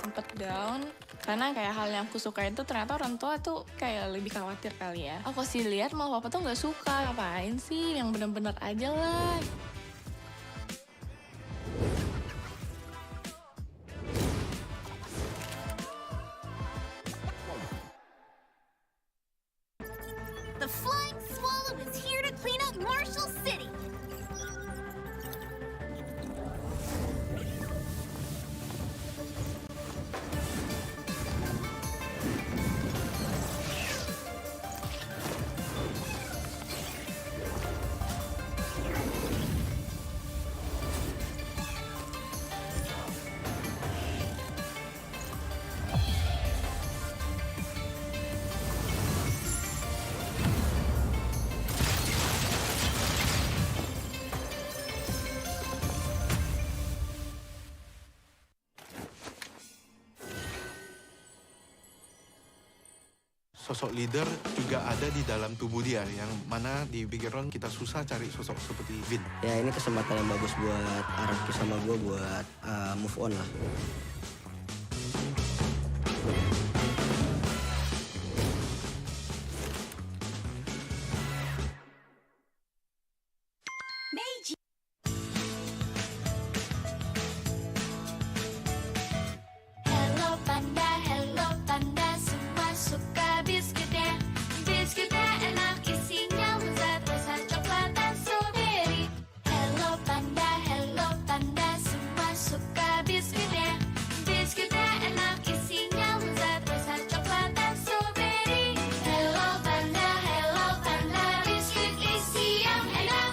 Sempet down karena kayak hal yang aku suka itu ternyata orang tua tuh kayak lebih khawatir kali ya. Aku sih lihat malah papa tuh nggak suka, ngapain sih, yang bener-bener aja lah. The Flying Swallow is here to clean up Marshall City. Sosok leader juga ada di dalam tubuh dia, yang mana di pikiran kita susah cari sosok seperti Vin. Ya ini kesempatan yang bagus buat Araki sama gue buat move on lah. Hello panda, semua suka biskuitnya. Biskuitnya enak, isinya lezat, rasa coklat dan strawberry. Hello panda, semua suka biskuitnya. Biskuitnya enak, isinya lezat, rasa coklat dan strawberry. Hello panda, biskuit isi yang enak.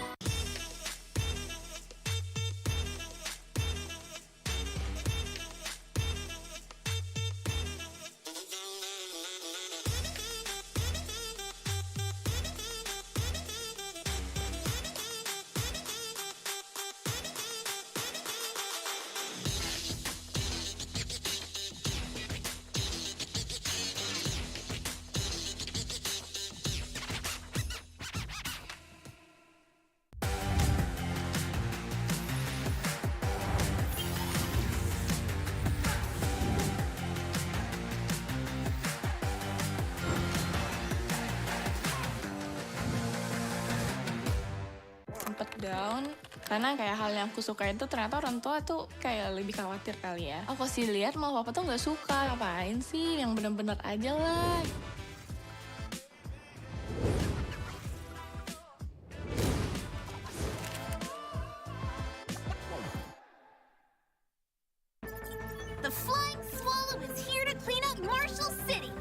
Sempet down karena kayak hal yang aku suka itu ternyata orang tua tuh kayak lebih khawatir kali ya. Aku sih lihat malah papa tuh nggak suka, ngapain sih, yang bener-bener aja lah. The Flying Swallow is here to clean up Marshall City.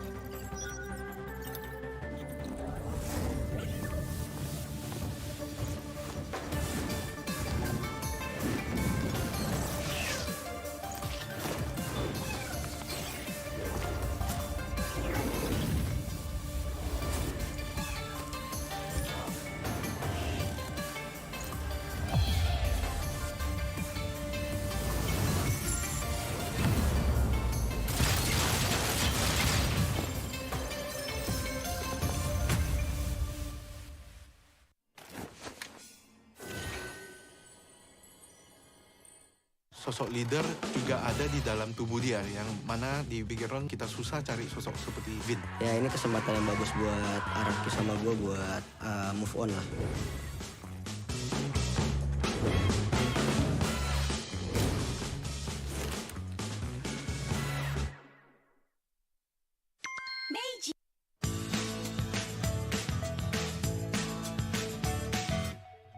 Sosok leader juga ada di dalam tubuh dia, yang mana di pikiran kita susah cari sosok seperti Vin. Ya ini kesempatan yang bagus buat Araki sama gue buat move on lah.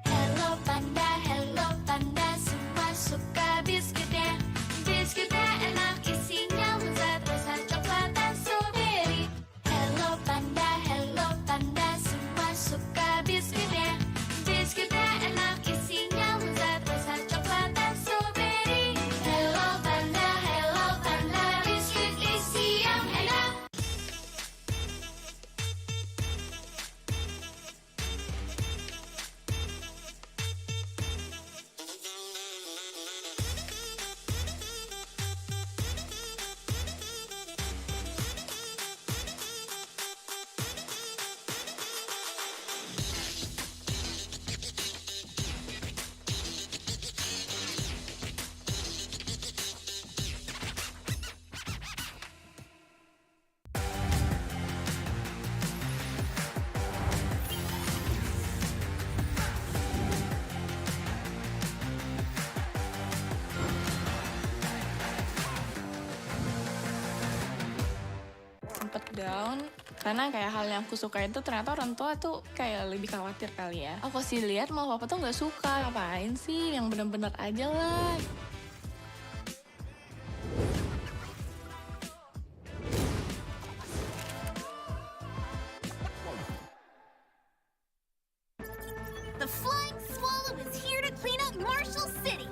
Hello panda, semua suka biskuitnya. Biskuitnya enak, isinya lezat, rasa coklat dan strawberry. Hello panda, semua suka biskuitnya. Biskuitnya enak, isinya lezat, rasa coklat dan strawberry. Hello panda, biskuit isi yang enak. Sempet down karena kayak hal yang aku suka itu ternyata orang tua tuh kayak lebih khawatir kali ya. Aku sih lihat malah papa tuh nggak suka, ngapain sih, yang bener-bener aja lah. The Flying Swallow is here to clean up Marshall City.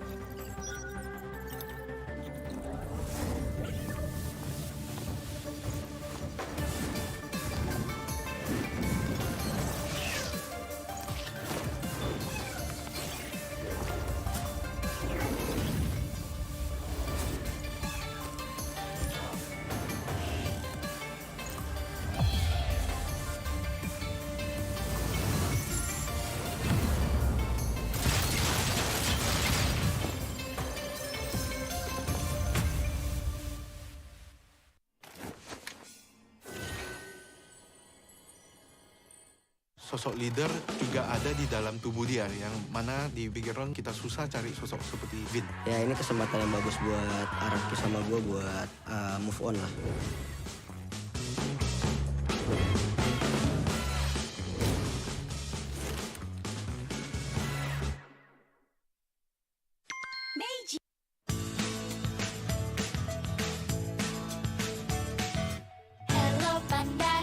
sosok leader juga ada di dalam tubuh dia, yang mana di background kita susah cari sosok seperti Vin. Ya ini kesempatan yang bagus buat Araki sama gue buat move on lah.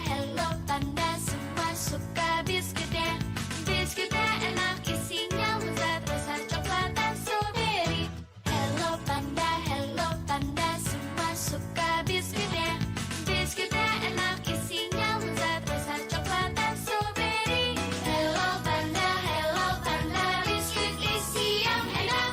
Hello panda, semua suka biskuitnya. Biskuitnya enak, isinya lezat, rasa coklat dan strawberry. Hello panda, semua suka biskuitnya. Biskuitnya enak, isinya lezat, rasa coklat dan strawberry. Hello panda, biskuit isi yang enak.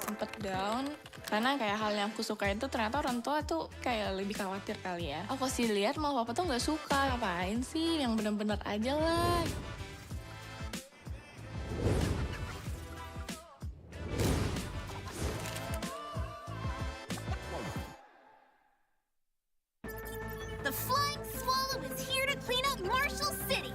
Sempet down karena kayak hal yang aku suka itu ternyata orang tua tuh kayak lebih khawatir kali ya. Aku sih lihat mau papa tuh nggak suka, ngapain sih, yang bener-bener aja lah. The Flying Swallow is here to clean up Marshall City.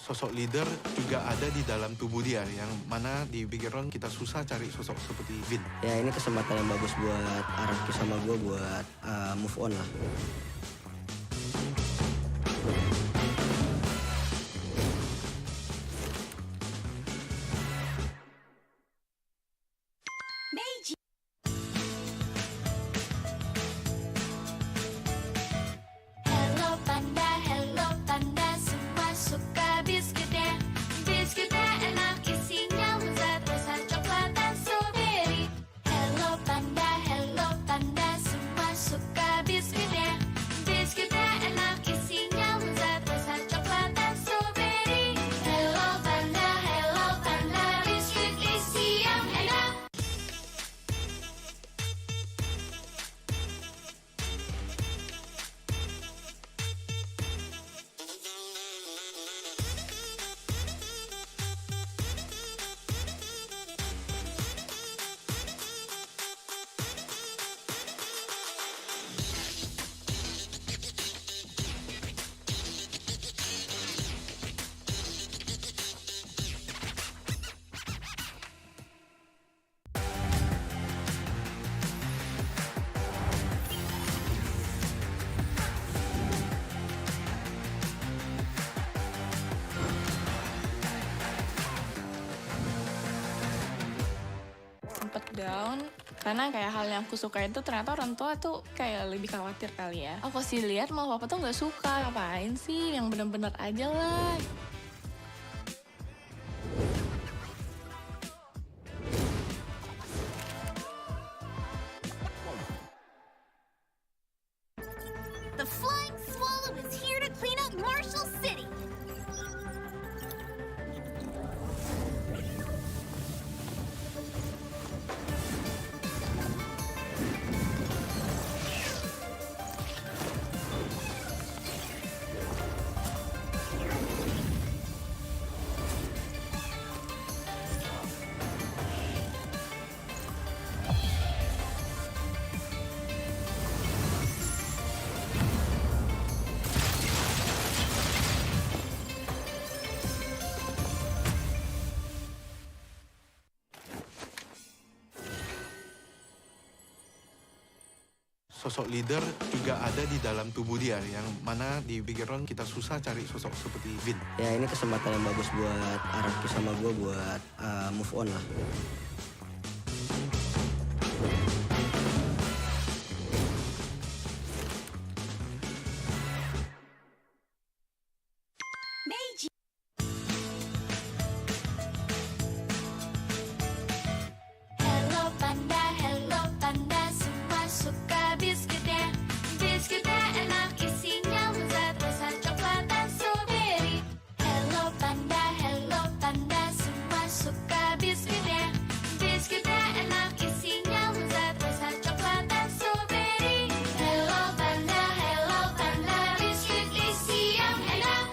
Sosok leader juga ada di dalam tubuh dia, yang mana di background kita susah cari sosok seperti Vin. Ya ini kesempatan yang bagus buat Araki sama gue buat move on lah. Hello panda, semua suka biskuitnya. Biskuitnya enak, isinya lezat, rasa coklat dan strawberry. Hello panda, semua suka biskuitnya. Biskuitnya enak, isinya lezat, rasa coklat dan strawberry. Hello panda, biskuit isi yang enak. Sempet down karena kayak hal yang aku suka itu ternyata orang tua tuh kayak lebih khawatir kali ya. Aku sih lihat mau papa tuh nggak suka, ngapain sih, yang bener-bener aja lah. The Flying Swallow is here to clean up Marshall City. sosok leader juga ada di dalam tubuh dia, yang mana di background kita susah cari sosok seperti Vin. Ya ini kesempatan yang bagus buat Araki sama gue buat move on lah. Hello panda, semua suka biskuitnya. Biskuitnya enak, isinya lezat, rasa coklat dan strawberry. Hello panda, semua suka biskuitnya. Biskuitnya enak, isinya lezat, rasa coklat dan strawberry. Hello panda, biskuit isi yang enak.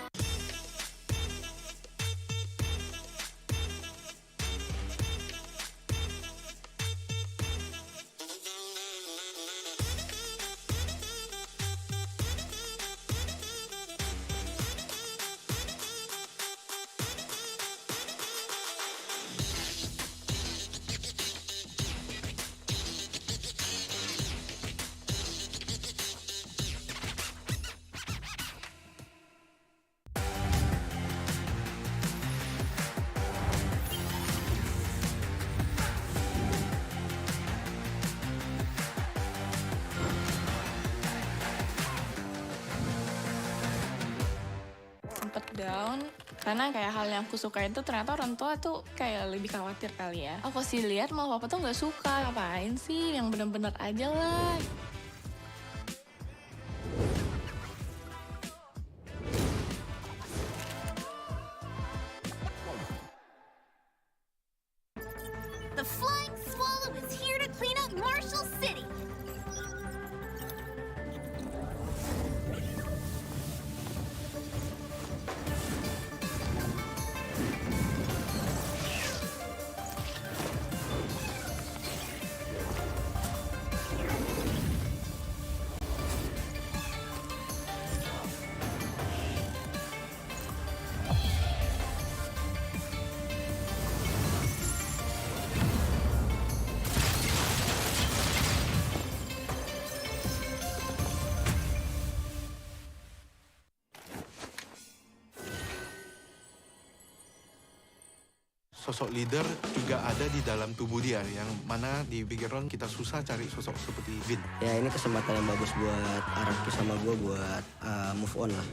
Sempet down karena kayak hal yang aku suka itu ternyata orang tua tuh kayak lebih khawatir kali ya. Aku sih lihat malah papa tuh nggak suka, ngapain sih, yang bener-bener aja lah. The Flying Swallow is here to clean up Marshall City. Sosok leader juga ada di dalam tubuh dia, yang mana di background kita susah cari sosok seperti Vin. Ya ini kesempatan yang bagus buat Araki sama gue buat move on lah.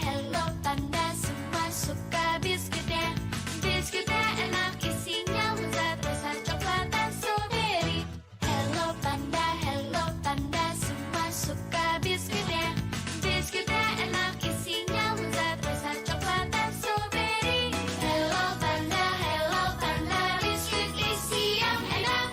Hello panda, semua suka biskuitnya. Biskuitnya enak, isinya lezat, rasa coklat dan strawberry. Hello panda, semua suka biskuitnya. Biskuitnya enak, isinya lezat, rasa coklat dan strawberry. Hello panda, biskuit isi yang enak.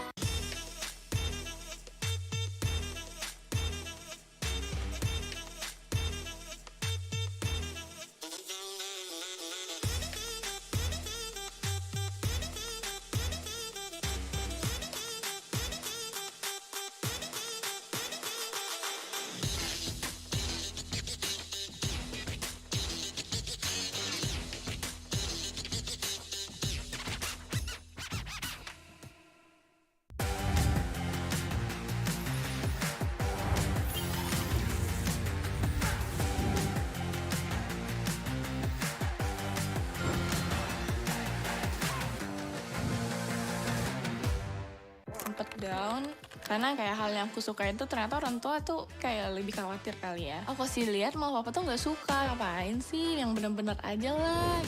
Sempet down karena kayak hal yang aku suka itu ternyata orang tua tuh kayak lebih khawatir kali ya. Aku sih lihat malah papa tuh nggak suka, ngapain sih, yang bener-bener aja lah.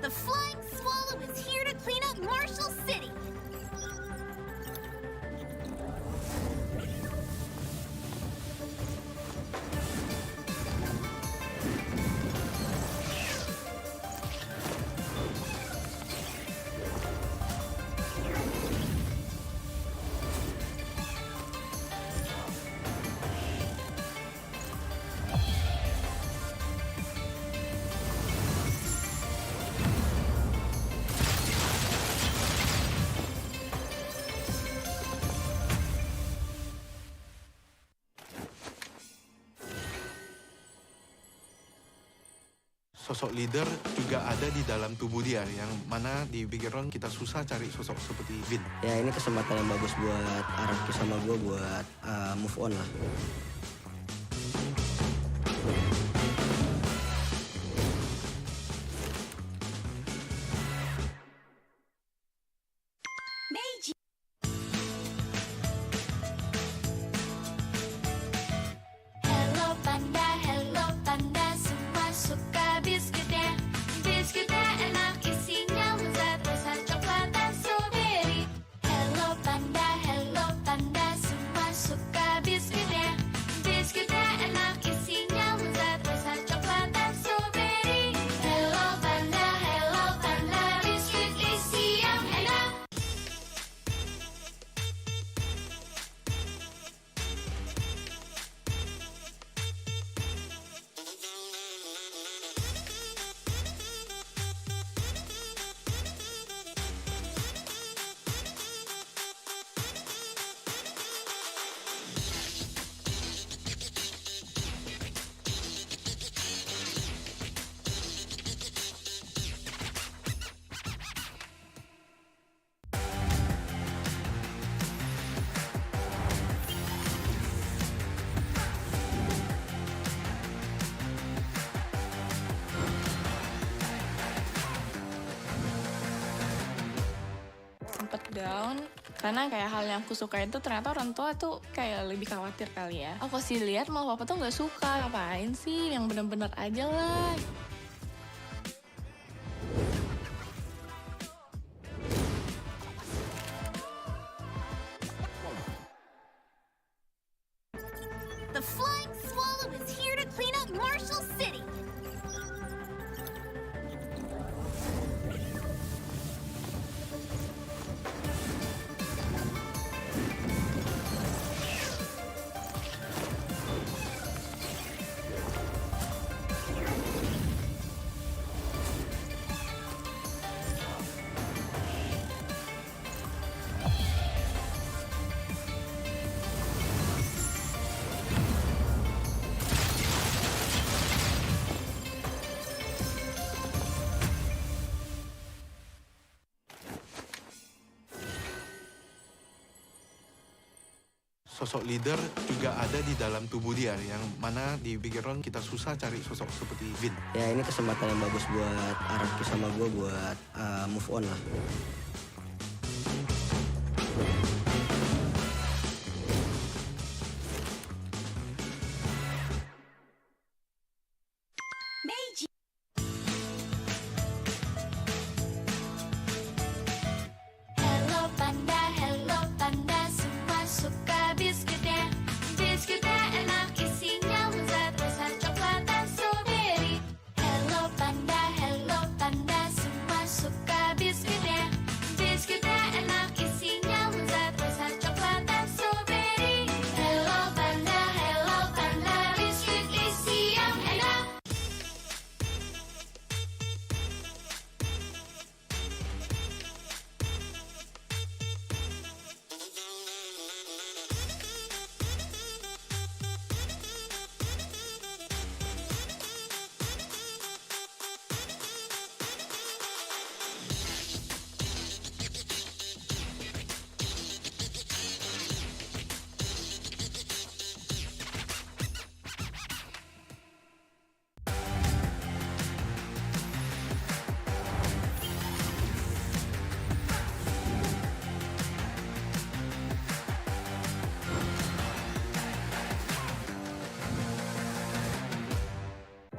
The Flying Swallow is here to clean up Marshall City. sosok leader juga ada di dalam tubuh dia, yang mana di background kita susah cari sosok seperti Vin. Ya ini kesempatan yang bagus buat Araki sama gue buat move on lah. Hello panda, semua suka biskuitnya. Biskuitnya enak, isinya lezat, rasa coklat dan strawberry. Hello panda, semua suka biskuitnya. Biskuitnya enak, isinya lezat, rasa coklat dan strawberry. Hello panda, biskuit isi yang enak. Sempet down karena kayak hal yang aku suka itu ternyata orang tua tuh kayak lebih khawatir kali ya. Aku sih lihat malah papa tuh nggak suka, ngapain sih, yang bener-bener aja lah. The Flying Swallow is here to clean up Marshall City. Sosok leader juga ada di dalam tubuh dia, yang mana di background kita susah cari sosok seperti Vin. Ya ini kesempatan yang bagus buat Araki sama gue buat move on lah. Hello panda, semua suka biskuitnya. Biskuitnya enak, isinya lezat, rasa coklat dan strawberry. Hello panda, semua suka biskuitnya. Biskuitnya enak, isinya lezat, rasa coklat dan strawberry. Hello panda, biskuit isi yang enak.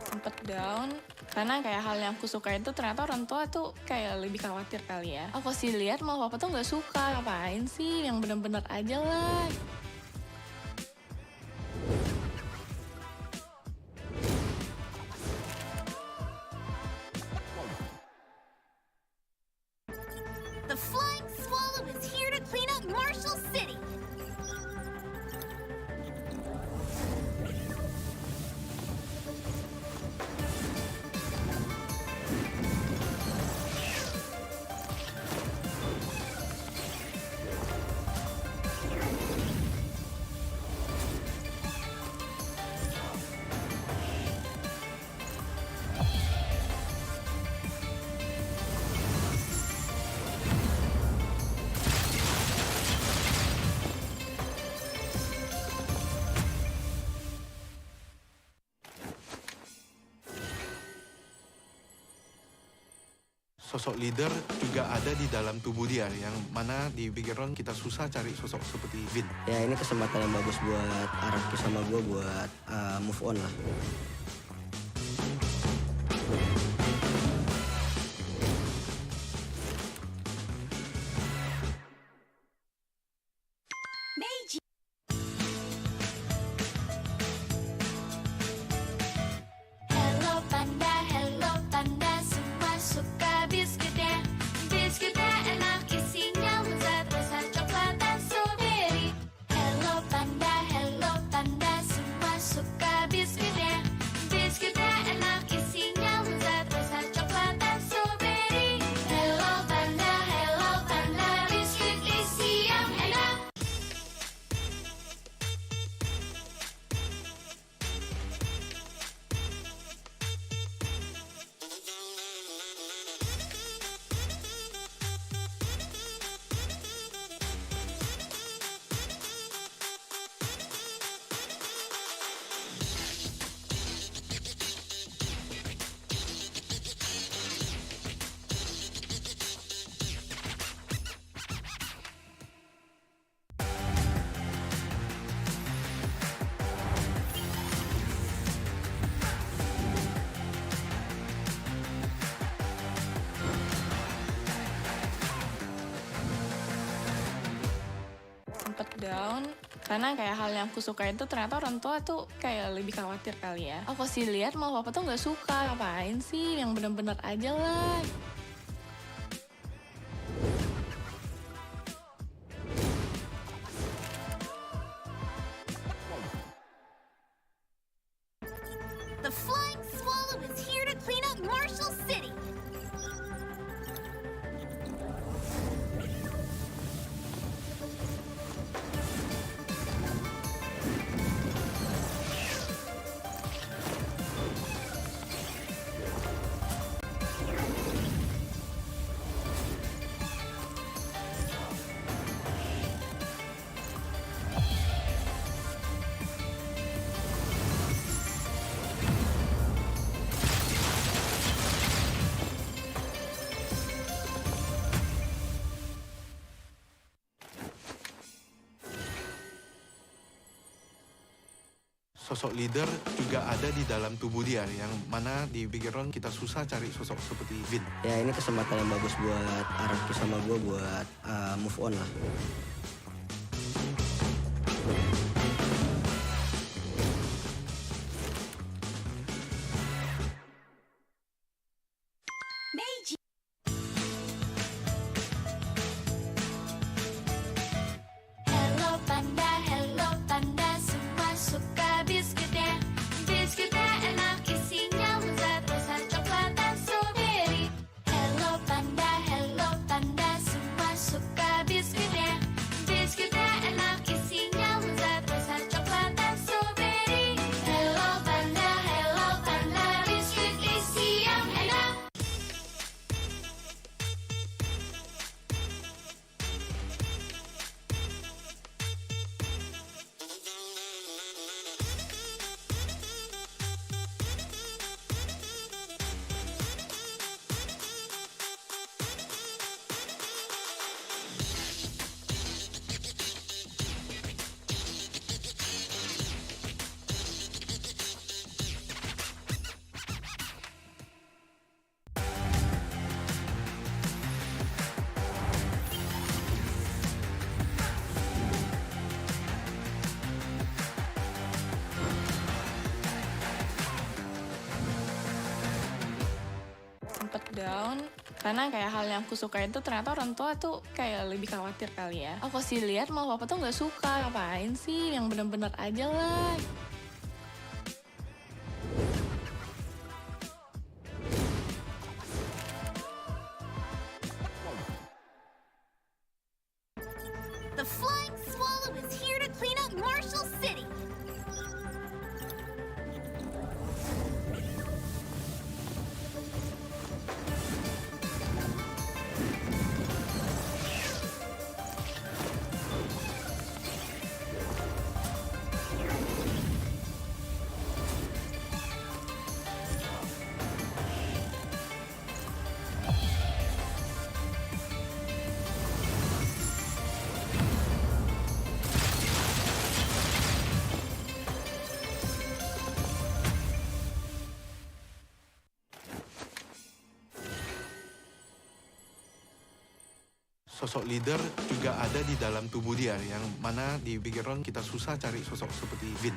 Sempet down karena kayak hal yang aku suka itu ternyata orang tua tuh kayak lebih khawatir kali ya. Aku sih lihat malah papa tuh nggak suka, ngapain sih, yang bener-bener aja lah. The Flying Swallow is here to clean up Marshall City. sosok leader juga ada di dalam tubuh dia, yang mana di pikiran kita susah cari sosok seperti Vin. Ya ini kesempatan yang bagus buat Araki sama gue buat move on lah. Hello panda, semua suka biskuitnya. Biskuitnya enak, isinya lezat, rasa coklat dan strawberry. Hello panda, semua suka biskuitnya. Biskuitnya enak, isinya lezat, rasa coklat dan strawberry. Hello panda, biskuit isi yang enak. Sempet down karena kayak hal yang aku suka itu ternyata orang tua tuh kayak lebih khawatir kali ya. Aku sih lihat malah papa tuh nggak suka, ngapain sih, yang bener-bener aja lah. The Flying Swallow is here to clean up Marshall City. Sosok leader juga ada di dalam tubuh dia, yang mana di pikiran kita susah cari sosok seperti Vin. Ya ini kesempatan yang bagus buat Araki sama gue buat move on lah. Hello panda, semua suka biskuitnya. Biskuitnya enak, isinya lezat, rasa coklat dan strawberry. Hello panda, semua suka biskuitnya. Biskuitnya enak, isinya lezat, rasa coklat dan strawberry. Hello panda, biskuit isi yang enak. Sempet down karena kayak hal yang aku suka itu ternyata orang tua tuh kayak lebih khawatir kali ya. Aku sih lihat malah papa tuh nggak suka, ngapain sih, yang bener-bener aja lah. The Flying Swallow is here to clean up Marshall City. sosok leader juga ada di dalam tubuh dia, yang mana di background kita susah cari sosok seperti Vin.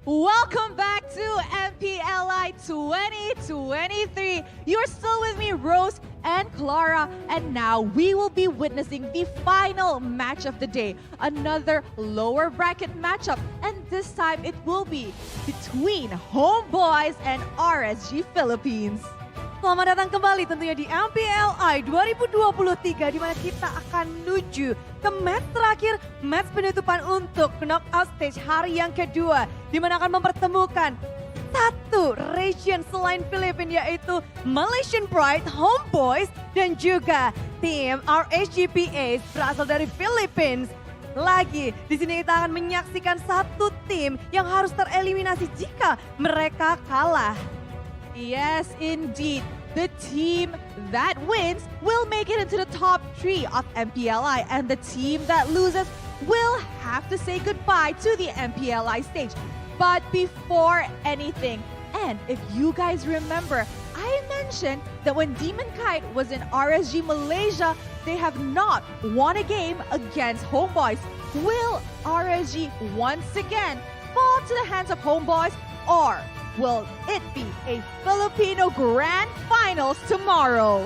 Welcome back to MPLI 2023. You're still with me, Rose and Clara, and now we will be witnessing the final match of the day. Another lower bracket matchup, and this time it will be between HomeBois and RSG Philippines. Selamat datang kembali tentunya di MPLI 2023 di mana kita akan menuju ke match terakhir, match penutupan untuk knockout stage hari yang kedua di mana akan mempertemukan satu region selain Filipina yaitu Malaysian Pride, HomeBois dan juga tim RSGPA berasal dari Philippines. Lagi, di sini kita akan menyaksikan satu tim yang harus tereliminasi jika mereka kalah. Yes, indeed. The team that wins will make it into the top 3 of MPLI, and the team that loses will have to say goodbye to the MPLI stage. But before anything, and if you guys remember, I mentioned that when Demon Kite was in RSG Malaysia, they have not won a game against HomeBois. Will RSG once again fall to the hands of HomeBois, or will it be a Filipino Grand Finals tomorrow?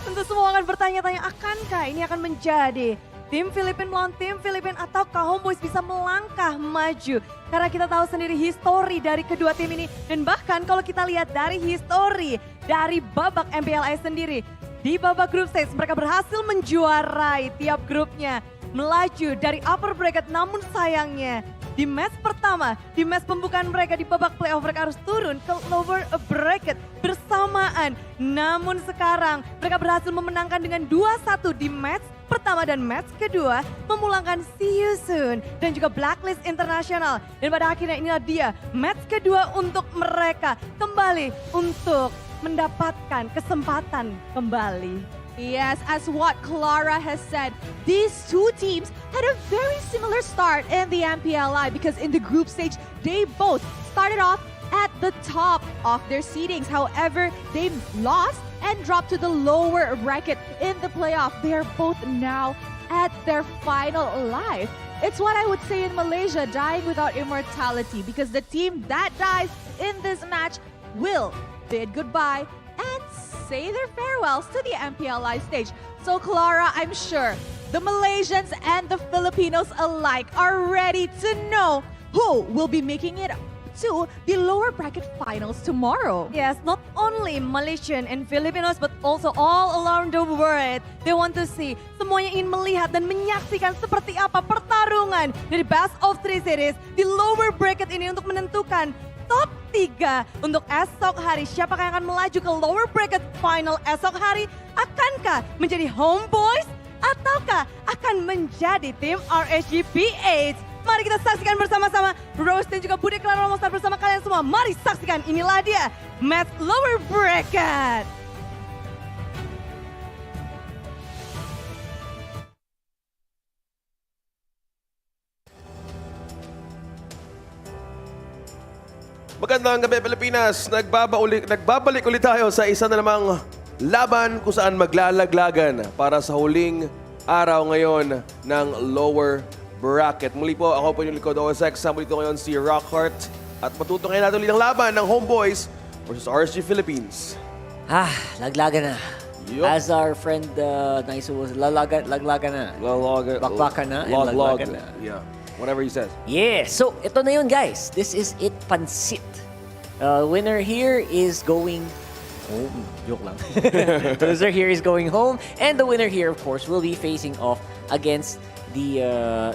Tentu semua akan bertanya-tanya, akankah ini akan menjadi tim Filipina melawan tim Filipina ataukah HomeBois bisa melangkah maju? Karena kita tahu sendiri histori dari kedua tim ini, dan bahkan kalau kita lihat dari histori dari babak MPLI sendiri, di babak group stage mereka berhasil menjuarai tiap grupnya, melaju dari upper bracket, namun sayangnya di match pertama, di match pembukaan mereka di babak playoff mereka harus turun ke lower bracket bersamaan. Namun sekarang mereka berhasil memenangkan dengan 2-1 di match pertama dan match kedua, memulangkan See You Soon dan juga Blacklist International. Dan pada akhirnya inilah dia match kedua untuk mereka kembali untuk mendapatkan kesempatan kembali. Yes, as what Clara has said, these two teams had a very similar start in the MPLI because in the group stage, they both started off at the top of their seedings. However, they lost and dropped to the lower bracket in the playoff. They are both now at their final life. It's what I would say in Malaysia, dying without immortality, because the team that dies in this match will bid goodbye and say their farewells to the MPLI stage. So Clara, I'm sure the Malaysians and the Filipinos alike are ready to know who will be making it to the lower bracket finals tomorrow. Yes, not only Malaysian and Filipinos but also all around the world. They want to see, semuanya ingin melihat dan menyaksikan seperti apa pertarungan dari best of 3 series di lower bracket ini untuk menentukan top 3 untuk esok hari. Siapakah yang akan melaju ke lower bracket final esok hari? Akankah menjadi HomeBois ataukah akan menjadi tim RSGPH? Mari kita saksikan bersama-sama. Rose dan juga Bude Clara Monster bersama kalian semua. Mari saksikan, inilah dia match lower bracket. Magandang gabi Pilipinas, nagbabalik ulit tayo sa isa na namang laban kung saan maglalaglagan para sa huling araw ngayon ng lower bracket. Muli po, ako po yung likod OSX, kasama dito ngayon si Rockhart at matutukan natin ulit ang laban ng HomeBois versus RSG Philippines. Laglagan na. Yup. As our friend Naisu was, laglagan na. Bakbakan na. And laglagan na. Yeah. Whatever he says. Yeah, so ito na yun guys. This is it, pansit. Winner here is going home. Joke lang. Loser here is going home. And the winner here, of course, will be facing off against the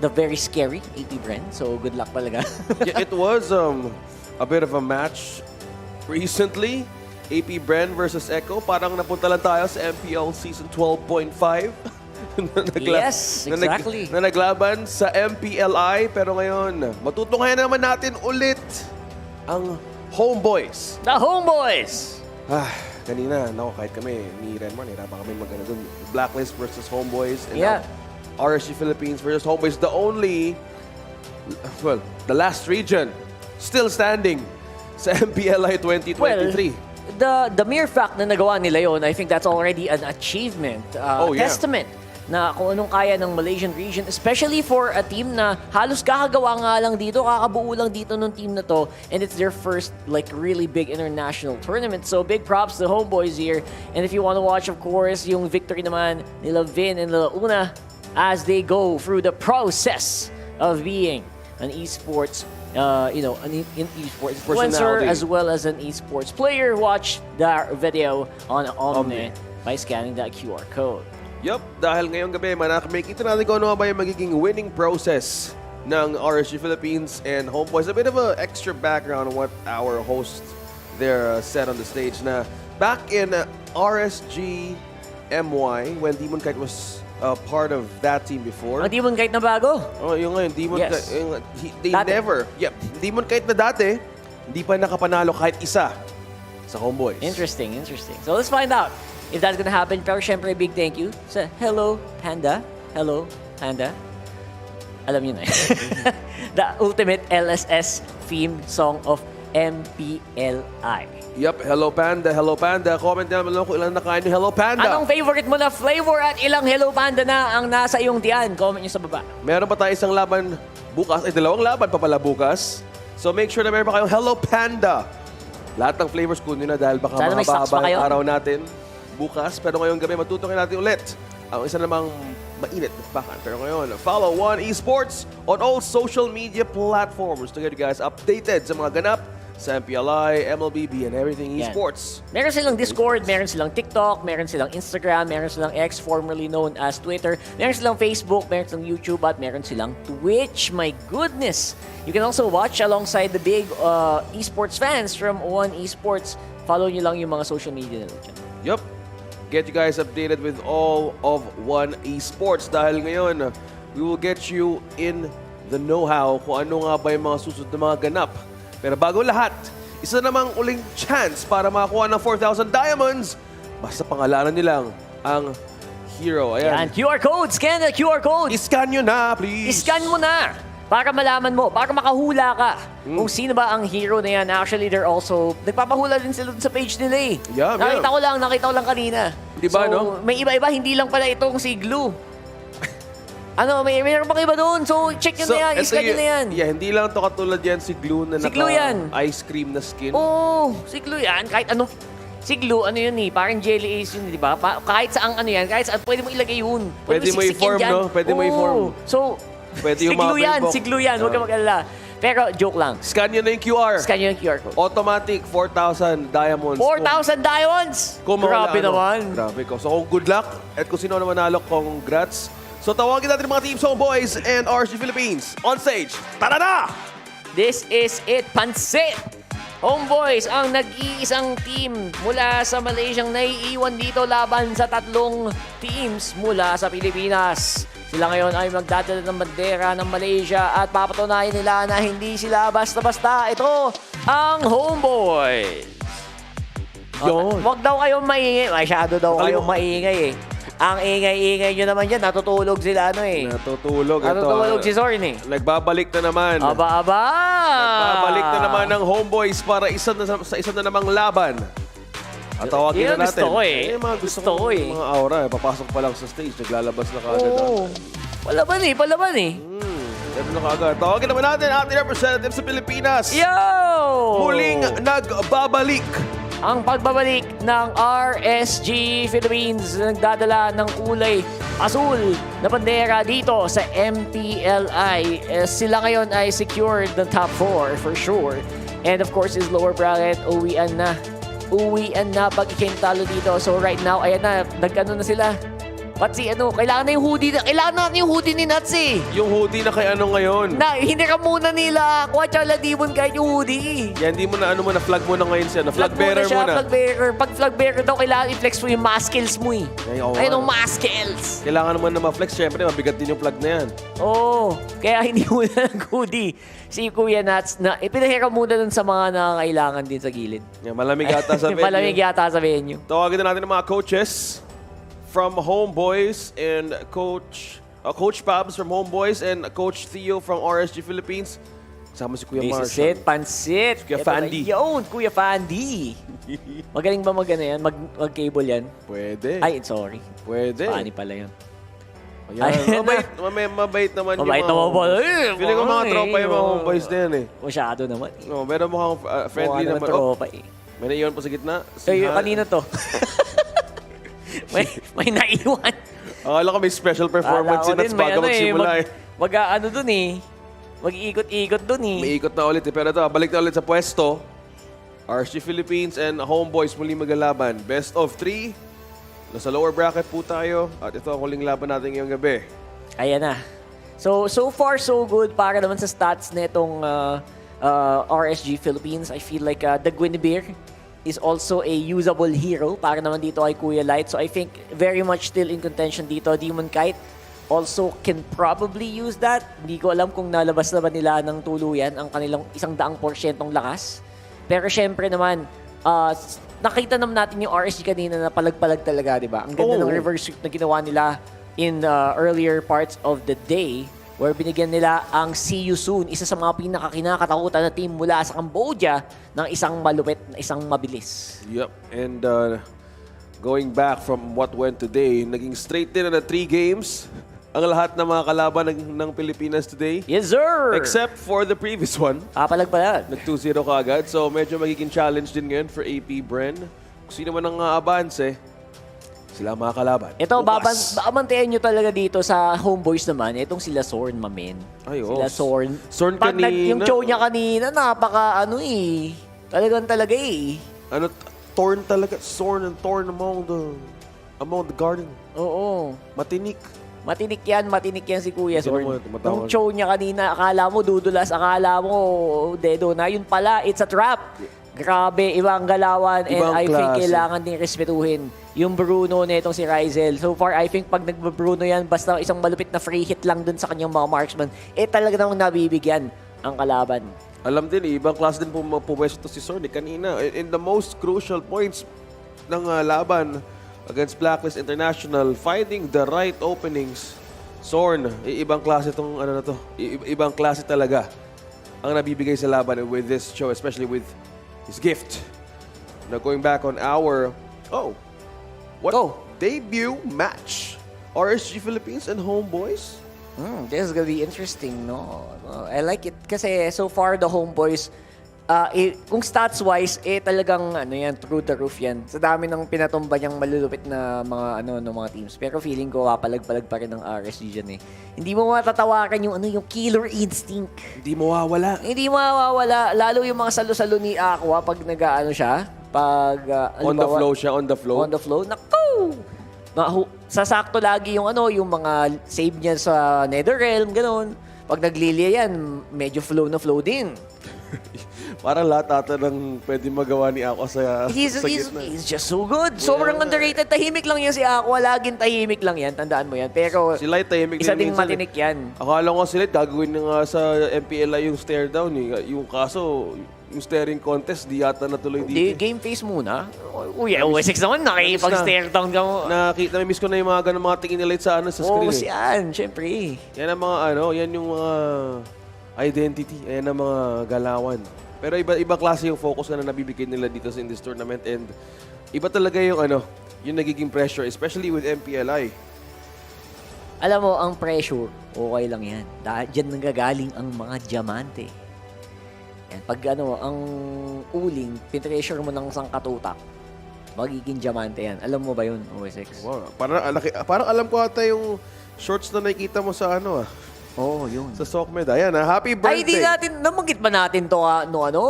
very scary AP Bren. So good luck talaga. Yeah, it was a bit of a match recently. AP Bren versus Echo. Parang napunta lang tayo sa MPL Season 12.5. Yes, exactly. Na naglaban sa MPLI, pero ngayon, matutunghayan naman natin ulit ang HomeBois. The HomeBois! Kanina, kahit kami, ni Renmar, nahirapan kami mag-ano dun. Blacklist versus HomeBois. And yeah. RSG Philippines versus HomeBois. The only, well, the last region still standing sa MPLI 2023. Well, the mere fact na nagawa nila yon, I think that's already an achievement, testament na kung anong kaya ng Malaysian region, especially for a team na halos kakagawa nga lang dito, kakabuo lang dito ng team na to, and it's their first like really big international tournament. So big props to HomeBois here. And if you want to watch, of course, yung victory naman nila Vin and nila Una as they go through the process of being an esports, an esports influencer as well as an esports player. Watch that video on Omni by scanning that QR code. Yup, dahil ngayong gabi, makikita natin kung ano ba yung magiging winning process ng RSG Philippines and HomeBois. A bit of an extra background on what our host there said on the stage na back in RSG MY, when Demon Kite was part of that team before. Ang Demon Kite na bago? Oh, yung ngayon, Demon Yes. Kite. They Dati. never, Demon Kite na dati, hindi pa nakapanalo kahit isa sa HomeBois. Interesting. So let's find out if that's gonna happen. Pero syempre, big thank you sa Hello Panda. Alam niyo na eh. The ultimate LSS theme song of MPLI. Yup, Hello Panda. Comment naman lang kung ilang nakain ni Hello Panda. Anong favorite mo na flavor at ilang Hello Panda na ang nasa iyong tiyan? Comment nyo sa baba. Meron pa tayo isang laban bukas. Dalawang laban pa pala bukas. So make sure na meron pa kayong Hello Panda. Lahat ng flavors kunin na dahil baka Sana may stocks pa mahaba kayo. ang araw natin bukas. Pero ngayong gabi matutukin natin ulit ang isa namang mainit na bakan. Pero ngayon, follow One Esports on all social media platforms to get you guys updated sa mga ganap sa MPLI, MLBB, and everything Yan. esports. Meron silang Discord, meron silang TikTok, meron silang Instagram, meron silang X, formerly known as Twitter, meron silang Facebook, meron silang YouTube, at meron silang Twitch. My goodness! You can also watch alongside the big esports fans from One Esports. Follow nyo lang yung mga social media nila dyan. Yup. Get you guys updated with all of One Esports dahil ngayon, we will get you in the know-how kung ano nga ba yung mga susunod na mga ganap. Pero bago lahat, isa namang uling chance para makakuha ng 4,000 diamonds. Basta pangalanan nilang ang hero. Ayan. Yan, QR code! Scan the QR code! I-scan nyo na, please! I-scan mo na! Para malaman mo, para makahula ka kung sino ba ang hero na yan. Actually, they're also, nagpapahula din sila sa page nila eh. Yeah, nakita ko lang kanina. Di ba, so, no? may iba-iba, hindi lang pala itong si Glue. Mayroon pang iba doon. So, check nyo na yan. I-scan nyo na yan. Yeah, hindi lang to katulad yan si Glue na Si Glue yan. ice cream na skin. Oo, si Glue yan. Kahit anong, si Glue, ano yun eh, parang jelly ace yun, di ba? Kahit saang ano yan, kahit saan, pwede mo ilagay yun. Pwede mo siksikin i-form, dyan. no? Pwede mo i-form. So, Pwede si yung Glue yan, mapinbok. si Glue yan. Huwag ka mag-alala. Pero, joke lang. Scan nyo na yung QR. Scan nyo yung QR code. Automatic, 4,000 diamonds. 4,000 diamonds! Grabe naman. Grabe ko. So, kung good luck at kung sino naman nalo, congrats. So, tawagin natin mga teams HomeBois and RSG Philippines on stage. Tara na! This is it, Pansit! HomeBois ang nag-iisang team mula sa Malaysiang naiiwan dito laban sa tatlong teams mula sa Pilipinas. Sila ngayon ay magdadala ng bandera ng Malaysia at papatunayan nila na hindi sila basta-basta. Ito ang HomeBois. Yun. Wag daw kayong maingay. Masyado daw kayong maingay eh. Ang ingay-ingay nyo naman dyan, natutulog sila Natutulog. Natutulog si Zorn eh. Nagbabalik na naman. Aba! Nagbabalik na naman ng HomeBois para isa na namang laban. At tawagin na natin. Gusto ko eh. Mga gusto ko eh. Mga aura eh. Papasok pa lang sa stage. Naglalabas na kaagad. Oo. Palaban eh. Ganun na kaagad. Tawagin naman natin ang ating representative sa Pilipinas. Yo! Muling nagbabalik. Ang pagbabalik ng RSG Philippines nagdadala ng kulay asul na bandera dito sa MPLI. Sila ngayon ay secured ng top 4 for sure. And of course, is lower bracket, uwian na pag ikintalo dito. So right now, ayan na, nagkano na sila. Patsi, kailangan na yung hoodie kailangan natin yung hoodie ni Nuts eh. Yung hoodie na kay ano ngayon. Hinira muna nila. Kuha Charla Dibon kahit yung hoodie. Yan, di mo na flag mo na ngayon siya. Flag bearer mo na. Flag bearer. Pag flag bearer daw, kailangan i-flex mo yung maskels mo eh. Ayun yung maskels. Kailangan naman na ma-flex. Siyempre, mabigat din yung flag na yan. Oo. Kaya hindi mo na ng hoodie. Si Kuya Nuts, na ipinahira muna dun sa mga nangangailangan din sa gilid. Yan, malamig yata sa venue. Malamig yata sa venue. Tawagin na natin ang mga coaches from HomeBois and Coach Pabs from HomeBois and Coach Theo from RSG Philippines. Kasama si Kuya Marshall. This is it, Pansit. Kuya Fandi. Yun, Kuya Fandi. Magaling ba mag-cable yan? Pwede. Ay, sorry. Pwede. Funny pala yun. Ayan, mabait naman Mabait yung naman pala Feeling ko mga tropa yung mga homeboys na yan eh. Masyado naman. No, pero mukhang friendly Mukha naman. tropa eh. May naiwan pa sa gitna. Kanina to. may naiwan. Akala ko may special performance si Nats bago magsimula eh. Mag-ano dun eh. Mag-iikot-ikot dun eh. May ikot na ulit eh. Pero ito, balik na ulit sa pwesto. RSG Philippines and HomeBois muli maglalaban. Best of 3. Nasa lower bracket po tayo. At ito ang huling laban natin ngayong gabi. Ayan na. So far, so good. Para naman sa stats nitong RSG Philippines, I feel like the Guinevere is also a usable hero para naman dito kay Kuya Light. So I think very much still in contention dito. Demon Kite also can probably use that. Hindi ko alam kung nalabas na ba nila ng tuluyan ang kanilang 100% lakas. Pero syempre naman, nakita naman natin yung RSG kanina na palag-palag talaga, di ba? Ang ganda ng reverse sweep na ginawa nila in the earlier parts of the day where binigyan nila ang See You Soon, isa sa mga pinakakinakatakutan na team mula sa Cambodia ng isang malupit na isang mabilis. Yep. And going back from what went today, naging straight din na 3 games ang lahat ng mga kalaban ng Pilipinas today. Yes, sir! Except for the previous one. Palag-palag. Nag 2-0 kaagad. So medyo magiging challenge din ngayon for AP Bren. Kung sino man ang aabanse, sila ang mga kalaban. Ito, babantayan nyo talaga dito sa HomeBois naman. Itong sila Sorn, mamen. Ay, sila Sorn. Sorn Pag kanina. yung show niya kanina, napaka talagang talaga eh. Torn talaga. Sorn and torn among the garden. Oo. Matinik. Matinik yan si Kuya Sorn. Tumatawag. Yung show niya kanina, akala mo dudulas, akala mo dedo na. Yun pala, it's a trap. Grabe, ibang galawan and I think kailangan din respetuhin yung Bruno nitong si Rizel. So far, I think pag nag-Bruno yan, basta isang malupit na free hit lang dun sa kanyang mga marksman, talaga namang nabibigyan ang kalaban. Alam din, ibang klase din puwesto si Sorn kanina. In the most crucial points ng laban against Blacklist International, finding the right openings. Sorn, ibang klase itong ibang klase talaga ang nabibigay sa laban with this show, especially with his gift. Now going back on our debut match, RSG Philippines and HomeBois. This is gonna be interesting, no? I like it kasi so far the HomeBois, kung stats-wise, talagang through the roof yan. Sa dami ng pinatumba niyang malulupit na mga teams. Pero feeling ko, palag-palag pa rin ng RSG dyan eh. Hindi mo matatawakan yung killer instinct. Hindi mawawala. Hindi mawawala. Lalo yung mga salo-salo ni Aqua pag siya. Pag, on the flow. Naku! Sasakto lagi yung yung mga save niya sa Netherrealm, ganun. Pag naglilia yan, medyo flow na flow din. Parang lahat ata ng pwede magawa ni Aqua sa gitna. He's just so good. Sobrang underrated. Tahimik lang yan si Aqua. Laging tahimik lang yan. Tandaan mo yan. Pero si Light tahimik isa din ding matinik yan. Akala ko si Light gagawin na nga sa MPLI yung stare down. Yung kaso, yung staring contest, di yata natuloy dito. Di, game face muna. Uy, OS6 naman. Nakikipag-stare down ka mo. Nami-miss ko na yung mga ganun mga tingin ni Light sa screen. Oo, yan. Siyempre. Yan ang mga yan yung mga identity. Yan ang mga galawan. Pero iba klase yung focus na nabibigay nila dito in this tournament and iba talaga yung yung nagiging pressure, especially with MPLI. Alam mo, ang pressure, okay lang yan. Diyan nanggagaling ang mga diamante. Yan, pag ang uling, pinressure mo ng sangkatutak, magiging diamante yan. Alam mo ba yun, OS6? Wow, parang alam ko ata yung shorts na nakikita mo sa Oo, yun. Sa Sokmed. Ayan, happy birthday. Ay, di natin, namanggit ba natin to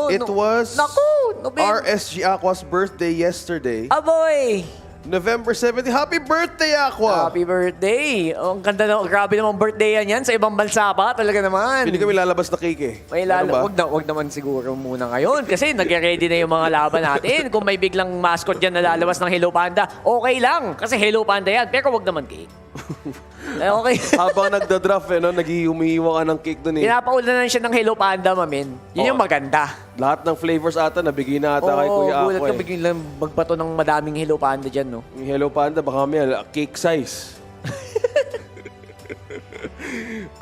It was RSG Aqua's birthday yesterday. Aboy! November 17. Happy birthday, Aqua! Happy birthday! Oh, ang ganda na, grabe namang birthday yan sa ibang bansa pa, talaga naman. Hindi kami lalabas na cake eh. Wag naman siguro muna ngayon kasi nag-ready na yung mga laban natin. Kung may biglang mascot dyan na lalabas ng Hello Panda, okay lang kasi Hello Panda yan, pero wag naman cake. Okay. Habang nagda-draft nag-umiiwa ka ng cake dun eh. Pinapaulanan siya ng Hello Panda, mamin. Yun yung maganda. Lahat ng flavors ata, nabigay na ata kay Kuya Aqua. Gulat ka, bigyan lang magbato ng madaming Hello Panda dyan, no? Yung Hello Panda, baka may cake size.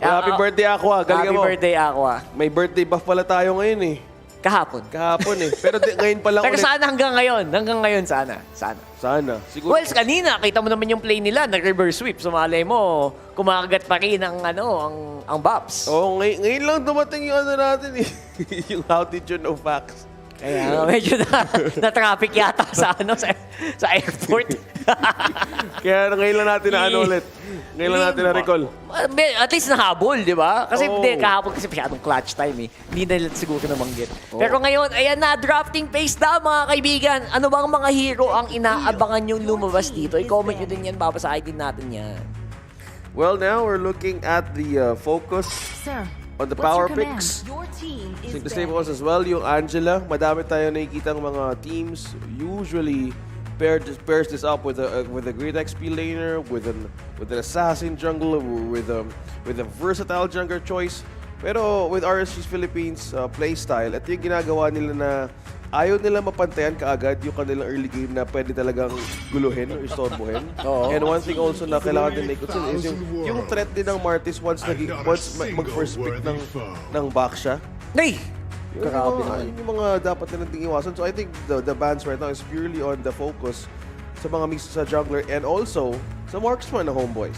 Happy birthday, Aqua. Galing Happy mo. birthday, Aqua. May birthday buff pala tayo ngayon eh. Kahapon. Kahapon eh. Pero ngayon pa lang Pero ulit. sana hanggang ngayon. Hanggang ngayon sana. Sana. Siguro. Well, kanina, kita mo naman yung play nila, nag-reverse sweep. So, malay mo, kumakagat pa rin ang Bops. Oo, ngayon lang dumating yung natin eh. Yung how did you know facts. Kaya medyo na-traffic yata sa airport. Kaya ngayon lang natin na ulit. Ngayon lang natin na-recall. At least nahabol, di ba? Kasi kahapon kasi masyadong clutch time eh. Hindi na siguro namanggit. Pero ngayon, ayan na, drafting phase na mga kaibigan. Ano bang mga hero ang inaabangan yung lumabas dito? I-comment nyo din yan, babasahin din natin yan. Well, now we're looking at the focus on the power picks. I think the same ones as well. Yung Angela, madami tayo nakikita ng mga teams. Usually, pairs this up with a great XP laner, with an assassin jungler, with a versatile jungler choice. Pero with RSG's Philippines playstyle, ito yung ginagawa nila na ayaw nila mapantayan kaagad yung kanilang early game na pwede talagang guluhin o istorbohin. And one thing also na kailangan din naikutin is yung threat din ng Martis once mag-first pick ng Baksha. Yung mga dapat na nating iwasan. So I think the bans right now is purely on the focus sa mga mix sa jungler and also sa marksman ng HomeBois.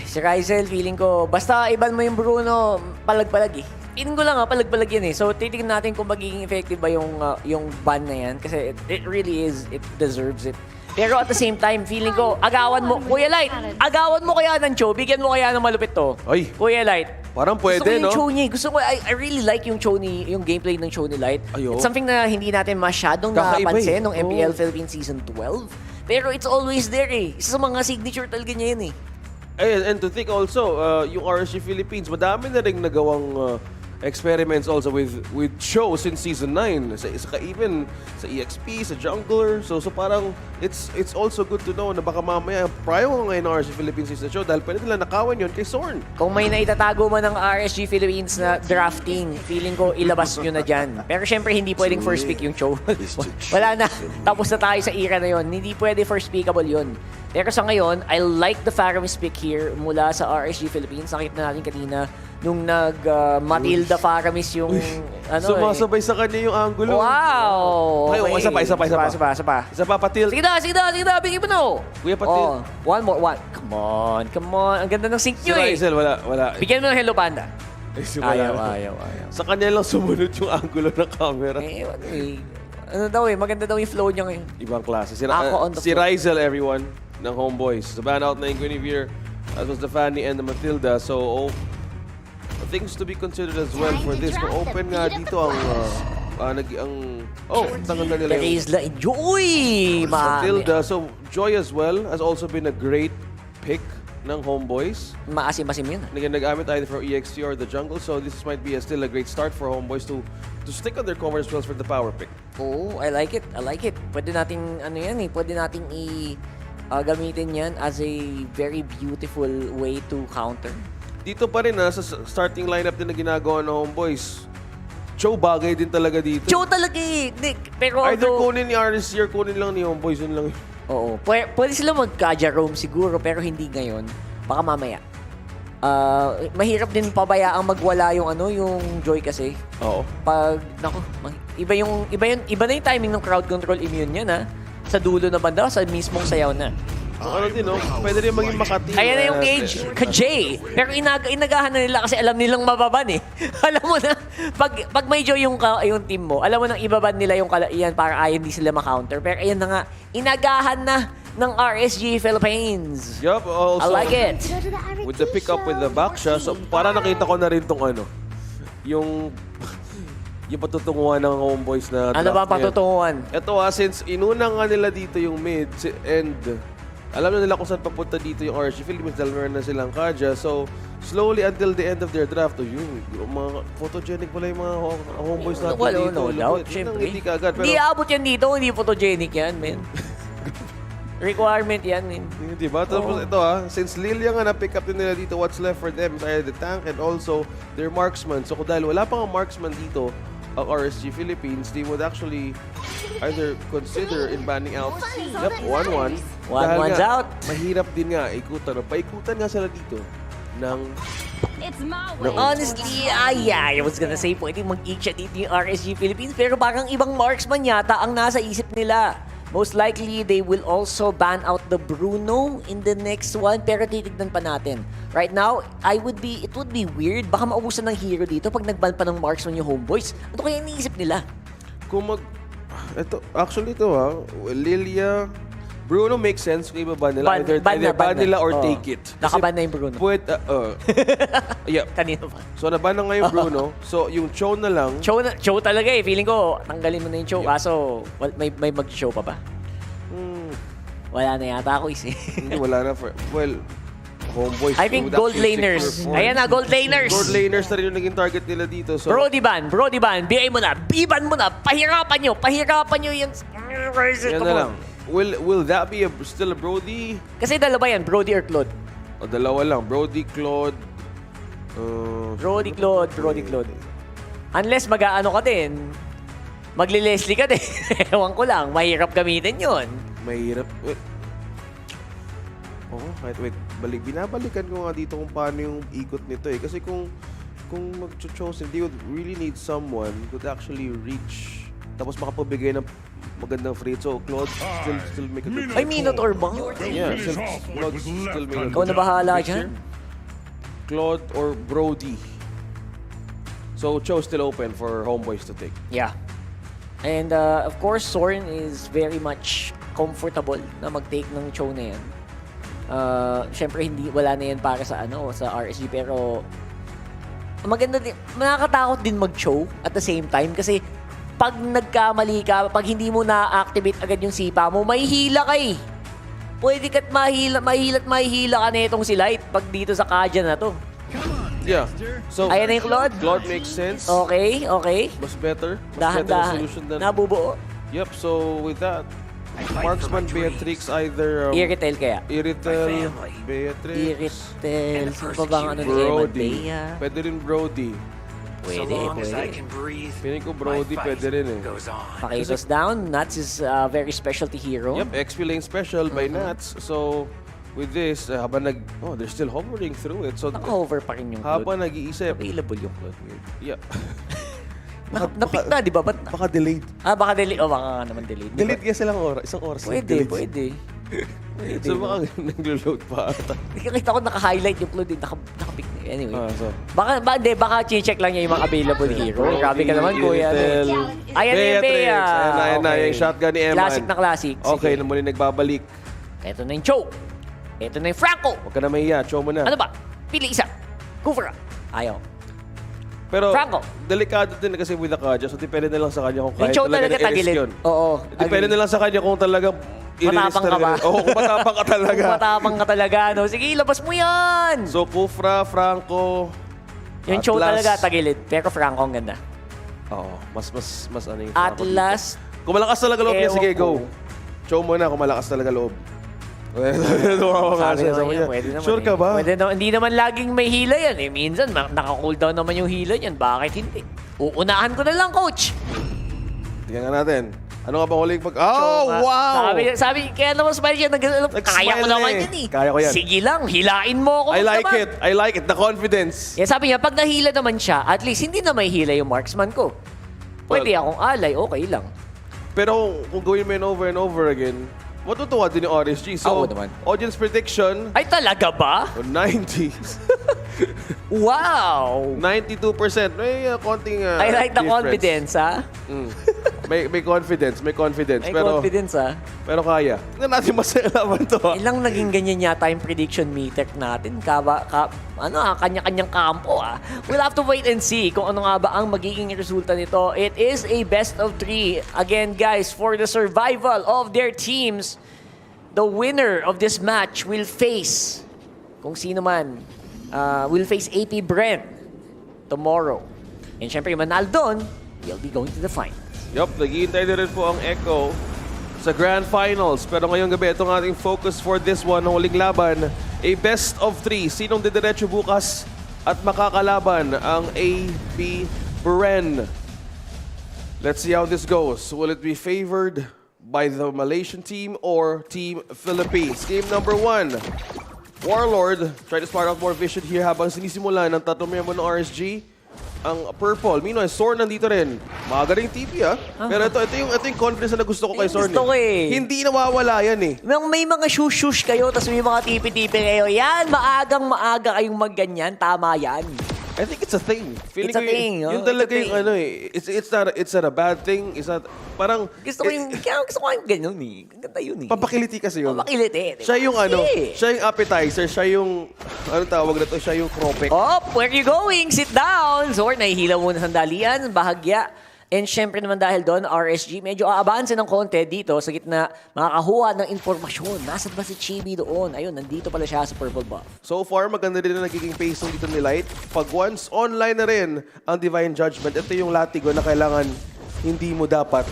Si Rizel, feeling ko, basta iban mo yung Bruno, palag-palag eh. Feeling ko lang palag-palag yan eh. So titignan natin kung magiging effective ba yung ban na yan. Kasi it really is, it deserves it. Pero at the same time, feeling ko, agawan mo, Kuya Light, agawan mo kaya ng Cho, bigyan mo kaya ng malupit to. Ay, Kuya Light. Parang pwede, no? Gusto ko, I really like yung Cho ni, yung gameplay ng Cho ni Light. It's something na hindi natin masyadong napansin nung MPL Philippines Season 12. Pero it's always there eh. Isa sa mga signature talaga niya yun eh. And to think also, yung RSG Philippines, madami na rin nagawang experiments also with shows since Season 9. Even sa EXP, sa jungler. So parang it's also good to know na baka mamaya prior ngayon ng RSG Philippines is the show dahil pwede nila nakawan yun kay Zorn. Kung may naitatago man ng RSG Philippines na drafting, feeling ko ilabas nyo na dyan. Pero syempre hindi pwedeng first pick yung Cho. Wala na. Tapos na tayo sa era na yon. Hindi pwede first pickable yun. Pero sa ngayon, I like the Faramis pick here mula sa RSG Philippines. Nakita natin kanina nung Matilda Faramis yung sumasabay sa kanya yung angulo. Wow! Okay, isa pa. Isa pa, Patil. Sige na, bigyan mo na. Kuya Patil. One more. Come on. Ang ganda ng sync nyo eh. Si Rizel, wala. Bigyan mo ng Hello Panda. Ayaw. Sa kanya lang sumunod yung angulo ng camera. Ano daw maganda daw yung flow niya ngayon. Ibang klase. Si Rizel, everyone, ng HomeBois. So, ban out na yung Guinevere, as was the Fanny and the Matilda. So, things to be considered as well for this. Kung open nga dito tangan na nila yung Joy! Matilda. So, Joy as well has also been a great pick ng HomeBois. Maasim-asim yun. Nag-gamit either for EXT or the jungle. So, this might be still a great start for HomeBois to stick on their cover spells for the power pick. Oh, I like it. Pwede natin, pwede natin gamitin yan as a very beautiful way to counter. Dito pa rin sa starting lineup din na ginagawa ng HomeBois. Cho bagay din talaga dito. Cho talaga eh. Pero either kunin ni RSC or kunin lang ni HomeBois. Yun lang. Oo. Pwede sila mag-Kaja-roam siguro pero hindi ngayon. Baka mamaya. Mahirap din pabayaang magwala yung yung Joy kasi. Oo. Iba na yung timing ng crowd control immune niya sa dulo na banda, sa mismong sayaw na. Pwede rin maging makati. Kaya na yung cage, ka-J. Pero inagahan na nila kasi alam nilang mababan eh. Alam mo na, pag may Joy yung team mo, alam mo nang ibaban nila yung yan para hindi sila ma-counter. Pero ayan na nga, inagahan na ng RSG Philippines. Yup, also. I like it. With the pick up with the Baksha, so para nakita ko na rin tong yung patutunguhan ng HomeBois na ano ba patutunguhan? Ito since inuna nga nila dito yung mid and alam na nila kung saan papunta dito yung RSG Philippines dahil meron na silang Kaja. So, slowly until the end of their draft, yung mga photogenic pala yung mga HomeBois natin dito. No doubt, syempre. Hindi aabot yan dito, hindi photogenic yan, man. Requirement yan, man. Diba? Tapos ito since Lilia nga na-pick up din nila dito, what's left for them is either the tank and also their marksman. So, dahil wala pang marksman dito, ang RSG Philippines, they would actually either consider in banning out 1-1. 1-1's out. Mahirap din nga ikutan. Paikutan nga sila dito ng It's my way. Honestly, I was gonna say pwedeng mag-eat siya dito yung RSG Philippines pero parang ibang marksman yata ang nasa isip nila. Most likely, they will also ban out the Bruno in the next one pero titignan pa natin. Right now, it would be weird. Baka maubusan ng hero dito pag nagban pa ng marksman yung HomeBois. Ano kaya iniisip nila? Actually ito Lilia, Bruno makes sense kung iba nila. Either ban nila or take it. Nakaban na yung Bruno. Yeah. Kanino ba? So naban na ngayon Bruno. So yung Cho na lang. Cho talaga eh. Feeling ko, tanggalin mo na yung Cho. Kaso, may mag-show pa ba? Wala na yata ako eh. Hindi, wala na. HomeBois. I think gold laners. Ayan na, gold laners. Gold laners na rin yung naging target nila dito. So, Brody ban. Bigay mo na. Biban mo na. Pahirapan nyo yung... Yan na lang. Will that be still a Brody? Kasi dalawa yan, Brody or Claude. Dalawa lang. Brody, Claude. Brody, Claude. Unless mag-aano ka din, magli-Leslie ka din. Ewan ko lang, mahirap gamitin yun. Mahirap. Wait. Binabalikan ko nga dito kung paano yung ikot nito eh. Kasi kung mag-chosen, they would really need someone who could actually reach. Tapos makapabigay ng magandang free. So, Claude still make a good... Ay, Minotaur ba? Yeah, Claude still make a good... Ikaw na bahala dyan? Claude or Brody. So, Cho still open for HomeBois to take. Yeah. And of course, Soren is very much comfortable na mag-take ng Cho na yan. Siyempre, wala na yan para sa RSG, pero maganda din, nakakatakot din mag-Cho at the same time kasi pag nagkamali ka, pag hindi mo na-activate agad yung sipa mo, may hila ka eh. Pwede ka't mahihila ka na itong si Light pag dito sa Kaja na to. Yeah. So, ayan na yung Claude. Claude makes sense. Okay. Mas better. Dahan-dahan. Solution than... Nabubuo. Yep, so with that, Marksman, Beatrix, either... Iritel kaya? Iritel, Beatrix... Iritel, sino pa bang ni Brody. Pwede rin Brody. Pwede. Feeling ko Brody pwede rin eh. Pakitos down. Nats is a very specialty hero. Yep, XP lane special by Nats. So, with this, habang they're still hovering through it. So, naka-hover pa rin yung Claude. Habang nag-iisip. Available yung Claude. Yeah. Napik na, di ba? Baka delayed. Baka delayed. Baka nga naman delayed. Delayed kasi lang isang oras. Pwede. So baka naglo-load pa ata. Nakikita ko naka-highlight yung Claude. Naka-pick na. Anyway. Baka check lang niya yung mga available hero. Grabe ka naman, kuya. Ayan na yung Bea. Ayan na yung shotgun ni Eman. Classic na classic. Okay, na muli nagbabalik. Ito na yung Cho. Ito na yung Franco. Huwag ka na mahiya. Cho mo na. Ano ba? Pili isa. Go for it. Ayaw. Pero, Franco. delikado din kasi with the Kaja. So, depende na lang sa kanya kung kaya talaga tagilid yun. Oo. Depende na lang sa kanya kung talagang matapang ka ba? Oo, kung matapang ka talaga. Kung matapang ka talaga, no? Sige, labas mo yan! So, Kufra, Franco, yung Cho talaga tagilid, pero Franco ang ganda. Oo, mas ano yung Franco. Atlas. Kung malakas talaga loob niya, sige, go. Cho mo na kung malakas talaga loob. Pwede naman, sure ka ba? Pwede naman. Hindi naman laging may hila yan. Minsan, naka-cooldown naman yung hila yan. Bakit hindi? Uunahan ko na lang, coach. Tingnan natin. Ano nga ba huling wow! Sabi, kaya naman smile siya. Kaya ko naman yan eh. Kaya ko yan. Sige lang, hilain mo ako. I like it. The confidence. Yeah, sabi niya, pag nahila naman siya, at least hindi na may hila yung marksman ko. Pwede akong alay, okay lang. Pero kung gawin mo yun over and over again, matutuwa din yung RSG. So, audience prediction... Ay, talaga ba? 90. Wow! 92%. May konting I like the confidence, ha? May confidence. May confidence. Confidence, ha? Pero kaya. Tingnan natin masaya laban to. Ilang naging ganyan yata yung prediction meter natin. Kanya-kanyang kampo, ha? We'll have to wait and see kung ano nga ba ang magiging resulta nito. It is a best of 3. Again, guys, for the survival of their teams, the winner of this match will face, kung sino man, will face AP Bren tomorrow. And syempre, yung manal doon, he'll be going to the final. Yup, naghihintay na rin po ang Echo sa Grand Finals. Pero ngayong gabi, itong ating focus for this one, huling laban, a best of 3. Sinong didiretso bukas at makakalaban ang AP Bren? Let's see how this goes. Will it be favored by the Malaysian team or Team Philippines? Game number 1. Warlord, try to spark out more vision here habang sinisimula ng tatlong miyembro ng RSG. Ang purple, meanwhile, Sorn nandito rin. Magaling TP Pero ito yung confidence na gusto ko kay Sorn. Gusto ko Hindi nawawala yan May mga shush-shush kayo, tapos may mga tipi-tipi kayo. Yan, maagang-maaga kayong magganyan. Tama yan. I think it's a thing. It's a thing. Yun talaga yung it's not a bad thing. It's not, parang... Gusto ko yung ganyan Ganda yun Papakiliti kasi yun. Papakiliti. Siya yung siya yung appetizer, siya yung, tawag na to, siya yung kropek. Where you going? Sit down. Zor, nahihila muna sandalian, bahagya. And syempre naman dahil doon, RSG, medyo aabanse ng konti dito sa gitna, makakahuha ng informasyon. Nasaan ba si Chibi doon? Ayun, nandito pala siya sa purple buff. So far, maganda rin na nagiging pacing dito ni Light. Pag once online na rin ang Divine Judgment, ito yung latigo na kailangan hindi mo dapat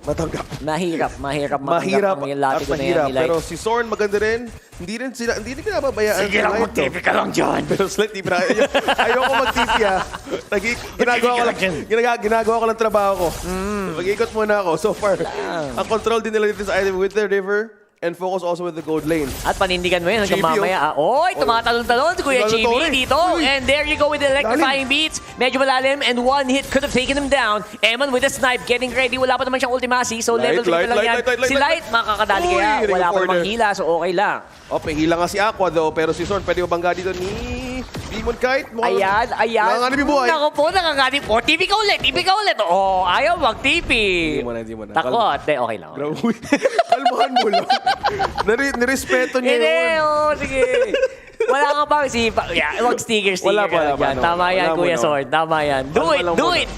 matanggap. Mahirap Mahirap ang latigo na yan ni Light. Pero si Sorn maganda rin. Hindi rin kinababayaan. Sige lang, mag-TV ka lang dyan. Pero slightly, ayoko mag-TV Ginagawa ko lang trabaho ko. Mag-ikot muna ako. So far, ang control din nila dito sa item with the river and focus also with the gold lane. At panindigan mo yun hanggang mamaya. Tumatalon-talon si Kuya Chibi dito. And there you go with the electrifying beats. Medyo malalim and one hit could have taken him down. Eman with the snipe getting ready. Wala pa naman siyang ultimacy. So level 3 pa lang yan. Si Light makakadali kaya. Wala pa namang hila. So okay lang. May hila nga si Aqua though. Pero si Sorn pwede mabangga dito ni Demon Kite. Ayan. Nanganganib yung buhay. Naku po, nanganganib. TP ka ulit. Ayaw mag-TP. Hindi mo na. Takot. Okay lang. Kalmahan mo lang. Nirespeto niya yun. Sige. Wala ka bang mag-sticker Wala pa. Tama yan, Kuya Sword. Tama yan. Do it!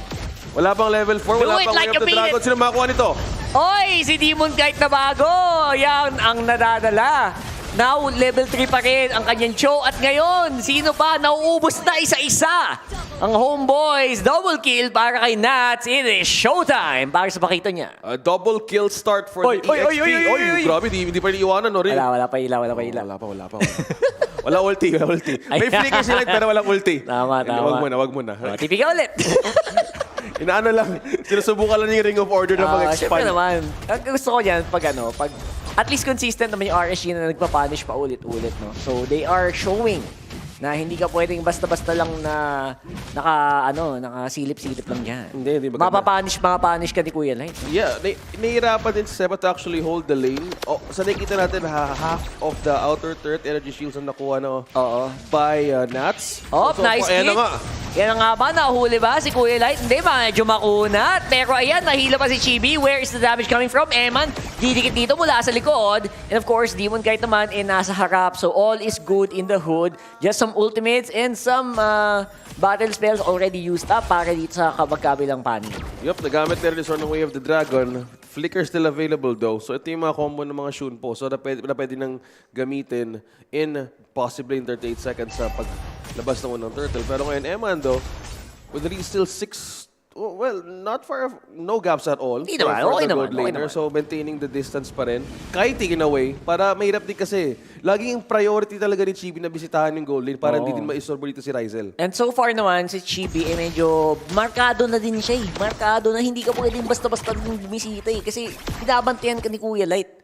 Wala pang level 4. Wala pang Way of the Dragon. Sino makakuha nito? Si Demon Kite na bago. Yan ang nadadala. Now, level 3 pa rin ang kanyang show. At ngayon, sino pa? Nauubos na isa-isa. Ang HomeBois, double kill para kay Nats. It is showtime para sa pakita niya. A double kill start for the EXP. Grabe, hindi pa iiwanan. Wala pa ila. Wala pa. Wala ulti. May flicker sila pero walang ulti. Tama. Wag muna. TP ka ulit. Inaano lang, sinusubukan lang yung Ring of Order na mag-expand. Siyempre naman. Gusto ko yan pag at least consistent naman yung RSG na nagpa-punish pa ulit-ulit, no? So, they are showing na hindi ka pwedeng basta-basta lang na nakasilip-silip lang dyan. Hindi Mapapunish ka ni Kuya Light. Yeah, nahihirapan din si Seba to actually hold the lane. Sa nakikita natin, half of the outer turret energy shields ang nakuha by Nats. Nice hit. Yan nga ba? Nahuli ba si Kuya Light? Hindi, medyo makunat. Pero ayan, nahila pa si Chibi. Where is the damage coming from? Eman, didikit dito mula sa likod. And of course, Demon Kite naman nasa harap. So all is good in the hood. Just some ultimates and some battle spells already used up para dito sa magkabilang panig. Yup, nagamit na rin ng Way of the Dragon. Flicker still available though. So ito yung mga combo ng mga Shunpo. So na pwede nang gamitin in possibly in 38 seconds sa paglabas ng unang turtle. Pero ngayon, Eman though, with really still 6, no gaps at all. Hindi naman, okay naman. So maintaining the distance pa rin. Kahit taken away, para mahirap din kasi. Laging priority talaga ni Chibi na bisitahan yung gold lane para hindi din ma-istorbo dito si Rizel. And so far naman, si Chibi medyo markado na din siya Markado na hindi ka pwedeng basta-basta bumisita Kasi binabantayan ka ni Kuya Light.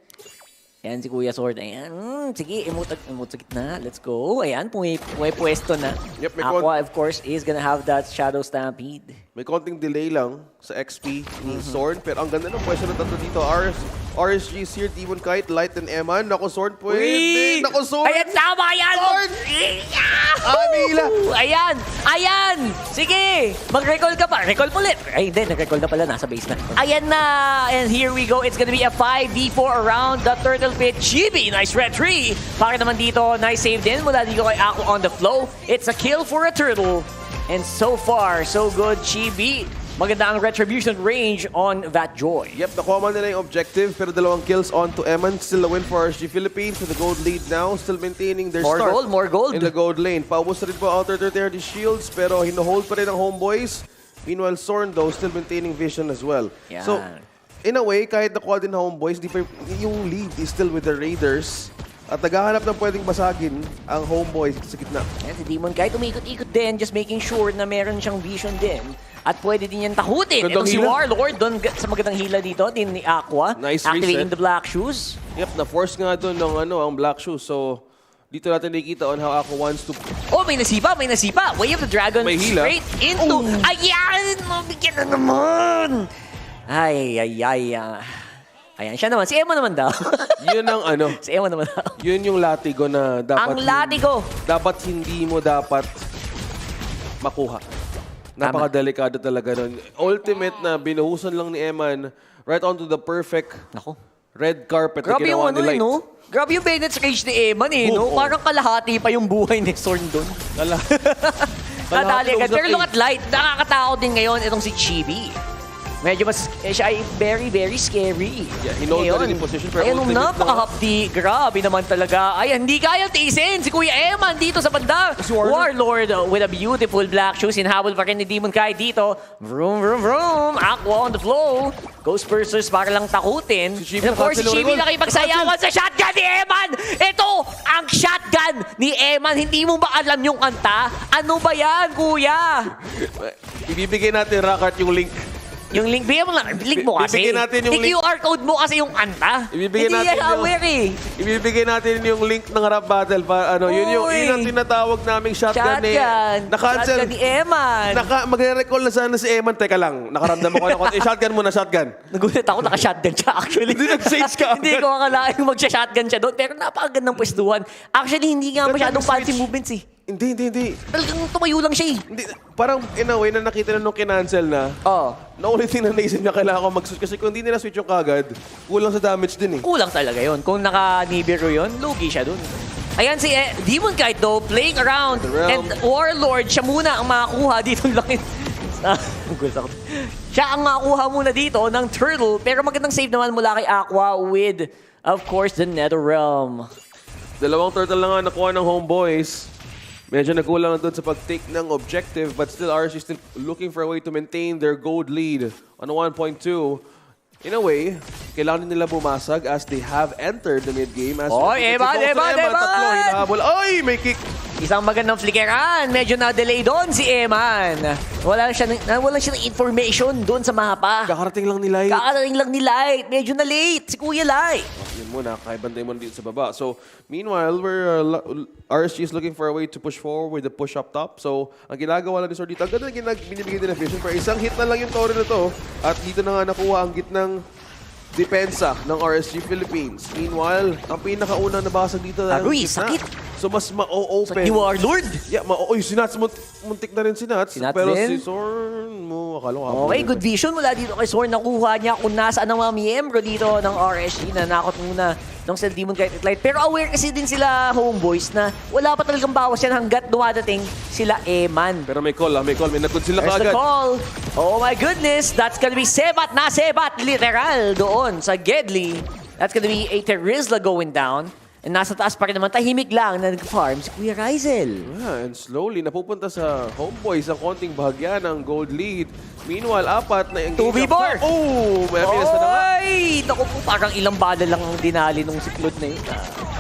Ayan si Kuya Sword. Ayan. Sige, emote sa gitna. Let's go. Ayan, pwesto na. Yep, Aqua, of course, is gonna have that Shadow Stampede. May konting delay lang sa XP ni Sword. Pero ang ganda ng pwesto na tatlo dito. RSG, Seer, Demon Kite, Light, and Eman. Nako, Sword, pwede. Nako, Sword. Ayan, tama yan. Sword! Mila. Ayan. Sige. Mag-recall ka pa. Recall ulit. Ay, hindi. Nag-recall na pala. Nasa base na. Ayan na. And here we go. It's gonna be a 5v4 around the turtle pit. Chibi, nice red tree. Para naman dito, nice save din. Mula dito kay Ako on the flow. It's a kill for a turtle. And so far, so good, Chibi. Maganda ang retribution range on that Joy. Yep, nakuha man nila yung objective, pero dalawang kills on to Eman. Still a win for RSG Philippines with the gold lead now. Still maintaining their start more gold. in the gold lane. Paubos na rin po outer 30 shields, pero hino-hold pa rin ang HomeBois. Meanwhile, Sorn though, still maintaining vision as well. Yeah. So, in a way, kahit nakuha din ng HomeBois, yung lead is still with the Raiders. At naghahanap ng pwedeng basagin ang HomeBois sa gitna. Yan, si Demon Kite umikot-ikot din, just making sure na meron siyang vision din. At pwede din yan takutin. Ito si Warlord doon sa magandang hila dito, din ni Aqua. Nice activating reset. the black shoes. Yep, na-force nga doon ng ang black shoes. So, dito natin nakikita on how Ako wants to... Oh, may nasipa, may nasipa. Way of the Dragon May hila. straight into... Ayan! Mabigyan na naman! Ay. Ayan, siya naman. Si Emma naman daw. Yun ang ano. Si Emma naman daw. Yun yung latigo na dapat... Ang latigo! Dapat hindi mo dapat makuha. Napakadelikado talaga nun. Ultimate na binuhusan lang ni Eman right onto the perfect red carpet na Grabe yung ginawa ano ni Light. no? Grabe yung Bennett's Rage ni Eman no? Parang kalahati pa yung buhay ni Zorn doon. Nadali agad. Pero look at Light, nakakatakot din ngayon itong si Chibi. Medyo mas, siya ay very, very scary. Yeah, hinold na rin yung position. Pero ayun, napakahapdi. Grabe naman talaga. Ay, hindi kaya tiisin si Kuya Eman dito sa banda. Warlord with a beautiful black shoes. Hinahabol pa rin ni Demon Kai dito. Vroom, vroom, vroom. Aqua on the flow. Ghostbusters para lang takutin. And of course, si Chibi nakipagsayawan sa shotgun ni Eman. Ito, ang shotgun ni Eman. Hindi mo ba alam yung kanta? Ano ba yan, Kuya? Ibibigay natin, Rakat, yung link. Yung link, bigyan mo lang. Link mo kasi. Ibibigay natin yung link. I-QR code mo kasi yung kanta. Ibibigay Hindi natin yan aware Ibibigay natin yung link ng rap battle para ano, yun ang tinatawag naming shotgun ni na-cancel. Shotgun ni Eman. Magre-recall na sana si Eman. Teka lang, nakaramdam ako shotgun mo na shotgun. Nagulat ako, naka-shotgun siya actually. Hindi nag-sage ka. Hindi ko akalain magsha-shotgun siya doon. Pero napakagandang pwestuhan. Actually, hindi nga masyadong fancy movements eh. Hindi. Talagang tumayo lang siya eh. Hindi, parang in a way na nakita na nung kinancel na. The only thing na naisip niya kailangan ko mag-switch. Kasi kung hindi nila switch yung kagad, kulang sa damage din eh. Kulang talaga yun. Kung naka-Nibiru yun, lugi siya dun. Ayan si Demon Kite though, playing around. And Warlord, siya muna ang makakuha dito lang. Siya ang makakuha muna dito ng Turtle. Pero magandang save naman mula kay Aqua with, of course, the Netherrealm. Dalawang turtle na nga nakuha ng HomeBois. Medyo nagulang doon sa pag-take ng objective, but still RSG still looking for a way to maintain their gold lead on 1.2. In a way, kailangan nila bumasag as they have entered the mid-game. Eman! Ay, may kick! Isang magandang flickeran. Medyo na-delay doon si Eman. Wala siya ng information doon sa mapa. Kakarating lang ni Light. Medyo na late si Kuya Light. Yun muna, kaibantay mo dito sa baba. So, meanwhile, RSG is looking for a way to push forward with the push up top. So, ang ginagawa lang ni Sor dito, ang ganda na binibigay nila vision. Pero isang hit na lang yung Toro na to. At dito na nga nakuha ang gitnang depensa ng RSG Philippines. Meanwhile, ang pinakaunang nabasag dito na Aroy, sakit. So, mas ma-open. Sakit ni Warlord. Yeah, si Nats, muntik na rin si Nats. Pero si Zorn mo, akala ko. Okay, good vision mula dito kay Zorn. Nakuha niya kung nasaan ang mga miyembro dito ng RSG na nakot muna ng Cell Demon Kite Light. Pero aware kasi din sila HomeBois na wala pa talagang bawas yan hanggat dumadating sila Eman. Pero may call, may nagkod sila There's kaagad. the call. Oh my goodness, that's gonna be sebat na sebat, literal, doon sa Gedli. That's gonna be a Terizla going down. And nasa taas pa rin naman, tahimik lang na nag-farm si Kuya Rizel. Yeah, and slowly, napupunta sa HomeBois ang konting bahagya ng gold lead. Meanwhile, apat na... 2v4! Oh! May appearance na nga. Ay! Naku po, parang ilang bala lang ang dinali nung siklod na yun.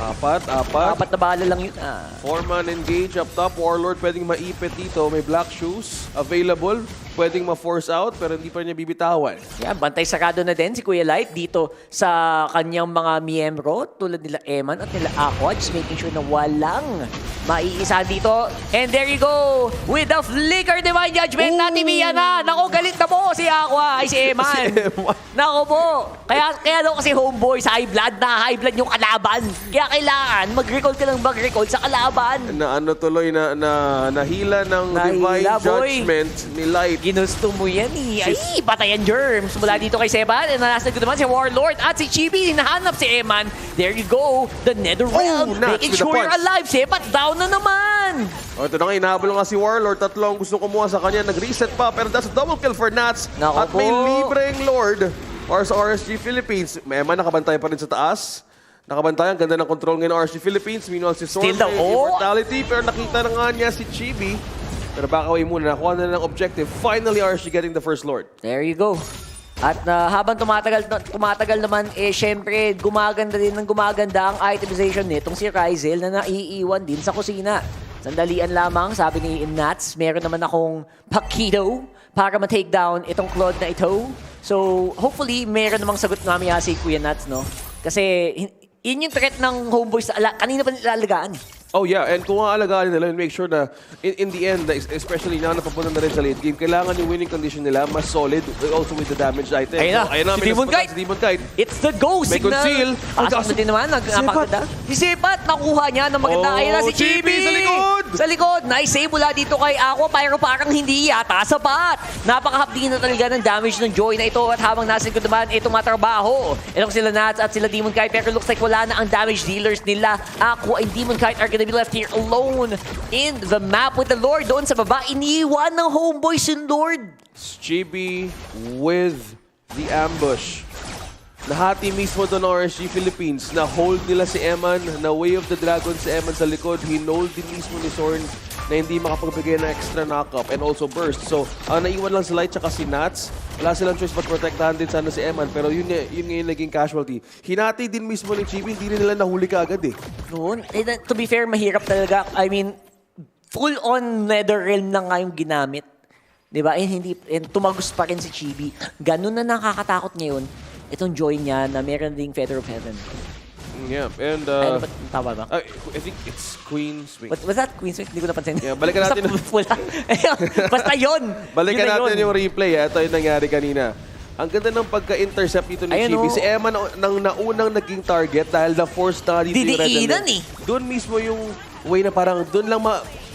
Apat. Apat na bala lang yun. 4-man engage up top. Warlord pwedeng maipit dito. May black shoes available. Pwedeng ma-force out pero hindi pa niya bibitawan. Yeah, bantay sarado na din si Kuya Light dito sa kanyang mga miyembro tulad nila Eman at nila Aqua. Just making sure na walang maiisa dito. And there you go! With the flicker divine judgment natin na. Naku, galit na po si Aqua ay si Eman. Naku po. Kaya daw kasi HomeBois high blood na high blood yung kalaban. Kaya kailangan mag-recall ka ng mag-recall sa kalaban. Na ano tuloy na nahila ng divine judgment ni Light. Ginusto mo yan eh. Ay, patayan germs. Mula dito kay Seban. And nasaan ko naman si Warlord at si Chibi. Hinahanap si Eman. There you go. The Netherrealm. Making sure you're alive. Sebat down na naman. Ito na nga, inahabol nga si Warlord. Tatlo ang gusto kumuha sa kanya. Nag-reset pa. Pero that's a double kill for Nats. At may libreng Lord or sa RSG Philippines. May Eman nakabantay pa rin sa taas. Nakabantay. Ang ganda ng control ngayon ng RSG Philippines. Meanwhile si Sword may immortality. Pero nakita na nga niya si Chibi. Pero back away muna, nakuha na ng objective. Finally, RSG getting the first Lord. There you go. At habang tumatagal naman, syempre, gumaganda ang itemization nitong si Rizel na naiiwan din sa kusina. Sandalian lamang, sabi ni Nats, meron naman akong Pakido para ma-take down itong Claude na ito. So, hopefully, meron namang sagot namin si Kuya Nats, no? Kasi, yun yung threat ng HomeBois. Kanina pa nilalagaan. Oh yeah, and kung aalagaan nila, make sure na in the end, especially na napapunta na rin sa late game, kailangan yung winning condition nila mas solid, also with the damaged item. Ayun na, si Demon Kite. It's the go May signal. conceal. Taas na din naman, napakaganda. Si Sepat, nakuha niya ng maganda. Ayun na si Chibi. Sa likod! Sa likod. Nice save mula dito kay Aqua, pero parang hindi yata sapat. Napakahapdi na talaga ng damage ng Joy na ito. At habang nasa likod naman, ito matrabaho. Itong sila Nats at sila Demon Kite, pero looks like wala na ang damage dealers nila. Aqua and Demon Kite are gonna be left here alone in the map with the Lord. Doon sa baba, iniwan ng HomeBois yung Lord. Chibi with the ambush. Nahati mismo doon ng RSG Philippines. Na-hold nila si Eman. Na-Way of the Dragon si Eman sa likod. Hinold din mismo ni Zorn na hindi makapagbigay ng extra knock-up and also burst. So, naiwan lang si Light tsaka si Nats. Wala silang choice but protektahan din sana si Eman. Pero yun yung naging casualty. Hinati din mismo ni Chibi. Hindi rin nila nahuli ka agad eh. Noon, to be fair, mahirap talaga. I mean, full-on Netherrealm na nga yung ginamit. Diba? And tumagos pa rin si Chibi. Ganun na nakakatakot ngayon. Itong Joy niya na meron ding Feather of Heaven. Yeah, and... tama ba? I think it's Queen's Wing. Was that Queen's Wing? Hindi ko napansin. Yeah, balikan natin. Basta yun! Balikan natin yung replay. Ito yung nangyari kanina. Ang ganda ng pagka-intercept dito ni Chibi. Si Emma nang naunang naging target dahil na-force na dito yung Red. Didiinan eh. Doon mismo yung way na parang doon lang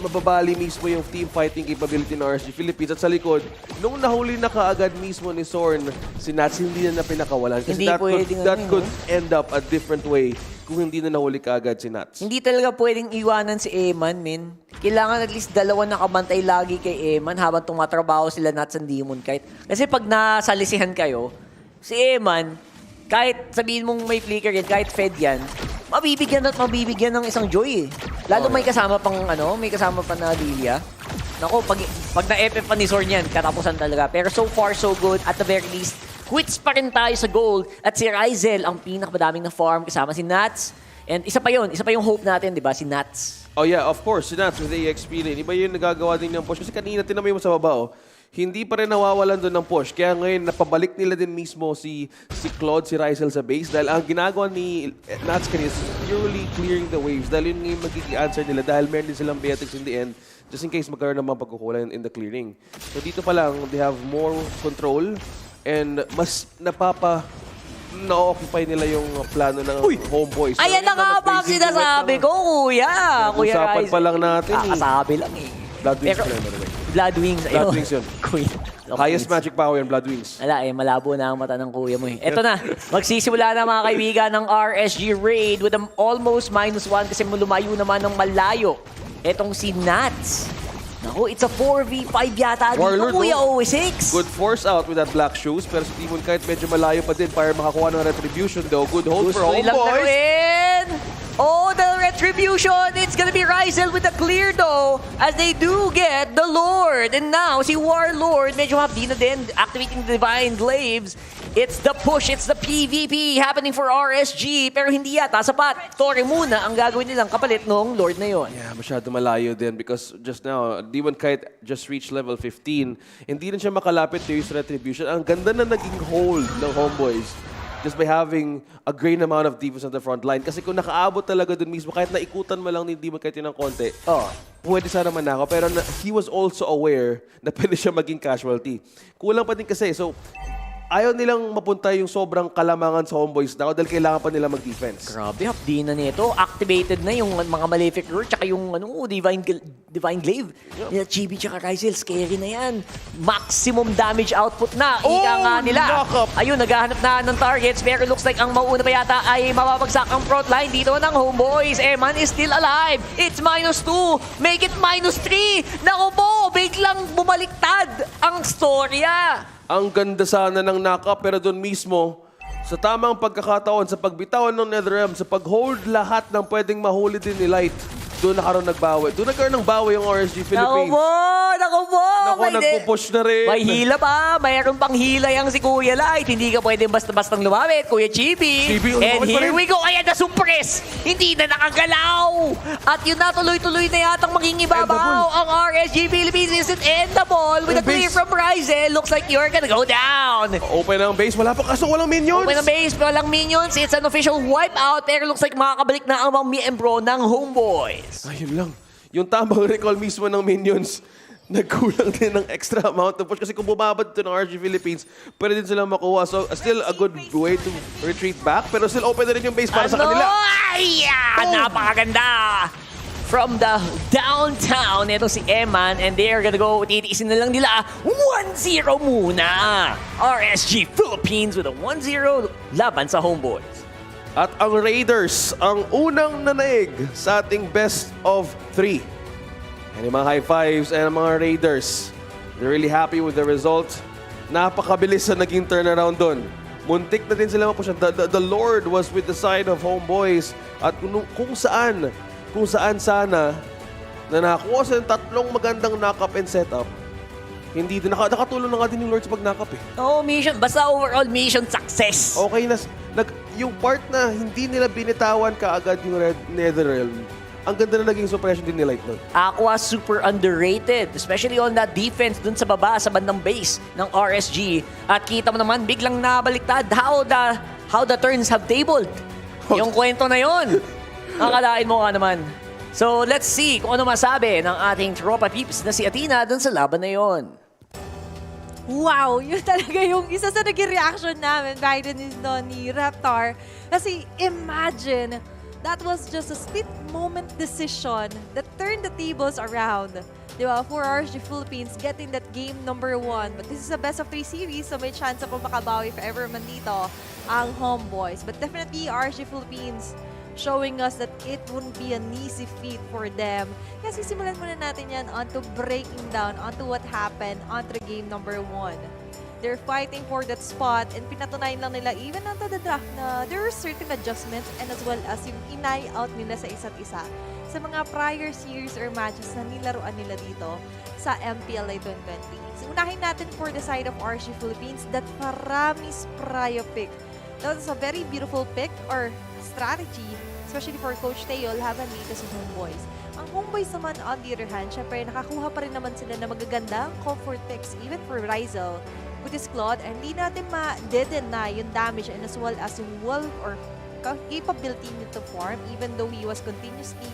mababali mismo yung team fighting capability ng RSG Philippines. At sa likod, nung nahuli na kaagad mismo ni Zorn, si Nats hindi na pinakawalan. Kasi that could end up a different way kung hindi na nahuli kaagad si Nats. Hindi talaga pwedeng iwanan si Eman, min. Kailangan at least dalawa nakabantay lagi kay Eman habang tumatrabaho sila Nats and Demon Kite. Kasi pag nasalisihan kayo, si Eman, kahit sabihin mong may flicker yan, kahit fed yan, mabibigyan at mabibigyan ng isang Joy eh. Lalo may kasama pang may kasama pa na Lilia. Nako, pag na-FF pa ni Zorn yan, katapusan talaga. Pero so far, so good. At the very least, quits pa rin tayo sa gold. At si Ryzel, ang pinakamadaming na farm kasama si Nats. And isa pa yung hope natin, di ba? Si Nats. Oh yeah, of course, si Nats with the EXP rin. Iba yung nagagawa din ng push. Kasi kanina, tinamay mo sa baba, hindi pa rin nawawalan doon ng push. Kaya ngayon, napabalik nila din mismo si Claude, si Ryzel sa base. Dahil ang ginagawa ni Nats kanina is purely clearing the waves. Dahil yun yung magiging answer nila. Dahil meron din silang Beatrix in the end. Just in case magkaroon naman pagkukulang in the clearing. So dito pa lang, they have more control. And mas na-occupy nila yung plano ng HomeBois. Ayan na nga ba ang sinasabi ko, kuya. Kuya Usapan Ryzel. pa lang natin eh. Kakasabi lang eh. Blood Wings pa by the way. Blood Wings. Blood Wings yun. Highest magic power yung Blood Wings. Wala eh, malabo na ang mata ng kuya mo eh. Eto na, magsisimula na mga kaibigan ng RSG Raid with an almost -1 kasi lumayo naman ng malayo. Etong si Nats. Naku, it's a 4v5 yata dito, kuya OS6. Good force out with that black shoes. Pero si Demon Kite medyo malayo pa din para makakuha ng retribution though. Good hold for HomeBois. Oh, the retribution! It's gonna be Ryzel with the clear though, as they do get the Lord. And now, si Warlord, medyo hapdi na din, activating the Divine Glaives. It's the push, it's the PvP happening for RSG, pero hindi yata sapat. Tore muna ang gagawin nilang kapalit nung Lord na yon. Yeah, masyado malayo din because just now, Demon Kite just reached level 15. Hindi rin siya makalapit to use retribution. Ang ganda na naging hold ng HomeBois just by having a great amount of defense on the front line. Kasi kung nakaabot talaga dun mismo, kahit naikutan mo lang ni Demon Kite ng konti, pwede sana manako. Pero he was also aware na pwede siya maging casualty. Kulang pa din kasi. So, ayaw nilang mapunta yung sobrang kalamangan sa HomeBois na dahil kailangan pa nila mag-defense. Grabe, hapdi na nito. Activated na yung mga Malefic Roar tsaka yung Divine Glaive. Yeah. Chibi tsaka Ryzel, scary na yan. Maximum damage output na. Ika nga nila. Ayun, naghahanap na ng targets pero looks like ang mauuna pa yata ay mababagsak ang front line dito ng HomeBois. Eman is still alive. It's -2. Make it -3. Naku po, biglang bumaliktad ang storya. Ang ganda sana ng knock-up pero doon mismo, sa tamang pagkakataon, sa pagbitawan ng Netherrealm, sa pag-hold lahat ng pwedeng mahuli din ni Light, doon nakaroon nagbawi. Doon nagkaroon ng bawi yung RSG Philippines. Naku po! Naku, nagpupush na rin. May hila pa. Mayroon pang hila yung si Kuya Light. Hindi ka pwedeng basta-bastang lumapit, Kuya Chibi. And here we go. Ayan na, suppress. Hindi na nakagalaw. At yun na, tuloy-tuloy na yatang maging ibabaw. Ang RSG Philippines isn't endable with a clear from Ryzel. Looks like you're gonna go down. Open ang base. Wala pa kaso walang minions. Open ang base. Walang minions. It's an official wipeout. Pero looks like makakabalik na ang mga miyembro ng HomeBois. Philippines. Ayun lang. Yung tamang recall mismo ng minions, nagkulang din ng extra amount of push. Kasi kung bumabad ito ng RG Philippines, pwede din silang makuha. So, still a good way to retreat back. Pero still open na rin yung base para sa kanila. Ayan! Napakaganda! From the downtown, ito si Eman, and they are gonna go, titiisin na lang nila, 1-0 muna! RSG Philippines with a 1-0 laban sa HomeBois. At ang Raiders, ang unang nanaig sa ating best of 3. And yung mga high fives and mga Raiders, they're really happy with the result. Napakabilis na naging turnaround doon. Muntik na din sila mapush. The Lord was with the side of HomeBois. At kung saan sana na nakakuha sa tatlong magandang knock-up and setup, hindi din nakatulong na nga din yung Lord sa pag-knock-up eh. Oh, mission. Basta overall mission success. Okay na. Yung part na hindi nila binitawan kaagad yung Netherrealm, ang ganda na naging suppression din ni Light nun. Aqua super underrated, especially on that defense dun sa baba, sa bandang base ng RSG. At kita mo naman, biglang nabaliktad how the turns have tabled. Yung kwento na yon. Nakalain mo nga naman. So, let's see kung ano masabi ng ating tropa peeps na si Athena dun sa laban na yon. Wow! Yun talaga yung isa sa naging reaction namin, Biden is ni Raptor. Kasi imagine, that was just a split moment decision that turned the tables around. Diba? For RSG Philippines, getting that game number 1. But this is a best of 3 series, so may chance pa makabawi if ever man dito ang HomeBois. But definitely, RSG Philippines showing us that it wouldn't be an easy feat for them. Kasi simulan muna natin yan onto breaking down, onto what happened onto game number 1. They're fighting for that spot and pinatunayan lang nila even onto the draft na there are certain adjustments and as well as yung inay out nila sa isa't isa sa mga prior series or matches na nilaruan nila dito sa MPLI 2020. So unahin natin for the side of RSG Philippines that Paramis Prayo pick. That was a very beautiful pick or strategy, especially for Coach Teo laban dito sa HomeBois. Ang HomeBois naman on the other hand, syempre nakakuha pa rin naman sila na magagandang comfort picks even for Rizal with his Claude, and hindi natin ma-deny yung damage and as well as yung wolf or capability niya to farm even though he was continuously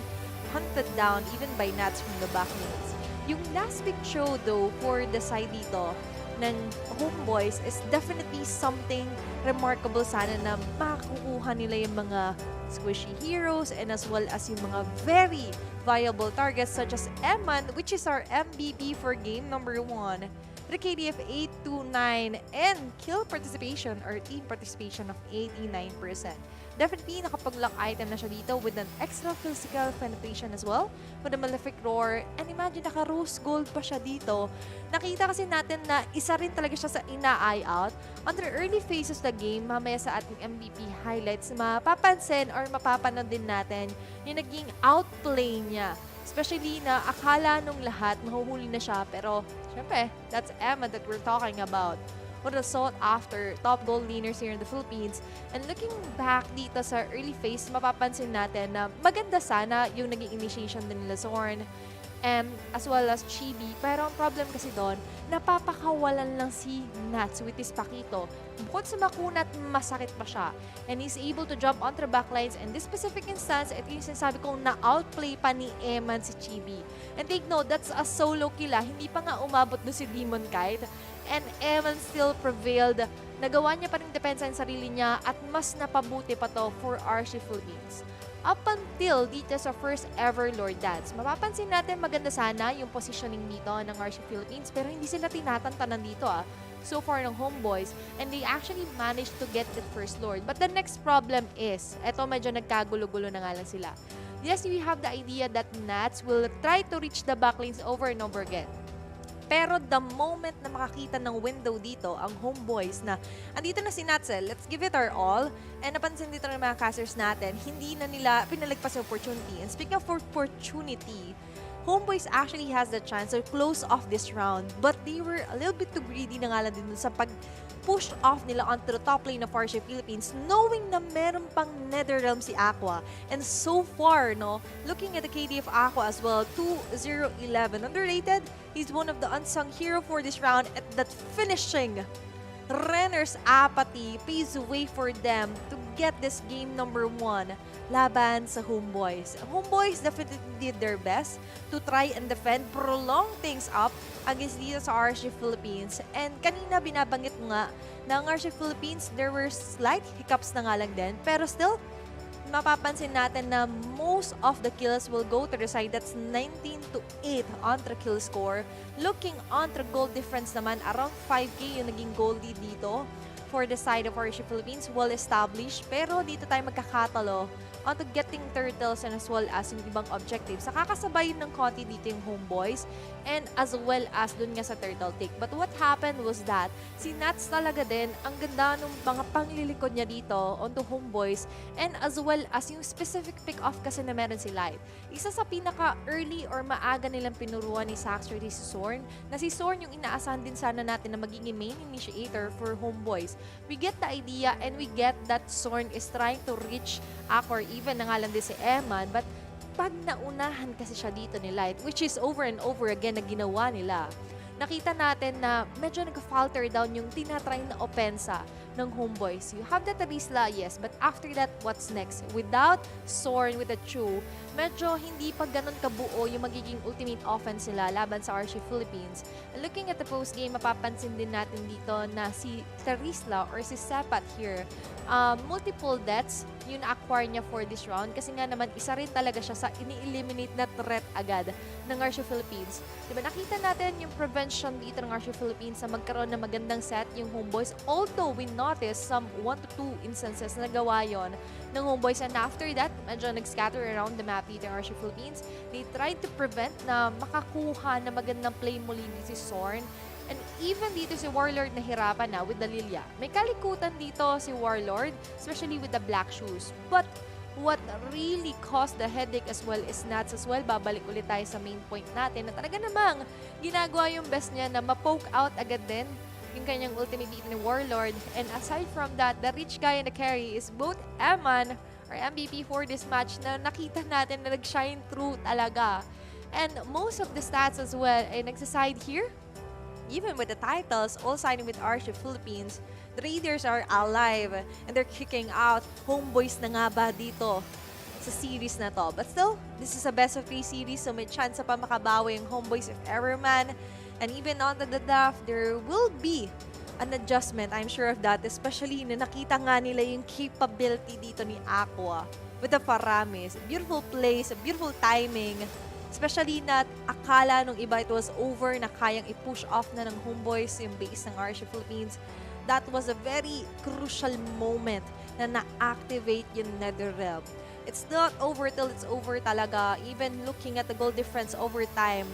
hunted down even by Nats from the back lanes. Yung last big show though for the side dito ng HomeBois is definitely something remarkable sana na makukuha nila yung mga squishy heroes and as well as yung mga very viable targets such as Eman, which is our MBB for game number 1. The KDF 829 and kill participation or team participation of 89%. Definitely nakapag-lock item na siya dito with an extra physical penetration as well with a Malefic Roar. And imagine, naka-rose gold pa siya dito. Nakita kasi natin na isa rin talaga siya sa ina-eye out. Under early phases of the game, mamaya sa ating MVP highlights, mapapansin or mapapanood din natin yung naging outplay niya. Especially na akala nung lahat mahuhuli na siya. Pero, syempre, that's Emma that we're talking about. What a sought after top gold leaners here in the Philippines. And looking back dito sa early phase, mapapansin natin na maganda sana yung naging initiation din nila Zorn as well as Chibi. Pero ang problem kasi doon, napapakawalan lang si Nats with his Pakito. Bukod sa makunat, masakit pa siya. And he's able to jump onto the backlines. And this specific instance, ito yung sinasabi kong na-outplay pa ni Eman si Chibi. And take note, that's a solo kill. Hindi pa nga umabot doon si Demon Kite. And Eman still prevailed. Nagawa niya pa rin depensa ng sarili niya at mas napabuti pa to for RSG Philippines. Up until dito sa first ever Lord Dance, mapapansin natin maganda sana yung positioning dito ng RSG Philippines pero hindi sila tinatantanan dito so far ng HomeBois, and they actually managed to get the first Lord. But the next problem is, eto medyo nagkagulo-gulo na nga lang sila. Yes, we have the idea that Nats will try to reach the backlines over and over again. Pero the moment na makakita ng window dito, ang HomeBois na andito na si Natsel, let's give it our all. And napansin dito ng mga casters natin, hindi na nila pinalagpas yung opportunity. And speaking of opportunity, HomeBois actually has the chance to close off this round. But they were a little bit too greedy na nga lang din sa pag-push off nila onto the top lane of RSG Philippines, knowing na meron pang Netherrealm si Aqua. And so far, no, looking at the KD of Aqua as well, 2-0-11. Underrated, he's one of the unsung hero for this round at that finishing Renner's apathy paves the way for them to get this game number 1 laban sa HomeBois. HomeBois definitely did their best to try and defend, prolong things up against dito sa RSG Philippines. And kanina binabanggit mo nga na ang RSG Philippines, there were slight hiccups na nga lang din. Pero still, mapapansin natin na most of the kills will go to the side. That's 19-8 on the kill score. Looking on the goal difference naman, around 5K yung naging goal lead dito for the side of RSG Philippines, well established. Pero dito tayo magkakatalo onto getting turtles and as well as yung ibang objectives. Nakakasabay ng konti dito yung HomeBois and as well as dun nga sa turtle take. But what happened was that si Nats talaga din, ang ganda ng mga panglilikod niya dito onto HomeBois and as well as yung specific pick-off kasi na meron si Light. Isa sa pinaka-early or maaga nilang pinuruan ni Saxter si Zorn, na si Zorn yung inaasahan din sana natin na magiging main initiator for HomeBois. We get the idea and we get that Zorn is trying to reach or even na nga lang din si Eman, but pag naunahan kasi siya dito ni Light, which is over and over again na ginawa nila, nakita natin na medyo nag-falter down yung tinatry na opensa ng HomeBois. You have that Arisla, yes, but after that, what's next? Without Zorn, with a Chu, medyo hindi pa ganun kabuo yung magiging ultimate offense nila laban sa RSG Philippines. And looking at the post-game, mapapansin din natin dito na si Tarisla or si Sepat here, multiple deaths yung na-acquire niya for this round kasi nga naman isa rin talaga siya sa ini-eliminate na threat agad ng RSG Philippines. Diba nakita natin yung prevention dito ng RSG Philippines sa magkaroon ng magandang set yung HomeBois, although we noticed some 1 to 2 instances na nagawa yon ng HomeBois and after that, medyo nag-scatter around the map dito ng RSG Philippines. They tried to prevent na makakuha na magandang play muli ni si Zorn. And even dito si Warlord nahirapan na with the Lilia. May kalikutan dito si Warlord, especially with the black shoes. But what really caused the headache as well is Nats as well. Babalik ulit tayo sa main point natin na talaga namang ginagawa yung best niya na ma-poke out agad din yung kanyang ultimate dito ni Warlord. And aside from that, the rich guy and the carry is both Eman or MVP for this match na nakita natin na nag-shine through talaga. And most of the stats as well ay nagsaside here. Even with the titles, all signing with RSG Philippines, the Raiders are alive and they're kicking out HomeBois na nga ba dito sa series na to. But still, this is a best of 3 series so may chance pa makabawi yung HomeBois if ever man. And even on the draft, there will be an adjustment, I'm sure of that, especially na nakita nga nila yung capability dito ni Aqua with the Faramis. Beautiful plays, beautiful timing. Especially na akala nung iba it was over na kayang i-push off na ng HomeBois yung base ng RSG Philippines. That was a very crucial moment na na-activate yung NetherRealm. It's not over till it's over talaga. Even looking at the goal difference over time,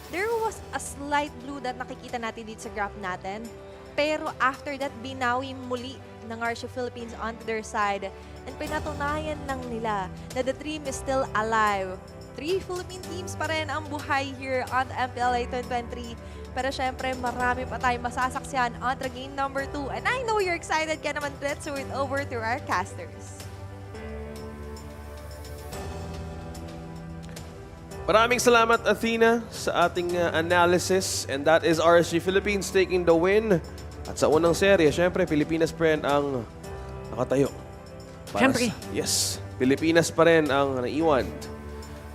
there was a slight blue that nakikita natin dito sa graph natin. Pero after that, binawi muli ng RSG Philippines onto their side. And pinatunayan lang nila na the dream is still alive. 3 Philippine teams pa rin ang buhay here on the MPLI 2023. Pero syempre, marami pa tayong masasaksihan on the game number 2. And I know you're excited ka naman. Let's throw it over to our casters. Maraming salamat, Athena, sa ating analysis. And that is RSG Philippines taking the win. At sa unang serye, syempre, Pilipinas pa rin ang nakatayo. Syempre. Yes, Pilipinas pa rin ang naiwan.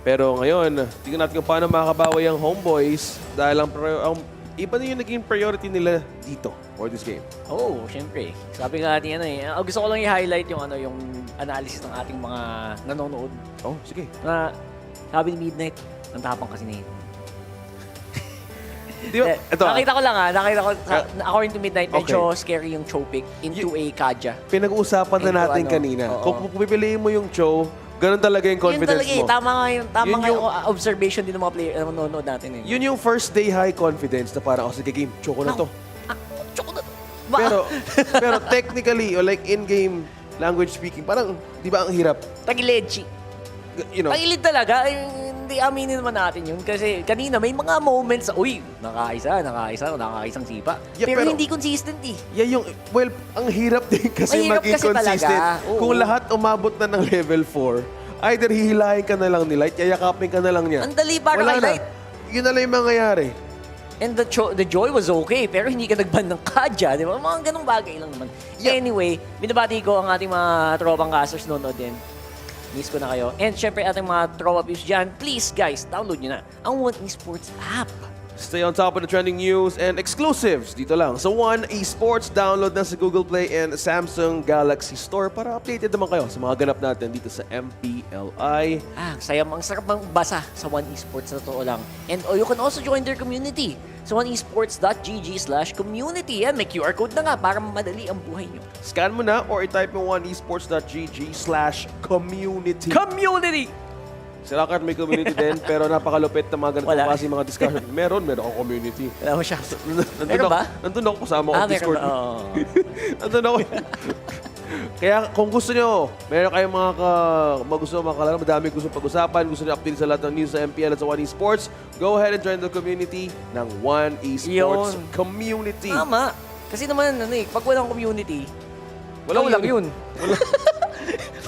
Pero ngayon, tingnan natin kung paano makakabawi ang HomeBois dahil ang iba na yung naging priority nila dito for this game. Oh, syempre. Sabi nga natin gusto ko lang i-highlight yung yung analysis ng ating mga nanonood. Oh, sige. Na sabi ni Midnight, ang tapang kasi na yun. Nakita ko lang according to Midnight, medyo scary yung Cho pick into a Kaja. Pinag-uusapan na natin kanina. Kung pipiliin mo yung Cho, ganun talaga yung confidence mo. Tama nga yung observation din ng mga player na manonood natin. Yun yung first day high confidence na parang, sige game, Choco na to. Choco na to. Pero technically, or like in-game language speaking, parang, di ba ang hirap? Tagilid, Tagilid talaga. Hindi aminin naman natin yun. Kasi kanina may mga moments, nakakaisang sipa. Yeah, pero hindi consistent Yeah, ang hirap din kasi maging consistent. Kung lahat umabot na ng level 4, either hihilahin ka na lang ni Light, yayakapin ka na lang niya. Ang dali para kay Light. Yun na lang yung mangyayari. And the joy was okay, pero hindi ka nagban ng kadya, di ba? Mga ganong bagay lang naman. Anyway, binabati ko ang ating mga tropang casters noon din. Miss ko na kayo. And syempre, ating mga tropa views dyan, please guys, download nyo na ang One Esports app. Stay on top of the trending news and exclusives dito lang sa One Esports. Download na sa Google Play and Samsung Galaxy Store para updated naman kayo sa mga ganap natin dito sa MPLI. Ang sarap mang basa sa One Esports, na totoo lang. And you can also join their community sa oneesports.gg/community. Yan, may QR code na nga para madali ang buhay nyo. Scan mo na or i-type mo oneesports.gg/community. Community! Sila kahit may community din, pero napakalupit na mga ganitong klase mga discussion. Meron akong community. Wala mo siya. Meron ba? Nandun ako kasama ko Discord. Oo. Nandun ako. Kaya kung gusto nyo, meron kayong mga gusto makalala, madami gusto pag-usapan, gusto nyo update sa lahat ng news sa MPL at sa One Esports, go ahead and join the community ng One Esports Community. Tama. Kasi naman, pag walang community, ikaw lang yun.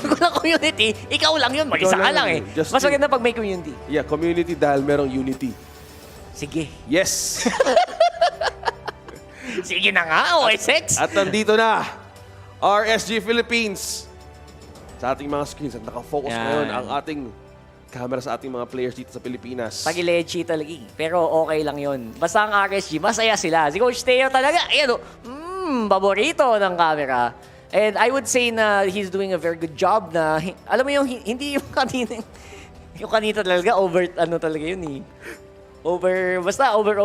Pag walang community, ikaw lang yun. Mag-isa ka lang eh. Mas maganda pag may community. Yeah, community dahil merong unity. Sige. Yes! Sige na nga, OSX! At nandito na, RSG Philippines. Sa ating mga screens at nakafocus ngayon ang ating camera sa ating mga players dito sa Pilipinas. Pag-ilechi talaga. Pero okay lang yun. Basta ang RSG, masaya sila. Si Coach Teo talaga, ayan o, paborito ng camera. And I would say na he's doing a very good job na, alam mo yung, hindi yung kanina, yung kanina talaga, talaga yun eh. Basta over.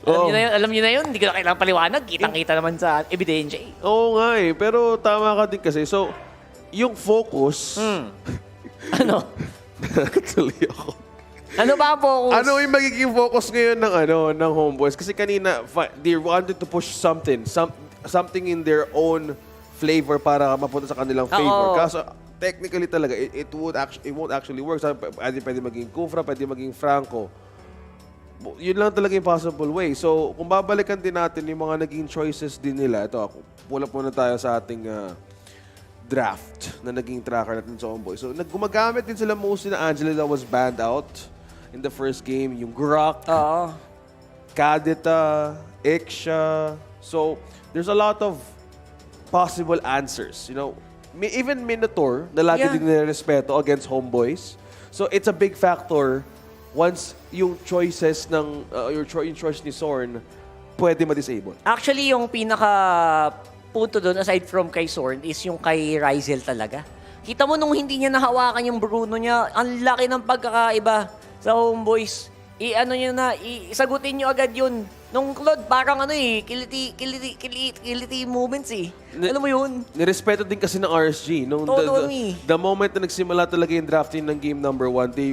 Alam niyo na yun, hindi ko na kailangan paliwanag, kitang-kita naman sa ebidensya eh. Oo nga eh, pero tama ka din kasi. So, yung focus, ano? Nakatuloy ako. Ano ba ang focus? Ano yung magiging focus ngayon ng HomeBois? Kasi kanina, they wanted to push something in their own flavor para mapunta sa kanilang favor. Kaso technically talaga, it won't actually work. Pwede maging Kufra, pwede maging Franco. Yun lang talaga yung possible way. So, kung babalikan din natin yung mga naging choices din nila, ito, pull up muna tayo sa ating draft na naging tracker natin sa HomeBois. So, gumagamit din sila mostly na Angela that was banned out in the first game. Yung Grok, Kadita, Iksha. So, there's a lot of possible answers. You know, even Minotaur, na lagi din nirespeto against HomeBois. So, it's a big factor once yung choices ng, yung choice ni Zorn, pwede ma-disable. Actually, yung pinaka punto doon, aside from kay Zorn, is yung kay Rizel talaga. Kita mo nung hindi niya nahawakan yung Bruno niya, ang laki ng pagkakaiba sa HomeBois. Isagutin niyo agad yun. Nung Claude, parang kiliti movements eh. Alam mo yun? Nirespeto din kasi ng RSG. Nung the moment na nagsimula talaga yung drafting ng game number 1, they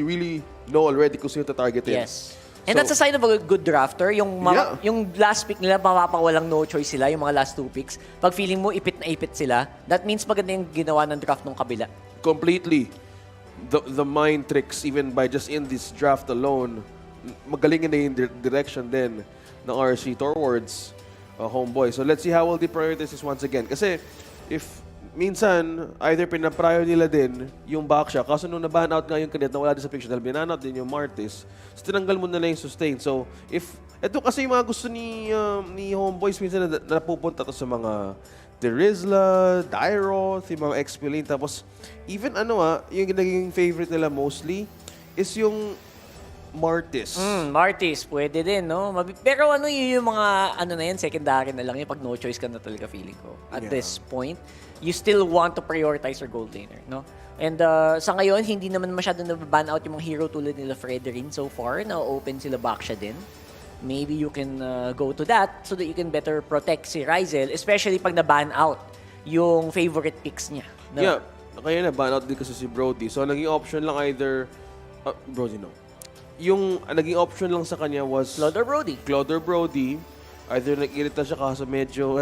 really know already kung sino targetin. Yes. And that's a sign of a good drafter. Yung last pick nila, mapapawalang no choice sila, yung mga last 2 picks. Pag feeling mo ipit na ipit sila, that means maganda yung ginawa ng draft ng kabila. Completely. The mind tricks, even by just in this draft alone, magaling na yung direction din ng RSG towards HomeBois. So let's see how will they prioritize this once again. Kasi if minsan, either pinaprior nila din yung Baksha, kaso nung na-ban out nga yung cadet na wala din sa picture, dahil ban out din yung Martis, so tinanggal mo na lang yung sustain. So if, ito kasi yung mga gusto ni HomeBois, minsan na napupunta to sa mga Terizla, Dairoth, yung mga XP-lane. Tapos, even yung naging favorite nila mostly is yung Martis. Martis, pwede din, no? Pero yung mga, na yan, secondary na lang yung pag no choice ka na talaga, feeling ko. At this point, you still want to prioritize your gold laner, no? And sa ngayon, hindi naman masyado na-ban out yung mga hero tulad nila Frederin so far. Na-open sila Baksha din. Maybe you can go to that so that you can better protect si Rizel, especially pag na-ban out yung favorite picks niya. No? Yeah, kaya na-ban out din kasi si Brody. So, naging option lang either... Brody, no. Yung naging option lang sa kanya was... Claude or Brody. Either nag-irita siya kaso medyo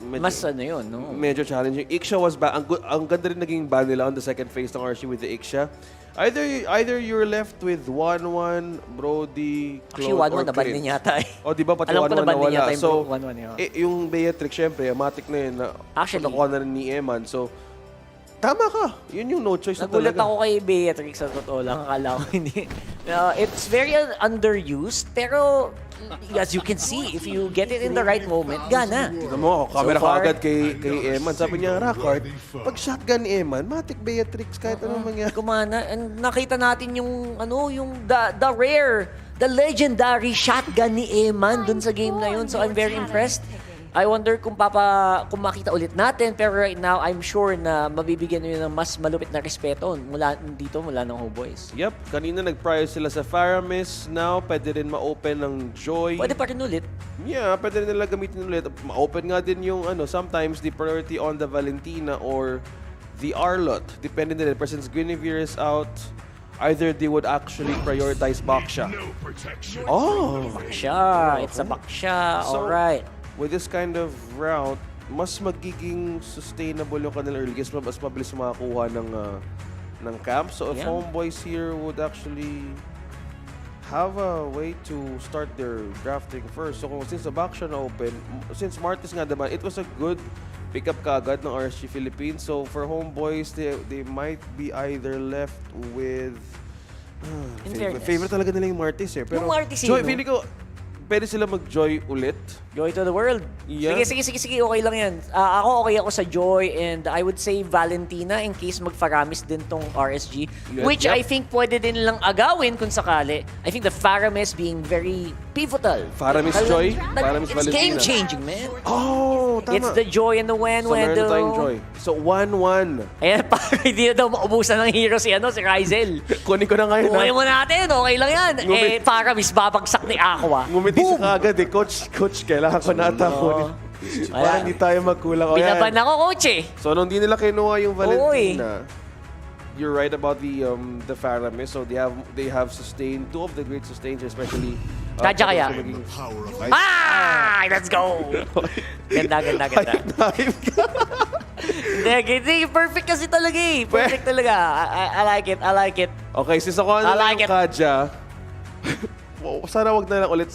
mas yun, no? Medyo challenging. Iksha was bad. Ang ganda rin naging ban nila on the second phase ng RSG with the Iksha. Either you're left with 1-1, Brody, Claude, or 1-1 na ban din yata eh. O, di ba? Pati 1-1 na wala. So, yung Beatrix, syempre, matik na yun. Actually, nakuha na rin ni Eman. So, Tama ka. Yun yung no choice na Nagulat talaga. ako kay Beatrix sa totoo lang. Akala ko hindi. It's very underused, pero as you can see, if you get it in the right moment, gana. Tignan mo, camera So ka far, agad kay Eman. Sabi niya, Rockard, pag shotgun ni Eman, matik Beatrix kahit anong mangyari. Kumana, and nakita natin yung the rare, the legendary shotgun ni Eman dun sa game na yun. So I'm very impressed. I wonder kung makita ulit natin, pero right now I'm sure na mabibigyan nyo ng mas malupit na respeto mula ng HomeBois. Yep, kanina nag-prior sila sa Faramis. Now, pwede rin ma-open ng Joy. Pwede pa rin ulit. Yeah, pwede rin nila gamitin ulit. Ma-open nga din yung sometimes the priority on the Valentina or the Arlot. Depende nila. Pero since Guinevere is out, either they would actually prioritize Baksha. Oh! Baksha! It's a Baksha. So, alright. With this kind of route, mas magiging sustainable yung kanila early game. Mas mabilis makakuha ng camp. So if HomeBois here would actually have a way to start their drafting first. So since the Baksha na open, since Martis nga naman, it was a good pick-up kagad ng RSG Philippines. So for HomeBois, they might be either left with... favorite talaga nila yung Martis eh. Pero yung Martis Joy, feeling ko, pwede sila mag-Joy ulit. Joy to the world. Yeah. Sige, okay lang yan. Ako okay ako sa Joy, and I would say Valentina in case mag-Faramis din tong RSG. Which I think pwede din lang agawin kung sakali. I think the Faramis being very pivotal. Faramis Joy, Faramis It's Valentina. game-changing, man. Oh, tama. It's the joy and the when. So meron na tayong Joy. So 1-1. Ayan, parang hindi na daw maubusan ng hero si Rizel. Kunin ko na ngayon. Kunin mo natin, okay lang yan. Faramis babagsak ni Aqua. Ngumiti sa kagad eh. Coach, kailangan ko na ata kunin. Para hindi tayo magkulang. Binaban ako, coach eh. So nung di nila kinuha yung Valentina, you're right about the Faramis. So they have sustained two of the great sustains, especially Kadya kaya? Let's go! Ganda. Hindi, perfect kasi talaga eh. Perfect talaga. I like it. Okay, since ako na lang yung Kadya, sana wag na lang ulit.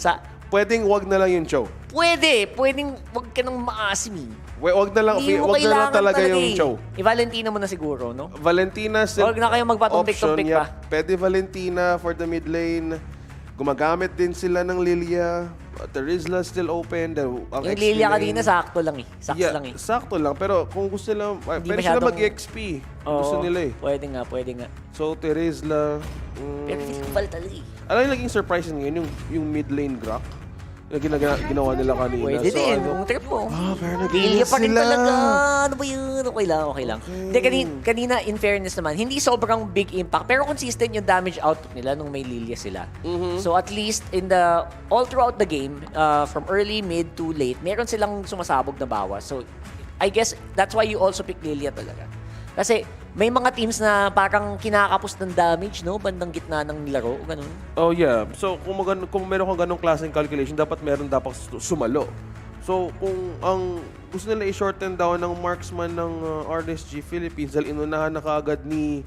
Pwedeng wag na lang yung Cho. Pwedeng wag ka nang maasim eh. Wag na lang, wag na lang talaga yung Cho. Valentina mo na siguro, no? Valentina still wag na kayong magpatumpik-tumpik pa. Pwede Valentina for the mid lane. Gumagamit din sila ng Lilia. Terizla still open. Yung Lilia kanina, sakto lang eh. Sakto lang. Pero kung gusto nila, pwede sila mag-XP. Gusto nila eh. Pwede nga. So, Terizla. Pero physical talaga eh. Alam yung naging surprise ngayon, yung mid lane Grok. Ginawa nila kanina. Pwede din, yung trip mo. Lilia pa rin talaga. Ano ba yun? Okay lang. Hindi, kanina, in fairness naman, hindi sobrang big impact, pero consistent yung damage output nila nung may Lilia sila. So at least, all throughout the game, from early, mid to late, meron silang sumasabog na bawas. So I guess that's why you also pick Lilia talaga. Kasi may mga teams na parang kinakapos ng damage, no? Bandang gitna ng laro, ganun. Oh yeah. So kung meron kang ganung klaseng calculation, dapat sumalo. So kung ang gusto nila i-shorten down ng marksman ng RSG Philippines dahil inunahan na kaagad ni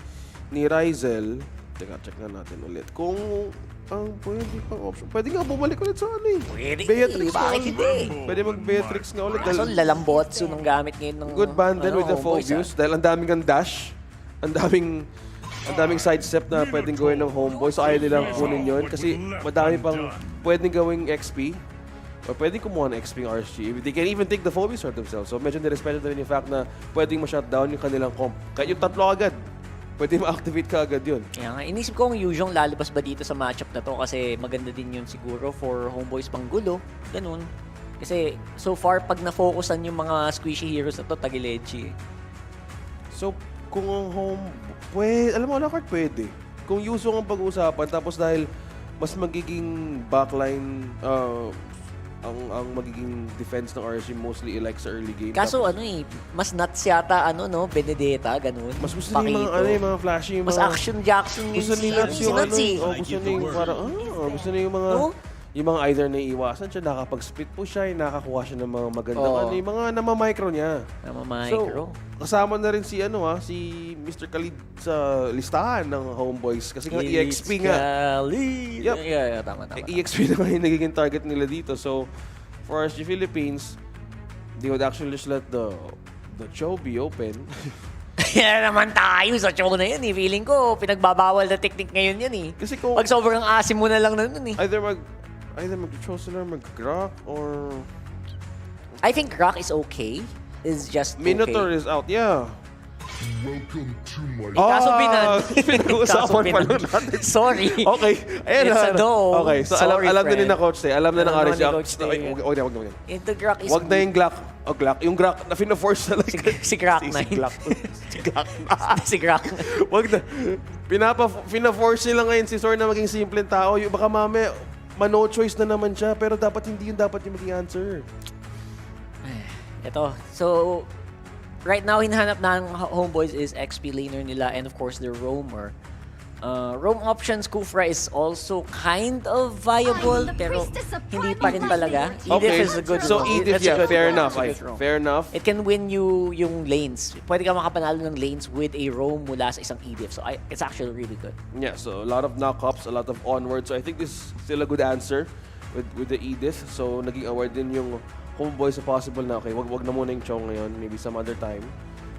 Rizel. Teka, check na natin ulit. Kung ang pwede pang option. Pwede nga bumalik ulit sa Beatrix. Bakit hindi? Pwede mag-Beatrix nga ulit. Kaso lalambotso nung gamit ngayon ng... Good band with the Phobius. Dahil ang daming kang dash. Ang daming sidestep na pwedeng gawin ng HomeBois. So ayaw nilang kunin yun. Kasi madami pang pwedeng gawing XP. Or pwedeng kumuha ng XP ng RSG. They can even take the Phobius for themselves. So medyo nirespeto na rin yung fact na pwedeng ma-shutdown yung kanilang comp. Kahit yung tatlo agad. Pwede ma-activate ka agad yun. Kaya nga, inisip ko kung Yuzhong lalabas ba dito sa matchup na to kasi maganda din yun siguro for HomeBois panggulo. Ganun. Kasi so far, pag na-focusan yung mga squishy heroes na to, tagilechi. So, kung ang alam mo, Lockhart, pwede. Kung Yuzhong ang pag-uusapan, tapos dahil mas magiging backline, ang magiging defense ng RSG mostly like sa early game. Kaso mas nuts yata Benedetta, ganun. Mas gusto niya yung mga flashy, mas action Jackson yung gusto niya yung parang gusto niya yung mga either naiiwasan siya, nakapag-split po siya, nakakuha siya ng mga magandang yung mga namamicro niya. Namamicro. So, kasama na rin si Mr. Khalid sa listahan ng HomeBois kasi nga EXP nga. Yep. Yeah, tama. EXP naman yung nagiging target nila dito. So, for RSG Philippines, they would actually just let the Cho be open. Kaya naman tayo sa show na yun eh. Feeling ko, pinagbabawal na technique ngayon yan eh. Kasi kung... Pag sobrang asim mo na lang na nun eh. Either mag-control sila, mag-grok, or... I think rock is okay. It's just Minotaur okay. is out, yeah. Kaso pinag-uusapan pa lang natin. Sorry. Okay. Ayan It's a no. Okay, so Sorry, alam na friend. ni na Coach Tay. Alam na ng Alam RSG. ni Coach Tay. Wag na. Into Glock is Wag na yung Glock. O Glock. Yung Glock na fina-force na like. Si Glock 9. Si Glock. Si Glock. Si Glock. Wag na. Fina-force nila ngayon si Sor na maging simpleng tao. Yung baka mame, no choice na naman siya. Pero dapat hindi yung dapat yung maging answer. Ito. So, right now, hinahanap ng HomeBois is XP laner nila and of course, their roamer. Roam options, Kufra is also kind of viable, pero hindi pa rin talaga. Edith is a good So, roam. Edith, That's a yeah, good fair roam. enough. That's a good roam. Fair enough. It can win you yung lanes. Pwede ka makapanalo ng lanes with a roam mula sa isang Edith. So, it's actually really good. Yeah, so a lot of knock-ups, a lot of onward. So I think this is still a good answer with the Edith. So naging award din yung HomeBois sa possible na, okay, wag na muna yung Chong ngayon, maybe some other time.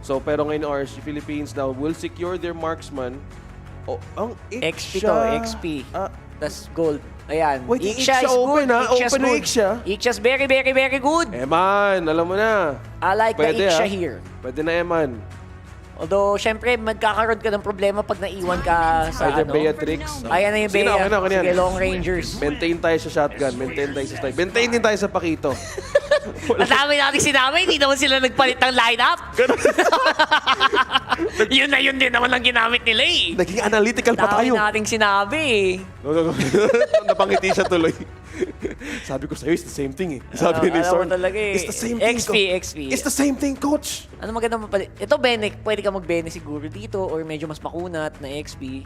So pero ngayon RSG Philippines now will secure their marksman. Oh, ang XP to, XP. Tas gold. Ayan. Wait, Iksha is open good. ha? Iksha's Open na good. Iksha? Iksha's very, very, very good. Eman, alam mo na. I like the Iksha here. Pwede na Eman. Although, syempre, magkakaroon ka ng problema pag naiwan ka sa Either ano. Beatrix. Ayan na yung Sige Bea. na, okay na. Sige, long rangers. Maintain tayo sa shotgun. Maintain tayo sa strike. Maintain din tayo sa Pakito. Ang dami natin sinabi, hindi naman sila nagpalit ng lineup. Yun na yun din naman ang ginamit nila eh. Naging analytical pa tayo. Dami nating sinabi eh. Napangiti siya tuloy. Sabi ko sa'yo, it's the same thing eh. Sabi ni Alam Sorn, mo talaga eh. it's the same thing. XP. It's the same thing, coach. Ano maganda mapalit? Ito, Bene, pwede ka mag-Bene siguro dito or medyo mas makunat na XP.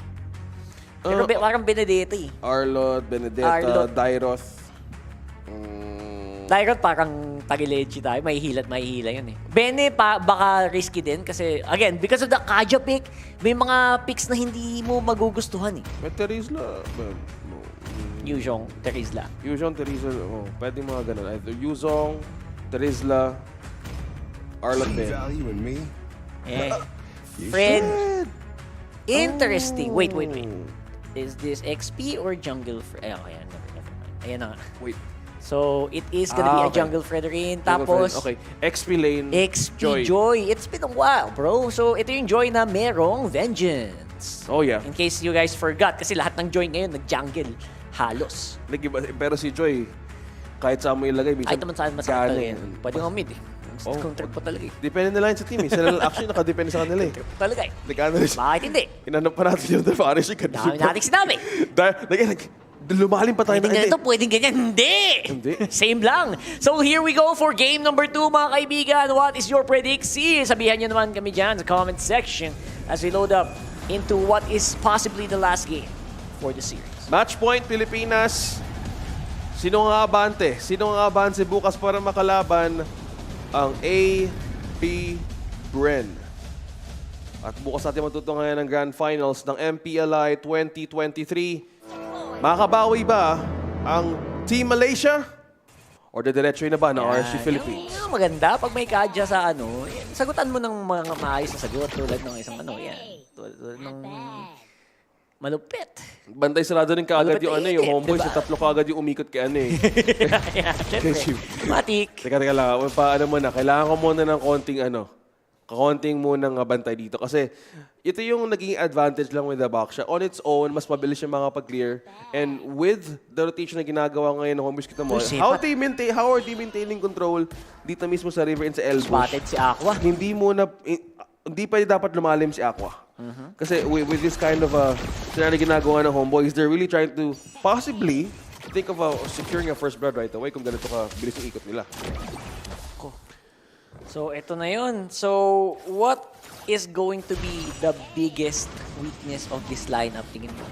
Pero parang Benedetta eh. Arlot, Benedetta, Arlot. Dairoth. Dairoth parang tagilechi tayo. Mahihila yun eh. Bene, baka risky din kasi, again, because of the Kaja pick, may mga picks na hindi mo magugustuhan eh. May Terizla. Yuzhong, Terizla. Yuzhong, Terizla. Oh, pwede mga ganun. Either Yuzhong, Terizla, Arlot Ben. Fred. Interesting. Wait. Is this XP or jungle Fred? Ayan, never mind. Ayan na. Wait. So, it is gonna be a jungle Fred rin. Tapos, okay. XP lane, XP Joy. It's been a while, bro. So, ito yung Joy na merong Vengeance. Oh, yeah. In case you guys forgot, kasi lahat ng Joy ngayon nag-jungle. Halos. Pero si Joy, kahit saan mo ilagay, minsan Kahit naman saan masakit talaga yan. Pwede nga mid eh. Contract po talaga eh. Depende na lang sa team eh. Sila actually nakadepende sa kanila eh. Talaga eh. Nag-analyze. Bakit hindi? Inanap pa natin yung Paris. Dami nating sinabi. Lumalim pa tayo Pwedeng ganito, pwedeng ganyan. Hindi. Same lang. So here we go for game number 2, mga kaibigan. What is your prediction? Sabihan nyo naman kami dyan sa comment section as we load up into what is possibly the last game for the series. Match point, Pilipinas. Sino ang aabante? Sino ang aabante bukas para makalaban ang Bren? At bukas natin matutungayan ng Grand Finals ng MPLI 2023. Makabawi ba ang Team Malaysia? Or diretso na ba ng RSG Philippines? Yung maganda, pag may kadya sa ano, sagutan mo ng mga maayos na sagot tulad ng isang ano, yan. Tulad ng malupit. Bantay sarado rin kaagad yung ano, yung HomeBois. Diba? Sa taplo kaagad yung umikot kay ano eh. Matik. Teka lang. Paano muna? Kailangan ko muna ng konting munang bantay dito. Kasi ito yung naging advantage lang with the Baksha. On its own, mas mabilis yung mga pag-clear. And with the rotation na ginagawa ngayon ng HomeBois, kita mo, how are they maintaining control dito mismo sa river and sa elbow? Spotted si Aqua. Hindi pa dapat lumalim si Aqua. Kasi with this kind of scenario ginagawa ng HomeBois, they're really trying to possibly think of securing a first blood right away kung ganito ka bilis yung ikot nila. So, ito na yun. So, what is going to be the biggest weakness of this lineup, tingin mo?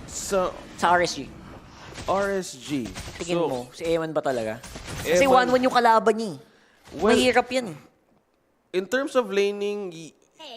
Sa RSG. RSG. Tingin mo, si Eman ba talaga? Kasi 1-1 yung kalaban niya. Mahirap yan. In terms of laning,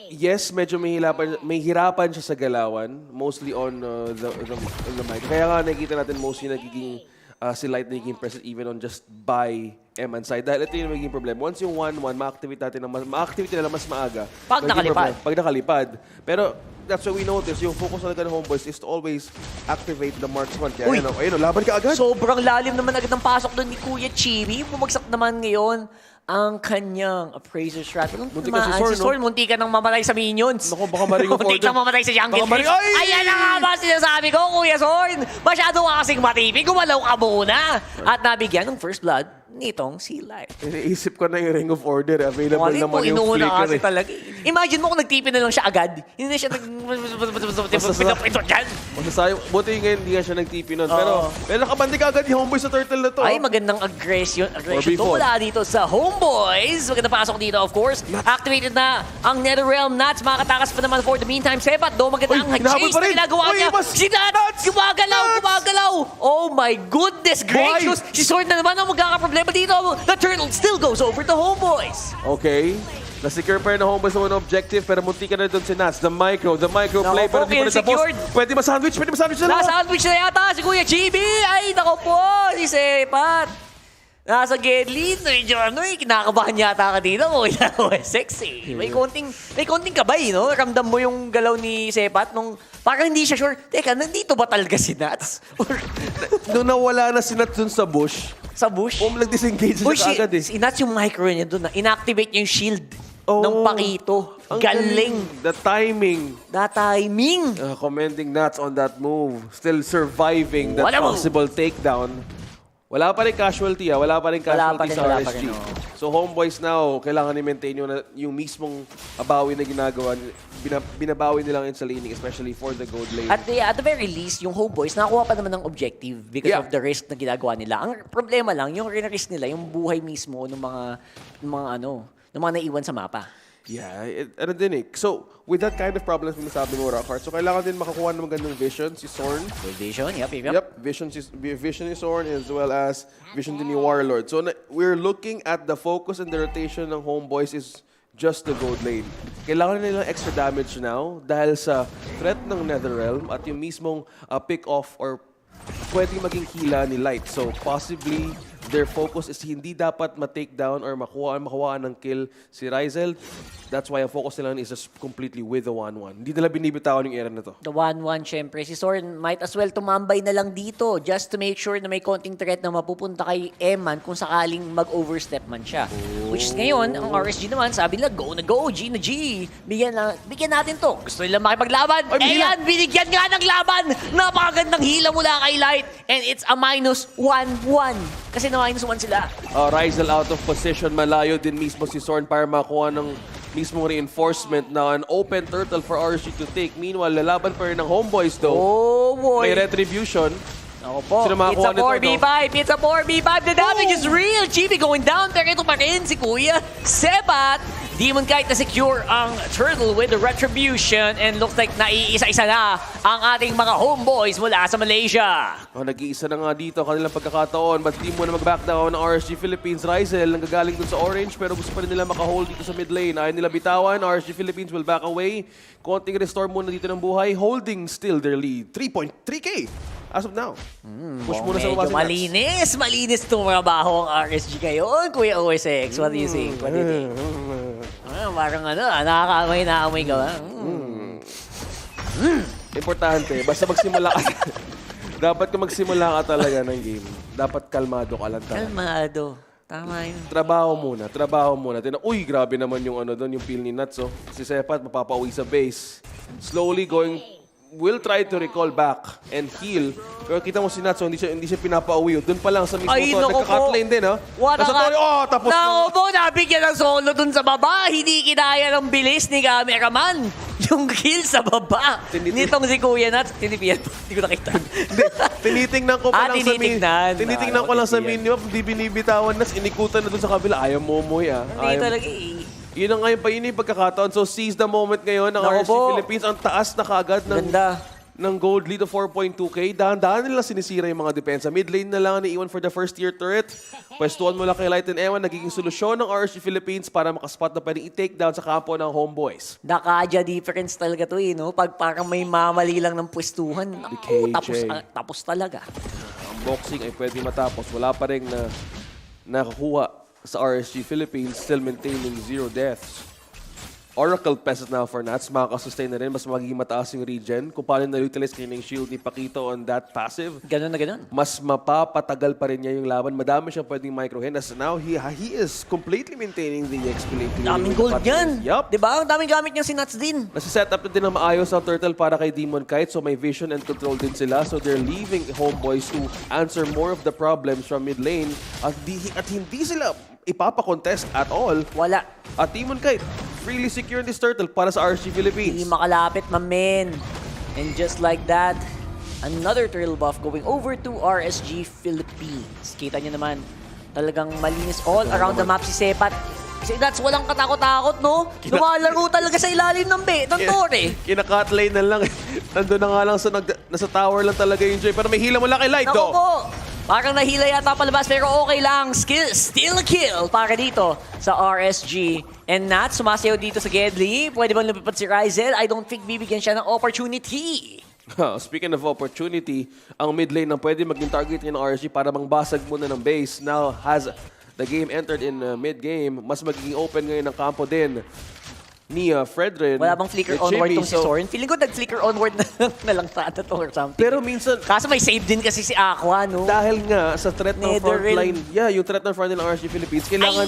yes, medyo may hirapan siya sa galawan, mostly on the mic. Kaya nga nakikita natin mostly nagiging si Light nagiging present even on just by Eman side. Dahil ito yung magiging problem. Once yung 1-1, ma-activate nila mas maaga. Pag magiging nakalipad. problem. Pag nakalipad. Pero that's what we notice. Yung focus talaga ng HomeBois is to always activate the marksman. Kaya ayun, laban ka agad. Sobrang lalim naman agad ng pasok doon ni Kuya Chibi. Bumagsak naman ngayon ang kanyang appraiser strat. Munti ka si Sorn, no? Munti ka nang mamatay sa minions. Naku, baka maring of Munti order. kang mamatay sa jungle. Baka maring- Ay! Ayan na nga ba sinasabi ko, Kuya Sorn? Masyado ka kasing matipid. Gumalaw ka muna. At nabigyan ng first blood nitong si Life. Iniisip ko na yung Ring of Order. Available Alin naman po, yung inuuna flicker. kasi talaga. Imagine mo kung nagtipin na lang siya agad. Hindi na siya ito dyan. Masasayang, buti ngayon hindi nga siya nag-TP nun. Pero nakabandi ka agad yung HomeBois sa turtle na to. Ay, magandang aggression to 4v4. mula dito sa HomeBois. Maganda pasok dito, of course. Activated na ang NetherRealm Nuts. Makatakas pa naman for the meantime. Sebat, do maganda ang chase na ginagawa niya. Si Nuts! Gumagalaw! Oh my goodness gracious! Si Sword na naman ang magkakaproblema dito. The turtle still goes over to HomeBois. Okay. Na-secure pa rin ng HomeBois sa objective, pero munti ka na doon si Nats. The micro play, pero hindi pa rin tapos. Pwede ma-sandwich na lang. Na-sandwich na yata si Kuya Chibi. Ay, nako po, si Sepat. Nasa Gedlin, medyo kinakabahan yata ka dito. Sexy. May konting kabay, no? Ramdam mo yung galaw ni Sepat nung parang hindi siya sure. Teka, nandito ba talaga si Nats? Doon nawala na si Nats doon sa bush. Sa bush? Nag-disengage siya agad eh. Si Nats yung micro niya doon. Inactivate niya yung shield ng Pakito. Galing. The timing. Commending Nats on that move. Still surviving that possible takedown. Wala pa rin casualty sa RSG. So HomeBois now, kailangan i-maintain yung mismong abawi na ginagawa. Binabawi nilang sa laning, especially for the gold lane. At the very least, yung HomeBois nakakuha pa naman ng objective because of the risk na ginagawa nila. Ang problema lang, yung risk nila, yung buhay mismo ng mga naiwan sa mapa. Yeah, So, with that kind of problems na sabi mo, Rockhart, so kailangan din makakuha ng magandang vision si Sorn. Vision, yep. Vision ni Sorn as well as vision din ni Warlord. So, we're looking at the focus and the rotation ng HomeBois is just the gold lane. Kailangan nilang extra damage now dahil sa threat ng NetherRealm at yung mismong pick-off or pwedeng maging hila ni Light. So, possibly, their focus is hindi dapat ma-take down or makuha ng kill si Rizel. That's why ang focus nila is just completely with the 1-1. Hindi nila binibitawan yung era na to. The 1-1, syempre. Si Sorn might as well tumambay na lang dito just to make sure na may konting threat na mapupunta kay Eman kung sakaling mag-overstep man siya. Which is ngayon, ang RSG naman, sabi nila, go na go, G na G. Bigyan natin to. Gusto nila makipaglaban. Ayan, binigyan nga ng laban. Napakagandang hila mula kay Light. And it's a -1-1. Kasi na-1 sila. Rizel out of position. Malayo din mismo si Sorn para makuha ng mismong reinforcement na an open turtle for RSG to take. Meanwhile, lalaban pa rin ng HomeBois though. Oh boy. May retribution. Ako po. It's a 4v5. It's a 4v5. The damage is real. Chibi going down. Pero ito pa rin si Kuya Sebat. Demon Kite na secure ang turtle with the retribution and looks like naiisa-isa na ang ating mga HomeBois mula sa Malaysia. Nag-iisa na nga dito kanilang pagkakataon but di mo na mag-back down ng RSG Philippines. Rizel nanggagaling dun sa orange pero gusto pa rin nila makahold dito sa mid lane. Ayaw nila bitawan. RSG Philippines will back away. Konting restore muna dito ng buhay. Holding still their lead. 3.3k as of now. Push muna sa baba si Nats. Malinis itong trabaho ang RSG ngayon, Kuya OSX. What do you think? Parang nakakaamoy ka ba? Importante, basta magsimula ka. Dapat kung magsimula ka talaga ng game, dapat kalmado ka lang talaga. Kalmado. Tama yun. Trabaho muna. Uy, grabe naman yung doon, yung feel ni Nuts. Si Sepat mapapauwi sa base. Slowly will try to recall back and heal. Pero kita mo si Nuts, hindi siya pinapauwi. Doon pa lang sa mismo nagka-cutlane din, ha? Tapos Naku po, nabigyan ng solo dun sa baba. Hindi kinaya ng bilis ni cameraman. Yung kill sa baba. Nitong si Kuya Nuts, tinipiyan po. Hindi ko nakita. Tinitingnan ko pa lang sa tinitingnan ko lang sa menu. Hindi binibitawan Nuts, inikutan na doon sa kabila. Ayaw momoy, ha? Hindi talaga Yun ang ngayon pa yun yung pagkakataon. So seize the moment ngayon ng RSG Philippines. Ang taas na kaagad ng gold lead of 4.2k. Dahan-dahan nila sinisira yung mga depensa. Mid lane na lang ni iwan for the first tier turret. Pwestuhan mo lang kay Light and Ewan. Nagiging solusyon ng RSG Philippines para makaspot na pwedeng i-take down sa kampo ng HomeBois. Nakaja difference talaga to no? Pag parang may mamali lang ng pwestuhan. Tapos talaga. Ang boxing ay pwede matapos. Wala pa rin na nakakuha sa RSG Philippines, still maintaining 0 deaths. Oracle Pest now for Nats, makakasustain na rin, mas magiging mataas yung regen. Kung paano na-utilize kayo ng shield ni Paquito on that passive, ganun na ganun. Mas mapapatagal pa rin niya yung laban. Madami siyang pwedeng micro-hit. As now, he is completely maintaining the XP lane. Daming gold yan. Yup. Diba? Ang daming gamit niya si Nats din. Nasi-set up na din ng maayos ang Turtle para kay Demon Kite. So may vision and control din sila. So they're leaving HomeBois to answer more of the problems from mid lane. At hindi sila ipapa-contest at all. Wala. At Demon Kite, freely securing this Turtle para sa RSG Philippines. Hindi makalapit, mamen. And just like that, another turtle buff going over to RSG Philippines. Kita niyo naman, talagang malinis all around the map si Sepat. Kasi that's walang katakot-takot, no? Lumalaro talaga sa ilalim ng tore. Kina-cut lane na lang. Nandun na nga lang nasa tower lang talaga yung Joy. Pero may hila mula kay Light, Naku po! Parang nahila yata palabas pero okay lang. Still a kill para dito sa RSG. And Nat, sumasayaw dito sa Gedli. Pwede bang lumipat si Rizel? I don't think bibigyan siya ng opportunity. Speaking of opportunity, ang mid lane ang pwede maging target ng RSG para mangbasag muna ng base. Now has the game entered in mid-game, mas magiging open ngayon ang kampo din ni Fredrin. Wala bang flicker onward tong si Soren? Feeling ko nag-flicker onward na lang sana to or something. Pero minsan... Kaso may save din kasi si Aqua, no? Dahil nga sa threat ng frontline, yung threat ng frontline ng RSG Philippines, kailangan...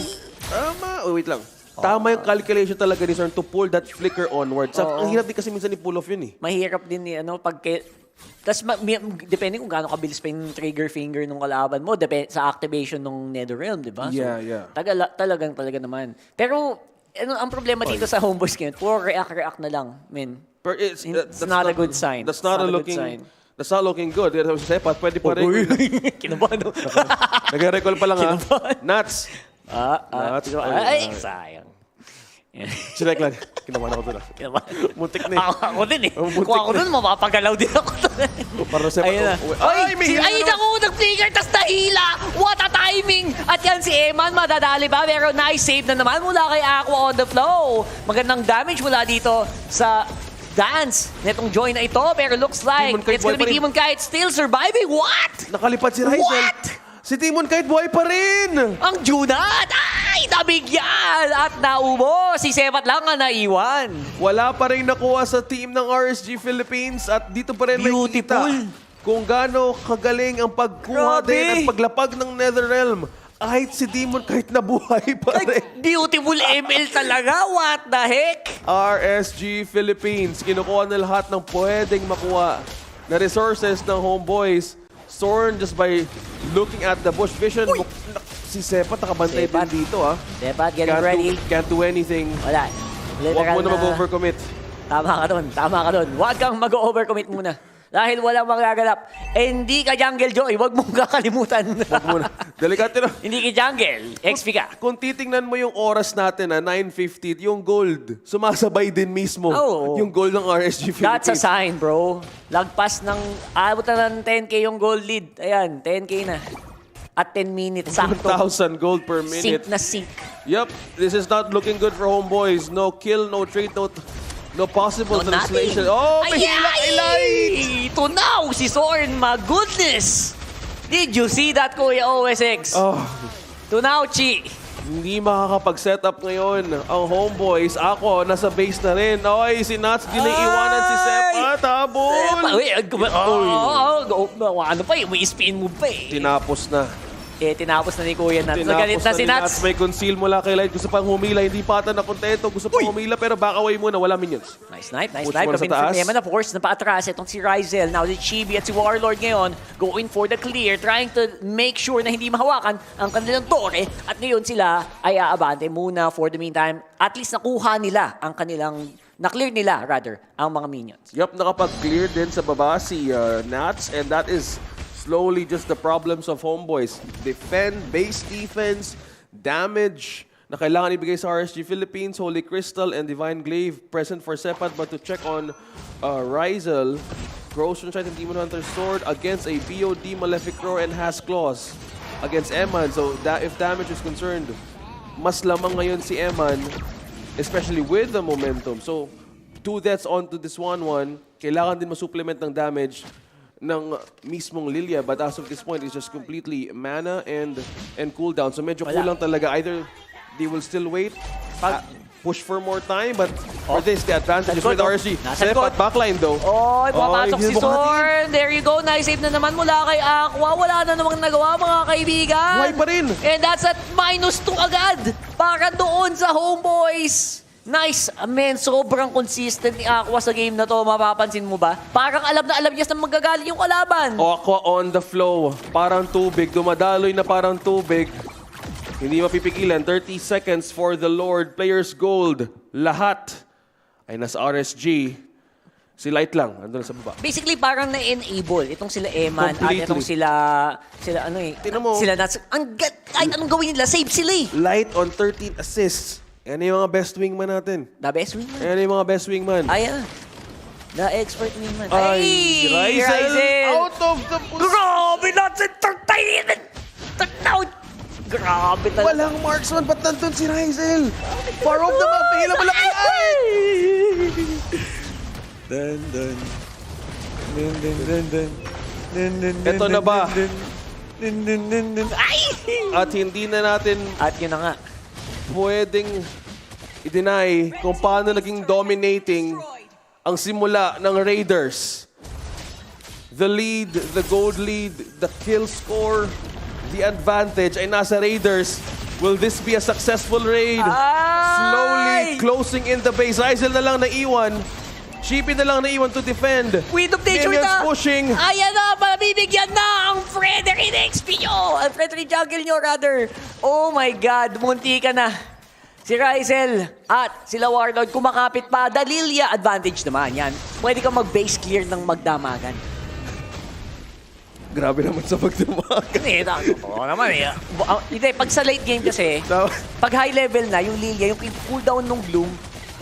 wait lang. Tama yung calculation talaga ni Soren to pull that flicker onward. Ang hirap din kasi minsan i-pull off yun eh. Mahirap din Tapos depende kung gaano kabilis pa yung trigger finger ng kalaban mo, depende sa activation ng Netherrealm, di ba? Yeah. Talaga naman. Pero ang problema dito sa HomeBois ngayon, puro react na lang, men. It's not a good sign. That's not looking good. Sepat, pwede pa rin. Kinabahan. Nag-recall pa lang ha. Nuts. Ay, sayang. Sinek lang. Kinabahan ako doon ah. Muntik na eh. Ako din eh. Kung ako doon, mapapagalaw din ako doon. Para Sepat. Ay, naku, nag-flicker, tas nahila. What a timing! At yan si Eman, madadali ba? Pero nice save na naman mula kay Aqua on the flow. Magandang damage mula dito sa dance netong join na ito. Pero looks like it's gonna be Demon Kite still surviving. What? Nakalipad si Rizel. What? Si Demon Kite buhay pa rin! Ang Junat! Ay, nabigyan! At naubo! Si Sepat lang ang naiwan. Wala pa rin nakuha sa team ng RSG Philippines at dito pa rin makikita kung gaano kagaling ang pagkuha din at paglapag ng Netherrealm. Kahit si Demon Kite nabuhay pa rin. Beautiful ML talaga! What the heck? RSG Philippines, kinukuha na lahat ng pwedeng makuha na resources ng HomeBois. Soren just by looking at the bush vision. Si Sepat nakabantay din dito ah. Sepat getting ready. Can't do anything. Wala. Huwag mo na mag-overcommit. Tama ka doon. Huwag kang mag-overcommit muna. Dahil walang magaganap. Hindi ka jungle, Joy. Huwag mong kakalimutan. Huwag muna. Delikate na. Hindi ka jungle. XP ka. Kung titingnan mo yung oras natin na 9:50, yung gold, sumasabay din mismo. Yung gold ng RSG Philippines. That's a sign, bro. Lagpas ng, abot na ng 10K yung gold lead. Ayan, 10K na. At 10 minutes, sakto. 1,000 gold per minute. Sync na sync. Yep, this is not looking good for HomeBois. No kill, no trade, no possible translation. Oh, may hila kay Light! Tunaw si Soren, my goodness! Did you see that, Kuya OSX? Tunaw, Chi. Hindi makakapag-set up ngayon ang HomeBois. Ako, nasa base na rin. Oy, si Nats, di na iwanan si Sepat. Habol! Ano pa eh, may spin move pa eh. Tinapos na. Tinapos na ni Kuya Nats. Nagalit na si Nats. May conceal mula kay Light. Gusto pang humila. Hindi pa ata na kontento. Gusto pang humila pero back away muna. Wala minions. Nice snipe. Coming from Eman, of course. Napaatras itong si Rizel. Now si Chibi at si Warlord ngayon going for the clear. Trying to make sure na hindi mahawakan ang kanilang tore. At ngayon sila ay aabante muna for the meantime. At least nakuha nila ang kanilang na-clear nila, rather, ang mga minions. Yup, nakapag-clear din sa baba si Nats. And that is slowly just the problems of HomeBois. Defend, base defense, damage na kailangan ibigay sa RSG Philippines. Holy Crystal and Divine Glaive present for Sepat, but to check on Rizel. Gross Strike and Demon Hunter Sword against a BOD Malefic Roar and Has Claws against Eman. So that if damage is concerned, mas lamang ngayon si Eman, especially with the momentum. So 2 deaths onto this 1-1. Kailangan din masupplement ng damage ng mismong Lilia, but as of this point, it's just completely mana and cooldown. So medyo kulang talaga. Either they will still wait, push for more time, but for this, the advantage is with RSG. Sep at backline though. Oh, papasok si Zorn. There you go. Nice save na naman mula kay Aqua. Wala na namang nagawa mga kaibigan. Buhay pa rin. And that's at -2 agad para doon sa HomeBois. Nice. Man, sobrang consistent ni Aqua sa game na to. Mapapansin mo ba? Parang alam na alam niya na magagaling yung kalaban. Aqua on the flow. Parang tubig. Dumadaloy na parang tubig. Hindi mapipigilan. 30 seconds for the Lord. Players gold. Lahat ay nasa RSG. Si Light lang. Andun sa baba. Basically, parang na-enable. Itong sila Eman at Completely. itong sila ano eh. Sila Nats. Kahit anong gawin nila, save sila eh. Light on 13 assists. Yan yung mga best wingman natin. The best wingman? Yan yung mga best wingman. Ayan. The expert wingman. Ay, Rizel out of the position. Grabe, that's entertainment! Grabe talaga. Walang marksman, ba't nandun si Rizel? Far off the map, hila malaki. Ay! Ito na ba? Ay! At hindi na natin At yun na nga. pwedeng i-deny kung paano naging dominating ang simula ng Raiders. The lead, the gold lead, the kill score, the advantage ay nasa Raiders. Will this be a successful raid? Slowly closing in the base. Rizel na lang naiwan. Sheepy na lang naiwan to defend. Queen of Nature Minions na! pushing. Ayan na! Mabibigyan na ang Frederick XP nyo! Ang Frederick Jungle nyo, rather. Oh my God, munti ka na. Si Rizel at sila Warlord kumakapit pa. Dalilia, advantage naman yan. Pwede kang mag-base clear ng magdamagan. Grabe naman sa pagdamagan. Oo naman eh. Hindi, pag sa late game kasi, pag high level na, yung Lilia, yung cooldown ng Bloom,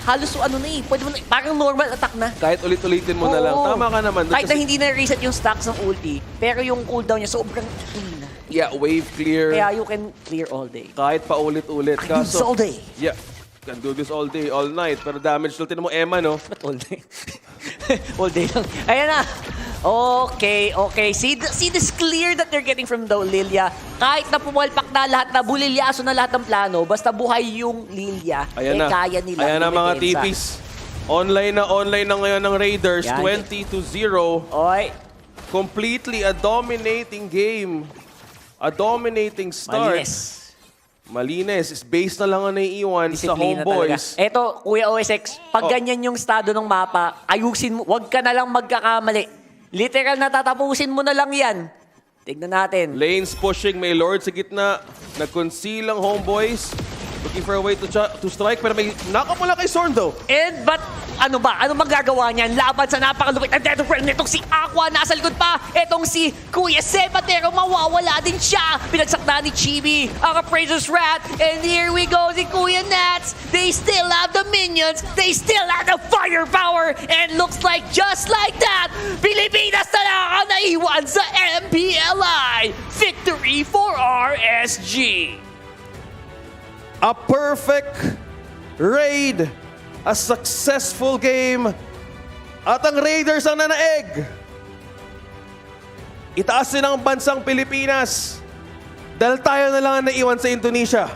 halos ano na eh. Pwede mo na, parang normal attack na. Kahit ulit-ulitin mo na lang. Tama ka naman. Kahit na hindi na-reset yung stacks ng ulti, pero yung cooldown niya sobrang clean. Yeah, wave clear. Kaya you can clear all day. Kahit pa ulit-ulit. I can do this all day. Yeah. Can do this all day, all night. Pero damage still. Tinan mo, Emma, no? Ba't all day? All day lang. Ayan na. Okay. See this clear that they're getting from the Lilia. Kahit na pumalpak na lahat na, bulilyaso na lahat ng plano, basta buhay yung Lilia, Ayan na. kaya nila. Ayan na mga i-depensa. tipis. Online na ngayon ng Raiders. Yan. 20-0. Oy. Completely a dominating game. A dominating start. Malinis. Is based na lang ang naiiwan sa Disiplina HomeBois. talaga. Eto, Kuya OSX, pag ganyan yung estado ng mapa, ayusin mo, wag ka na lang magkakamali. Literal na tatapusin mo na lang yan. Tignan natin. Lanes pushing. May Lord sa gitna. Nag-conceal ang HomeBois. Looking for a way to strike. Pero may knock-up mula kay Zorn though. And but ano ba? Ano magagawa niyan? Laban sa napakalupit na death friend nitong si Aqua. Nasa likod pa. Etong si Kuya Sebatero. Mawawala din siya. Pinagsak na ni Chibi. Ang Appraiser's Rat. And here we go. Si Kuya Nats. They still have the minions. They still have the firepower. And looks like just like that, Pilipinas na lang ang naiwan sa MPLI. Victory for RSG. A perfect raid. A successful game. At ang Raiders ang nanaeg. Itaas din ang bansang Pilipinas. Dahil tayo na lang ang naiwan sa Indonesia.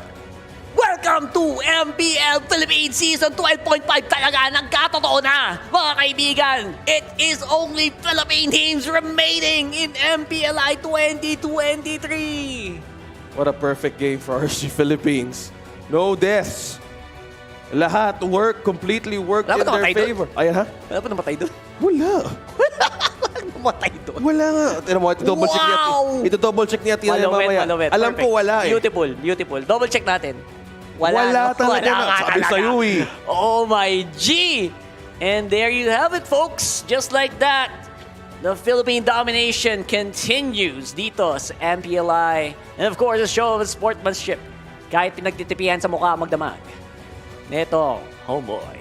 Welcome to MPL Philippines Season 12.5. Talaga nagkatotoo na, mga kaibigan. It is only Philippine teams remaining in MPLI 2023. What a perfect game for RSG Philippines. No deaths. Lahat completely worked in their favor. Ayan ha? Wala pa namatay doon? Wala. Namatay doon? Wala nga. Tignan mo, ito-double check niya. Ito-double check niya. Tingnan mamaya. Alam ko wala eh. Beautiful. Double check natin. Wala talaga na. Sabi sa'yo eh. Oh my G! And there you have it, folks. Just like that, the Philippine domination continues dito sa MPLI. And of course, a show of sportsmanship. Kahit pinagtitipihan sa mukha magdamag. Neto, HomeBois.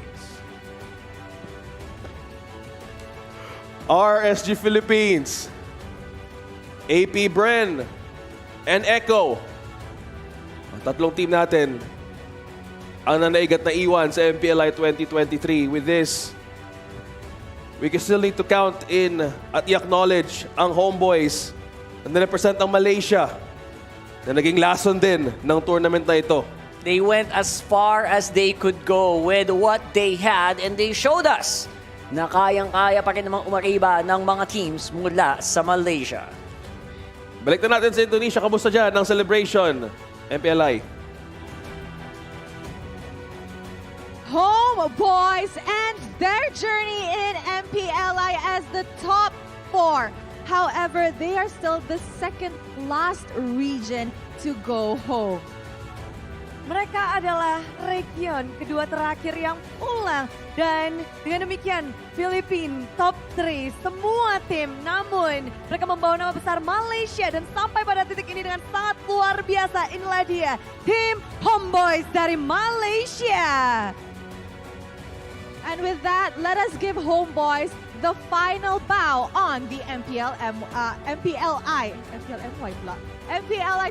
RSG Philippines. AP Bren. And Echo. Ang tatlong team natin ang nanaigat na iwan sa MPLI 2023 with this we can still need to count in at i-acknowledge ang HomeBois na nirepresent ang Malaysia na naging lason din ng tournament na ito. They went as far as they could go with what they had and they showed us na kayang-kaya pa rin namang umariba ng mga teams mula sa Malaysia. Balik na natin sa Indonesia. Kamusta dyan ang celebration, MPLI? HomeBois ends their journey in MPLI as the top 4. However, they are still the second last region to go home. Mereka adalah region kedua terakhir yang pulang. Dan dengan demikian, Filipina top 3 semua tim. Namun, mereka membawa nama besar Malaysia. Dan sampai pada titik ini dengan sangat luar biasa. Inilah dia, tim HomeBois dari Malaysia. And with that, let us give HomeBois the final bow on the MPLI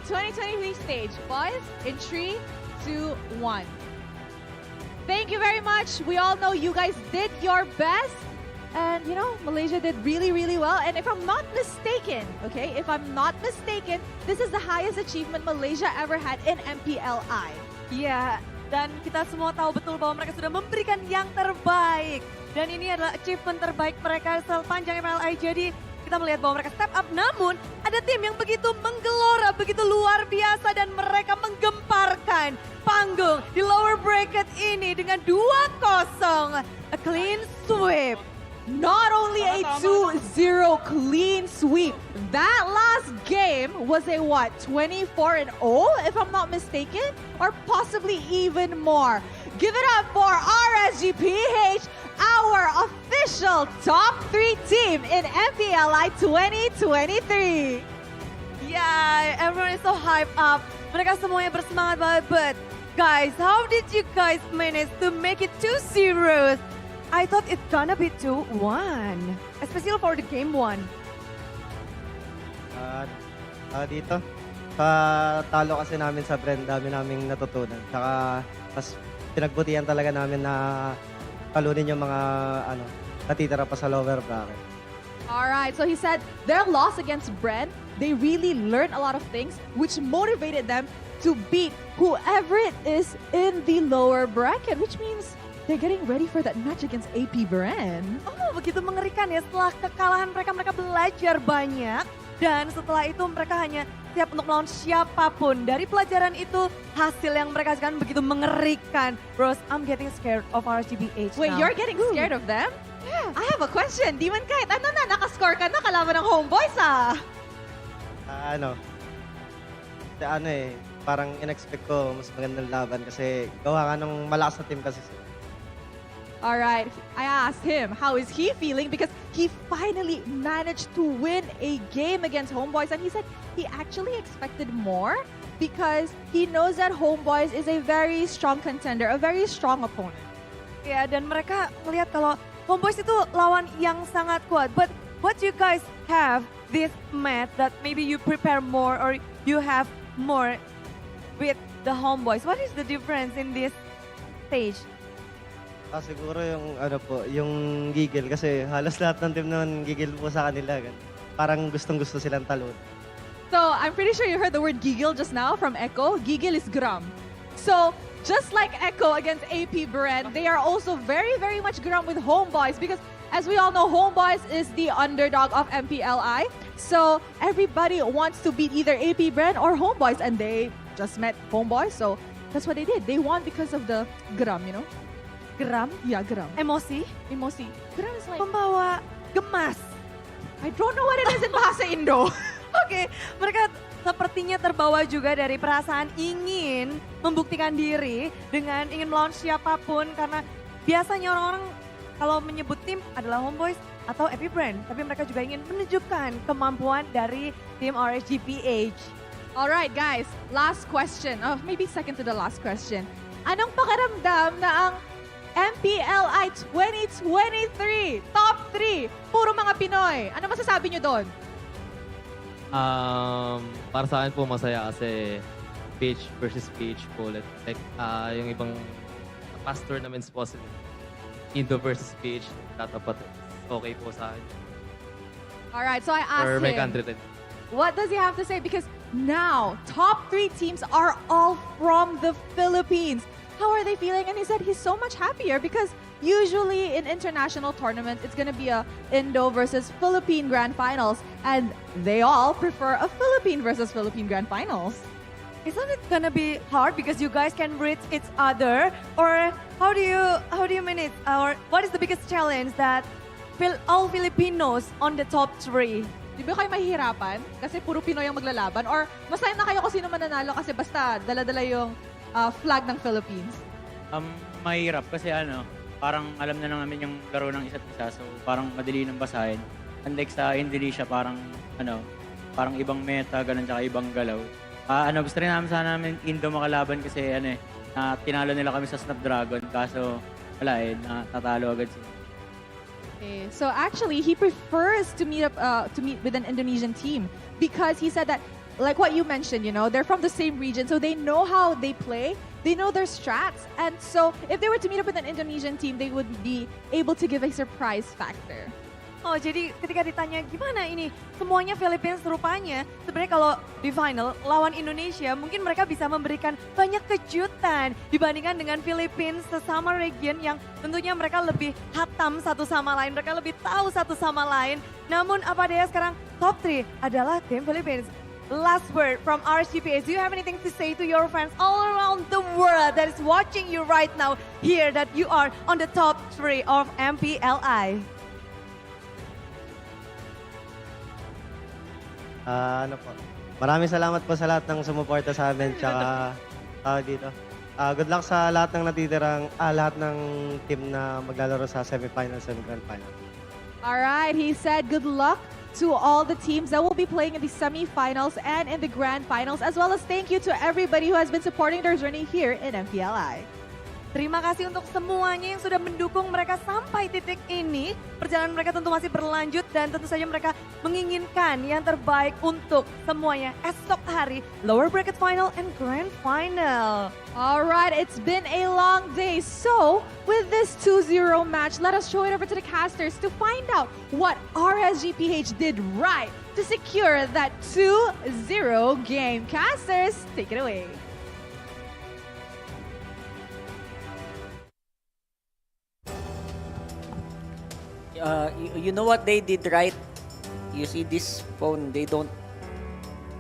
2023 stage. Boys, in 3, 2, 1. Thank you very much. We all know you guys did your best. And, you know, Malaysia did really, really well. And if I'm not mistaken, this is the highest achievement Malaysia ever had in MPLI. Ya, dan kita semua tahu betul bahwa mereka sudah memberikan yang terbaik. Dan ini adalah achievement terbaik mereka sepanjang MLI. Jadi kita melihat bahwa mereka step up. Namun ada tim yang begitu menggelora, begitu luar biasa. Dan mereka menggemparkan panggung di lower bracket ini dengan 2-0. A clean sweep. Not only a 2-0 clean sweep, that last game was a what, 24-0 if I'm not mistaken? Or possibly even more. Give it up for RSGPH, our official top 3 team in MPLI 2023. Yeah, everyone is so hyped up. Mereka semuanya bersemangat banget. But guys, how did you guys manage to make it 2-0? I thought it's gonna be 2-1, especially for the game 1. Dito, talo kasi namin sa Bren, dami naming natutunan. Saka mas pinagbutihan talaga namin na talunin yung mga natitira pa sa lower bracket. Alright, so he said their loss against Bren, they really learned a lot of things which motivated them to beat whoever it is in the lower bracket, which means they're getting ready for that match against AP Bren. Oh, begitu mengerikan ya. Setelah kekalahan mereka belajar banyak. Dan setelah itu mereka hanya siap untuk melawan siapapun. Dari pelajaran itu, hasil yang mereka hasilkan begitu mengerikan. Bros, I'm getting scared of RGBH Wait, now. you're getting scared of them? Yeah. I have a question. Di man kahit ano na, nakascore ka na kalaban ng HomeBois ah. Parang in-expect ko mas magandang laban kasi gawa nga ng malakas na team kasi sila. All right, I asked him how is he feeling because he finally managed to win a game against HomeBois, and he said he actually expected more because he knows that HomeBois is a very strong contender, a very strong opponent. Ya, dan mereka melihat kalau HomeBois itu lawan yang sangat kuat. But what you guys have this match that maybe you prepare more or you have more with the HomeBois? What is the difference in this stage? Siguro yung gigil kasi halos lahat ng team noon gigil po sa kanila. Parang gustong-gusto silang talon. So, I'm pretty sure you heard the word gigil just now from Echo. Gigil is gram. So, just like Echo against AP Bren, they are also very, very much gram with HomeBois because as we all know, HomeBois is the underdog of MPLI. So, everybody wants to beat either AP Bren or HomeBois, and they just met HomeBois. So, that's what they did. They won because of the gram, you know? Geram? Yeah, geram. Emosi? Emosi. Geram is like... Pembawa gemas. I don't know what it is in bahasa Indo. Oke, mereka sepertinya terbawa juga dari perasaan ingin membuktikan diri dengan ingin melawan siapapun. Karena biasanya orang-orang kalau menyebut tim adalah HomeBois atau AP Bren. Tapi mereka juga ingin menunjukkan kemampuan dari tim RSGPH. Alright guys, last question. Maybe second to the last question. Anong pakiramdam na ang MPLI 2023, top 3, puro mga Pinoy. Ano masasabi nyo doon? Para sa akin po masaya kasi page versus page po. Like, yung ibang past tournaments po, Indo versus page, tatapat. okay po sa akin. Alright, so I asked For my him, country din. what does he have to say? Because now, top 3 teams are all from the Philippines. How are they feeling? And he said he's so much happier because usually in international tournaments, it's going to be a Indo versus Philippine Grand Finals. And they all prefer a Philippine versus Philippine Grand Finals. Isn't it gonna be hard because you guys can reach each other? Or how do you manage? Or what is the biggest challenge that all Filipinos on the top 3? Di ba kayo mahihirapan? Kasi puro Pinoy ang maglalaban? Or masaya na kayo kung sino mananalo kasi basta dala-dala yung flag ng Philippines? Mahirap kasi parang alam na namin yung laro ng isa't isa. So parang madali nang basahin. Unlike sa Indonesia, parang ibang meta, ganun, tsaka ibang galaw. Gusto rin sana namin Indo makalaban kasi tinalo nila kami sa Snapdragon. Kaso wala natatalo agad sila. Okay, so actually, he prefers to meet with an Indonesian team because he said that, like what you mentioned, they're from the same region, so they know how they play, they know their strats, and so if they were to meet up with an Indonesian team, they would be able to give a surprise factor. Oh, jadi ketika ditanya gimana ini semuanya Philippines rupanya sebenarnya kalau di final lawan Indonesia mungkin mereka bisa memberikan banyak kejutan dibandingkan dengan Philippines sesama region yang tentunya mereka lebih hatam satu sama lain, mereka lebih tahu satu sama lain. Namun apa daya sekarang top 3 adalah tim Philippines. Last word from RSGPH. Do you have anything to say to your fans all around the world that is watching you right now here that you are on the top 3 of MPLI? Maraming salamat po sa lahat ng sumuporta sa amin. Tsaka dito. Good luck sa lahat ng natitirang, lahat ng team na maglalaro sa semifinals and grand final. Alright, he said good luck to all the teams that will be playing in the semifinals and in the grand finals, as well as thank you to everybody who has been supporting their journey here in MPLI. Terima kasih untuk semuanya yang sudah mendukung mereka sampai titik ini. Perjalanan mereka tentu masih berlanjut dan tentu saja mereka menginginkan yang terbaik untuk semuanya esok hari. Lower bracket final and grand final. Alright, it's been a long day. So, with this 2-0 match, let us show it over to the casters to find out what RSGPH did right to secure that 2-0 game. Casters, take it away. You know what they did right? You see this phone, they don't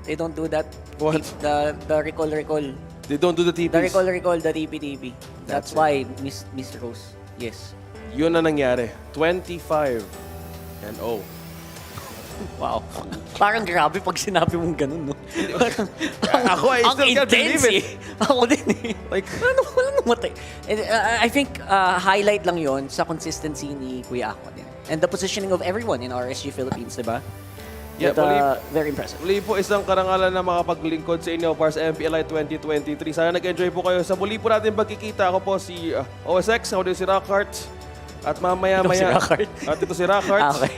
do that. What? The recall. They don't do the TPs? The recall, the TP. That's why Miss Rose. Yes. Yun na nangyari. 25-0. Wow. Parang grabe pag sinabi mong ganun, no? Ako, I still can't believe it. Ako din eh. Like, wala namatay. I think highlight lang yon sa consistency ni Kuya Aqua din. And the positioning of everyone in RSG Philippines, diba? Yeah, But, very impressive. Muli po isang karangalan na makapaglingkod sa inyo para sa MPLI 2023. Sana nag-enjoy po kayo. Sa muli po natin pagkikita, ako po si OSX, ako din si Rockhart. At mamaya-maya... Si Rockhart? At ito si Rockhart. Okay.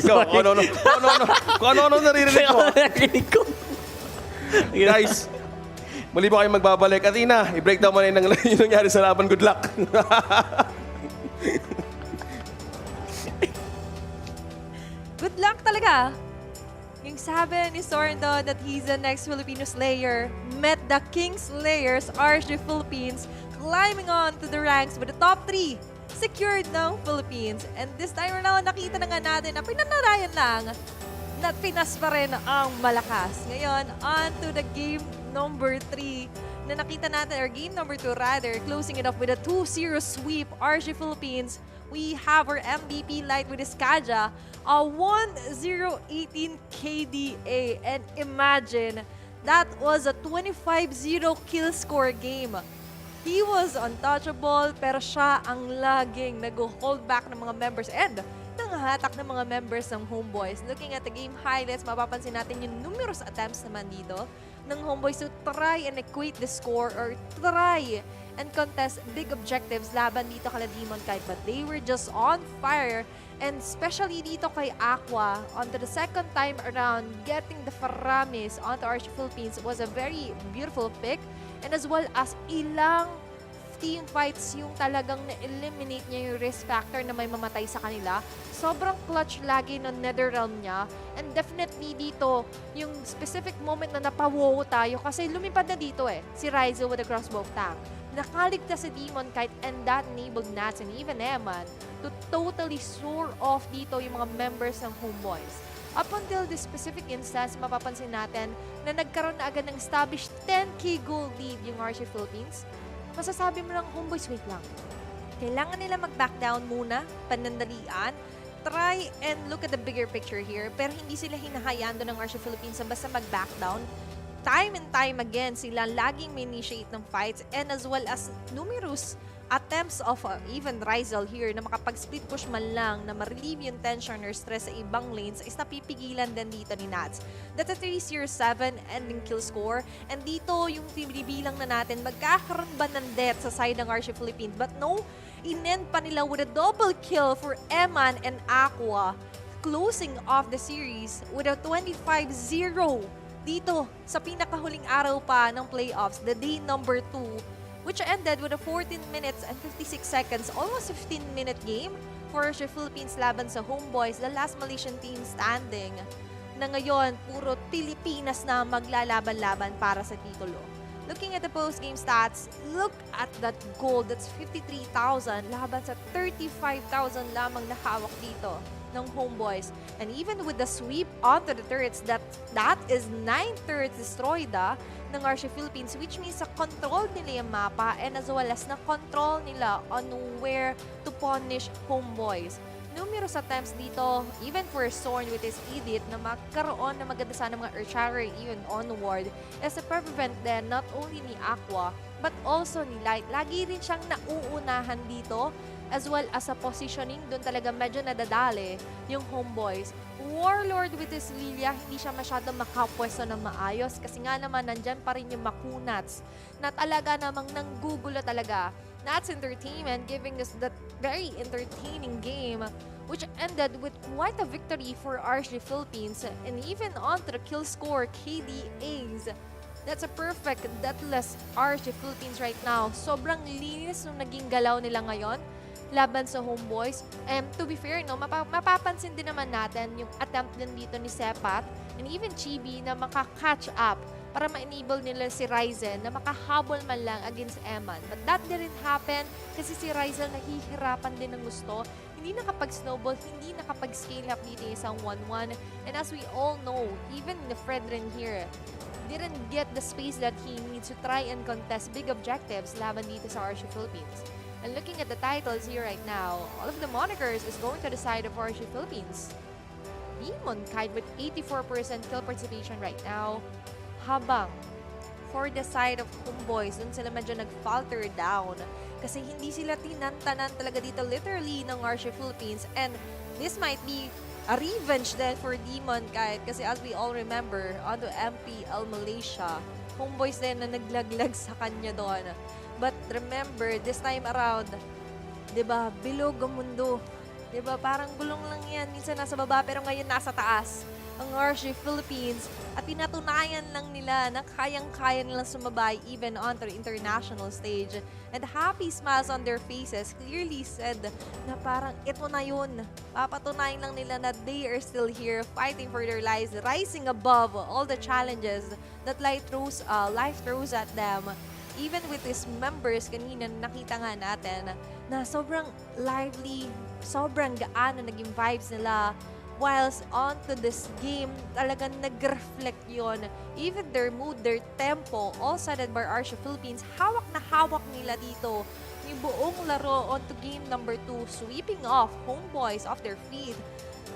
Ikaw, kung ano-ano naririnig ko. Guys, muli po kayong magbabalik. At Ina, i-breakdown mo na yung nangyari sa laban. Good luck. Good luck talaga. Yung sabi ni Sorndo that he's the next Filipino Slayer met the King Slayers, RSG Philippines, climbing on to the ranks with the top 3 secured ng Philippines. And this time around, nakita na nga natin na pinanarayan lang na Pinas pa rin ang malakas. Ngayon, on to the game number 3 na nakita natin, or game number 2 rather, closing it off with a 2-0 sweep, RSG Philippines. We have our MVP light with Iskaja, a 1-0-18 KDA. And imagine, that was a 25-0 kill score game. He was untouchable, pero siya ang laging nag-hold back ng mga members and nanghahatak ng mga members ng HomeBois. Looking at the game highlights, mapapansin natin yung numerous attempts naman dito ng HomeBois to try and equate the score or try and contest big objectives laban dito kala Demon Kite, but they were just on fire. And especially dito kay Aqua, onto the second time around, getting the Faramis onto RSG Philippines was a very beautiful pick. And as well as ilang 15 fights yung talagang na-eliminate niya yung risk factor na may mamatay sa kanila. Sobrang clutch lagi ng Netherrealm niya. And definitely dito, yung specific moment na napawow tayo kasi lumipad na dito si Ryzo with a crossbow tank. Nakaligtas si Demon Kite and that enabled Nats and even Eman to totally soar off dito yung mga members ng HomeBois. Up until this specific instance, mapapansin natin na nagkaroon na agad ng established 10k gold lead yung RC Philippines. Masasabi mo lang, HomeBois, wait lang. Kailangan nila mag-back down muna, panandalian, try and look at the bigger picture here, pero hindi sila hinahayaan doon ng RC Philippines na basta mag-back down. Time and time again, sila laging may initiate ng fights and as well as numerous attempts of even Ryzel here na makapag-split push man lang na ma-relieve yung tension or stress sa ibang lanes is napipigilan din dito ni Nats. That's a 3-0-7 ending kill score. And dito yung bilang na natin, magkakaroon ba ng death sa side ng RC Philippines? But no, in-end pa nila with a double kill for Eman and Aqua, closing off the series with a 25-0 dito sa pinakahuling araw pa ng playoffs, the day number 2, which ended with a 14 minutes and 56 seconds, almost 15-minute game for the Philippines laban sa HomeBois, the last Malaysian team standing, na ngayon puro Pilipinas na maglalaban-laban para sa titulo. Looking at the post-game stats, look at that gold. That's 53,000 laban sa 35,000 lamang na hawak dito ng HomeBois. And even with the sweep onto the turrets, that is 9 turrets destroyed ng RC Philippines, which means sa control nila yung mapa and as well as na control nila on where to punish HomeBois. Numerous attempts dito, even for Zorn with his Edit, na magkaroon na maganda sana mga Earthshatter even onward as a prevent din not only ni Aqua but also ni Light. Lagi rin siyang nauunahan dito as well as sa positioning, doon talaga medyo nadadali yung HomeBois. Warlord with his Lilia, hindi siya masyadong makapwesto ng maayos kasi nga naman nandyan pa rin yung Makunats na talaga namang nanggugulo talaga. Nats Entertainment giving us that very entertaining game which ended with quite a victory for RC Philippines and even on to the kill score, KDAs. That's a perfect deathless RC Philippines right now. Sobrang linis nung naging galaw nila ngayon laban sa HomeBois. And to be fair, no, mapapansin din naman natin yung attempt din dito ni Sepat and even Chibi na maka-catch up para ma-enable nila si Ryzen na makahabol man lang against Eman. But that didn't happen kasi si Ryzen nahihirapan din ng gusto. Hindi nakapag-snowball, hindi nakapag-scale up dito yung isang 1-1. And as we all know, even the Fredrin here didn't get the space that he needs to try and contest big objectives laban dito sa RC Philippines. And looking at the titles here right now, all of the monikers is going to the side of RC Philippines. Demon Kite with 84% kill participation right now. Habang for the side of HomeBois, dun sila medyo nag-falter down. Kasi hindi sila tinantanan talaga dito literally ng RC Philippines. And this might be a revenge then for Demon Kite. Kasi as we all remember, on the MPL Malaysia, HomeBois din na naglaglag sa kanya doon. But remember, this time around, diba, bilog ang mundo. Diba, parang gulong lang yan. Minsan nasa baba, pero ngayon nasa taas ang RC Philippines. At pinatunayan lang nila na kayang-kaya nilang sumabay even on the international stage. And happy smiles on their faces clearly said na parang ito na yun. Papatunayan lang nila na they are still here fighting for their lives, rising above all the challenges that life throws at them. Even with his members, kanina nakita nga natin na sobrang lively, sobrang gaan na naging vibes nila. Whilst onto this game, talagang nag-reflect yon. Even their mood, their tempo, all sided by RC Philippines, hawak na hawak nila dito yung buong laro onto game number 2, sweeping off HomeBois off their feet.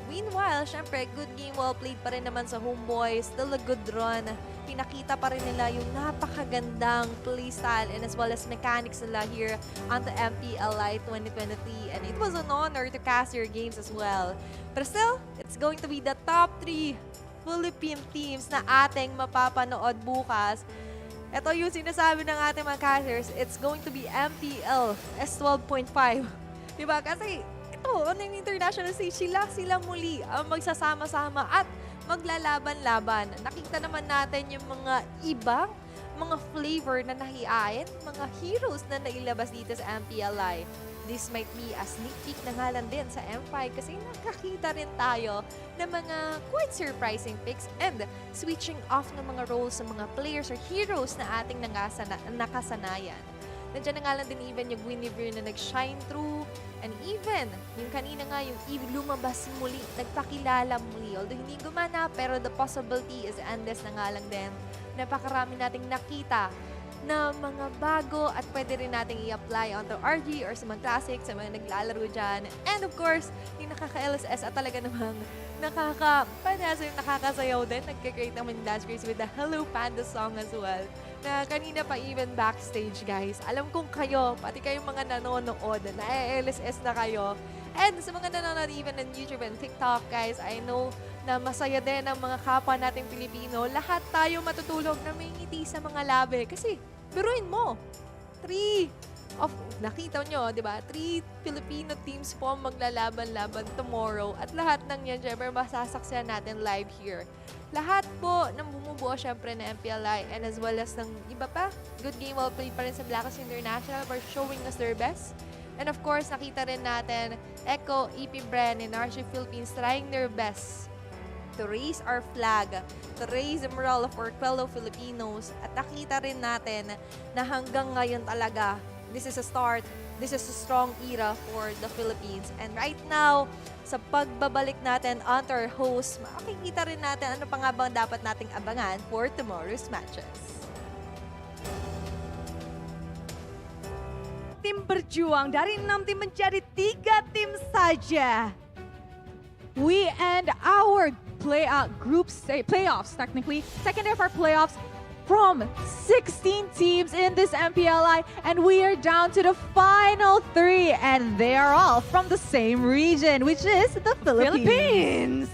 Meanwhile, syempre, good game well played pa rin naman sa HomeBois. Still a good run. Pinakita pa rin nila yung napakagandang playstyle and as well as mechanics nila here on the MPLI 2023. And it was an honor to cast your games as well. But still, it's going to be the top 3 Philippine teams na ating mapapanood bukas. Ito yung sinasabi ng ating mga casters, it's going to be MPL S12.5. Diba? Kasi ito, on the international stage, sila muli ang magsasama-sama at maglalaban-laban. Nakita naman natin yung mga ibang mga flavor na nahiain, mga heroes na nailabas dito sa MPLI. This might be a sneak peek na nga lang din sa M5 kasi nakakita rin tayo ng mga quite surprising picks and switching off ng mga roles sa mga players or heroes na ating nakasanayan. Nandiyan na nga lang din even yung Guinevere na nag-shine through and even yung kanina nga yung lumabas muli, nagpakilala muli. Although hindi gumana pero the possibility is endless na nga lang din. Napakarami nating nakita na mga bago at pwede rin nating i-apply onto RG or sa mga classic, sa mga naglalaro dyan. And of course, yung nakaka-LSS at talaga namang nakakasayaw din. Nagka-create naman yung dance craze with the Hello Panda song as well. Na kanina pa even backstage, guys. Alam kong kayo, pati kayong mga nanonood, na-LSS na kayo. And sa mga nanonood even on YouTube and TikTok, guys, I know na masaya din ang mga kapwa nating Pilipino. Lahat tayo matutulog na may ngiti sa mga labi. Kasi, biruin mo, nakita nyo, di ba? 3 Filipino teams po maglalaban-laban tomorrow. At lahat ng yan, syempre, masasaksihan natin live here. Lahat po ng bumubuo, syempre, na MPLI and as well as ng iba pa. Good game well played pa rin sa Blacklist International for showing us their best. And of course, nakita rin natin Echo, EP Bren, and RG Philippines trying their best to raise our flag, to raise the morale of our fellow Filipinos. At nakita rin natin na hanggang ngayon talaga, this is a start, this is a strong era for the Philippines. And right now, sa pagbabalik natin onto our host, makikita rin natin ano pa nga bang dapat nating abangan for tomorrow's matches. Tim berjuang dari 6 tim menjadi 3 tim saja. We end our playoffs technically. Second day of our playoffs from 16 teams in this MPLI, and we are down to the final 3, and they are all from the same region, which is the Philippines.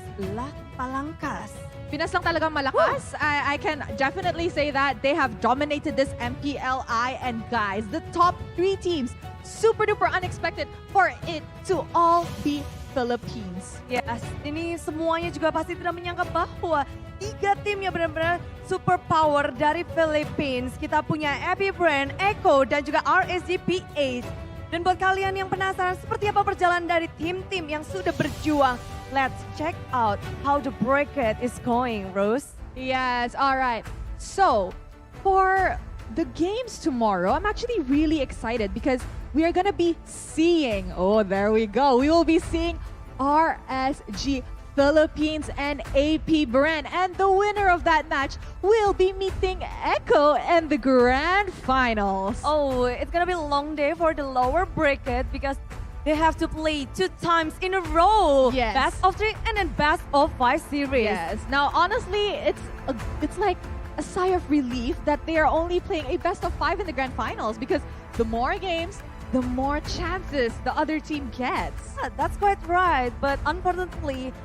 Palangkas. Pinas lang talagang malakas. I can definitely say that they have dominated this MPLI, and guys, the top 3 teams, super duper unexpected for it to all be Philippines. Yes, ini semuanya juga pasti tidak menyangka bahwa 3 tim yang benar-benar superpower dari Philippines. Kita punya EP Bren, Echo, dan juga RSGP8. Dan buat kalian yang penasaran seperti apa perjalanan dari tim-tim yang sudah berjuang, let's check out how the bracket is going, Rose. Yes, all right. So, for the games tomorrow, I'm actually really excited because we are going to be seeing, there we go. We will be seeing RSG Philippines and AP Bren. And the winner of that match will be meeting Echo in the grand finals. Oh, it's going to be a long day for the lower bracket because they have to play 2 times in a row. Yes. Best of 3 and then best of 5 series. Yes. Now, honestly, it's like a sigh of relief that they are only playing a best of 5 in the grand finals because the more games, the more chances the other team gets. Yeah, that's quite right. But unfortunately,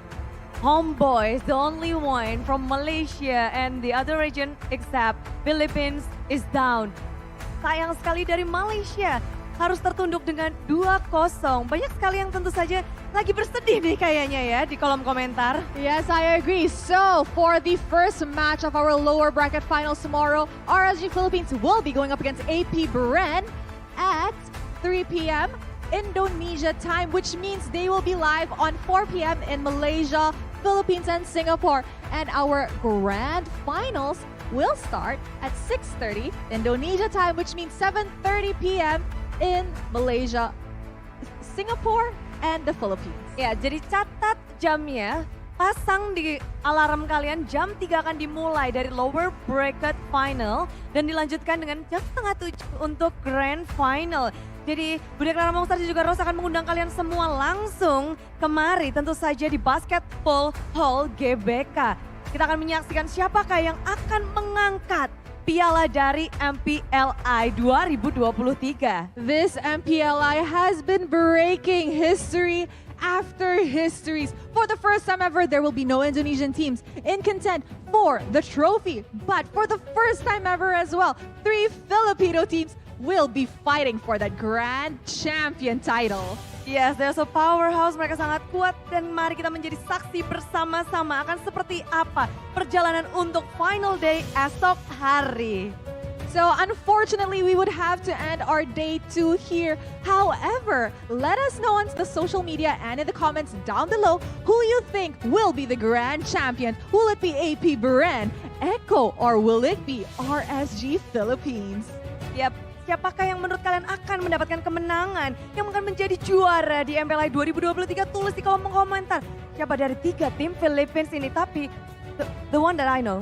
HomeBois, the only one from Malaysia and the other region except Philippines is down. Sayang sekali dari Malaysia harus tertunduk dengan 2-0. Banyak sekali yang tentu saja lagi bersedih nih kayaknya ya di kolom komentar. Yes, I agree. So, for the first match of our lower bracket finals tomorrow, RSG Philippines will be going up against AP Bren at 3 p.m. Indonesia time, which means they will be live on 4 p.m. in Malaysia, Philippines, and Singapore. And our grand finals will start at 6:30 Indonesia time, which means 7:30 p.m. in Malaysia, Singapore, and the Philippines. Ya, jadi catat jamnya. Pasang di alarm kalian, jam 3 akan dimulai dari lower bracket final dan dilanjutkan dengan jam 6:30 untuk grand final. Jadi Budi Clara Monster juga Rose akan mengundang kalian semua langsung kemari, tentu saja di Basketball Hall GBK. Kita akan menyaksikan siapakah yang akan mengangkat piala dari MPLI 2023. This MPLI has been breaking history after histories. For the first time ever, there will be no Indonesian teams in contend for the trophy. But for the first time ever as well, 3 Filipino teams will be fighting for that grand champion title. Yes, they're so powerhouse, mereka sangat kuat dan mari kita menjadi saksi bersama-sama akan seperti apa perjalanan untuk final day esok hari. So unfortunately, we would have to end our day 2 here. However, let us know on the social media and in the comments down below who you think will be the grand champion. Will it be AP Bren, Echo, or will it be RSG Philippines? Yap, siapakah yang menurut kalian akan mendapatkan kemenangan, yang akan menjadi juara di MPLI 2023? Tulis di kolom komentar. Siapa dari 3 tim Philippines ini? Tapi the one that I know,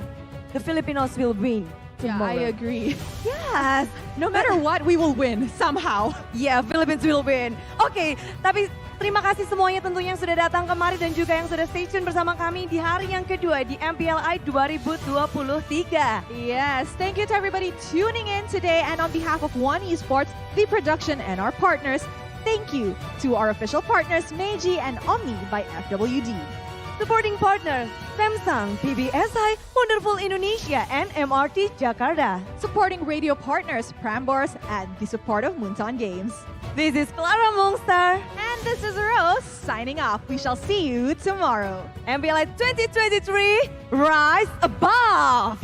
the Filipinos will win. Yeah, I agree. Yes. No matter what, we will win somehow. Yeah, Philippines will win. Oke, tapi terima kasih semuanya tentunya yang sudah datang kemari dan juga yang sudah stay tune bersama kami di hari yang kedua di MPLI 2023. Yes, thank you to everybody tuning in today. And on behalf of One Esports, the production, and our partners, thank you to our official partners, Meiji and Omni by FWD. Supporting partner, Samsung, PBSI, Wonderful Indonesia, and MRT Jakarta. Supporting radio partners, Prambors, and the support of Munton Games. This is Clara Mongstar. And this is Rose, signing off. We shall see you tomorrow. MPLI 2023, rise above!